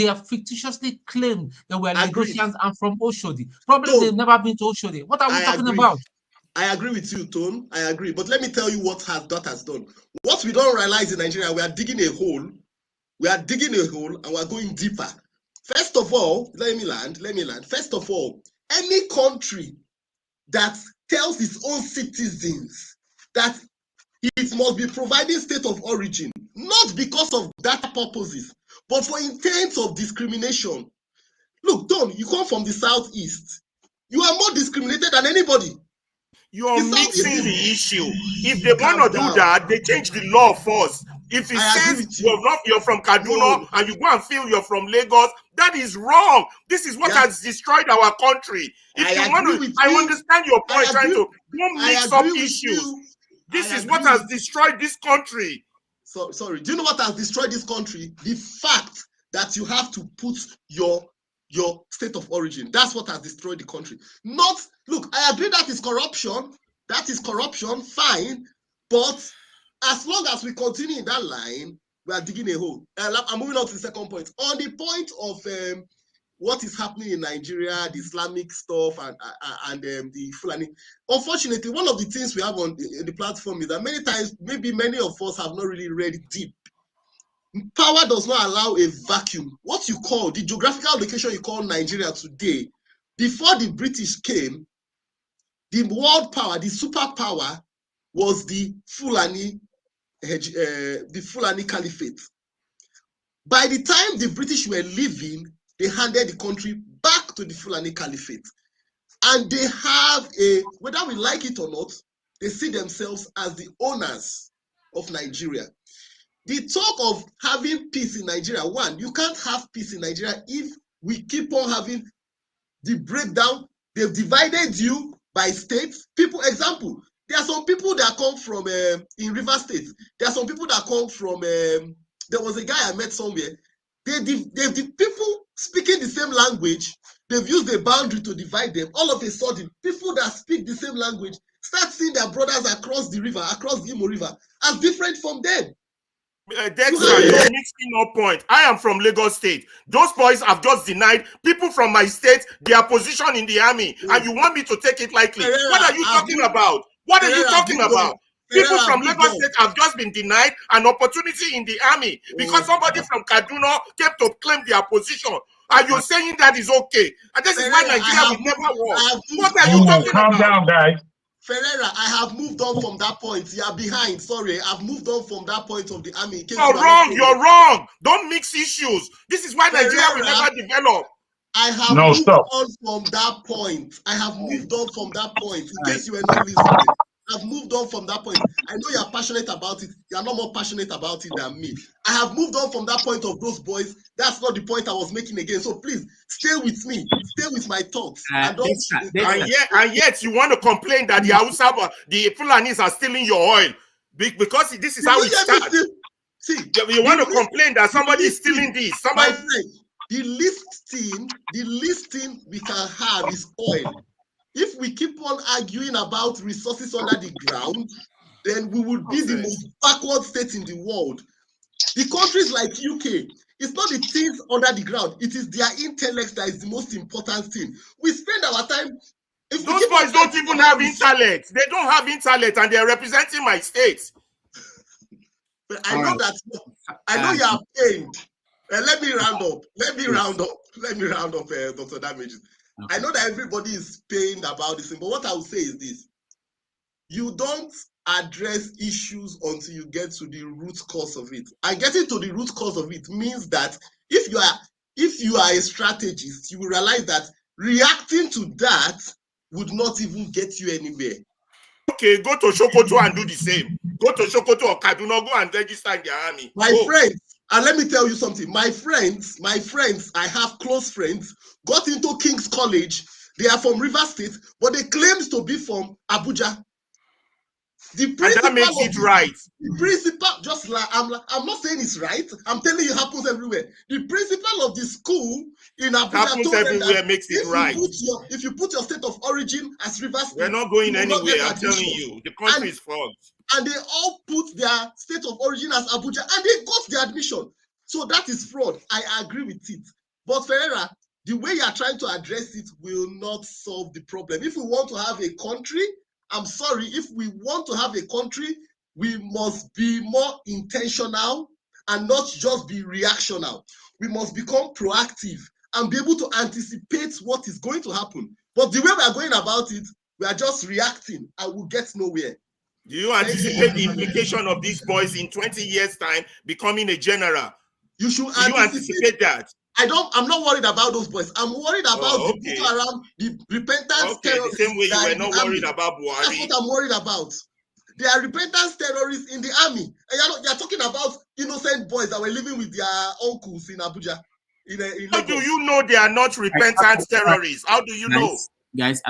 they were Lagosians and from Oshodi. Probably they've never been to Oshodi. What are we talking about? I agree with you, Tone. I agree. But let me tell you what that has done. What we don't realize in Nigeria, we are digging a hole. And we're going deeper. First of all, let me land. First of all, any country that tells its own citizens that it must be providing state of origin, not because of data purposes, but for intents of discrimination. Look, Don, you come from the southeast. You are more discriminated than anybody. You're mixing the issue. If they're gonna do that, they change the law first. If it says you're from Kaduna and you go and feel you're from Lagos, that is wrong. This is what has destroyed our country. I understand your point. Don't mix up issues. This is what has destroyed this country. Sorry. Do you know what has destroyed this country? The fact that you have to put your state of origin. That's what has destroyed the country. Look, I agree that is corruption. Fine. But As long as we continue in that line, we are digging a hole. I'm moving on to the second point. On the point of what is happening in Nigeria, the Islamic stuff, and the Fulani. Unfortunately, one of the things we have on the platform is that many times, maybe many of us have not really read deep. Power does not allow a vacuum. What you call, the geographical location you call Nigeria today, before the British came, the world power, the superpower, was the Fulani Caliphate. By the time the British were leaving, they handed the country back to the Fulani Caliphate. And they have whether we like it or not, they see themselves as the owners of Nigeria. The talk of having peace in Nigeria, one, you can't have peace in Nigeria if we keep on having the breakdown. They've divided you by states. People, example, there are some people that come from, in River State, there are some people that come from, there was a guy I met somewhere. The people speaking the same language, they've used a boundary to divide them. All of a sudden, people that speak the same language start seeing their brothers across the river, across the Imo River, as different from them. Dexter, you're mixing up point. I am from Lagos State. Those boys have just denied people from my state their position in the army, and you want me to take it lightly. What are you talking about? What are you talking about? People from Lagos State have just been denied an opportunity in the army because somebody from Kaduna came to claim their position. Are you saying that is okay? And this is why Nigeria will never work. What are you talking about? Calm down, guys. Ferreira, I have moved on from that point. You are behind. Sorry, I've moved on from that point of the army. You're wrong. You're wrong. Don't mix issues. This is why Nigeria will never develop. I have moved on from that point. I have moved on from that point. In case you were not listening, I've moved on from that point. I know you're passionate about it. You're not more passionate about it than me. I have moved on from that point of those boys. That's not the point I was making again. So please stay with me. Stay with my thoughts. And yet you want to complain that the Hausa, the Fulanis are stealing your oil because this is how it starts. See, you want to complain that somebody is stealing this. Somebody. My friend, the least thing we can have is oil. If we keep on arguing about resources under the ground, then we would be the most backward state in the world. The countries like UK, it's not the things under the ground, it is their intellect that is the most important thing. We spend our time. Those boys don't even have intellect. They don't have intellect and they're representing my state. But I know that. I know you are pained. Let me round up. Let me round up, Dr. Damages. Okay. I know that everybody is pained about this, but what I will say is this. You don't address issues until you get to the root cause of it. And getting to the root cause of it means that if you are a strategist, you will realize that reacting to that would not even get you anywhere. Okay, go to Sokoto and do the same. Go to Sokoto or Kaduna, go and register in the army. My friends, and let me tell you something. My friends, I have close friends, got into King's College. They are from River State, but they claim to be from Abuja. And that makes it right. The principal, just like I'm not saying it's right. I'm telling you, it happens everywhere. The principal of the school in Abuja happens everywhere, makes it right. If you put your state of origin as River State, we're not going anywhere. I'm telling you, the country is fucked. And they all put their state of origin as Abuja, and they got the admission. So that is fraud. I agree with it. But Ferreira, the way you are trying to address it will not solve the problem. If we want to have a country, I'm sorry, if we want to have a country, we must be more intentional and not just be reactional. We must become proactive and be able to anticipate what is going to happen. But the way we are going about it, we are just reacting and we'll get nowhere. Do you anticipate the implication of these boys in 20 years' time becoming a general? You should anticipate that. I'm not worried about those boys. I'm worried about the people around the repentance terrorists. The same way you were not worried about Buhari. That's what I'm worried about. There are repentance terrorists in the army. And you're talking about innocent boys that were living with their uncles in Abuja. How do you know they are not repentant terrorists? How do you know? Guys,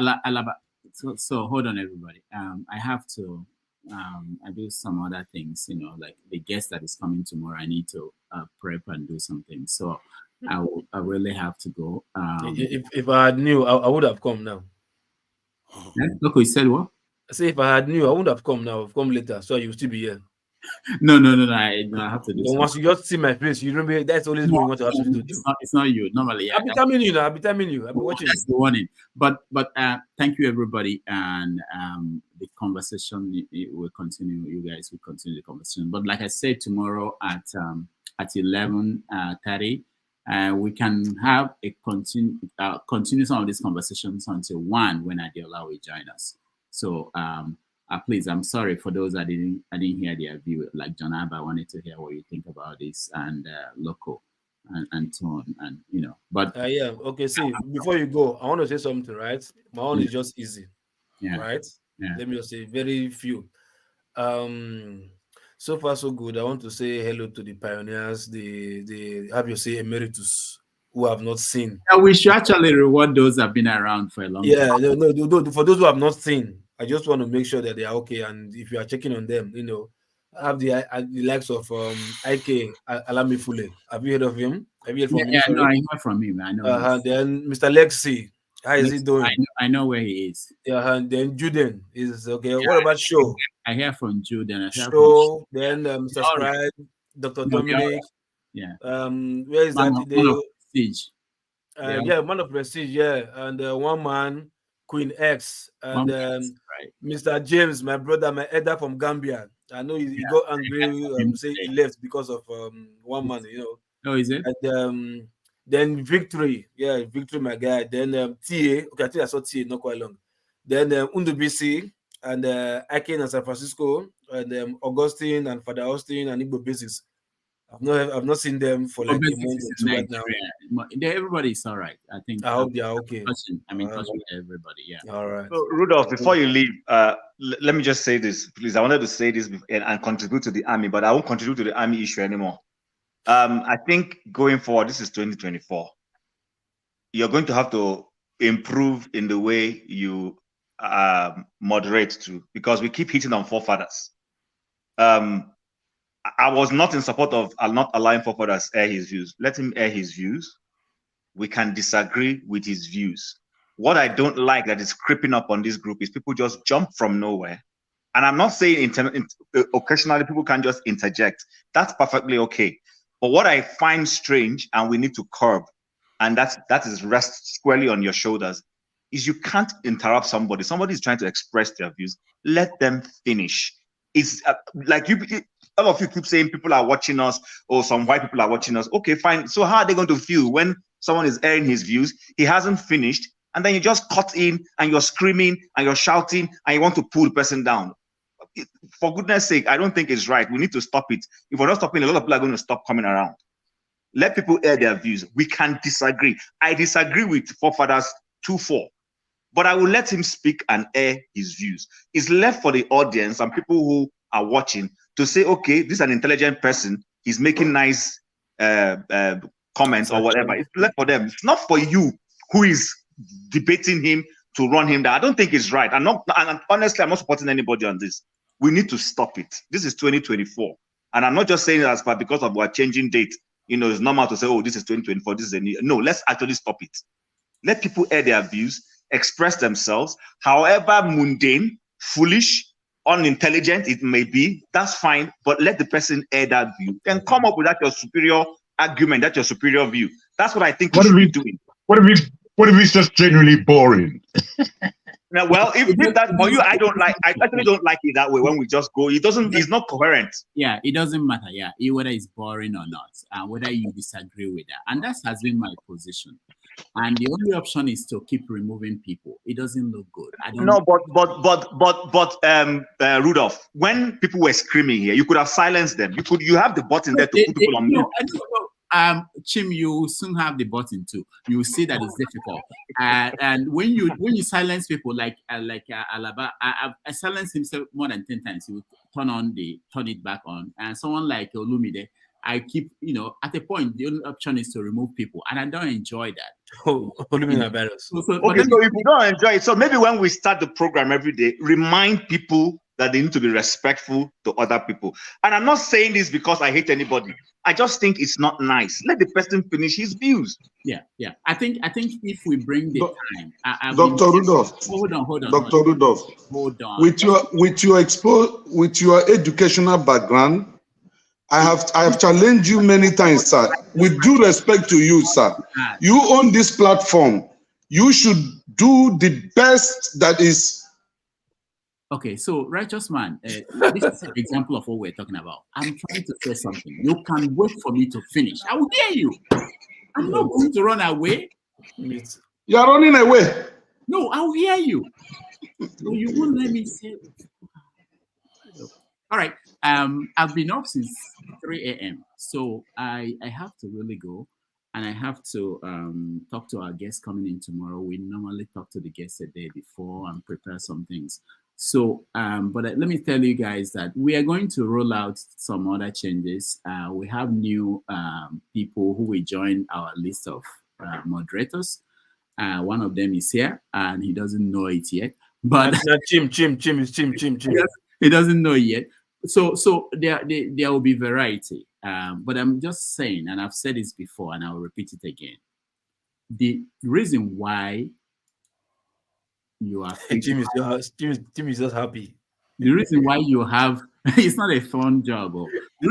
so hold on, everybody. I have to I do some other things, like the guest that is coming tomorrow. I need to prep and do something. So I really have to go. If I had knew, I would have come now. Look, you said what? I say if I had knew, I wouldn't have come now. I've come later, so you still be here. No, I have to do So once you just see my face, you remember that's always what you want to ask me to do. It's not you. Normally, yeah. I'll be telling you now. I'll be telling you. I'll be watching. That's the warning. But thank you everybody, and the conversation will continue. You guys will continue the conversation. But like I said, tomorrow at 11:30, we can have a continue some of these conversations until 1 when Ayodele will join us. So please, I'm sorry for those I didn't hear their view. Like John Abba, I wanted to hear what you think about this, and Loco and Tone, and But yeah, okay. See, before you go, I want to say something, right? My own is just easy, right? Yeah. Let me just say very few. So far so good. I want to say hello to the pioneers, the have you say emeritus who have not seen. Yeah, we should actually reward those that have been around for a long time. No, for those who have not seen, I just want to make sure that they are okay. And if you are checking on them, have the likes of Ike Alamifule. Have you heard of him? Have you heard from him? Yeah, no, I heard from him. I know. Then Mr. Lexi, how is he doing? I know where he is. Yeah, and then Juden is okay. Yeah, what about Show? I hear from Juden. Show. Then Mr. Scribe, Dr. Dominic. Yeah. Where is that today? Man of Prestige. Yeah, Man of Prestige. Yeah, and one man. Queen X and Mr. James, my brother, my elder from Gambia. I know he got angry, say he left because of one man, Oh, is it? And then Victory, Victory, my guy. Then TA, okay, I think I saw TA not quite long. Then Undubisi and Ike in San Francisco, and Augustine and Father Austin and Igbo Basis. I've not seen them for like a month or two right now. Everybody's all right. I think. I hope they are okay. Touch with everybody. Yeah. All right. So, Rudolph, before you leave, let me just say this, please. I wanted to say this and contribute to the army, but I won't contribute to the army issue anymore. I think going forward, this is 2024. You're going to have to improve in the way you moderate to, because we keep hitting on forefathers. I was not in support of not allowing forefathers air his views. Let him air his views. We can disagree with his views. What I don't like that is creeping up on this group is people just jump from nowhere. And I'm not saying occasionally people can just interject. That's perfectly okay. But what I find strange and we need to curb, and that is rest squarely on your shoulders, is you can't interrupt somebody. Somebody is trying to express their views. Let them finish. It's like all of you keep saying people are watching us, or some white people are watching us. Okay, fine. So how are they going to feel when someone is airing his views? He hasn't finished, and then you just cut in and you're screaming and you're shouting and you want to pull the person down. For goodness sake, I don't think it's right. We need to stop it. If we're not stopping, a lot of people are going to stop coming around. Let people air their views. We can disagree. I disagree with forefathers 2-4. But I will let him speak and air his views. It's left for the audience and people who are watching to say, okay, this is an intelligent person. He's making nice comments or whatever. It's left for them. It's not for you who is debating him to run him down. I don't think it's right. And honestly, I'm not supporting anybody on this. We need to stop it. This is 2024. And I'm not just saying it as far because of our changing date. It's normal to say, oh, this is 2024. This is a new. No, let's actually stop it. Let people air their views, express themselves, however mundane, foolish, unintelligent it may be, that's fine, but let the person air that view. Then come up with that your superior argument, that's your superior view. That's what I think we should be doing. What if it's just genuinely boring? Now, well, if that for you, I actually don't like it that way when we just go. It's not coherent. Yeah, it doesn't matter. Yeah, whether it's boring or not, and whether you disagree with that. And that has been my position. And the only option is to keep removing people. It doesn't look good. But Rudolph, when people were screaming here, you could have silenced them. You have the button there to put people on mute. Chim, you will soon have the button too. You will see that it's difficult. And when you silence people like Alaba, I silenced himself more than 10 times. He would turn it back on. And someone like Olumide, I keep, at a point, the only option is to remove people, and I don't enjoy that. So if you don't enjoy it, so maybe when we start the program every day, remind people that they need to be respectful to other people. And I'm not saying this because I hate anybody. I just think it's not nice. Let the person finish his views. Yeah. I think if we bring the time, Dr. Rudolph. Hold on. Dr. Rudolph. Hold on. With your educational background, I have challenged you many times, sir. With due respect to you, sir, you own this platform. You should do the best that is. Okay, so righteous man, this is an example of what we're talking about. I'm trying to say something. You can wait for me to finish. I will hear you. I'm not going to run away. You are running away. No, I will hear you. So you won't let me say. All right. I've been up since 3 a.m. So I have to really go. And I have to talk to our guests coming in tomorrow. We normally talk to the guests a day before and prepare some things. So, but let me tell you guys that we are going to roll out some other changes. We have new people who will join our list of moderators. One of them is here, and he doesn't know it yet. But Chim. He doesn't know it yet. So there will be variety. But I'm just saying, and I've said this before, and I'll repeat it again. The reason why you are Jim is just happy. The reason why you have it's not a fun job. The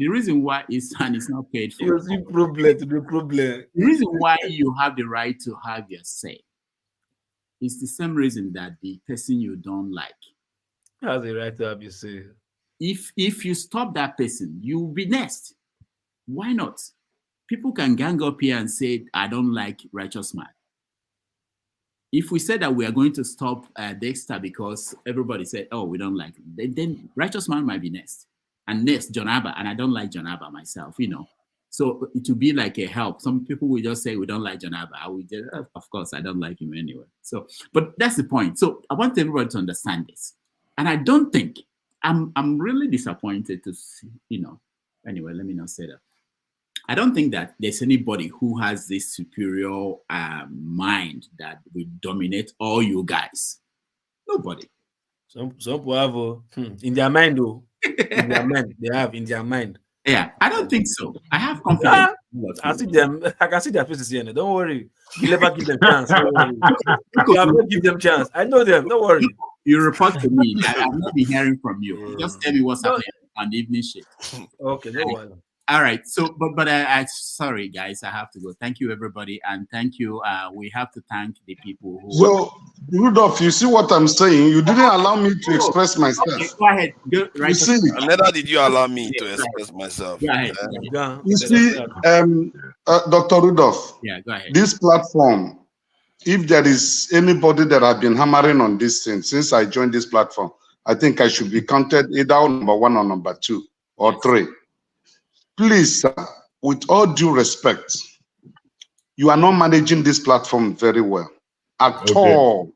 reason why it's not paid for. The problem. The reason why you have the right to have your say is the same reason that the person you don't like has the right to have your say. If you stop that person, you will be next. Why not? People can gang up here and say, I don't like righteous man. If we said that we are going to stop Dexter because everybody said, oh, we don't like him, then righteous man might be next. And next, John Abba, and I don't like John Abba myself, So it will be like a help. Some people will just say, we don't like John Abba. I will just, of course, I don't like him anyway. So, but that's the point. So I want everybody to understand this. And I don't think, I'm really disappointed to see, anyway, let me not say that. I don't think that there's anybody who has this superior mind that will dominate all you guys. Nobody. Some people have in their mind, though. In their mind, they have in their mind. Yeah, I don't think so. I have confidence. I see them. I can see their faces here. Don't worry. You never give them chance. Don't worry. You have not give them chance. I know them. Don't worry. You report to me. I've not been hearing from you. Just tell me what's happening on the evening shift. Okay, no worry. All right. So, but I sorry, guys, I have to go. Thank you, everybody, and thank you. We have to thank the people who. So, Rudolph, you see what I'm saying? You didn't allow me to express myself. Okay, go ahead. Go, right. You see, and neither did you allow me to express myself. Go ahead. You see, Dr. Rudolph. Yeah, go ahead. This platform, if there is anybody that have been hammering on this thing since I joined this platform, I think I should be counted either number 1 or number 2 or 3. Please, sir, with all due respect, you are not managing this platform very well at all.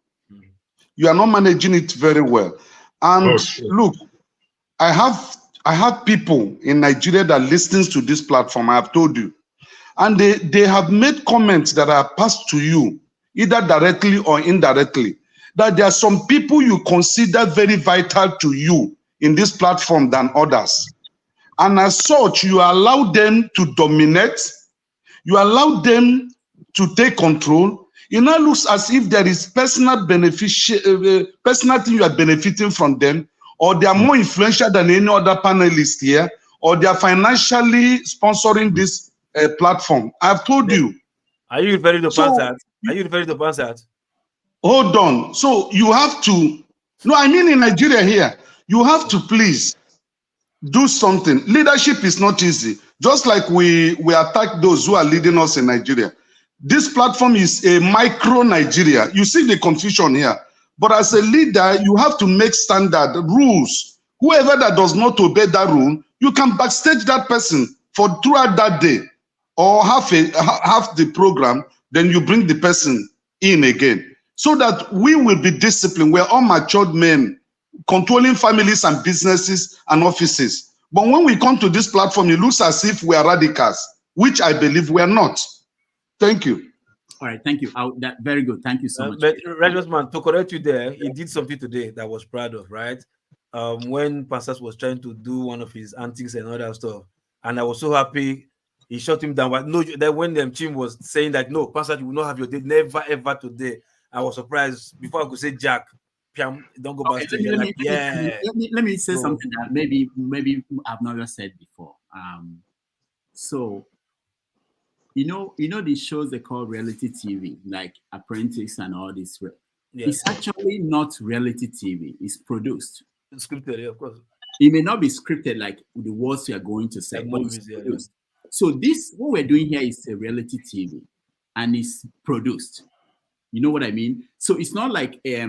You are not managing it very well. And look, I have people in Nigeria that listens to this platform. I have told you, and they have made comments that are passed to you, either directly or indirectly, that there are some people you consider very vital to you in this platform than others. And as such, you allow them to dominate, you allow them to take control. It now looks as if there is personal thing you are benefiting from them, or they are more influential than any other panelist here, or they are financially sponsoring this platform. I've told you. Are you referring to Pansat? Are you referring to Pansat? Hold on. So you have to, no, I mean in Nigeria here, you have to please do something. Leadership is not easy. Just like we attack those who are leading us in Nigeria. This platform is a micro Nigeria. You see the confusion here. But as a leader, you have to make standard rules. Whoever that does not obey that rule, you can backstage that person for throughout that day or half the program, then you bring the person in again. So that we will be disciplined. We're all matured men controlling families and businesses and offices. But when we come to this platform, it looks as if we are radicals, which I believe we are not. Thank you. All right, thank you. Very good. Thank you so much. But Righteous Man, to correct you there, he did something today that I was proud of, right? When Pastor was trying to do one of his antics and all that stuff, and I was so happy. He shut him down. But no, that when Chim was saying that no, Pastor, you will not have your day, never ever today. I was surprised before I could say Jack. Piam, don't go back. Let me say something that maybe I've never said before. So you know these shows they call reality TV, like Apprentice and all this. It's actually not reality TV. It's produced. It's scripted, yeah, of course. It may not be scripted like the words you are going to say, but it's produced. So this, what we're doing here is a reality TV, and it's produced. You know what I mean? So it's not like a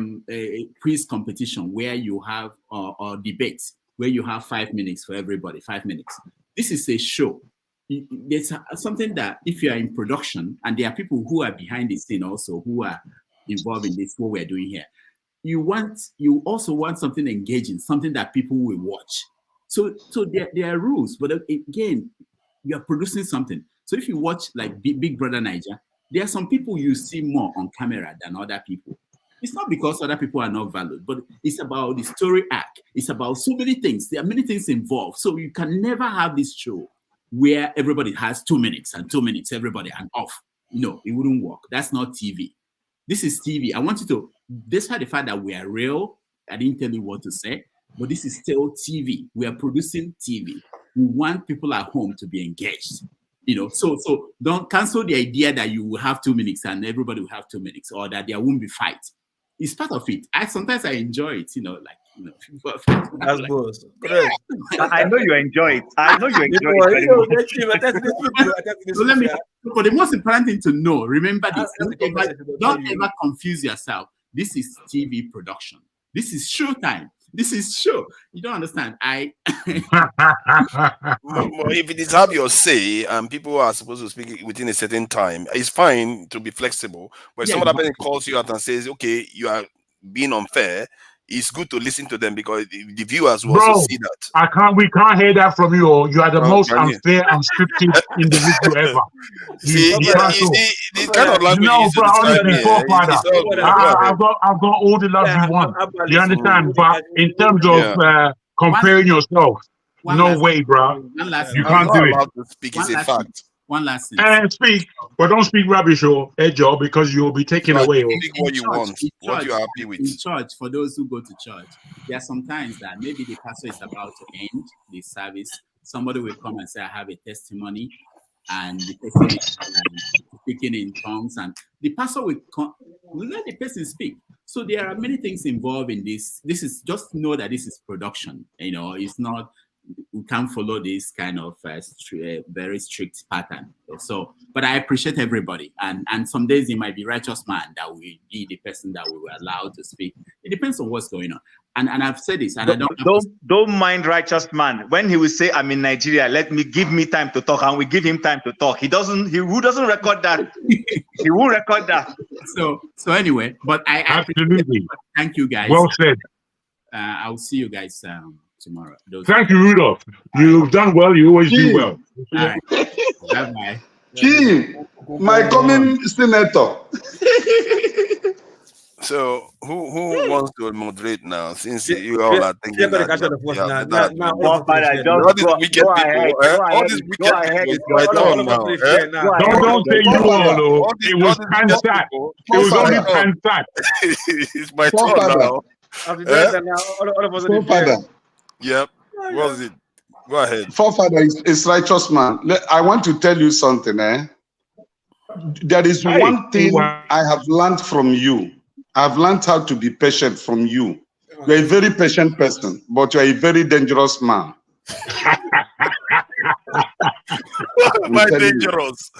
quiz competition where you have or debates where you have 5 minutes for everybody, 5 minutes. This is a show. There's something that if you are in production, and there are people who are behind the scene also who are involved in this, what we're doing here. You also want something engaging, something that people will watch. So there are rules, but again, you are producing something. So if you watch like Big Brother Niger, there are some people you see more on camera than other people. It's not because other people are not valued, but it's about the story arc. It's about so many things. There are many things involved. So you can never have this show where everybody has 2 minutes and 2 minutes, everybody and off. No, it wouldn't work. That's not TV. This is TV. I want you to, despite the fact that we are real, I didn't tell you what to say, but this is still TV. We are producing TV. We want people at home to be engaged. So don't cancel the idea that you will have 2 minutes and everybody will have 2 minutes, or that there won't be fight. It's part of it. Sometimes I enjoy it, That's boss. I know you enjoy it. I know you enjoy it. So let me. For the most important thing to know, remember this. Don't ever confuse yourself. This is TV production. This is showtime. This is show. You don't understand. If it is have your say and people are supposed to speak within a certain time, it's fine to be flexible. But if some other person calls you out and says, okay, you are being unfair, it's good to listen to them because the viewers will also see that. We can't hear that from you. You are the most unfair and scripted individual ever. This kind of language I've got all the love you want. You understand? But in terms of comparing yourself, no way, bro. You can't do it. Speak is a fact. One last thing. And speak, but don't speak rubbish or Ejo because you'll be taken away. Speak what you want, what you're happy with. In church, for those who go to church, there are some times that maybe the pastor is about to end the service. Somebody will come and say, I have a testimony, and the person is speaking in tongues, and the pastor will let the person speak. So there are many things involved in this. This is just know that this is production. It's not. We can't follow this kind of very strict pattern. So, but I appreciate everybody. And some days it might be righteous man that will be the person that we were allowed to speak. It depends on what's going on. And I've said this, and don't mind righteous man. When he will say, I'm in Nigeria, give me time to talk, and we give him time to talk. Who doesn't record that? He will record that. So anyway, but I absolutely thank you guys. Well said. I'll see you guys tomorrow. Thank you, Rudolph. You've done well. You always do well. All right. Bye-bye. My coming senator. So who wants to moderate now? Since you all are thinking all these wicked people, it's my turn now. Don't say you all. It was Kansat. It was only Kansat. It's my turn now. Yep. What was it? Go ahead. Forefather is righteous man. I want to tell you something. There is one thing I have learned from you. I've learned how to be patient from you. You're a very patient person, but you're a very dangerous man. Am I dangerous?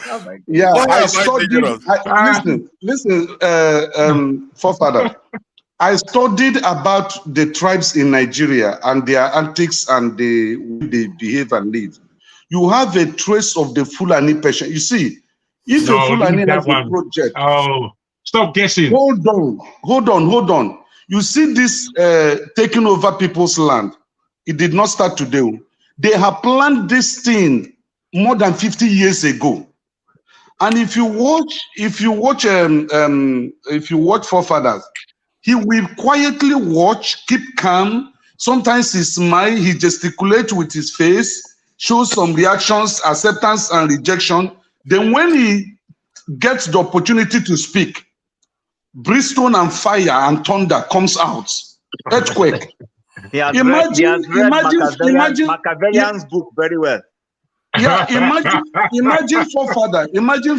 Yeah, I studied. Listen, Forefather. I studied about the tribes in Nigeria and their antics and the way they behave and live. You have a trace of the Fulani patient. You see, if the Fulani has a project. Oh, stop guessing. Hold on. You see this taking over people's land. It did not start today. They have planned this thing more than 50 years ago. And if you watch Forefathers, he will quietly watch, keep calm. Sometimes he smiles, he gesticulates with his face, shows some reactions, acceptance and rejection. Then when he gets the opportunity to speak, brimstone and fire and thunder comes out. Earthquake. He has read Machiavellian's book very well. Yeah, imagine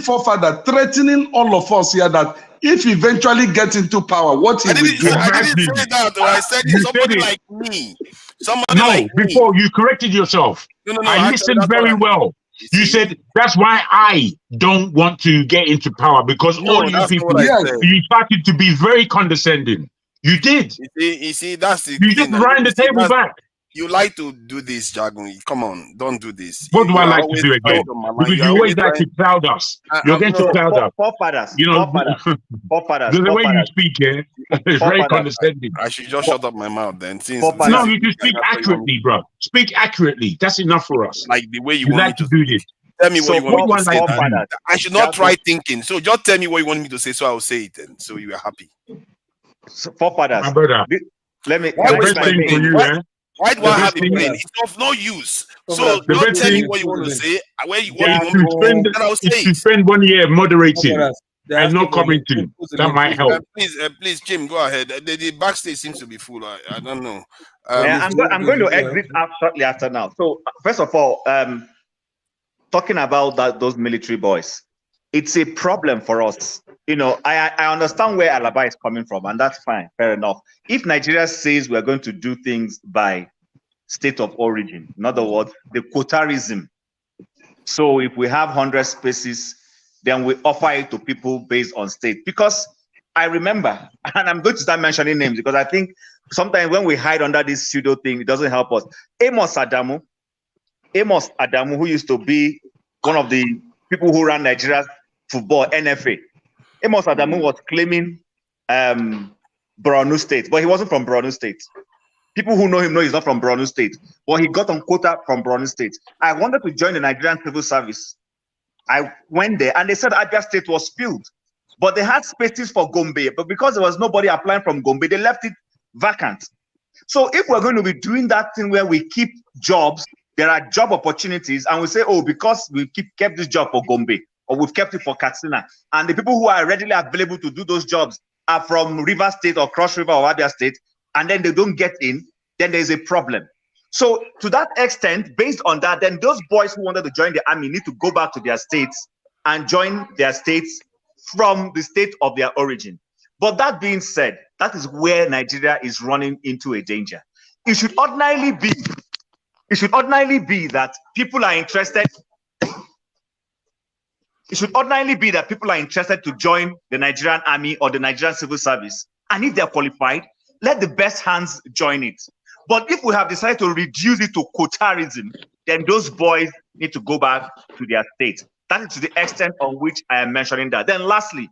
forefather threatening all of us here that if he eventually gets into power, what he will do. I didn't say that. I said somebody like me. Somebody like before you corrected yourself. No, I listened very well. You said that's why I don't want to get into power because all you people, you started to be very condescending. You did. You see, that's the you just ran the table back. You like to do this, Jagun. Come on, don't do this. What do I like to do again? Because you always like to cloud us. You're going to cloud us. Forefathers. You know, forefathers. The way you speak here is very condescending. I should just shut up my mouth then. No, you just speak accurately, bro. Speak accurately. That's enough for us. Like the way you want like to do this. Tell me what you want me to say. I should not try thinking. So just tell me what you want me to say, so I will say it, and so you are happy. Forefathers. My brother. Let me. Why do I have a brain? It's of no use. So don't tell me what you want to say. Where you want me to go, I'll say it. Spend 1 year moderating and not commenting. That might help. Please, Jim, go ahead. The backstage seems to be full. I don't know. I'm going to exit shortly after now. So first of all, talking about those military boys, it's a problem for us. You know, I understand where Alaba is coming from, and that's fine, fair enough. If Nigeria says we're going to do things by state of origin, in other words, the quotarism. So if we have 100 spaces, then we offer it to people based on state. Because I remember, and I'm going to start mentioning names because I think sometimes when we hide under this pseudo thing, it doesn't help us. Amos Adamu, who used to be one of the people who ran Nigeria's football, NFA. Amos Adamu was claiming Borno State, but he wasn't from Borno State. People who know him know he's not from Borno State, but he got on quota from Borno State. I wanted to join the Nigerian Civil Service. I went there, and they said Abia State was filled, but they had spaces for Gombe, but because there was nobody applying from Gombe, they left it vacant. So if we're going to be doing that thing where we keep jobs, there are job opportunities, and we say, oh, because we kept this job for Gombe, or we've kept it for Katsina, and the people who are readily available to do those jobs are from River State or Cross River or Abia State, and then they don't get in, then there's a problem. So to that extent, based on that, then those boys who wanted to join the army need to go back to their states and join their states from the state of their origin. But that being said, that is where Nigeria is running into a danger. It should ordinarily be that people are interested. It should ordinarily be that people are interested to join the Nigerian army or the Nigerian civil service. And if they're qualified, let the best hands join it. But if we have decided to reduce it to quotarism, then those boys need to go back to their state. That is to the extent on which I am mentioning that. Then lastly,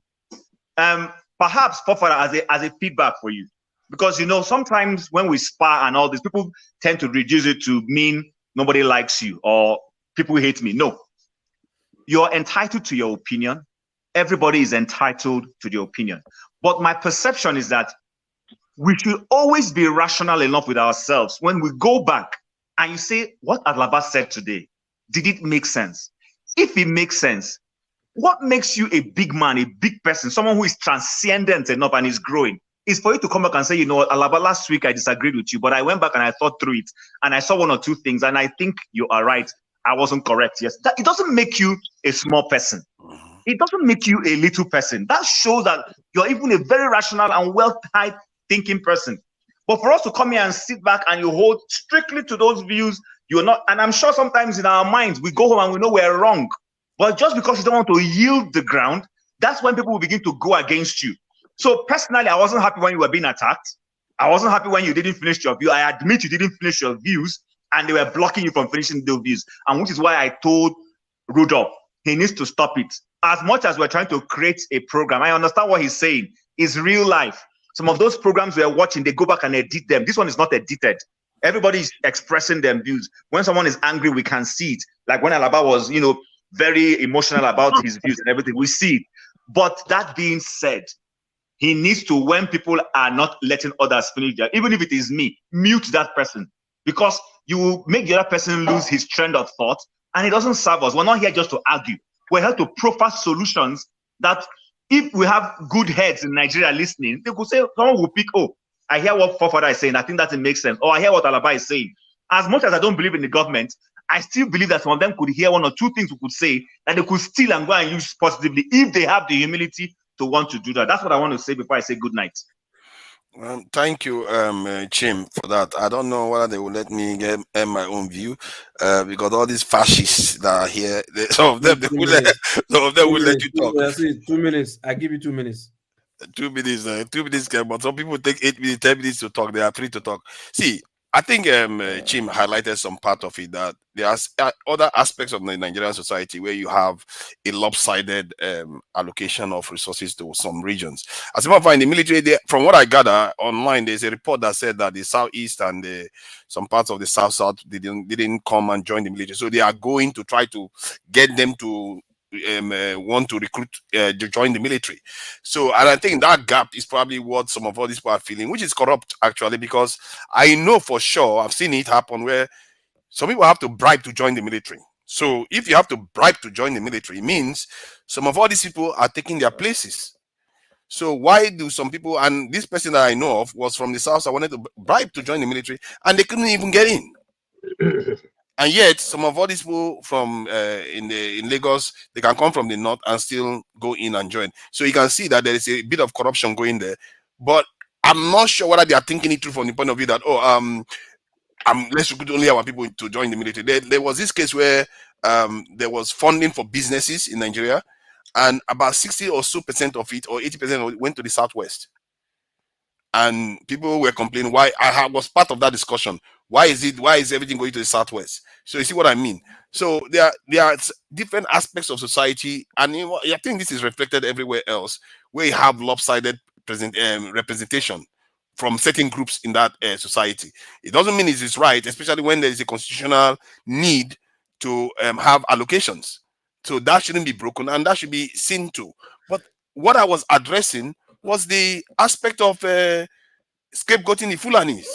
perhaps as a feedback for you, because you know, sometimes when we spar and all this, people tend to reduce it to mean nobody likes you or people hate me. No. You're entitled to your opinion. Everybody is entitled to their opinion. But my perception is that we should always be rational enough with ourselves when we go back and you say, what Alaba said today, did it make sense? If it makes sense, what makes you a big man, a big person, someone who is transcendent enough and is growing, is for you to come back and say, you know what, Alaba, last week I disagreed with you, but I went back and I thought through it and I saw one or two things and I think you are right. I wasn't correct. Yes, it doesn't make you a small person. It doesn't make you a little person. That shows that you're even a very rational and well-tied thinking person. But for us to come here and sit back and you hold strictly to those views, you're not. And I'm sure sometimes in our minds we go home and we know we're wrong. But just because you don't want to yield the ground, that's when people will begin to go against you. So personally, I wasn't happy when you were being attacked. I wasn't happy when you didn't finish your view. I admit you didn't finish your views, and they were blocking you from finishing those views. And which is why I told Rudolph, he needs to stop it. As much as we're trying to create a program, I understand what he's saying. It's real life. Some of those programs we're watching, they go back and edit them. This one is not edited. Everybody is expressing their views. When someone is angry, we can see it. Like when Alaba was, you know, very emotional about his views and everything, we see it. But that being said, he needs to, when people are not letting others finish their, even if it is me, mute that person. because you will make the other person lose his trend of thought, and it doesn't serve us. We're not here just to argue. We're here to proffer solutions that, if we have good heads in Nigeria listening, they could say, someone will pick, oh, I hear what Fofather is saying, I think that it makes sense. Or I hear what Alaba is saying. As much as I don't believe in the government, I still believe that some of them could hear one or two things we could say that they could steal and go and use positively if they have the humility to want to do that. That's what I want to say before I say good night. Thank you, Chim, for that. I don't know whether they will let me get my own view, because all these fascists that are here, some of them will let you talk. 2 minutes. I give you 2 minutes. 2 minutes, 2 minutes, but some people take 8 minutes, 10 minutes to talk. They are free to talk. See, I think Chim highlighted some part of it, that there are other aspects of the Nigerian society where you have a lopsided allocation of resources to some regions. As a matter of fact, in the military, from what I gather online, there's a report that said that the southeast and some parts of the south didn't come and join the military. So they are going to try to get them to want to recruit to join the military. So, and I think that gap is probably what some of all these people are feeling, which is corrupt actually, because I know for sure, I've seen it happen where some people have to bribe to join the military. So if you have to bribe to join the military, it means some of all these people are taking their places. So why do some people, and this person that I know of was from the south, I wanted to bribe to join the military, and they couldn't even get in. And yet, some of all these people from in Lagos, they can come from the north and still go in and join. So you can see that there is a bit of corruption going there. But I'm not sure whether they are thinking it through from the point of view that, let's recruit only our people to join the military. There was this case where there was funding for businesses in Nigeria, and about 60% or so of it, or 80% of it, went to the southwest. And people were complaining why. I was part of that discussion. Why is everything going to the southwest? So you see what I mean? So there are different aspects of society, and I think this is reflected everywhere else, where you have lopsided representation from certain groups in that society. It doesn't mean it is right, especially when there is a constitutional need to have allocations. So that shouldn't be broken, and that should be seen to. But what I was addressing was the aspect of scapegoating the Fulanis.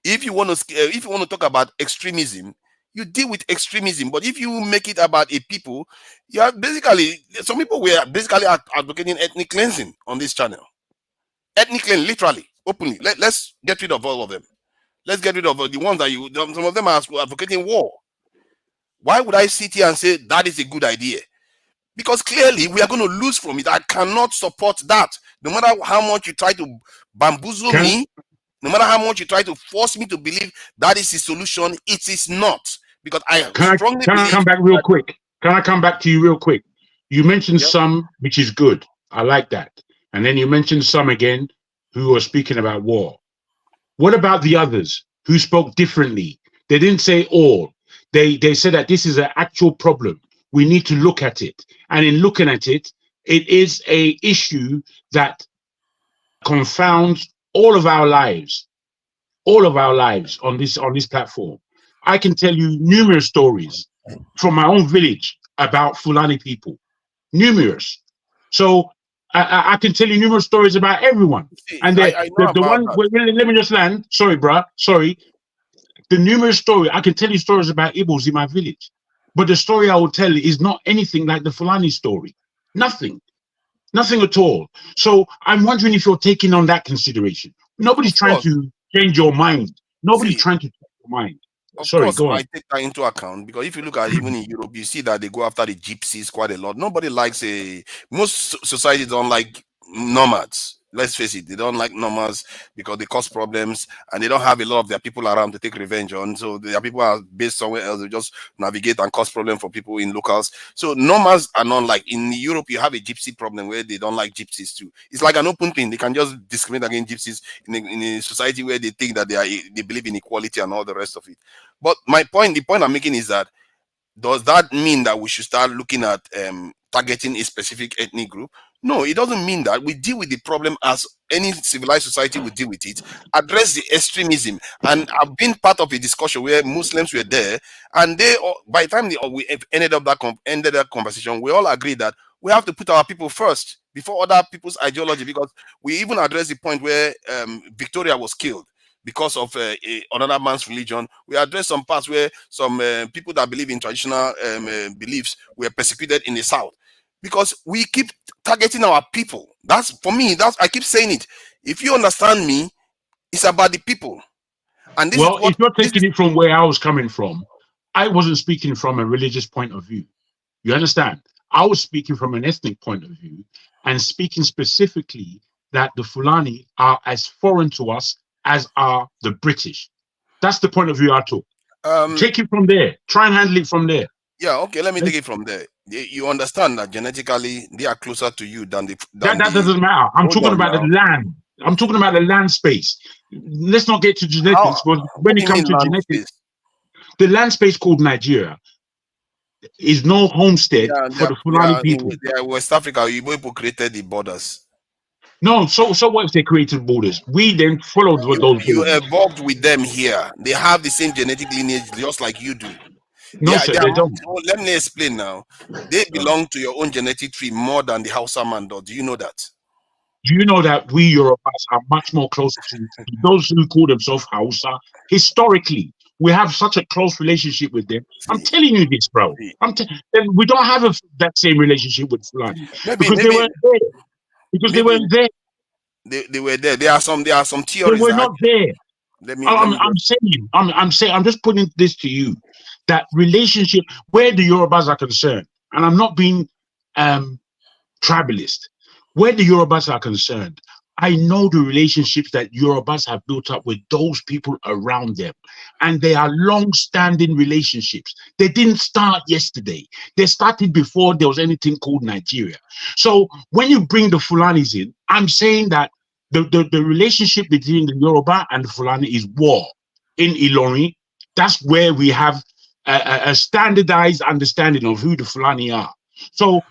If you want to talk about extremism, you deal with extremism. But if you make it about a people, you are basically, some people were basically advocating ethnic cleansing on this channel. Ethnic cleansing, literally, openly. Let's get rid of all of them. Let's get rid of the ones that some of them are advocating war. Why would I sit here and say that is a good idea? Because clearly we are going to lose from it. I cannot support that. No matter how much you try to bamboozle me, no matter how much you try to force me to believe that is the solution, it is not. Because I strongly believe. Can I come back real quick? Can I come back to you real quick? You mentioned some, which is good. I like that. And then you mentioned some again who are speaking about war. What about the others who spoke differently? They didn't say all. They said that this is an actual problem. We need to look at it. And in looking at it, it is an issue that confounds all of our lives on this platform. I can tell you numerous stories from my own village about Fulani people. Numerous. So I can tell you numerous stories about everyone. And the one, let me just land. Sorry, bruh. Sorry. The numerous story, I can tell you stories about Igbos in my village. But the story I will tell is not anything like the Fulani story. Nothing. Nothing at all. So I'm wondering if you're taking on that consideration. Nobody's trying to change your mind. Nobody's trying to change your mind. Sorry, go on. I take that into account, because if you look at even in Europe, you see that they go after the gypsies quite a lot. Nobody likes most societies don't like nomads. Let's face it, they don't like nomads because they cause problems, and they don't have a lot of their people around to take revenge on. So their people are based somewhere else. They just navigate and cause problems for people in locals. So nomads are not like in Europe. You have a gypsy problem where they don't like gypsies too. It's like an open thing. They can just discriminate against gypsies in a society where they think that they believe in equality and all the rest of it. But the point I'm making is that, does that mean that we should start looking at targeting a specific ethnic group? No, it doesn't mean that. We deal with the problem as any civilized society would deal with it, address the extremism. And I've been part of a discussion where Muslims were there, and by the time we ended that conversation, we all agreed that we have to put our people first before other people's ideology, because we even addressed the point where Victoria was killed. because of another man's religion. We address some parts where some people that believe in traditional beliefs were persecuted in the South, because we keep targeting our people. That's, for me, that's, I keep saying it. If you understand me, it's about the people. And this Well, is what, if you're taking it from where I was coming from, I wasn't speaking from a religious point of view. You understand? I was speaking from an ethnic point of view, and speaking specifically that the Fulani are as foreign to us as are the British. That's the point of view I took. Take it from there. Try and handle it from there. Yeah, okay, let me take it from there. You understand that genetically they are closer to you than the... That doesn't matter. I'm talking about the land. I'm talking about the land space. Let's not get to genetics, but when it comes to genetics, the land space called Nigeria is no homestead for the Fulani people. West Africa, you people created the borders. No, so what if they created borders? We then followed those borders. You evolved with them here. They have the same genetic lineage just like you do. No, sir, they don't. Let me explain now. They belong to your own genetic tree more than the Hausa man does. Do you know that? Do you know that we Yorubas are much more closer to those who call themselves Hausa? Historically, we have such a close relationship with them. I'm telling you this, bro. We don't have that same relationship with Fulani because they weren't there. Because they weren't there. They were there. There are some theories. They were not there. I'm saying, I'm just putting this to you, that relationship where the Yorubas are concerned, and I'm not being tribalist, where the Yorubas are concerned, I know the relationships that Yorubas have built up with those people around them, and they are long-standing relationships. They didn't start yesterday. They started before there was anything called Nigeria. So when you bring the Fulanis in, I'm saying that the relationship between the Yoruba and the Fulani is war. In Ilorin, that's where we have a standardized understanding of who the Fulani are. So,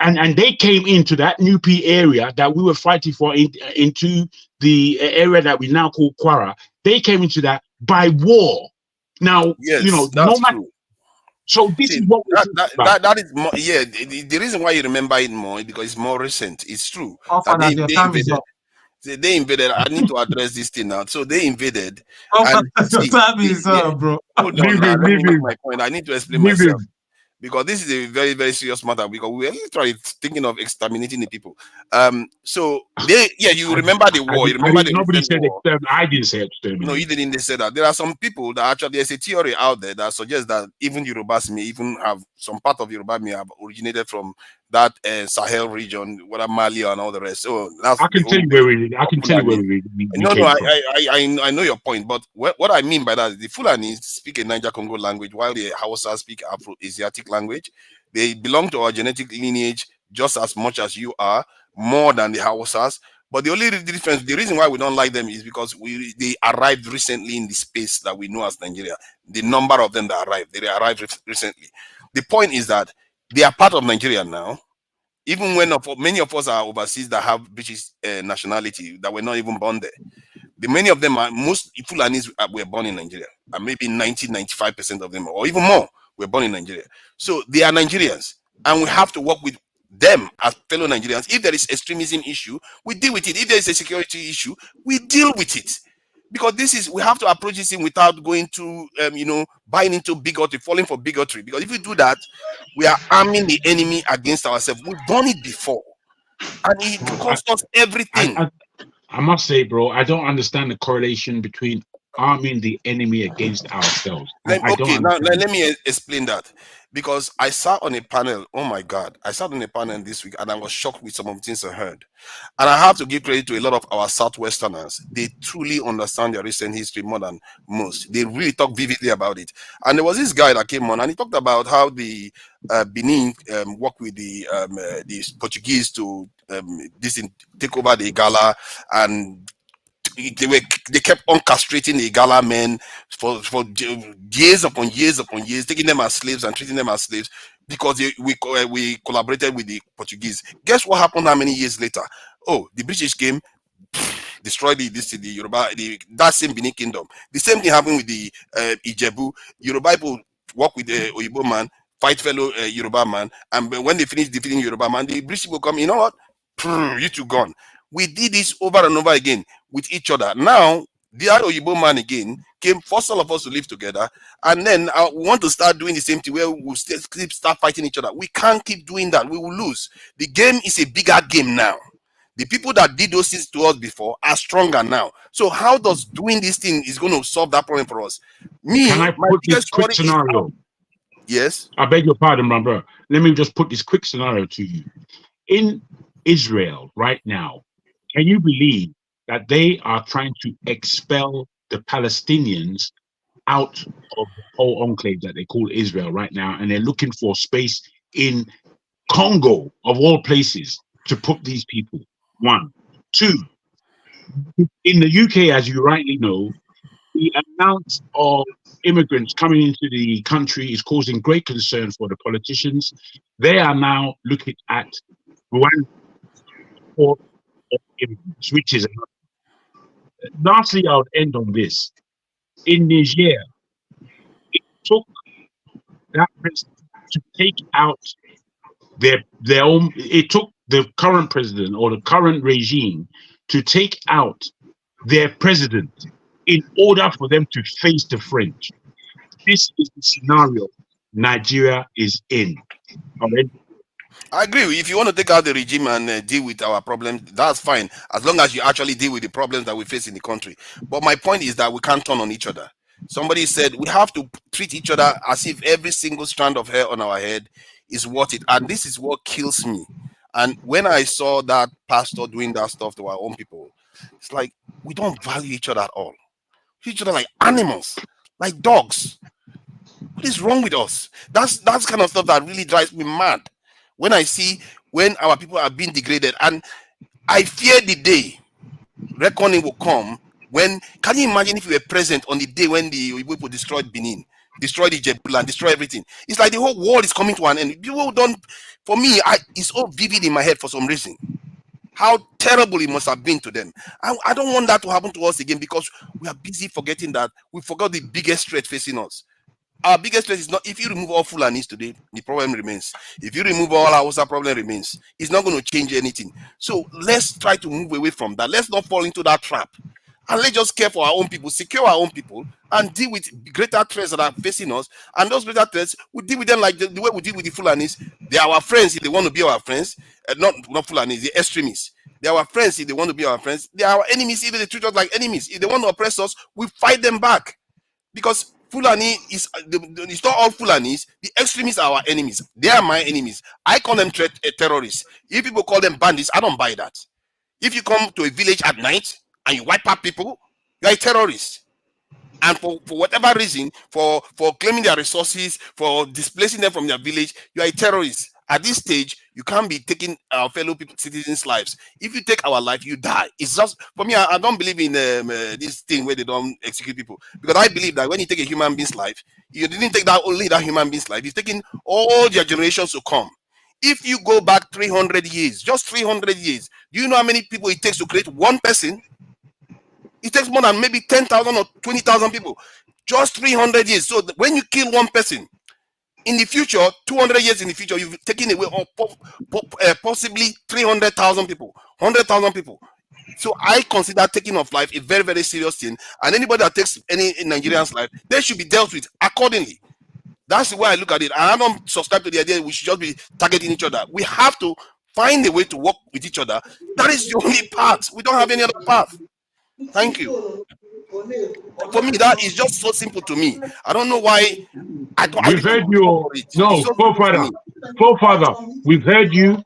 and they came into that Nupi area that we were fighting for into the area that we now call Kwara. They came into that by war. Now, yes, you know, no matter. So this is what that is more, yeah. The reason why you remember it more is because it's more recent. It's true. They invaded. I need to address this thing now. So they invaded. Time is up, bro. Hold on, now. Let me make my point. I need to explain myself. Because this is a very, very serious matter, because we were literally thinking of exterminating the people. So they, you remember the war. You remember nobody said exterminate. I didn't say exterminate. No, you didn't say that. There are some people that actually, there's a theory out there that suggests that even Yorubas may even have, some part of Yoruba may have originated from that Sahel region, whether Mali and all the rest. So that's I can tell you where we. I can tell you where we. I know your point, but what I mean by that is the Fulani speak a Niger-Congo language, while the Hausa speak Afro-Asiatic language. They belong to our genetic lineage just as much as you are, more than the Hausas. But the only difference, the reason why we don't like them is because they arrived recently in the space that we know as Nigeria. The number of them that arrived, they arrived recently. The point is that they are part of Nigeria now, even when many of us are overseas that have British nationality that were not even born there. Many of them, most Fulanis were born in Nigeria, and maybe 95% of them, or even more, were born in Nigeria. So they are Nigerians, and we have to work with them as fellow Nigerians. If there is extremism issue, we deal with it. If there is a security issue, we deal with it. Because we have to approach this thing without going to, buying into bigotry, falling for bigotry. Because if we do that, we are arming the enemy against ourselves. We've done it before, and it cost us everything. I must say, bro, I don't understand the correlation between arming the enemy against ourselves. Let me explain that. Because I sat on a panel, oh my God, I sat on a panel this week and I was shocked with some of the things I heard. And I have to give credit to a lot of our Southwesterners. They truly understand their recent history more than most. They really talk vividly about it. And there was this guy that came on and he talked about how the Benin worked with the Portuguese to take over the Igala, and they kept on castrating the Igala men for years upon years upon years, taking them as slaves and treating them as slaves because we collaborated with the Portuguese. Guess what happened how many years later? Oh, the British came, destroyed the Yoruba, that same Benin kingdom. The same thing happened with the Ijebu. Yoruba people work with the Oyibo man, fight fellow Yoruba man, and when they finish defeating Yoruba man, the British people come, you know what? You two gone. We did this over and over again with each other. Now, The other Oyibo man again came, forced all of us to live together, and then we want to start doing the same thing where we'll start fighting each other. We can't keep doing that. We will lose. The game is a bigger game now. The people that did those things to us before are stronger now. So how does doing this thing is going to solve that problem for us? Can I put this quick scenario? Yes. I beg your pardon, my brother. Let me just put this quick scenario to you. In Israel right now, can you believe that they are trying to expel the Palestinians out of the whole enclave that they call Israel right now, and they're looking for space in Congo, of all places, to put these people? One. Two, in the UK, as you rightly know, the amount of immigrants coming into the country is causing great concern for the politicians. They are now looking at Rwanda for immigrants, which is enough. Lastly, I'll end on this. In Niger, it took that president to take out their own. It took the current president or the current regime to take out their president in order for them to face the French. This is the scenario Nigeria is in. Already. I agree. If you want to take out the regime and deal with our problems, that's fine, as long as you actually deal with the problems that we face in the country. But my point is that we can't turn on each other. Somebody said we have to treat each other as if every single strand of hair on our head is worth it. And this is what kills me. And when I saw that pastor doing that stuff to our own people, it's like we don't value each other at all. We treat each other like animals, like dogs. What is wrong with us? That's kind of stuff that really drives me mad when I see when our people are being degraded. And I fear the day reckoning will come when, can you imagine if you were present on the day when the people destroyed Benin, destroyed Ijebu and destroyed everything? It's like the whole world is coming to an end. People don't, for me, it's all vivid in my head for some reason. How terrible it must have been to them. I don't want that to happen to us again, because we are busy forgetting that we forgot the biggest threat facing us. Our biggest threat is not, if you remove all Fulanis today, the problem remains. If you remove all Hausa, problem remains. It's not going to change anything. So let's try to move away from that. Let's not fall into that trap. And let's just care for our own people, secure our own people, and deal with greater threats that are facing us. And those greater threats, we deal with them like the way we deal with the Fulanis. They are our friends if they want to be our friends. Not Fulanis, the extremists. They are our friends if they want to be our friends. They are our enemies if they treat us like enemies. If they want to oppress us, we fight them back. Because Fulani is, it's not all Fulanis. The extremists are our enemies. They are my enemies. I call them terrorists. If people call them bandits, I don't buy that. If you come to a village at night and you wipe out people, you are a terrorist. And for whatever reason, for claiming their resources, for displacing them from their village, you are a terrorist. At this stage, you can't be taking our fellow citizens' lives. If you take our life, you die. It's just, for me, I don't believe in this thing where they don't execute people. Because I believe that when you take a human being's life, you didn't take only that human being's life. You've taken all their generations to come. If you go back 300 years, just 300 years, do you know how many people it takes to create one person? It takes more than maybe 10,000 or 20,000 people. Just 300 years. So when you kill one person, in the future, 200 years in the future, you've taken away possibly 300,000 people, 100,000 people. So I consider taking of life a very, very serious thing. And anybody that takes any Nigerian's life, they should be dealt with accordingly. That's the way I look at it. And I don't subscribe to the idea that we should just be targeting each other. We have to find a way to work with each other. That is the only path. We don't have any other path. Thank you. For me, that is just so simple to me. I don't know why. We've heard you. No, forefather, we've heard you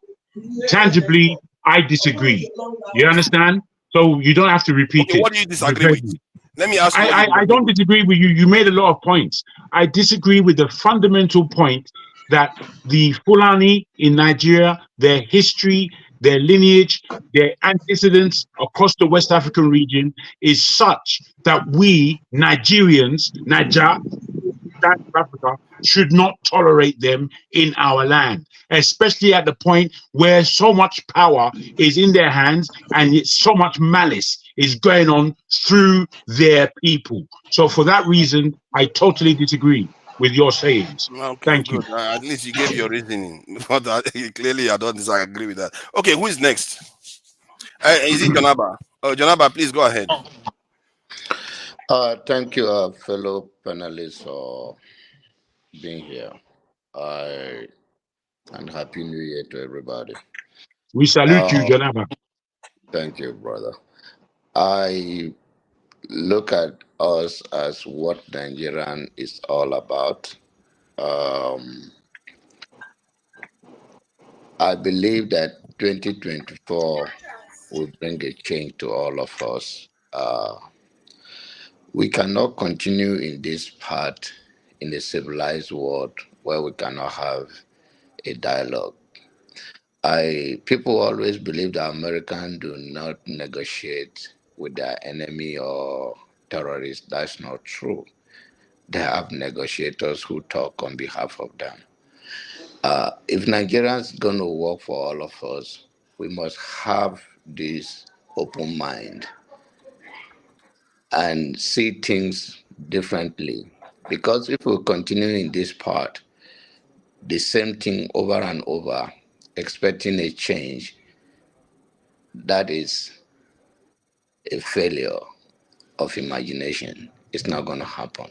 tangibly. I disagree. You understand? So you don't have to repeat it. What do you disagree with? Let me ask you. I don't disagree with you. You made a lot of points. I disagree with the fundamental point that the Fulani in Nigeria, their history, their lineage, their antecedents across the West African region is such that we Nigerians, South Africa, should not tolerate them in our land, especially at the point where so much power is in their hands and so much malice is going on through their people. So for that reason, I totally disagree with your sayings. Okay, thank good. you. At least you gave your reasoning. But clearly, I don't disagree with that. Okay, who is next? Is it Janaba? Oh, Janaba, please go ahead. Thank you, fellow panelists, for being here. And Happy New Year to everybody. We salute you, Janaba. Thank you, brother. I look at us as what Nigerian is all about. I believe that 2024 will bring a change to all of us. We cannot continue in this path in a civilized world where we cannot have a dialogue. People always believe that Americans do not negotiate with their enemy or terrorists. That's not true. They have negotiators who talk on behalf of them. If Nigerians going to work for all of us, we must have this open mind and see things differently. Because if we continue in this part, the same thing over and over, expecting a change, that is a failure of imagination. It's not going to happen.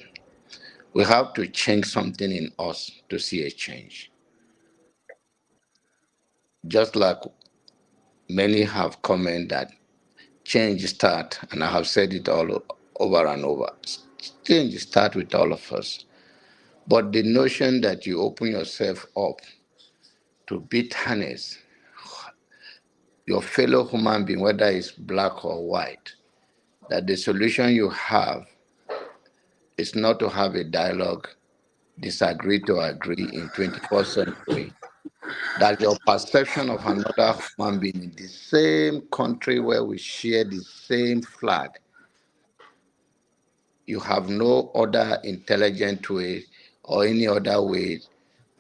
We have to change something in us to see a change. Just like many have commented that change start, and I have said it all over and over, change start with all of us. But the notion that you open yourself up to bitterness, your fellow human being, whether it's black or white, that the solution you have is not to have a dialogue, disagree to agree in 21st century, that your perception of another human being in the same country where we share the same flag, you have no other intelligent way or any other way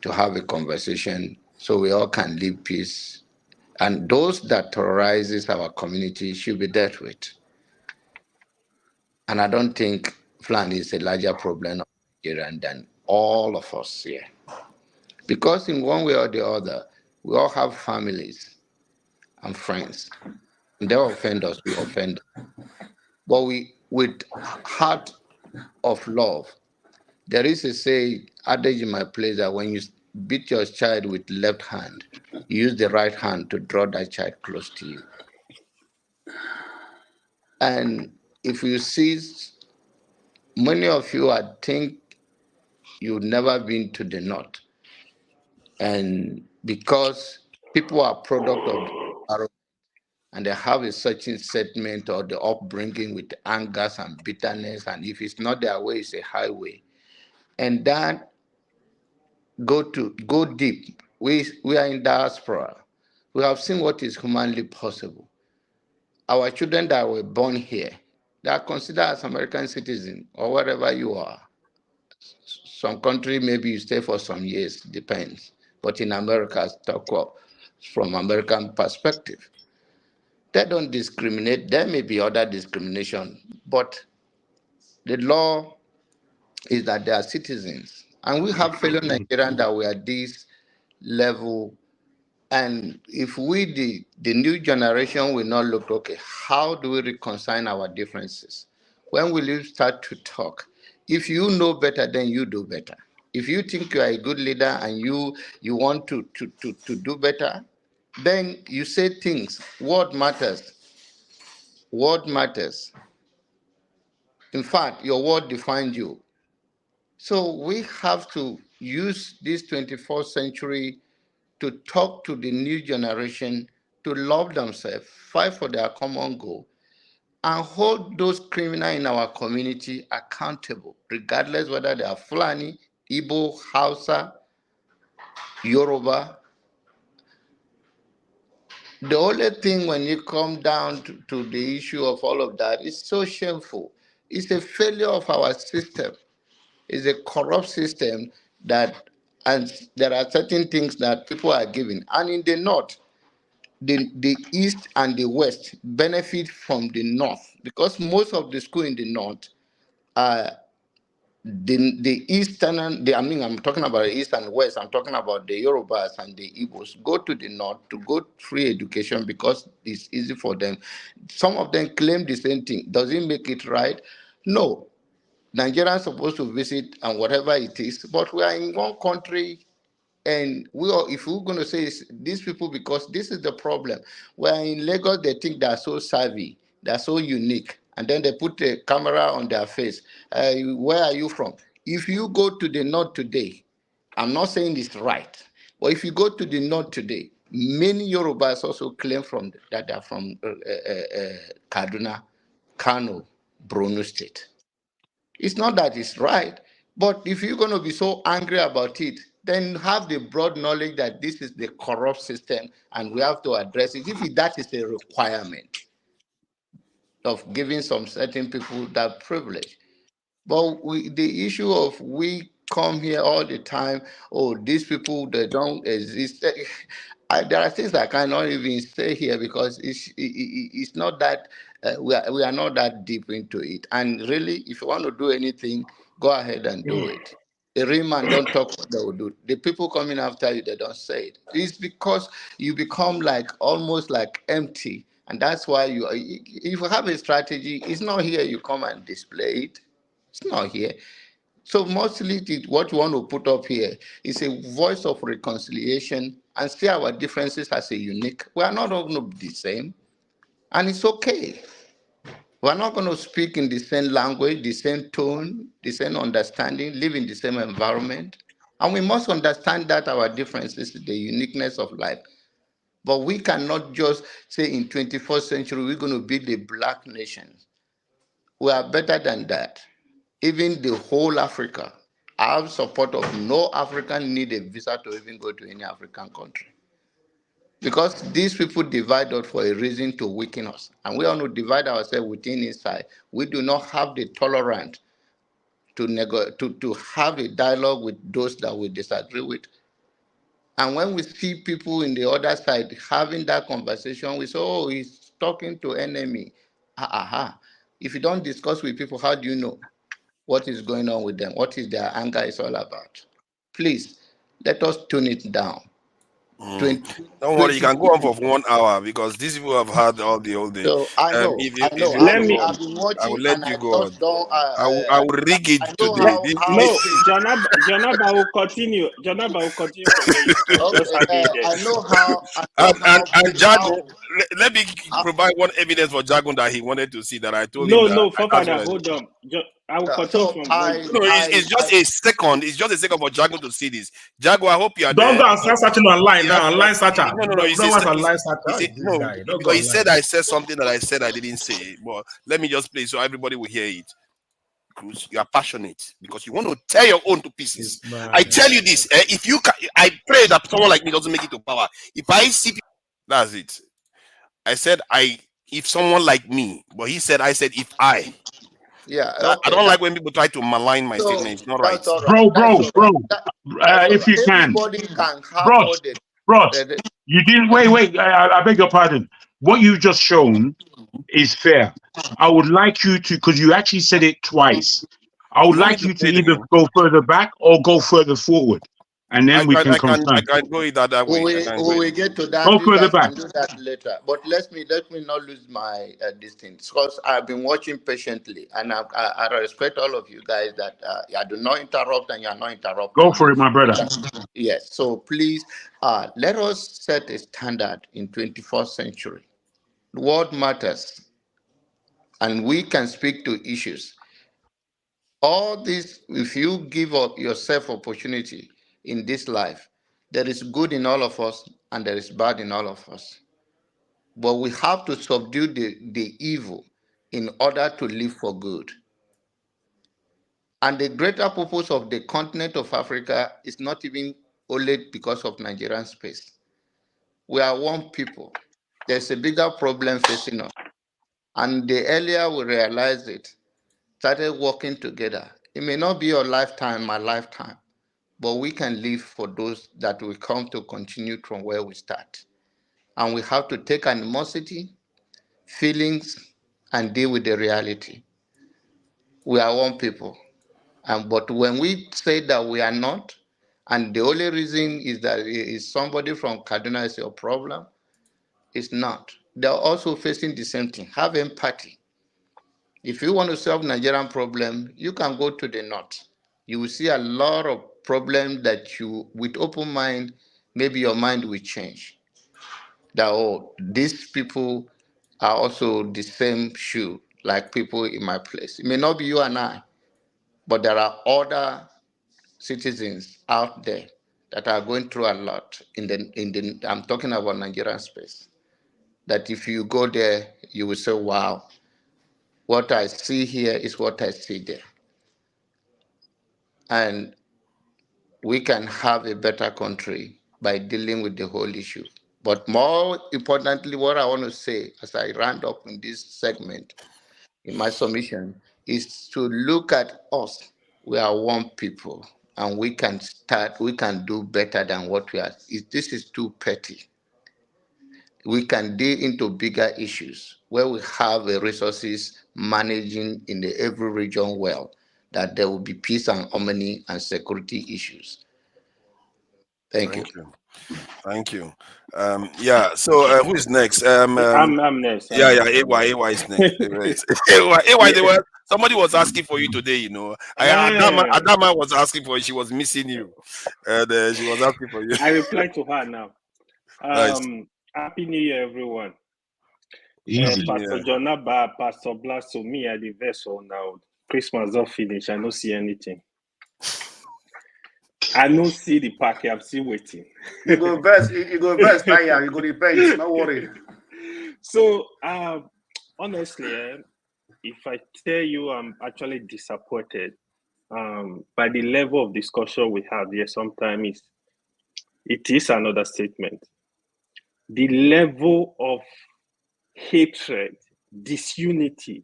to have a conversation so we all can live peace. And those that terrorizes our community should be dealt with. And I don't think Fulani is a larger problem of Nigeria than all of us here. Because in one way or the other, we all have families and friends. And they offend us, we offend them. But we, with heart of love, there is a adage in my place that when you beat your child with left hand, you use the right hand to draw that child close to you. And if you see, many of you, I think you've never been to the north. And because people are product of the environment and they have a certain sentiment or the upbringing with angers and bitterness, and if it's not their way, it's a highway. And that go deep. We are in diaspora. We have seen what is humanly possible. Our children that were born here, they are considered as American citizens or wherever you are. Some country, maybe you stay for some years, depends. But in America, talk from American perspective, they don't discriminate. There may be other discrimination, but the law is that they are citizens. And we have fellow Nigerians that were at this level. And if we, the new generation, will not look, okay, how do we reconcile our differences? When will you start to talk? If you know better, then you do better. If you think you are a good leader and you want to do better, then you say things. Word matters. Word matters. In fact, your word defines you. So we have to use this 21st century to talk to the new generation to love themselves, fight for their common goal, and hold those criminals in our community accountable, regardless whether they are Fulani, Igbo, Hausa, Yoruba. The only thing when you come down to the issue of all of that is so shameful. It's a failure of our system. It's a corrupt system and there are certain things that people are giving. And in the north, the east and the west benefit from the north because most of the school in the north are the eastern I'm talking about the east and west. I'm talking about the Yorubas and the Igbos go to the north to go free education because it's easy for them. Some of them claim the same thing. Does it make it right? No, Nigerians are supposed to visit and whatever it is, but we are in one country. And we are, if we're going to say these people, because this is the problem. We're in Lagos, they think they're so savvy, they're so unique, and then they put a camera on their face. Where are you from? If you go to the north today, I'm not saying it's right, but if you go to the north today, many Yorubas also claim that they're from Kaduna, Kano, Borno State. It's not that it's right, but if you're going to be so angry about it, then have the broad knowledge that this is the corrupt system and we have to address it. If that is a requirement of giving some certain people that privilege. But the issue of we come here all the time, oh, these people, they don't exist. There are things I cannot even say here because it's not that, we are not that deep into it. And really, if you want to do anything, go ahead and do it. The real man don't talk what they will do. The people coming after you, they don't say it. It's because you become like almost like empty. And that's why if you have a strategy, it's not here you come and display it. It's not here. So mostly what you want to put up here is a voice of reconciliation and see our differences as a unique. We are not all going to be the same. And it's okay. We're not going to speak in the same language, the same tone, the same understanding, live in the same environment. And we must understand that our differences is the uniqueness of life. But we cannot just say in 21st century, we're going to be the black nation. We are better than that. Even the whole Africa. I have support of no African need a visa to even go to any African country. Because these people divide us for a reason to weaken us. And we want to divide ourselves within inside. We do not have the tolerance to have a dialogue with those that we disagree with. And when we see people in the other side having that conversation, we say, oh, he's talking to enemy. If you don't discuss with people, how do you know what is going on with them? What is their anger is all about? Please, let us tune it down. Don't worry, you can go on for 1 hour because these people have had all the whole day. So I know. If you want to go on, I've been watching, I will let and you I go just on. don't. I will rig it I know today. how Janaba will continue. Janaba will continue from where you stopped. Just hang in there. I know how. And Jago, let me provide one evidence for Jago that he wanted to see that I told him that. No, Father, hold on. I will continue from. It's just a second. It's just a second for Jago to see this. Jago, I hope you are Don't there. go and start searching online now. Online searcher. No. No, because he said I said something that I said I didn't say. But let me just play so everybody will hear it. Cruz, you are passionate because you want to tear your own to pieces. I tell you this: if you, I pray that someone like me doesn't make it to power. If I see, that's it. I said if someone like me, but he said I said if I. Yeah, okay, I don't like when people try to malign my statement. It's not right. Bro. If you can, bros, you didn't wait. I beg your pardon. What you've just shown is fair. I would like you to, because you actually said it twice. I would like you to either go further back or go further forward, and then we can confirm. I can go it that way. We will get to that. Go You further guys back. can do that later. But let me not lose my distance, because I've been watching patiently, and I respect all of you guys that I do not interrupt and you are not interrupting. Go for it, my brother. Yes. So please, let us set a standard in 21st century. The world matters, and we can speak to issues. All this, if you give up yourself opportunity in this life, there is good in all of us and there is bad in all of us. But we have to subdue the evil in order to live for good. And the greater purpose of the continent of Africa is not even only because of Nigerian space. We are one people. There's a bigger problem facing us. And the earlier we realize it, started working together, it may not be your lifetime, my lifetime, but we can live for those that will come to continue from where we start. And we have to take animosity, feelings, and deal with the reality. We are one people. But when we say that we are not, and the only reason is that is somebody from Kaduna is your problem, it's not. They're also facing the same thing. Have empathy. If you want to solve Nigerian problem, you can go to the north. You will see a lot of problems that you, with open mind, maybe your mind will change. That, oh, these people are also the same shoe like people in my place. It may not be you and I, but there are other citizens out there that are going through a lot I'm talking about Nigerian space. That if you go there, you will say, wow, what I see here is what I see there. And we can have a better country by dealing with the whole issue. But more importantly, what I want to say as I round up in this segment, in my submission, is to look at us. We are one people, and we can do better than what we are. This is too petty. We can deal into bigger issues where we have the resources managing in every region well, that there will be peace and harmony and security issues. Thank you. Thank you. Yeah. So who is next? I'm next. Yeah. AY is next. AY. Somebody was asking for you today. You know, Adama was asking for you. She was missing you, and she was asking for you. I reply to her now. Nice. Happy New Year, everyone. Easy. Pastor Jonaba, Pastor Blasto, me at the vessel now. Christmas don't finish. I don't see anything. I don't see the packet. I'm still waiting. You go best. You go best. You go depend. No worry. So, honestly, if I tell you, I'm actually disappointed by the level of discussion we have here. Sometimes it is another statement. The level of hatred, disunity.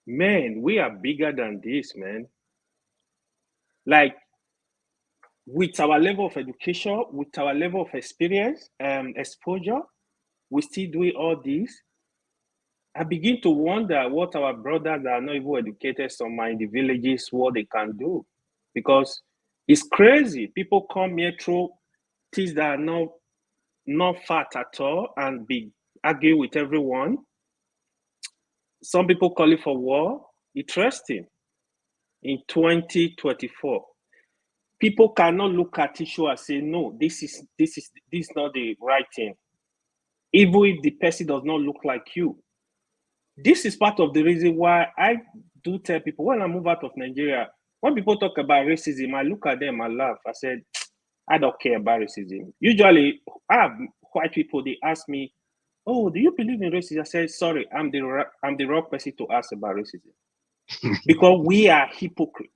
Man, we are bigger than this, man. Like, with our level of education, with our level of experience, exposure, we still doing all this. I begin to wonder what our brothers that are not even educated somewhere in the villages, what they can do. Because it's crazy. People come here through things that are not fat at all and be argue with everyone. Some people call it for war. Interesting. In 2024, people cannot look at issue and say, no, this is not the right thing. Even if the person does not look like you. This is part of the reason why I do tell people when I move out of Nigeria, when people talk about racism, I look at them and laugh. I said, I don't care about racism. Usually, I have white people, they ask me, oh, do you believe in racism? I said, sorry, I'm the wrong person to ask about racism. Because we are hypocrites.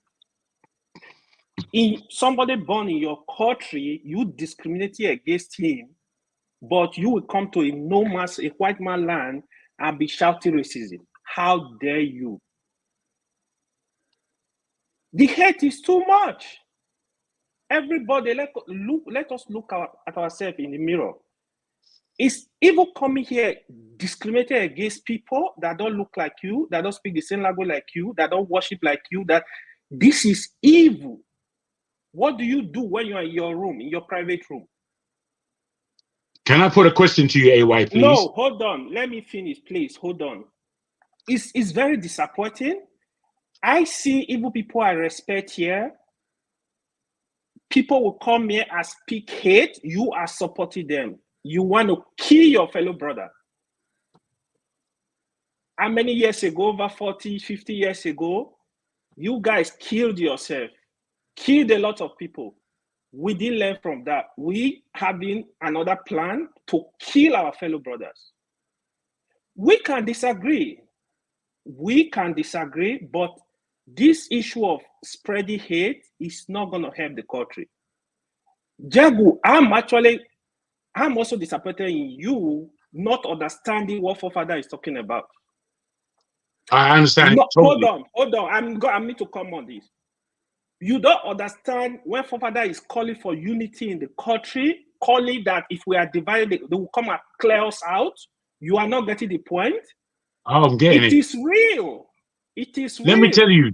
In somebody born in your country, you discriminate against him, but you will come to a white man land and be shouting racism. How dare you? The hate is too much. Everybody, let us look at ourselves in the mirror. It's evil coming here, discriminating against people that don't look like you, that don't speak the same language like you, that don't worship like you. That this is evil. What do you do when you're in your room, in your private room? Can I put a question to you, AY, please? No, hold on. Let me finish, please. Hold on. It's very disappointing. I see evil people I respect here. People will come here and speak hate. You are supporting them. You want to kill your fellow brother. How many years ago, over 40, 50 years ago, you guys killed yourself, killed a lot of people. We didn't learn from that. We having another plan to kill our fellow brothers. We can disagree. But this issue of spreading hate is not going to help the country. Jagu, I'm also disappointed in you not understanding what forefather is talking about. I understand. Totally. Hold on. I need to come on this. You don't understand when forefather is calling for unity in the country, calling that if we are divided, they will come and clear us out. You are not getting the point. Oh, I'm getting it. It is real. It is real. Let me tell you,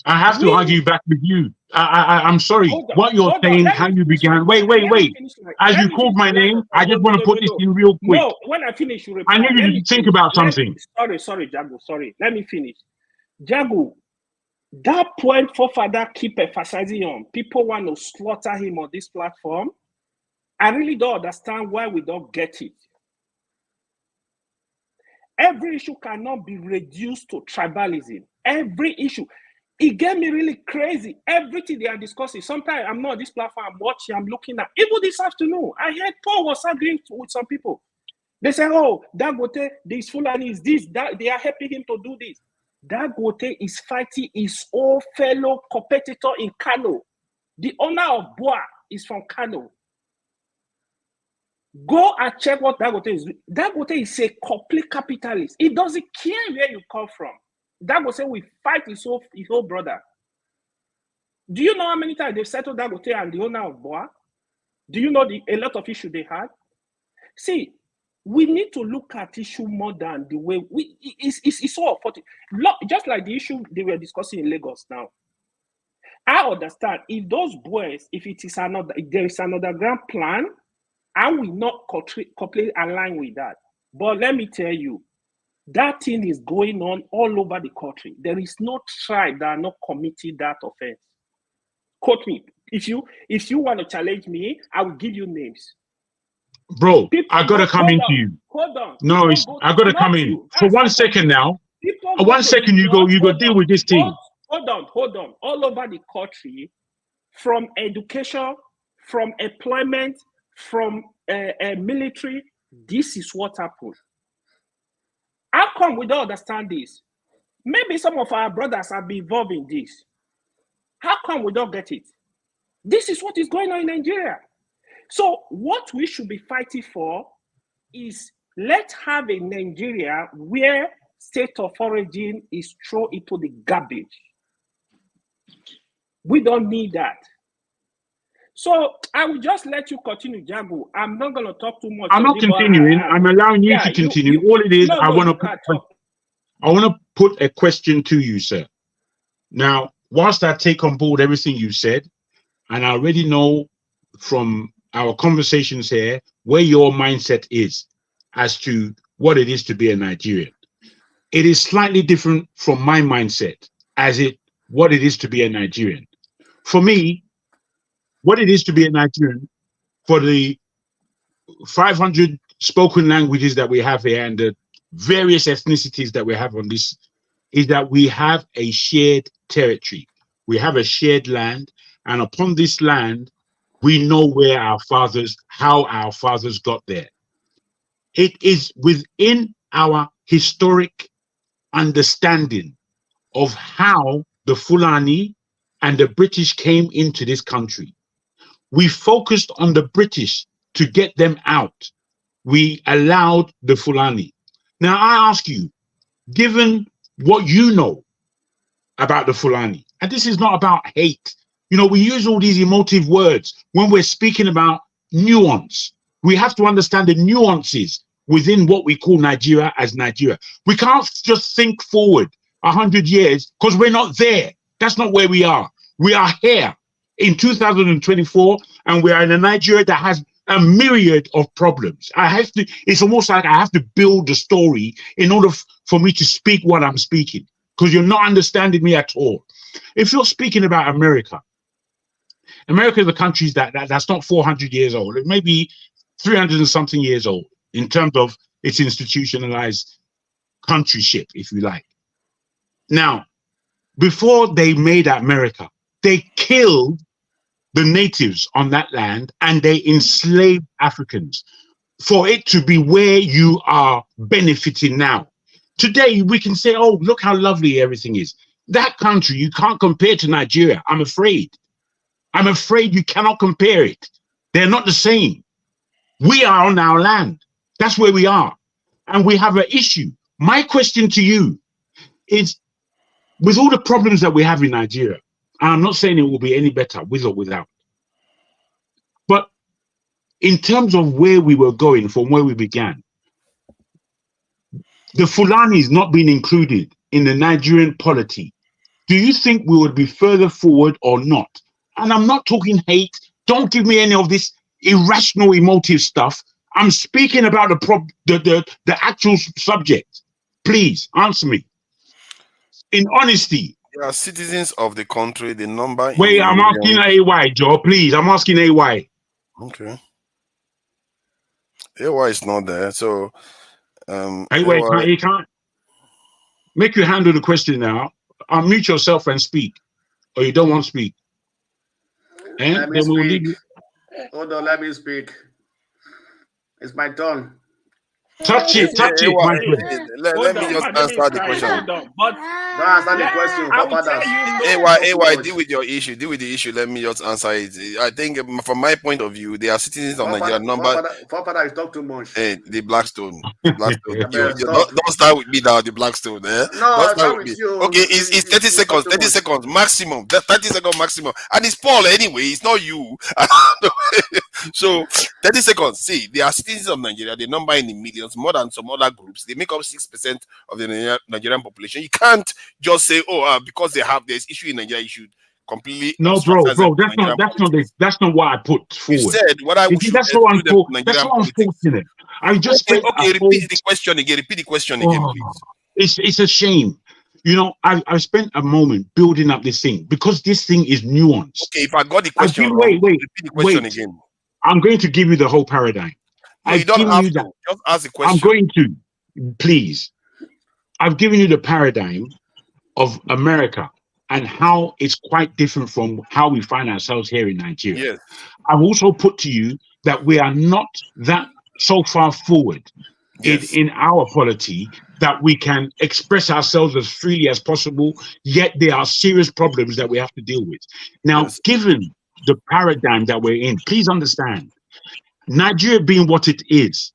I have to argue back with you. I'm sorry. What you're saying, how you began. Wait. As you called my name, I just want to put this in real quick. No, when I finish, you reply. I need you to think about something. Sorry, Jago. Sorry. Let me finish. Jagu, that point forefather keep emphasizing on, people want to slaughter him on this platform. I really don't understand why we don't get it. Every issue cannot be reduced to tribalism. Every issue. It get me really crazy. Everything they are discussing. Sometimes I'm not on this platform, I'm watching, I'm looking at. Even this afternoon, I heard Paul was arguing with some people. They say, oh, Dangote, this Fulani is this, that, they are helping him to do this. Dangote is fighting his own fellow competitor in Kano. The owner of Boa is from Kano. Go and check what Dangote is doing. Dangote is a complete capitalist. He doesn't care where you come from. Dangote will fight his whole brother. Do you know how many times they've settled Dangote and the owner of Boa? Do you know a lot of issues they had? See, we need to look at issue more than the way it's so important. Just like the issue they were discussing in Lagos now. I understand if those boys, if there is another grand plan, I will not completely align with that. But let me tell you, that thing is going on all over the country. There is no tribe that are not committing that offense. Quote me. If you want to challenge me, I will give you names. Bro, I gotta come into you. Hold on. No, I gotta come in. For 1 second now. 1 second, you go deal with this thing. Hold on. All over the country, from education, from employment, from military, this is what happened. How come we don't understand this? Maybe some of our brothers have been involved in this. How come we don't get it? This is what is going on in Nigeria. So what we should be fighting for is let's have a Nigeria where state of origin is thrown into the garbage. We don't need that. So I will just let you continue, Jagu. I'm not going to talk too much. I'm not continuing. I'm allowing you to continue. All it is, I want to put a question to you, sir. Now, whilst I take on board everything you said, and I already know from our conversations here where your mindset is as to what it is to be a Nigerian. It is slightly different from my mindset what it is to be a Nigerian. For me, what it is to be a Nigerian, for the 500 spoken languages that we have here and the various ethnicities that we have on this, is that we have a shared territory. We have a shared land, and upon this land, we know how our fathers got there. It is within our historic understanding of how the Fulani and the British came into this country. We focused on the British to get them out. We allowed the Fulani. Now I ask you, given what you know about the Fulani, and this is not about hate, you know, we use all these emotive words when we're speaking about nuance. We have to understand the nuances within what we call Nigeria as Nigeria. We can't just think forward 100 years because we're not there. That's not where we are. We are here in 2024, and we are in a Nigeria that has a myriad of problems. It's almost like I have to build the story in order for me to speak what I'm speaking, because you're not understanding me at all. If you're speaking about America is a country that's not 400 years old. It may be 300 and something years old in terms of its institutionalized countryship, if you like. Now, before they made America, they killed the natives on that land and they enslaved Africans for it to be where you are benefiting now. Today, we can say, oh, look how lovely everything is. That country, you can't compare to Nigeria, I'm afraid. I'm afraid you cannot compare it. They're not the same. We are on our land. That's where we are. And we have an issue. My question to you is, with all the problems that we have in Nigeria, and I'm not saying it will be any better with or without, but in terms of where we were going from where we began, the Fulani is not being included in the Nigerian polity. Do you think we would be further forward or not? And I'm not talking hate. Don't give me any of this irrational, emotive stuff. I'm speaking about the actual subject. Please answer me. in honesty. They are citizens of the country. The number. Wait, I'm asking AY, Joe. Please, I'm asking AY. Okay. AY is not there, so AY, you can't make you handle the question now. Unmute yourself and speak, or you don't want to speak. Let me speak. Hold on, let me speak. It's my turn. Touch it, my friend. Let me just answer the question. Don't answer the question. AY, deal with your issue. Deal with the issue. Let me just answer it. I think, from my point of view, they are citizens of Nigeria. Father, you talk too much. Hey, the Blackstone. Don't start with me now. The Blackstone. No, don't start with me. Okay, it's 30 seconds. 30 seconds maximum. 30 seconds maximum. And it's Paul anyway. It's not you. So 30 seconds. See, they are citizens of Nigeria. They number in the millions, more than some other groups. They make up 6% of the Nigerian population. You can't just say, because they have this issue in Nigeria, you should completely. No, bro, that's not what I put forward. You said what I would. That's so unfortunate. I just repeat the question again. Repeat the question again, please. It's a shame. You know, I spent a moment building up this thing because this thing is nuanced. Okay, if I got the question wrong, repeat the question again. I'm going to give you the whole paradigm. No, you don't have to. Just ask the question. I'm going to, please. I've given you the paradigm of America and how it's quite different from how we find ourselves here in Nigeria. Yes. I've also put to you that we are not that so far forward in our polity that we can express ourselves as freely as possible, yet there are serious problems that we have to deal with. Now, given the paradigm that we're in, please understand, Nigeria being what it is,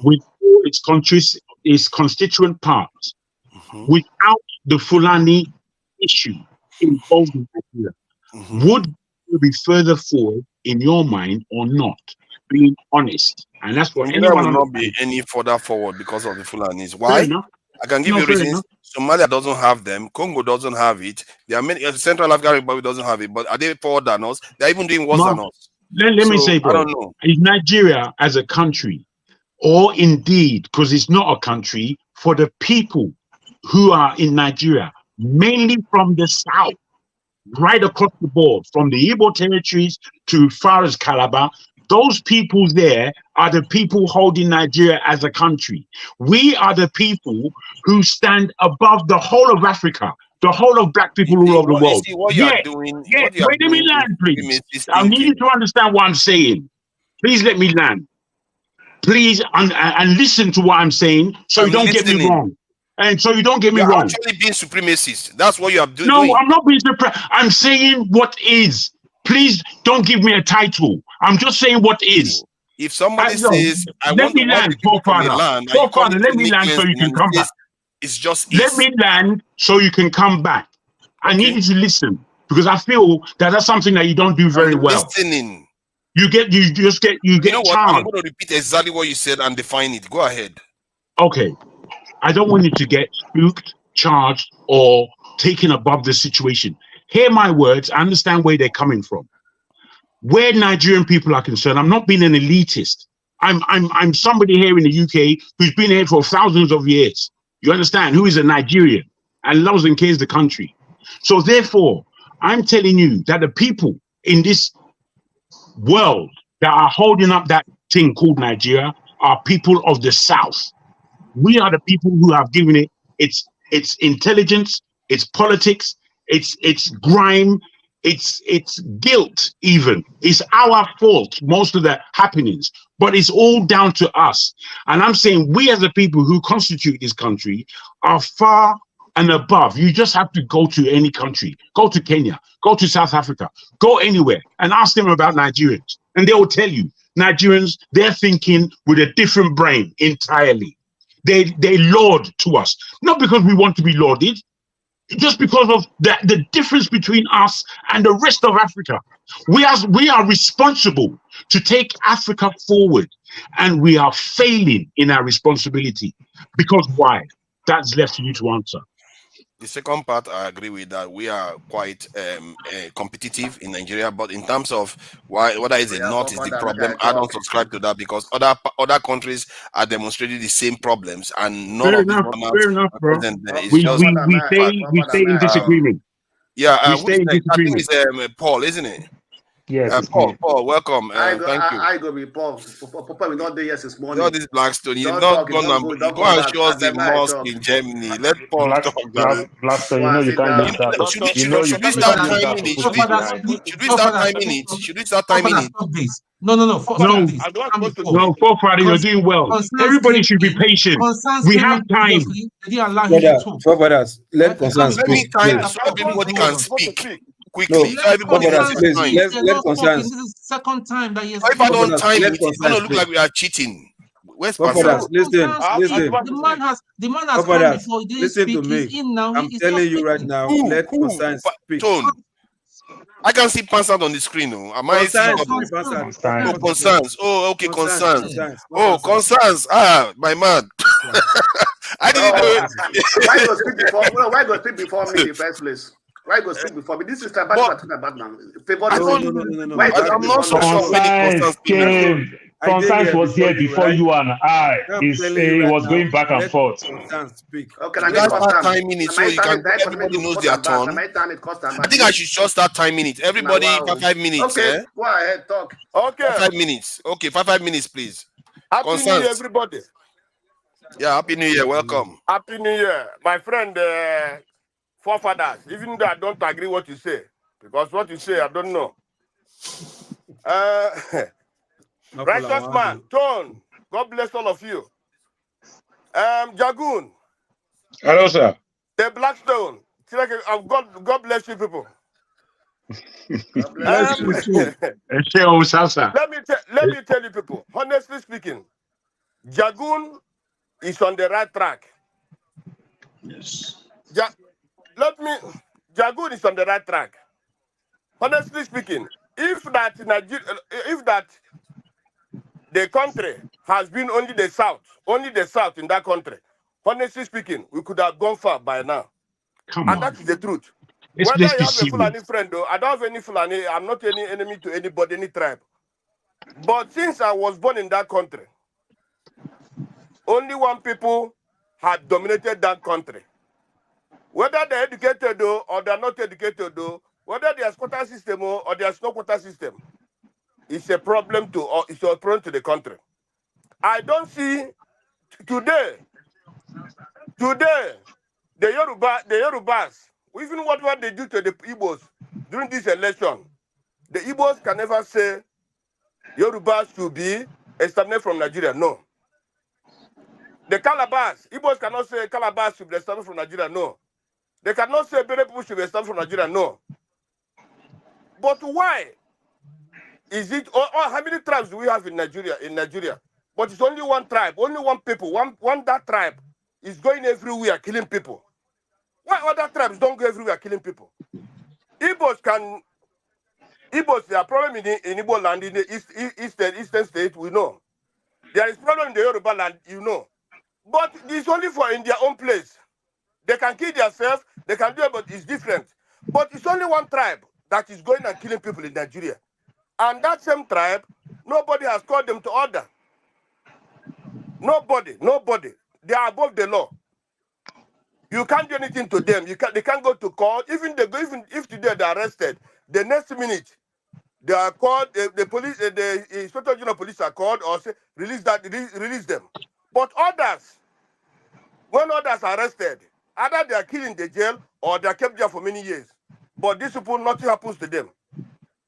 with all its countries, its constituent parts, without the Fulani issue involved in Nigeria, would you be further forward in your mind or not? Being honest, and that's what Nigeria will not be any further forward because of the Fulanis. Why? I can give you reasons. Somalia doesn't have them. Congo doesn't have it. There are many. Central African Republic doesn't have it. But are they forward than us? They're even doing worse than us. Let me say, bro, I don't know. Is Nigeria as a country, or indeed, because it's not a country, for the people who are in Nigeria, mainly from the south, right across the board, from the Igbo territories to far as Calabar, those people there are the people holding Nigeria as a country. We are the people who stand above the whole of Africa, the whole of black people all over the world. Wait, let me land, please. I need you to understand what I'm saying. Please let me land. Please, and listen to what I'm saying, so you don't get me wrong. And so you don't get me wrong. You're actually being supremacist. That's what you are doing. No, I'm not being supremacist. I'm saying what is. Please don't give me a title. I'm just saying what is. If somebody says, let me land, forefather, let me land so you can come back. It's just let me land so you can come back. I need you to listen because I feel that that's something that you don't do very well. Listening. You get You know what? I'm going to repeat exactly what you said and define it. Go ahead. Okay. I don't want you to get spooked, charged, or taken above the situation. Hear my words. I understand where they're coming from. Where Nigerian people are concerned, I'm not being an elitist. I'm somebody here in the UK who's been here for thousands of years. You understand? Who is a Nigerian and loves and cares the country. So therefore, I'm telling you that the people in this world that are holding up that thing called Nigeria are people of the South. We are the people who have given it its intelligence, its politics, its grime, its guilt even. It's our fault, most of the happenings, but it's all down to us. And I'm saying we as the people who constitute this country are far and above. You just have to go to any country, go to Kenya, go to South Africa, go anywhere and ask them about Nigerians. And they will tell you, Nigerians, they're thinking with a different brain entirely. They laud to us, not because we want to be lauded, just because of the difference between us and the rest of Africa. We are responsible to take Africa forward, and we are failing in our responsibility. Because why? That's left for you to answer. The second part, I agree with that. We are quite competitive in Nigeria, but in terms of whether it's the north is the problem, I don't subscribe to that because other countries are demonstrating the same problems, and none Fair of these enough, amounts bro. present there. It's We just we stay in disagreement. yeah. We Who's stay in next? I think disagreement. it's Paul, isn't it? Yes, it's Paul, me. Paul, welcome. Thank you. I go be Paul. Papa, we not there yes this morning. All this Blackstone, you Don't not talk, go don't and go, don't go come and back. show us the I mosque talk. in Germany. Let Paul talk, Gary. Blackstone, you Go know and you sit can't down. use that. Should we, You know you should we you start can't use that timing to it? put Should we, people behind. should we start timing it? Should we start timing it? Stop this. No. Stop No, this. I don't supposed to do no, forefather, you're doing well. Everybody should be patient. Concerns We came have up time. previously. They didn't allow him to talk. Forefathers, let You can't concerns be Let me speak. forcing time people. so everybody can speak No, quickly. So everybody forefathers, gets please, time. let They're not talking. concerns. This is the second time that he has Or if I don't Forefathers, time let it, it's going concerns to look speak. like we are cheating. Where's Forefathers, Pascal? listen. The man has come Forefathers, before. He didn't listen speak. to He's me. in now. I'm He's not telling you right speaking. now, let concerns speak. Tone. I can see Pascal on the screen. Oh, am I seeing Concerns, double? concerns. Oh, concerns. Oh, okay, concerns. Concerns. Oh, concerns. Ah, my man. I didn't know it. Why go speak before? Well, why go speak before me in the first place? Why go speak before me? This is about what I'm talking about now. No. Why go I'm speak not before so me? sure many concerns Came. I did Concerns here was before here you, before right? you and I. I'm telling you He right was now, going back and let forth. concerns speak. Okay, Should I start timing it so you can everybody knows their turn? I think I should just start timing it. Everybody, 5 minutes. Okay, go ahead, talk. Okay. 5 minutes. Okay, 5 minutes, please. Happy New Year, everybody. Yeah, Happy New Year. Welcome. Happy New Year. My friend, forefathers, even though I don't agree what you say, because what you say, I don't know. Righteous man, Tone, God bless all of you. Jagun. Hello, sir. The Blackstone. God bless you people. Bless you too. Let me tell you people, honestly speaking, Jagun is on the right track. Yes. Jagun is on the right track. Honestly speaking, if that the country has been only the south in that country, honestly speaking, we could have gone far by now. Come and on. that is the truth. Let's Whether be you have a serious. Fulani friend, though, I don't have any Fulani. I'm not any enemy to anybody, any tribe. But since I was born in that country, only one people had dominated that country. Whether they're educated though, or they're not educated though, whether there's quota system or there's no quota system, it's a problem it's a problem to the country. I don't see today, the Yorubas, even what they do to the Igbos during this election, the Igbos can never say Yorubas should be exterminated from Nigeria. No. The Calabas, Igbos cannot say Calabas should be exterminated from Nigeria. No. They cannot say Benin people should be exterminated from Nigeria. No. But why is it? Or how many tribes do we have in Nigeria? But it's only one tribe, only one people. One that tribe is going everywhere killing people. Why other tribes don't go everywhere killing people? Igbos, there are problems in Igbo land, in the eastern state, we know. There is problem in the Yoruba land, you know. But it's only for in their own place. They can kill themselves, they can do it, but it's different. But it's only one tribe that is going and killing people in Nigeria. And that same tribe, nobody has called them to order. Nobody. They are above the law. You can't do anything to them. They can't go to court. Even if today they are arrested, the next minute they are called. The police, the Inspector General of Police are called or say release them. But others, when others are arrested, either they are killed in the jail or they are kept there for many years. But these people, nothing happens to them.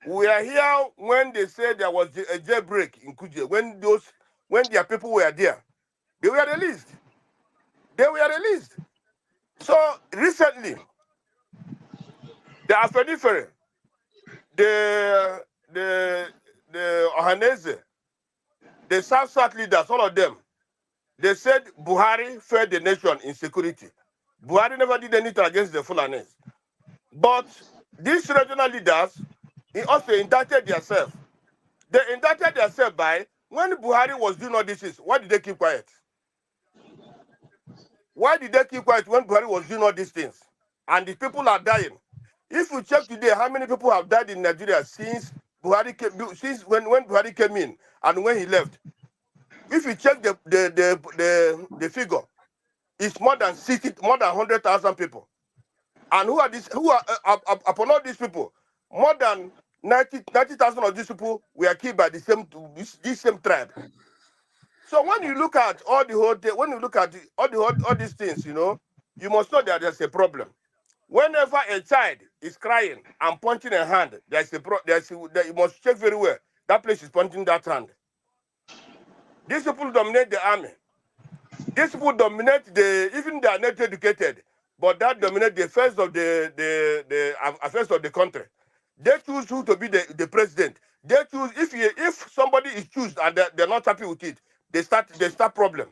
We are here when they said there was a jailbreak in Kuje. When their people were there, they were released. So recently, the Afenifere, the Ohanese, the South leaders, all of them, they said Buhari fed the nation in security. Buhari never did anything against the Fulanis. But these regional leaders also indicted themselves. They indicted themselves by, when Buhari was doing all this, why did they keep quiet? Why did they keep quiet when Buhari was doing all these things? and the people are dying. If you check today, how many people have died in Nigeria since Buhari came, since when Buhari came in and when he left? If you check the figure, it's more than 100,000 people. And who are these? Who are upon all these people? More than 90,000 of these people were killed by this same tribe. So when you look at all these things, you know, you must know that there's a problem. Whenever a child is crying and pointing a hand, you must check very well. That place is pointing that hand. These people dominate the army. These people dominate even they are not educated, but that dominate the affairs of the affairs of the country. They choose who to be the president. They choose if somebody is chosen and they're not happy with it, they start problem.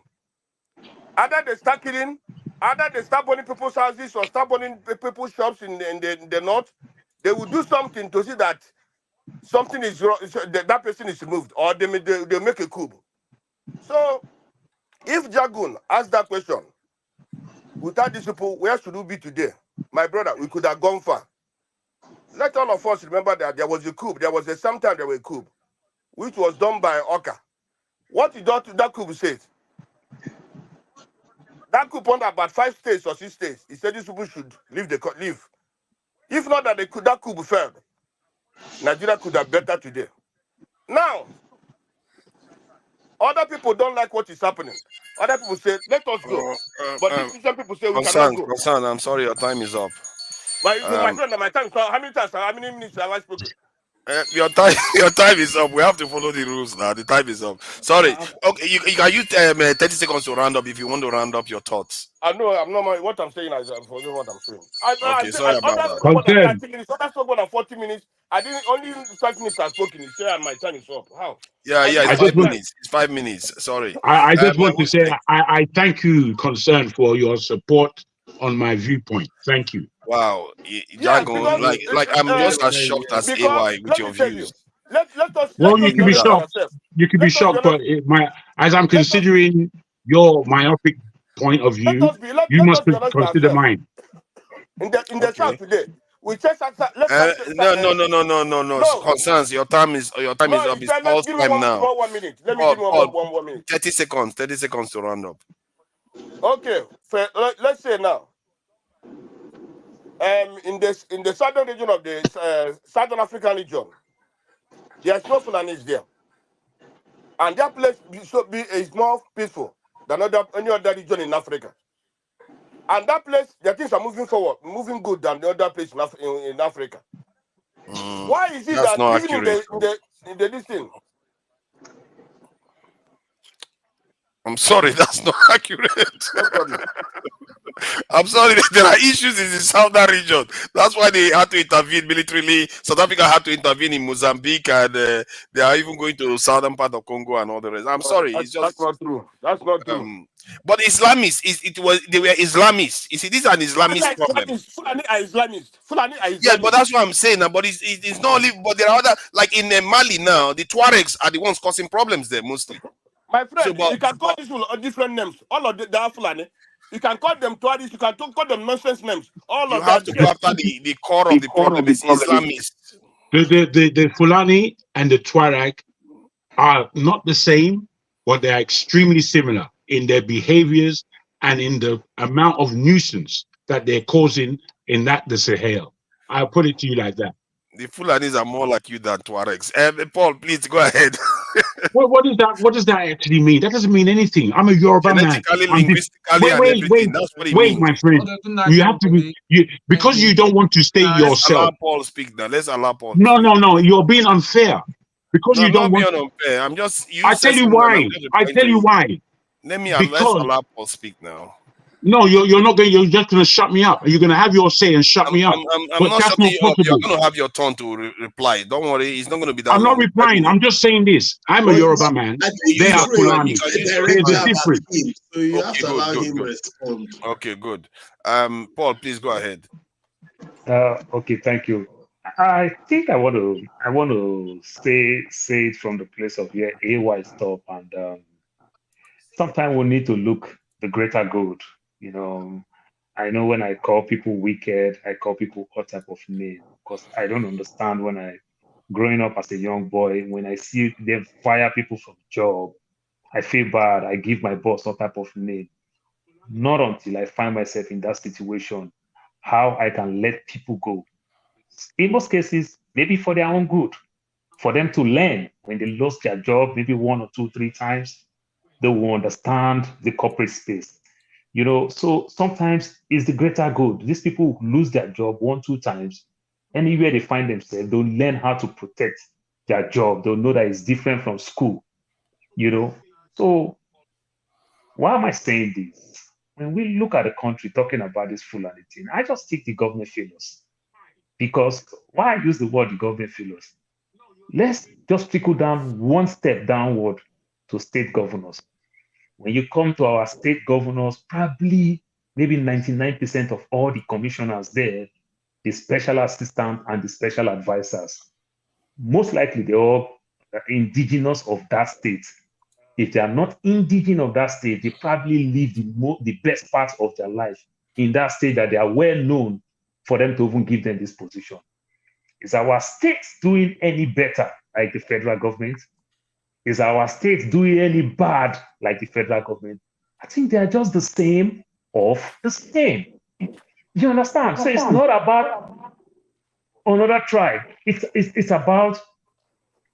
Either they start killing, either they start burning people's houses or start burning people's shops in the north. They will do something to see that something is wrong, that person is removed, or they make a coup. So if Jagun asked that question, without these people, where should we be today? My brother, we could have gone far. Let all of us remember that there was a coup. There was sometime there was a coup, which was done by Okada. What did that coup say? That coup on about 5 states or 6 states. He said these people should leave. If not that that coup failed, Nigeria could have better today. Now, other people don't like what is happening. Other people say, let us go. But some people say we cannot go. Concern, I'm sorry, your time is up. My friend, my time is up. How many minutes have I spoken? Your time is up. We have to follow the rules now. The time is up. Sorry. Okay, you can use 30 seconds to round up if you want to round up your thoughts. I know. I'm not. What I'm saying is for what I'm saying. Okay, sorry about that. Others spoke more than 40 minutes. I didn't. Only 5 minutes I've spoken. You say my time is up. How? Yeah. It's 5 minutes. It's 5 minutes. Sorry. I just want to say I thank you, Concern, for your support on my viewpoint. Thank you. Wow, Django, like I'm just as shocked as AY with your views. Let us. Well, you can be shocked. You can be shocked, but as I'm considering your myopic point of view, you must consider mine. In the south today, we just no. Concerns. Your time is up. It's all time now. 1 minute. Let me give you one minute. 30 seconds. 30 seconds to round up. Okay, let's say now. In the southern region of the Southern African region, there's no Fulanis there, and that place is more peaceful than any other region in Africa. And that place, the things are moving forward, moving good than the other place in Africa. Why is it that even in the this thing? I'm sorry, that's not accurate. No problem. I'm sorry, there are issues in the southern region. That's why they had to intervene militarily. South Africa had to intervene in Mozambique, and they are even going to the southern part of Congo and all the rest. I'm sorry, it's just that's not true. That's not true. But Islamists, they were Islamists. You see, this is an Islamist problem. Fulani are Islamists. Yeah, but that's what I'm saying. But it's not only. But there are other, like in Mali now, the Tuaregs are the ones causing problems there mostly. My friend, you can call these different names. All of they are Fulani. You can call them tourists, you can call them nonsense names. All you of have to go after the core of the problem is Islamists. The Fulani and the Tuareg are not the same, but they are extremely similar in their behaviors and in the amount of nuisance that they're causing in the Sahel. I'll put it to you like that. The Fulanis are more like you than Tuaregs. Paul, please go ahead. What does that? What does that actually mean? That doesn't mean anything. I'm a Yoruba man. Linguistically, that's what it means. My friend. You have to be because you don't want to stay yourself. Allow Paul speak now. Let's allow Paul. No. You're being unfair because you don't want. Unfair. I'm just. I tell you why. Let's allow Paul speak now. No, you're not going. You're just going to shut me up. You're going to have your say and shut me up. I'm not shutting you up. You're going to have your turn to reply. Don't worry. It's not going to be that. I'm not replying. I'm just saying this. I'm a Yoruba man. They are Fulani. They're different. So you have to allow him to respond. Okay, good. Paul, please go ahead. Okay, thank you. I think I want to say it from the place of where AY stop, and sometimes we need to look the greater good. I know when I call people wicked, I call people all type of name because I don't understand when I, growing up as a young boy, when I see them fire people from job, I feel bad. I give my boss all type of name. Not until I find myself in that situation, how I can let people go. In most cases, maybe for their own good, for them to learn when they lost their job, maybe 1 or 2, 3 times, they will understand the corporate space. You know, so sometimes it's the greater good. These people who lose their job 1, 2 times, anywhere they find themselves, they'll learn how to protect their job. They'll know that it's different from school, you know. So why am I saying this? When we look at the country talking about this Fulani thing, I just think the government failures. Because why I use the word the government failures? Let's just trickle down 1 step downward to state governors. When you come to our state governors, probably maybe 99% of all the commissioners there, the special assistant and the special advisors, most likely they're all indigenous of that state. If they are not indigenous of that state, they probably live the best part of their life in that state that they are well known for them to even give them this position. Is our state doing any better like the federal government? Is our state doing any bad like the federal government? I think they are just the same of the same. You understand? So it's not about another tribe. It's about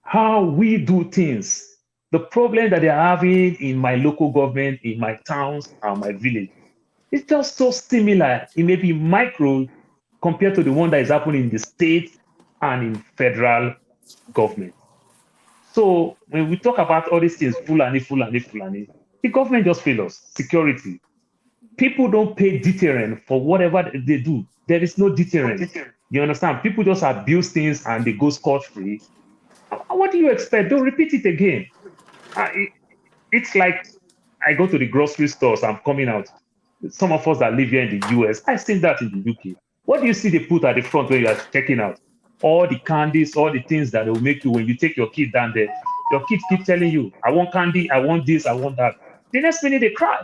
how we do things. The problem that they're having in my local government, in my towns, and my village, it's just so similar. It may be micro compared to the one that is happening in the state and in federal government. So when we talk about all these things, Fulani, the government just fails us. Security. People don't pay deterrent for whatever they do. There is no deterrent. You understand? People just abuse things and they go scot-free. What do you expect? Don't repeat it again. It's like I go to the grocery stores, I'm coming out. Some of us that live here in the US, I've seen that in the UK. What do you see they put at the front when you are checking out? All the candies, all the things that will make you, when you take your kid down there, your kids keep telling you, I want candy, I want this, I want that. The next minute they cry.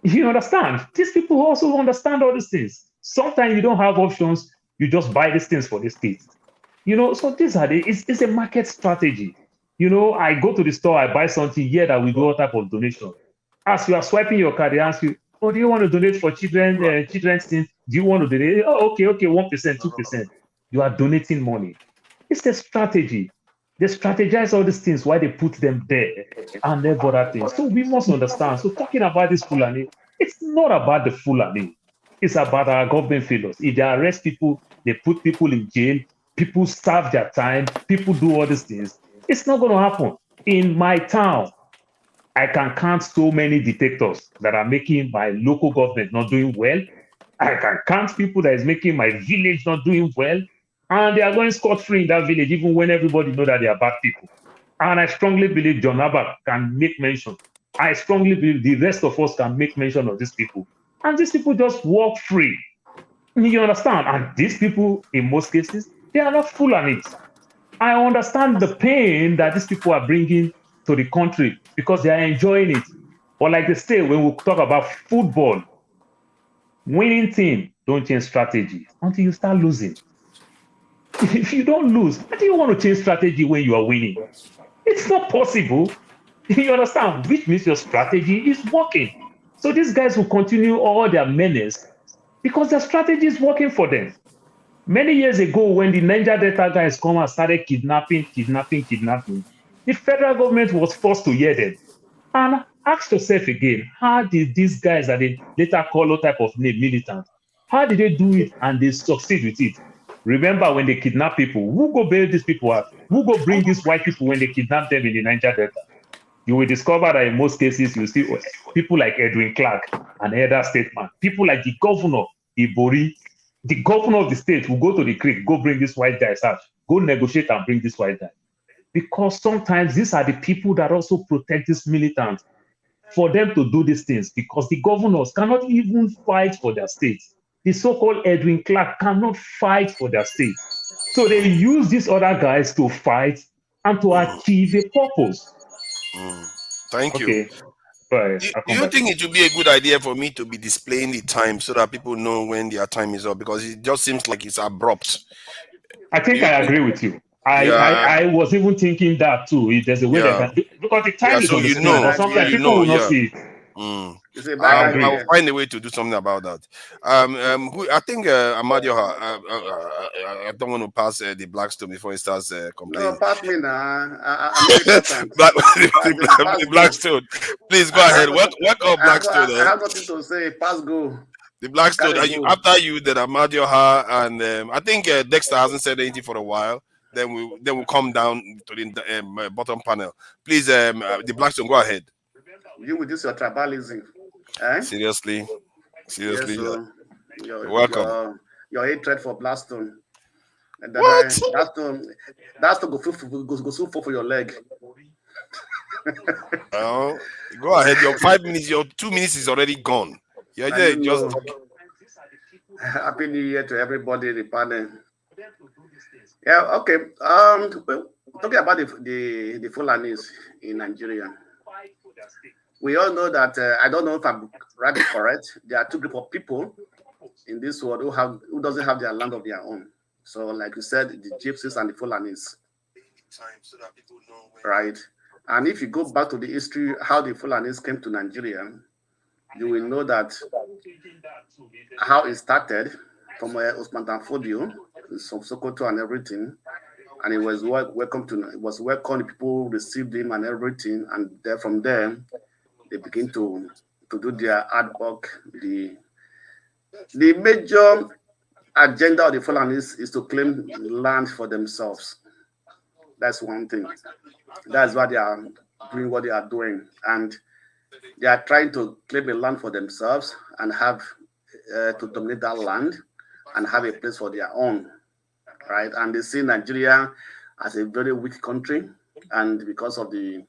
You understand? These people also understand all these things. Sometimes you don't have options, you just buy these things for these kids. You know, so these are it's a market strategy. You know, I go to the store, I buy something, here that we do all type of donation. As you are swiping your card, they ask you, oh, do you want to donate for children's things? Do you want to donate? Oh, okay, 1%, 2%. You are donating money. It's a strategy. They strategize all these things, why they put them there and then other things. So we must understand. So talking about this Fulani, it's not about the Fulani. It's about our government failures. If they arrest people, they put people in jail, people serve their time, people do all these things. It's not going to happen. In my town, I can count so many detectors that are making my local government not doing well. I can count people that is making my village not doing well. And they are going scot-free in that village, even when everybody knows that they are bad people. And I strongly believe John Abba can make mention. I strongly believe the rest of us can make mention of these people. And these people just walk free. You understand? And these people, in most cases, they are not Fulanis. I understand the pain that these people are bringing to the country because they are enjoying it. But like they say, when we talk about football, winning team don't change strategy until you start losing. If you don't lose, how do you want to change strategy when you are winning? It's not possible. You understand? Which means your strategy is working. So these guys will continue all their menace because their strategy is working for them. Many years ago, when the Niger Delta guys come and started kidnapping, the federal government was forced to hear them. And ask yourself again, how did these guys that they later call all type of name militant, how did they do it and they succeed with it? Remember when they kidnap people, who go bail these people out? Who go bring these white people when they kidnap them in the Niger Delta? You will discover that in most cases, you see people like Edwin Clark, an elder statesman, people like the governor, Ibori, the governor of the state will go to the creek, go bring these white guys out, go negotiate and bring this white guy. Because sometimes these are the people that also protect these militants for them to do these things because the governors cannot even fight for their states. The so-called Edwin Clark cannot fight for their state. So they use these other guys to fight and to achieve a purpose. Thank you. Right. Do you think it would be a good idea for me to be displaying the time so that people know when their time is up? Because it just seems like it's abrupt. I think I agree with you. I was even thinking that too. If there's a way they can do, because the time is so on the you screen, know, but sometimes people will not see it. It's a I bad will idea. find a way to do something about that. I think Amadioha, I don't want to pass the Blackstone before he starts complaining. No, pass me now. I'm very important. the Blackstone. Please go ahead. Welcome, Blackstone. I have nothing to say. Pass go. The Blackstone. After you, then Amadioha, and I think Dexter hasn't said anything for a while. Then we'll come down to the bottom panel. Please, the Blackstone, go ahead. You with this your tribalism. Eh? Seriously. Yes, You're welcome. Your hatred for Blackstone. And What? That's to go for your leg. Go ahead. Your 5 minutes, your 2 minutes is already gone. You're just talking. Happy New Year to everybody in the panel. Yeah, okay. Talking about the Fulanis in Nigeria. We all know that I don't know if I'm right or correct. There are two groups of people in this world who doesn't have their land of their own. So, like you said, the Gypsies and the Fulanis. Right. And if you go back to the history, how the Fulanis came to Nigeria, you will know that how it started from Osman Danfodio, from Sokoto and everything. And it was welcome. People received him and everything. And then from there, they begin to do their hard work. The major agenda of the Fulanis is to claim land for themselves. That's one thing. That's why they are doing what they are doing. And they are trying to claim a land for themselves and have to dominate that land and have a place for their own. Right? And they see Nigeria as a very weak country. And because of in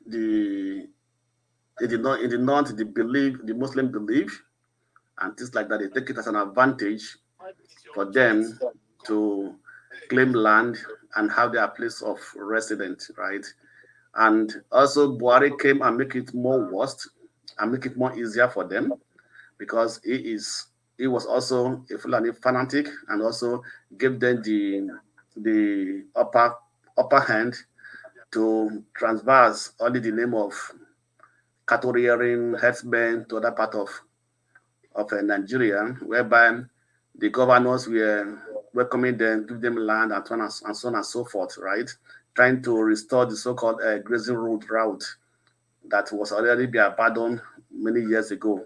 the north, the Muslim belief, and things like that, they take it as an advantage for them to claim land and have their place of residence, right? And also Buhari came and make it more worse and make it more easier for them because he was also a Fulani fanatic and also gave them the upper hand to transverse only the name of cattle rearing herdsmen to other part of Nigeria, whereby the governors were welcoming them, give them land and so on and so forth, right? Trying to restore the so-called grazing route that was already been abandoned many years ago.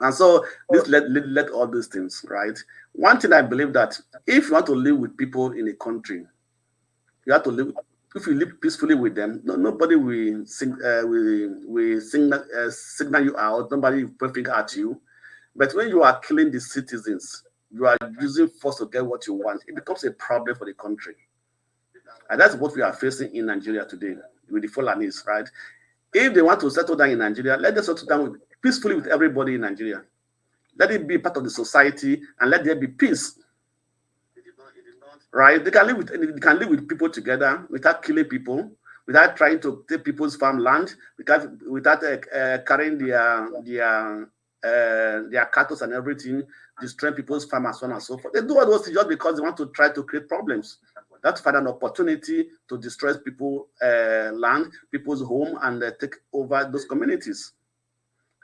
And so this led all these things, right? One thing I believe that if you want to live with people in a country, you have to live. If you live peacefully with them, nobody will signal you out. Nobody will point finger at you. But when you are killing the citizens, you are using force to get what you want. It becomes a problem for the country. And that's what we are facing in Nigeria today with the Fulanis, right? If they want to settle down in Nigeria, let them settle down peacefully with everybody in Nigeria. Let it be part of the society and let there be peace. Right? They can live with people together without killing people, without trying to take people's farmland, without carrying their cattle and everything, destroying people's farm and so on and so forth. They do all those things just because they want to try to create problems. That's find an opportunity to destroy people's land, people's home, and take over those communities.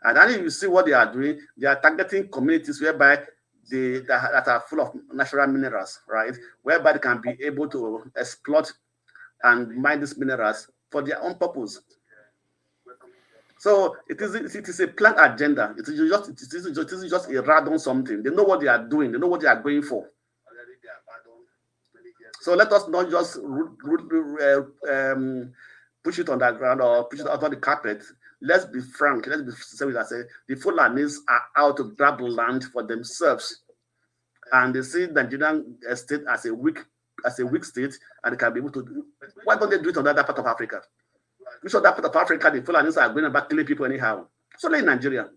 And then you see what they are doing. They are targeting communities whereby that are full of natural minerals, right? Whereby they can be able to exploit and mine these minerals for their own purpose. So it is a planned agenda. It is just a random something. They know what they are doing. They know what they are going for. So let us not just push it on the ground or push it out on the carpet. Let's be frank. Let's be serious and say the Fulanis are out to grab land for themselves, and they see the Nigerian state as a weak state, and they can be able to. Why don't they do it on the other part of Africa? Which other part of Africa the Fulanis are going about killing people anyhow? It's only in Nigeria.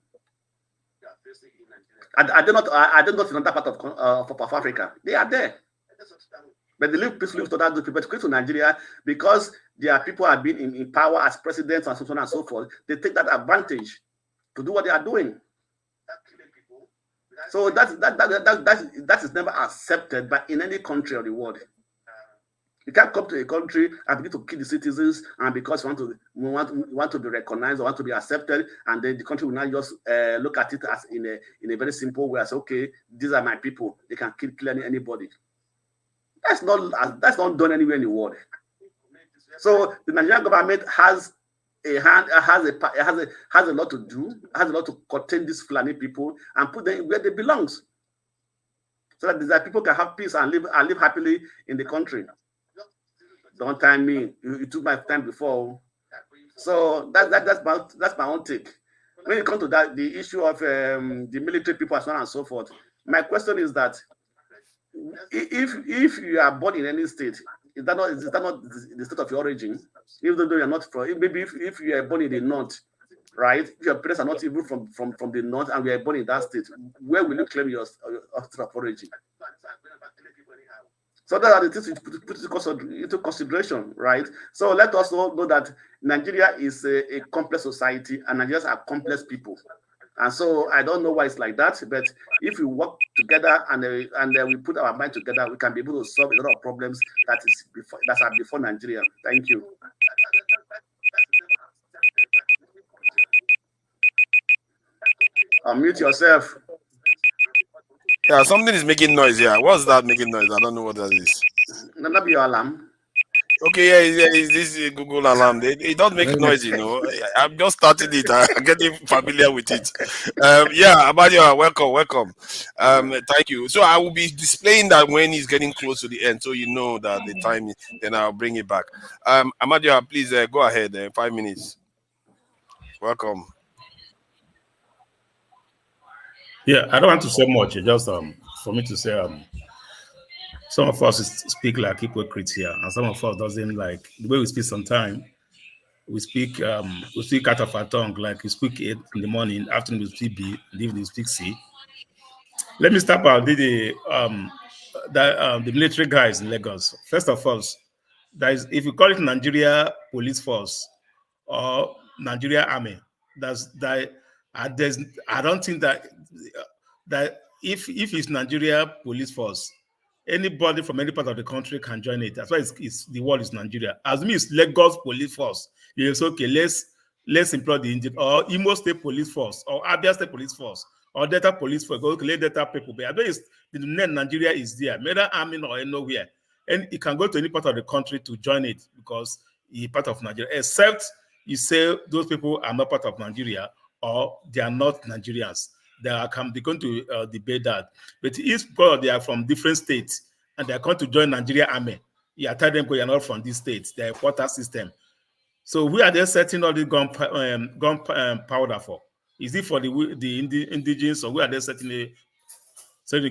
I don't know in another part of Africa. They are there. But they live peacefully with other people. But to Nigeria, because their people have been in power as presidents and so on and so forth, they take that advantage to do what they are doing. So that is never accepted by in any country of the world. You can't come to a country and begin to kill the citizens, and because you want to be recognized or want to be accepted, and then the country will not just look at it as in a very simple way as, okay, these are my people, they can kill anybody. That's not done anywhere in the world. So the Nigerian government has a lot to do, has a lot to contain these Fulani people and put them where they belong, so that these people can have peace and live happily in the country. Don't time me. You took my time before. So that's my own take. When it comes to that, the issue of the military people and so on and so forth, my question is that if you are born in any state, is that not the state of your origin? Even though you are not from, maybe if you are born in the north, right? If your parents are not even from the north and we are born in that state, where will you claim your state of origin? So that are the things you put into consideration, right? So let us all know that Nigeria is a complex society and Nigerians are complex people. And so I don't know why it's like that, but if we work together and we put our mind together, we can be able to solve a lot of problems that are before Nigeria. Thank you. Unmute yourself. Yeah, something is making noise here. What's that making noise? I don't know what that is. That'll be your alarm. Okay, yeah, this is Google alarm. It don't make noise, you know. I'm just starting it. I'm getting familiar with it. Yeah, Amadio, welcome. Thank you. So I will be displaying that when he's getting close to the end, so you know that the time. Then I'll bring it back. Amadio, please go ahead. 5 minutes. Welcome. Yeah, I don't want to say much. Just for me to say some of us speak like hypocrites here, and some of us doesn't like the way we speak. Sometimes we speak out of our tongue, like we speak A in the morning, afternoon we speak B, in the evening we speak C. Let me start out the military guys in Lagos. First of all, if you call it Nigeria Police Force or Nigeria Army, I don't think that if it's Nigeria Police Force, anybody from any part of the country can join it. That's why the word is Nigeria. As me, it's Lagos Police Force. It's okay. Let's employ the Indian or Imo State Police Force or Abia State Police Force or Delta Police Force. Okay, let Delta people. But I know the name Nigeria is there. Neither army or nowhere, and it can go to any part of the country to join it because it's part of Nigeria. Except you say those people are not part of Nigeria or they are not Nigerians. They're going to debate that. But if they are from different states and they're going to join Nigeria Army, you tell them you're not from these states. They're a quota system. So we are there setting all the gun powder for? Is it for the indigenous, or we are there setting the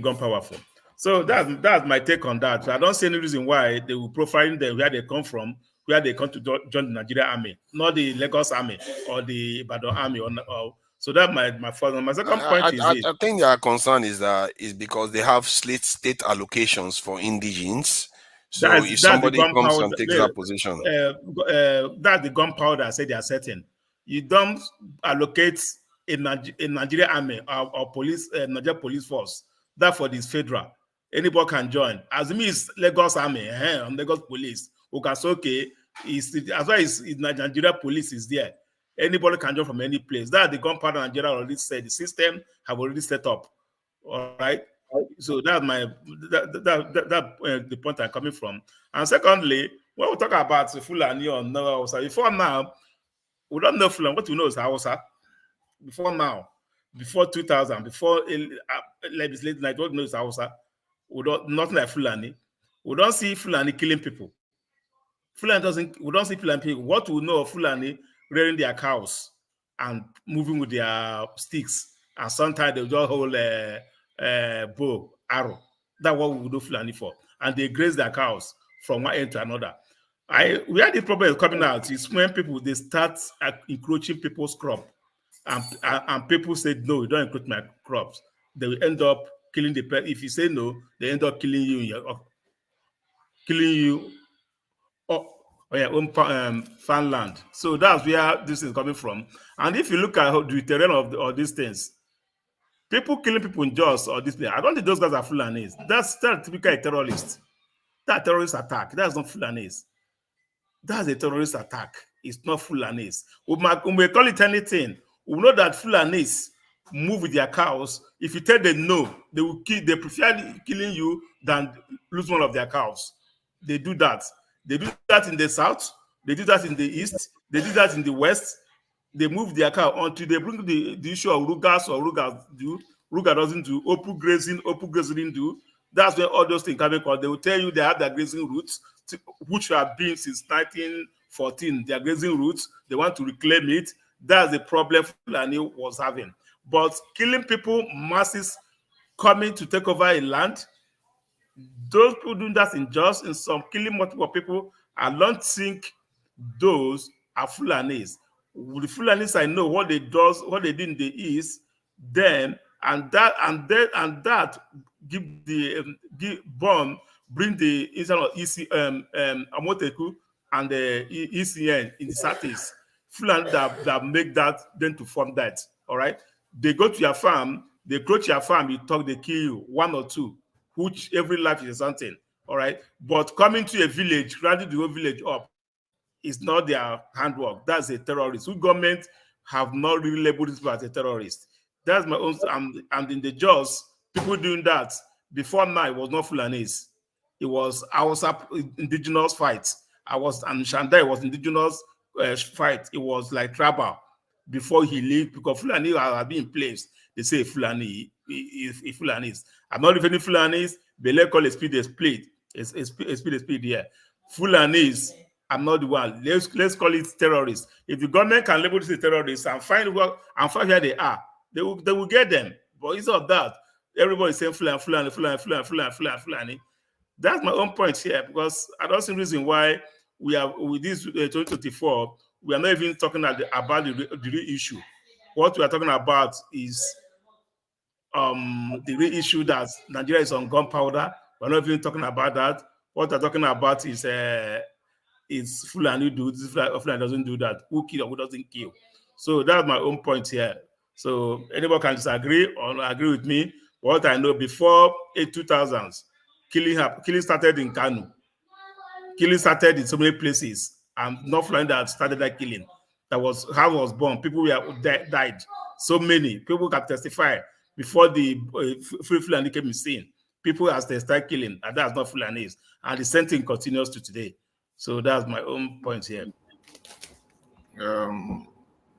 gunpowder for? So that's my take on that. So I don't see any reason why they will profile them where they come from, where they come to join the Nigeria Army, not the Lagos Army or the Ibadan Army so that my first. My second point I think their concern is because they have state allocations for indigenes. So if somebody comes and takes that position, that's the gunpowder I say they are setting. You don't allocate a Nigeria Army or police, Nigeria Police Force. That for this federal. Anybody can join. As me is Lagos Army, Lagos Police. Who can say okay, as well as Nigeria Police is there. Anybody can join from any place. That the gunpowder Nigeria already said. The system have already set up. All right. So that's the point I'm coming from. And secondly, when we talk about Fulani or no Hausa, before now, we don't know Fulani. What we know is Hausa. Before now, before 2000, before legislative night, what we know is Hausa. We don't nothing like Fulani. We don't see Fulani killing people. We don't see Fulani people. What we know of Fulani rearing their cows and moving with their sticks, and sometimes they'll just hold bow, arrow. That's what we would do Fulani for. And they graze their cows from one end to another. We had this problem coming out is when they start encroaching people's crop, and people said, no, you don't encroach my crops. They will end up killing the pet. If you say no, they end up killing you in your. killing you, farmland. So that's where this is coming from. And if you look at the terrain of these things, people killing people in Jos or this place, I don't think those guys are Fulanis. That's typical terrorist. That terrorist attack, that's not Fulanis. That's a terrorist attack. It's not Fulanis. We may call it anything. We know that Fulanis move with their cows. If you tell them no, they will kill. They prefer killing you than lose one of their cows. They do that. They do that in the south. They do that in the east. They do that in the west. They move their cow until they bring the issue of Rugas or Rugas do. Ruga doesn't do. Open grazing do. That's when all those things come because they will tell you they have their grazing routes, which have been since 1914. Their grazing routes, they want to reclaim it. That's the problem Fulani was having. But killing people, masses coming to take over a land, those people doing that in Jos, in some killing multiple people, I don't think those are Fulanis. The Fulanis, I know what they did in the east, then and that give bomb, bring the internal Amoteku and the ECN in the southeast. Fulani that make that then to form that. All right, they go to your farm, they approach your farm, you talk, they kill you, one or two, which every life is something. All right, but coming to a village, rounding the whole village up, is not their handwork. That's a terrorist. Who government have not really labeled this as a terrorist. That's my own. And in the Jos, people doing that before now, it was not Fulanis. It was our indigenous fights. And Shandai was indigenous fight. It was like tribal before he lived because Fulani have been in place. They say Fulani is Fulanis. I'm not defending Fulanis, but let's call a speed a split. A speed here. Fulanis, I'm not the one. Let's call it terrorists. If the government can label this as terrorists and find where they are, they will get them. But instead of that, everybody is saying Fulani. That's my own point here because I don't see reason why we are with this 2024. We are not even talking about the real issue. What we are talking about is the real issue that Nigeria is on gunpowder. We're not even talking about that. What we're talking about is Fulani do this, Fulani doesn't do that. Who kill or who doesn't kill? So that's my own point here. So anybody can disagree or agree with me. What I know before 2000s, killing started in Kano. Killing started in so many places, and not Fulani that started that killing. That was how it was born. People died. So many people can testify before the Free Fulani came in scene. People as they start killing, and that's not Fulanis. And the same thing continues to today. So that's my own point here.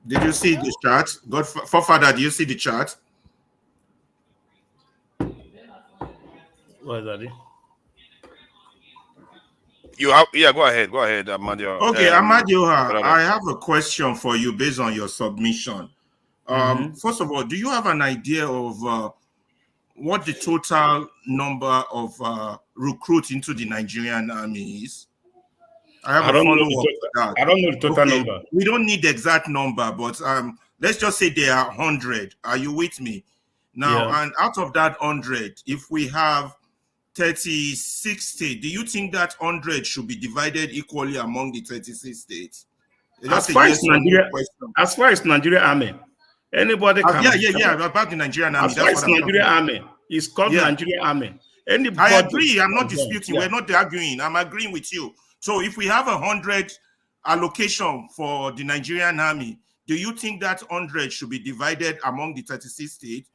Did you see the chart? Godfather, do you see the chart? What is that? Go ahead, Amadio. Okay, Amadio, I have a question for you based on your submission. First of all, do you have an idea of what the total number of recruits into the Nigerian army is? I don't know the total number. We don't need the exact number, but let's just say there are 100. Are you with me? Now, and out of that 100, if we have 36 states, do you think that 100 should be divided equally among the 36 states? As far as Nigeria army, anybody can. About the Nigerian army. As far as Nigeria army, it's called Nigeria army. Anybody, I agree. I'm not disputing. We're not arguing. I'm agreeing with you. So if we have 100 allocation for the Nigerian army, do you think that 100 should be divided among the 36 states?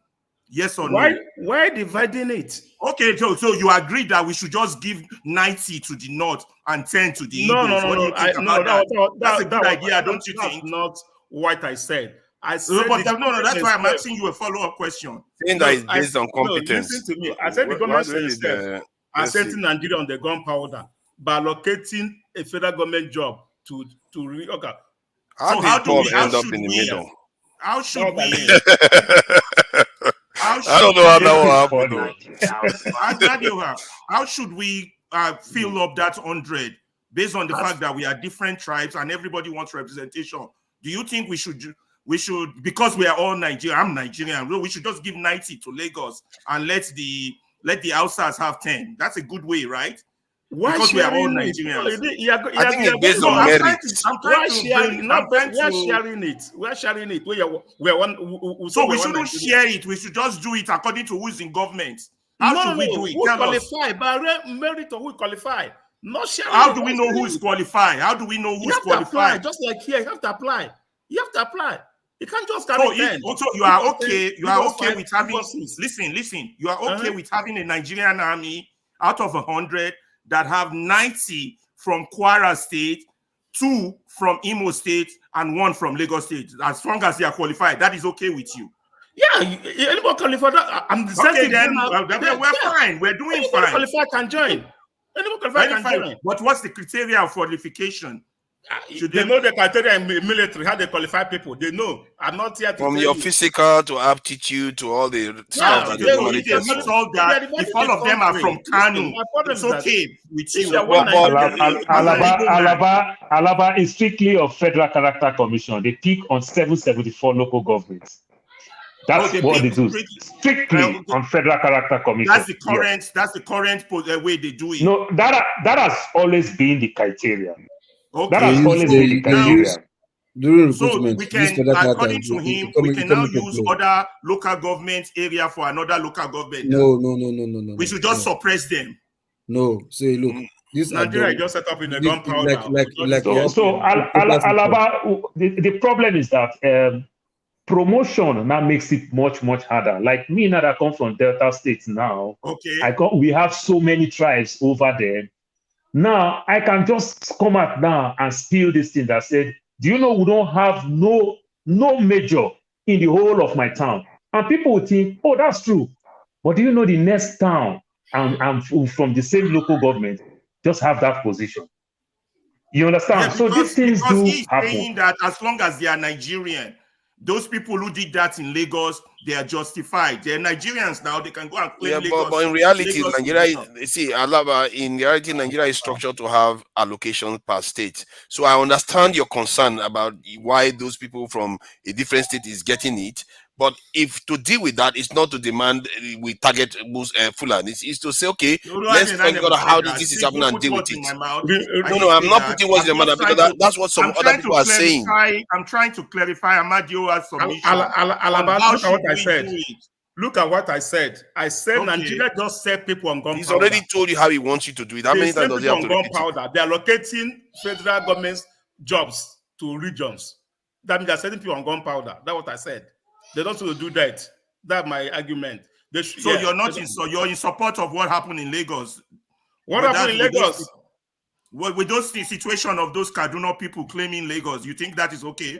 Yes or no? Why dividing it? Okay, so you agree that we should just give 90 to the north and 10 to the Igbos? What do you think about that? That's a good idea, don't you think? That's not what I said. I said that's why I'm asking you a follow-up question. Saying that is based on competence. Listen to me. I said the government are setting Nigeria on the gunpowder by allocating a federal government job to okay. So how do we end up in the middle? How should we? I don't know how that will happen. How should we fill up that 100 based on the fact that we are different tribes and everybody wants representation? Do you think we should, because we are all Nigerian, I'm Nigerian, we should just give 90 to Lagos and let the outsiders have 10? That's a good way, right? Why because we are all sharing it? Nigerians. I think it's based on I'm merit. trying to bring. We're sharing it. We're sharing it. We're one. So we shouldn't share it. We should just do it according to who's in government. How should we do it? Who Tell us. qualify? By merit or who qualify? Not sharing. How do we know who is qualified? How do we know who's qualified? Just like here, you have to apply. You have to apply. You can't just carry So also you are okay. You are okay with having. Listen. You are okay with having a Nigerian army out of 100 that have 90 from Kwara State, 2 from Imo State, and 1 from Lagos State. As long as they are qualified, that is okay with you. Yeah, anybody qualified. I'm the same okay, then we're fine. We're doing anybody fine. Qualified can join. Anybody qualified can join. But what's the criteria of qualification? They know the criteria in military, how they qualify people. They know. I'm not here to from your physical to aptitude to all the stuff that they meet all that. If all of them are from Kanu, it's okay with you. Alaba is strictly of Federal Character Commission. They pick on 774 local governments. That's what they do. Strictly on Federal Character Commission. That's the current. That's the current way they do it. No, that has always been the criteria. Okay. That has always been the criteria. During so we can, according to him, we can now use other local government area for another local government. No. We should just suppress them. No. Say, look, this Nigeria just set up in a gunpowder. So Alaba, the problem is that promotion now makes it much harder. Like me now that come from Delta State now. Okay. We have so many tribes over there. Now I can just come out now and spill this thing that said, do you know we don't have no major in the whole of my town? And people will think, oh, that's true. But do you know the next town and from the same local government just have that position? You understand? Yeah, so these things do he's happen. Saying that as long as they are Nigerian, those people who did that in Lagos, they are justified. They're Nigerians now. They can go and claim Lagos. But in reality, Nigeria is structured to have allocations per state. So I understand your concern about why those people from a different state is getting it. But if to deal with that, it's not to demand we target Fulani. It's to say, okay, let's figure out how this is happening and deal with it. No, I'm not putting words in your mouth because that's what some other people are saying. I'm trying to clarify Amadio's submission. Look at what I said. I said Nigeria just set people on gunpowder. He's already told you how he wants you to do it. How many times does he have to repeat it? They are allocating federal government's jobs to regions. That means they're setting people on gunpowder. That's what I said. They don't want to do that. That's my argument. You're in support of what happened in Lagos. What happened in Lagos? With those situation of those Kaduna people claiming Lagos, you think that is okay?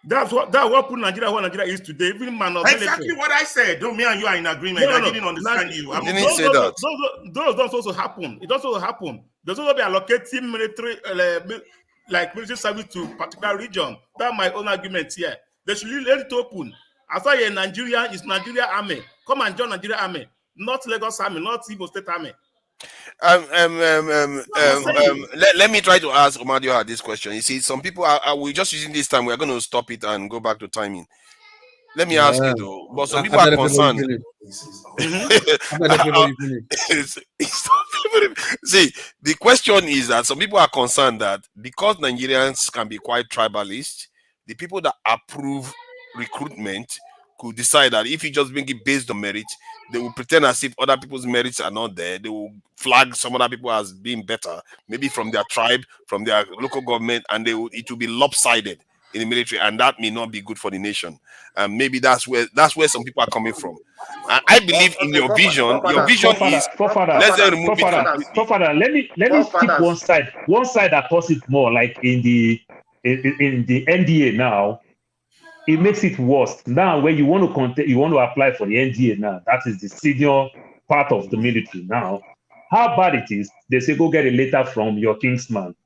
That what put Nigeria where Nigeria is today. Even exactly what I said. Don't me and you are in agreement. I didn't understand you. I didn't say that. Those don't also happen. It also happen. There's also be allocating military service to particular region. That's my own argument here. They should let it open. As far as Nigeria is Nigeria army. Come and join Nigeria army, not Lagos army, not Igbo State army. Let me try to ask Omadio this question. You see, some people we're just using this time. We're going to stop it and go back to timing. Let me ask you though, but some people are concerned. See, the question is that some people are concerned that because Nigerians can be quite tribalist, the people that approve recruitment could decide that if you just bring it based on merit, they will pretend as if other people's merits are not there. They will flag some other people as being better, maybe from their tribe, from their local government, and it will be lopsided in the military, and that may not be good for the nation. Maybe that's where some people are coming from. I believe in your vision. Your vision is let's remove it. Let me keep one side that puts it more like in the NDA now. It makes it worse. Now, when you want to apply for the NDA now, that is the senior part of the military now. How bad it is, they say, go get a letter from your kingsman.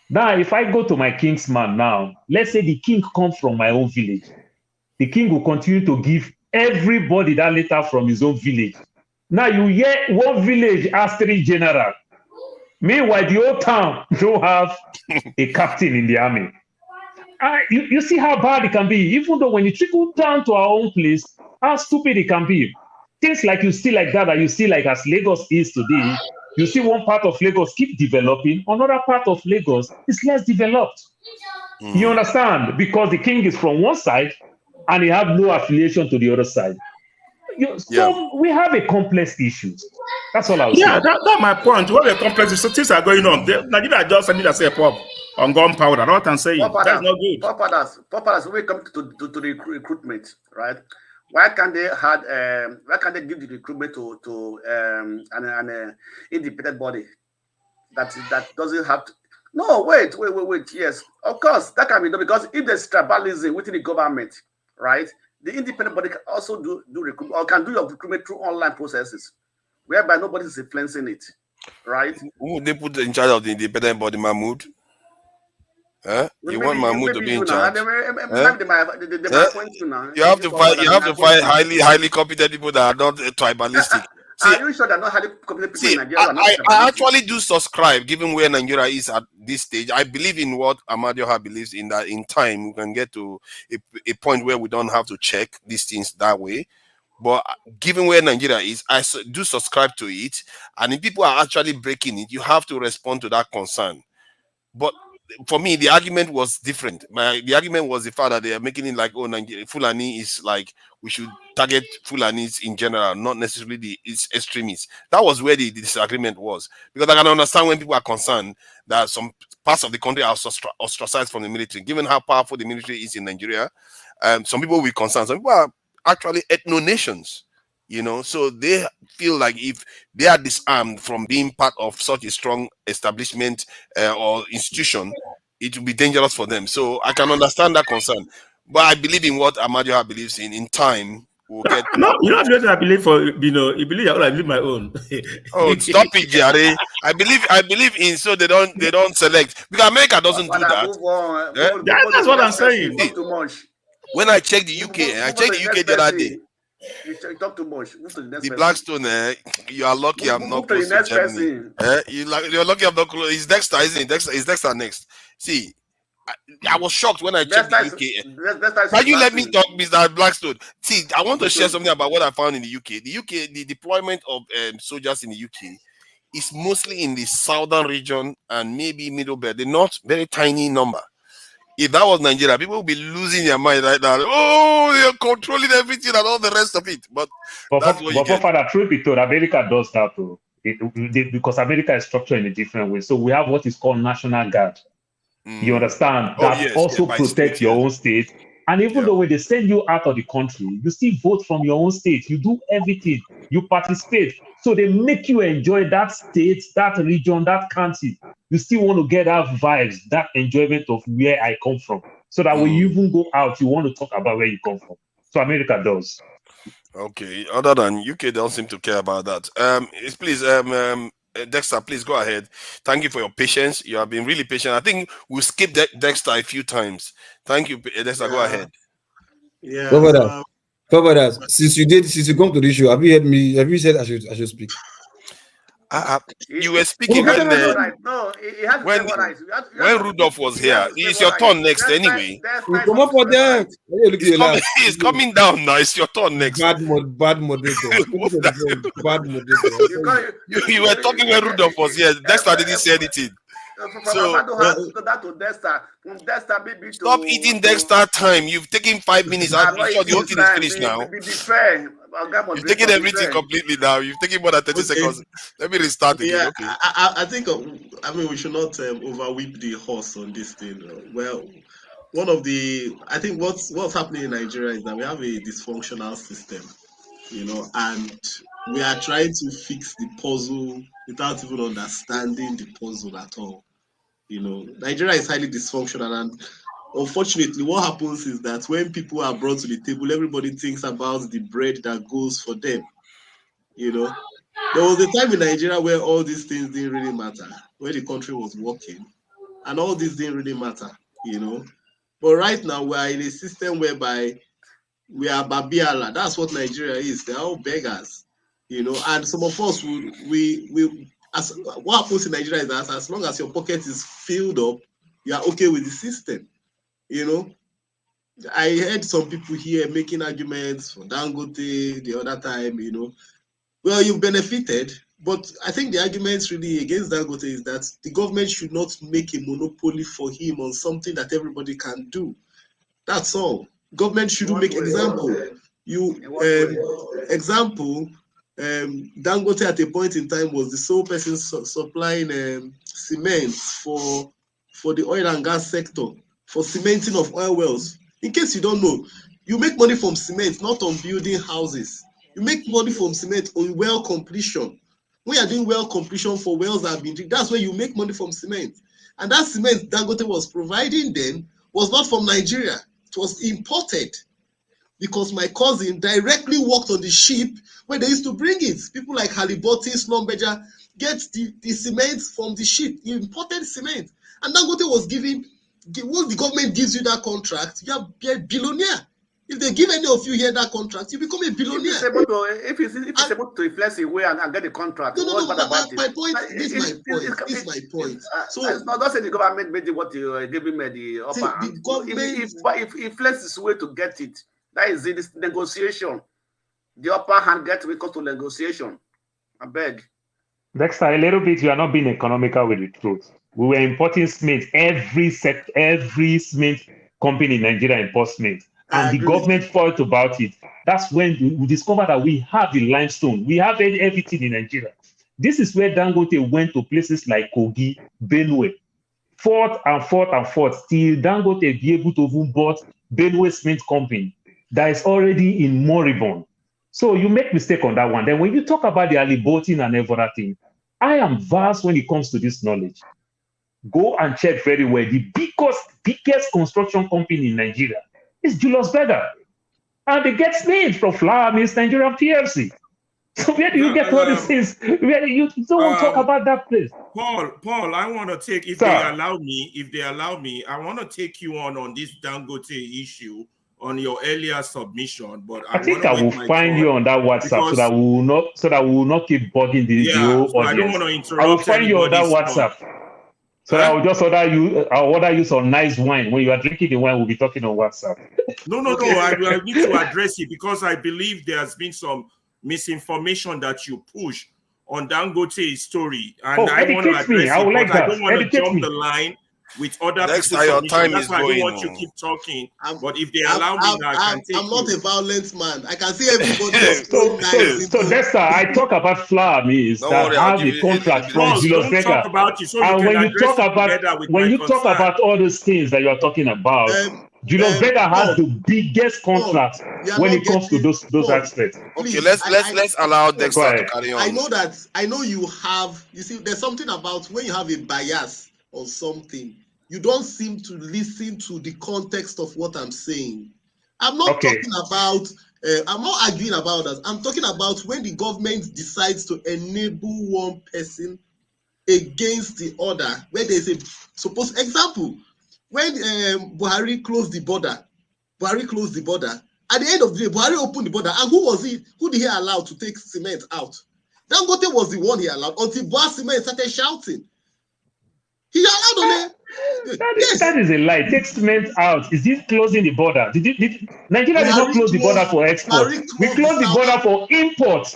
Now, if I go to my kingsman now, let's say the king comes from my own village. The king will continue to give everybody that letter from his own village. Now, you hear one village has 3 generals. Meanwhile, the whole town don't have a captain in the army. You see how bad it can be, even though when you trickle down to our own place, how stupid it can be. Things like you see like that you see like as Lagos is today, You see one part of Lagos keep developing, another part of Lagos is less developed. You understand? Because the king is from one side and he have no affiliation to the other side. So we have a complex issues. That's all I'll say. Yeah, that's my point. What the complex is, so things are going on. Nigeria just sending themselves up on gunpowder. What I'm saying, that's not good. Forefathers, when we come to the recruitment, right? Why can't they give the recruitment to an independent body that doesn't have to? No, wait. Yes, of course that can be done, because if there's tribalism within the government, right? The independent body can also do recruitment, or can do your recruitment through online processes, whereby nobody is influencing it, right? Who would they put in charge of the independent body, Mahmoud? You want Mahmoud to be in charge? You have to find highly competent people that are not tribalistic. See, are you sure they're not highly competent people in Nigeria? I actually do subscribe, given where Nigeria is at this stage. I believe in what Amadioha believes in, that in time we can get to a point where we don't have to check these things that way. But given where Nigeria is, I do subscribe to it. And if people are actually breaking it, you have to respond to that concern. But for me, the argument was different. The argument was the fact that they are making it like, oh, Nigeria, Fulani is like, we should target Fulanis in general, not necessarily the extremists. That was where the disagreement was. Because I can understand when people are concerned that some parts of the country are ostracized from the military. Given how powerful the military is in Nigeria, some people will be concerned. Some people are actually ethno-nations, so they feel like if they are disarmed from being part of such a strong establishment or institution, it will be dangerous for them. So I can understand that concern, but I believe in what Amadioha believes in. In time, we'll get. No, you know what I believe for. You believe I believe my own. Oh, stop it, Jerry. I believe in, so they don't select, because America doesn't do that. That's what I'm saying. When I checked the UK, I checked the UK the other day. You talk too much. Move to the next the person. Blackstone, you are lucky I'm not close to Germany. You're lucky I'm not close. It's Dexter, isn't it? Is Dexter next? See, I was shocked when I checked the UK. Can you let me talk, Mr. Blackstone? See, I want to share something about what I found in the UK. The UK, the deployment of soldiers in the UK is mostly in the southern region and maybe middle belt. They're not very tiny number. If that was Nigeria, people would be losing their mind right now. Oh, they're controlling everything and all the rest of it. But that's what you get. Father, truth be told, America does that too. Because America is structured in a different way. So we have what is called National Guard. You understand? That also protects your own state. And even though when they send you out of the country, you still vote from your own state. You do everything. You participate. So they make you enjoy that state, that region, that country. You still want to get that vibes, that enjoyment of where I come from. So that when you even go out, you want to talk about where you come from. So America does. Okay. Other than UK, they don't seem to care about that. Please, Dexter, please go ahead. Thank you for your patience. You have been really patient. I think we'll skip Dexter a few times. Thank you, Dexter. Go ahead. Yeah. Father, since you come to the show, have you said I should speak? You were speaking when Rudolph was here. It's your turn next anyway. Come up for them. It's coming down now. It's your turn next. Bad moderator. Bad moderator. You were talking when Rudolph was here. Dexter didn't say anything. So stop eating Dexter time. You've taken 5 minutes. I'm sure the whole thing is finished now. You've taken everything completely now. You've taken more than 30 seconds. Let me restart again. Okay. I think we should not overwhip the horse on this thing. Well, I think what's happening in Nigeria is that we have a dysfunctional system, and we are trying to fix the puzzle without even understanding the puzzle at all. Nigeria is highly dysfunctional, and unfortunately, what happens is that when people are brought to the table, everybody thinks about the bread that goes for them. There was a time in Nigeria where all these things didn't really matter, where the country was working, and all this didn't really matter. But right now, we are in a system whereby we are Babiala. That's what Nigeria is. They're all beggars. And some of us what happens in Nigeria is that as long as your pocket is filled up, you are okay with the system. I heard some people here making arguments for Dangote the other time. Well, you've benefited. But I think the argument really against Dangote is that the government should not make a monopoly for him on something that everybody can do. That's all. Government shouldn't make example. Dangote at a point in time was the sole person supplying cement for the oil and gas sector, for cementing of oil wells. In case you don't know, you make money from cement, not on building houses. You make money from cement on well completion. When you're doing well completion for wells that have been drilled, that's where you make money from cement. And that cement Dangote was providing then was not from Nigeria. It was imported because my cousin directly worked on the ship where they used to bring it. People like Haliboti, Slumberger get the cement from the ship. You imported cement. And Dangote was giving, once the government gives you that contract, you're a billionaire. If they give any of you here that contract, you become a billionaire. If he's able to influence away and get the contract, this is my point. So not say the government made what you gave him the upper hand. If he influences his way to get it, that is this negotiation. The upper hand gets because to negotiation. I beg. Dexter, a little bit, you are not being economical with the truth. We were importing cement. Every cement company in Nigeria imports cement. And the government fought about it. That's when we discovered that we have the limestone. We have everything in Nigeria. This is where Dangote went to places like Kogi, Benue, fought till Dangote be able to even bought Benue Cement Company that is already in moribund. So you make mistake on that one. Then when you talk about the aliboting and everything, I am vast when it comes to this knowledge. Go and check very well. The biggest construction company in Nigeria is Julius Berger. And they get made from Flower Mills Nigerian PLC. So where do you get all these things? Where you don't talk about that place? Paul, I want to take, if they allow me, I want to take you on this Dangote issue on your earlier submission. But I think I will find you on that WhatsApp so that we will not keep bugging the whole audience. I don't want to interrupt. I will find you on that WhatsApp. So I will just order you some nice wine. When you are drinking the wine, we'll be talking on WhatsApp. No. I need to address it because I believe there has been some misinformation that you push on Dangote's story. And I want to address it, I would like that. I don't want to jump the line with other people's your time That's is why I don't going want you to keep talking. But if they allow me, I'm not a violent man. I can see everybody. So Dexter, I talk about Flower Mills that have the contract from Julius Berger. And when you talk about all those things that you are talking about, Julius Berger has the biggest contract when it comes to those aspects. Okay, let's allow Dexter to carry on. I know you have. You see, there's something about when you have a bias or something, you don't seem to listen to the context of what I'm saying. I'm not talking about, I'm not arguing about that. I'm talking about when the government decides to enable one person against the other, where there's a supposed example. When Buhari closed the border, at the end of the day, Buhari opened the border, and who did he allow to take cement out? Dangote was the one he allowed until Buhari Cement started shouting. He allowed on That is a lie. Take cement out. Is this closing the border? Nigeria did not close the border for export. We closed the border for import.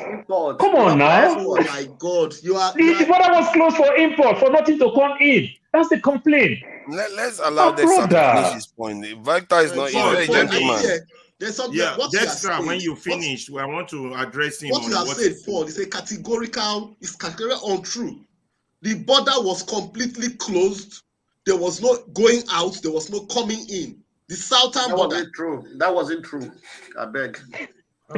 Come on now. Oh my God. The border was closed for import, for nothing to come in. That's the complaint. Let's allow Dexter to finish his point. Victor is not a gentleman. Dexter, when you finish, I want to address him. What you have said, Paul, is categorical untrue. The border was completely closed. There was no going out. There was no coming in. The southern border. That wasn't true. I beg.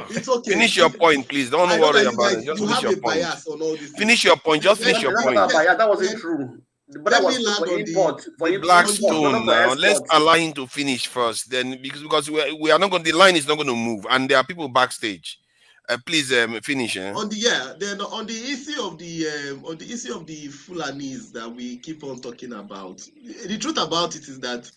It's okay. Finish your point, please. Don't worry about it. Just finish your point. Finish your point. Just finish your point. That wasn't true. But that was for import. Blackstone now. Let's allow him to finish first. Then because we are not going. The line is not going to move, and there are people backstage. Please finish. On the issue of the Fulanis that we keep on talking about, the truth about it is that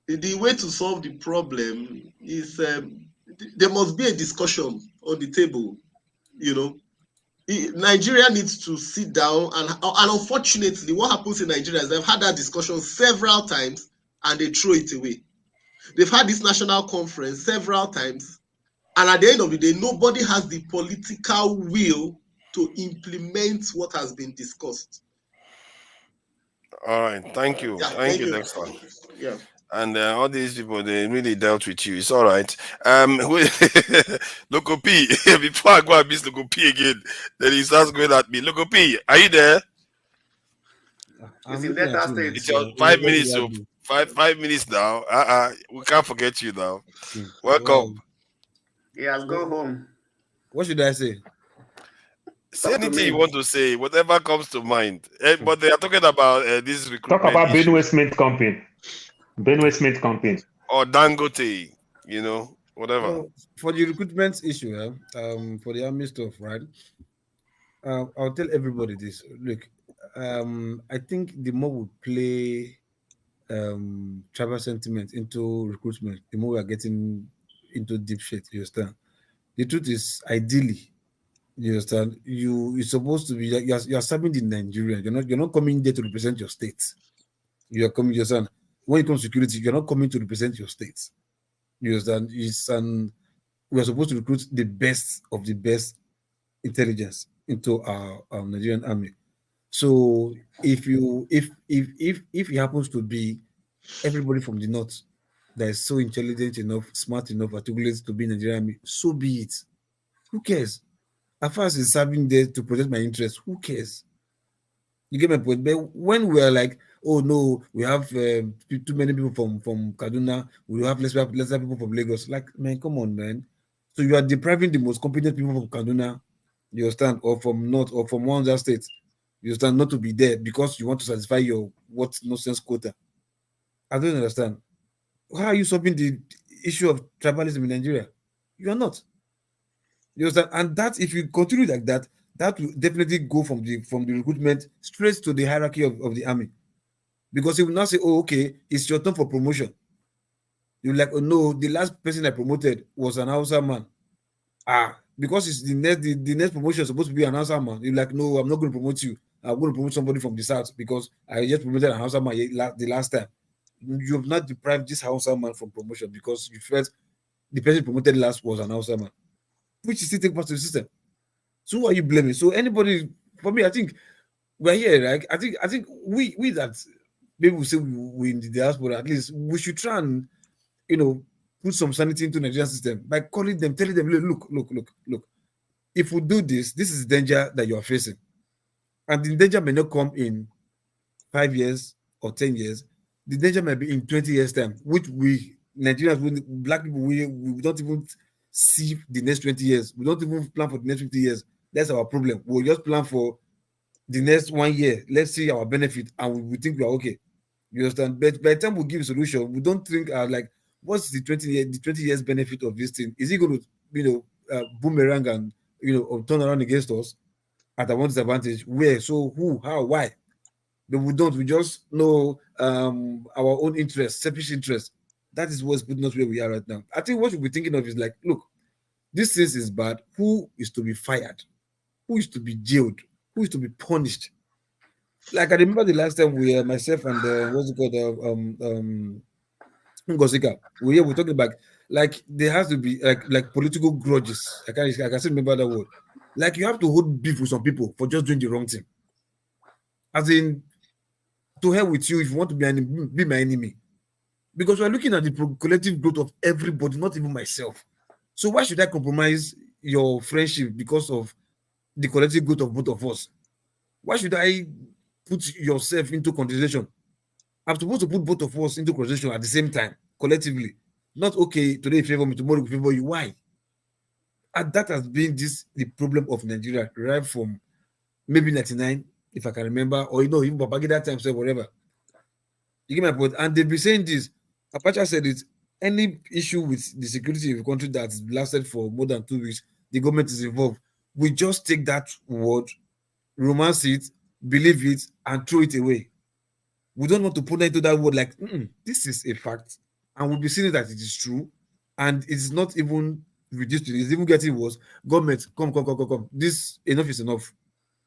the way to solve the problem is there must be a discussion on the table. You know, Nigeria needs to sit down and unfortunately, what happens in Nigeria is they've had that discussion several times and they throw it away. They've had this national conference several times. And at the end of the day, nobody has the political will to implement what has been discussed. All right, thank you. Yeah, Thank you, Dexter. Yeah. And all these people, they really dealt with you. It's all right. Loco P, before I go and miss Loco P again, then he starts going at me. Loco P, are you there? It's in Delta State. It's your 5 minutes. So 5 minutes now. We can't forget you now. Welcome. He has gone home. What should I say? Say anything you want to say, whatever comes to mind. But they are talking about this recruitment. Talk about Benue Smith Company. Benue Smith Company. Or Dangote, whatever. So for the recruitment issue, for the army stuff, right? I'll tell everybody this. Look, I think the more we play tribal sentiment into recruitment, the more we are getting into deep shit. You understand? The truth is, ideally, you understand, you're supposed to be you're serving the Nigerian. You're not coming there to represent your state. You are coming, you understand? When it comes to security, you're not coming to represent your state. You understand? We are supposed to recruit the best of the best intelligence into our Nigerian army. So if it happens to be everybody from the north that is so intelligent enough, smart enough, articulate to be in the Nigerian army, so be it. Who cares? As far as it's serving there to protect my interests, who cares? You get my point? But when we are like, oh no, we have too many people from Kaduna, we have lesser people from Lagos. Like, man, come on, man. So you are depriving the most competent people from Kaduna, you understand, or from North, or from one other state, you understand, not to be there because you want to satisfy your what nonsense quota. I don't understand. How are you solving the issue of tribalism in Nigeria? You are not. You understand? And that, if you continue like that, that will definitely go from the recruitment straight to the hierarchy of the army. Because he will not say, oh, okay, it's your turn for promotion. You're like, oh no, the last person I promoted was an Hausa man. Because it's the next promotion is supposed to be an Hausa man. You're like, no, I'm not going to promote you. I'm going to promote somebody from the south because I just promoted an Hausa man the last time. You have not deprived this Hausa man from promotion because you felt the person promoted last was an Hausa man, which is still take part of the system. So who are you blaming? So anybody, for me, I think we're here, right? I think we that maybe we say we in the diaspora, at least we should try and put some sanity into the Nigerian system by calling them, telling them, look. If we do this is danger that you are facing. And the danger may not come in 5 years or 10 years. The danger may be in 20 years' time, which we Nigerians, black people, we don't even see the next 20 years. We don't even plan for the next 50 years. That's our problem. We'll just plan for the next 1 year. Let's see our benefit, and we think we are okay. You understand? But by the time we give a solution, we don't think like, what's the 20 years benefit of this thing? Is it going to boomerang and or turn around against us at our own disadvantage? Where? So who? How? Why? But we don't. We just know our own interest, selfish interest. That is what's putting us where we are right now. I think what we'll be thinking of is like, look, this thing is bad. Who is to be fired? Who is to be jailed? Who is to be punished? Like I remember the last time we, myself and what's it called, Ngosika, we were talking about like there has to be like political grudges. I can still remember that word. Like you have to hold beef with some people for just doing the wrong thing. As in, to hell with you if you want to be my enemy. Because we're looking at the collective growth of everybody, not even myself. So why should I compromise your friendship because of the collective growth of both of us? Why should I put yourself into consideration? I'm supposed to put both of us into consideration at the same time, collectively. Not okay, today you favor me, tomorrow you favor you. Why? And that has been the problem of Nigeria, right from maybe 99, if I can remember, or even Babangida times or whatever. You get my point? And they've been saying this. Apache said it. Any issue with the security of the country that's lasted for more than 2 weeks, the government is involved. We just take that word, romance it, believe it, and throw it away. We don't want to put into that word like, this is a fact. And we'll be seeing that it is true. And it's not even reduced to it. It's even getting worse. Government, come. This, enough is enough.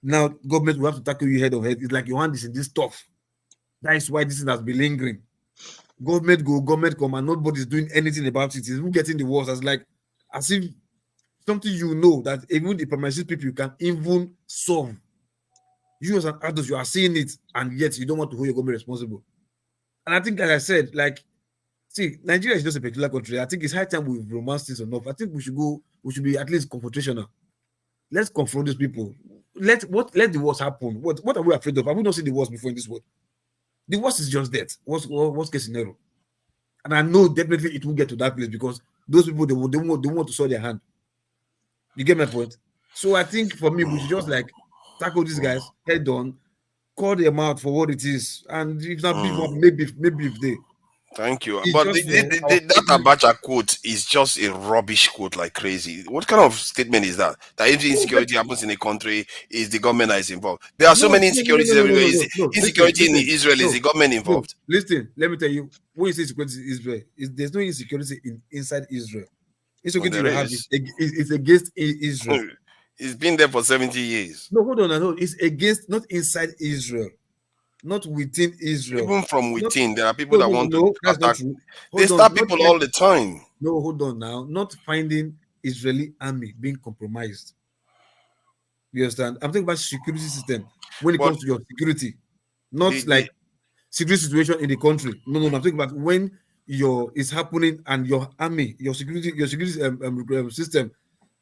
Now, government will have to tackle you head on head. It's like your hand is in this stuff. That is why this thing has been lingering. Government go, government come, and nobody's doing anything about it. It's even getting the worse. As if something you know that even the premises people you can even solve. You as an adult, you are seeing it, and yet you don't want to hold your government responsible. And I think, like I said, like, see, Nigeria is just a particular country. I think it's high time we've romanced this enough. I think we should be at least confrontational. Let's confront these people. Let the worst happen. What are we afraid of? Have we not seen the worst before in this world? The worst is just death. Worst case scenario. And I know definitely it will get to that place because those people they want to show their hand. You get my point? So I think for me, we should just like tackle these guys head on, call them out for what it is, and if not beef up, maybe if they. Thank you. It's But just that Abacha quote is just a rubbish quote like crazy. What kind of statement is that? That if insecurity happens in a country, is the government that is involved? There are so many insecurities everywhere. Insecurity in Israel, is the government involved? Listen, let me tell you, when you say insecurity in Israel, there's no insecurity inside Israel. Insecurity you have is against Israel. It's been there for 70 years. No, hold on. It's against, not inside Israel. Not within Israel. Even from within, there are people that want to that's attack. not true. They start people all the time. No, hold on now. Not finding Israeli army being compromised. You understand? I'm talking about security system when it comes to your security, not like security situation in the country. No. I'm talking about when it's happening and your army, your security system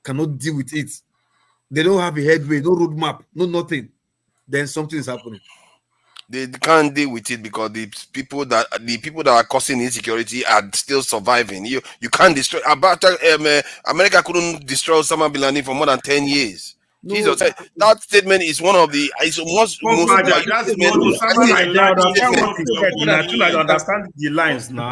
cannot deal with it. They don't have a headway, no roadmap, no nothing. Then something is happening. They can't deal with it because the people that are causing insecurity are still surviving. You can't destroy. America couldn't destroy Osama bin Laden for more than 10 years. No, Jesus, that statement is one of the most I understand the lines now.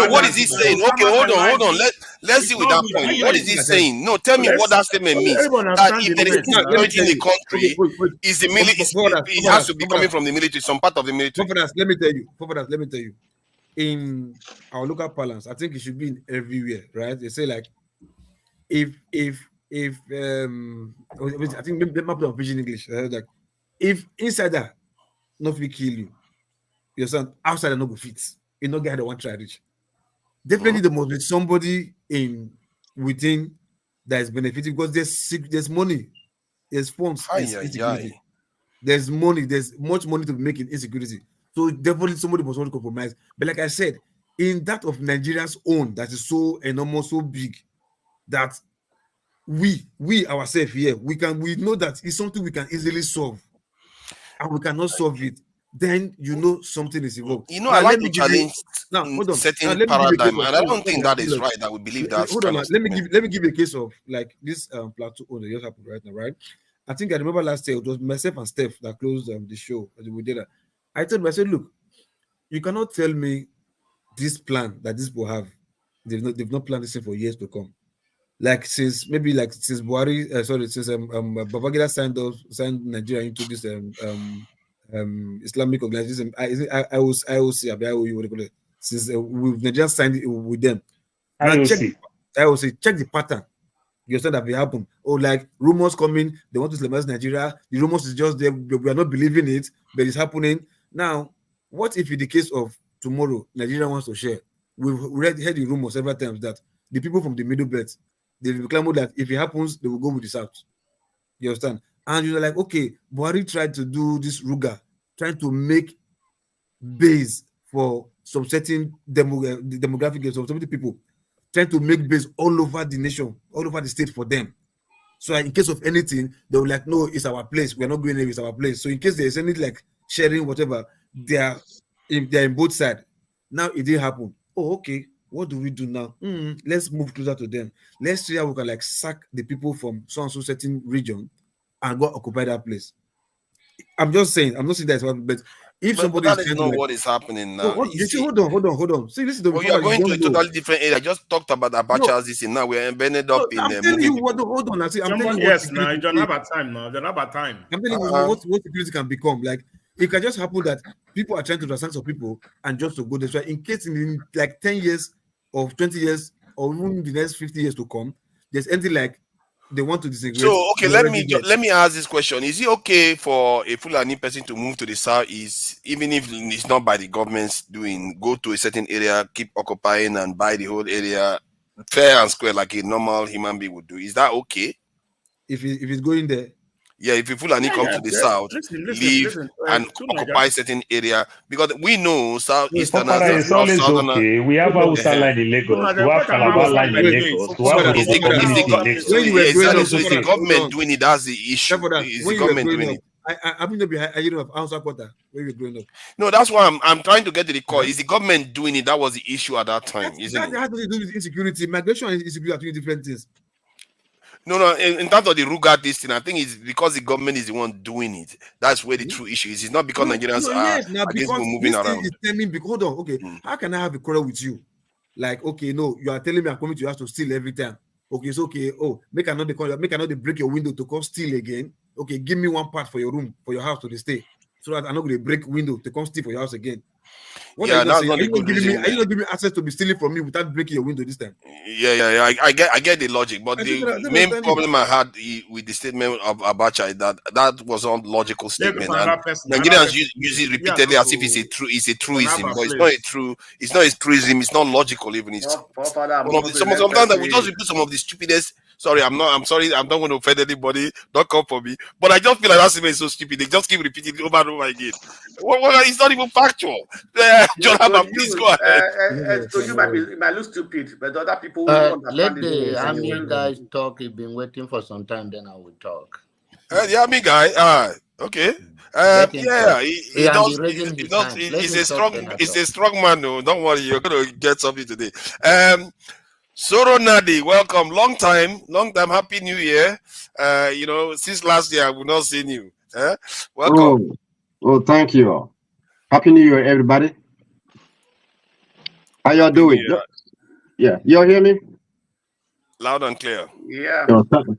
What is he saying? Okay, hold on. Let's see with that point. What is he saying? No, tell me what that statement means. That if there is insecurity in the country, is the military? It has to be coming from the military, some part of the military. Let me tell you. In our local parlance, I think it should be in everywhere, right? They say like, if I think maybe put on pidgin English, like if insider not will kill you, your son outsider not go fit. You know, guy that want try reach. Definitely, there must be somebody within that is benefiting because there's money, there's funds, there's insecurity. There's money, there's much money to be making insecurity. So definitely somebody must want to compromise. But like I said, in that of Nigeria's own, that is so enormous, so big, that we ourselves here, we know that it's something we can easily solve, and we cannot solve it. Then you know something is involved. You know, I like to challenge certain paradigm, and I don't think that is right. I would believe that. Hold on, let me give you a case of like this plateau owner just happened right now, right? I think I remember last year it was myself and Steph that closed the show. We did that. I told him, I said, look, you cannot tell me this plan that this will have. They've not planned this thing for years to come. Like since Buhari, since Babangida signed Nigeria into this Islamic organization, IOC, what they call it. Since we've Nigeria signed it with them. IOC, check the pattern. You understand that will happen? Or like rumors coming, they want to Islamize Nigeria. The rumors is just there. We are not believing it, but it's happening. Now, what if in the case of tomorrow, Nigeria wants to share? We've heard the rumors several times that the people from the Middle Belt, they will claim that if it happens, they will go with the South. You understand? And you're like, okay, Buhari tried to do this Ruga, trying to make base for some certain demographic, some certain people, trying to make base all over the nation, all over the state for them. So in case of anything, they were like, no, it's our place. We're not going there, it's our place. So in case there's any like sharing, whatever, they're in both sides. Now it didn't happen. Oh, okay. What do we do now? Let's move closer to them. Let's see how we can like sack the people from so and so certain region and go occupy that place. I'm just saying, I'm not saying that's what, but if somebody that is not what is happening now. Hold on. See, listen to you are going to a totally different area. I just talked about Abacha's this and now we're embedded up in I'm telling you what. Hold on. I'm telling you yes, now you don't have a time now. Don't have a time. I'm telling you what security can become. Like it can just happen that people are trying to understand some people and just to go this way. In case in like 10 years or 20 years or even the next 50 years to come, there's anything like they want to disagree. So okay, let me ask this question: is it okay for a Fulani person to move to the southeast, even if it's not by the government's doing, go to a certain area, keep occupying and buy the whole area, fair and square like a normal human being would do. Is that okay? If it's going there. Yeah, if people Fulani come to the south, leave and occupy certain area, because we know southeasterners and It's always southerners. okay. We have Hausa line in Lagos. We have Calabar line in Lagos. We have Yoruba community in Lagos. So it's the government doing it. That's the issue. Is the government doing it? I mean, I heard of Hausa quarter when we were growing up. No, that's why I'm trying to get to the core. Is the government doing it? That was the issue at that time, isn't it? That has nothing to do with insecurity. Migration and insecurity are two different things. No. In terms of the Ruga this thing, I think it's because the government is the one doing it. That's where the true issue is. It's not because Nigerians are against moving around. Hold on, okay. How can I have a quarrel with you? Like, okay, no, you are telling me I'm coming to your house to steal every time. Okay, it's okay. Oh, make another break your window to come steal again. Okay, give me one part for your room, for your house to stay, so that I'm not going to break window to come steal for your house again. Yeah, that's not a good reason. Are you not giving me access to be stealing from me without breaking your window this time? Yeah. I get the logic, but the main problem I had with the statement of Abacha is that was a logical statement. And Nigerians use it repeatedly as if it's a truism, but it's not a true. It's not a truism. It's not logical even. It's sometimes we just repeat some of the stupidest. Sorry, I'm sorry. I'm not going to offend anybody. Don't come for me. But I just feel like that statement is so stupid. They just keep repeating it over and over again. It's not even factual. John Hammer, please go ahead. So you might look stupid, but other people let the army guys talk. You've been waiting for some time, then I will talk. The army guy, okay. He's a strong man. No, don't worry, you're gonna get something today. Soro Nadi, welcome. Long time. Happy New Year. Since last year we've not seen you. Welcome. Oh, thank you. Happy New Year, everybody. How y'all doing? Yeah, y'all hear me? Loud and clear. Yeah.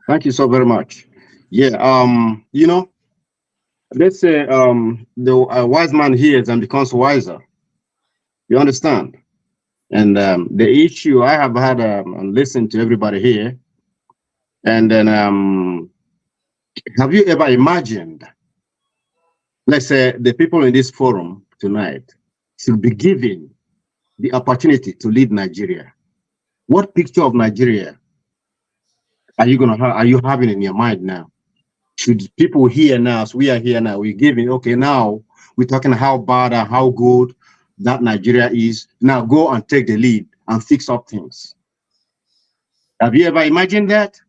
Thank you so very much. Yeah. Let's say the wise man hears and becomes wiser. You understand? And the issue I have had listened to everybody here, and then have you ever imagined? Let's say the people in this forum tonight should be given the opportunity to lead Nigeria. What picture of Nigeria are you having in your mind now? Should people here now, as we are here now, we're giving, okay, now we're talking how bad and how good that Nigeria is. Now go and take the lead and fix up things. Have you ever imagined that?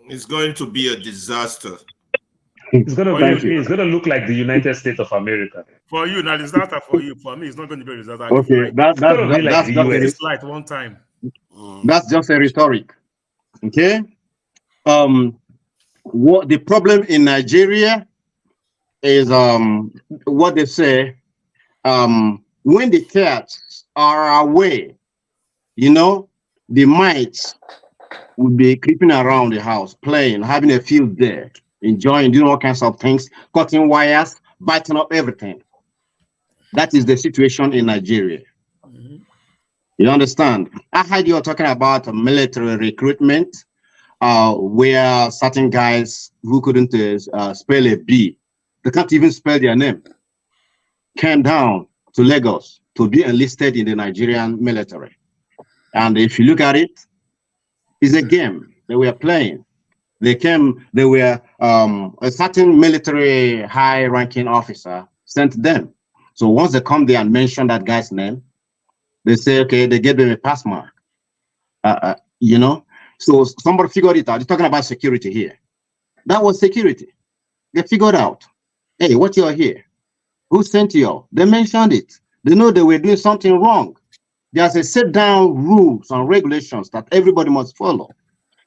It's going to be a disaster. It's going to look like the United States of America. For you, now disaster for you. For me, it's not going to be a disaster. Okay, that's light one time. That's just a rhetoric. Okay. What the problem in Nigeria is what they say, when the cats are away, the mites will be creeping around the house, playing, having a field day, enjoying, doing all kinds of things, cutting wires, biting up everything. That is the situation in Nigeria. You understand? I heard you were talking about military recruitment, where certain guys who couldn't spell a B, they can't even spell their name, came down to Lagos to be enlisted in the Nigerian military. And if you look at it, it's a game they were playing. They were a certain military high-ranking officer sent them. So once they come there and mention that guy's name, they say, okay, they give them a pass mark. So somebody figured it out. You're talking about security here. That was security. They figured out, hey, what you're here? Who sent you? They mentioned it. They know they were doing something wrong. There's a set down rules and regulations that everybody must follow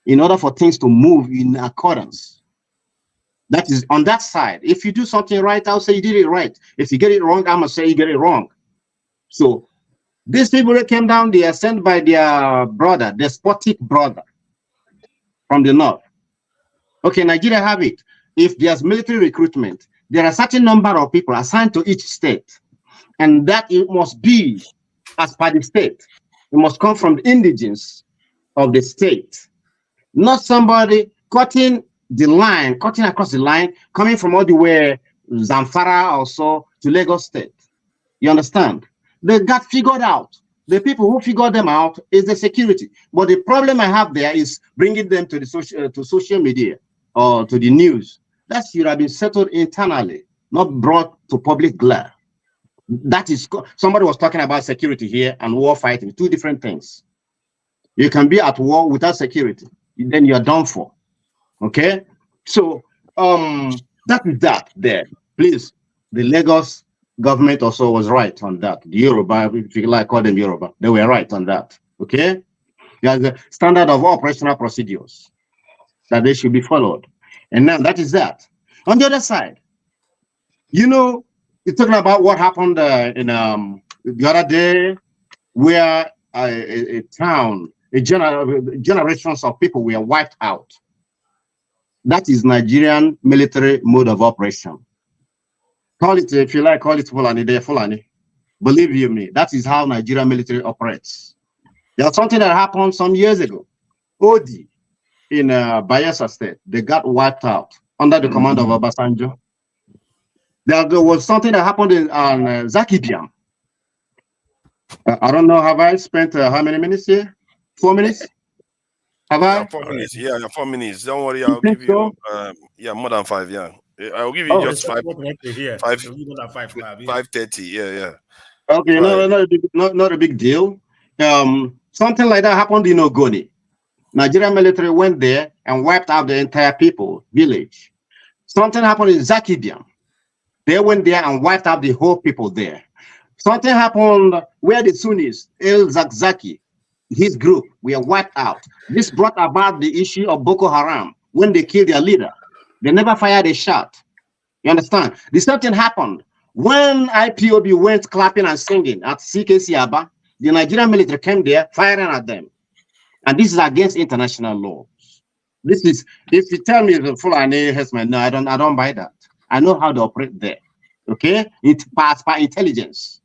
in order for things to move in accordance. That is on that side. If you do something right, I'll say you did it right. If you get it wrong, I'm gonna say you get it wrong. So these people that came down, they are sent by their brother, despotic brother from the north. Okay, Nigeria have it. If there's military recruitment, there are a certain number of people assigned to each state, and that it must be as per the state. It must come from the indigents of the state, not somebody cutting across the line, coming from all the way Zamfara also to Lagos State. You understand? They got figured out The people who figure them out is the security. But the problem I have there is bringing them to the social media or to the news. That should have been settled internally, not brought to public glare. That is, somebody was talking about security here and war fighting, two different things. You can be at war without security, then you're done for. Okay, so that is that there. Please, the Lagos government also was right on that. The Yoruba, if you like, call them Yoruba, they were right on that. Okay, there's a standard of operational procedures that they should be followed, and now that is that. On the other side, you know, you're talking about what happened in the other day, where a town, generations of people were wiped out. That is Nigerian military mode of operation. Call it, if you like, call it Fulani, they're Fulani. Believe you me, that is how Nigerian military operates. There's something that happened some years ago. Odi in Bayelsa State, they got wiped out under the command of Obasanjo. There was something that happened in Zakibiam. I don't know, have I spent how many minutes here? 4 minutes? Have I? 4 minutes. Yeah, 4 minutes. Don't worry, I'll give you yeah, more than 5. Yeah, I'll give you just 5. 5:30. Yeah. Okay, not a big deal. Something like that happened in Ogoni. Nigerian military went there and wiped out the entire village. Something happened in Zakibiam. They went there and wiped out the whole people there. Something happened where the Sunnis, El Zakzaki, his group, were wiped out. This brought about the issue of Boko Haram when they killed their leader. They never fired a shot. You understand? The same thing happened when IPOB went clapping and singing at CKC Aba. The Nigerian military came there firing at them. And this is against international law. This is, if you tell me the Fulani herdsmen, no, I don't buy that. I know how to operate there. Okay? It passed by intelligence.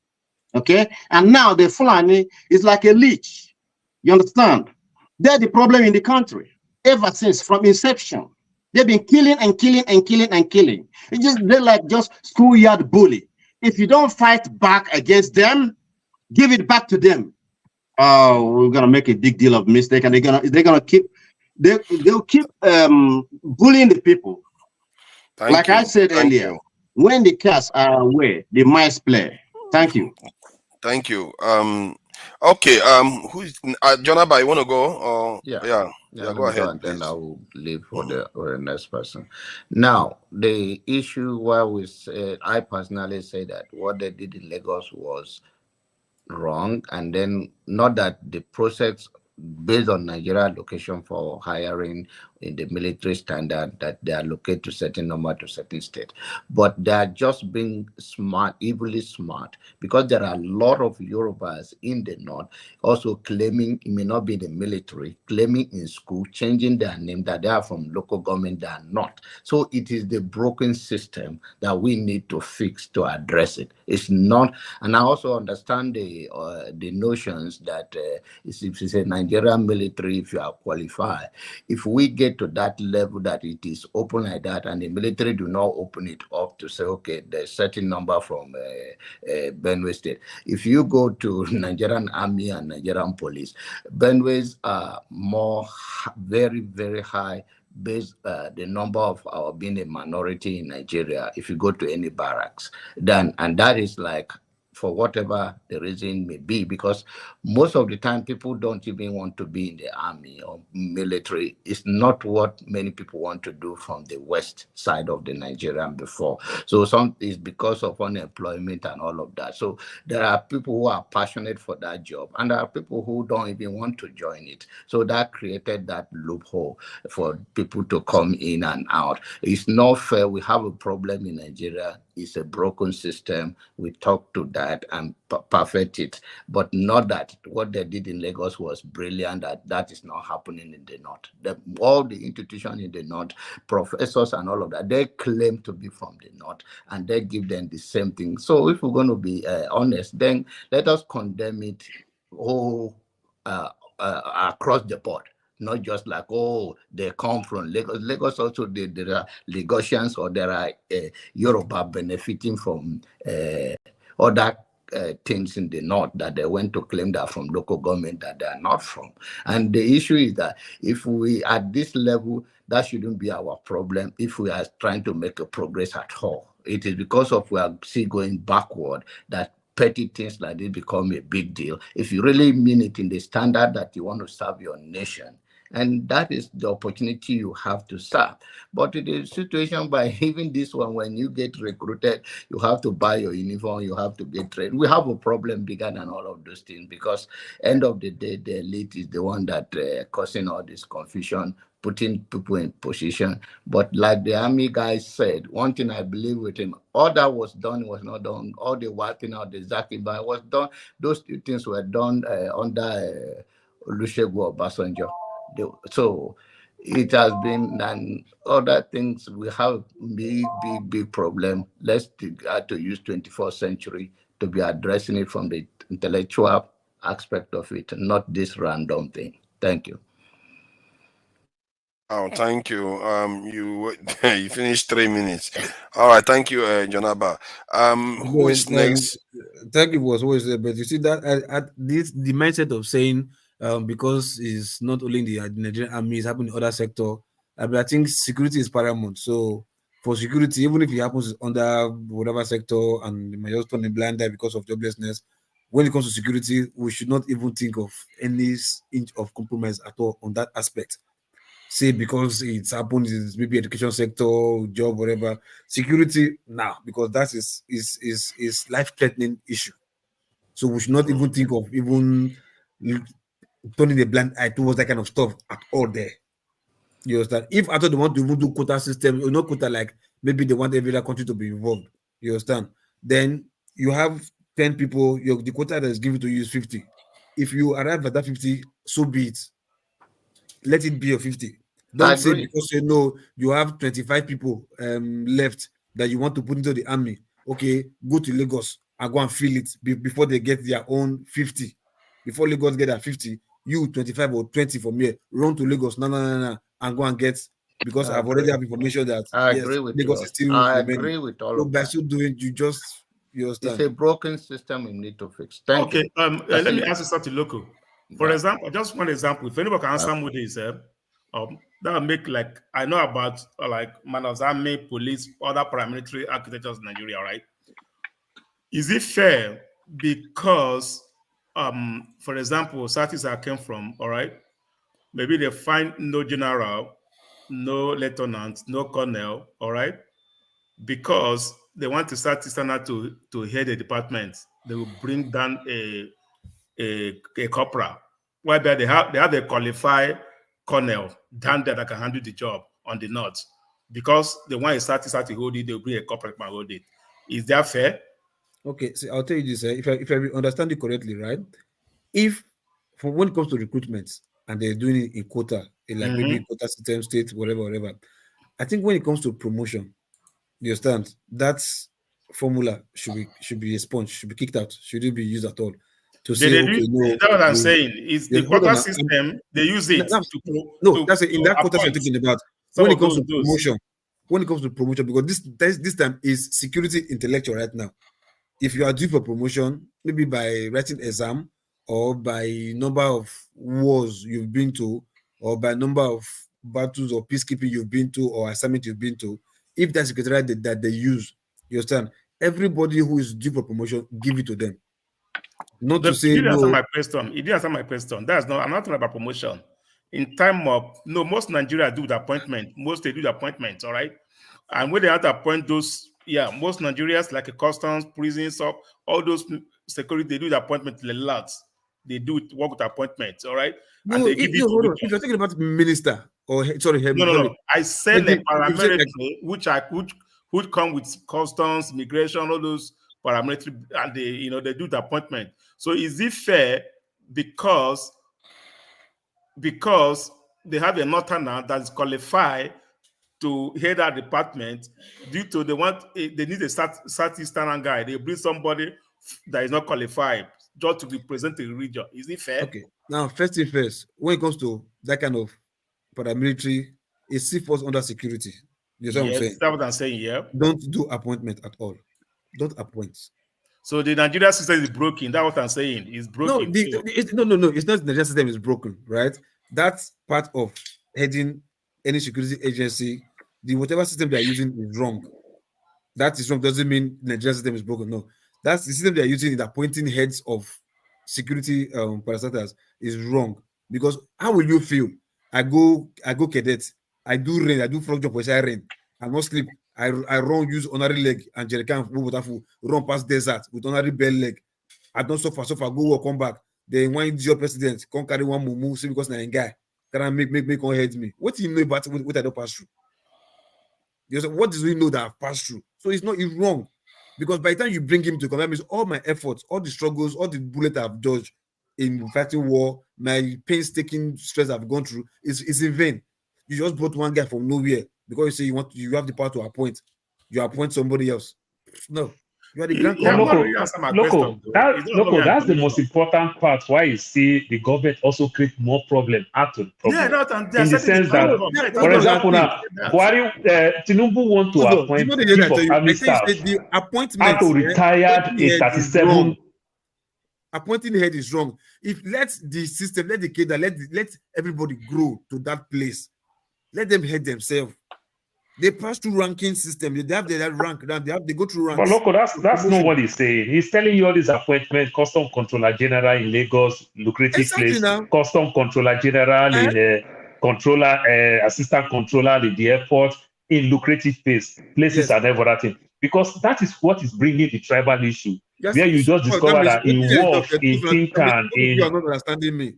Okay? And now the Fulani is like a leech. You understand? They're the problem in the country. Ever since, from inception. They've been killing and killing and killing and killing. They're like just schoolyard bully. If you don't fight back against them, give it back to them. Oh, we're gonna make a big deal of mistake, and they'll keep bullying the people. Like I said earlier, when the cats are away, the mice play. Thank you. Thank you. Okay. Who's Jonaba? You want to go? Or yeah, go ahead. And then I will leave for the next person. Now, the issue where we said, I personally say that what they did in Lagos was wrong, and then not that the process based on Nigeria allocation for hiring in the military standard that they allocate to certain number to certain state, but they are just being smart, evilly smart, because there are a lot of Yorubas in the north also claiming it may not be the military, claiming in school, changing their name that they are from local government, they are not. So it is the broken system that we need to fix to address it. It's not, and I also understand the notions that if it's a Nigerian military, if you are qualified, if we get to that level that it is open like that, and the military do not open it up to say, okay, there's certain number from Benue State. If you go to Nigerian Army and Nigerian Police, Benue's are more very, very high based the number of our being a minority in Nigeria. If you go to any barracks, then, and that is like, for whatever the reason may be, because most of the time people don't even want to be in the army or military. It's not what many people want to do from the west side of the Nigerian before. So some is because of unemployment and all of that. So there are people who are passionate for that job, and there are people who don't even want to join it. So that created that loophole for people to come in and out. It's not fair. We have a problem in Nigeria. It's a broken system. We talk to that and perfect it, but not that what they did in Lagos was brilliant. That is not happening in the north. All the institutions in the north, professors and all of that, they claim to be from the north, and they give them the same thing. So if we're going to be honest, then let us condemn it all across the board. Not just like, oh, they come from Lagos. Lagos also, there are Lagosians, or there are Yoruba benefiting from other things in the north that they went to claim that from local government that they are not from. And the issue is that if we at this level, that shouldn't be our problem if we are trying to make a progress at all. It is because of we are still going backward that petty things like this become a big deal. If you really mean it in the standard that you want to serve your nation, and that is the opportunity you have to serve. But in the situation by even this one, when you get recruited, you have to buy your uniform, you have to get trained. We have a problem bigger than all of those things because end of the day, the elite is the one that causing all this confusion, putting people in position. But like the army guy said, one thing I believe with him, all that was done was not done. All the wiping out the Zakiba was done. Those two things were done under Olusegun Obasanjo. So it has been and other things. We have big problem. Let's have to use 21st century to be addressing it from the intellectual aspect of it, not this random thing. Thank you. Oh, thank you. You you finished 3 minutes. All right, thank you, Jonaba. Who is next? Thank you was always there, but you see that at this the mindset of saying because it's not only in the Nigerian army, it's happening in other sector. But I think security is paramount. So for security, even if it happens under whatever sector and it may just turn a blind eye because of joblessness, when it comes to security, we should not even think of any inch of compromise at all on that aspect. Say because it's happened in maybe education sector, job, whatever. Security now, because that is life-threatening issue. So we should not even think of even turning a blind eye towards that kind of stuff at all there. You understand? If I thought they want to even do quota system, or not quota like maybe they want every other country to be involved. You understand? Then you have 10 people, the quota that is given to you is 50. If you arrive at that 50, so be it. Let it be your 50. Don't say because you know you have 25 people left that you want to put into the army. Okay, go to Lagos and go and fill it before they get their own 50. Before Lagos get their 50, you 25 or 20 from here, run to Lagos, no, and go and get, because I've already have information that yes, Lagos is still remaining. Agree with all so of by that. so doing, you understand. It's a broken system we need to fix. Thank you. Let me ask you something local. For Yeah. example, just one example. If anybody can answer me this, that will make like I know about like Manos Army, police, other paramilitary architectures in Nigeria, right? Is it fair because for example, Southeast I came from, all right, maybe they find no general, no lieutenant, no colonel, all right, because they want to start to head a department, they will bring down a corporal, whereby they have a qualified colonel down there that can handle the job on the north. Because they want to start to hold it, they'll bring a corporal and hold it. Is that fair? Okay, so I'll tell you this. If I understand it correctly, right? If for when it comes to recruitment and they're doing it in quota, like maybe quota system, state, whatever. I think when it comes to promotion, you understand that formula should be expunged, should be kicked out, shouldn't be used at all. To say, that's what I'm saying. Is the quota system they use it that's it. In that quota I'm thinking about when it comes to promotion. When it comes to promotion, because this time is security intellectual right now. If you are due for promotion, maybe by writing exam or by number of wars you've been to, or by number of battles or peacekeeping you've been to, or assignment you've been to, if that's secretariat that they use, you understand? Everybody who is due for promotion, give it to them. Not to say you didn't answer no. my question. You didn't answer my question. That's not. I'm not talking about promotion. In time of most Nigeria do the appointment. Most they do the appointment. All right, and when they have to appoint those, most Nigerians like a customs, prisons, all those security, they do the appointment a lot. They do work with appointments. All right, No, and they give it. hold on. If you're talking about minister or sorry, no. I said a paramilitary, which come with customs, immigration, all those paramilitary, and they do the appointment. So is it fair because they have a northerner that is qualified to head that department due to they need a Southeastern guy. They bring somebody that is not qualified just to represent the region. Is it fair? Okay. Now, first thing first, when it comes to that kind of paramilitary, it still falls under security. You know what I'm saying? That's what I'm saying, yeah. Don't do appointment at all. Don't appoint. So the Nigerian system is broken. That's what I'm saying. It's broken. No, no. It's not the Nigerian system is broken, right? That's part of heading any security agency. The whatever system they are using is wrong. That is wrong. Doesn't mean the Nigerian system is broken. No, that's the system they are using in appointing heads of security parastatals is wrong. Because how will you feel? I go cadet. I do rain. I do frog jump which I rain. I not sleep. I run, use honorary leg and jerrycan run past desert with honorary bell leg. I don't suffer, go work, come back. Then when your president can't carry one mumu, see because na guy can make on head me. What do you know about what I don't pass through? Because what does he know that I've passed through? So it's wrong. Because by the time you bring him to come, that means all my efforts, all the struggles, all the bullets I've dodged in fighting war, my painstaking stress I've gone through is in vain. You just brought one guy from nowhere because you say you have the power to appoint. You appoint somebody else. No, you are the grand Loco, that's the most important part. Why you see the government also create more problem after the problem. Yeah, in the sense that, for example, now Buhari, Tinubu want to appoint chief of army staff after retired in 37. Appointing head is wrong. If let the system, let the cadre, let everybody grow to that place. Let them head themselves. They pass through ranking system. They have their rank. They go through ranks. But look, that's not what he's saying. He's telling you all these appointments: custom controller general in Lagos, lucrative place; custom controller general in controller, assistant controller in the airport, in lucrative places and everything. Because that is what is bringing the tribal issue, where you just discover that in Wolf, in Tinkan, you are not understanding me.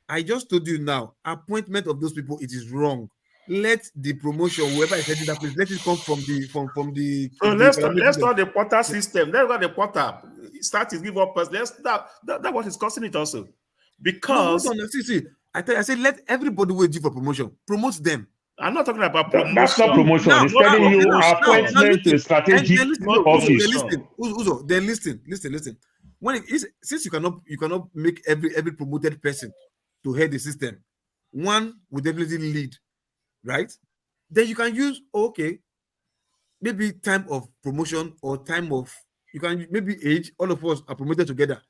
I just told you now, appointment of those people, it is wrong. Let the promotion, whoever is heading that place, let it come from the So let's start the porter system. Let's go the porter. Start to give up us. That's what is causing it also. Because I said let everybody wait for promotion. Promote them. I'm not talking about promotion. That's not promotion. It's telling you appointment to a strategic office. Then listen. When it is, since you cannot make every promoted person to head the system, one will definitely lead. Right? Then you can use maybe time of promotion or time of maybe age. All of us are promoted together.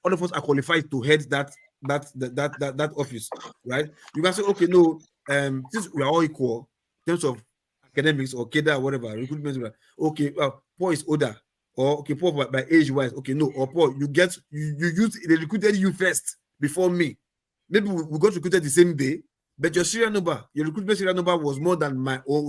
All of us are qualified to head that office, right? You can say, since we are all equal in terms of academics or cadre or whatever, recruitment, Paul is older, or Paul by age wise, or Paul, you they recruited you first before me. Maybe we got recruited the same day. But your serial number, your recruitment serial number was more than my own.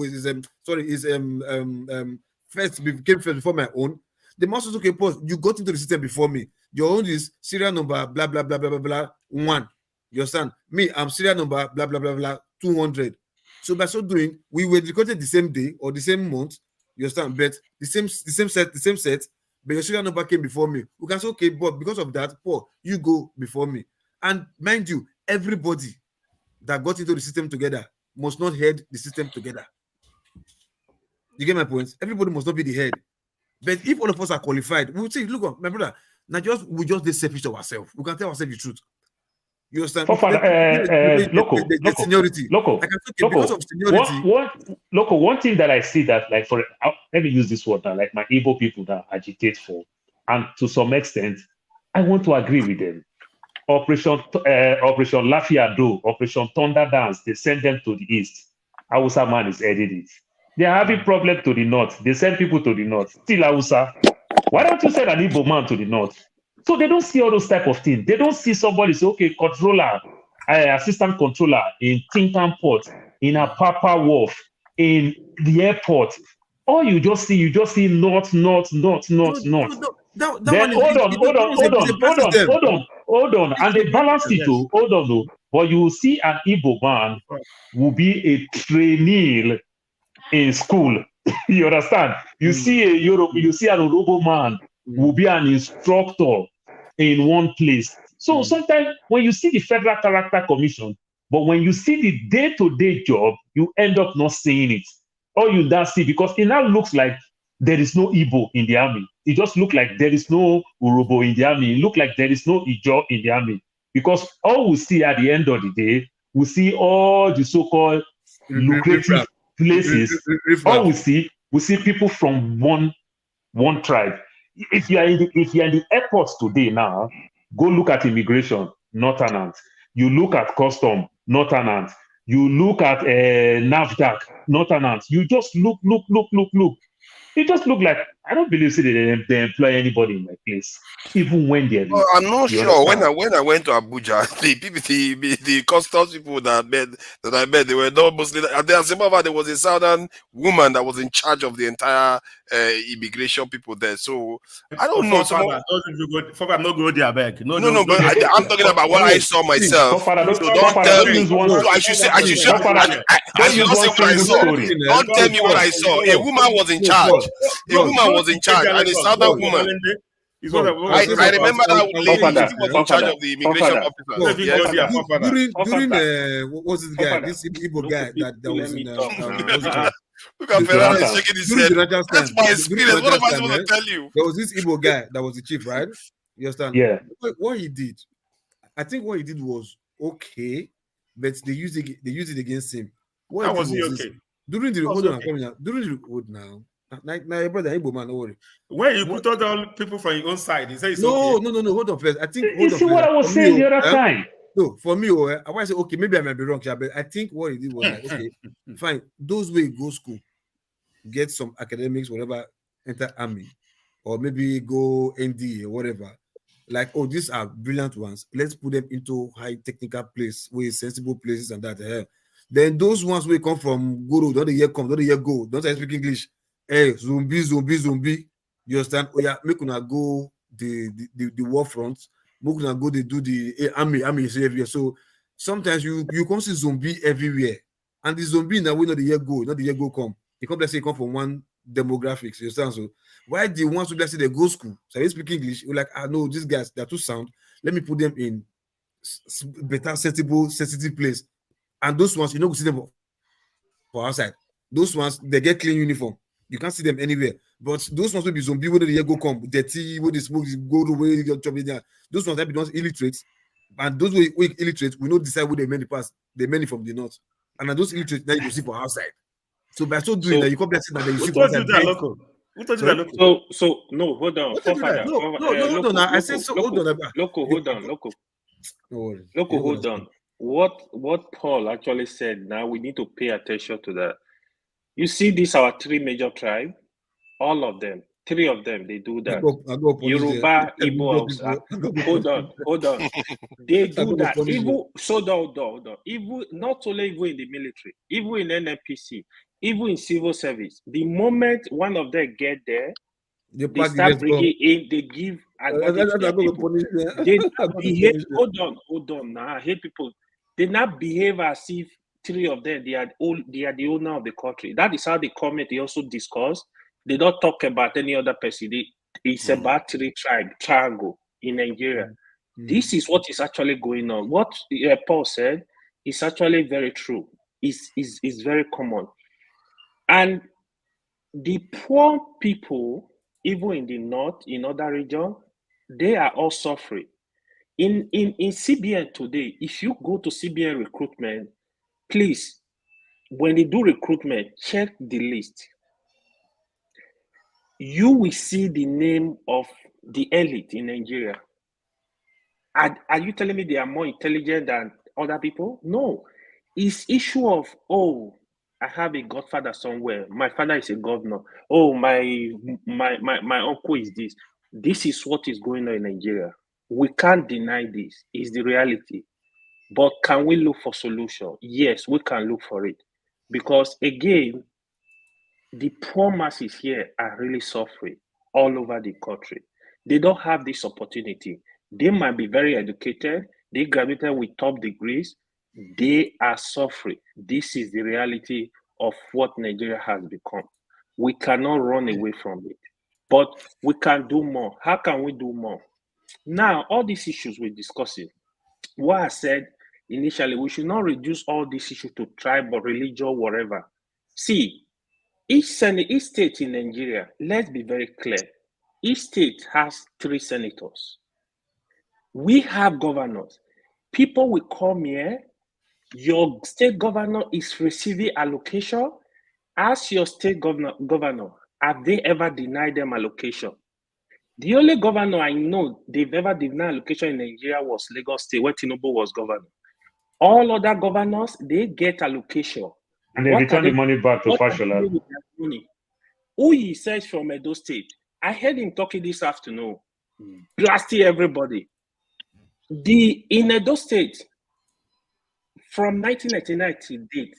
First came first before my own. The master you got into the system before me. Your own is serial number blah blah blah blah blah blah 1. You understand? Me, I'm serial number blah blah blah blah 200. So by so doing, we were recruited the same day or the same month. You understand? But the same set. But your serial number came before me. We can say but because of that, Paul, you go before me. And mind you, everybody that got into the system together must not head the system together. You get my point? Everybody must not be the head. But if all of us are qualified, we'll say, look, my brother, we just be selfish to ourselves. We can tell ourselves the truth. You understand? The seniority. Because of seniority. One thing that I see that, like, let me use this word now, like my Igbo people that agitate for, and to some extent, I want to agree with them. Operation Lafiado, Operation Thunder Dance, they send them to the east. Hausa man is heading it. They are having problem to the north. They send people to the north. Still Hausa. Why don't you send an Igbo man to the north? So they don't see all those type of things. They don't see somebody say, controller, assistant controller in Tinkan Port, in Apapa Wharf, in the airport. All you just see north. Then hold on. And they balance it too. Hold on. But you will see an Igbo man will be a trainee in school. You understand? You see an Yoruba man will be an instructor in one place. So sometimes when you see the Federal Character Commission, but when you see the day-to-day job, you end up not seeing it. Or you don't see, because it now looks like there is no Igbo in the army. It just looks like there is no Urobo in the army. It looks like there is no Ijo in the army. Because all we see at the end of the day, we see all the so-called lucrative places. All we see people from one tribe. If you are in the airports today now, go look at immigration, not tenant. You look at custom, not tenant. You look at NAFDAC, not tenant. You just look. It just look like I don't believe they employ anybody in my place, even when they're Well, there. I'm not You sure. understand? When I went to Abuja, the people, the customs people that I met, they were not mostly. And there, there was a southern woman that was in charge of the entire immigration people there. So I don't know. Some of, Father, no go there, beg. No, no, but I'm talking about what I saw myself. So don't tell me. So I should say. I should say. I should not say what I saw. Don't tell me what I saw. A woman was in charge. A woman was in charge, and a southern woman. I remember that lady was in charge of the immigration officers. During what was this guy? This Igbo guy that was in look at Ferrari shaking his head. That's my experience. What am I supposed to tell you? There was this Igbo guy that was the chief, right? You understand? Yeah. What he did, I think what he did was okay, but they used it against him. How was he okay? During the hold on, during the road now. Now, your brother Igbo man, don't worry. When you put all people from your own side, he says no, okay. no. Hold on first. I think. You see what I was saying the other time? No, for me, I want to say okay. Maybe I might be wrong, but I think what he did was like okay, fine. Those way go school, get some academics, whatever, enter army, or maybe go ND or whatever. Like, oh, these are brilliant ones. Let's put them into high technical place, with sensible places and that. Then those ones will come from Guru, don't the year come, don't the year go, don't I speak English? Hey, zombie. You understand? Oh yeah, make una go the war front. Make una go they do the army is everywhere. So sometimes you come see zombie everywhere, and the zombie now we know the year go, not the year go come. They come, let's say, come from one demographics. You understand? So why the ones who let's say they go school, so they speak English, you're like, no, these guys they're too sound. Let me put them in better, sensitive place. And those ones, you know, see them for outside. Those ones they get clean uniform. You can't see them anywhere. But those ones will be zombie when the year go come, dirty, when they smoke, go the way you chop it. Those ones that be not illiterate. And those we illiterate, we don't decide where they many pass. They many from the north. And those illiterate that you see for outside. So by so doing that, you come back that you see for outside. Who told you that local? So no, hold on. No, hold on. I said so. Hold on. Loco, hold on. What Paul actually said, now we need to pay attention to that. You see, these are our three major tribes. All of them, three of them, they do that. Yoruba, Igbo, Hausa. Hold on. They do that. Even not only even in the military, even in NNPC, even in civil service. The moment one of them get there, they start bringing in. They give advantage to people. They behave. Hold on. Now I hate people. They not behave as if three of them they are the owner of the country. That is how the comment they also discuss. They don't talk about any other person. It's about three triangle in Nigeria. This is what is actually going on. What Paul said is actually very true. Is very common. And the poor people, even in the north, in other regions, they are all suffering. In CBN today, if you go to CBN recruitment, please, when they do recruitment, check the list. You will see the name of the elite in Nigeria. Are you telling me they are more intelligent than other people? No. It's issue of, oh, I have a godfather somewhere. My father is a governor. Oh, my uncle is this. This is what is going on in Nigeria. We can't deny this. It's the reality. But can we look for solution? Yes, we can look for it. Because again, the poor masses here are really suffering all over the country. They don't have this opportunity. They might be very educated. They graduated with top degrees. They are suffering. This is the reality of what Nigeria has become. We cannot run away from it. But we can do more. How can we do more? Now, all these issues we're discussing, what I said initially, we should not reduce all these issues to tribe or religion or whatever. See, each state in Nigeria, let's be very clear, each state has 3 senators. We have governors. People will come here, your state governor is receiving allocation. Ask your state governor, have they ever denied them allocation? The only governor I know they've ever denied allocation in Nigeria was Lagos State, where Tinubu was governor. All other governors, they get allocation. And they return the money back to Fashola. With their money? Uyi says from Edo State. I heard him talking this afternoon, blasting everybody. In Edo State, from 1999 to date,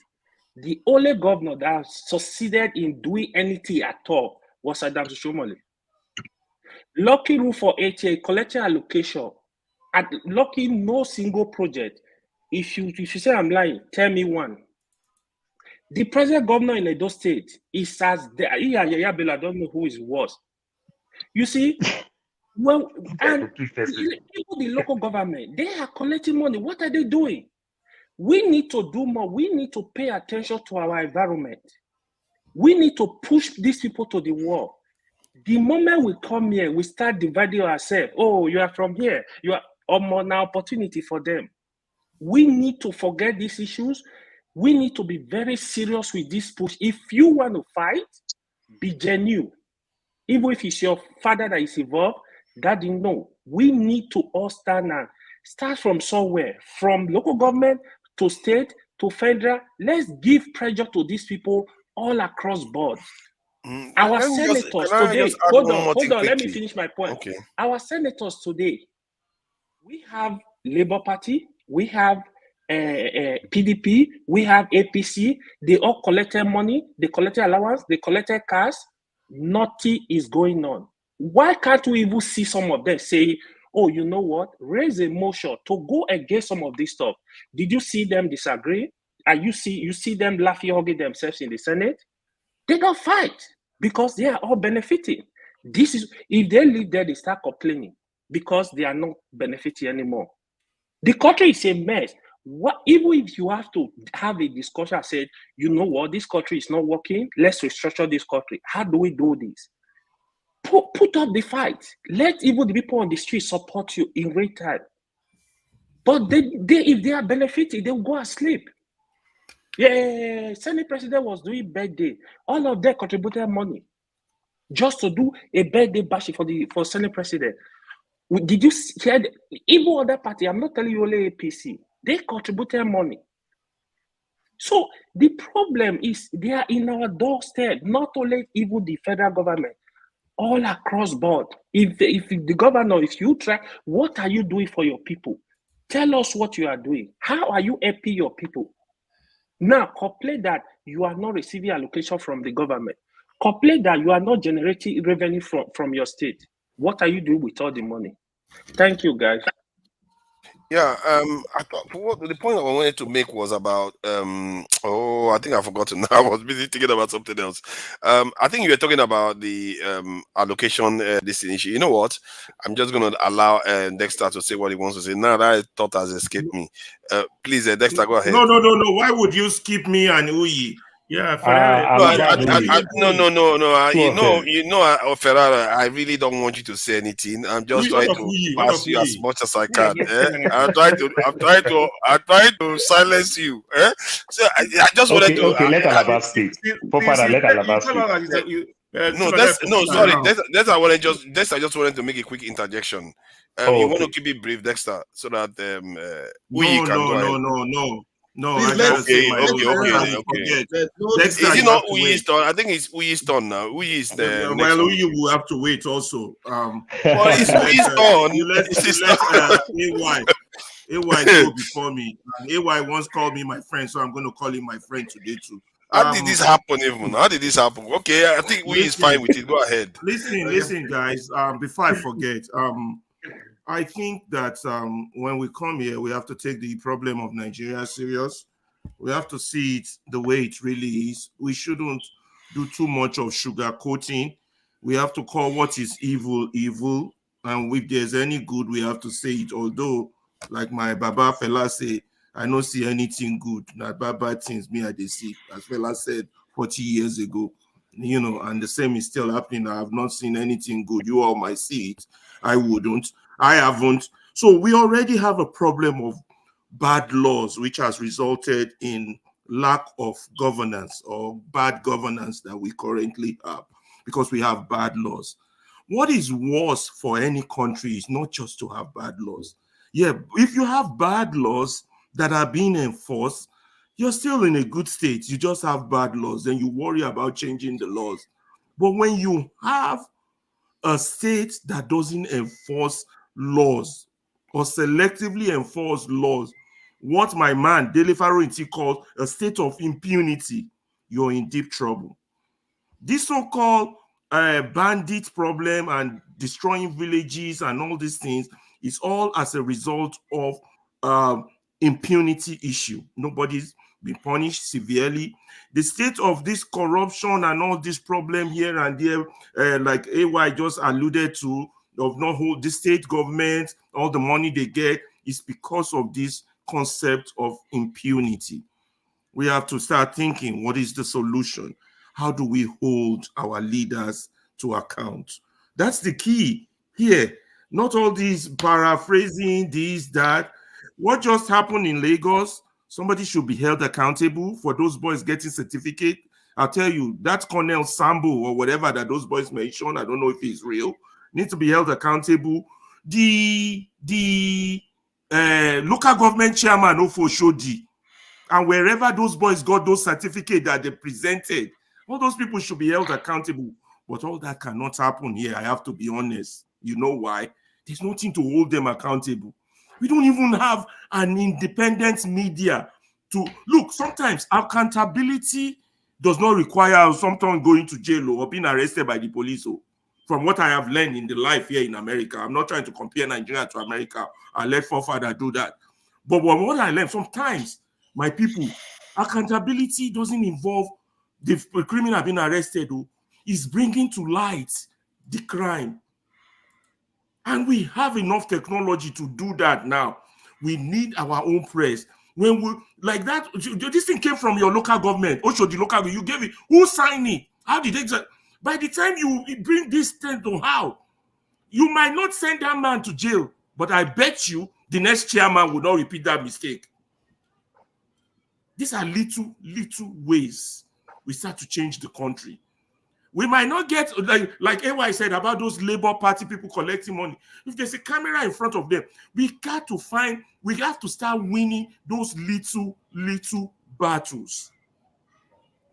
the only governor that succeeded in doing anything at all was Adams Shomole. Lucky rule for HA, collecting allocation, at lucky no single project. If you say I'm lying, tell me one. The present governor in Edo State is as I don't know who is worse. You see, well, and even the local government, they are collecting money. What are they doing? We need to do more. We need to pay attention to our environment. We need to push these people to the wall. The moment we come here, we start dividing ourselves. Oh, you are from here. You are an opportunity for them. We need to forget these issues. We need to be very serious with this push. If you want to fight, be genuine. Even if it's your father that is involved, daddy, no. We need to all stand and start from somewhere, from local government to state to federal. Let's give pressure to these people all across board. Our senators today, hold on, let me finish my point. Okay. Our senators today, we have Labour Party, we have PDP, we have APC. They all collected money, they collected allowance, they collected cars. Nothing is going on. Why can't we even see some of them say, oh, you know what? Raise a motion to go against some of this stuff. Did you see them disagree? You see them laughing, hugging themselves in the Senate? They don't fight because they are all benefiting. This is if they leave there, they start complaining because they are not benefiting anymore. The country is a mess. Even if you have to have a discussion and say, you know what, this country is not working, let's restructure this country. How do we do this? Put up the fight. Let even the people on the street support you in real time. But they if they are benefiting, they will go and sleep. Yeah, Senate president was doing birthday. All of them contributed money just to do a birthday bash for Senate president. Did you hear? Even other party, I'm not telling you only APC, they contributed money. So the problem is they are in our doorstep, not only even the federal government, all across board. If the governor, if you try, what are you doing for your people? Tell us what you are doing. How are you helping your people? Now, complain that you are not receiving allocation from the government. Complain that you are not generating revenue from your state. What are you doing with all the money? Thank you, guys. Yeah, I thought the point I wanted to make was about I think I forgot now. I was busy thinking about something else. I think you were talking about the allocation this issue. You know what? I'm just gonna allow Dexter to say what he wants to say. Now that thought has escaped me. Please, Dexter, go ahead. No. Why would you skip me and Uyi? Yeah, Ferrara, I really don't want you to say anything. I'm just trying to pass you as much as I can. I'm trying to silence you. So I just wanted to. Okay, let Alaba speak. Let Alaba speak. Dexter just wanted to make a quick interjection. You want to keep it brief, Dexter, so that we can go ahead. No. Okay. Is it not Uyi's turn? I think it's Uyi's turn now. Uyi is the next one. Uyi will have to wait also. Well, it's Uyi's turn. You let AY go before me. And AY once called me my friend, so I'm going to call him my friend today too. How did this happen even? How did this happen? Okay, I think Uyi is fine with it. Go ahead. Listen, guys. Before I forget, I think that when we come here, we have to take the problem of Nigeria serious. We have to see it the way it really is. We shouldn't do too much of sugarcoating. We have to call what is evil, evil. And if there's any good, we have to say it. Although, like my Baba fella say, I don't see anything good. Not bad things me I see. As fella said 40 years ago. And the same is still happening. I have not seen anything good. You all might see it. I wouldn't. I haven't. So we already have a problem of bad laws, which has resulted in lack of governance or bad governance that we currently have because we have bad laws. what is worse for any country is not just to have bad laws. Yeah, if you have bad laws that are being enforced, you're still in a good state. You just have bad laws, then you worry about changing the laws. But when you have a state that doesn't enforce laws or selectively enforce laws, what my man Dele Farouq calls a state of impunity, you're in deep trouble. This so-called bandit problem and destroying villages and all these things is all as a result of impunity issue. Nobody's been punished severely. The state of this corruption and all this problem here and there, like AY just alluded to, of not hold the state government, all the money they get is because of this concept of impunity. We have to start thinking, what is the solution? How do we hold our leaders to account? That's the key here. Not all these paraphrasing, this, that. What just happened in Lagos? Somebody should be held accountable for those boys getting certificate. I'll tell you, that Colonel Sambo or whatever that those boys mentioned, I don't know if he's real, needs to be held accountable. The local government chairman of Oshodi, and wherever those boys got those certificates that they presented, all those people should be held accountable. But all that cannot happen here, I have to be honest. You know why? There's nothing to hold them accountable. We don't even have an independent media to look. Sometimes accountability does not require someone going to jail or being arrested by the police. From what I have learned in the life here in America, I'm not trying to compare Nigeria to America. I let forefather do that. But what I learned, sometimes, my people, accountability doesn't involve the criminal being arrested. Is bringing to light the crime. And we have enough technology to do that now. We need our own press. When we like that, this thing came from your local government. Also, the local government, you gave it. Who signed it? How did they? By the time you bring this thing to how, you might not send that man to jail, but I bet you the next chairman will not repeat that mistake. These are little ways we start to change the country. We might not get, like AY said about those Labour Party people collecting money. If there's a camera in front of them, we have to start winning those little battles.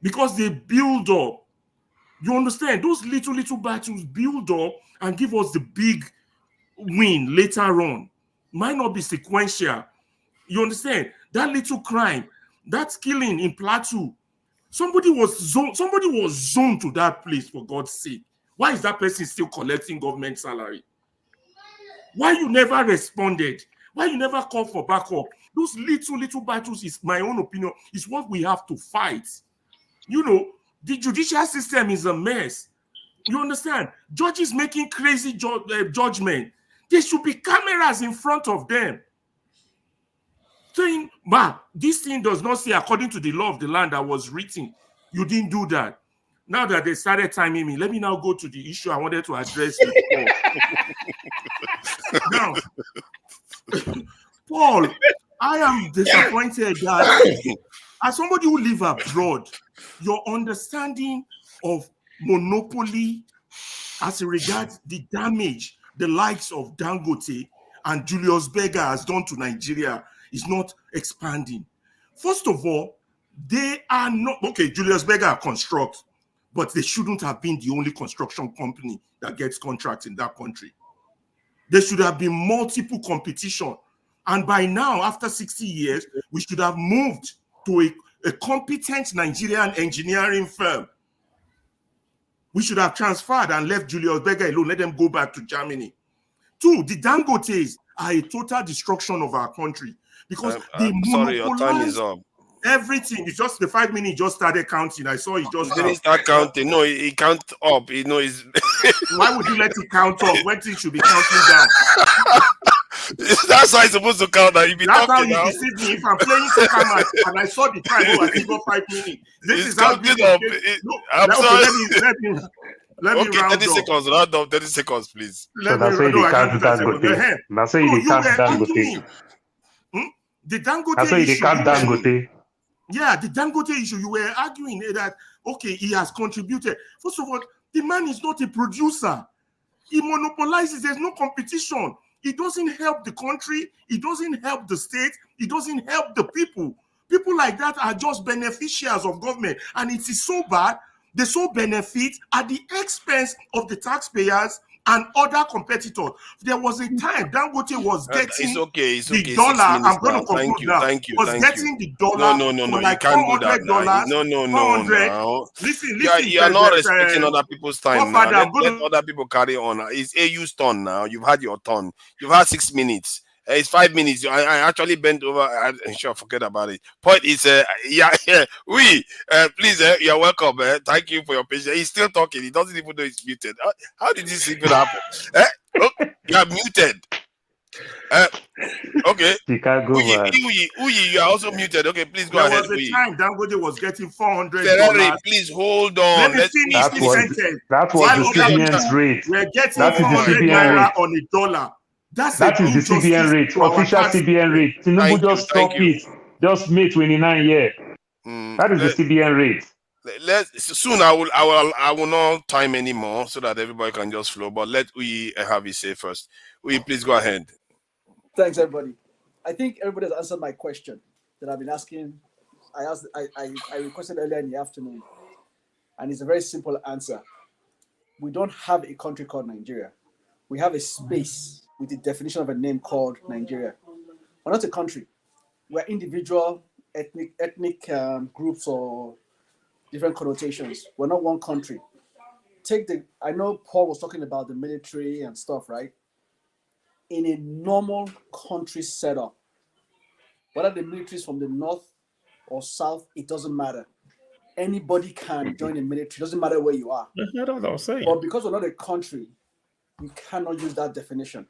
Because they build up. You understand? Those little battles build up and give us the big win later on. Might not be sequential. You understand? That little crime, that killing in Plateau, somebody was zoned to that place, for God's sake. Why is that person still collecting government salary? Why you never responded? Why you never called for backup? Those little battles, is my own opinion, is what we have to fight. You know, the judicial system is a mess. You understand? Judges making crazy judgment. There should be cameras in front of them saying, this thing does not say according to the law of the land that was written. You didn't do that. Now that they started timing me, let me now go to the issue I wanted to address. Now, Paul, I am disappointed that as somebody who lives abroad, your understanding of monopoly as regards the damage the likes of Dangote and Julius Berger has done to Nigeria is not expanding. First of all, they are not, okay, Julius Berger construct, but they shouldn't have been the only construction company that gets contracts in that country. There should have been multiple competition. And by now, after 60 years, we should have moved to a competent Nigerian engineering firm. We should have transferred and left Julius Berger alone, let them go back to Germany. Two, the Dangotes are a total destruction of our country because they sorry, your time is up. Everything. It's just the 5 minutes just started counting. I saw it just didn't start counting. No, it count up. You know, it's why would you let it count up when it should be counting down? That's how it's supposed to count. That you be That's talking how you deceive me. If I'm playing soccer match and I saw the time, I think got 5 minutes. This is how counting up. I'm sorry. Let me round 30 seconds. Round up 30 seconds, please. So that's why they can't Dangote. That's why they can't Dangote. The Dangote that's why they can't Dangote. Yeah, the Dangote issue, you were arguing that, okay, he has contributed. First of all, the man is not a producer. It monopolizes. There's no competition. It doesn't help the country. It doesn't help the state. It doesn't help the people. People like that are just beneficiaries of government. And it is so bad. They so benefit at the expense of the taxpayers and other competitors. There was a time Dangote was getting it's okay. the 6 dollar. minutes I'm going now. to conclude now. Thank you. Was getting the dollar No. for You like can't do that now. $400. No. 400. Now. Listen. You are not respecting other people's time now. Let other people carry on. It's AU's turn now. You've had your turn. You've had 6 minutes. It's 5 minutes. I actually bent over. Sure, forget about it. Point is, please, you're welcome. Thank you for your patience. He's still talking. He doesn't even know he's muted. How did this even happen? You are muted. Okay. Chicago, Uyi, you are also muted. Okay, please go There ahead. was a time Dangote was getting $400. Ferrari, please hold on. Let me finish this sentence. That was the CBN's rate. We're getting That is the 400 CBN naira rate. on a dollar. That is the CBN rate, official CBN rate. Tinubu just stop it. Just May 29 year. That is the CBN rate. Soon I will not time anymore so that everybody can just flow. But let Uyi have his say first. Uyi, please go ahead. Thanks, everybody. I think everybody has answered my question that I've been asking. I requested earlier in the afternoon, and it's a very simple answer. We don't have a country called Nigeria. We have a space with the definition of a name called Nigeria. We're not a country. We're individual ethnic groups or different connotations. We're not one country. I know Paul was talking about the military and stuff, right? In a normal country setup, whether the military is from the north or south, it doesn't matter. Anybody can join the military. It doesn't matter where you are. That's what I was saying. But because we're not a country, we cannot use that definition.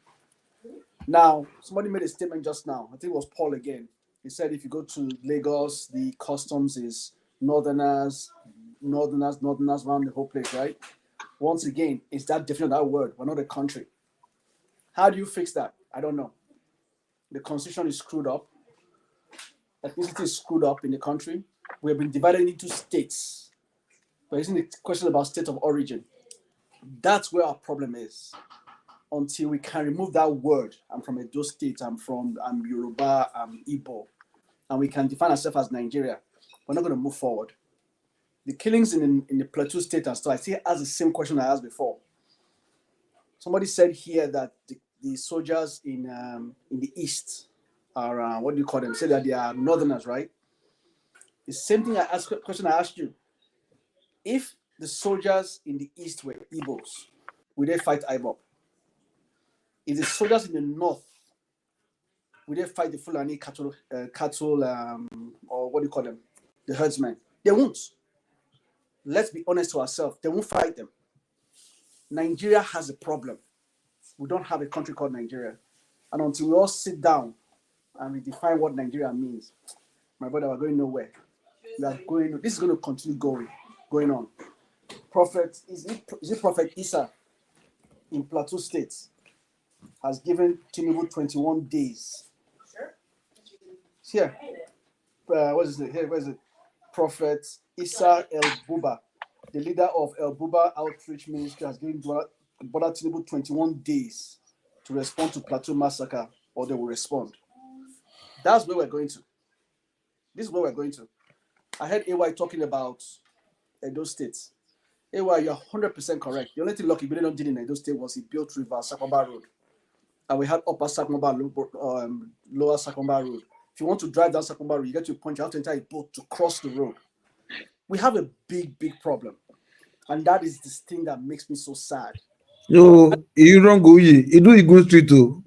Now, somebody made a statement just now. I think it was Paul again. He said if you go to Lagos, the customs is northerners around the whole place, right? Once again, it's that definition of that word. We're not a country. How do you fix that? I don't know. The constitution is screwed up. Ethnicity is screwed up in the country. We have been divided into states. But isn't the question about state of origin? That's where our problem is. Until we can remove that word, I'm from Edo State, I'm Yoruba, I'm Igbo, and we can define ourselves as Nigeria, we're not going to move forward. The killings in the Plateau State and stuff, I still ask the same question I asked before. Somebody said here that the soldiers in the East are, what do you call them? Say that they are northerners, right? The same thing question I asked you. If the soldiers in the East were Igbos, would they fight IBOP? If the soldiers in the North, would they fight the Fulani cattle, or what do you call them? The herdsmen? They won't. Let's be honest to ourselves. They won't fight them. Nigeria has a problem. We don't have a country called Nigeria. And until we all sit down and we define what Nigeria means, my brother, we're going nowhere. This is going to continue going on. Is it Prophet Isa in Plateau State has given Tinubu 21 days. Here. What is it? Here, where is it? Prophet Isa El Buba, the leader of El Buba Outreach Ministry, has given Bola Tinubu 21 days to respond to Plateau massacre, or they will respond. That's where we're going to. This is where we're going to. I heard AY talking about Edo State. AY, you're 100% correct. The only thing Lucky Billy did in Edo State was he built River Sakomba Road. And we had Upper Sakomba, Lower Sakomba Road. If you want to drive down Sakomba Road, you get to a point, you have to enter a boat to cross the road. We have a big, big problem. And that is this thing that makes me so sad. No, you wrong, Uyi. You do Igbo Street too.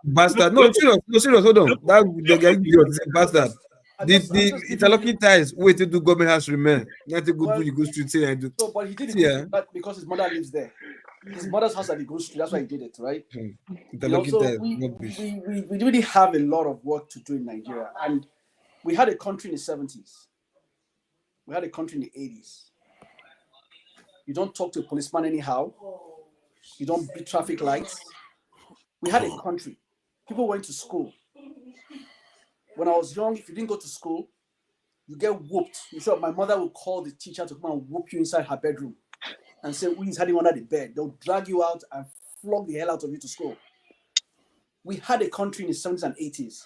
Bastard. No, serious. Hold on. The guy is a bastard. The interlocking ties wait to do government has remain. Not to go to Igbo Street. Say I do. So, but he did it because his mother lives there. His mother's house at Igbo Street. That's why he did it, right? Interlocking ties. We really have a lot of work to do in Nigeria, and we had a country in the 70s. We had a country in the 80s. You don't talk to a policeman anyhow. You don't beat traffic lights. We had a country. People went to school. When I was young, if you didn't go to school, you get whooped. You said my mother would call the teacher to come and whoop you inside her bedroom. and say who is hiding under the bed. They'll drag you out and flog the hell out of you to school. We had a country in the 70s and 80s.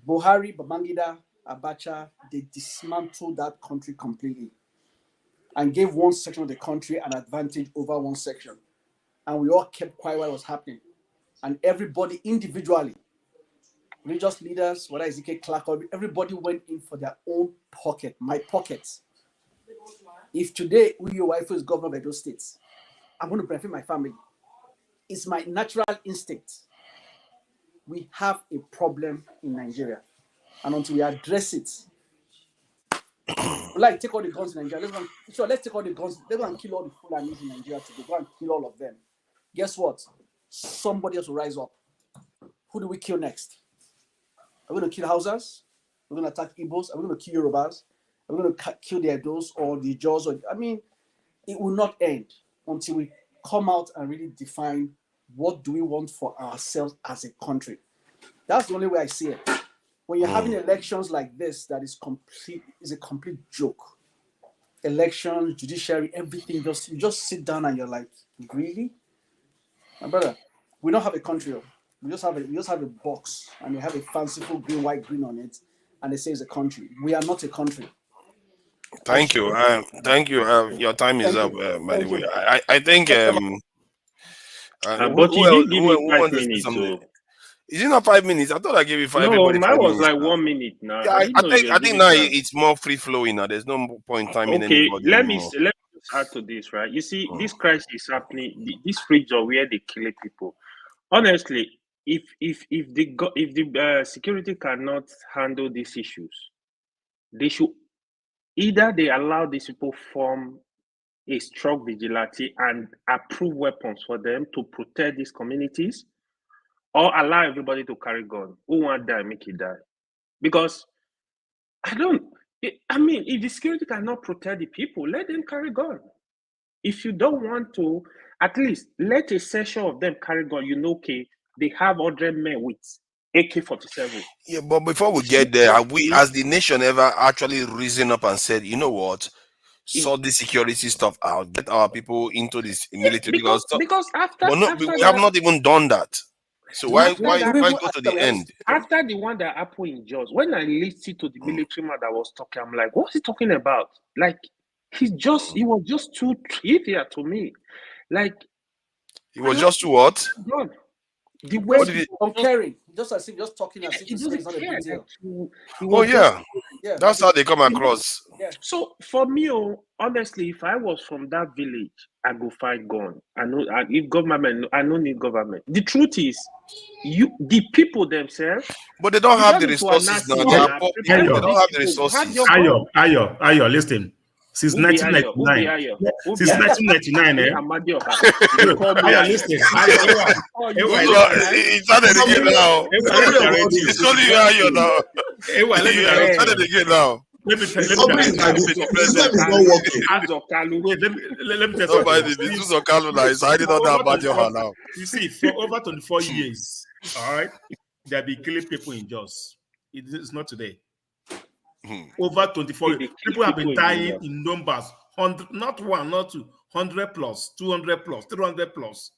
Buhari, Babangida, Abacha, they dismantled that country completely and gave one section of the country an advantage over one section. And we all kept quiet while it was happening. And everybody individually, religious leaders, whether it's EK Clark, everybody went in for their own pocket, my pockets. If today your wife is governor of those states, I'm going to benefit my family. It's my natural instinct. We have a problem in Nigeria. And until we address it, like take all the guns in Nigeria. Let's take all the guns. Let's go and kill all the Fulanis in Nigeria today. Go and kill all of them. Guess what? Somebody else will rise up. Who do we kill next? Are we going to kill Hausas? Are we going to attack Igbos? Are we going to kill Yorubas? Are we going to kill the Edos or the Jaws? I mean, it will not end until we come out and really define what do we want for ourselves as a country. That's the only way I see it. When you're having elections like this, that is a complete joke. Elections, judiciary, everything, you just sit down and you're like, really? My brother, we don't have a country. We just have a box and they have a fanciful green, white, green on it, and they say it's a country. We are not a country. Thank you. Thank you. Your time is up, by the way. I think but you did give me 5 minutes. Is it not 5 minutes? I thought I gave you 5. No, everybody 5 mine was minutes like now. 1 minute now. Yeah, I think now it's more free flowing now. There's no point timing anybody. Let me just add to this, right? You see, this crisis is happening. This region where they kill people. Honestly, if the security cannot handle these issues, they should either they allow these people form a strong vigilante and approve weapons for them to protect these communities, or allow everybody to carry gun. Who want to die, make it die. Because if the security cannot protect the people, let them carry gun. If you don't want to, at least let a section of them carry gun. Okay, they have 100 men with AK-47. Yeah, but before we get there, have we, as the nation, ever actually risen up and said, you know what, sort this security stuff out, get our people into this military? Because after we have not even done that. So why go to the end? After the one that happened in Jos, when I listened to the military man that was talking, I'm like, what's he talking about? Like, he was just too trivial to me. Like, he was just too what? The way comparing, just as if just talking as if it's not a big deal. Yeah, that's how they come across. Yeah. So for me, honestly, if I was from that village, I go fight gun. I know if government, I don't need government. The truth is, the people themselves, but they don't have the resources now. They don't have the resources. Ayo, listen. Since 1999, listen. It's started again now. It's only Ayo now. It's started again now. Let me tell you. You see, for over 24 years, all right, they have been killing people in Jos. It's not today. Over 24 years, people have been dying in numbers. 100, not one, not two, 100 plus, 200 plus, 300 plus.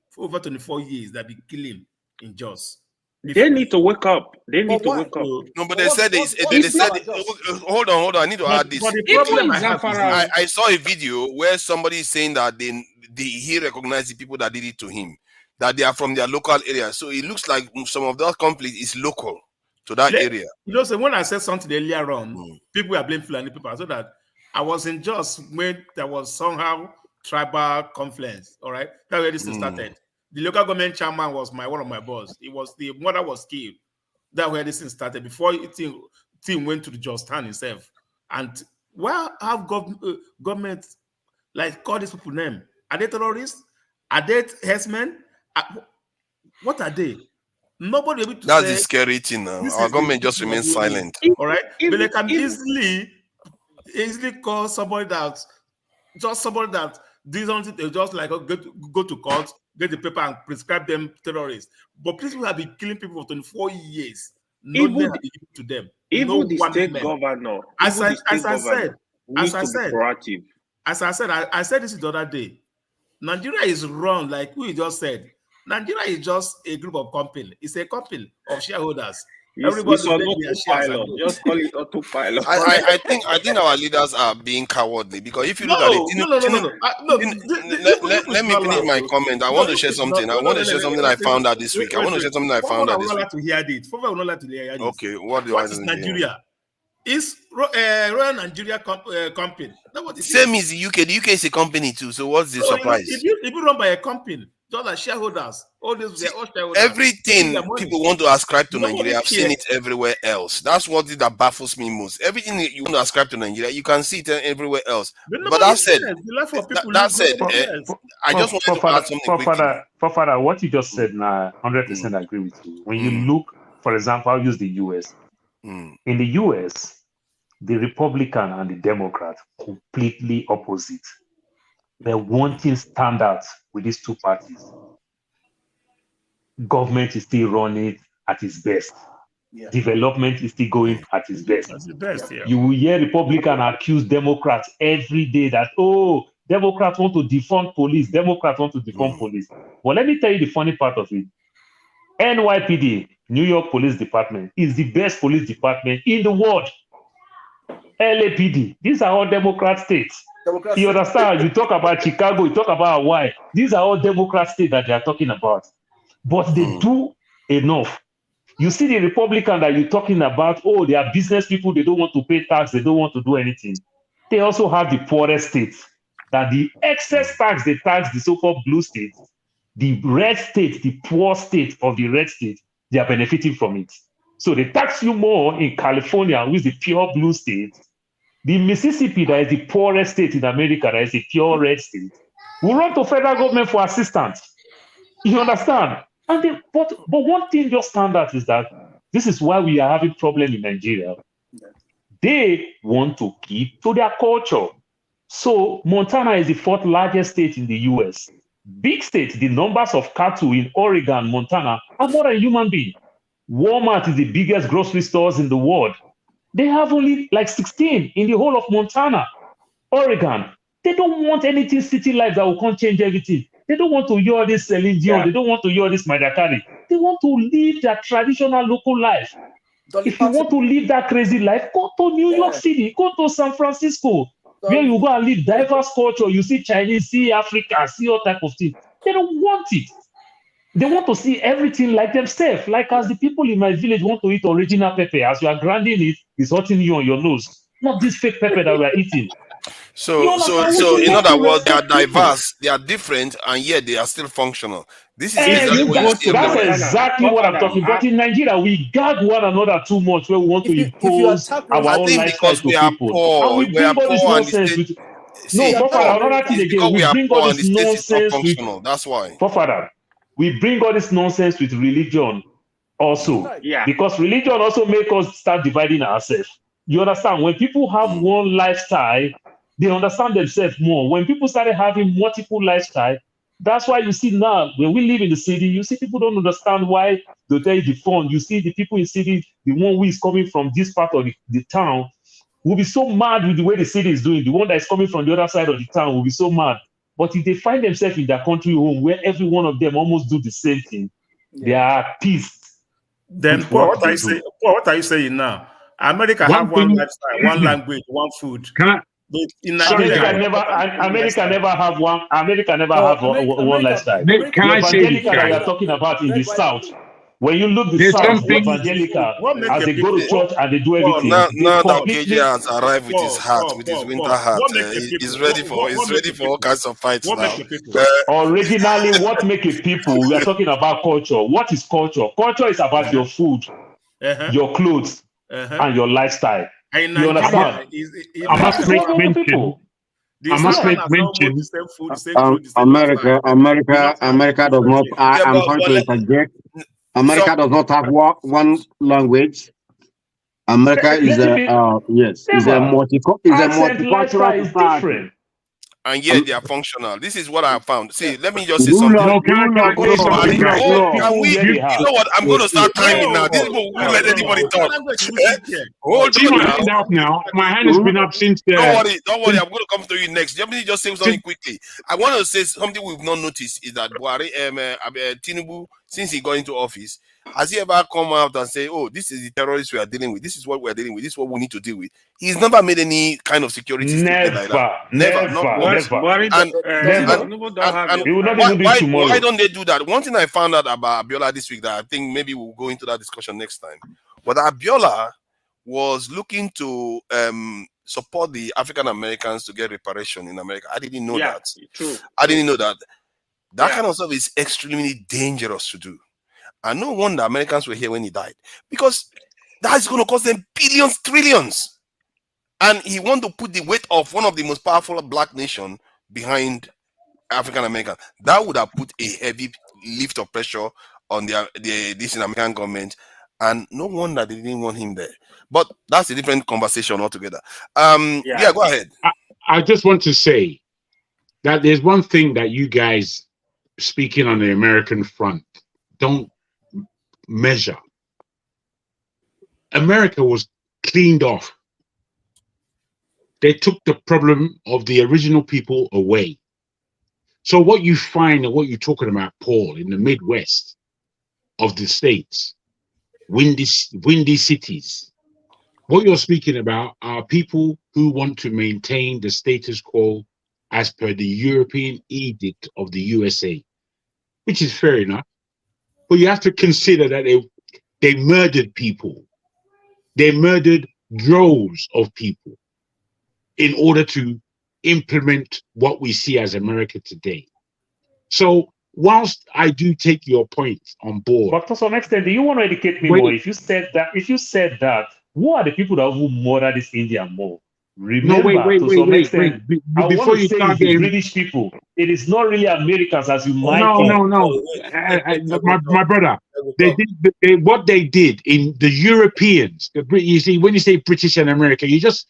For over 24 years, they've been killing in Jos. They need to wake up. They need to wake up. No, but they said hold on. I need to add this. I saw a video where somebody is saying that he recognized the people that did it to him, that they are from their local area. So it looks like some of that conflict is local to that area. You know, so when I said something earlier on, people are blaming Fulani people. I said that I was in Jos when there was somehow tribal confluence. All right, that's where this thing started. The local government chairman was one of my boss. It was the mother was killed. That's where this thing started. Before team went to the Jos town itself. And why have government like call these people name? Are they terrorists? Are they herdsmen? What are they? Nobody able to. That's the scary thing now. Our government just remains silent. All right, but they can easily call somebody that these something they just like go to court, get the paper and prescribe them terrorists. But people have been killing people for 24 years. Nobody to them. Even the state governor. As I said, proactive. as I said, I said this the other day. Nigeria is run like we just said. Nigeria is just a group of company. It's a company of shareholders. Everybody it's on take their shares. autopilot. Just call it autopilot. I think our leaders are being cowardly, because if you look at it, let me finish my comment. I want to share something. I want to share something I found out this week. I want to share something I found out this week. To hear it. Okay, what is Nigeria? It's Royal Nigeria company. Same is the UK. The UK is a company too. So what's the surprise? If you run by a company, just like shareholders, all these they're all shareholders. Everything people want to ascribe to Nigeria, I've seen it everywhere else. That's what that baffles me most. Everything you want to ascribe to Nigeria, you can see it everywhere else. But that said, I just wanted to add something quickly. For what you just said, now 100% agree with you. When you look, for example, I'll use the US. In the US, the Republican and the Democrat completely opposite. They're wanting standards with these two parties. Government is still running at its best. Yeah. Development is still going at its best. That's the best, yeah. You will hear Republicans accuse Democrats every day that, Democrats want to defund police. Democrats want to defund police. Well, let me tell you the funny part of it. NYPD, New York Police Department, is the best police department in the world. LAPD, these are all Democrat states. You understand? You talk about Chicago, you talk about Hawaii. These are all Democrat states that they are talking about. But they do enough. You see the Republican that you're talking about, they are business people, they don't want to pay tax, they don't want to do anything. They also have the poorest states. That the excess tax they tax the so-called blue states, the red state, the poor state of the red state, they are benefiting from it. So they tax you more in California, which is the pure blue state. The Mississippi, that is the poorest state in America, that is a pure red state, will run to federal government for assistance. You understand? And but one thing just stand out is that this is why we are having problem in Nigeria. They want to keep to their culture. So Montana is the fourth largest state in the US. Big state, the numbers of cattle in Oregon, Montana are more than human beings. Walmart is the biggest grocery stores in the world. They have only like 16 in the whole of Montana, Oregon. They don't want anything city life that will come change everything. They don't want to hear all this Celine Dion. They don't want to hear all this Madakari. They want to live their traditional local life. If you want to live that crazy life, go to New York City, go to San Francisco, where you go and live diverse culture. You see Chinese, see Africa, see all type of things. They don't want it. They want to see everything like themselves. Like as the people in my village want to eat original pepper. As you are grinding it, it's hurting you on your nose. Not this fake pepper that we are eating. So in other words, they are diverse, they are different, and yet they are still functional. This is that's exactly what I'm talking about. In Nigeria, we gag one another too much when we want to impose our own lifestyle to people. Poor, and we bring all this nonsense with... another thing again, we bring all this nonsense with... That's why. Father, we bring all this nonsense with religion also. Because religion also make us start dividing ourselves. You understand? When people have one lifestyle, they understand themselves more. When people started having multiple lifestyle, that's why you see now, when we live in the city, you see people don't understand why they tell you the phone. You see the people in the city, the one who is coming from this part of the town, will be so mad with the way the city is doing. The one that is coming from the other side of the town will be so mad. But if they find themselves in their country home, where every one of them almost do the same thing, they are at peace. Then, Paul, what are you saying now? America have one lifestyle, one language, one food. America never have one. America never have one lifestyle. Can I say Evangelica that you are talking about in the South? When you look the South, Evangelica, as they go to church and they do everything. Now that KJ has arrived with his hat, with his winter hat, he's ready for all kinds of fights now. Originally, what make a people? We are talking about culture. What is culture? Culture is about your food, your clothes, and your lifestyle. You understand? I must make mention. America does not. I'm going to interject. America does not have one language. America is a multicultural society. and yet they are functional. This is what I have found. See, let me just say Rule something. of Buhari, can we? Where they You have. know what? I'm going to start timing now. This No, people won't no, let no. anybody What talk. language do you speak here? Hold See on my now. hand up now. My hand has been up since the. Don't worry. I'm going to come to you next. Let me just say something quickly. I want to say something we've not noticed is that Buhari, Tinubu, since he got into office, has he ever come out and say, "Oh, this is the terrorists we are dealing with. This is what we are dealing with. This is what we need to deal with"? He's never made any kind of security statement like that. Never, not once. And He will not even do it tomorrow. why don't they do that? One thing I found out about Abiola this week that I think maybe we'll go into that discussion next time, but Abiola was looking to support the African Americans to get reparation in America. I didn't know that. True. I didn't know that. That kind of stuff is extremely dangerous to do. And no wonder Americans were here when he died, because that's going to cost them billions, trillions. And he wanted to put the weight of one of the most powerful black nations behind African Americans. That would have put a heavy lift of pressure on this American government. And no wonder they didn't want him there. But that's a different conversation altogether. Yeah, go ahead. I just want to say that there's one thing that you guys, speaking on the American front, don't measure. America was cleaned off. They took the problem of the original people away. So what you find and what you're talking about, Paul, in the Midwest of the States, windy cities, what you're speaking about are people who want to maintain the status quo as per the European edict of the USA, which is fair enough. But you have to consider that they murdered people. They murdered droves of people in order to implement what we see as America today. So whilst I do take your point on board, But to some extent, do you want to educate me more? If you said that, who are the people that will murder this India more? Remember, to some extent, I want before to you say start it's the getting, British people. It is not really Americans as you might no. My brother, what they did in the Europeans. You see, when you say British and America, you're just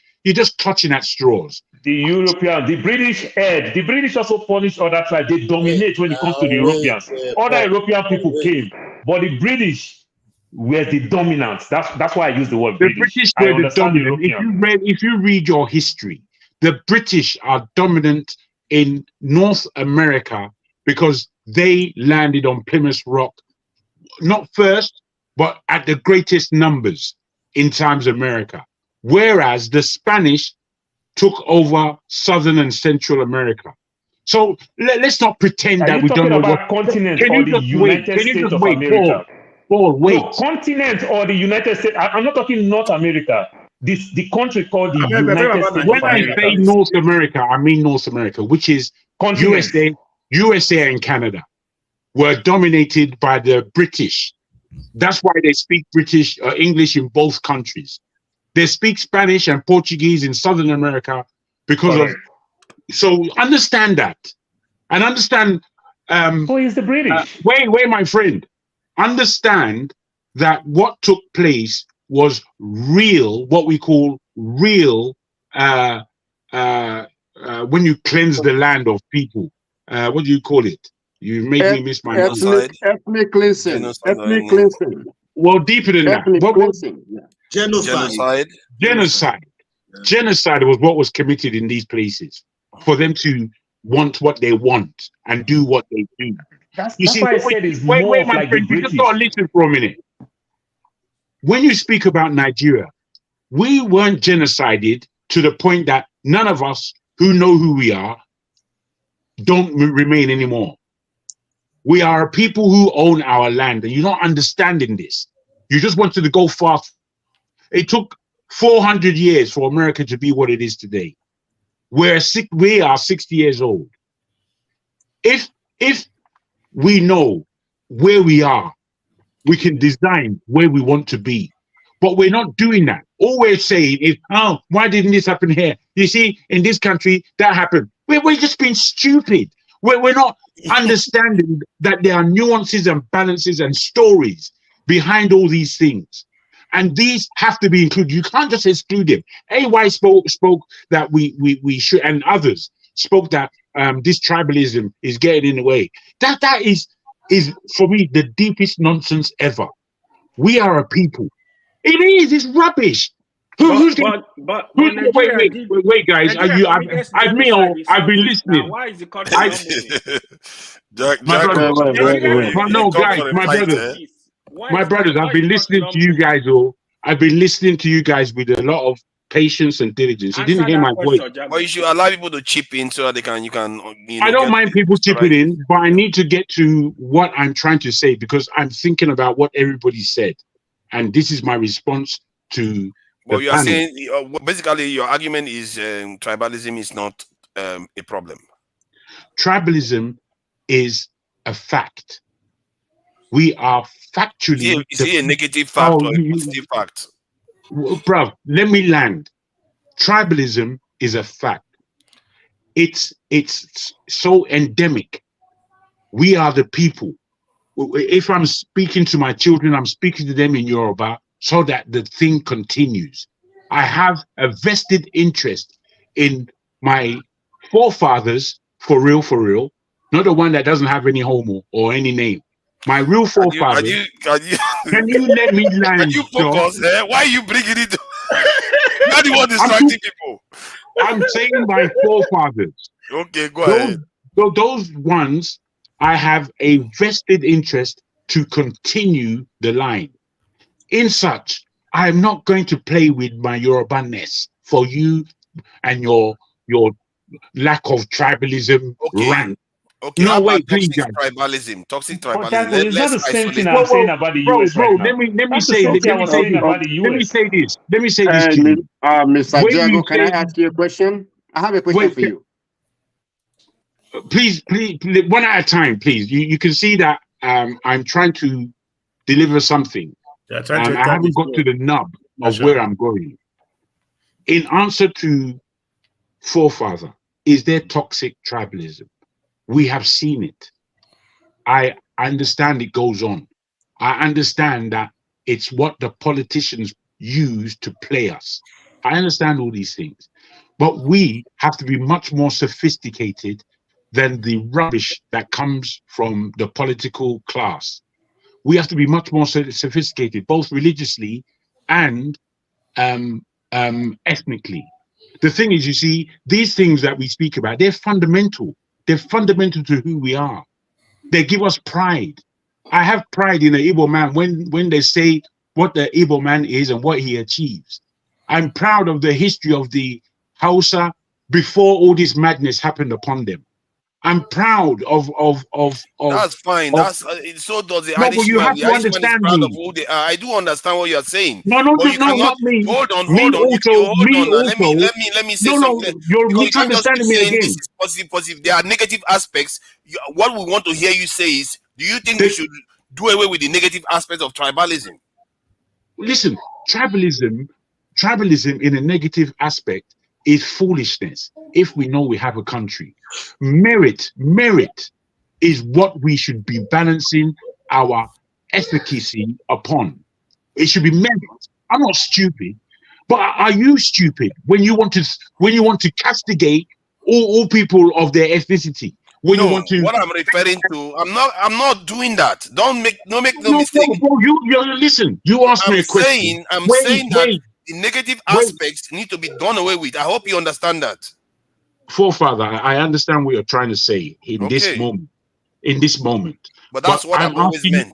clutching at straws. The European, the British also punished other tribes. They dominate when it comes to the Europeans. Other European people came, but the British were the dominant. That's why I use the word The British. British I were the understand dominant. If you read your history, the British are dominant in North America because they landed on Plymouth Rock, not first, but at the greatest numbers in times of America. Whereas the Spanish took over Southern and Central America. So let's not pretend that we don't know what continent Can or you the just wait? United Can you States just of wait, America. Paul, wait. No, continent or the United States. I'm not talking North America. The country called the United States of When I America. say North America, I mean North America, which is USA and Canada were dominated by the British. That's why they speak British or English in both countries. They speak Spanish and Portuguese in Southern America because of. So understand that, and understand. Who is the British? Wait, my friend. Understand that what took place was real. What we call real. When you cleanse the land of people, what do you call it? You made me miss my ethnic cleansing. Ethnic cleansing. Well, deeper than ethnic that. cleansing. Genocide. Genocide was what was committed in these places for them to want what they want and do what they do. That's why I said it's more wait, my like friend, the you British. just gotta listen for a minute. When you speak about Nigeria, we weren't genocided to the point that none of us who know who we are don't remain anymore. We are people who own our land, and you're not understanding this. You just wanted to go fast. It took 400 years for America to be what it is today. We are 60 years old. If we know where we are, we can design where we want to be. But we're not doing that. All we're saying is, oh, why didn't this happen here? You see, in this country, that happened. We're just being stupid. We're not understanding that there are nuances and balances and stories behind all these things. And these have to be included. You can't just exclude them. AY spoke that we should, and others spoke that this tribalism is getting in the way. That is for me the deepest nonsense ever. We are a people. It is. It's rubbish. Wait, Nigeria did. guys. Nigeria committed genocide in I've been Southeast. Now, listening. why is the country not moving? My brothers. No, guys, my brothers. I've been listening to you guys. I've been listening to you guys with a lot of patience and diligence. You didn't hear my voice. But you should allow people to chip in so that you can. I don't mind people chipping in, but I need to get to what I'm trying to say because I'm thinking about what everybody said, and this is my response to. Well, you are saying basically your argument is tribalism is not a problem. Tribalism is a fact. We are factually. Is it a negative fact or a positive fact? Bruv, let me land. Tribalism is a fact. It's so endemic. We are the people. If I'm speaking to my children, I'm speaking to them in Yoruba so that the thing continues. I have a vested interest in my forefathers, for real, not the one that doesn't have any homo or any name. My real forefathers. Can you let me land? Can you focus? Why are you bringing it? You're the one distracting people. I'm saying my forefathers. Okay, go ahead. Those ones, I have a vested interest to continue the line. In such, I am not going to play with my Yoruba-ness for you and your lack of tribalism rant. Okay, no, wait, toxic please, tribalism. Toxic tribalism. It's not the same thing I'm saying about the US right now. Let me That's say the same thing I was saying about the Let me US. say this. Let me say this to you. Mr. Jago, can I ask you a question? I have a question for you. Please, one at a time, please. You can see that I'm trying to deliver something. I haven't got to the nub of where I'm going. In answer to forefather, is there toxic tribalism? We have seen it. I understand it goes on. I understand that it's what the politicians use to play us. I understand all these things. But we have to be much more sophisticated than the rubbish that comes from the political class. We have to be much more sophisticated, both religiously and ethnically. The thing is, you see, these things that we speak about, they're fundamental. They're fundamental to who we are. They give us pride. I have pride in the Igbo man when they say what the Igbo man is and what he achieves. I'm proud of the history of the Hausa before all this madness happened upon them. I'm proud of. That's fine. So does the no, Irish but you man. have The to Irish man is understand proud me. of who they are. I do understand what you're saying. No, not me. Hold on. Me also. Let me say no, something. You're Because you can't just keep misunderstanding me saying again. this is positive. There are negative aspects. What we want to hear you say is, do you think we should do away with the negative aspects of tribalism? Listen, tribalism in a negative aspect is foolishness if we know we have a country. Merit is what we should be balancing our efficacy upon. It should be merit. I'm not stupid, but are you stupid when you want to castigate all people of their ethnicity? When you want to, what I'm referring to, I'm not doing that. Don't make no mistake. No, you listen. You asked me a question. I'm saying that the negative aspects need to be done away with. I hope you understand that. Forefather, I understand what you're trying to say in this moment. But that's what I've always meant.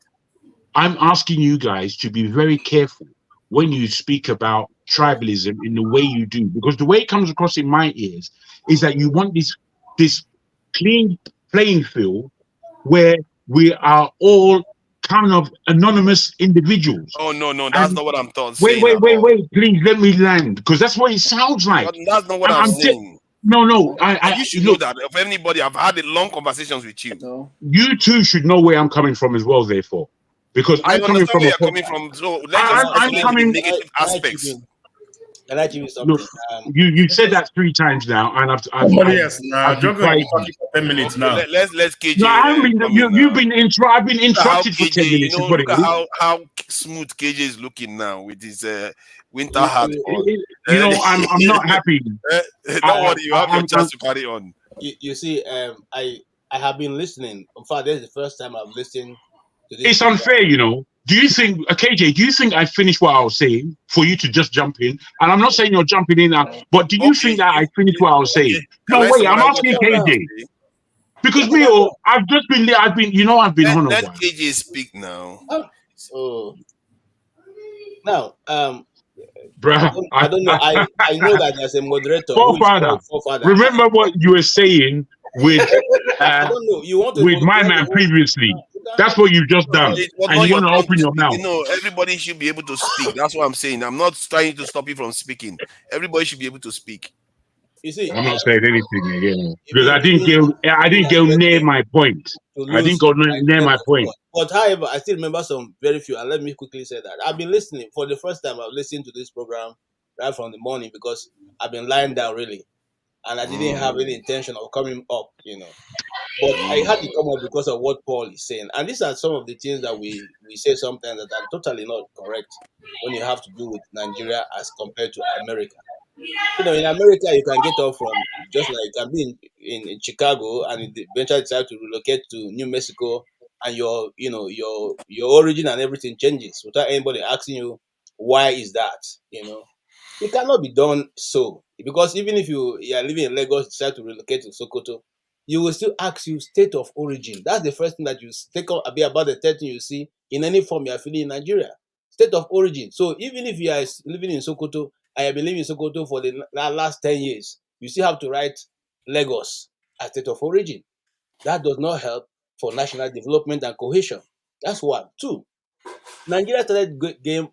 I'm asking you guys to be very careful when you speak about tribalism in the way you do, because the way it comes across in my ears is that you want this clean playing field where we are all kind of anonymous individuals. Oh no, that's not what I'm saying. Wait, please let me land, because that's what it sounds like. But that's not what I'm saying. No, you should know that of anybody. I've had long conversations with you. No. You too should know where I'm coming from as well, therefore. Because I'm coming from so let's just isolate the negative aspects. Can I give you something? Look, you said that 3 times now, and I've yes, now Jogo been talking for 10 minutes now. Let's KJ. No, I've been interrupted for 10 minutes. Look at how smooth KJ is looking now with his winter hat on. I'm not happy. Don't worry, you have your chance to carry on. you see, I have been listening. In fact, this is the first time I've listened to this It's program. unfair, you know. Do you think, KJ, do you think I finished what I was saying for you to just jump in? And I'm not saying you're jumping in now, but do you think that I finished what I was saying? Can No, I wait, I'm summarize what asking I'm trying to KJ. say? Because me, I've been on a Let while. KJ speak now. So now, Bruh, I don't know. I know that there's a moderator who is forefather. called Forefather. Remember what you were saying with I don't know. You want to with my monopolize the man whole. previously. That's what you've just done. It was And not you your want to time open to your speak. mouth. You know, everybody should be able to speak. That's what I'm saying. I'm not trying to stop you from speaking. Everybody should be able to speak. You see, I'm not saying anything again. Because even I didn't go near my point. to I didn't lose go near my point. But however, I still remember some very few. And let me quickly say that I've been listening for the first time. I've listened to this program right from the morning because I've been lying down really, and I didn't have any intention of coming up, you know. But I had to come up because of what Paul is saying, and these are some of the things that we say sometimes that are totally not correct when you have to do with Nigeria as compared to America. You know, in America, you can get off from just like you can be in Chicago and eventually decide to relocate to New Mexico, and your origin and everything changes without anybody asking you why is that. You know, it cannot be done so because even if you are living in Lagos, decide to relocate to Sokoto, you will still ask you state of origin. That's the first thing that you take up about the third thing you see in any form you are feeling in Nigeria. State of origin. So even if you are living in Sokoto, I have been living in Sokoto for the last 10 years, you still have to write Lagos as state of origin. That does not help for national development and cohesion. That's one. Two, Nigeria started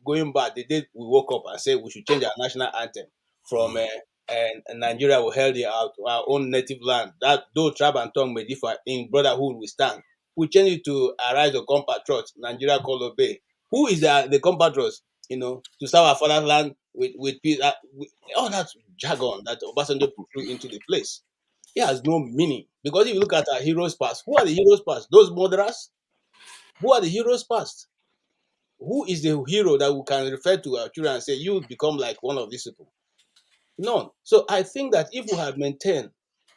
going back the day we woke up and said we should change our national anthem from Nigeria will held our own native land. That though tribe and tongue may differ, in brotherhood we stand. We change it to arise the compatriots, Nigeria call obey. Who is the compatriots? You know, to serve our fatherland with peace. All that jargon that Obasanjo put into the place. It has no meaning because if you look at our heroes past, who are the heroes past? Those murderers. Who are the heroes past? Who is the hero that we can refer to our children and say, you become like one of these people? None. So I think that if we had maintained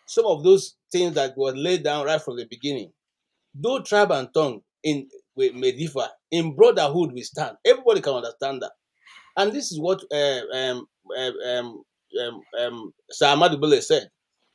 some of those things that were laid down right from the beginning, though tribe and tongue may differ, in brotherhood we stand. Everybody can understand that. And this is what Sir Ahmadu Bello said.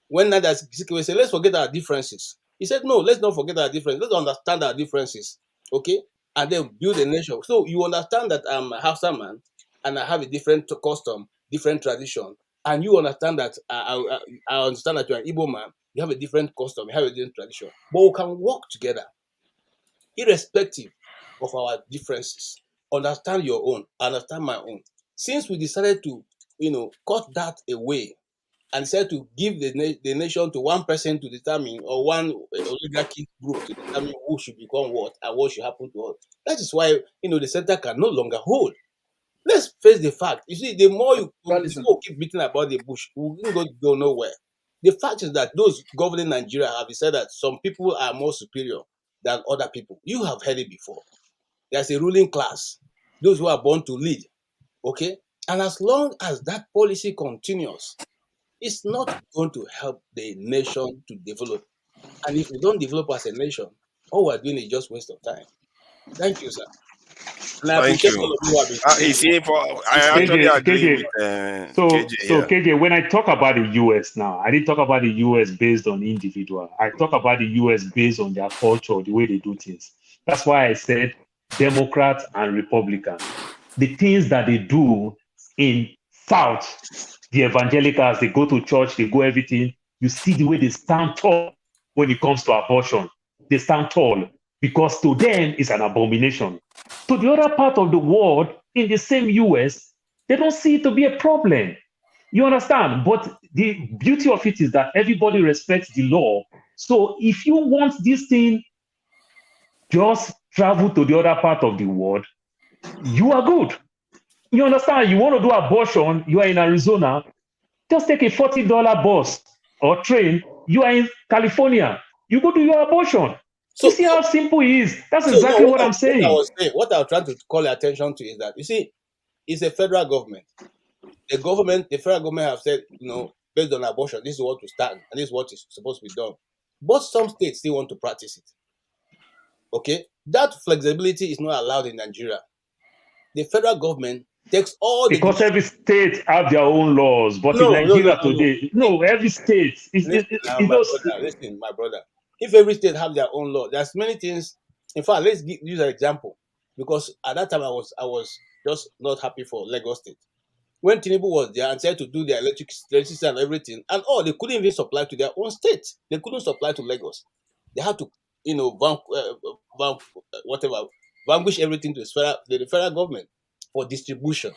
When Nada Sikiwe said, let's forget our differences. He said, no, let's not forget our differences. Let's understand our differences. Okay? And then build a nation. So you understand that I'm a Hausa man and I have a different custom, different tradition. And you understand that I understand that you're an Igbo man. You have a different custom, you have a different tradition. But we can work together, irrespective of our differences. Understand your own, understand my own. Since we decided to, cut that away and decided to give the nation to one person to determine, or one oligarchy group to determine who should become what and what should happen to us. That is why, the center can no longer hold. Let's face the fact. You see, the more you keep beating about the bush, we won't go nowhere. The fact is that those governing Nigeria have decided that some people are more superior than other people. You have heard it before. There's a ruling class, those who are born to lead. Okay? And as long as that policy continues, it's not going to help the nation to develop. And if we don't develop as a nation, all we're doing is just waste of time. Thank you, sir. And I Thank appreciate you. all of you who have been You speaking. see, I actually agree with So, KJ. so Yeah. KJ, when I talk about the US now, I didn't talk about the US based on individual. I talk about the US based on their culture, the way they do things. That's why I said Democrats and Republicans. The things that they do in South, the evangelicals, they go to church, they go everything. You see the way they stand tall when it comes to abortion. They stand tall because to them it's an abomination. To the other part of the world, in the same US, they don't see it to be a problem. You understand? But the beauty of it is that everybody respects the law. So if you want this thing, just travel to the other part of the world. You are good. You understand? You want to do abortion, you are in Arizona, just take a $40 bus or train. You are in California. You go do your abortion. You see how simple it is. That's exactly what I'm saying. What I was trying to call your attention to is that, you see, it's a federal government. The federal government have said, based on abortion, this is what to stand, and this is what is supposed to be done. But some states still want to practice it. Okay, that flexibility is not allowed in Nigeria. The federal government takes all the because every state have their own laws, but in no, Nigeria today, no, every state is my brother, listen, my brother. If every state have their own law, there's many things. In fact, let's use an example, because at that time I was just not happy for Lagos State. When Tinubu was there and said to do their electricity and everything, and they couldn't even supply to their own state. They couldn't supply to Lagos. They had to, vanquish everything to the federal government for distribution.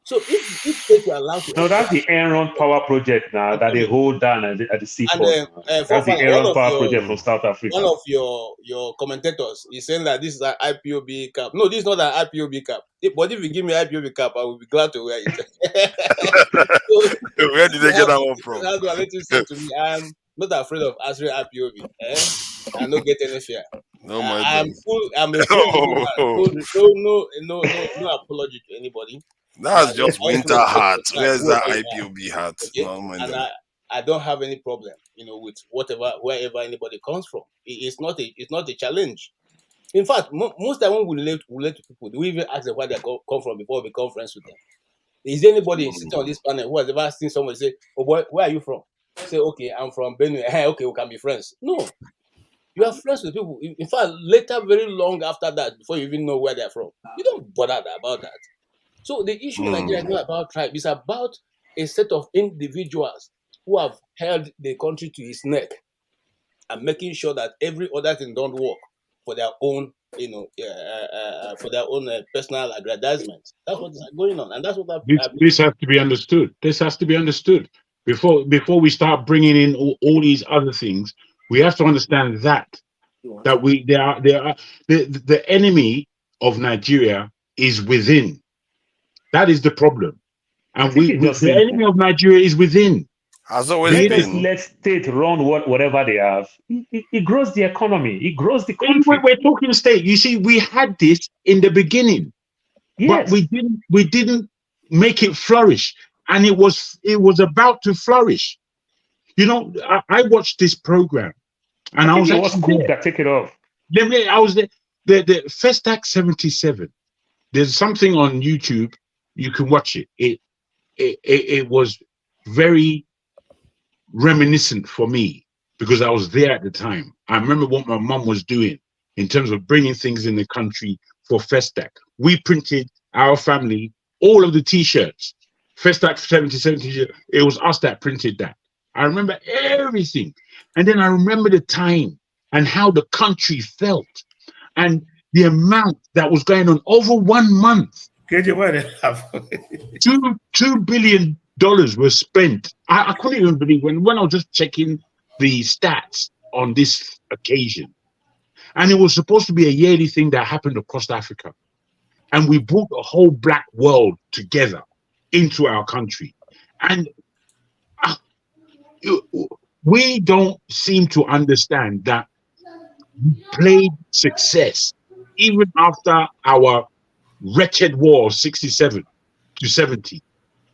So if states were allowed to, no, that's the Enron power project now that they hold down at the seaport. That's the Enron power project from South Africa. One of your commentators is saying that this is an IPOB cap. No, this is not an IPOB cap. But if you give me IPOB cap, I will be glad to wear it. Where did they get that one from? That's what let you say to me. I'm not afraid of answering IPOB. I don't get any fear. No, my I'm a full no apology to anybody. That's just winter hat. Where's that IPOB hat? Okay? No, And I don't have any problem, with wherever anybody comes from. It's not a challenge. In fact, most time when we relate to people, we even ask them where they come from before we become friends with them. Is there anybody sitting on this planet who has ever seen somebody say, "Oh boy, where are you from?" Say, "Okay, I'm from Benin." Hey, okay, we can be friends. No, you are friends with people. In fact, later, very long after that, before you even know where they're from, you don't bother about that. So the issue in Nigeria is not about tribe; it's about a set of individuals who have held the country to its neck and making sure that every other thing don't work for their own, for their own personal aggrandizement. That's what is going on, and that's what this has to be understood. This has to be understood before we start bringing in all these other things. We have to understand that the enemy of Nigeria is within. That is the problem, and the enemy of Nigeria is within. Has always been. Let state run whatever they have. It grows the economy. It grows the country. We're talking state. You see, we had this in the beginning, but we didn't make it flourish, and it was about to flourish. I watched this program, and I was quick that take it off. I was the Festac 77. There's something on YouTube. You can watch it. It was very reminiscent for me because I was there at the time. I remember what my mum was doing in terms of bringing things in the country for Festac. We printed, our family, all of the T-shirts. Festac 77 T-shirt. It was us that printed that. I remember everything. And then I remember the time and how the country felt and the amount that was going on over 1 month. $2 billion was spent. I couldn't even believe when I was just checking the stats on this occasion. And it was supposed to be a yearly thing that happened across Africa. And we brought the whole black world together into our country. And we don't seem to understand that we played success even after our wretched war of 67 to 70.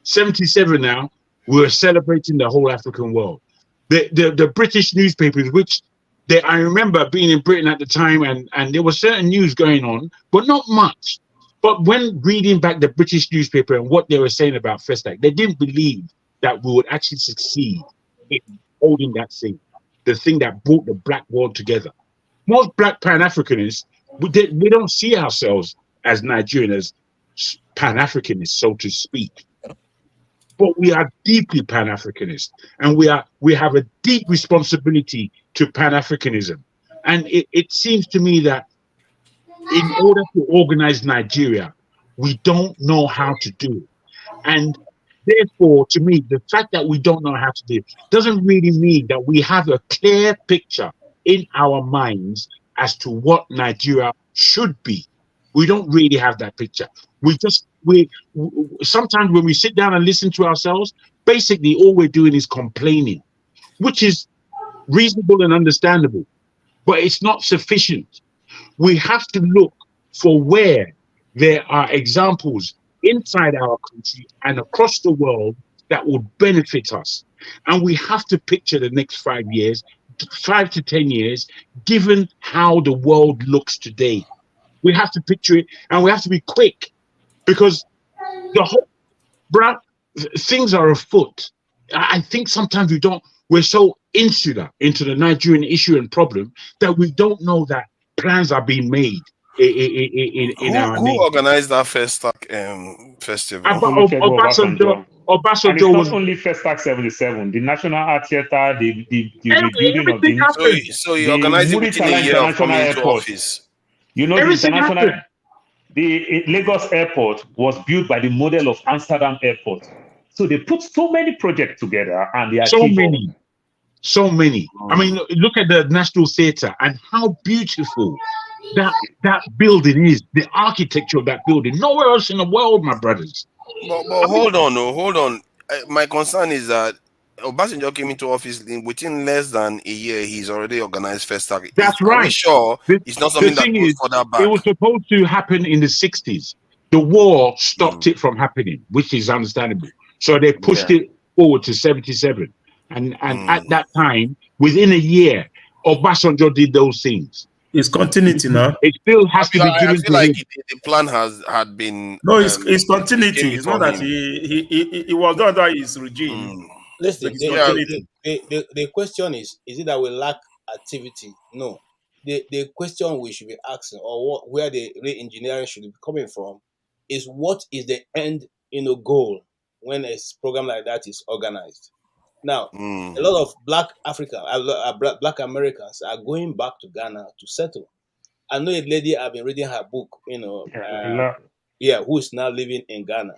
77 now, we're celebrating the whole African world. The British newspapers, which I remember being in Britain at the time, and there was certain news going on, but not much. But when reading back the British newspaper and what they were saying about Festac, they didn't believe that we would actually succeed in holding that thing, the thing that brought the black world together. Most black Pan-Africanists, we don't see ourselves as Nigerian, as Pan-Africanists, so to speak. But we are deeply Pan-Africanist, and we have a deep responsibility to Pan-Africanism. And it seems to me that in order to organize Nigeria, we don't know how to do it. And therefore, to me, the fact that we don't know how to do it doesn't really mean that we have a clear picture in our minds as to what Nigeria should be. We don't really have that picture. We sometimes when we sit down and listen to ourselves, basically all we're doing is complaining, which is reasonable and understandable, but it's not sufficient. We have to look for where there are examples inside our country and across the world that would benefit us. And we have to picture the next 5 years, 5 to 10 years, given how the world looks today. We have to picture it, and we have to be quick, because the whole, bruh, things are afoot. I think sometimes we're so insular into the Nigerian issue and problem that we don't know that plans are being made in our Who name. organized that Festac festival? Obasanjo And it's was. not only Festac 77, the National Art Theatre, the rebuilding of Everything the happened. So he the organized it within a Muritala year of International coming into Airport. office. You know, Everything happened. the Lagos Airport was built by the model of Amsterdam Airport. So they put so many projects together and they achieved So many. I mean, look at the National Theatre and how beautiful that building is. The architecture of that building. Nowhere else in the world, my brothers. But hold on. My concern is that Obasanjo came into office within less than a year. He's already organized Festac. That's Are we right. sure it's not something that goes further It back? was supposed to happen in the 60s. The war stopped it from happening, which is understandable. So they pushed it forward to 77. And at that time, within a year, Obasanjo did those things. It's continuity now. It still has to be I given feel to like him. the plan had been. No, it's continuity. It's not that him. he was not under his regime. Listen, But it's the question is it that we lack activity? No. The question we should be asking, or where the re-engineering should be coming from, is what is the end goal when a program like that is organized? Now, a lot of Black Americans are going back to Ghana to settle. I know a lady, I've been reading her book, who is now living in Ghana.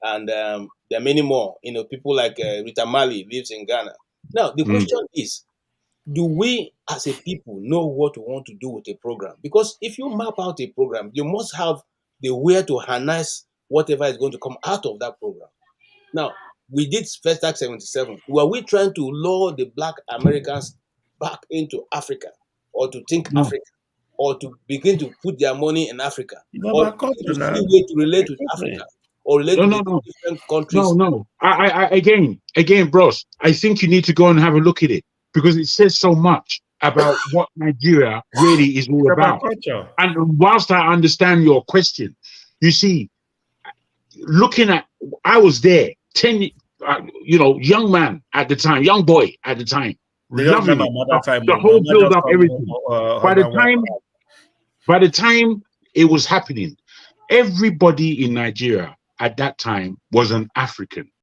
And there are many more, people like Rita Mali lives in Ghana. Now, the question is, do we as a people know what we want to do with a program? Because if you map out a program, you must have the way to harness whatever is going to come out of that program. Now, we did Festac 77. Were we trying to lure the Black Americans back into Africa, or to think Africa, or to begin to put their money in Africa, or to see a way to relate with Africa, or relate with different countries? No. I again, bros, I think you need to go and have a look at it, because it says so much about what Nigeria really is all about. And whilst I understand your question, you see, looking at, I was there, 10, young man at the time, young boy at the time, loving it. The whole build up, everything. By the time it was happening, everybody in Nigeria at that time was an African.